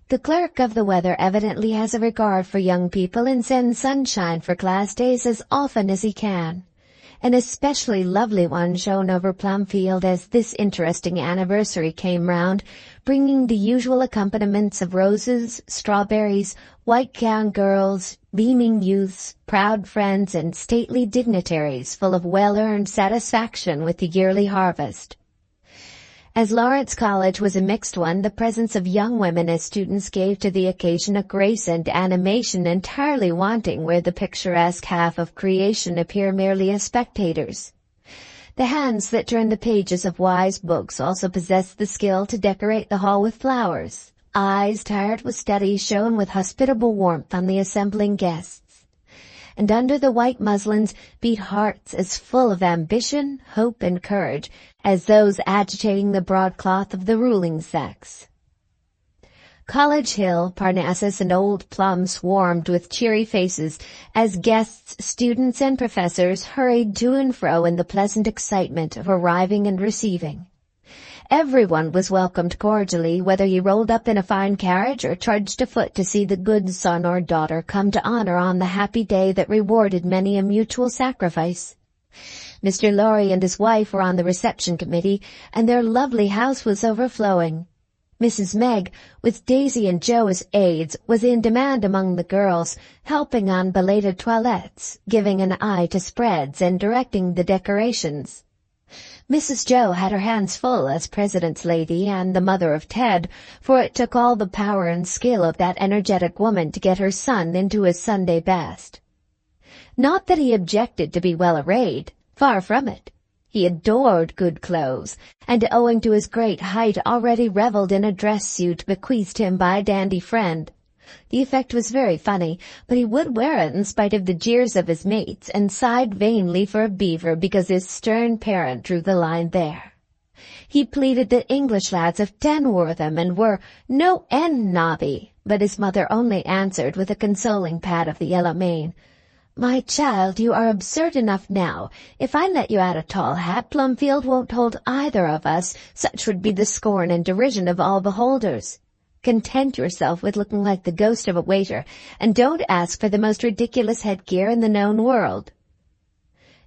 The clerk of the weather evidently has a regard for young people and sends sunshine for class days as often as he can. An especially lovely one shone over Plumfield as this interesting anniversary came round, bringing the usual accompaniments of roses, strawberries, white-gowned girls, beaming youths, proud friends, and stately dignitaries full of well-earned satisfaction with the yearly harvest. As Lawrence College was a mixed one, the presence of young women as students gave to the occasion a grace and animation entirely wanting where the picturesque half of creation appear merely as spectators. The hands that turn the pages of wise books also possessed the skill to decorate the hall with flowers. Eyes tired with study shone with hospitable warmth on the assembling guests. And under the white muslins beat hearts as full of ambition, hope, and courage as those agitating the broadcloth of the ruling sex. College Hill, Parnassus, and Old Plum swarmed with cheery faces as guests, students, and professors hurried to and fro in the pleasant excitement of arriving and receiving. Everyone was welcomed cordially, whether he rolled up in a fine carriage or trudged afoot to see the good son or daughter come to honor on the happy day that rewarded many a mutual sacrifice. Mr. Lorry and his wife were on the reception committee, and their lovely house was overflowing. Mrs. Meg, with Daisy and Jo as aides, was in demand among the girls, helping on belated toilettes, giving an eye to spreads, and directing the decorations. Mrs. Jo had her hands full as president's lady and the mother of Ted, for it took all the power and skill of that energetic woman to get her son into his Sunday best. Not that he objected to be well arrayed, far from it. He adored good clothes, and owing to his great height already revelled in a dress suit bequeathed him by a dandy friend. The effect was very funny, but he would wear it in spite of the jeers of his mates, and sighed vainly for a beaver because his stern parent drew the line there. He pleaded that English lads of 10 wore them and were no end nobby, but his mother only answered with a consoling pat of the yellow mane. "My child, you are absurd enough now. If I let you add a tall hat, Plumfield won't hold either of us. Such would be the scorn and derision of all beholders. Content yourself with looking like the ghost of a waiter, and don't ask for the most ridiculous headgear in the known world."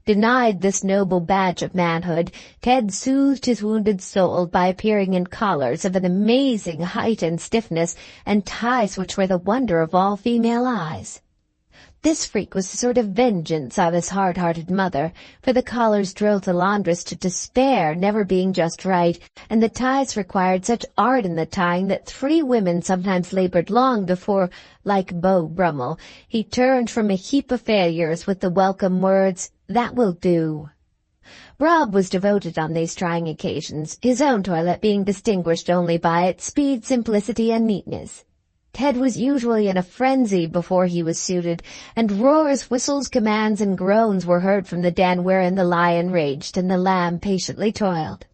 Denied this noble badge of manhood, Ted soothed his wounded soul by appearing in collars of an amazing height and stiffness, and ties which were the wonder of all female eyes. This freak was a sort of vengeance on his hard-hearted mother, for the collars drove the laundress to despair, never being just right, and the ties required such art in the tying that 3 women sometimes labored long before, like Beau Brummel, he turned from a heap of failures with the welcome words, "That will do." Rob was devoted on these trying occasions, his own toilet being distinguished only by its speed, simplicity, and neatness. Ted was usually in a frenzy before he was suited, and roars, whistles, commands, and groans were heard from the den wherein the lion raged and the lamb patiently toiled.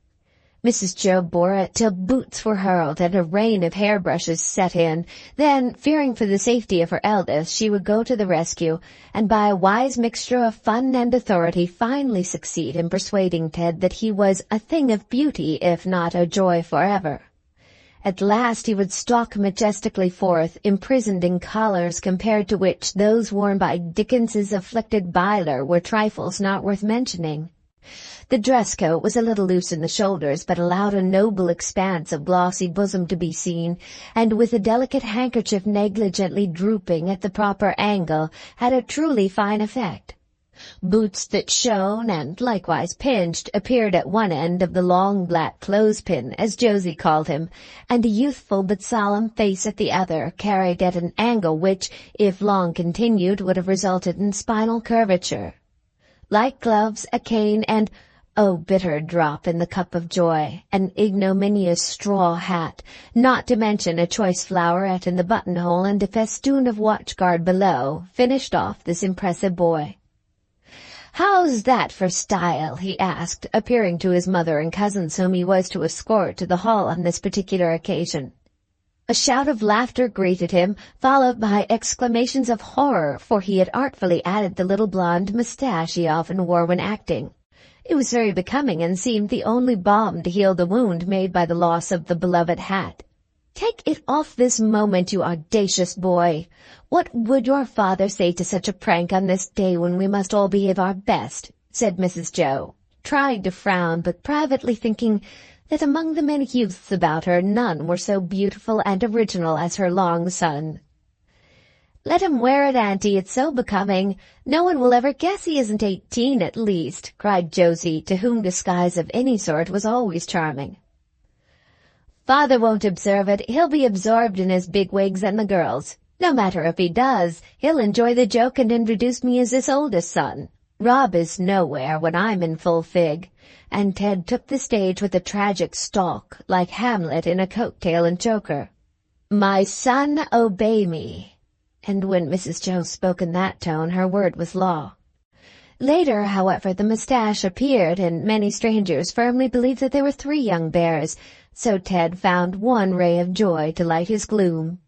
Mrs. Jo bore it till boots were hurled and a rain of hairbrushes set in. Then, fearing for the safety of her eldest, she would go to the rescue, and by a wise mixture of fun and authority finally succeed in persuading Ted that he was a thing of beauty, if not a joy forever. At last he would stalk majestically forth, imprisoned in collars compared to which those worn by Dickens's afflicted Byler were trifles not worth mentioning. The dress coat was a little loose in the shoulders, but allowed a noble expanse of glossy bosom to be seen, and with a delicate handkerchief negligently drooping at the proper angle, had a truly fine effect. Boots that shone and likewise pinched appeared at one end of the long black clothespin, as Josie called him, and a youthful but solemn face at the other, carried at an angle which, if long continued, would have resulted in spinal curvature. Like gloves, a cane, and, oh bitter drop in the cup of joy, an ignominious straw hat, not to mention a choice floweret in the buttonhole and a festoon of watchguard below, finished off this impressive boy. "How's that for style?" he asked, appearing to his mother and cousins whom he was to escort to the hall on this particular occasion. A shout of laughter greeted him, followed by exclamations of horror, for he had artfully added the little blonde moustache he often wore when acting. It was very becoming and seemed the only balm to heal the wound made by the loss of the beloved hat. "Take it off this moment, you audacious boy! What would your father say to such a prank on this day when we must all behave our best?" said Mrs. Jo, trying to frown, but privately thinking that among the many youths about her none were so beautiful and original as her long son. "Let him wear it, Auntie, it's so becoming. No one will ever guess he isn't 18 at least," cried Josie, to whom disguise of any sort was always charming. Father won't observe it. He'll be absorbed in his bigwigs and the girls. No matter if he does, he'll enjoy the joke and introduce me as his oldest son. Rob is nowhere when I'm in full fig." And Ted took the stage with a tragic stalk, like Hamlet in A Coattail and Joker. "My son, obey me." And when Mrs. Jo spoke in that tone, her word was law. Later, however, the moustache appeared, and many strangers firmly believed that there were 3 young bears, so Ted found one ray of joy to light his gloom.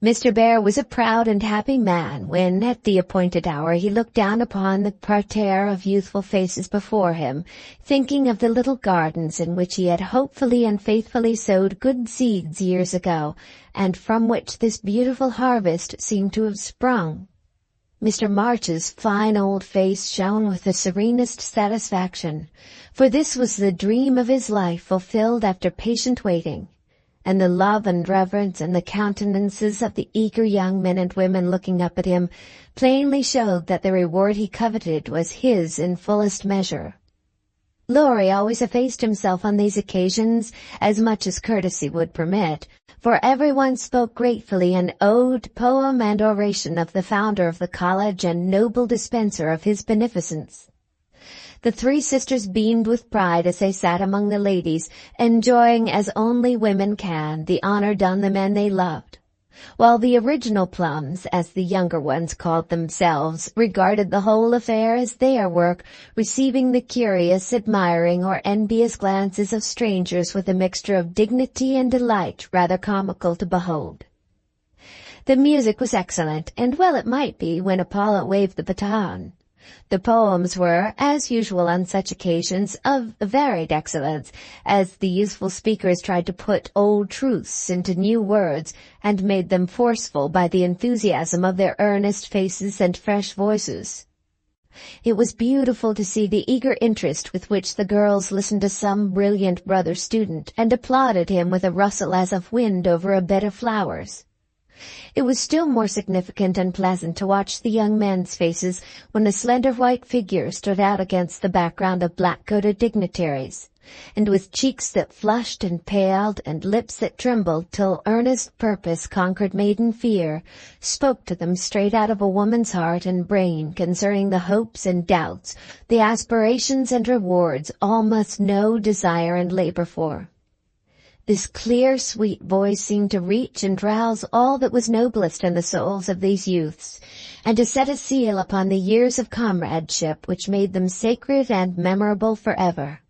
Mr. Bhaer was a proud and happy man when, at the appointed hour, he looked down upon the parterre of youthful faces before him, thinking of the little gardens in which he had hopefully and faithfully sowed good seeds years ago, and from which this beautiful harvest seemed to have sprung. Mr. March's fine old face shone with the serenest satisfaction, for this was the dream of his life fulfilled after patient waiting, and the love and reverence in the countenances of the eager young men and women looking up at him plainly showed that the reward he coveted was his in fullest measure. Laurie always effaced himself on these occasions as much as courtesy would permit, for everyone spoke gratefully an ode, poem, and oration of the founder of the college and noble dispenser of his beneficence. The 3 sisters beamed with pride as they sat among the ladies, enjoying as only women can the honor done the men they loved, while the original Plums, as the younger ones called themselves, regarded the whole affair as their work, receiving the curious, admiring, or envious glances of strangers with a mixture of dignity and delight rather comical to behold. The music was excellent, and well it might be when Apollo waved the baton. The poems were, as usual on such occasions, of varied excellence, as the youthful speakers tried to put old truths into new words and made them forceful by the enthusiasm of their earnest faces and fresh voices. It was beautiful to see the eager interest with which the girls listened to some brilliant brother student and applauded him with a rustle as of wind over a bed of flowers. It was still more significant and pleasant to watch the young men's faces when a slender white figure stood out against the background of black-coated dignitaries, and with cheeks that flushed and paled and lips that trembled till earnest purpose conquered maiden fear, spoke to them straight out of a woman's heart and brain concerning the hopes and doubts, the aspirations and rewards all must know, desire, and labor for. This clear, sweet voice seemed to reach and rouse all that was noblest in the souls of these youths, and to set a seal upon the years of comradeship which made them sacred and memorable forever.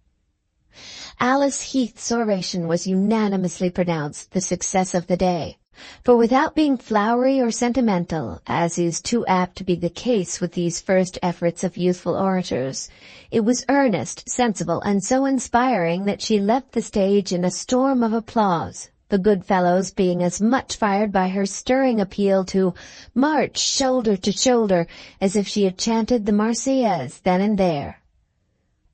Alice Heath's oration was unanimously pronounced the success of the day, for without being flowery or sentimental, as is too apt to be the case with these first efforts of youthful orators, it was earnest, sensible, and so inspiring that she left the stage in a storm of applause, the good fellows being as much fired by her stirring appeal to march shoulder to shoulder as if she had chanted the Marseillaise then and there.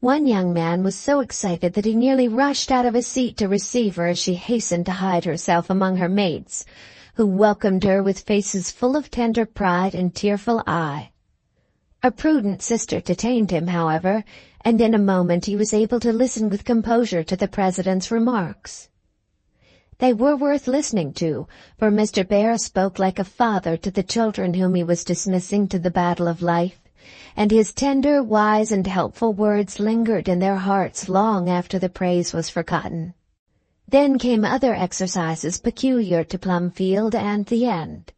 One young man was so excited that he nearly rushed out of his seat to receive her as she hastened to hide herself among her mates, who welcomed her with faces full of tender pride and tearful eye. A prudent sister detained him, however, and in a moment he was able to listen with composure to the president's remarks. They were worth listening to, for Mr. Bhaer spoke like a father to the children whom he was dismissing to the battle of life, and his tender, wise, and helpful words lingered in their hearts long after the praise was forgotten. Then came other exercises peculiar to Plumfield and the end.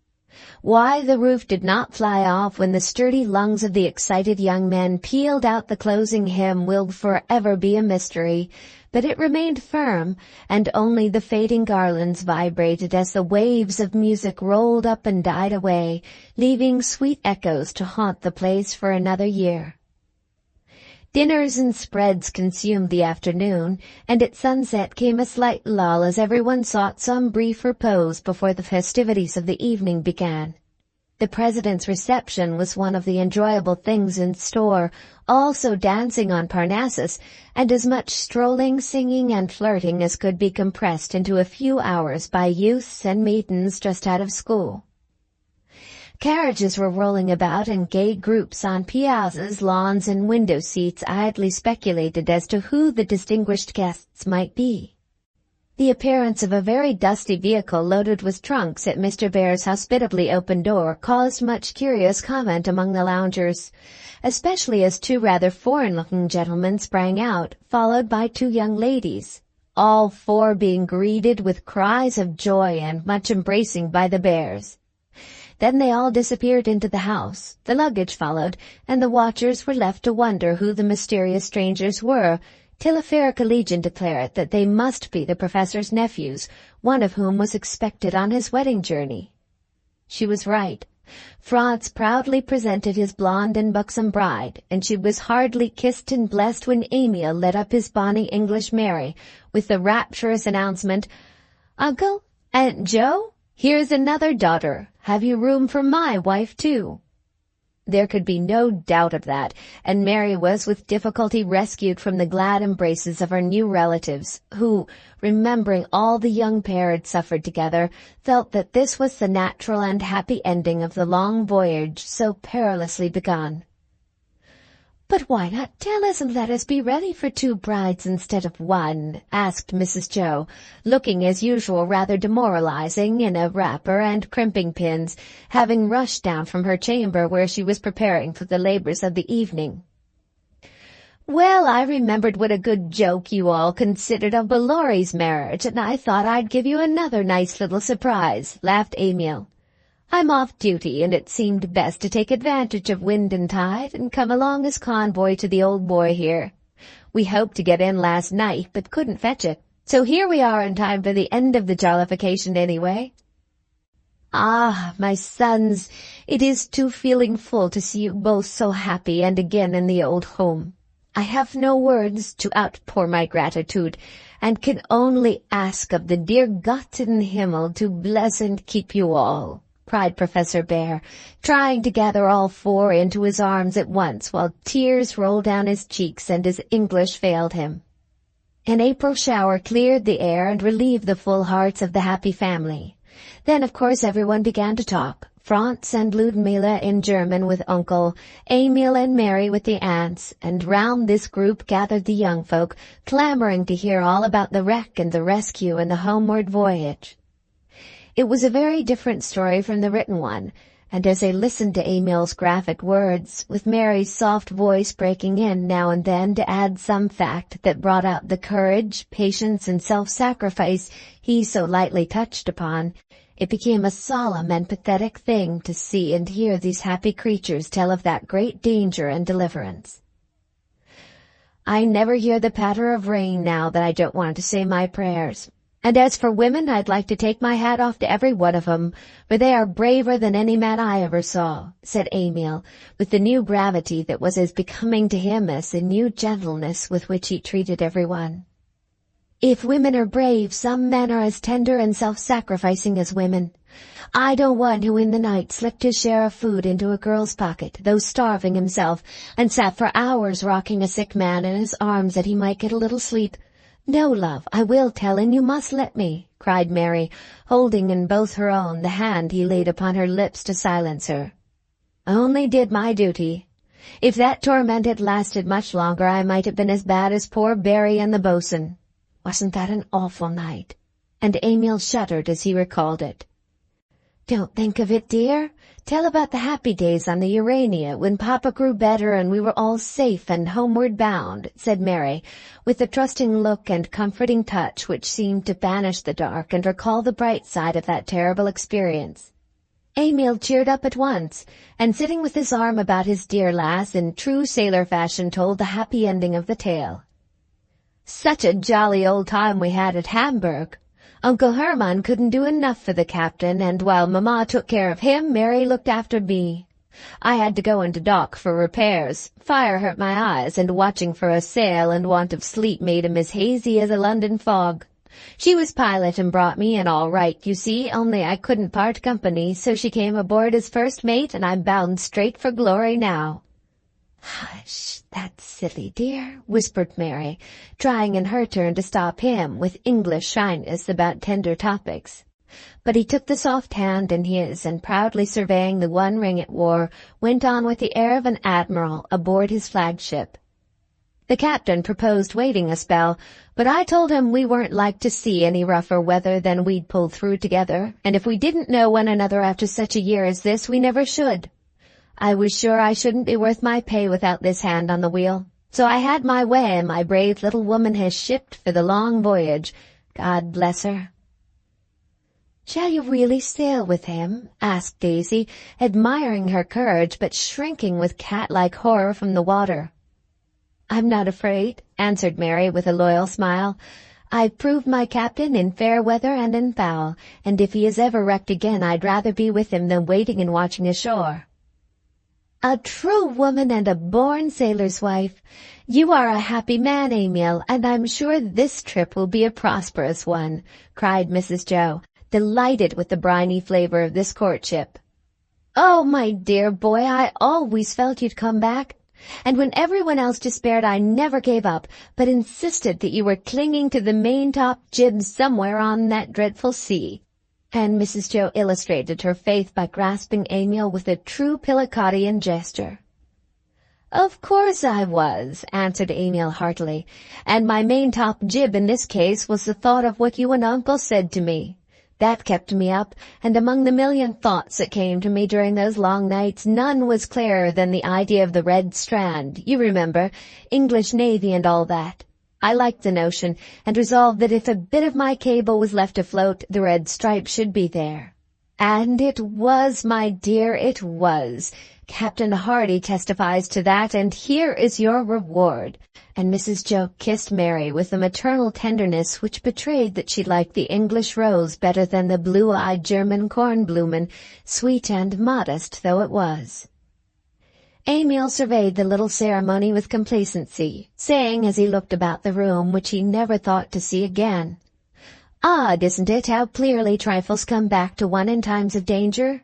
Why the roof did not fly off when the sturdy lungs of the excited young men pealed out the closing hymn will forever be a mystery, but it remained firm, and only the fading garlands vibrated as the waves of music rolled up and died away, leaving sweet echoes to haunt the place for another year. Dinners and spreads consumed the afternoon, and at sunset came a slight lull as everyone sought some brief repose before the festivities of the evening began. The president's reception was one of the enjoyable things in store, also dancing on Parnassus, and as much strolling, singing, and flirting as could be compressed into a few hours by youths and maidens just out of school. Carriages were rolling about, and gay groups on piazzas, lawns, and window seats idly speculated as to who the distinguished guests might be. The appearance of a very dusty vehicle loaded with trunks at Mr. Bhaer's hospitably open door caused much curious comment among the loungers, especially as two rather foreign-looking gentlemen sprang out, followed by two young ladies, all four being greeted with cries of joy and much embracing by the Bhaers. Then they all disappeared into the house, the luggage followed, and the watchers were left to wonder who the mysterious strangers were, till a fair collegian declared that they must be the professor's nephews, one of whom was expected on his wedding journey. She was right. Franz proudly presented his blonde and buxom bride, and she was hardly kissed and blessed when Emil led up his bonny English Mary, with the rapturous announcement, "Uncle, Aunt Jo, here's another daughter. Have you room for my wife, too?" There could be no doubt of that, and Mary was with difficulty rescued from the glad embraces of her new relatives, who, remembering all the young pair had suffered together, felt that this was the natural and happy ending of the long voyage so perilously begun. "But why not tell us and let us be ready for two brides instead of one?" asked Mrs. Jo, looking as usual rather demoralizing in a wrapper and crimping pins, having rushed down from her chamber where she was preparing for the labors of the evening. "Well, I remembered what a good joke you all considered of Balori's marriage, and I thought I'd give you another nice little surprise," laughed Emil. "I'm off duty, and it seemed best to take advantage of wind and tide and come along as convoy to the old boy here. We hoped to get in last night, but couldn't fetch it, so here we are in time for the end of the jollification anyway." "Ah, my sons, it is too feeling full to see you both so happy and again in the old home. I have no words to outpour my gratitude, and can only ask of the dear Gott in Himmel to bless and keep you all," cried Professor Bhaer, trying to gather all four into his arms at once while tears rolled down his cheeks and his English failed him. An April shower cleared the air and relieved the full hearts of the happy family. Then, of course, everyone began to talk, Franz and Ludmilla in German with Uncle, Emil and Mary with the aunts, and round this group gathered the young folk, clamoring to hear all about the wreck and the rescue and the homeward voyage. It was a very different story from the written one, and as they listened to Emil's graphic words, with Mary's soft voice breaking in now and then to add some fact that brought out the courage, patience, and self-sacrifice he so lightly touched upon, it became a solemn and pathetic thing to see and hear these happy creatures tell of that great danger and deliverance. "I never hear the patter of rain now that I don't want to say my prayers. And as for women, I'd like to take my hat off to every one of 'em, for they are braver than any man I ever saw," said Emil, with the new gravity that was as becoming to him as the new gentleness with which he treated everyone. "If women are brave, some men are as tender and self-sacrificing as women. I know one who in the night slipped his share of food into a girl's pocket, though starving himself, and sat for hours rocking a sick man in his arms that he might get a little sleep. No, love, I will tell, and you must let me," cried Mary, holding in both her own the hand he laid upon her lips to silence her. "I only did my duty. If that torment had lasted much longer, I might have been as bad as poor Barry and the boatswain. Wasn't that an awful night?" And Emil shuddered as he recalled it. "Don't think of it, dear. Tell about the happy days on the Urania when Papa grew better and we were all safe and homeward bound," said Mary, with a trusting look and comforting touch which seemed to banish the dark and recall the bright side of that terrible experience. Emil cheered up at once, and sitting with his arm about his dear lass in true sailor fashion told the happy ending of the tale. "Such a jolly old time we had at Hamburg. Uncle Hermann couldn't do enough for the captain, and while Mamma took care of him, Mary looked after me. I had to go into dock for repairs. Fire hurt my eyes, and watching for a sail and want of sleep made 'em as hazy as a London fog. She was pilot and brought me in all right, you see, only I couldn't part company, so she came aboard as first mate, and I'm bound straight for glory now." "Hush, that's silly, dear," whispered Mary, trying in her turn to stop him with English shyness about tender topics. But he took the soft hand in his, and proudly surveying the one ring it wore, went on with the air of an admiral aboard his flagship. The captain proposed waiting a spell, but I told him we weren't like to see any rougher weather than we'd pull through together, and if we didn't know one another after such a year as this, we never should. I was sure I shouldn't be worth my pay without this hand on the wheel. So I had my way, and my brave little woman has shipped for the long voyage. God bless her. "Shall you really sail with him?" asked Daisy, admiring her courage but shrinking with cat-like horror from the water. "I'm not afraid," answered Mary with a loyal smile. "I've proved my captain in fair weather and in foul, and if he is ever wrecked again, I'd rather be with him than waiting and watching ashore." "A true woman and a born sailor's wife. You are a happy man, Emil, and I'm sure this trip will be a prosperous one," cried Mrs. Jo, delighted with the briny flavor of this courtship. "Oh, my dear boy, I always felt you'd come back. And when everyone else despaired, I never gave up, but insisted that you were clinging to the maintop jib somewhere on that dreadful sea." And Mrs. Jo illustrated her faith by grasping Emil with a true Pillicottian gesture. "Of course I was," answered Emil heartily, "and my maintop jib in this case was the thought of what you and Uncle said to me. That kept me up, and among the million thoughts that came to me during those long nights, none was clearer than the idea of the Red Strand, you remember, English Navy and all that. I liked the notion, and resolved that if a bit of my cable was left afloat, the red stripe should be there. And it was, my dear, it was. Captain Hardy testifies to that, and here is your reward." And Mrs. Jo kissed Mary with a maternal tenderness which betrayed that she liked the English rose better than the blue-eyed German cornblumen, sweet and modest though it was. Emil surveyed the little ceremony with complacency, saying as he looked about the room which he never thought to see again, "Odd, isn't it, how clearly trifles come back to one in times of danger?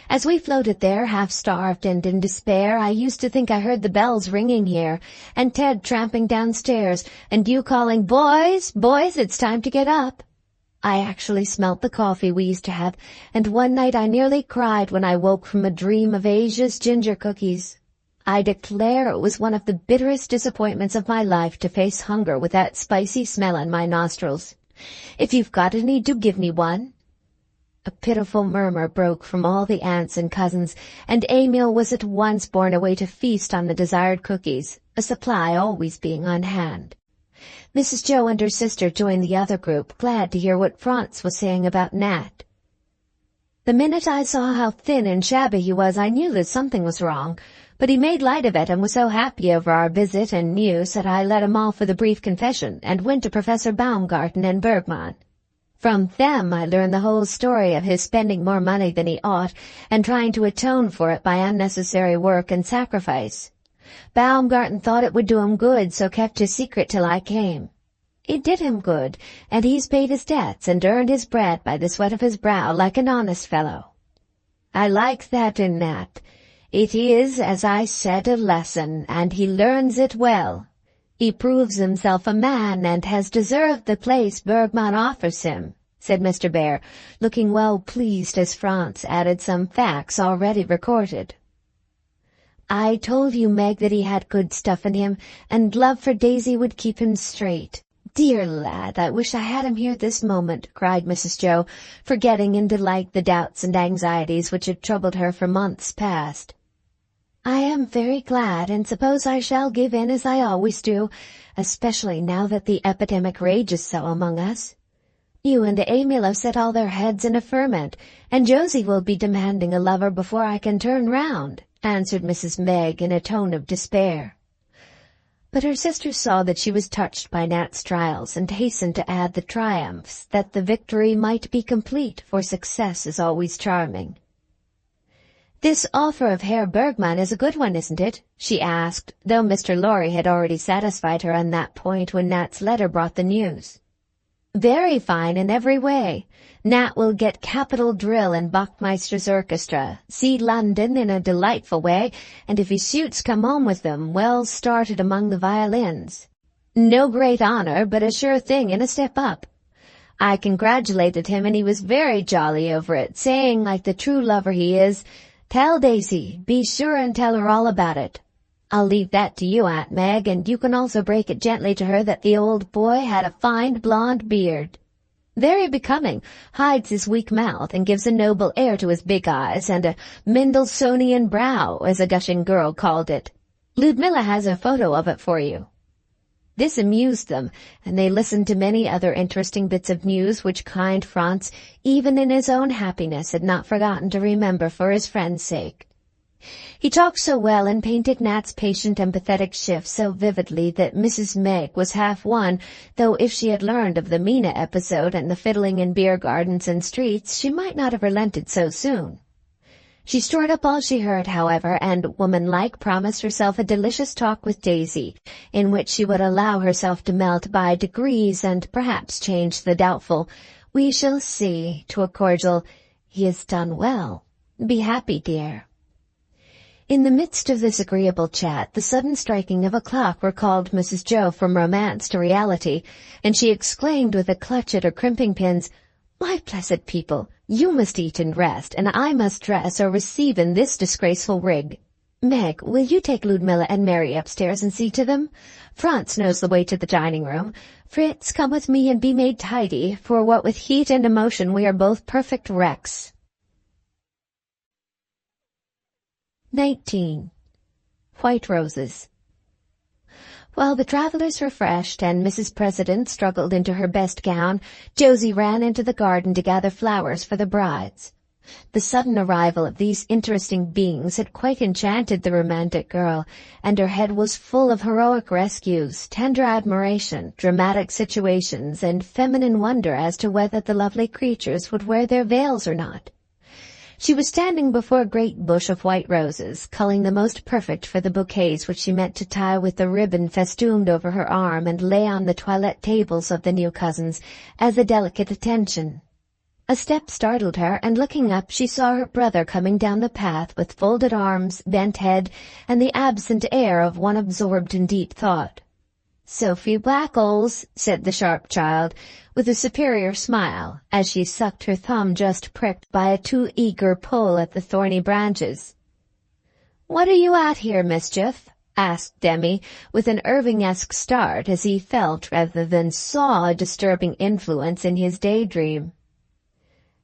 As we floated there, half-starved and in despair, I used to think I heard the bells ringing here, and Ted tramping downstairs, and you calling, 'Boys, boys, it's time to get up.' I actually smelt the coffee we used to have, and one night I nearly cried when I woke from a dream of Asia's ginger cookies. I declare it was one of the bitterest disappointments of my life to face hunger with that spicy smell in my nostrils. If you've got any, do give me one." A pitiful murmur broke from all the aunts and cousins, and Emil was at once borne away to feast on the desired cookies, a supply always being on hand. Mrs. Jo and her sister joined the other group, glad to hear what Franz was saying about Nat. "The minute I saw how thin and shabby he was, I knew that something was wrong, but he made light of it and was so happy over our visit and news that I let him off with a brief confession and went to Professor Baumgarten and Bergmann. From them I learned the whole story of his spending more money than he ought and trying to atone for it by unnecessary work and sacrifice. Baumgarten thought it would do him good, so kept his secret till I came. It did him good, and he's paid his debts and earned his bread by the sweat of his brow like an honest fellow. I like that in Nat. It is, as I said, a lesson, and he learns it well. He proves himself a man and has deserved the place Bergmann offers him," said Mr. Bhaer, looking well pleased as Franz added some facts already recorded. "I told you, Meg, that he had good stuff in him, and love for Daisy would keep him straight. Dear lad, I wish I had him here this moment," cried Mrs. Jo, forgetting in delight the doubts and anxieties which had troubled her for months past. "I am very glad, and suppose I shall give in as I always do, especially now that the epidemic rages so among us. You and Emil have set all their heads in a ferment, and Josie will be demanding a lover before I can turn round," answered Mrs. Meg in a tone of despair. But her sister saw that she was touched by Nat's trials and hastened to add the triumphs, that the victory might be complete, for success is always charming. "This offer of Herr Bergmann is a good one, isn't it?" she asked, though Mr. Lorry had already satisfied her on that point when Nat's letter brought the news. "Very fine in every way. Nat will get capital drill in Bachmeister's orchestra, see London in a delightful way, and if his suits come home with them, well started among the violins. No great honor, but a sure thing and a step up. I congratulated him, and he was very jolly over it, saying, like the true lover he is, 'Tell Daisy, be sure and tell her all about it.' I'll leave that to you, Aunt Meg, and you can also break it gently to her that the old boy had a fine blonde beard. Very becoming, hides his weak mouth and gives a noble air to his big eyes and a Mendelssohnian brow, as a gushing girl called it. Ludmilla has a photo of it for you." This amused them, and they listened to many other interesting bits of news which kind Franz, even in his own happiness, had not forgotten to remember for his friend's sake. He talked so well and painted Nat's patient empathetic shift so vividly that Mrs. Meg was half won, though if she had learned of the Mina episode and the fiddling in beer gardens and streets, she might not have relented so soon. She stored up all she heard, however, and, woman-like, promised herself a delicious talk with Daisy, in which she would allow herself to melt by degrees and perhaps change the doubtful "we shall see" to a cordial "he has done well. Be happy, dear." In the midst of this agreeable chat, the sudden striking of a clock recalled Mrs. Jo from romance to reality, and she exclaimed with a clutch at her crimping pins, "My blessed people, you must eat and rest, and I must dress or receive in this disgraceful rig. Meg, will you take Ludmilla and Mary upstairs and see to them? Franz knows the way to the dining-room. Fritz, come with me and be made tidy, for what with heat and emotion we are both perfect wrecks." 19. White Roses. While the travelers refreshed and Mrs. President struggled into her best gown, Josie ran into the garden to gather flowers for the brides. The sudden arrival of these interesting beings had quite enchanted the romantic girl, and her head was full of heroic rescues, tender admiration, dramatic situations, and feminine wonder as to whether the lovely creatures would wear their veils or not. She was standing before a great bush of white roses, culling the most perfect for the bouquets which she meant to tie with the ribbon festooned over her arm and lay on the toilette tables of the new cousins as a delicate attention. A step startled her, and looking up she saw her brother coming down the path with folded arms, bent head, and the absent air of one absorbed in deep thought. "Sophie Blackles," said the sharp child, with a superior smile, as she sucked her thumb just pricked by a too eager pull at the thorny branches. "What are you at here, mischief?" asked Demi, with an Irving-esque start, as he felt rather than saw a disturbing influence in his daydream.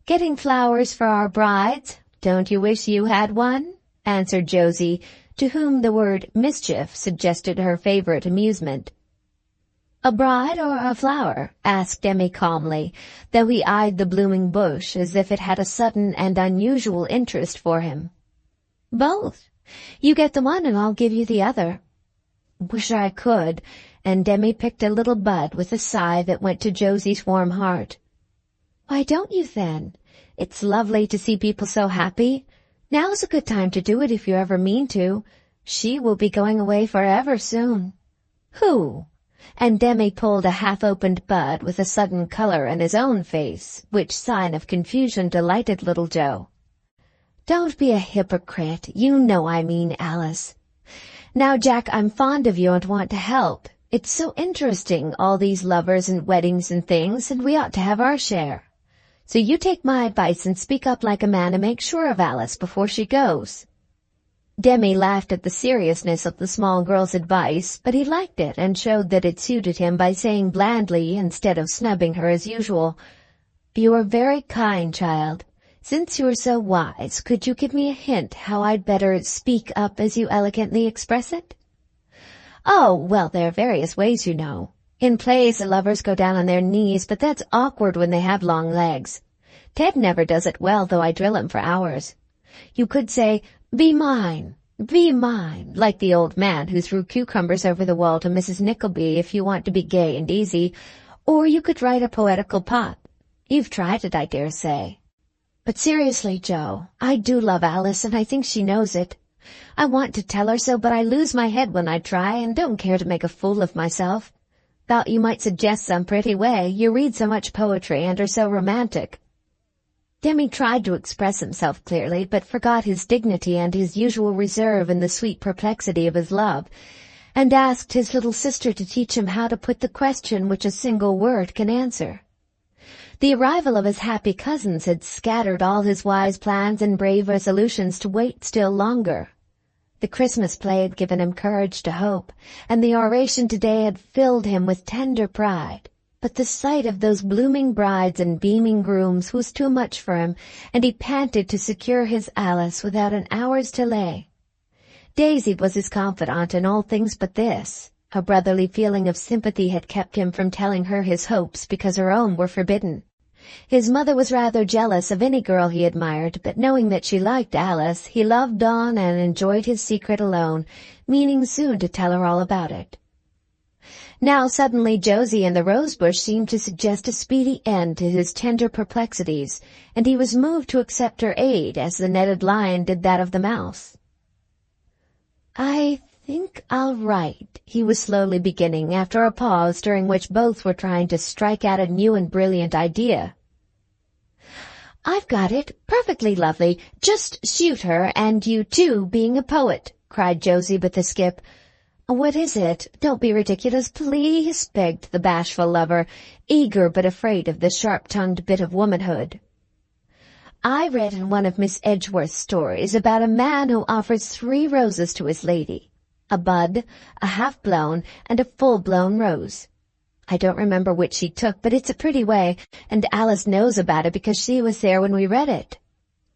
"Getting flowers for our brides. Don't you wish you had one?" answered Josie, to whom the word mischief suggested her favorite amusement. "A bride or a flower?" asked Demi calmly, though he eyed the blooming bush as if it had a sudden and unusual interest for him. "Both. You get the one and I'll give you the other." "Wish I could," and Demi picked a little bud with a sigh that went to Josie's warm heart. "Why don't you then? It's lovely to see people so happy. Now's a good time to do it if you ever mean to. She will be going away forever soon." "Who?" And Demi pulled a half-opened bud with a sudden color in his own face, which sign of confusion delighted little Jo. "Don't be a hypocrite. You know I mean Alice. Now, Jack, I'm fond of you and want to help. It's so interesting, all these lovers and weddings and things, and we ought to have our share. So you take my advice and speak up like a man and make sure of Alice before she goes." Demi laughed at the seriousness of the small girl's advice, but he liked it and showed that it suited him by saying blandly, instead of snubbing her as usual, "You are very kind, child. Since you are so wise, could you give me a hint how I'd better speak up as you elegantly express it?" "Oh, well, there are various ways, you know. In plays the lovers go down on their knees, but that's awkward when they have long legs. Ted never does it well, though I drill him for hours. You could say, 'Be mine, be mine,' like the old man who threw cucumbers over the wall to Mrs. Nickleby if you want to be gay and easy, or you could write a poetical pot. You've tried it, I dare say. But seriously, Jo, I do love Alice, and I think she knows it. I want to tell her so, but I lose my head when I try and don't care to make a fool of myself. Thought you might suggest some pretty way. You read so much poetry and are so romantic." Demi tried to express himself clearly, but forgot his dignity and his usual reserve in the sweet perplexity of his love, and asked his little sister to teach him how to put the question which a single word can answer. The arrival of his happy cousins had scattered all his wise plans and brave resolutions to wait still longer. The Christmas play had given him courage to hope, and the oration today had filled him with tender pride. But the sight of those blooming brides and beaming grooms was too much for him, and he panted to secure his Alice without an hour's delay. Daisy was his confidant in all things but this. A brotherly feeling of sympathy had kept him from telling her his hopes because her own were forbidden. His mother was rather jealous of any girl he admired, but knowing that she liked Alice, he loved on and enjoyed his secret alone, meaning soon to tell her all about it. Now suddenly Josie and the rosebush seemed to suggest a speedy end to his tender perplexities, and he was moved to accept her aid as the netted lion did that of the mouse. "I think I'll write," he was slowly beginning, after a pause during which both were trying to strike out a new and brilliant idea. "I've got it. Perfectly lovely. Just shoot her, and you too, being a poet," cried Josie with a skip. "What is it? Don't be ridiculous, please," begged the bashful lover, eager but afraid of the sharp-tongued bit of womanhood. "I read in one of Miss Edgeworth's stories about a man who offers 3 roses to his lady. A bud, a half-blown, and a full-blown rose. I don't remember which she took, but it's a pretty way, and Alice knows about it because she was there when we read it.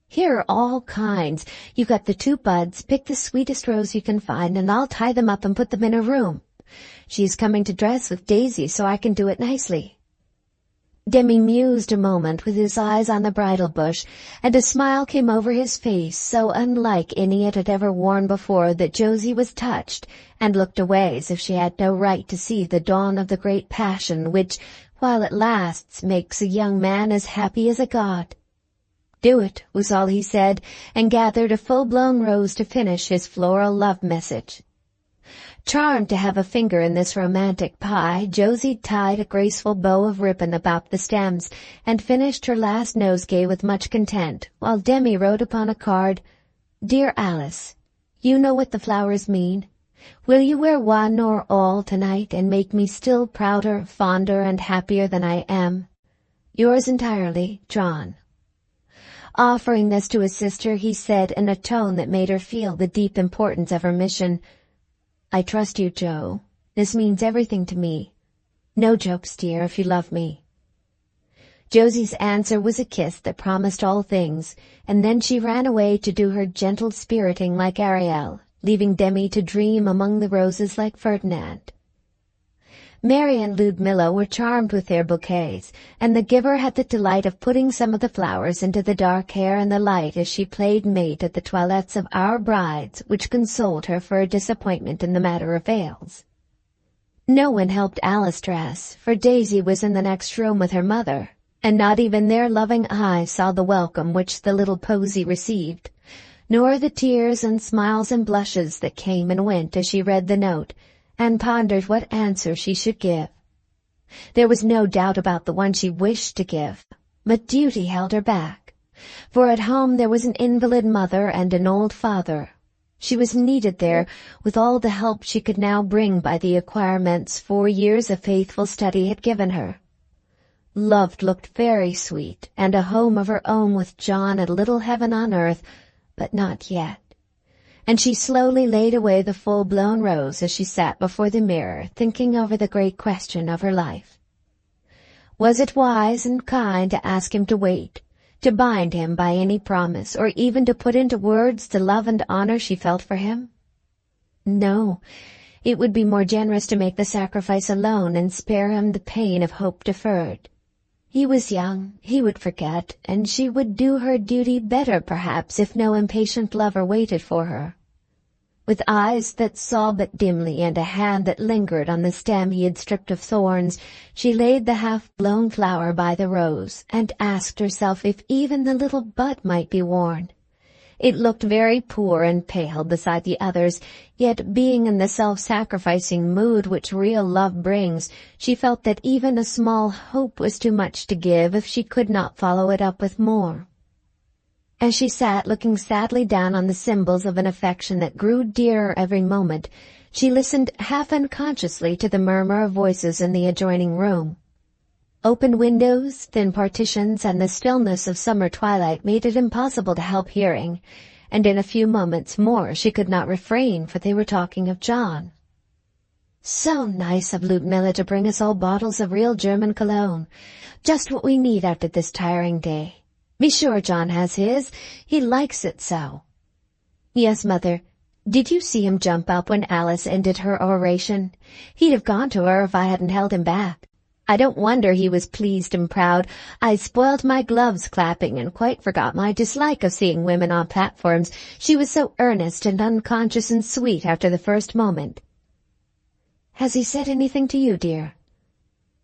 Here are all kinds. You've got the 2 buds. Pick the sweetest rose you can find, and I'll tie them up and put them in her room. She's coming to dress with Daisy, so I can do it nicely." Demi mused a moment with his eyes on the bridal bush, and a smile came over his face so unlike any it had ever worn before that Josie was touched, and looked away as if she had no right to see the dawn of the great passion which, while it lasts, makes a young man as happy as a god. "Do it," was all he said, and gathered a full-blown rose to finish his floral love message. Charmed to have a finger in this romantic pie, Josie tied a graceful bow of ribbon about the stems and finished her last nosegay with much content, while Demi wrote upon a card, "Dear Alice, you know what the flowers mean. Will you wear one or all tonight and make me still prouder, fonder, and happier than I am? Yours entirely, John." Offering this to his sister, he said in a tone that made her feel the deep importance of her mission, "I trust you, Jo. This means everything to me. No jokes, dear, if you love me." Josie's answer was a kiss that promised all things, and then she ran away to do her gentle spiriting like Ariel, leaving Demi to dream among the roses like Ferdinand. Mary and Ludmilla were charmed with their bouquets, and the giver had the delight of putting some of the flowers into the dark hair and the light as she played mate at the toilettes of our brides, which consoled her for her disappointment in the matter of veils. No one helped Alice dress, for Daisy was in the next room with her mother, and not even their loving eyes saw the welcome which the little posy received, nor the tears and smiles and blushes that came and went as she read the note, and pondered what answer she should give. There was no doubt about the one she wished to give, but duty held her back, for at home there was an invalid mother and an old father. She was needed there, with all the help she could now bring by the acquirements 4 years of faithful study had given her. Love looked very sweet, and a home of her own with John a little heaven on earth, but not yet. And she slowly laid away the full-blown rose as she sat before the mirror, thinking over the great question of her life. Was it wise and kind to ask him to wait, to bind him by any promise, or even to put into words the love and honor she felt for him? No, it would be more generous to make the sacrifice alone and spare him the pain of hope deferred. He was young, he would forget, and she would do her duty better perhaps if no impatient lover waited for her. With eyes that saw but dimly and a hand that lingered on the stem he had stripped of thorns, she laid the half-blown flower by the rose, and asked herself if even the little bud might be worn. It looked very poor and pale beside the others, yet being in the self-sacrificing mood which real love brings, she felt that even a small hope was too much to give if she could not follow it up with more. As she sat looking sadly down on the symbols of an affection that grew dearer every moment, she listened half unconsciously to the murmur of voices in the adjoining room. Open windows, thin partitions, and the stillness of summer twilight made it impossible to help hearing, and in a few moments more she could not refrain, for they were talking of John. "So nice of Ludmilla to bring us all bottles of real German cologne. Just what we need after this tiring day. Be sure John has his. He likes it so." "Yes, Mother. Did you see him jump up when Alice ended her oration? He'd have gone to her if I hadn't held him back. I don't wonder he was pleased and proud. I spoiled my gloves clapping and quite forgot my dislike of seeing women on platforms. She was so earnest and unconscious and sweet after the first moment." "Has he said anything to you, dear?"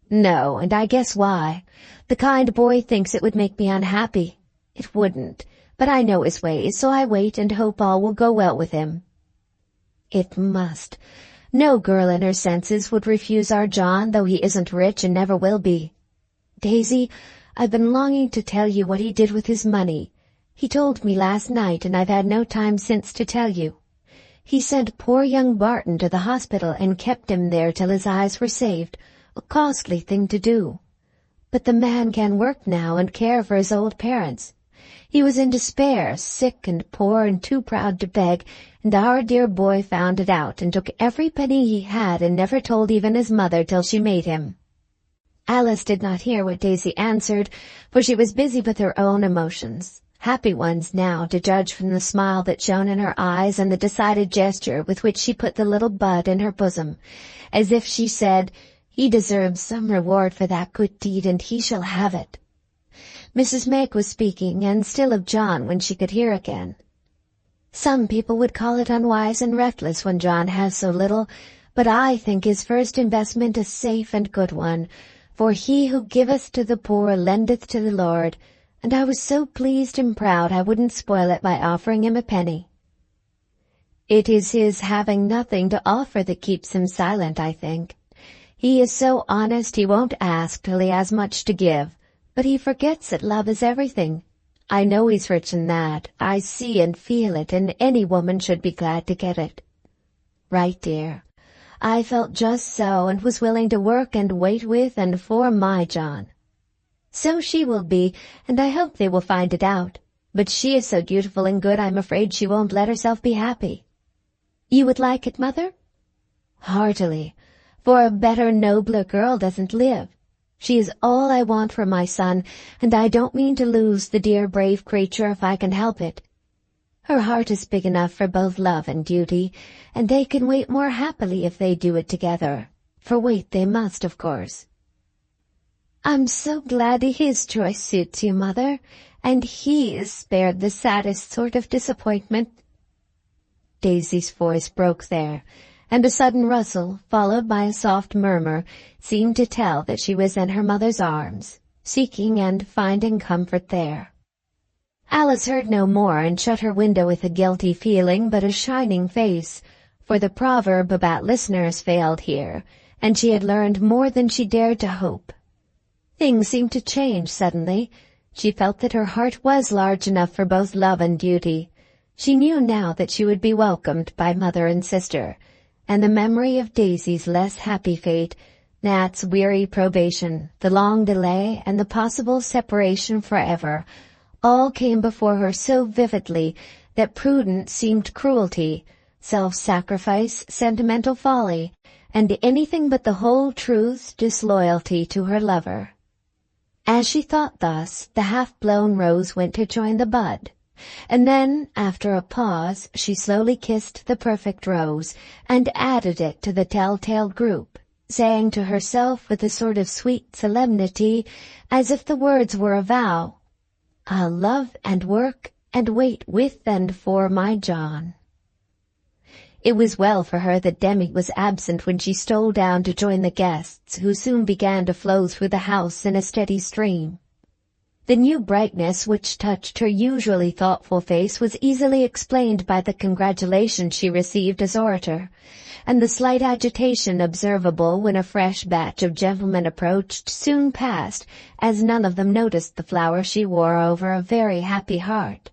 "No, and I guess why. The kind boy thinks it would make me unhappy. It wouldn't, but I know his ways, so I wait and hope all will go well with him." "It must. No girl in her senses would refuse our John, though he isn't rich and never will be. Daisy, I've been longing to tell you what he did with his money. He told me last night, and I've had no time since to tell you. He sent poor young Barton to the hospital and kept him there till his eyes were saved, a costly thing to do. But the man can work now and care for his old parents. He was in despair, sick and poor and too proud to beg, and our dear boy found it out and took every penny he had and never told even his mother till she made him." Alice did not hear what Daisy answered, for she was busy with her own emotions, happy ones now to judge from the smile that shone in her eyes and the decided gesture with which she put the little bud in her bosom, as if she said, "He deserves some reward for that good deed, and he shall have it." Mrs. Meg was speaking, and still of John, when she could hear again. "Some people would call it unwise and reckless when John has so little, but I think his first investment a safe and good one, for he who giveth to the poor lendeth to the Lord, and I was so pleased and proud I wouldn't spoil it by offering him a penny." "It is his having nothing to offer that keeps him silent, I think. He is so honest he won't ask till he has much to give, but he forgets that love is everything. I know he's rich in that. I see and feel it, and any woman should be glad to get it." "Right, dear. I felt just so, and was willing to work and wait with and for my John. So she will be, and I hope they will find it out. But she is so beautiful and good I'm afraid she won't let herself be happy." "You would like it, Mother?" "Heartily, for a better, nobler girl doesn't live. She is all I want for my son, and I don't mean to lose the dear brave creature if I can help it. Her heart is big enough for both love and duty, and they can wait more happily if they do it together, for wait they must, of course." "I'm so glad his choice suits you, Mother, and he is spared the saddest sort of disappointment." Daisy's voice broke there, and a sudden rustle, followed by a soft murmur, seemed to tell that she was in her mother's arms, seeking and finding comfort there. Alice heard no more and shut her window with a guilty feeling but a shining face, for the proverb about listeners failed here, and she had learned more than she dared to hope. Things seemed to change suddenly. She felt that her heart was large enough for both love and duty. She knew now that she would be welcomed by mother and sister, and the memory of Daisy's less happy fate, Nat's weary probation, the long delay, and the possible separation forever, all came before her so vividly that prudence seemed cruelty, self-sacrifice sentimental folly, and anything but the whole truth disloyalty to her lover. As she thought thus, the half-blown rose went to join the bud, and then, after a pause, she slowly kissed the perfect rose and added it to the telltale group, saying to herself with a sort of sweet solemnity, as if the words were a vow, "I'll love and work and wait with and for my John." It was well for her that Demi was absent when she stole down to join the guests, who soon began to flow through the house in a steady stream. The new brightness which touched her usually thoughtful face was easily explained by the congratulations she received as orator, and the slight agitation observable when a fresh batch of gentlemen approached soon passed, as none of them noticed the flower she wore over a very happy heart.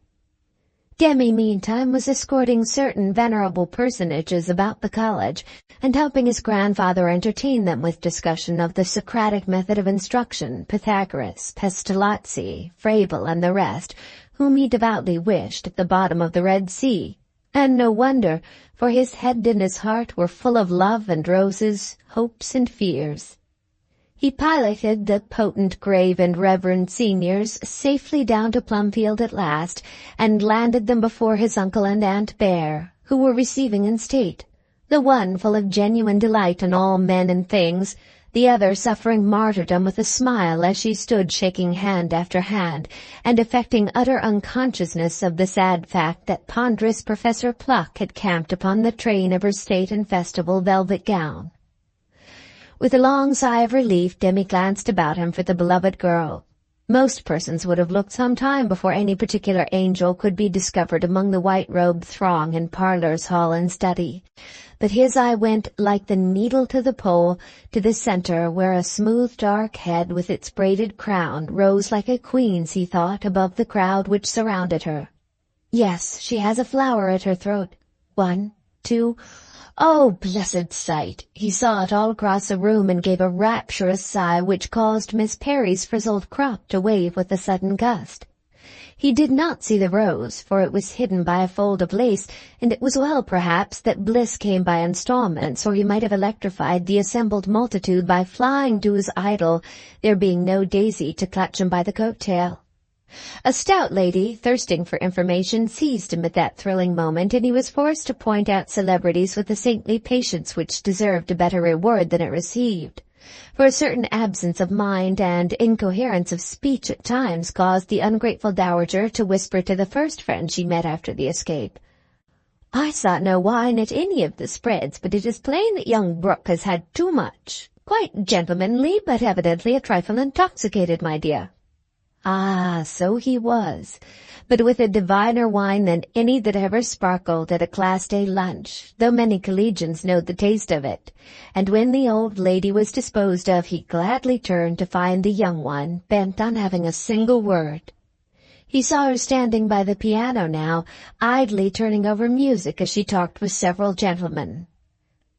Demi, meantime, was escorting certain venerable personages about the college, and helping his grandfather entertain them with discussion of the Socratic method of instruction, Pythagoras, Pestalozzi, Frabel, and the rest, whom he devoutly wished at the bottom of the Red Sea. And no wonder, for his head and his heart were full of love and roses, hopes and fears. He piloted the potent, grave, and reverend seniors safely down to Plumfield at last, and landed them before his uncle and Aunt Bhaer, who were receiving in state, the one full of genuine delight in all men and things, the other suffering martyrdom with a smile as she stood shaking hand after hand, and affecting utter unconsciousness of the sad fact that ponderous Professor Pluck had camped upon the train of her state and festival velvet gown. With a long sigh of relief, Demi glanced about him for the beloved girl. Most persons would have looked some time before any particular angel could be discovered among the white-robed throng in parlors, hall, and study. But his eye went, like the needle to the pole, to the center, where a smooth dark head with its braided crown rose like a queen's, he thought, above the crowd which surrounded her. Yes, she has a flower at her throat. 1, 2... Oh, blessed sight! He saw it all across the room and gave a rapturous sigh which caused Miss Perry's frizzled crop to wave with a sudden gust. He did not see the rose, for it was hidden by a fold of lace, and it was well, perhaps, that bliss came by installments, or he might have electrified the assembled multitude by flying to his idol, there being no Daisy to clutch him by the coat-tail. A stout lady, thirsting for information, seized him at that thrilling moment, and he was forced to point out celebrities with a saintly patience which deserved a better reward than it received. For a certain absence of mind and incoherence of speech at times caused the ungrateful dowager to whisper to the first friend she met after the escape, "I saw no wine at any of the spreads, but it is plain that young Brooke has had too much. Quite gentlemanly, but evidently a trifle intoxicated, my dear." Ah, so he was, but with a diviner wine than any that ever sparkled at a Class Day lunch, though many collegians know the taste of it, and when the old lady was disposed of, he gladly turned to find the young one bent on having a single word. He saw her standing by the piano now, idly turning over music as she talked with several gentlemen.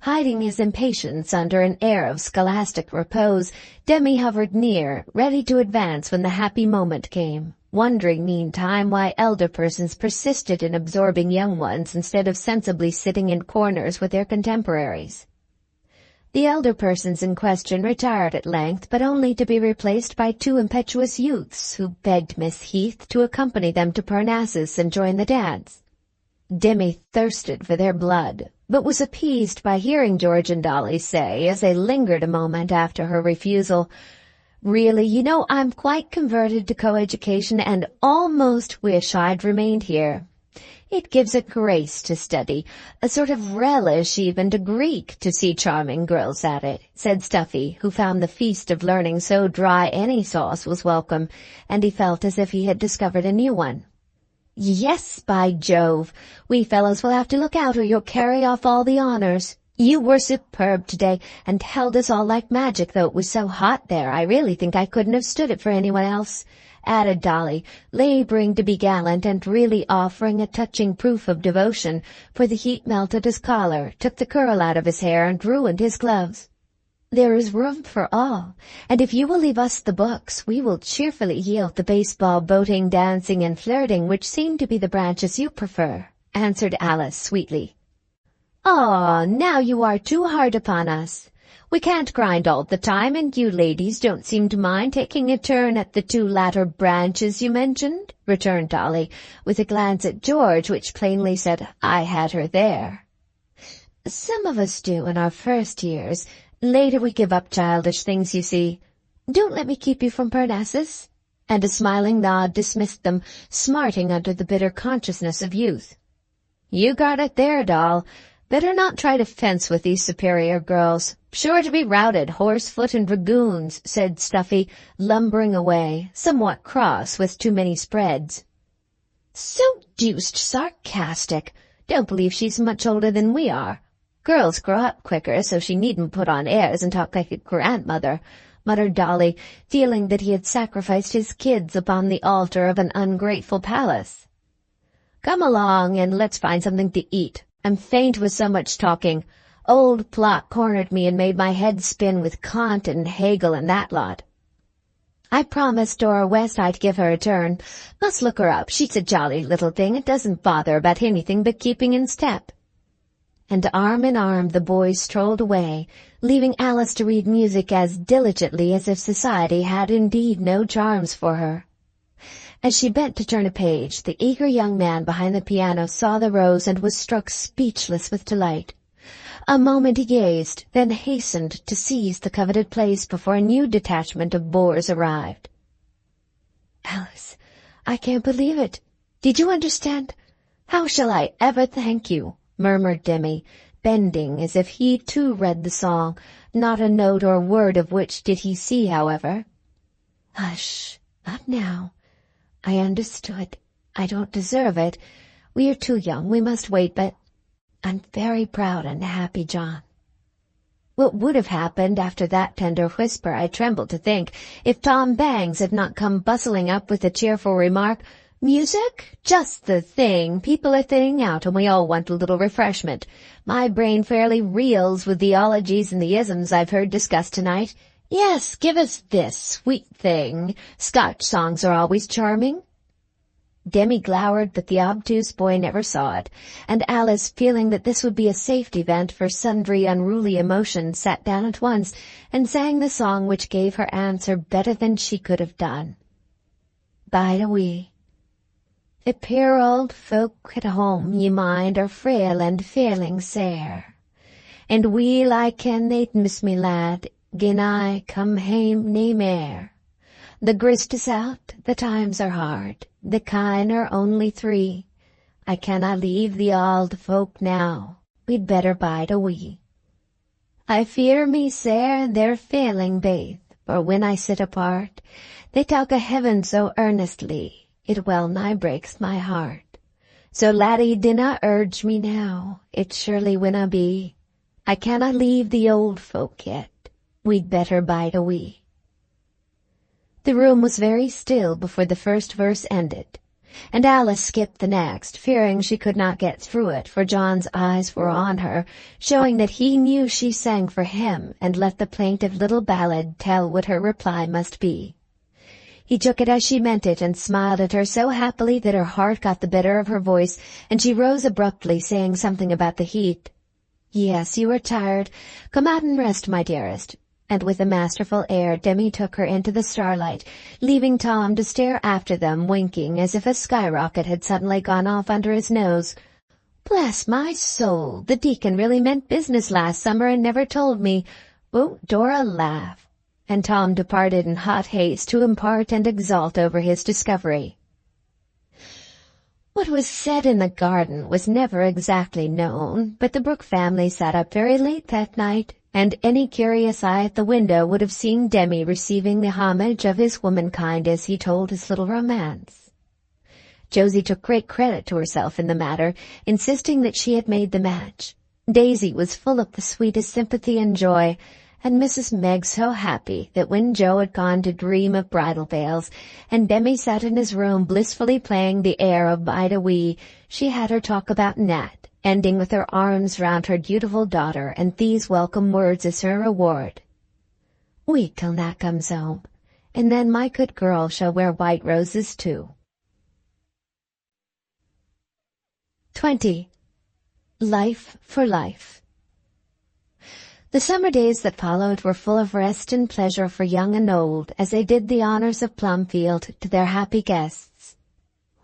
Hiding his impatience under an air of scholastic repose, Demi hovered near, ready to advance when the happy moment came, wondering meantime why elder persons persisted in absorbing young ones instead of sensibly sitting in corners with their contemporaries. The elder persons in question retired at length, but only to be replaced by 2 impetuous youths who begged Miss Heath to accompany them to Parnassus and join the dance. Demi thirsted for their blood, but was appeased by hearing George and Dolly say, as they lingered a moment after her refusal, "Really, you know, I'm quite converted to coeducation and almost wish I'd remained here. It gives a grace to study, a sort of relish even to Greek, to see charming girls at it," said Stuffy, who found the feast of learning so dry any sauce was welcome, and he felt as if he had discovered a new one. "Yes, by Jove! We fellows will have to look out or you'll carry off all the honors. You were superb today, and held us all like magic, though it was so hot there. I really think I couldn't have stood it for anyone else," added Dolly, laboring to be gallant and really offering a touching proof of devotion, for the heat melted his collar, took the curl out of his hair, and ruined his gloves. "There is room for all, and if you will leave us the books, we will cheerfully yield the baseball, boating, dancing, and flirting, which seem to be the branches you prefer," answered Alice sweetly. "Ah, now you are too hard upon us. We can't grind all the time, and you ladies don't seem to mind taking a turn at the 2 latter branches you mentioned," returned Dolly, with a glance at George which plainly said, "I had her there." "Some of us do in our first years. Later we give up childish things, you see. Don't let me keep you from Parnassus," and a smiling nod dismissed them, smarting under the bitter consciousness of youth. "You got it there, doll. Better not try to fence with these superior girls. Sure to be routed, horsefoot and dragoons," said Stuffy, lumbering away, somewhat cross with too many spreads. "So deuced sarcastic. Don't believe she's much older than we are. Girls grow up quicker, so she needn't put on airs and talk like a grandmother," muttered Dolly, feeling that he had sacrificed his kids upon the altar of an ungrateful palace. "Come along, and let's find something to eat. I'm faint with so much talking. Old Pluck cornered me and made my head spin with Kant and Hegel and that lot." I promised Dora West I'd give her a turn. Must look her up. She's a jolly little thing. It doesn't bother about anything but keeping in step." And arm in arm the boys strolled away, leaving Alice to read music as diligently as if society had indeed no charms for her. As she bent to turn a page, the eager young man behind the piano saw the rose and was struck speechless with delight. A moment he gazed, then hastened to seize the coveted place before a new detachment of boors arrived. "Alice, I can't believe it. Did you understand? How shall I ever thank you?" murmured Demi, bending as if he too read the song, not a note or word of which did he see, however. "Hush, not now. I understood. I don't deserve it. We are too young. We must wait, but I'm very proud and happy, John." What would have happened after that tender whisper, I tremble to think, if Tom Bangs had not come bustling up with a cheerful remark, "Music? Just the thing. People are thinning out, and we all want a little refreshment. My brain fairly reels with the ologies and the isms I've heard discussed tonight. Yes, give us this sweet thing. Scotch songs are always charming." Demi glowered, but the obtuse boy never saw it, and Alice, feeling that this would be a safety vent for sundry unruly emotions, sat down at once and sang the song which gave her answer better than she could have done. "Bide a wee. The puir old folk at home, ye mind, are frail and failing sair, and weel I ken they'd miss me, lad, gin I come hame nae mair. The grist is out, the times are hard, the kine are only 3. I canna leave the auld folk now, we'd better bide a wee. I fear me sair they're failing baith, for when I sit apart, they talk o' heaven so earnestly, it well nigh breaks my heart. So laddie, dinna urge me now, it surely winna be. I canna leave the old folk yet, we'd better bide a wee." The room was very still before the first verse ended, and Alice skipped the next, fearing she could not get through it, for John's eyes were on her, showing that he knew she sang for him, and let the plaintive little ballad tell what her reply must be. He took it as she meant it, and smiled at her so happily that her heart got the better of her voice, and she rose abruptly, saying something about the heat. "Yes, you are tired. Come out and rest, my dearest." And with a masterful air Demi took her into the starlight, leaving Tom to stare after them, winking as if a skyrocket had suddenly gone off under his nose. "Bless my soul, the deacon really meant business last summer and never told me. Won't Dora laugh?" And Tom departed in hot haste to impart and exult over his discovery. What was said in the garden was never exactly known, but the Brooke family sat up very late that night, and any curious eye at the window would have seen Demi receiving the homage of his womankind as he told his little romance. Josie took great credit to herself in the matter, insisting that she had made the match. Daisy was full of the sweetest sympathy and joy, and Mrs. Meg so happy that when Jo had gone to dream of bridal veils, and Demi sat in his room blissfully playing the air of Bide a Wee, she had her talk about Nat, ending with her arms round her dutiful daughter and these welcome words as her reward. "Wait till Nat comes home, and then my good girl shall wear white roses too." 20. Life for Life. The summer days that followed were full of rest and pleasure for young and old as they did the honors of Plumfield to their happy guests.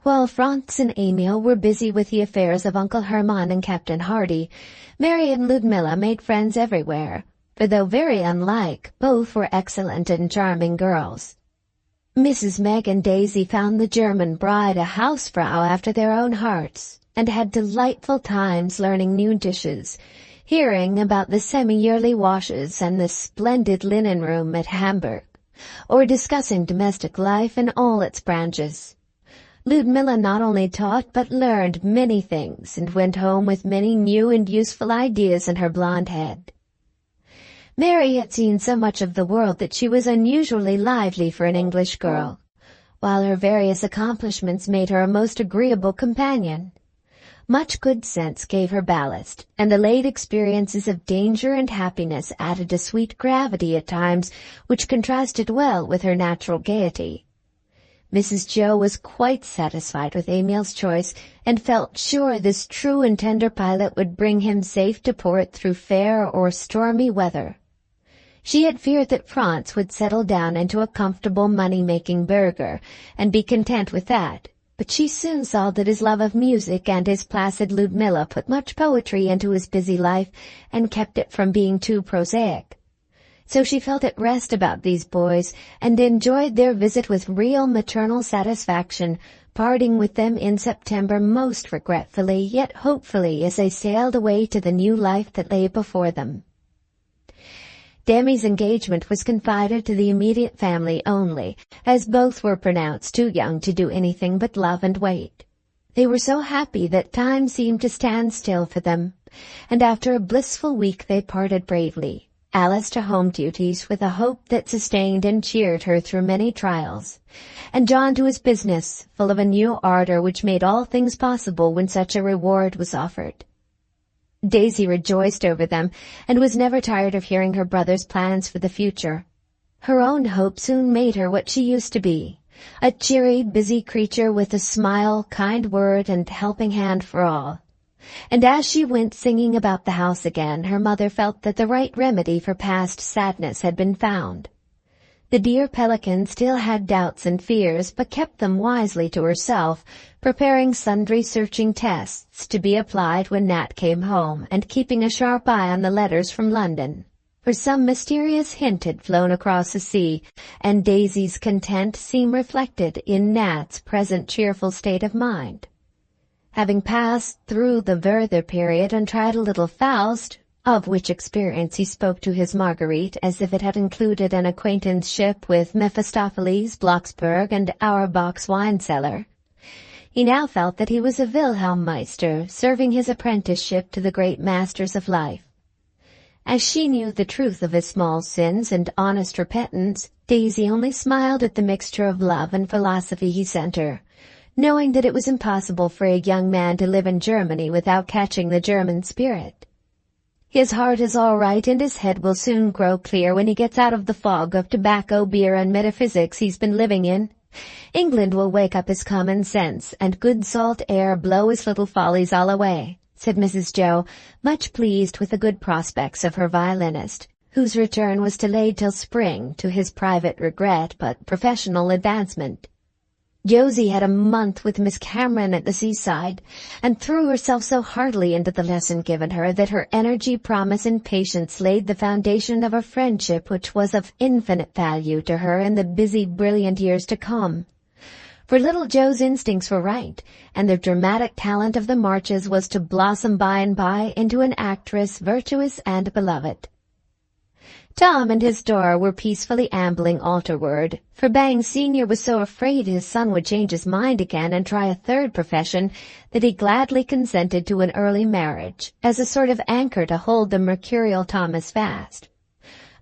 While Franz and Emil were busy with the affairs of Uncle Herman and Captain Hardy, Mary and Ludmilla made friends everywhere, for though very unlike, both were excellent and charming girls. Mrs. Meg and Daisy found the German bride a hausfrau after their own hearts, and had delightful times learning new dishes, hearing about the semi-yearly washes and the splendid linen room at Hamburg, or discussing domestic life in all its branches. Ludmilla not only taught but learned many things, and went home with many new and useful ideas in her blonde head. Mary had seen so much of the world that she was unusually lively for an English girl, while her various accomplishments made her a most agreeable companion. Much good sense gave her ballast, and the late experiences of danger and happiness added a sweet gravity at times which contrasted well with her natural gaiety. Mrs. Jo was quite satisfied with Emil's choice, and felt sure this true and tender pilot would bring him safe to port through fair or stormy weather. She had feared that Franz would settle down into a comfortable money-making burgher, and be content with that, but she soon saw that his love of music and his placid Ludmilla put much poetry into his busy life, and kept it from being too prosaic. So she felt at rest about these boys, and enjoyed their visit with real maternal satisfaction, parting with them in September most regretfully yet hopefully as they sailed away to the new life that lay before them. Demi's engagement was confided to the immediate family only, as both were pronounced too young to do anything but love and wait. They were so happy that time seemed to stand still for them, and after a blissful week they parted bravely, Alice to home duties with a hope that sustained and cheered her through many trials, and John to his business, full of a new ardor which made all things possible when such a reward was offered. Daisy rejoiced over them, and was never tired of hearing her brother's plans for the future. Her own hope soon made her what she used to be, a cheery, busy creature with a smile, kind word, and helping hand for all. And as she went singing about the house again, her mother felt that the right remedy for past sadness had been found. The dear pelican still had doubts and fears, but kept them wisely to herself, preparing sundry searching tests to be applied when Nat came home, and keeping a sharp eye on the letters from London. For some mysterious hint had flown across the sea, and Daisy's content seemed reflected in Nat's present cheerful state of mind. Having passed through the Werther period and tried a little Faust, of which experience he spoke to his Marguerite as if it had included an acquaintanceship with Mephistopheles, Blocksberg, and Auerbach's wine cellar, he now felt that he was a Wilhelm Meister serving his apprenticeship to the great masters of life. As she knew the truth of his small sins and honest repentance, Daisy only smiled at the mixture of love and philosophy he sent her, knowing that it was impossible for a young man to live in Germany without catching the German spirit. His heart is all right, and his head will soon grow clear when he gets out of the fog of tobacco, beer, and metaphysics he's been living in. England will wake up his common sense, and good salt air blow his little follies all away, said Mrs. Jo, much pleased with the good prospects of her violinist, whose return was delayed till spring, to his private regret but professional advancement. Josie had a month with Miss Cameron at the seaside, and threw herself so heartily into the lesson given her that her energy, promise, and patience laid the foundation of a friendship which was of infinite value to her in the busy, brilliant years to come. For little Jo's instincts were right, and the dramatic talent of the Marches was to blossom by and by into an actress virtuous and beloved. Tom and his Dora were peacefully ambling altarward, for Bang Sr. was so afraid his son would change his mind again and try a third profession that he gladly consented to an early marriage, as a sort of anchor to hold the mercurial Thomas fast.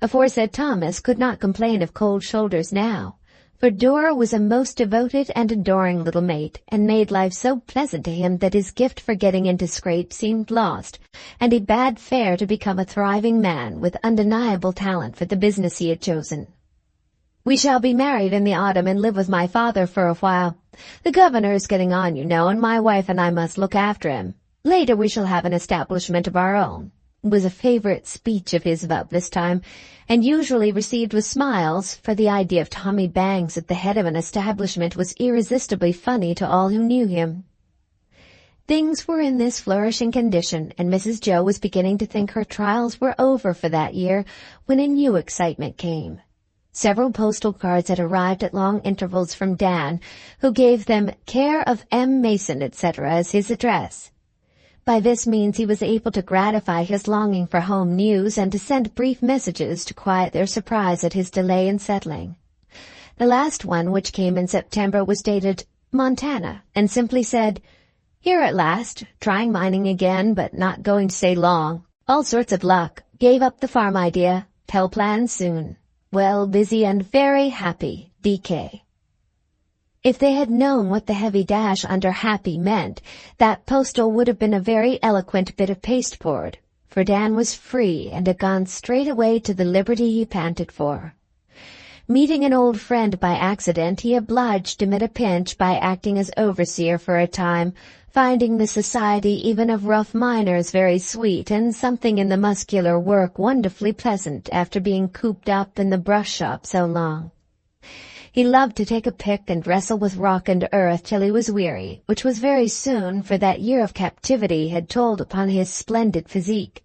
Aforesaid Thomas could not complain of cold shoulders now, for Dora was a most devoted and adoring little mate, and made life so pleasant to him that his gift for getting into scrape seemed lost, and he bade fair to become a thriving man with undeniable talent for the business he had chosen. "We shall be married in the autumn and live with my father for a while. The governor is getting on, you know, and my wife and I must look after him. Later we shall have an establishment of our own," was a favorite speech of his about this time, and usually received with smiles, for the idea of Tommy Bangs at the head of an establishment was irresistibly funny to all who knew him. Things were in this flourishing condition, and Mrs. Jo was beginning to think her trials were over for that year, when a new excitement came. Several postal cards had arrived at long intervals from Dan, who gave them "Care of M. Mason, etc." as his address. By this means he was able to gratify his longing for home news and to send brief messages to quiet their surprise at his delay in settling. The last one, which came in September, was dated Montana, and simply said, "Here at last, trying mining again, but not going to stay long. All sorts of luck. Gave up the farm idea. Tell plans soon. Well, busy and very happy. DK." If they had known what the heavy dash under happy meant, that postal would have been a very eloquent bit of pasteboard, for Dan was free and had gone straight away to the liberty he panted for. Meeting an old friend by accident, he obliged him at a pinch by acting as overseer for a time, finding the society even of rough miners very sweet and something in the muscular work wonderfully pleasant after being cooped up in the brush shop so long. He loved to take a pick and wrestle with rock and earth till he was weary, which was very soon, for that year of captivity had told upon his splendid physique.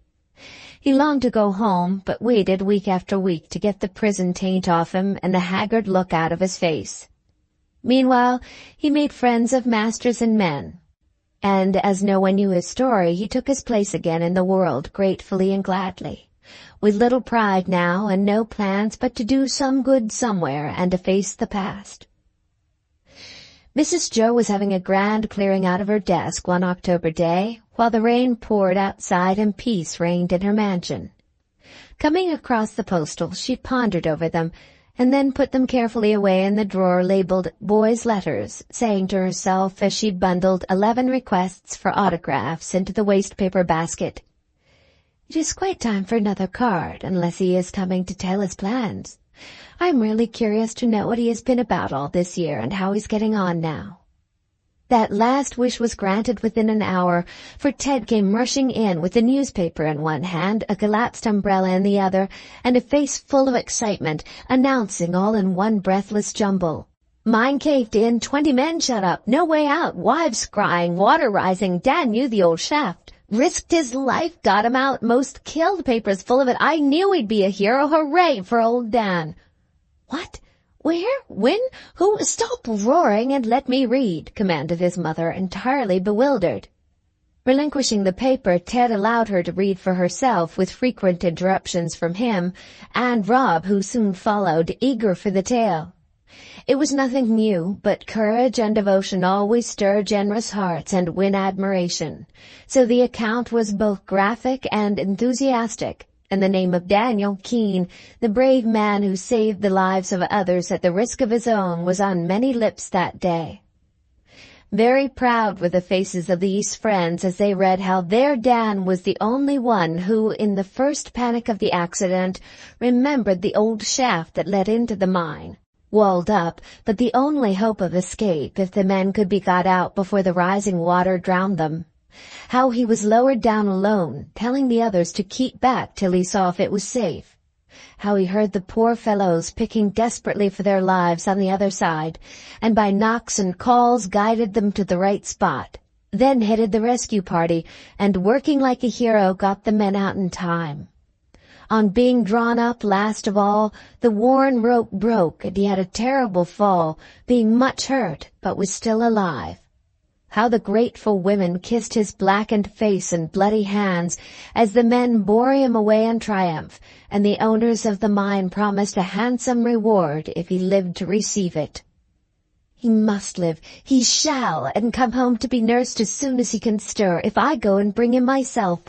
He longed to go home, but waited week after week to get the prison taint off him and the haggard look out of his face. Meanwhile, he made friends of masters and men, and as no one knew his story, he took his place again in the world gratefully and gladly, with little pride now and no plans but to do some good somewhere and efface the past. Mrs. Jo was having a grand clearing out of her desk one October day, while the rain poured outside and peace reigned in her mansion. Coming across the postal, she pondered over them, and then put them carefully away in the drawer labeled Boys' Letters, saying to herself as she bundled 11 requests for autographs into the waste-paper basket, "It is quite time for another card, unless he is coming to tell his plans. I am really curious to know what he has been about all this year and how he's getting on now." That last wish was granted within an hour, for Ted came rushing in with a newspaper in one hand, a collapsed umbrella in the other, and a face full of excitement, announcing all in one breathless jumble, "Mine caved in, 20 men shut up, no way out, wives crying, water rising, Dan knew the old shaft. Risked his life, got him out, most killed, papers full of it. I knew he'd be a hero. Hooray for old Dan." "What? Where? When? Who? Stop roaring and let me read," commanded his mother, entirely bewildered. Relinquishing the paper, Ted allowed her to read for herself, with frequent interruptions from him and Rob, who soon followed, eager for the tale. It was nothing new, but courage and devotion always stir generous hearts and win admiration, so the account was both graphic and enthusiastic, and the name of Daniel Keene, the brave man who saved the lives of others at the risk of his own, was on many lips that day. Very proud were the faces of these friends as they read how their Dan was the only one who, in the first panic of the accident, remembered the old shaft that led into the mine, walled up, but the only hope of escape if the men could be got out before the rising water drowned them. How he was lowered down alone, telling the others to keep back till he saw if it was safe. How he heard the poor fellows picking desperately for their lives on the other side, and by knocks and calls guided them to the right spot, then headed the rescue party, and working like a hero got the men out in time. On being drawn up last of all, the worn rope broke, and he had a terrible fall, being much hurt, but was still alive. How the grateful women kissed his blackened face and bloody hands as the men bore him away in triumph, and the owners of the mine promised a handsome reward if he lived to receive it. "He must live, he shall, and come home to be nursed as soon as he can stir, if I go and bring him myself.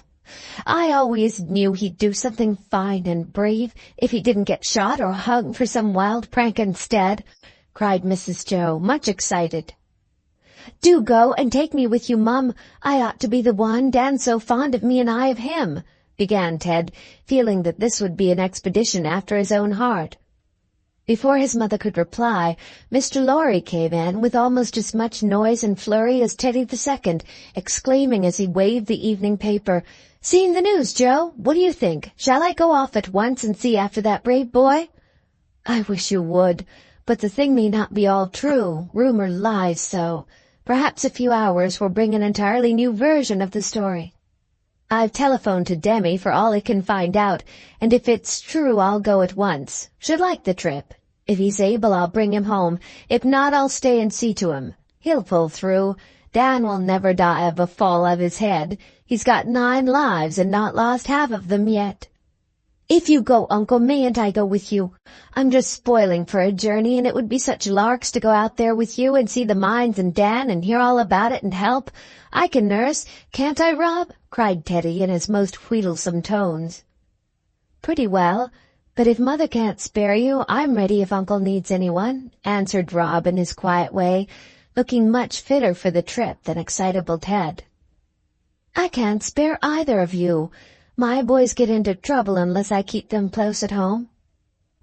I always knew he'd do something fine and brave, if he didn't get shot or hung for some wild prank instead," cried Mrs. Jo, much excited. "Do go and take me with you, Mum. I ought to be the one, Dan's so fond of me and I of him," began Ted, feeling that this would be an expedition after his own heart. Before his mother could reply, Mr. Lorry came in with almost as much noise and flurry as Teddy the Second, exclaiming as he waved the evening paper, "Seen the news, Joe? What do you think? Shall I go off at once and see after that brave boy?" "I wish you would, but the thing may not be all true. Rumor lies so. Perhaps a few hours will bring an entirely new version of the story. I've telephoned to Demi for all I can find out, and if it's true I'll go at once. Should like the trip. If he's able I'll bring him home. If not, I'll stay and see to him. He'll pull through. Dan will never die of a fall of his head. He's got 9 lives and not lost half of them yet." "If you go, Uncle, mayn't I go with you? I'm just spoiling for a journey, and it would be such larks to go out there with you and see the mines and Dan and hear all about it and help. I can nurse, can't I, Rob?" cried Teddy in his most wheedlesome tones. "Pretty well, "But if Mother can't spare you, I'm ready if Uncle needs anyone," answered Rob in his quiet way, looking much fitter for the trip than excitable Ted. "I can't spare either of you. My boys get into trouble unless I keep them close at home.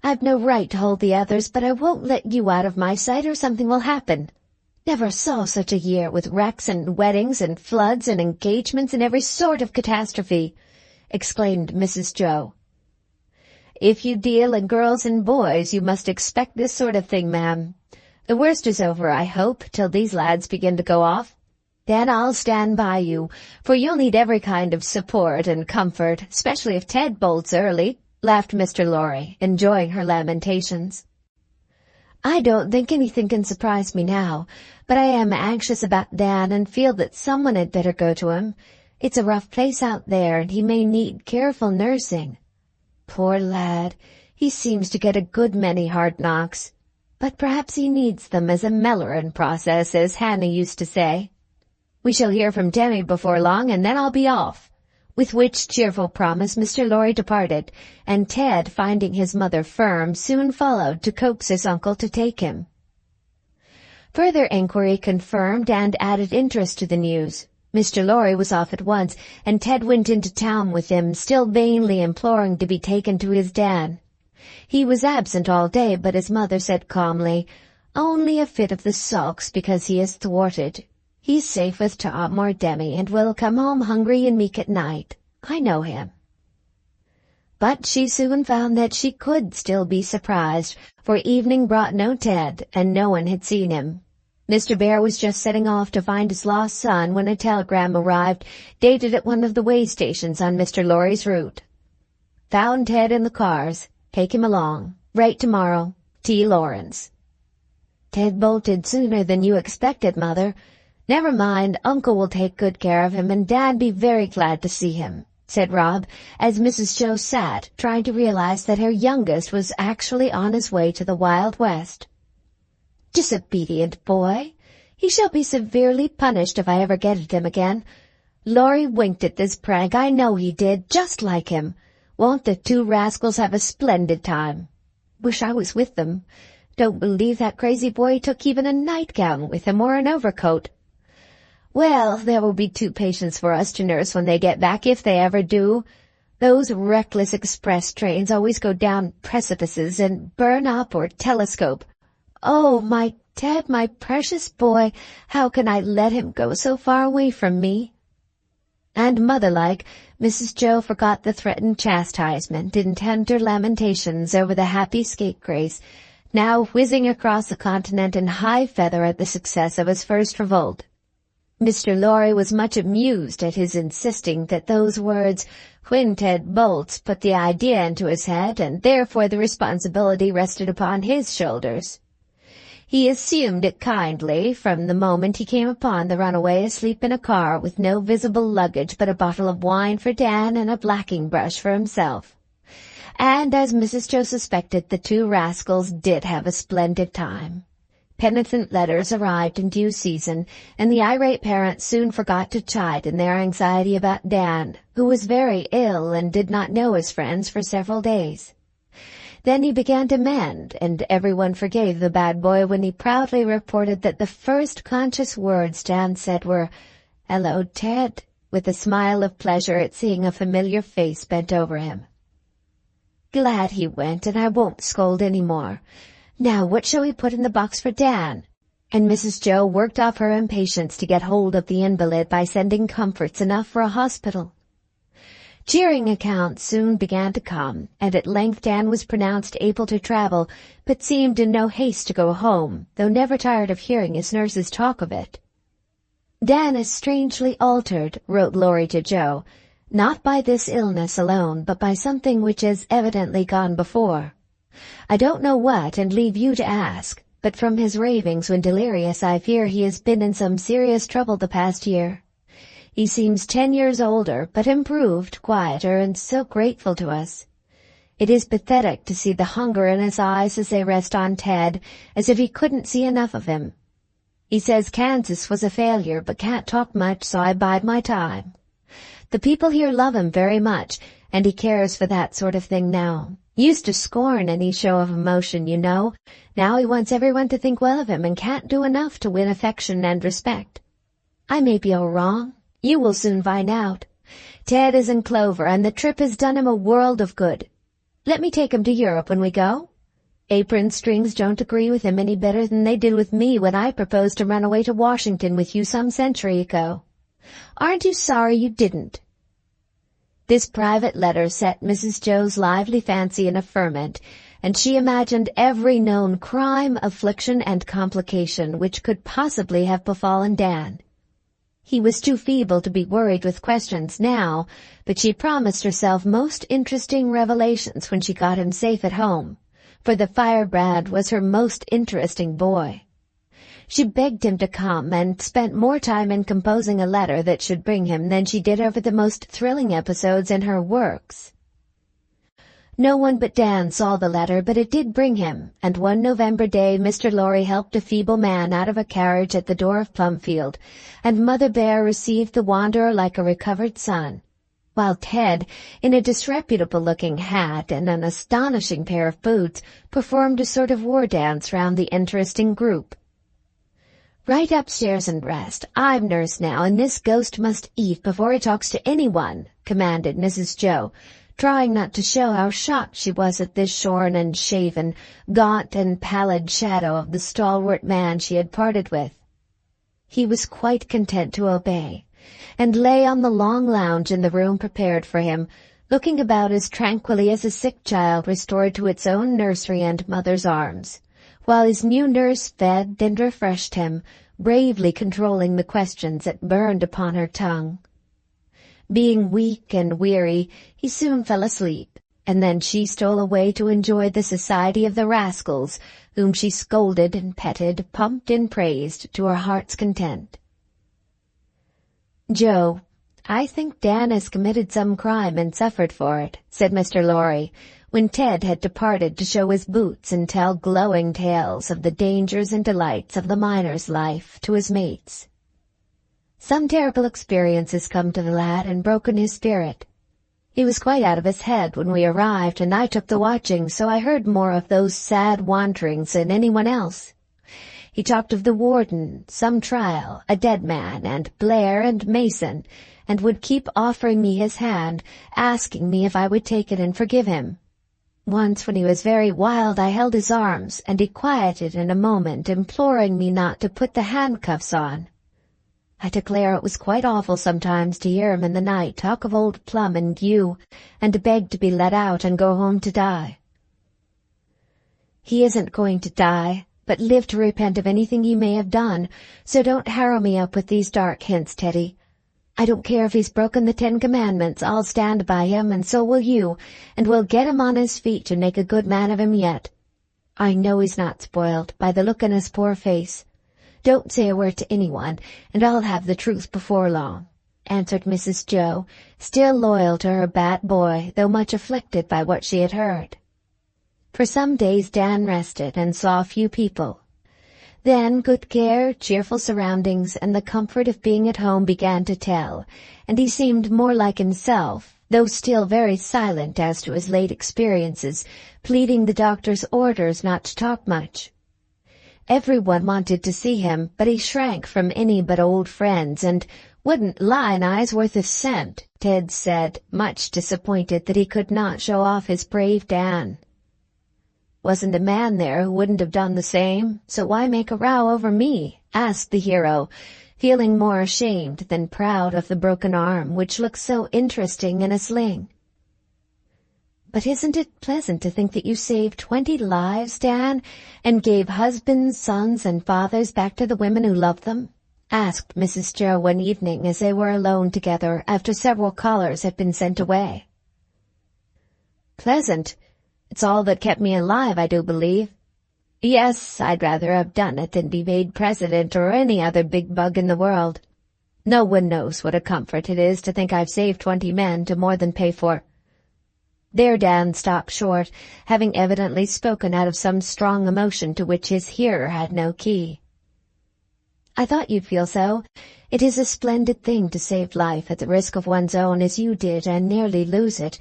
I've no right to hold the others, but I won't let you out of my sight or something will happen. Never saw such a year with wrecks and weddings and floods and engagements and every sort of catastrophe," exclaimed Mrs. Jo. "If you deal in girls and boys, you must expect this sort of thing, ma'am. The worst is over, I hope, till these lads begin to go off. Then I'll stand by you, for you'll need every kind of support and comfort, especially if Ted bolts early," laughed Mr. Lorry, enjoying her lamentations. "I don't think anything can surprise me now, but I am anxious about Dan and feel that someone had better go to him. It's a rough place out there, and he may need careful nursing. Poor lad, he seems to get a good many hard knocks, but perhaps he needs them as a mellowing process, as Hannah used to say. We shall hear from Demi before long, and then I'll be off." With which cheerful promise Mr. Lorry departed, and Ted, finding his mother firm, soon followed to coax his uncle to take him. Further inquiry confirmed and added interest to the news. Mr. Lorry was off at once, and Ted went into town with him, still vainly imploring to be taken to his Dan. He was absent all day, but his mother said calmly, "Only a fit of the sulks because he is thwarted. He's safe with Tom or Demi, and will come home hungry and meek at night. I know him." But she soon found that she could still be surprised, for evening brought no Ted, and no one had seen him. Mr. Bhaer was just setting off to find his lost son when a telegram arrived, dated at one of the way stations on Mr. Lorry's route. "Found Ted in the cars. Take him along. Write tomorrow. T. Lawrence." "Ted bolted sooner than you expected, Mother." "Never mind, Uncle will take good care of him, and Dad be very glad to see him," said Rob, as Mrs. Jo sat, trying to realize that her youngest was actually on his way to the Wild West. "Disobedient boy! He shall be severely punished if I ever get at him again. Laurie winked at this prank, I know he did, just like him. Won't the two rascals have a splendid time? Wish I was with them. Don't believe that crazy boy took even a nightgown with him or an overcoat. Well, there will be two patients for us to nurse when they get back, if they ever do. Those reckless express trains always go down precipices and burn up or telescope. Oh, my Ted, my precious boy, how can I let him go so far away from me?" And mother-like, Mrs. Jo forgot the threatened chastisement in tender lamentations over the happy scapegrace, now whizzing across the continent in high feather at the success of his first revolt. Mr. Lorry was much amused at his insisting that those words, "when Ted bolts," put the idea into his head, and therefore the responsibility rested upon his shoulders. He assumed it kindly from the moment he came upon the runaway asleep in a car with no visible luggage but a bottle of wine for Dan and a blacking brush for himself. And as Mrs. Jo suspected, the two rascals did have a splendid time. Penitent letters arrived in due season, and the irate parents soon forgot to chide in their anxiety about Dan, who was very ill and did not know his friends for several days. Then he began to mend, and everyone forgave the bad boy when he proudly reported that the first conscious words Dan said were, "Hello, Ted," with a smile of pleasure at seeing a familiar face bent over him. "Glad he went, and I won't scold any more. Now, what shall we put in the box for Dan?" And Mrs. Jo worked off her impatience to get hold of the invalid by sending comforts enough for a hospital. Cheering accounts soon began to come, and at length Dan was pronounced able to travel, but seemed in no haste to go home, though never tired of hearing his nurses talk of it. "Dan is strangely altered," wrote Laurie to Jo, "not by this illness alone, but by something which has evidently gone before. I don't know what, and leave you to ask, but from his ravings when delirious I fear he has been in some serious trouble the past year. He seems 10 years older, but improved, quieter, and so grateful to us. It is pathetic to see the hunger in his eyes as they rest on Ted, as if he couldn't see enough of him. He says Kansas was a failure, but can't talk much, so I bide my time. The people here love him very much, and he cares for that sort of thing now. Used to scorn any show of emotion, you know. Now he wants everyone to think well of him and can't do enough to win affection and respect. I may be all wrong. You will soon find out. Ted is in clover, and the trip has done him a world of good. Let me take him to Europe when we go. Apron strings don't agree with him any better than they did with me when I proposed to run away to Washington with you some century ago. Aren't you sorry you didn't? This private letter set Mrs. Jo's lively fancy in a ferment, and she imagined every known crime, affliction, and complication which could possibly have befallen Dan. He was too feeble to be worried with questions now, but she promised herself most interesting revelations when she got him safe at home, for the firebrand was her most interesting boy. She begged him to come and spent more time in composing a letter that should bring him than she did over the most thrilling episodes in her works. No one but Dan saw the letter, but it did bring him, and one November day Mr. Lorry helped a feeble man out of a carriage at the door of Plumfield, and Mother Bear received the wanderer like a recovered son, while Ted, in a disreputable-looking hat and an astonishing pair of boots, performed a sort of war dance round the interesting group. "Right upstairs and rest. I'm nurse now, and this ghost must eat before he talks to anyone," commanded Mrs. Jo, trying not to show how shocked she was at this shorn and shaven, gaunt and pallid shadow of the stalwart man she had parted with. He was quite content to obey, and lay on the long lounge in the room prepared for him, looking about as tranquilly as a sick child restored to its own nursery and mother's arms, while his new nurse fed and refreshed him, bravely controlling the questions that burned upon her tongue. Being weak and weary, he soon fell asleep, and then she stole away to enjoy the society of the rascals, whom she scolded and petted, pumped and praised to her heart's content. "Jo, I think Dan has committed some crime and suffered for it," said Mr. Lorry, when Ted had departed to show his boots and tell glowing tales of the dangers and delights of the miner's life to his mates. "Some terrible experience has come to the lad and broken his spirit. He was quite out of his head when we arrived, and I took the watching, so I heard more of those sad wanderings than anyone else. He talked of the warden, some trial, a dead man, and Blair and Mason, and would keep offering me his hand, asking me if I would take it and forgive him. Once when he was very wild I held his arms, and he quieted in a moment, imploring me not to put the handcuffs on. I declare it was quite awful sometimes to hear him in the night talk of old Plum and you, and to beg to be let out and go home to die. He isn't going to die, but live to repent of anything he may have done, so don't harrow me up with these dark hints, Teddy. I don't care if he's broken the 10 Commandments, I'll stand by him, and so will you, and we'll get him on his feet and make a good man of him yet. I know he's not spoiled, by the look on his poor face. Don't say a word to anyone, and I'll have the truth before long," answered Mrs. Jo, still loyal to her bad boy, though much afflicted by what she had heard. For some days Dan rested and saw few people. Then good care, cheerful surroundings, and the comfort of being at home began to tell, and he seemed more like himself, though still very silent as to his late experiences, pleading the doctor's orders not to talk much. Everyone wanted to see him, but he shrank from any but old friends, and wouldn't lie an eye's worth a cent, Ted said, much disappointed that he could not show off his brave Dan. "Wasn't a man there who wouldn't have done the same, so why make a row over me?" asked the hero, feeling more ashamed than proud of the broken arm, which looked so interesting in a sling. "But isn't it pleasant to think that you saved 20 lives, Dan, and gave husbands, sons, and fathers back to the women who loved them?" asked Mrs. Jo one evening as they were alone together after several callers had been sent away. "Pleasant? It's all that kept me alive, I do believe. Yes, I'd rather have done it than be made president or any other big bug in the world. No one knows what a comfort it is to think I've saved 20 men to more than pay for—" There Dan stopped short, having evidently spoken out of some strong emotion to which his hearer had no key. "I thought you'd feel so. It is a splendid thing to save life at the risk of one's own as you did and nearly lose it,"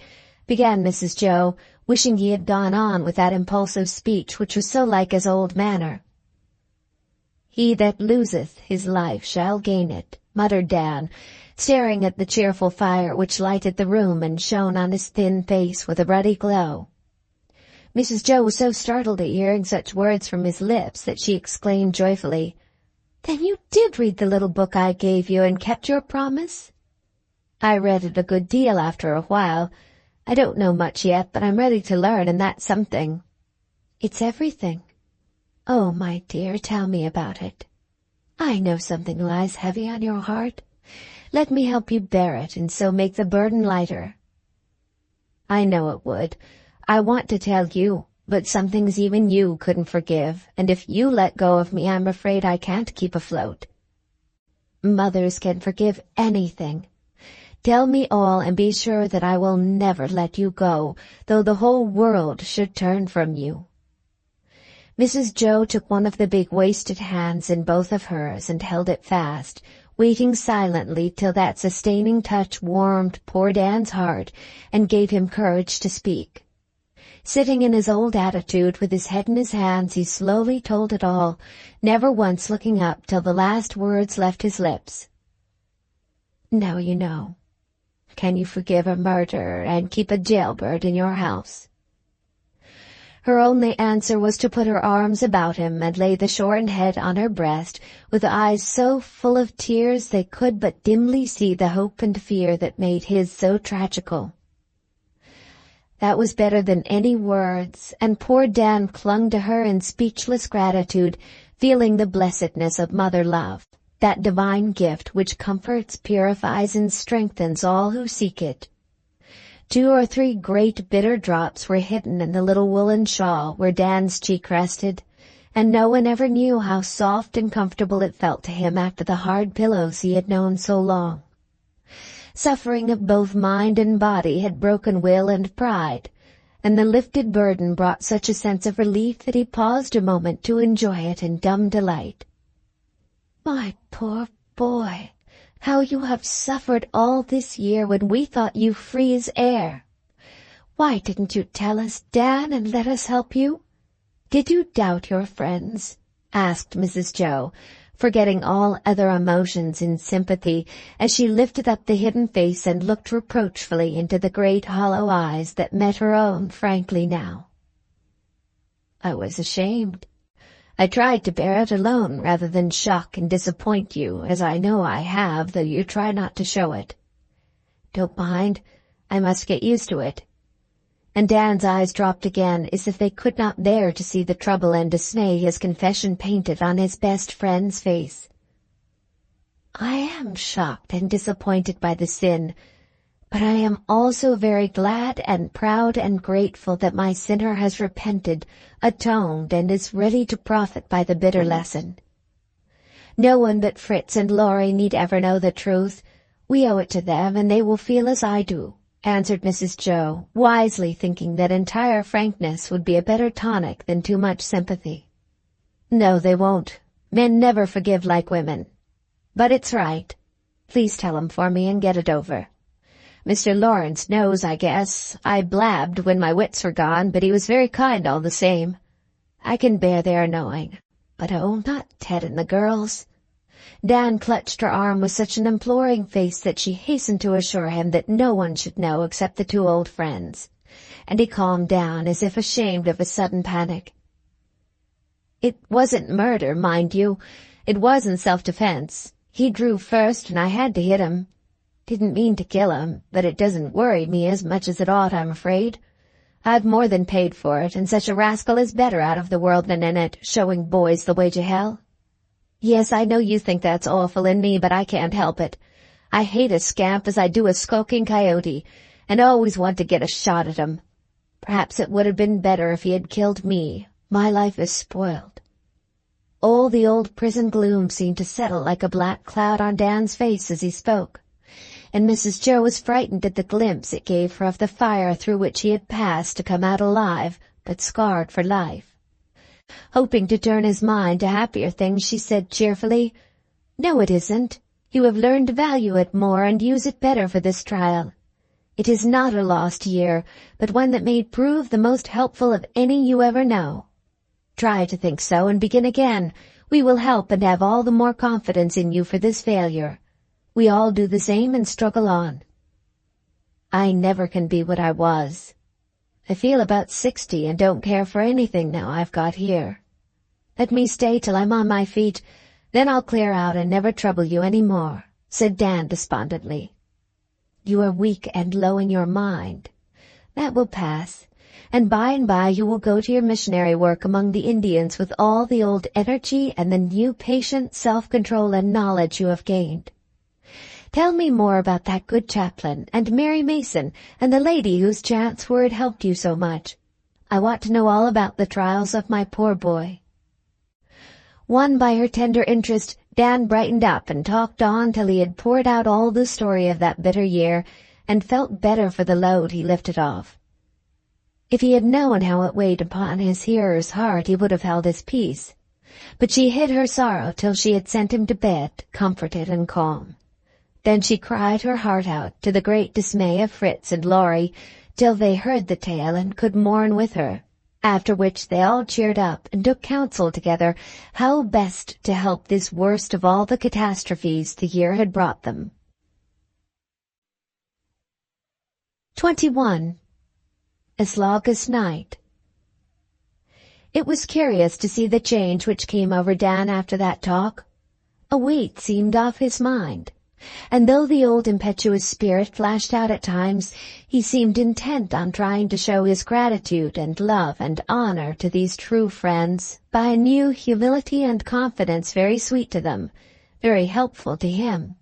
began Mrs. Jo, wishing he had gone on with that impulsive speech which was so like his old manner. "He that loseth his life shall gain it," muttered Dan, staring at the cheerful fire which lighted the room and shone on his thin face with a ruddy glow. Mrs. Jo was so startled at hearing such words from his lips that she exclaimed joyfully, "Then you did read the little book I gave you and kept your promise?" "I read it a good deal after a while. I don't know much yet, but I'm ready to learn, and that's something." "It's everything. Oh, my dear, tell me about it. I know something lies heavy on your heart. Let me help you bear it, and so make the burden lighter." "I know it would. I want to tell you, but some things even you couldn't forgive, and if you let go of me, I'm afraid I can't keep afloat." "Mothers can forgive anything. Tell me all, and be sure that I will never let you go, though the whole world should turn from you." Mrs. Jo took one of the big wasted hands in both of hers and held it fast, waiting silently till that sustaining touch warmed poor Dan's heart and gave him courage to speak. Sitting in his old attitude with his head in his hands, he slowly told it all, never once looking up till the last words left his lips. "Now you know. Can you forgive a murderer and keep a jailbird in your house?" Her only answer was to put her arms about him and lay the shorn head on her breast, with eyes so full of tears they could but dimly see the hope and fear that made his so tragical. That was better than any words, and poor Dan clung to her in speechless gratitude, feeling the blessedness of mother love, that divine gift which comforts, purifies, and strengthens all who seek it. 2 or 3 great bitter drops were hidden in the little woolen shawl where Dan's cheek rested, and no one ever knew how soft and comfortable it felt to him after the hard pillows he had known so long. Suffering of both mind and body had broken will and pride, and the lifted burden brought such a sense of relief that he paused a moment to enjoy it in dumb delight. "My poor boy! How you have suffered all this year when we thought you free as air! Why didn't you tell us, Dan, and let us help you? Did you doubt your friends?" asked Mrs. Jo, forgetting all other emotions in sympathy, as she lifted up the hidden face and looked reproachfully into the great hollow eyes that met her own frankly now. "I was ashamed. I tried to bear it alone rather than shock and disappoint you, as I know I have, though you try not to show it. Don't mind, I must get used to it." And Dan's eyes dropped again, as if they could not bear to see the trouble and dismay his confession painted on his best friend's face. "I am shocked and disappointed by the sin, but I am also very glad and proud and grateful that my sinner has repented, atoned, and is ready to profit by the bitter lesson. No one but Fritz and Laurie need ever know the truth. We owe it to them, and they will feel as I do," answered Mrs. Jo, wisely thinking that entire frankness would be a better tonic than too much sympathy. "No, they won't. Men never forgive like women. But it's right. Please tell 'em for me and get it over. Mr. Lawrence knows, I guess. I blabbed when my wits were gone, but he was very kind all the same. I can bear their knowing. But oh, not Ted and the girls." Dan clutched her arm with such an imploring face that she hastened to assure him that no one should know except the 2 old friends, and he calmed down as if ashamed of his sudden panic. "It wasn't murder, mind you. It was in self-defense. He drew first, and I had to hit him. Didn't mean to kill him, but it doesn't worry me as much as it ought, I'm afraid. I've more than paid for it, and such a rascal is better out of the world than in it, showing boys the way to hell. Yes, I know you think that's awful in me, but I can't help it. I hate a scamp as I do a skulking coyote, and always want to get a shot at him. Perhaps it would have been better if he had killed me. My life is spoiled." All the old prison gloom seemed to settle like a black cloud on Dan's face as he spoke, and Mrs. Jo was frightened at the glimpse it gave her of the fire through which he had passed to come out alive, but scarred for life. Hoping to turn his mind to happier things, she said cheerfully, "No, it isn't. You have learned to value it more and use it better for this trial. It is not a lost year, but one that may prove the most helpful of any you ever know. Try to think so and begin again. We will help and have all the more confidence in you for this failure. We all do the same and struggle on. I never can be what I was. I feel about 60 and don't care for anything now I've got here. Let me stay till I'm on my feet, then I'll clear out and never trouble you any more, said Dan despondently. You are weak and low in your mind. That will pass, and by you will go to your missionary work among the Indians with all the old energy and the new patient self-control and knowledge you have gained. Tell me more about that good chaplain and Mary Mason and the lady whose chance word helped you so much. I want to know all about the trials of my poor boy. Won by her tender interest, Dan brightened up and talked on till he had poured out all the story of that bitter year and felt better for the load he lifted off. If he had known how it weighed upon his hearer's heart, he would have held his peace. But she hid her sorrow till she had sent him to bed, comforted and calm. Then she cried her heart out, to the great dismay of Fritz and Laurie, till they heard the tale and could mourn with her, after which they all cheered up and took counsel together how best to help this worst of all the catastrophes the year had brought them. 21. A Sloggus Night. It was curious to see the change which came over Dan after that talk. A weight seemed off his mind, and though the old impetuous spirit flashed out at times, he seemed intent on trying to show his gratitude and love and honor to these true friends by a new humility and confidence very sweet to them, very helpful to him.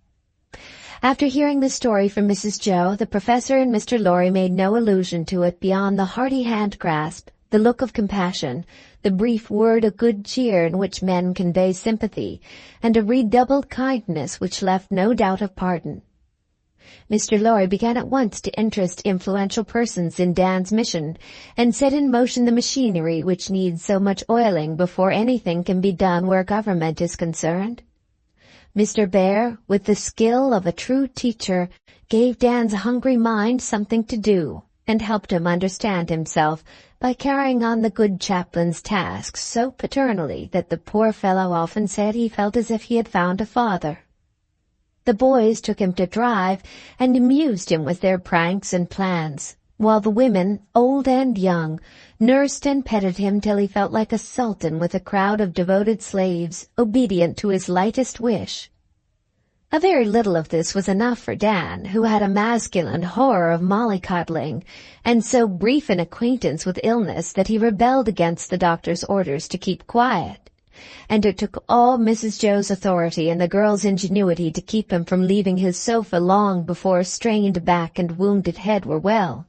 After hearing the story from Mrs. Jo, the professor and Mr. Laurie made no allusion to it beyond the hearty hand grasp, the look of compassion, the brief word of good cheer in which men convey sympathy, and a redoubled kindness which left no doubt of pardon. Mr. Laurie began at once to interest influential persons in Dan's mission, and set in motion the machinery which needs so much oiling before anything can be done where government is concerned. Mr. Bhaer, with the skill of a true teacher, gave Dan's hungry mind something to do, and helped him understand himself by carrying on the good chaplain's tasks so paternally that the poor fellow often said he felt as if he had found a father. The boys took him to drive and amused him with their pranks and plans, while the women, old and young, nursed and petted him till he felt like a sultan with a crowd of devoted slaves, obedient to his lightest wish. A very little of this was enough for Dan, who had a masculine horror of mollycoddling, and so brief an acquaintance with illness that he rebelled against the doctor's orders to keep quiet, and it took all Mrs. Jo's authority and the girl's ingenuity to keep him from leaving his sofa long before strained back and wounded head were well.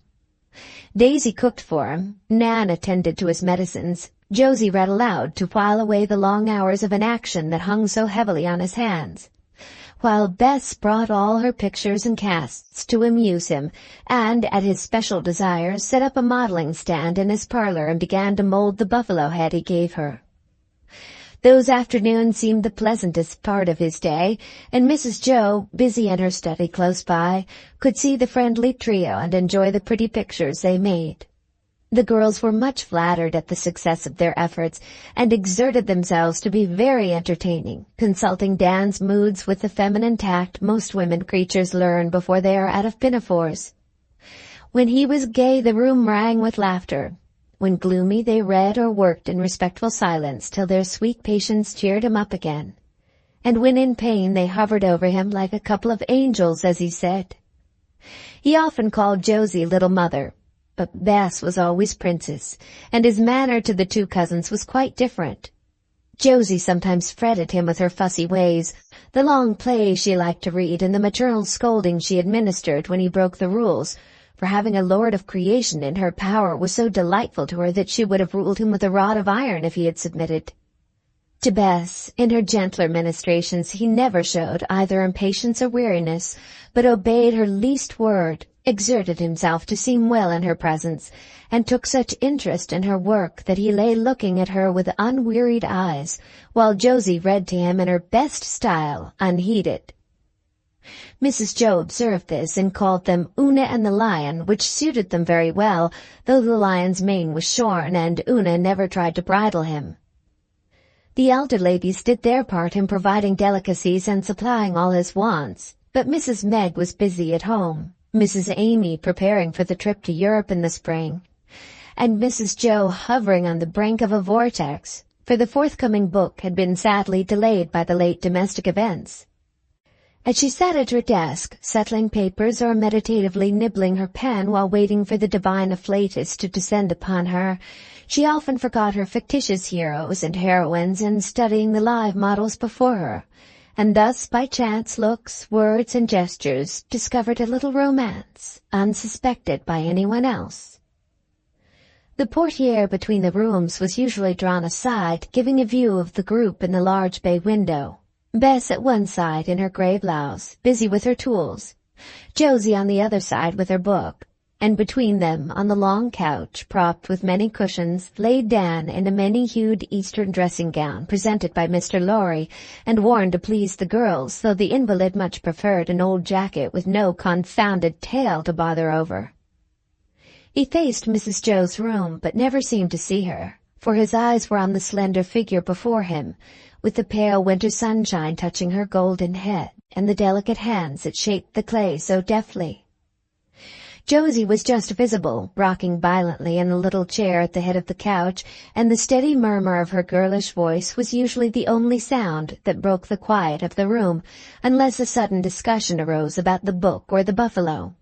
Daisy cooked for him, Nan attended to his medicines, Josie read aloud to while away the long hours of inaction that hung so heavily on his hands, while Bess brought all her pictures and casts to amuse him, and, at his special desire, set up a modeling stand in his parlor and began to mold the buffalo head he gave her. Those afternoons seemed the pleasantest part of his day, and Mrs. Jo, busy in her study close by, could see the friendly trio and enjoy the pretty pictures they made. The girls were much flattered at the success of their efforts, and exerted themselves to be very entertaining, consulting Dan's moods with the feminine tact most women creatures learn before they are out of pinafores. When he was gay, the room rang with laughter. When gloomy, they read or worked in respectful silence till their sweet patience cheered him up again. And when in pain, they hovered over him like a couple of angels, as he said. He often called Josie Little Mother, but Bess was always Princess, and his manner to the two cousins was quite different. Josie sometimes fretted him with her fussy ways, the long plays she liked to read, and the maternal scolding she administered when he broke the rules, for having a lord of creation in her power was so delightful to her that she would have ruled him with a rod of iron if he had submitted. To Bess, in her gentler ministrations, he never showed either impatience or weariness, but obeyed her least word, exerted himself to seem well in her presence, and took such interest in her work that he lay looking at her with unwearied eyes, while Josie read to him in her best style, unheeded. Mrs. Jo observed this and called them Una and the Lion, which suited them very well, though the lion's mane was shorn and Una never tried to bridle him. The elder ladies did their part in providing delicacies and supplying all his wants, but Mrs. Meg was busy at home, Mrs. Amy preparing for the trip to Europe in the spring, and Mrs. Jo hovering on the brink of a vortex, for the forthcoming book had been sadly delayed by the late domestic events. As she sat at her desk, settling papers or meditatively nibbling her pen while waiting for the divine afflatus to descend upon her, she often forgot her fictitious heroes and heroines in studying the live models before her, and thus by chance looks, words, and gestures discovered a little romance, unsuspected by anyone else. The portiere between the rooms was usually drawn aside, giving a view of the group in the large bay window. Bess at one side in her grey blouse, busy with her tools, Josie on the other side with her book, and between them, on the long couch, propped with many cushions, lay Dan in a many-hued Eastern dressing gown presented by Mr. Lorry and worn to please the girls, though the invalid much preferred an old jacket with no confounded tail to bother over. He faced Mrs. Jo's room, but never seemed to see her, for his eyes were on the slender figure before him, with the pale winter sunshine touching her golden head, and the delicate hands that shaped the clay so deftly. Josie was just visible, rocking violently in a little chair at the head of the couch, and the steady murmur of her girlish voice was usually the only sound that broke the quiet of the room, unless a sudden discussion arose about the book or the buffalo.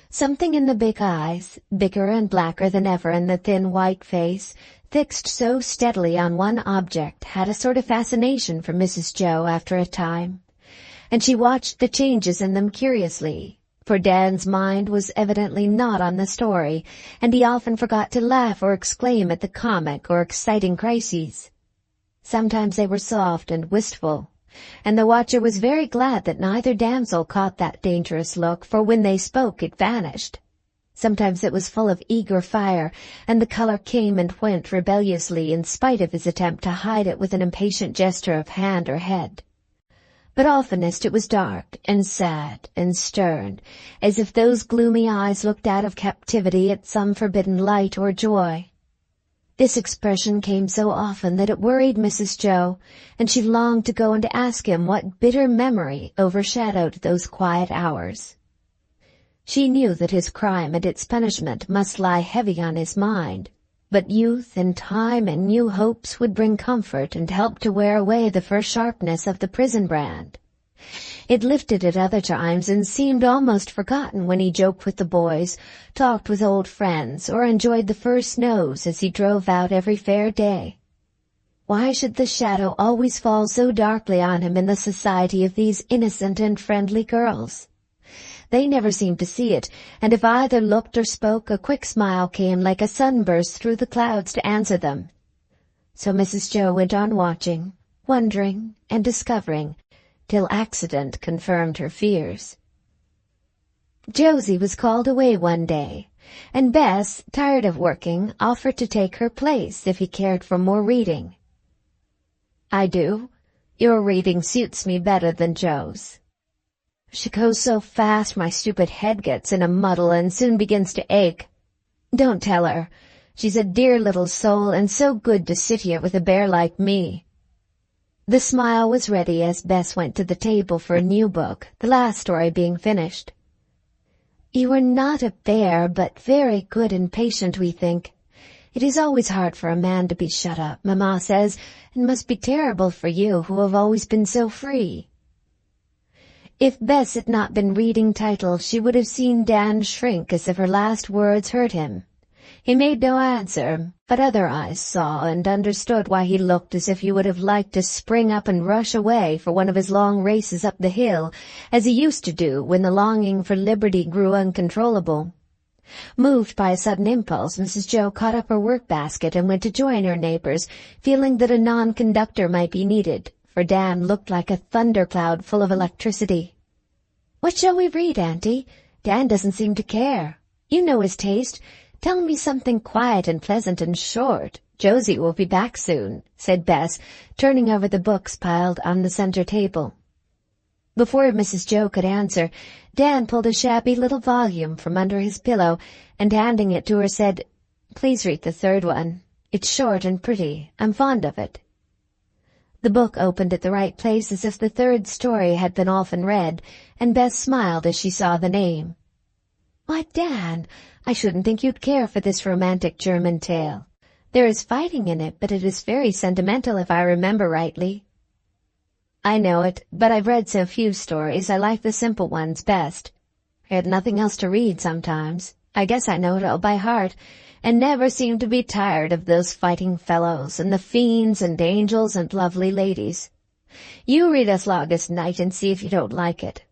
Something in the big eyes, bigger and blacker than ever in the thin white face, fixed so steadily on one object, had a sort of fascination for Mrs. Jo after a time, and she watched the changes in them curiously, for Dan's mind was evidently not on the story, and he often forgot to laugh or exclaim at the comic or exciting crises. Sometimes they were soft and wistful, and the watcher was very glad that neither damsel caught that dangerous look, for when they spoke it vanished. Sometimes it was full of eager fire, and the color came and went rebelliously in spite of his attempt to hide it with an impatient gesture of hand or head. But oftenest it was dark and sad and stern, as if those gloomy eyes looked out of captivity at some forbidden light or joy. This expression came so often that it worried Mrs. Jo, and she longed to go and to ask him what bitter memory overshadowed those quiet hours. She knew that his crime and its punishment must lie heavy on his mind, but youth and time and new hopes would bring comfort and help to wear away the first sharpness of the prison brand. It lifted at other times and seemed almost forgotten when he joked with the boys, talked with old friends, or enjoyed the first snows as he drove out every fair day. Why should the shadow always fall so darkly on him in the society of these innocent and friendly girls? They never seemed to see it, and if either looked or spoke, a quick smile came like a sunburst through the clouds to answer them. So Mrs. Jo went on watching, wondering, and discovering, till accident confirmed her fears. Josie was called away one day, and Bess, tired of working, offered to take her place if he cared for more reading. "I do. Your reading suits me better than Jo's. She goes so fast my stupid head gets in a muddle and soon begins to ache. Don't tell her. She's a dear little soul and so good to sit here with a bear like me." The smile was ready as Bess went to the table for a new book, the last story being finished. "You are not a bear, but very good and patient, we think. It is always hard for a man to be shut up, Mamma says, and must be terrible for you who have always been so free." If Bess had not been reading titles, she would have seen Dan shrink as if her last words hurt him. He made no answer, but other eyes saw and understood why he looked as if he would have liked to spring up and rush away for one of his long races up the hill, as he used to do when the longing for liberty grew uncontrollable. Moved by a sudden impulse, Mrs. Jo caught up her work-basket and went to join her neighbors, feeling that a non-conductor might be needed, for Dan looked like a thundercloud full of electricity. "What shall we read, Auntie? Dan doesn't seem to care. You know his taste. Tell me something quiet and pleasant and short. Josie will be back soon," said Bess, turning over the books piled on the center table. Before Mrs. Jo could answer, Dan pulled a shabby little volume from under his pillow and handing it to her said, "Please read the third one. It's short and pretty. I'm fond of it." The book opened at the right place as if the third story had been often read, and Beth smiled as she saw the name. "Why, Dan, I shouldn't think you'd care for this romantic German tale. There is fighting in it, but it is very sentimental if I remember rightly." "I know it, but I've read so few stories I like the simple ones best. I had nothing else to read sometimes. I guess I know it all by heart, and never seem to be tired of those fighting fellows and the fiends and angels and lovely ladies. You read us Longest Night and see if you don't like it.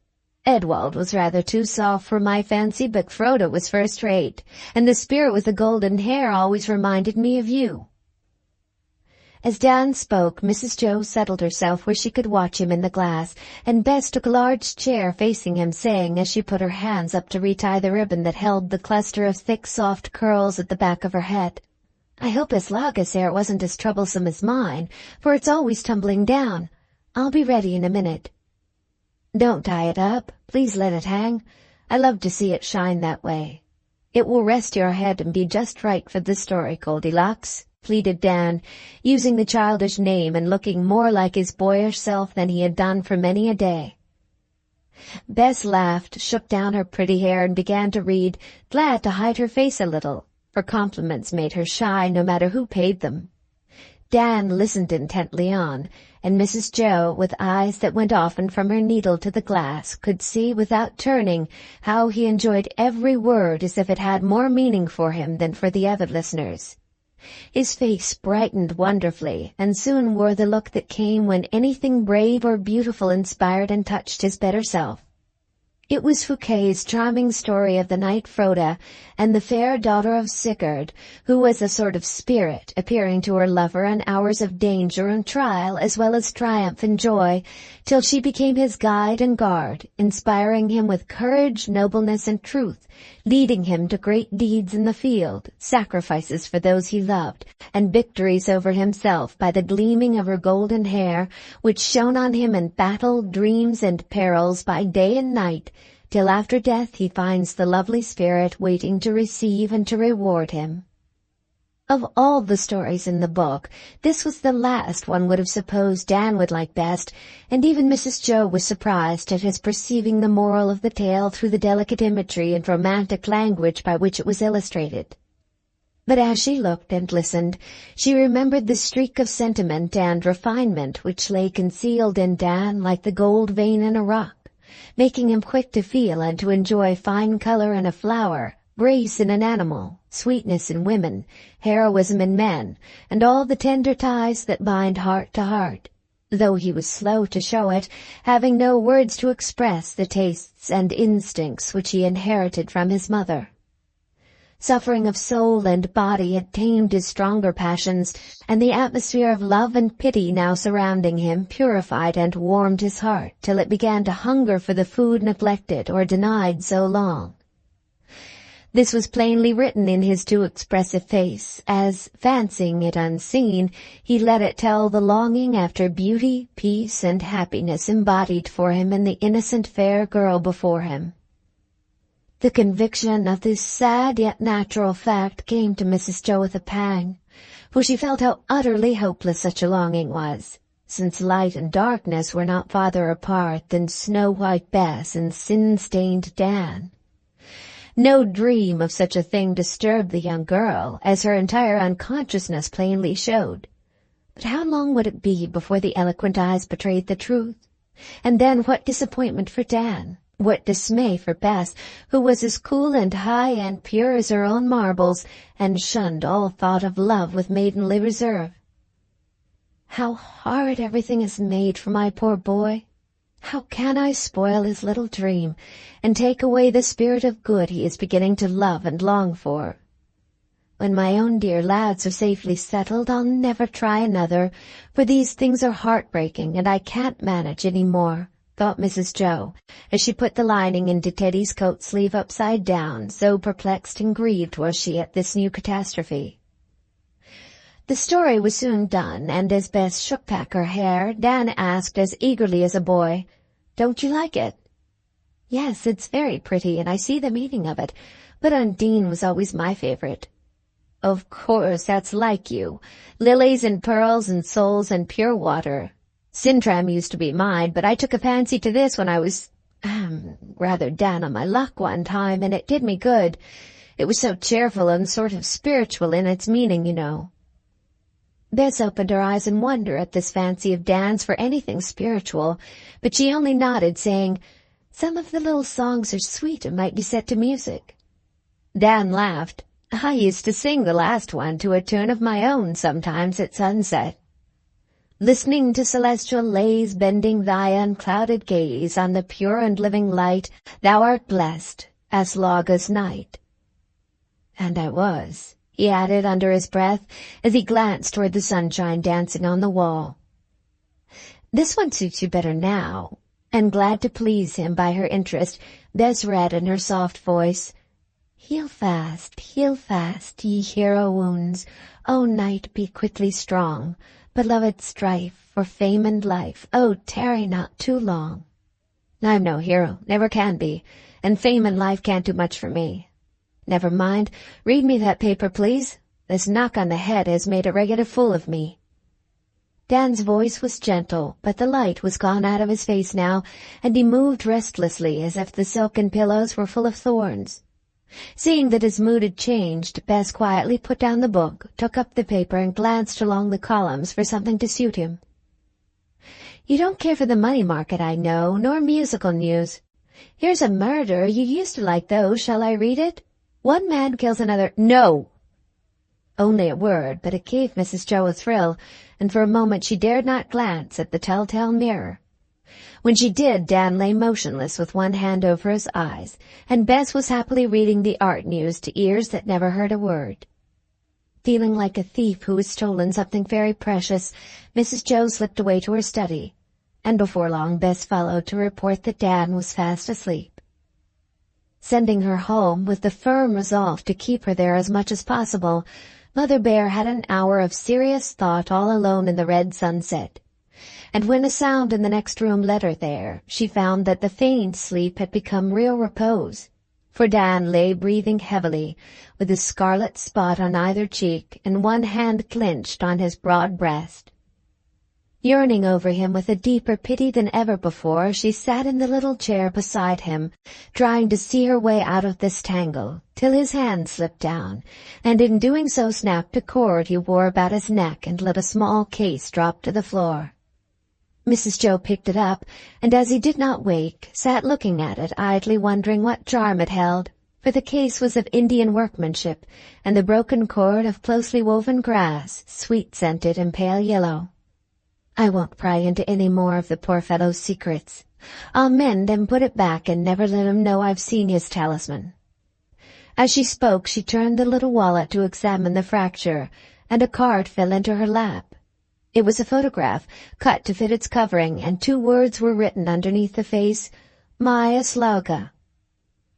Edwald was rather too soft for my fancy, but Frodo was first-rate, and the spirit with the golden hair always reminded me of you." As Dan spoke, Mrs. Jo settled herself where she could watch him in the glass, and Bess took a large chair facing him, saying as she put her hands up to retie the ribbon that held the cluster of thick, soft curls at the back of her head, "I hope his Laga's hair wasn't as troublesome as mine, for it's always tumbling down. I'll be ready in a minute." "Don't tie it up. Please let it hang. I love to see it shine that way. It will rest your head and be just right for the story, Goldilocks," pleaded Dan, using the childish name and looking more like his boyish self than he had done for many a day. Bess laughed, shook down her pretty hair, and began to read, glad to hide her face a little, for compliments made her shy no matter who paid them. Dan listened intently on, and Mrs. Jo, with eyes that went often from her needle to the glass, could see without turning how he enjoyed every word as if it had more meaning for him than for the other listeners. His face brightened wonderfully, and soon wore the look that came when anything brave or beautiful inspired and touched his better self. It was Fouquet's charming story of the knight Froda and the fair daughter of Sigurd, who was a sort of spirit, appearing to her lover in hours of danger and trial as well as triumph and joy, till she became his guide and guard, inspiring him with courage, nobleness, and truth, leading him to great deeds in the field, sacrifices for those he loved, and victories over himself by the gleaming of her golden hair, which shone on him in battle, dreams, and perils by day and night, till after death he finds the lovely spirit waiting to receive and to reward him. Of all the stories in the book, this was the last one would have supposed Dan would like best, and even Mrs. Jo was surprised at his perceiving the moral of the tale through the delicate imagery and romantic language by which it was illustrated. But as she looked and listened, she remembered the streak of sentiment and refinement which lay concealed in Dan like the gold vein in a rock, making him quick to feel and to enjoy fine color in a flower, grace in an animal, sweetness in women, heroism in men, and all the tender ties that bind heart to heart, though he was slow to show it, having no words to express the tastes and instincts which he inherited from his mother. Suffering of soul and body had tamed his stronger passions, and the atmosphere of love and pity now surrounding him purified and warmed his heart till it began to hunger for the food neglected or denied so long. This was plainly written in his too expressive face, as, fancying it unseen, he let it tell the longing after beauty, peace, and happiness embodied for him in the innocent fair girl before him. The conviction of this sad yet natural fact came to Mrs. Jo with a pang, for she felt how utterly hopeless such a longing was, since light and darkness were not farther apart than snow-white Bess and sin-stained Dan. No dream of such a thing disturbed the young girl, as her entire unconsciousness plainly showed. But how long would it be before the eloquent eyes betrayed the truth? And then what disappointment for Dan! What dismay for Bess, who was as cool and high and pure as her own marbles, and shunned all thought of love with maidenly reserve. How hard everything is made for my poor boy! How can I spoil his little dream, and take away the spirit of good he is beginning to love and long for? When my own dear lads are safely settled, I'll never try another, for these things are heartbreaking, and I can't manage any more, thought Mrs. Jo, as she put the lining into Teddy's coat sleeve upside down, so perplexed and grieved was she at this new catastrophe. The story was soon done, and as Bess shook back her hair, Dan asked as eagerly as a boy, Don't you like it?" "Yes, it's very pretty, and I see the meaning of it, but Undine was always my favorite." "Of course, that's like you. Lilies and pearls and souls and pure water. Sintram used to be mine, but I took a fancy to this when I was rather down on my luck one time, and it did me good. It was so cheerful and sort of spiritual in its meaning, you know." Bess opened her eyes in wonder at this fancy of Dan's for anything spiritual, but she only nodded, saying, "Some of the little songs are sweet and might be set to music." Dan laughed. "I used to sing the last one to a tune of my own sometimes at sunset. Listening to celestial lays, bending thy unclouded gaze on the pure and living light, thou art blessed, as long as night." And I was, he added under his breath as he glanced toward the sunshine dancing on the wall. "This one suits you better now." And glad to please him by her interest, Bess read in her soft voice, heal fast, ye hero wounds. O night, be quickly strong. Beloved strife for fame and life, oh, tarry not too long." "I'm no hero, never can be, and fame and life can't do much for me." "Never mind, read me that paper, please. This knock on the head has made a regular fool of me." Dan's voice was gentle, but the light was gone out of his face now, and he moved restlessly as if the silken pillows were full of thorns. Seeing that his mood had changed, Bess quietly put down the book, took up the paper, and glanced along the columns for something to suit him. "You don't care for the money market, I know, nor musical news. Here's a murder. You used to like those. Shall I read it? One man kills another—" "No!" Only a word, but it gave Mrs. Jo a thrill, and for a moment she dared not glance at the telltale mirror. When she did, Dan lay motionless with one hand over his eyes, and Bess was happily reading the art news to ears that never heard a word. Feeling like a thief who has stolen something very precious, Mrs. Jo slipped away to her study, and before long Bess followed to report that Dan was fast asleep. Sending her home with the firm resolve to keep her there as much as possible, Mother Bear had an hour of serious thought all alone in the red sunset. And when a sound in the next room led her there, she found that the feigned sleep had become real repose, for Dan lay breathing heavily, with a scarlet spot on either cheek and one hand clenched on his broad breast. Yearning over him with a deeper pity than ever before, she sat in the little chair beside him, trying to see her way out of this tangle, till his hand slipped down, and in doing so snapped a cord he wore about his neck and let a small case drop to the floor. Mrs. Jo picked it up, and as he did not wake, sat looking at it, idly wondering what charm it held, for the case was of Indian workmanship, and the broken cord of closely woven grass, sweet-scented and pale yellow. "I won't pry into any more of the poor fellow's secrets. I'll mend and put it back and never let him know I've seen his talisman." As she spoke, she turned the little wallet to examine the fracture, and a card fell into her lap. It was a photograph, cut to fit its covering, and 2 words were written underneath the face, "Maya Slauga."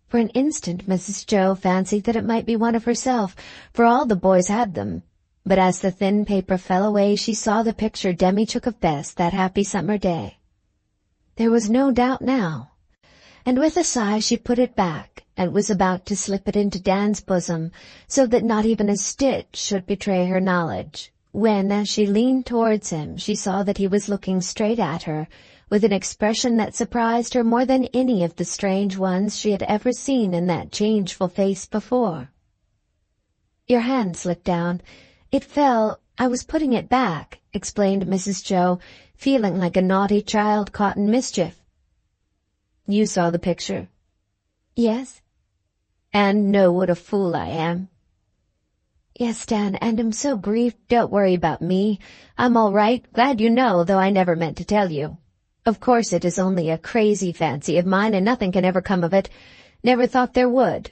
For an instant Mrs. Jo fancied that it might be one of herself, for all the boys had them. But as the thin paper fell away, she saw the picture Demi took of Bess that happy summer day. There was no doubt now, and with a sigh she put it back, and was about to slip it into Dan's bosom, so that not even a stitch should betray her knowledge, when, as she leaned towards him, she saw that he was looking straight at her, with an expression that surprised her more than any of the strange ones she had ever seen in that changeful face before. "Your hand slipped down. It fell. I was putting it back," explained Mrs. Jo, feeling like a naughty child caught in mischief. "You saw the picture?" "Yes." "And know what a fool I am?" "Yes, Dan, and I'm so grieved. Don't worry about me. I'm all right. Glad you know, though I never meant to tell you. Of course it is only a crazy fancy of mine, and nothing can ever come of it. Never thought there would.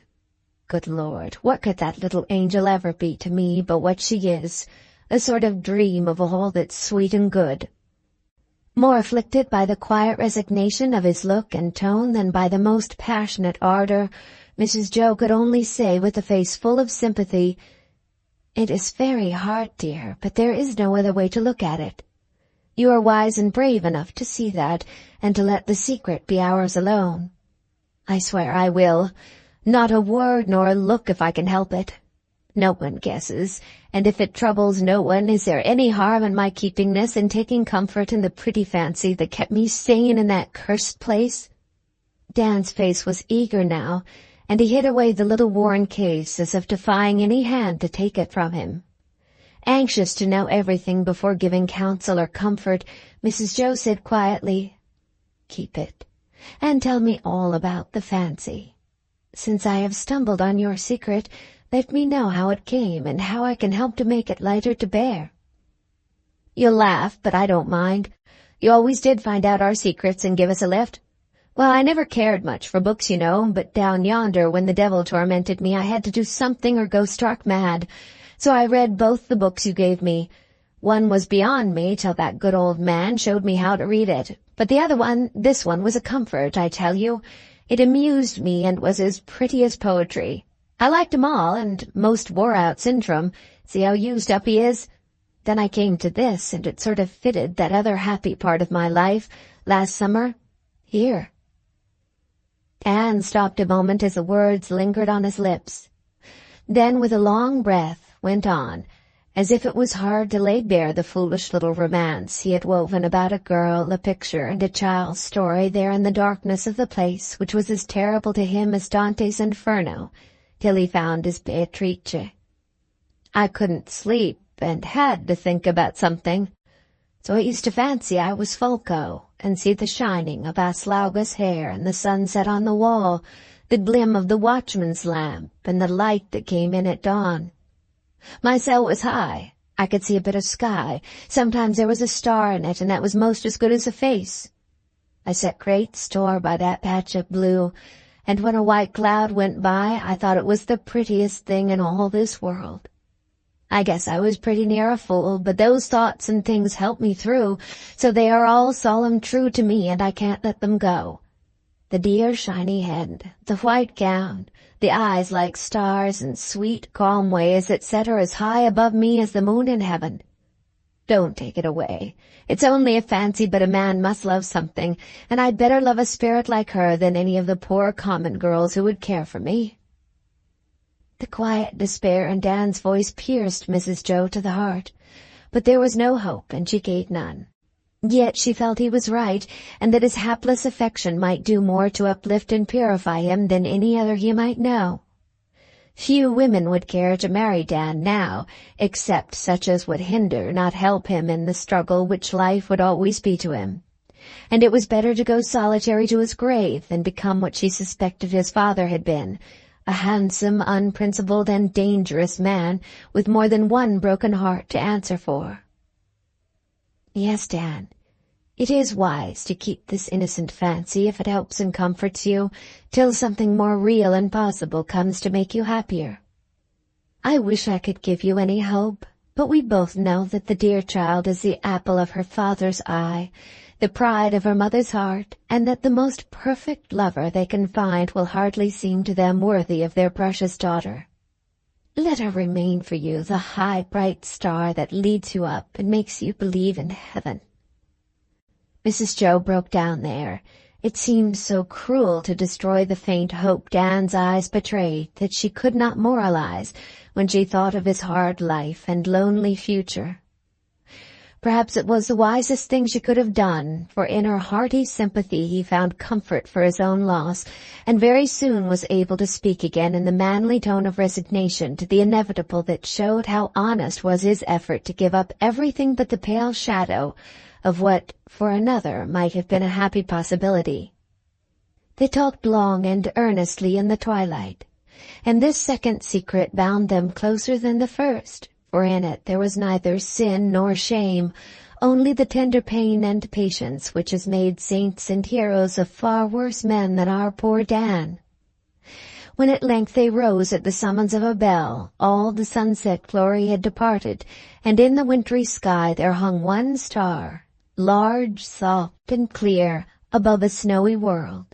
Good Lord, what could that little angel ever be to me but what she is, a sort of dream of all that's sweet and good." More afflicted by the quiet resignation of his look and tone than by the most passionate ardor, Mrs. Jo could only say with a face full of sympathy, "It is very hard, dear, but there is no other way to look at it. You are wise and brave enough to see that, and to let the secret be ours alone. I swear I will. Not a word nor a look if I can help it. No one guesses, and if it troubles no one, is there any harm in my keeping this and taking comfort in the pretty fancy that kept me sane in that cursed place?" Dan's face was eager now, and he hid away the little worn case as if defying any hand to take it from him. Anxious to know everything before giving counsel or comfort, Mrs. Jo said quietly, "Keep it, and tell me all about the fancy. Since I have stumbled on your secret, let me know how it came and how I can help to make it lighter to bear." "You'll laugh, but I don't mind. You always did find out our secrets and give us a lift. Well, I never cared much for books, you know, but down yonder when the devil tormented me I had to do something or go stark mad. So I read both the books you gave me. One was beyond me till that good old man showed me how to read it. But the other one, this one, was a comfort, I tell you. It amused me and was as pretty as poetry. I liked 'em all, and most wore out Sintram. See how used up he is? Then I came to this, and it sort of fitted that other happy part of my life, last summer. Here." Dan stopped a moment as the words lingered on his lips. Then, with a long breath, went on, as if it was hard to lay bare the foolish little romance he had woven about a girl, a picture, and a child's story there in the darkness of the place which was as terrible to him as Dante's Inferno, till he found his Beatrice. "I couldn't sleep, and had to think about something. So I used to fancy I was Folko, and see the shining of Aslauga's hair and the sunset on the wall, the glim of the watchman's lamp, and the light that came in at dawn. My cell was high. I could see a bit of sky. Sometimes there was a star in it, and that was most as good as a face. I set great store by that patch of blue, and when a white cloud went by, I thought it was the prettiest thing in all this world. I guess I was pretty near a fool, but those thoughts and things help me through, so they are all solemn true to me, and I can't let them go. The dear shiny head, the white gown, the eyes like stars, and sweet, calm ways that set her as high above me as the moon in heaven. Don't take it away. It's only a fancy, but a man must love something, and I'd better love a spirit like her than any of the poor common girls who would care for me." The quiet despair in Dan's voice pierced Mrs. Jo to the heart, but there was no hope, and she gave none. Yet she felt he was right, and that his hapless affection might do more to uplift and purify him than any other he might know. Few women would care to marry Dan now, except such as would hinder, not help him in the struggle which life would always be to him. And it was better to go solitary to his grave than become what she suspected his father had been, a handsome, unprincipled, and dangerous man with more than one broken heart to answer for. "Yes, Dan, it is wise to keep this innocent fancy if it helps and comforts you, till something more real and possible comes to make you happier. I wish I could give you any hope, but we both know that the dear child is the apple of her father's eye, the pride of her mother's heart, and that the most perfect lover they can find will hardly seem to them worthy of their precious daughter. Let her remain for you the high, bright star that leads you up and makes you believe in heaven." Mrs. Jo broke down there. It seemed so cruel to destroy the faint hope Dan's eyes betrayed that she could not moralize when she thought of his hard life and lonely future. Perhaps it was the wisest thing she could have done, for in her hearty sympathy he found comfort for his own loss, and very soon was able to speak again in the manly tone of resignation to the inevitable that showed how honest was his effort to give up everything but the pale shadow of what, for another, might have been a happy possibility. They talked long and earnestly in the twilight, and this second secret bound them closer than the first, for in it there was neither sin nor shame, only the tender pain and patience which has made saints and heroes of far worse men than our poor Dan. When at length they rose at the summons of a bell, all the sunset glory had departed, and in the wintry sky there hung one star, large, soft, and clear, above a snowy world.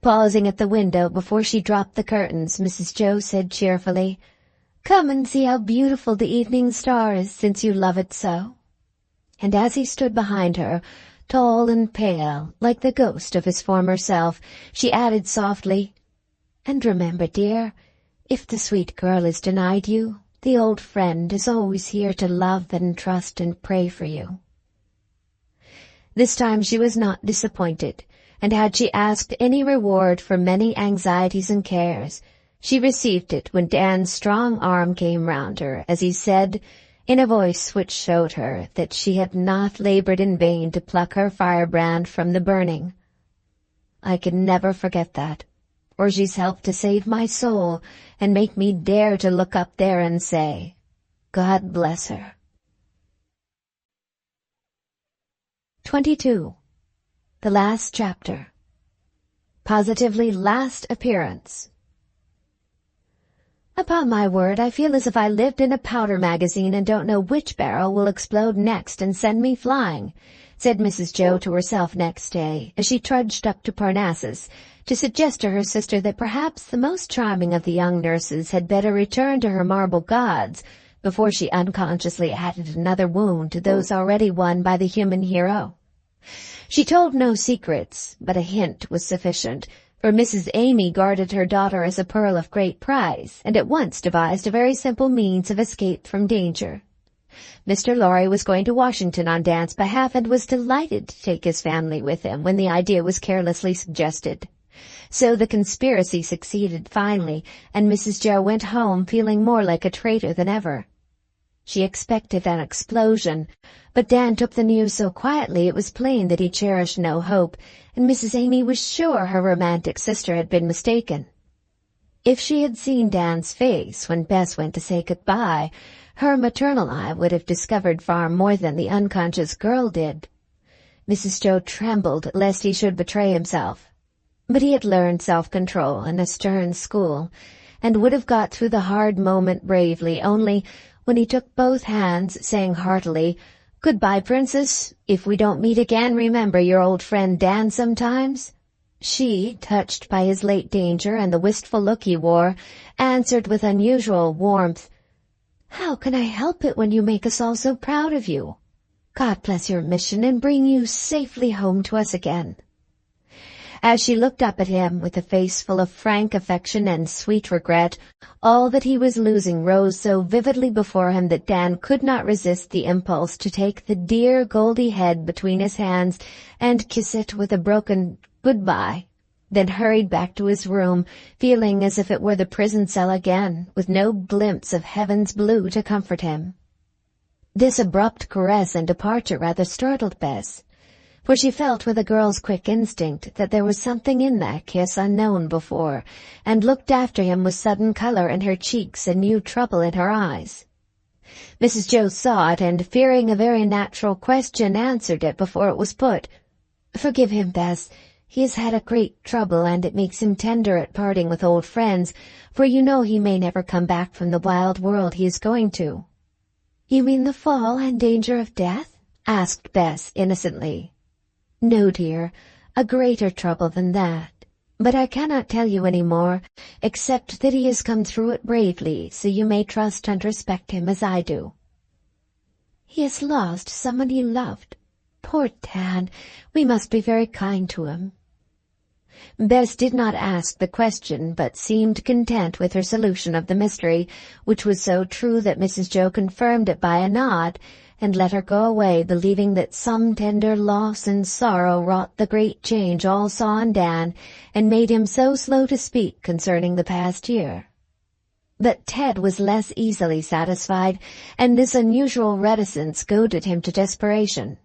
Pausing at the window before she dropped the curtains, Mrs. Jo said cheerfully, "Come and see how beautiful the evening star is, since you love it so." and as he stood behind her, tall and pale, like the ghost of his former self, she added softly, "And remember, dear, if the sweet girl is denied you, the old friend is always here to love and trust and pray for you." This time she was not disappointed, and had she asked any reward for many anxieties and cares, she received it when Dan's strong arm came round her as he said, in a voice which showed her that she had not labored in vain to pluck her firebrand from the burning, "I can never forget that, for she's helped to save my soul and make me dare to look up there and say, 'God bless her.'" 22. The last chapter. Positively last appearance. "Upon my word, I feel as if I lived in a powder magazine and don't know which barrel will explode next and send me flying," said Mrs. Jo to herself next day, as she trudged up to Parnassus to suggest to her sister that perhaps the most charming of the young nurses had better return to her marble gods before she unconsciously added another wound to those already won by the human hero. She told no secrets, but a hint was sufficient, for Mrs. Amy guarded her daughter as a pearl of great price, and at once devised a very simple means of escape from danger. Mr. Lorry was going to Washington on Dan's behalf and was delighted to take his family with him when the idea was carelessly suggested. So the conspiracy succeeded finally, and Mrs. Jo went home feeling more like a traitor than ever. She expected an explosion, but Dan took the news so quietly it was plain that he cherished no hope, and Mrs. Amy was sure her romantic sister had been mistaken. If she had seen Dan's face when Bess went to say goodbye, her maternal eye would have discovered far more than the unconscious girl did. Mrs. Jo trembled lest he should betray himself, but he had learned self-control in a stern school, and would have got through the hard moment bravely, only when he took both hands, saying heartily, "Goodbye, Princess. If we don't meet again, remember your old friend Dan sometimes." She, touched by his late danger and the wistful look he wore, answered with unusual warmth, "How can I help it when you make us all so proud of you? God bless your mission and bring you safely home to us again." As she looked up at him with a face full of frank affection and sweet regret, all that he was losing rose so vividly before him that Dan could not resist the impulse to take the dear Goldie head between his hands and kiss it with a broken goodbye, then hurried back to his room, feeling as if it were the prison cell again, with no glimpse of heaven's blue to comfort him. This abrupt caress and departure rather startled Bess, for she felt with a girl's quick instinct that there was something in that kiss unknown before, and looked after him with sudden color in her cheeks and new trouble in her eyes. Mrs. Jo saw it, and, fearing a very natural question, answered it before it was put. "Forgive him, Bess. He has had a great trouble, and it makes him tender at parting with old friends, for you know he may never come back from the wild world he is going to." "You mean the fall and danger of death?" asked Bess innocently. "No, dear, a greater trouble than that. But I cannot tell you any more, except that he has come through it bravely, so you may trust and respect him as I do." "He has lost someone he loved. Poor Dan, we must be very kind to him." Bess did not ask the question, but seemed content with her solution of the mystery, which was so true that Mrs. Jo confirmed it by a nod, and let her go away, believing that some tender loss and sorrow wrought the great change all saw in Dan, and made him so slow to speak concerning the past year. But Ted was less easily satisfied, and this unusual reticence goaded him to desperation.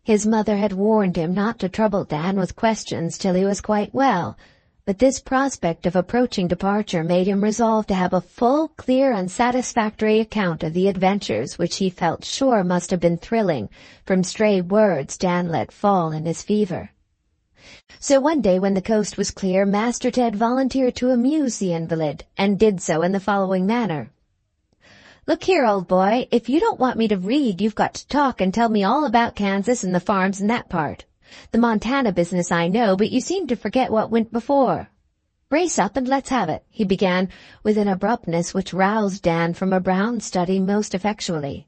His mother had warned him not to trouble Dan with questions till he was quite well, but this prospect of approaching departure made him resolve to have a full, clear, and satisfactory account of the adventures which he felt sure must have been thrilling from stray words Dan let fall in his fever. So one day when the coast was clear, Master Ted volunteered to amuse the invalid, and did so in the following manner. "Look here, old boy, if you don't want me to read, you've got to talk and tell me all about Kansas and the farms in that part. The Montana business I know, but you seem to forget what went before. Brace up and let's have it," he began, with an abruptness which roused Dan from a brown study most effectually.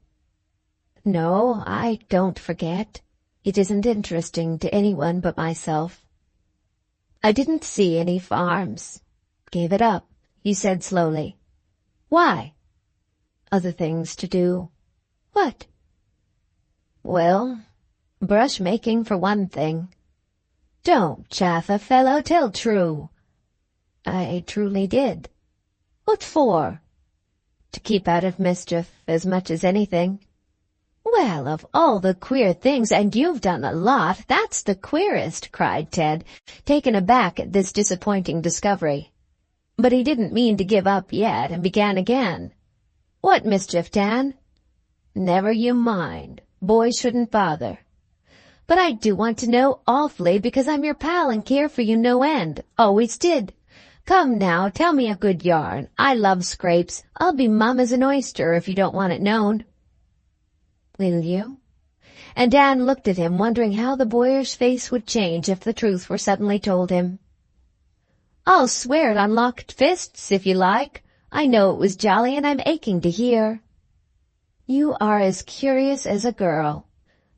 No, I don't forget. It isn't interesting to anyone but myself. I didn't see any farms. Gave it up, he said slowly. Why? Other things to do. What? Well, brush making for one thing. Don't chaff a fellow, tell true. I truly did. What for? To keep out of mischief as much as anything. Well, of all the queer things, and you've done a lot, that's the queerest, cried Ted, taken aback at this disappointing discovery. But he didn't mean to give up yet, and began again. What mischief, Dan? Never you mind. Boys shouldn't bother. But I do want to know awfully, because I'm your pal and care for you no end. Always did. Come now, tell me a good yarn. I love scrapes. I'll be mum as an oyster if you don't want it known. Will you? And Dan looked at him, wondering how the boyish face would change if the truth were suddenly told him. I'll swear it on locked fists, if you like. I know it was jolly, and I'm aching to hear. You are as curious as a girl.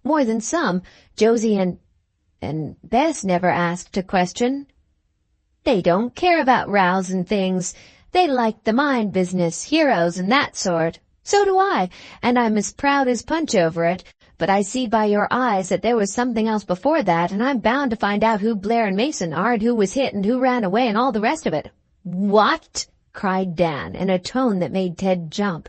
More than some. Josie and Bess never asked a question. They don't care about rows and things. They like the mind business, heroes and that sort. So do I, and I'm as proud as Punch over it. But I see by your eyes that there was something else before that, and I'm bound to find out who Blair and Mason are, and who was hit, and who ran away, and all the rest of it. What? Cried Dan, in a tone that made Ted jump.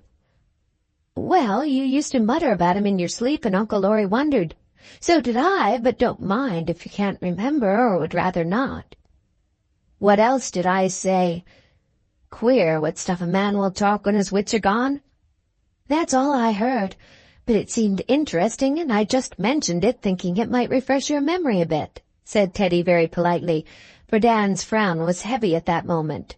Well, you used to mutter about him in your sleep, and Uncle Laurie wondered. So did I, but don't mind if you can't remember, or would rather not. What else did I say? Queer what stuff a man will talk when his wits are gone. That's all I heard, but it seemed interesting, and I just mentioned it, thinking it might refresh your memory a bit, said Teddy very politely, for Dan's frown was heavy at that moment.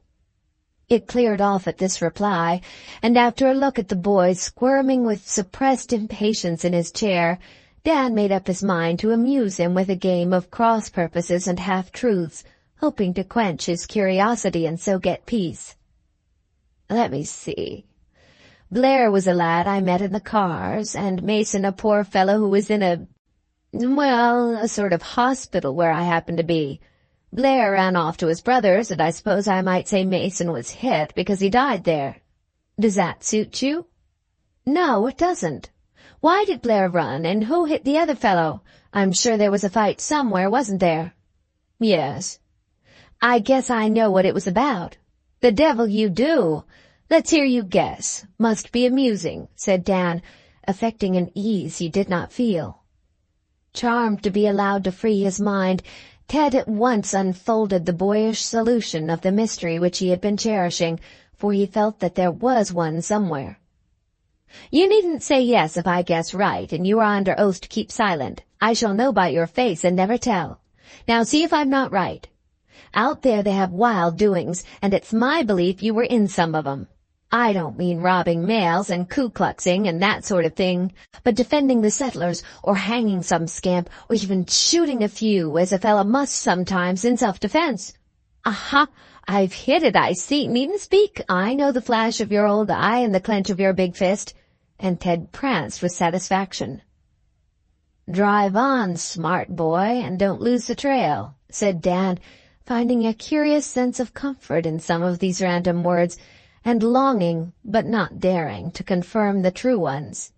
It cleared off at this reply, and after a look at the boy squirming with suppressed impatience in his chair, Dan made up his mind to amuse him with a game of cross-purposes and half-truths, hoping to quench his curiosity and so get peace. Let me see. Blair was a lad I met in the cars, and Mason a poor fellow who was in a sort of hospital where I happened to be. Blair ran off to his brother's, and I suppose I might say Mason was hit because he died there. Does that suit you? No, it doesn't. Why did Blair run, and who hit the other fellow? I'm sure there was a fight somewhere, wasn't there? Yes. I guess I know what it was about. The devil you do! Let's hear you guess. Must be amusing, said Dan, affecting an ease he did not feel. Charmed to be allowed to free his mind, Ted at once unfolded the boyish solution of the mystery which he had been cherishing, for he felt that there was one somewhere. You needn't say yes if I guess right, and you are under oath to keep silent. I shall know by your face and never tell. Now see if I'm not right. Out there they have wild doings, and it's my belief you were in some of 'em. I don't mean robbing mails and Ku Kluxing and that sort of thing, but defending the settlers, or hanging some scamp, or even shooting a few, as a fellow must sometimes in self-defense. Aha! I've hit it, I see. Needn't speak. I know the flash of your old eye and the clench of your big fist. And Ted pranced with satisfaction. Drive on, smart boy, and don't lose the trail, said Dan, finding a curious sense of comfort in some of these random words, and longing, but not daring, to confirm the true ones.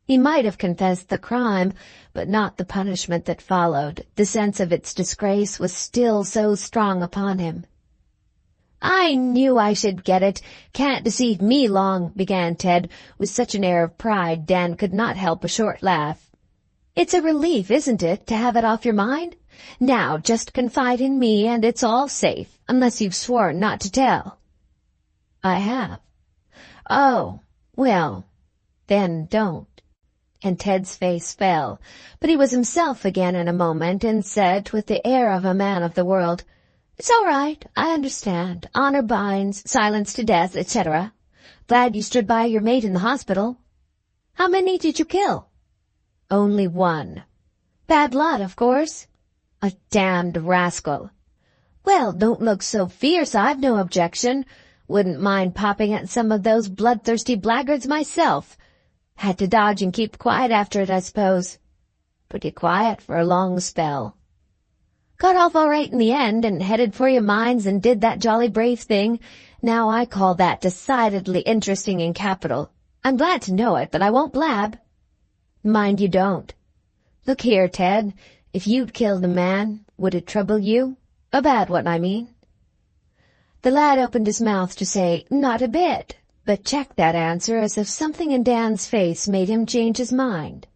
He might have confessed the crime, but not the punishment that followed. The sense of its disgrace was still so strong upon him. I knew I should get it. Can't deceive me long, began Ted, with such an air of pride Dan could not help a short laugh. It's a relief, isn't it, to have it off your mind? Now just confide in me, and it's all safe, unless you've sworn not to tell. I have. Oh, well, then don't. And Ted's face fell, but he was himself again in a moment, and said, with the air of a man of the world, It's all right, I understand. Honor binds, silence to death, etc. Glad you stood by your mate in the hospital. How many did you kill? Only one. Bad lot, of course. A damned rascal. Well, don't look so fierce, I've no objection. Wouldn't mind popping at some of those bloodthirsty blackguards myself. Had to dodge and keep quiet after it, I suppose. Pretty quiet for a long spell. Got off all right in the end and headed for your mines and did that jolly brave thing. Now I call that decidedly interesting and capital. I'm glad to know it, but I won't blab. Mind you don't. Look here, Ted, if you'd killed a man, would it trouble you? A bad one, I mean. The lad opened his mouth to say, not a bit, but checked that answer as if something in Dan's face made him change his mind.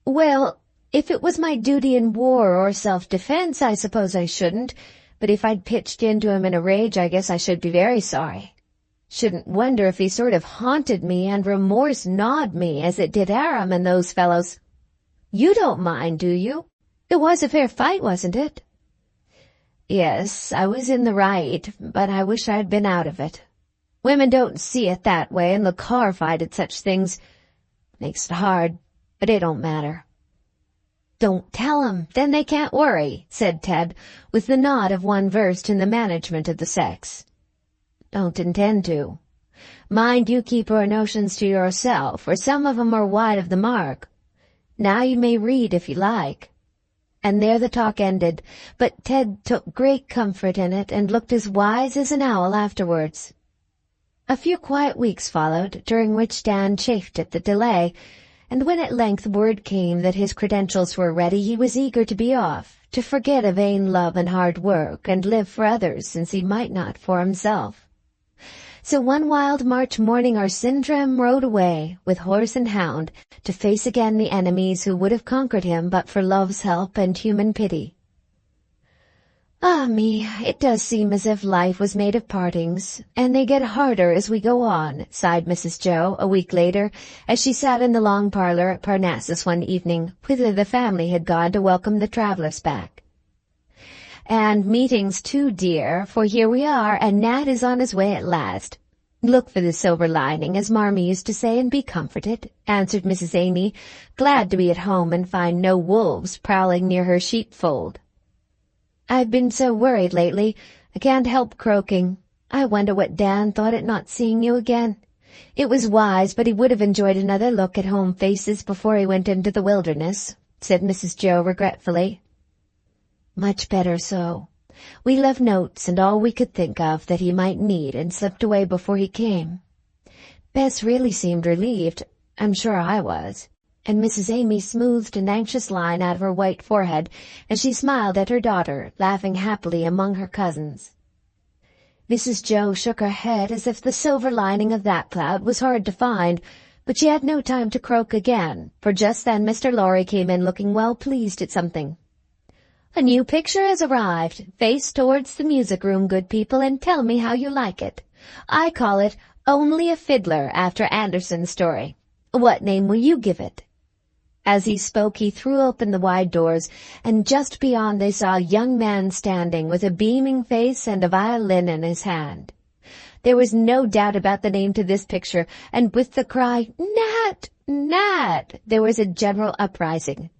Well, if it was my duty in war or self-defense, I suppose I shouldn't, but if I'd pitched into him in a rage, I guess I should be very sorry. Shouldn't wonder if he sort of haunted me and remorse gnawed me as it did Aram and those fellows. You don't mind, do you? It was a fair fight, wasn't it? Yes, I was in the right, but I wish I'd been out of it. Women don't see it that way and look horrified at such things. Makes it hard, but it don't matter. Don't tell 'em, then they can't worry, said Ted, with the nod of one versed in the management of the sex. Don't intend to. Mind you keep your notions to yourself, for some of 'em are wide of the mark. Now you may read if you like. And there the talk ended, but Ted took great comfort in it and looked as wise as an owl afterwards. A few quiet weeks followed, during which Dan chafed at the delay, and when at length word came that his credentials were ready, he was eager to be off, to forget a vain love and hard work, and live for others, since he might not for himself. So one wild March morning our Sintram rode away, with horse and hound, to face again the enemies who would have conquered him but for love's help and human pity. Ah me, it does seem as if life was made of partings, and they get harder as we go on, sighed Mrs. Jo, a week later, as she sat in the long parlour at Parnassus one evening, whither the family had gone to welcome the travellers back. And meetings too, dear, for here we are, and Nat is on his way at last. Look for the silver lining, as Marmee used to say, and be comforted, answered Mrs. Amy, glad to be at home and find no wolves prowling near her sheepfold. I've been so worried lately, I can't help croaking. I wonder what Dan thought at not seeing you again. It was wise, but he would have enjoyed another look at home faces before he went into the wilderness, said Mrs. Jo regretfully. Much better so. We left notes and all we could think of that he might need and slipped away before he came. Bess really seemed relieved. I'm sure I was. And Mrs. Amy smoothed an anxious line out of her white forehead as she smiled at her daughter, laughing happily among her cousins. Mrs. Jo shook her head as if the silver lining of that cloud was hard to find, but she had no time to croak again, for just then Mr. Lorry came in looking well pleased at something. A new picture has arrived. Face towards the music room, good people, and tell me how you like it. I call it Only a Fiddler, after Andersen's story. What name will you give it? As he spoke, he threw open the wide doors, and just beyond they saw a young man standing with a beaming face and a violin in his hand. There was no doubt about the name to this picture, and with the cry, "Nat! Nat!" there was a general uprising.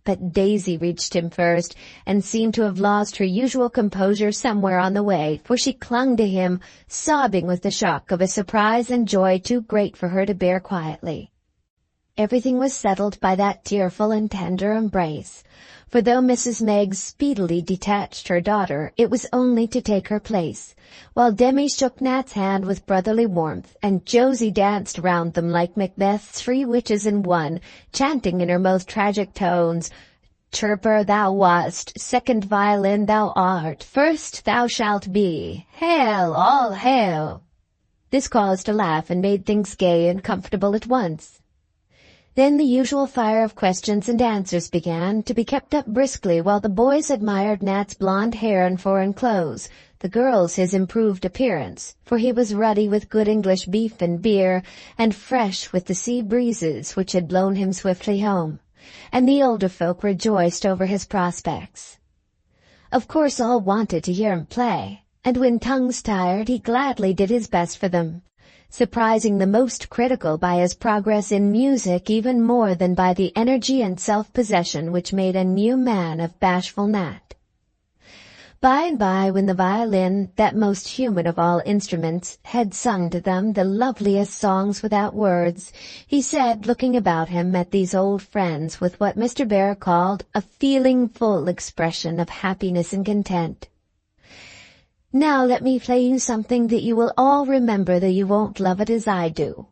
But Daisy reached him first, and seemed to have lost her usual composure somewhere on the way, for she clung to him, sobbing with the shock of a surprise and joy too great for her to bear quietly. Everything was settled by that tearful and tender embrace, for though Mrs. Meggs speedily detached her daughter, it was only to take her place, while Demi shook Nat's hand with brotherly warmth, and Josie danced round them like Macbeth's 3 witches in one, chanting in her most tragic tones, "Chirper thou wast, second violin thou art, first thou shalt be, hail, all hail." This caused a laugh and made things gay and comfortable at once. Then the usual fire of questions and answers began, to be kept up briskly while the boys admired Nat's blonde hair and foreign clothes, the girls his improved appearance, for he was ruddy with good English beef and beer, and fresh with the sea breezes which had blown him swiftly home, and the older folk rejoiced over his prospects. Of course all wanted to hear him play, and when tongues tired he gladly did his best for them, surprising the most critical by his progress in music even more than by the energy and self-possession which made a new man of bashful Nat. By and by, when the violin, that most human of all instruments, had sung to them the loveliest songs without words, he said, looking about him at these old friends with what Mr. Bhaer called a feeling-full expression of happiness and content, "Now let me play you something that you will all remember, though you won't love it as I do."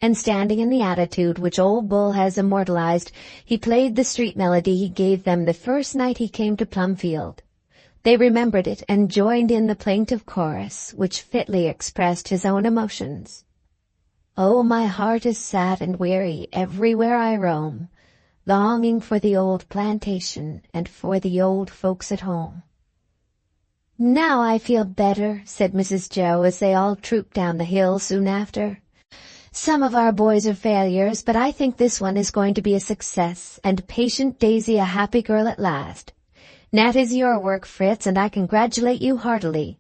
And standing in the attitude which old Bull has immortalized, he played the street melody he gave them the first night he came to Plumfield. They remembered it and joined in the plaintive chorus, which fitly expressed his own emotions. "Oh, my heart is sad and weary everywhere I roam, longing for the old plantation and for the old folks at home." "Now I feel better," said Mrs. Jo as they all trooped down the hill soon after. "Some of our boys are failures, but I think this one is going to be a success, and Patient Daisy a happy girl at last. That is your work, Fritz, and I congratulate you heartily."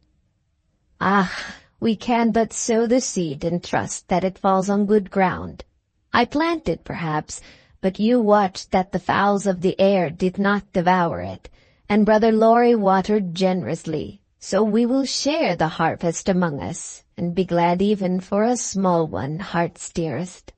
"Ah, we can but sow the seed and trust that it falls on good ground. I planted, perhaps, but you watched that the fowls of the air did not devour it, and Brother Laurie watered generously, so we will share the harvest among us, and be glad even for a small one, heart's dearest."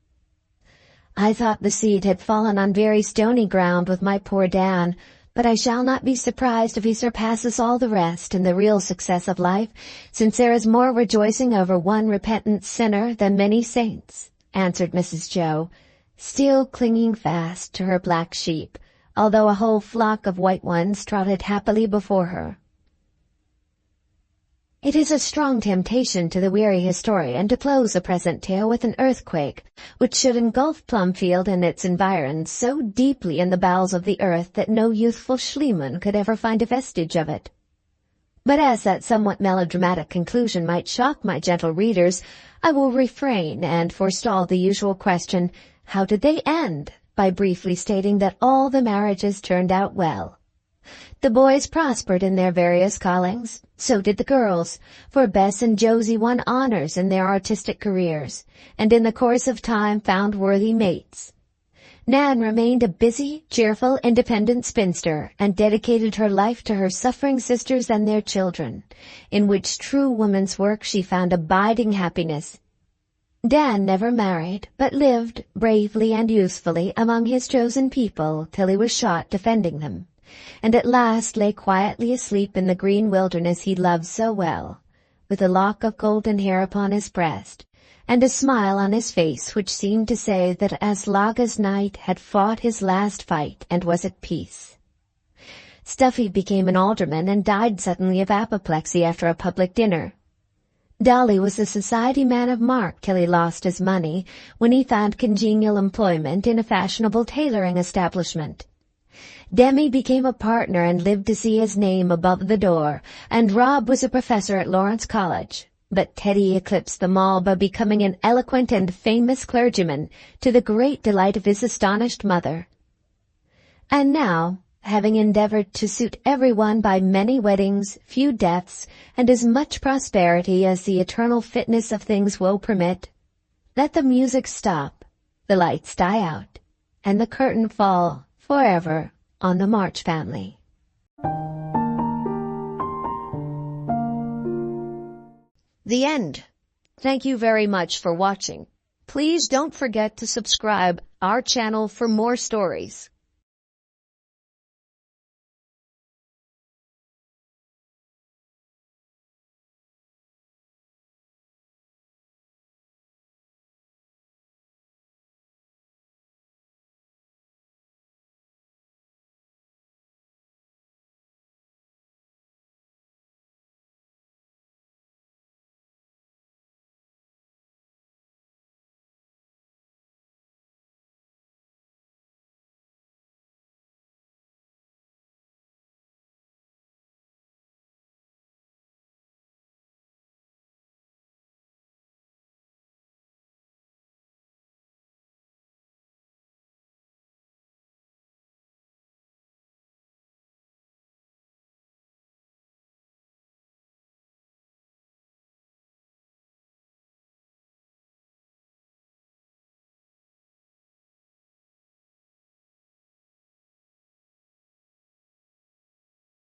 I thought the seed had fallen on very stony ground with my poor Dan, but I shall not be surprised if he surpasses all the rest in the real success of life, since there is more rejoicing over one repentant sinner than many saints, answered Mrs. Jo, still clinging fast to her black sheep, although a whole flock of white ones trotted happily before her. It is a strong temptation to the weary historian to close the present tale with an earthquake, which should engulf Plumfield and its environs so deeply in the bowels of the earth that no youthful Schliemann could ever find a vestige of it. But as that somewhat melodramatic conclusion might shock my gentle readers, I will refrain and forestall the usual question, how did they end, by briefly stating that all the marriages turned out well. The boys prospered in their various callings, so did the girls, for Bess and Josie won honors in their artistic careers, and in the course of time found worthy mates. Nan remained a busy, cheerful, independent spinster, and dedicated her life to her suffering sisters and their children, in which true woman's work she found abiding happiness. Dan never married, but lived, bravely and usefully, among his chosen people till he was shot defending them, and at last lay quietly asleep in the green wilderness he loved so well, with a lock of golden hair upon his breast, and a smile on his face which seemed to say that as long as night had fought his last fight and was at peace. Stuffy became an alderman and died suddenly of apoplexy after a public dinner. Dolly was a society man of mark till he lost his money, when he found congenial employment in a fashionable tailoring establishment. Demi became a partner and lived to see his name above the door, and Rob was a professor at Lawrence College. But Teddy eclipsed them all by becoming an eloquent and famous clergyman, to the great delight of his astonished mother. And now, having endeavored to suit everyone by many weddings, few deaths, and as much prosperity as the eternal fitness of things will permit, let the music stop, the lights die out, and the curtain fall forever on the March family. The end. Thank you very much for watching. Please don't forget to subscribe our channel for more stories.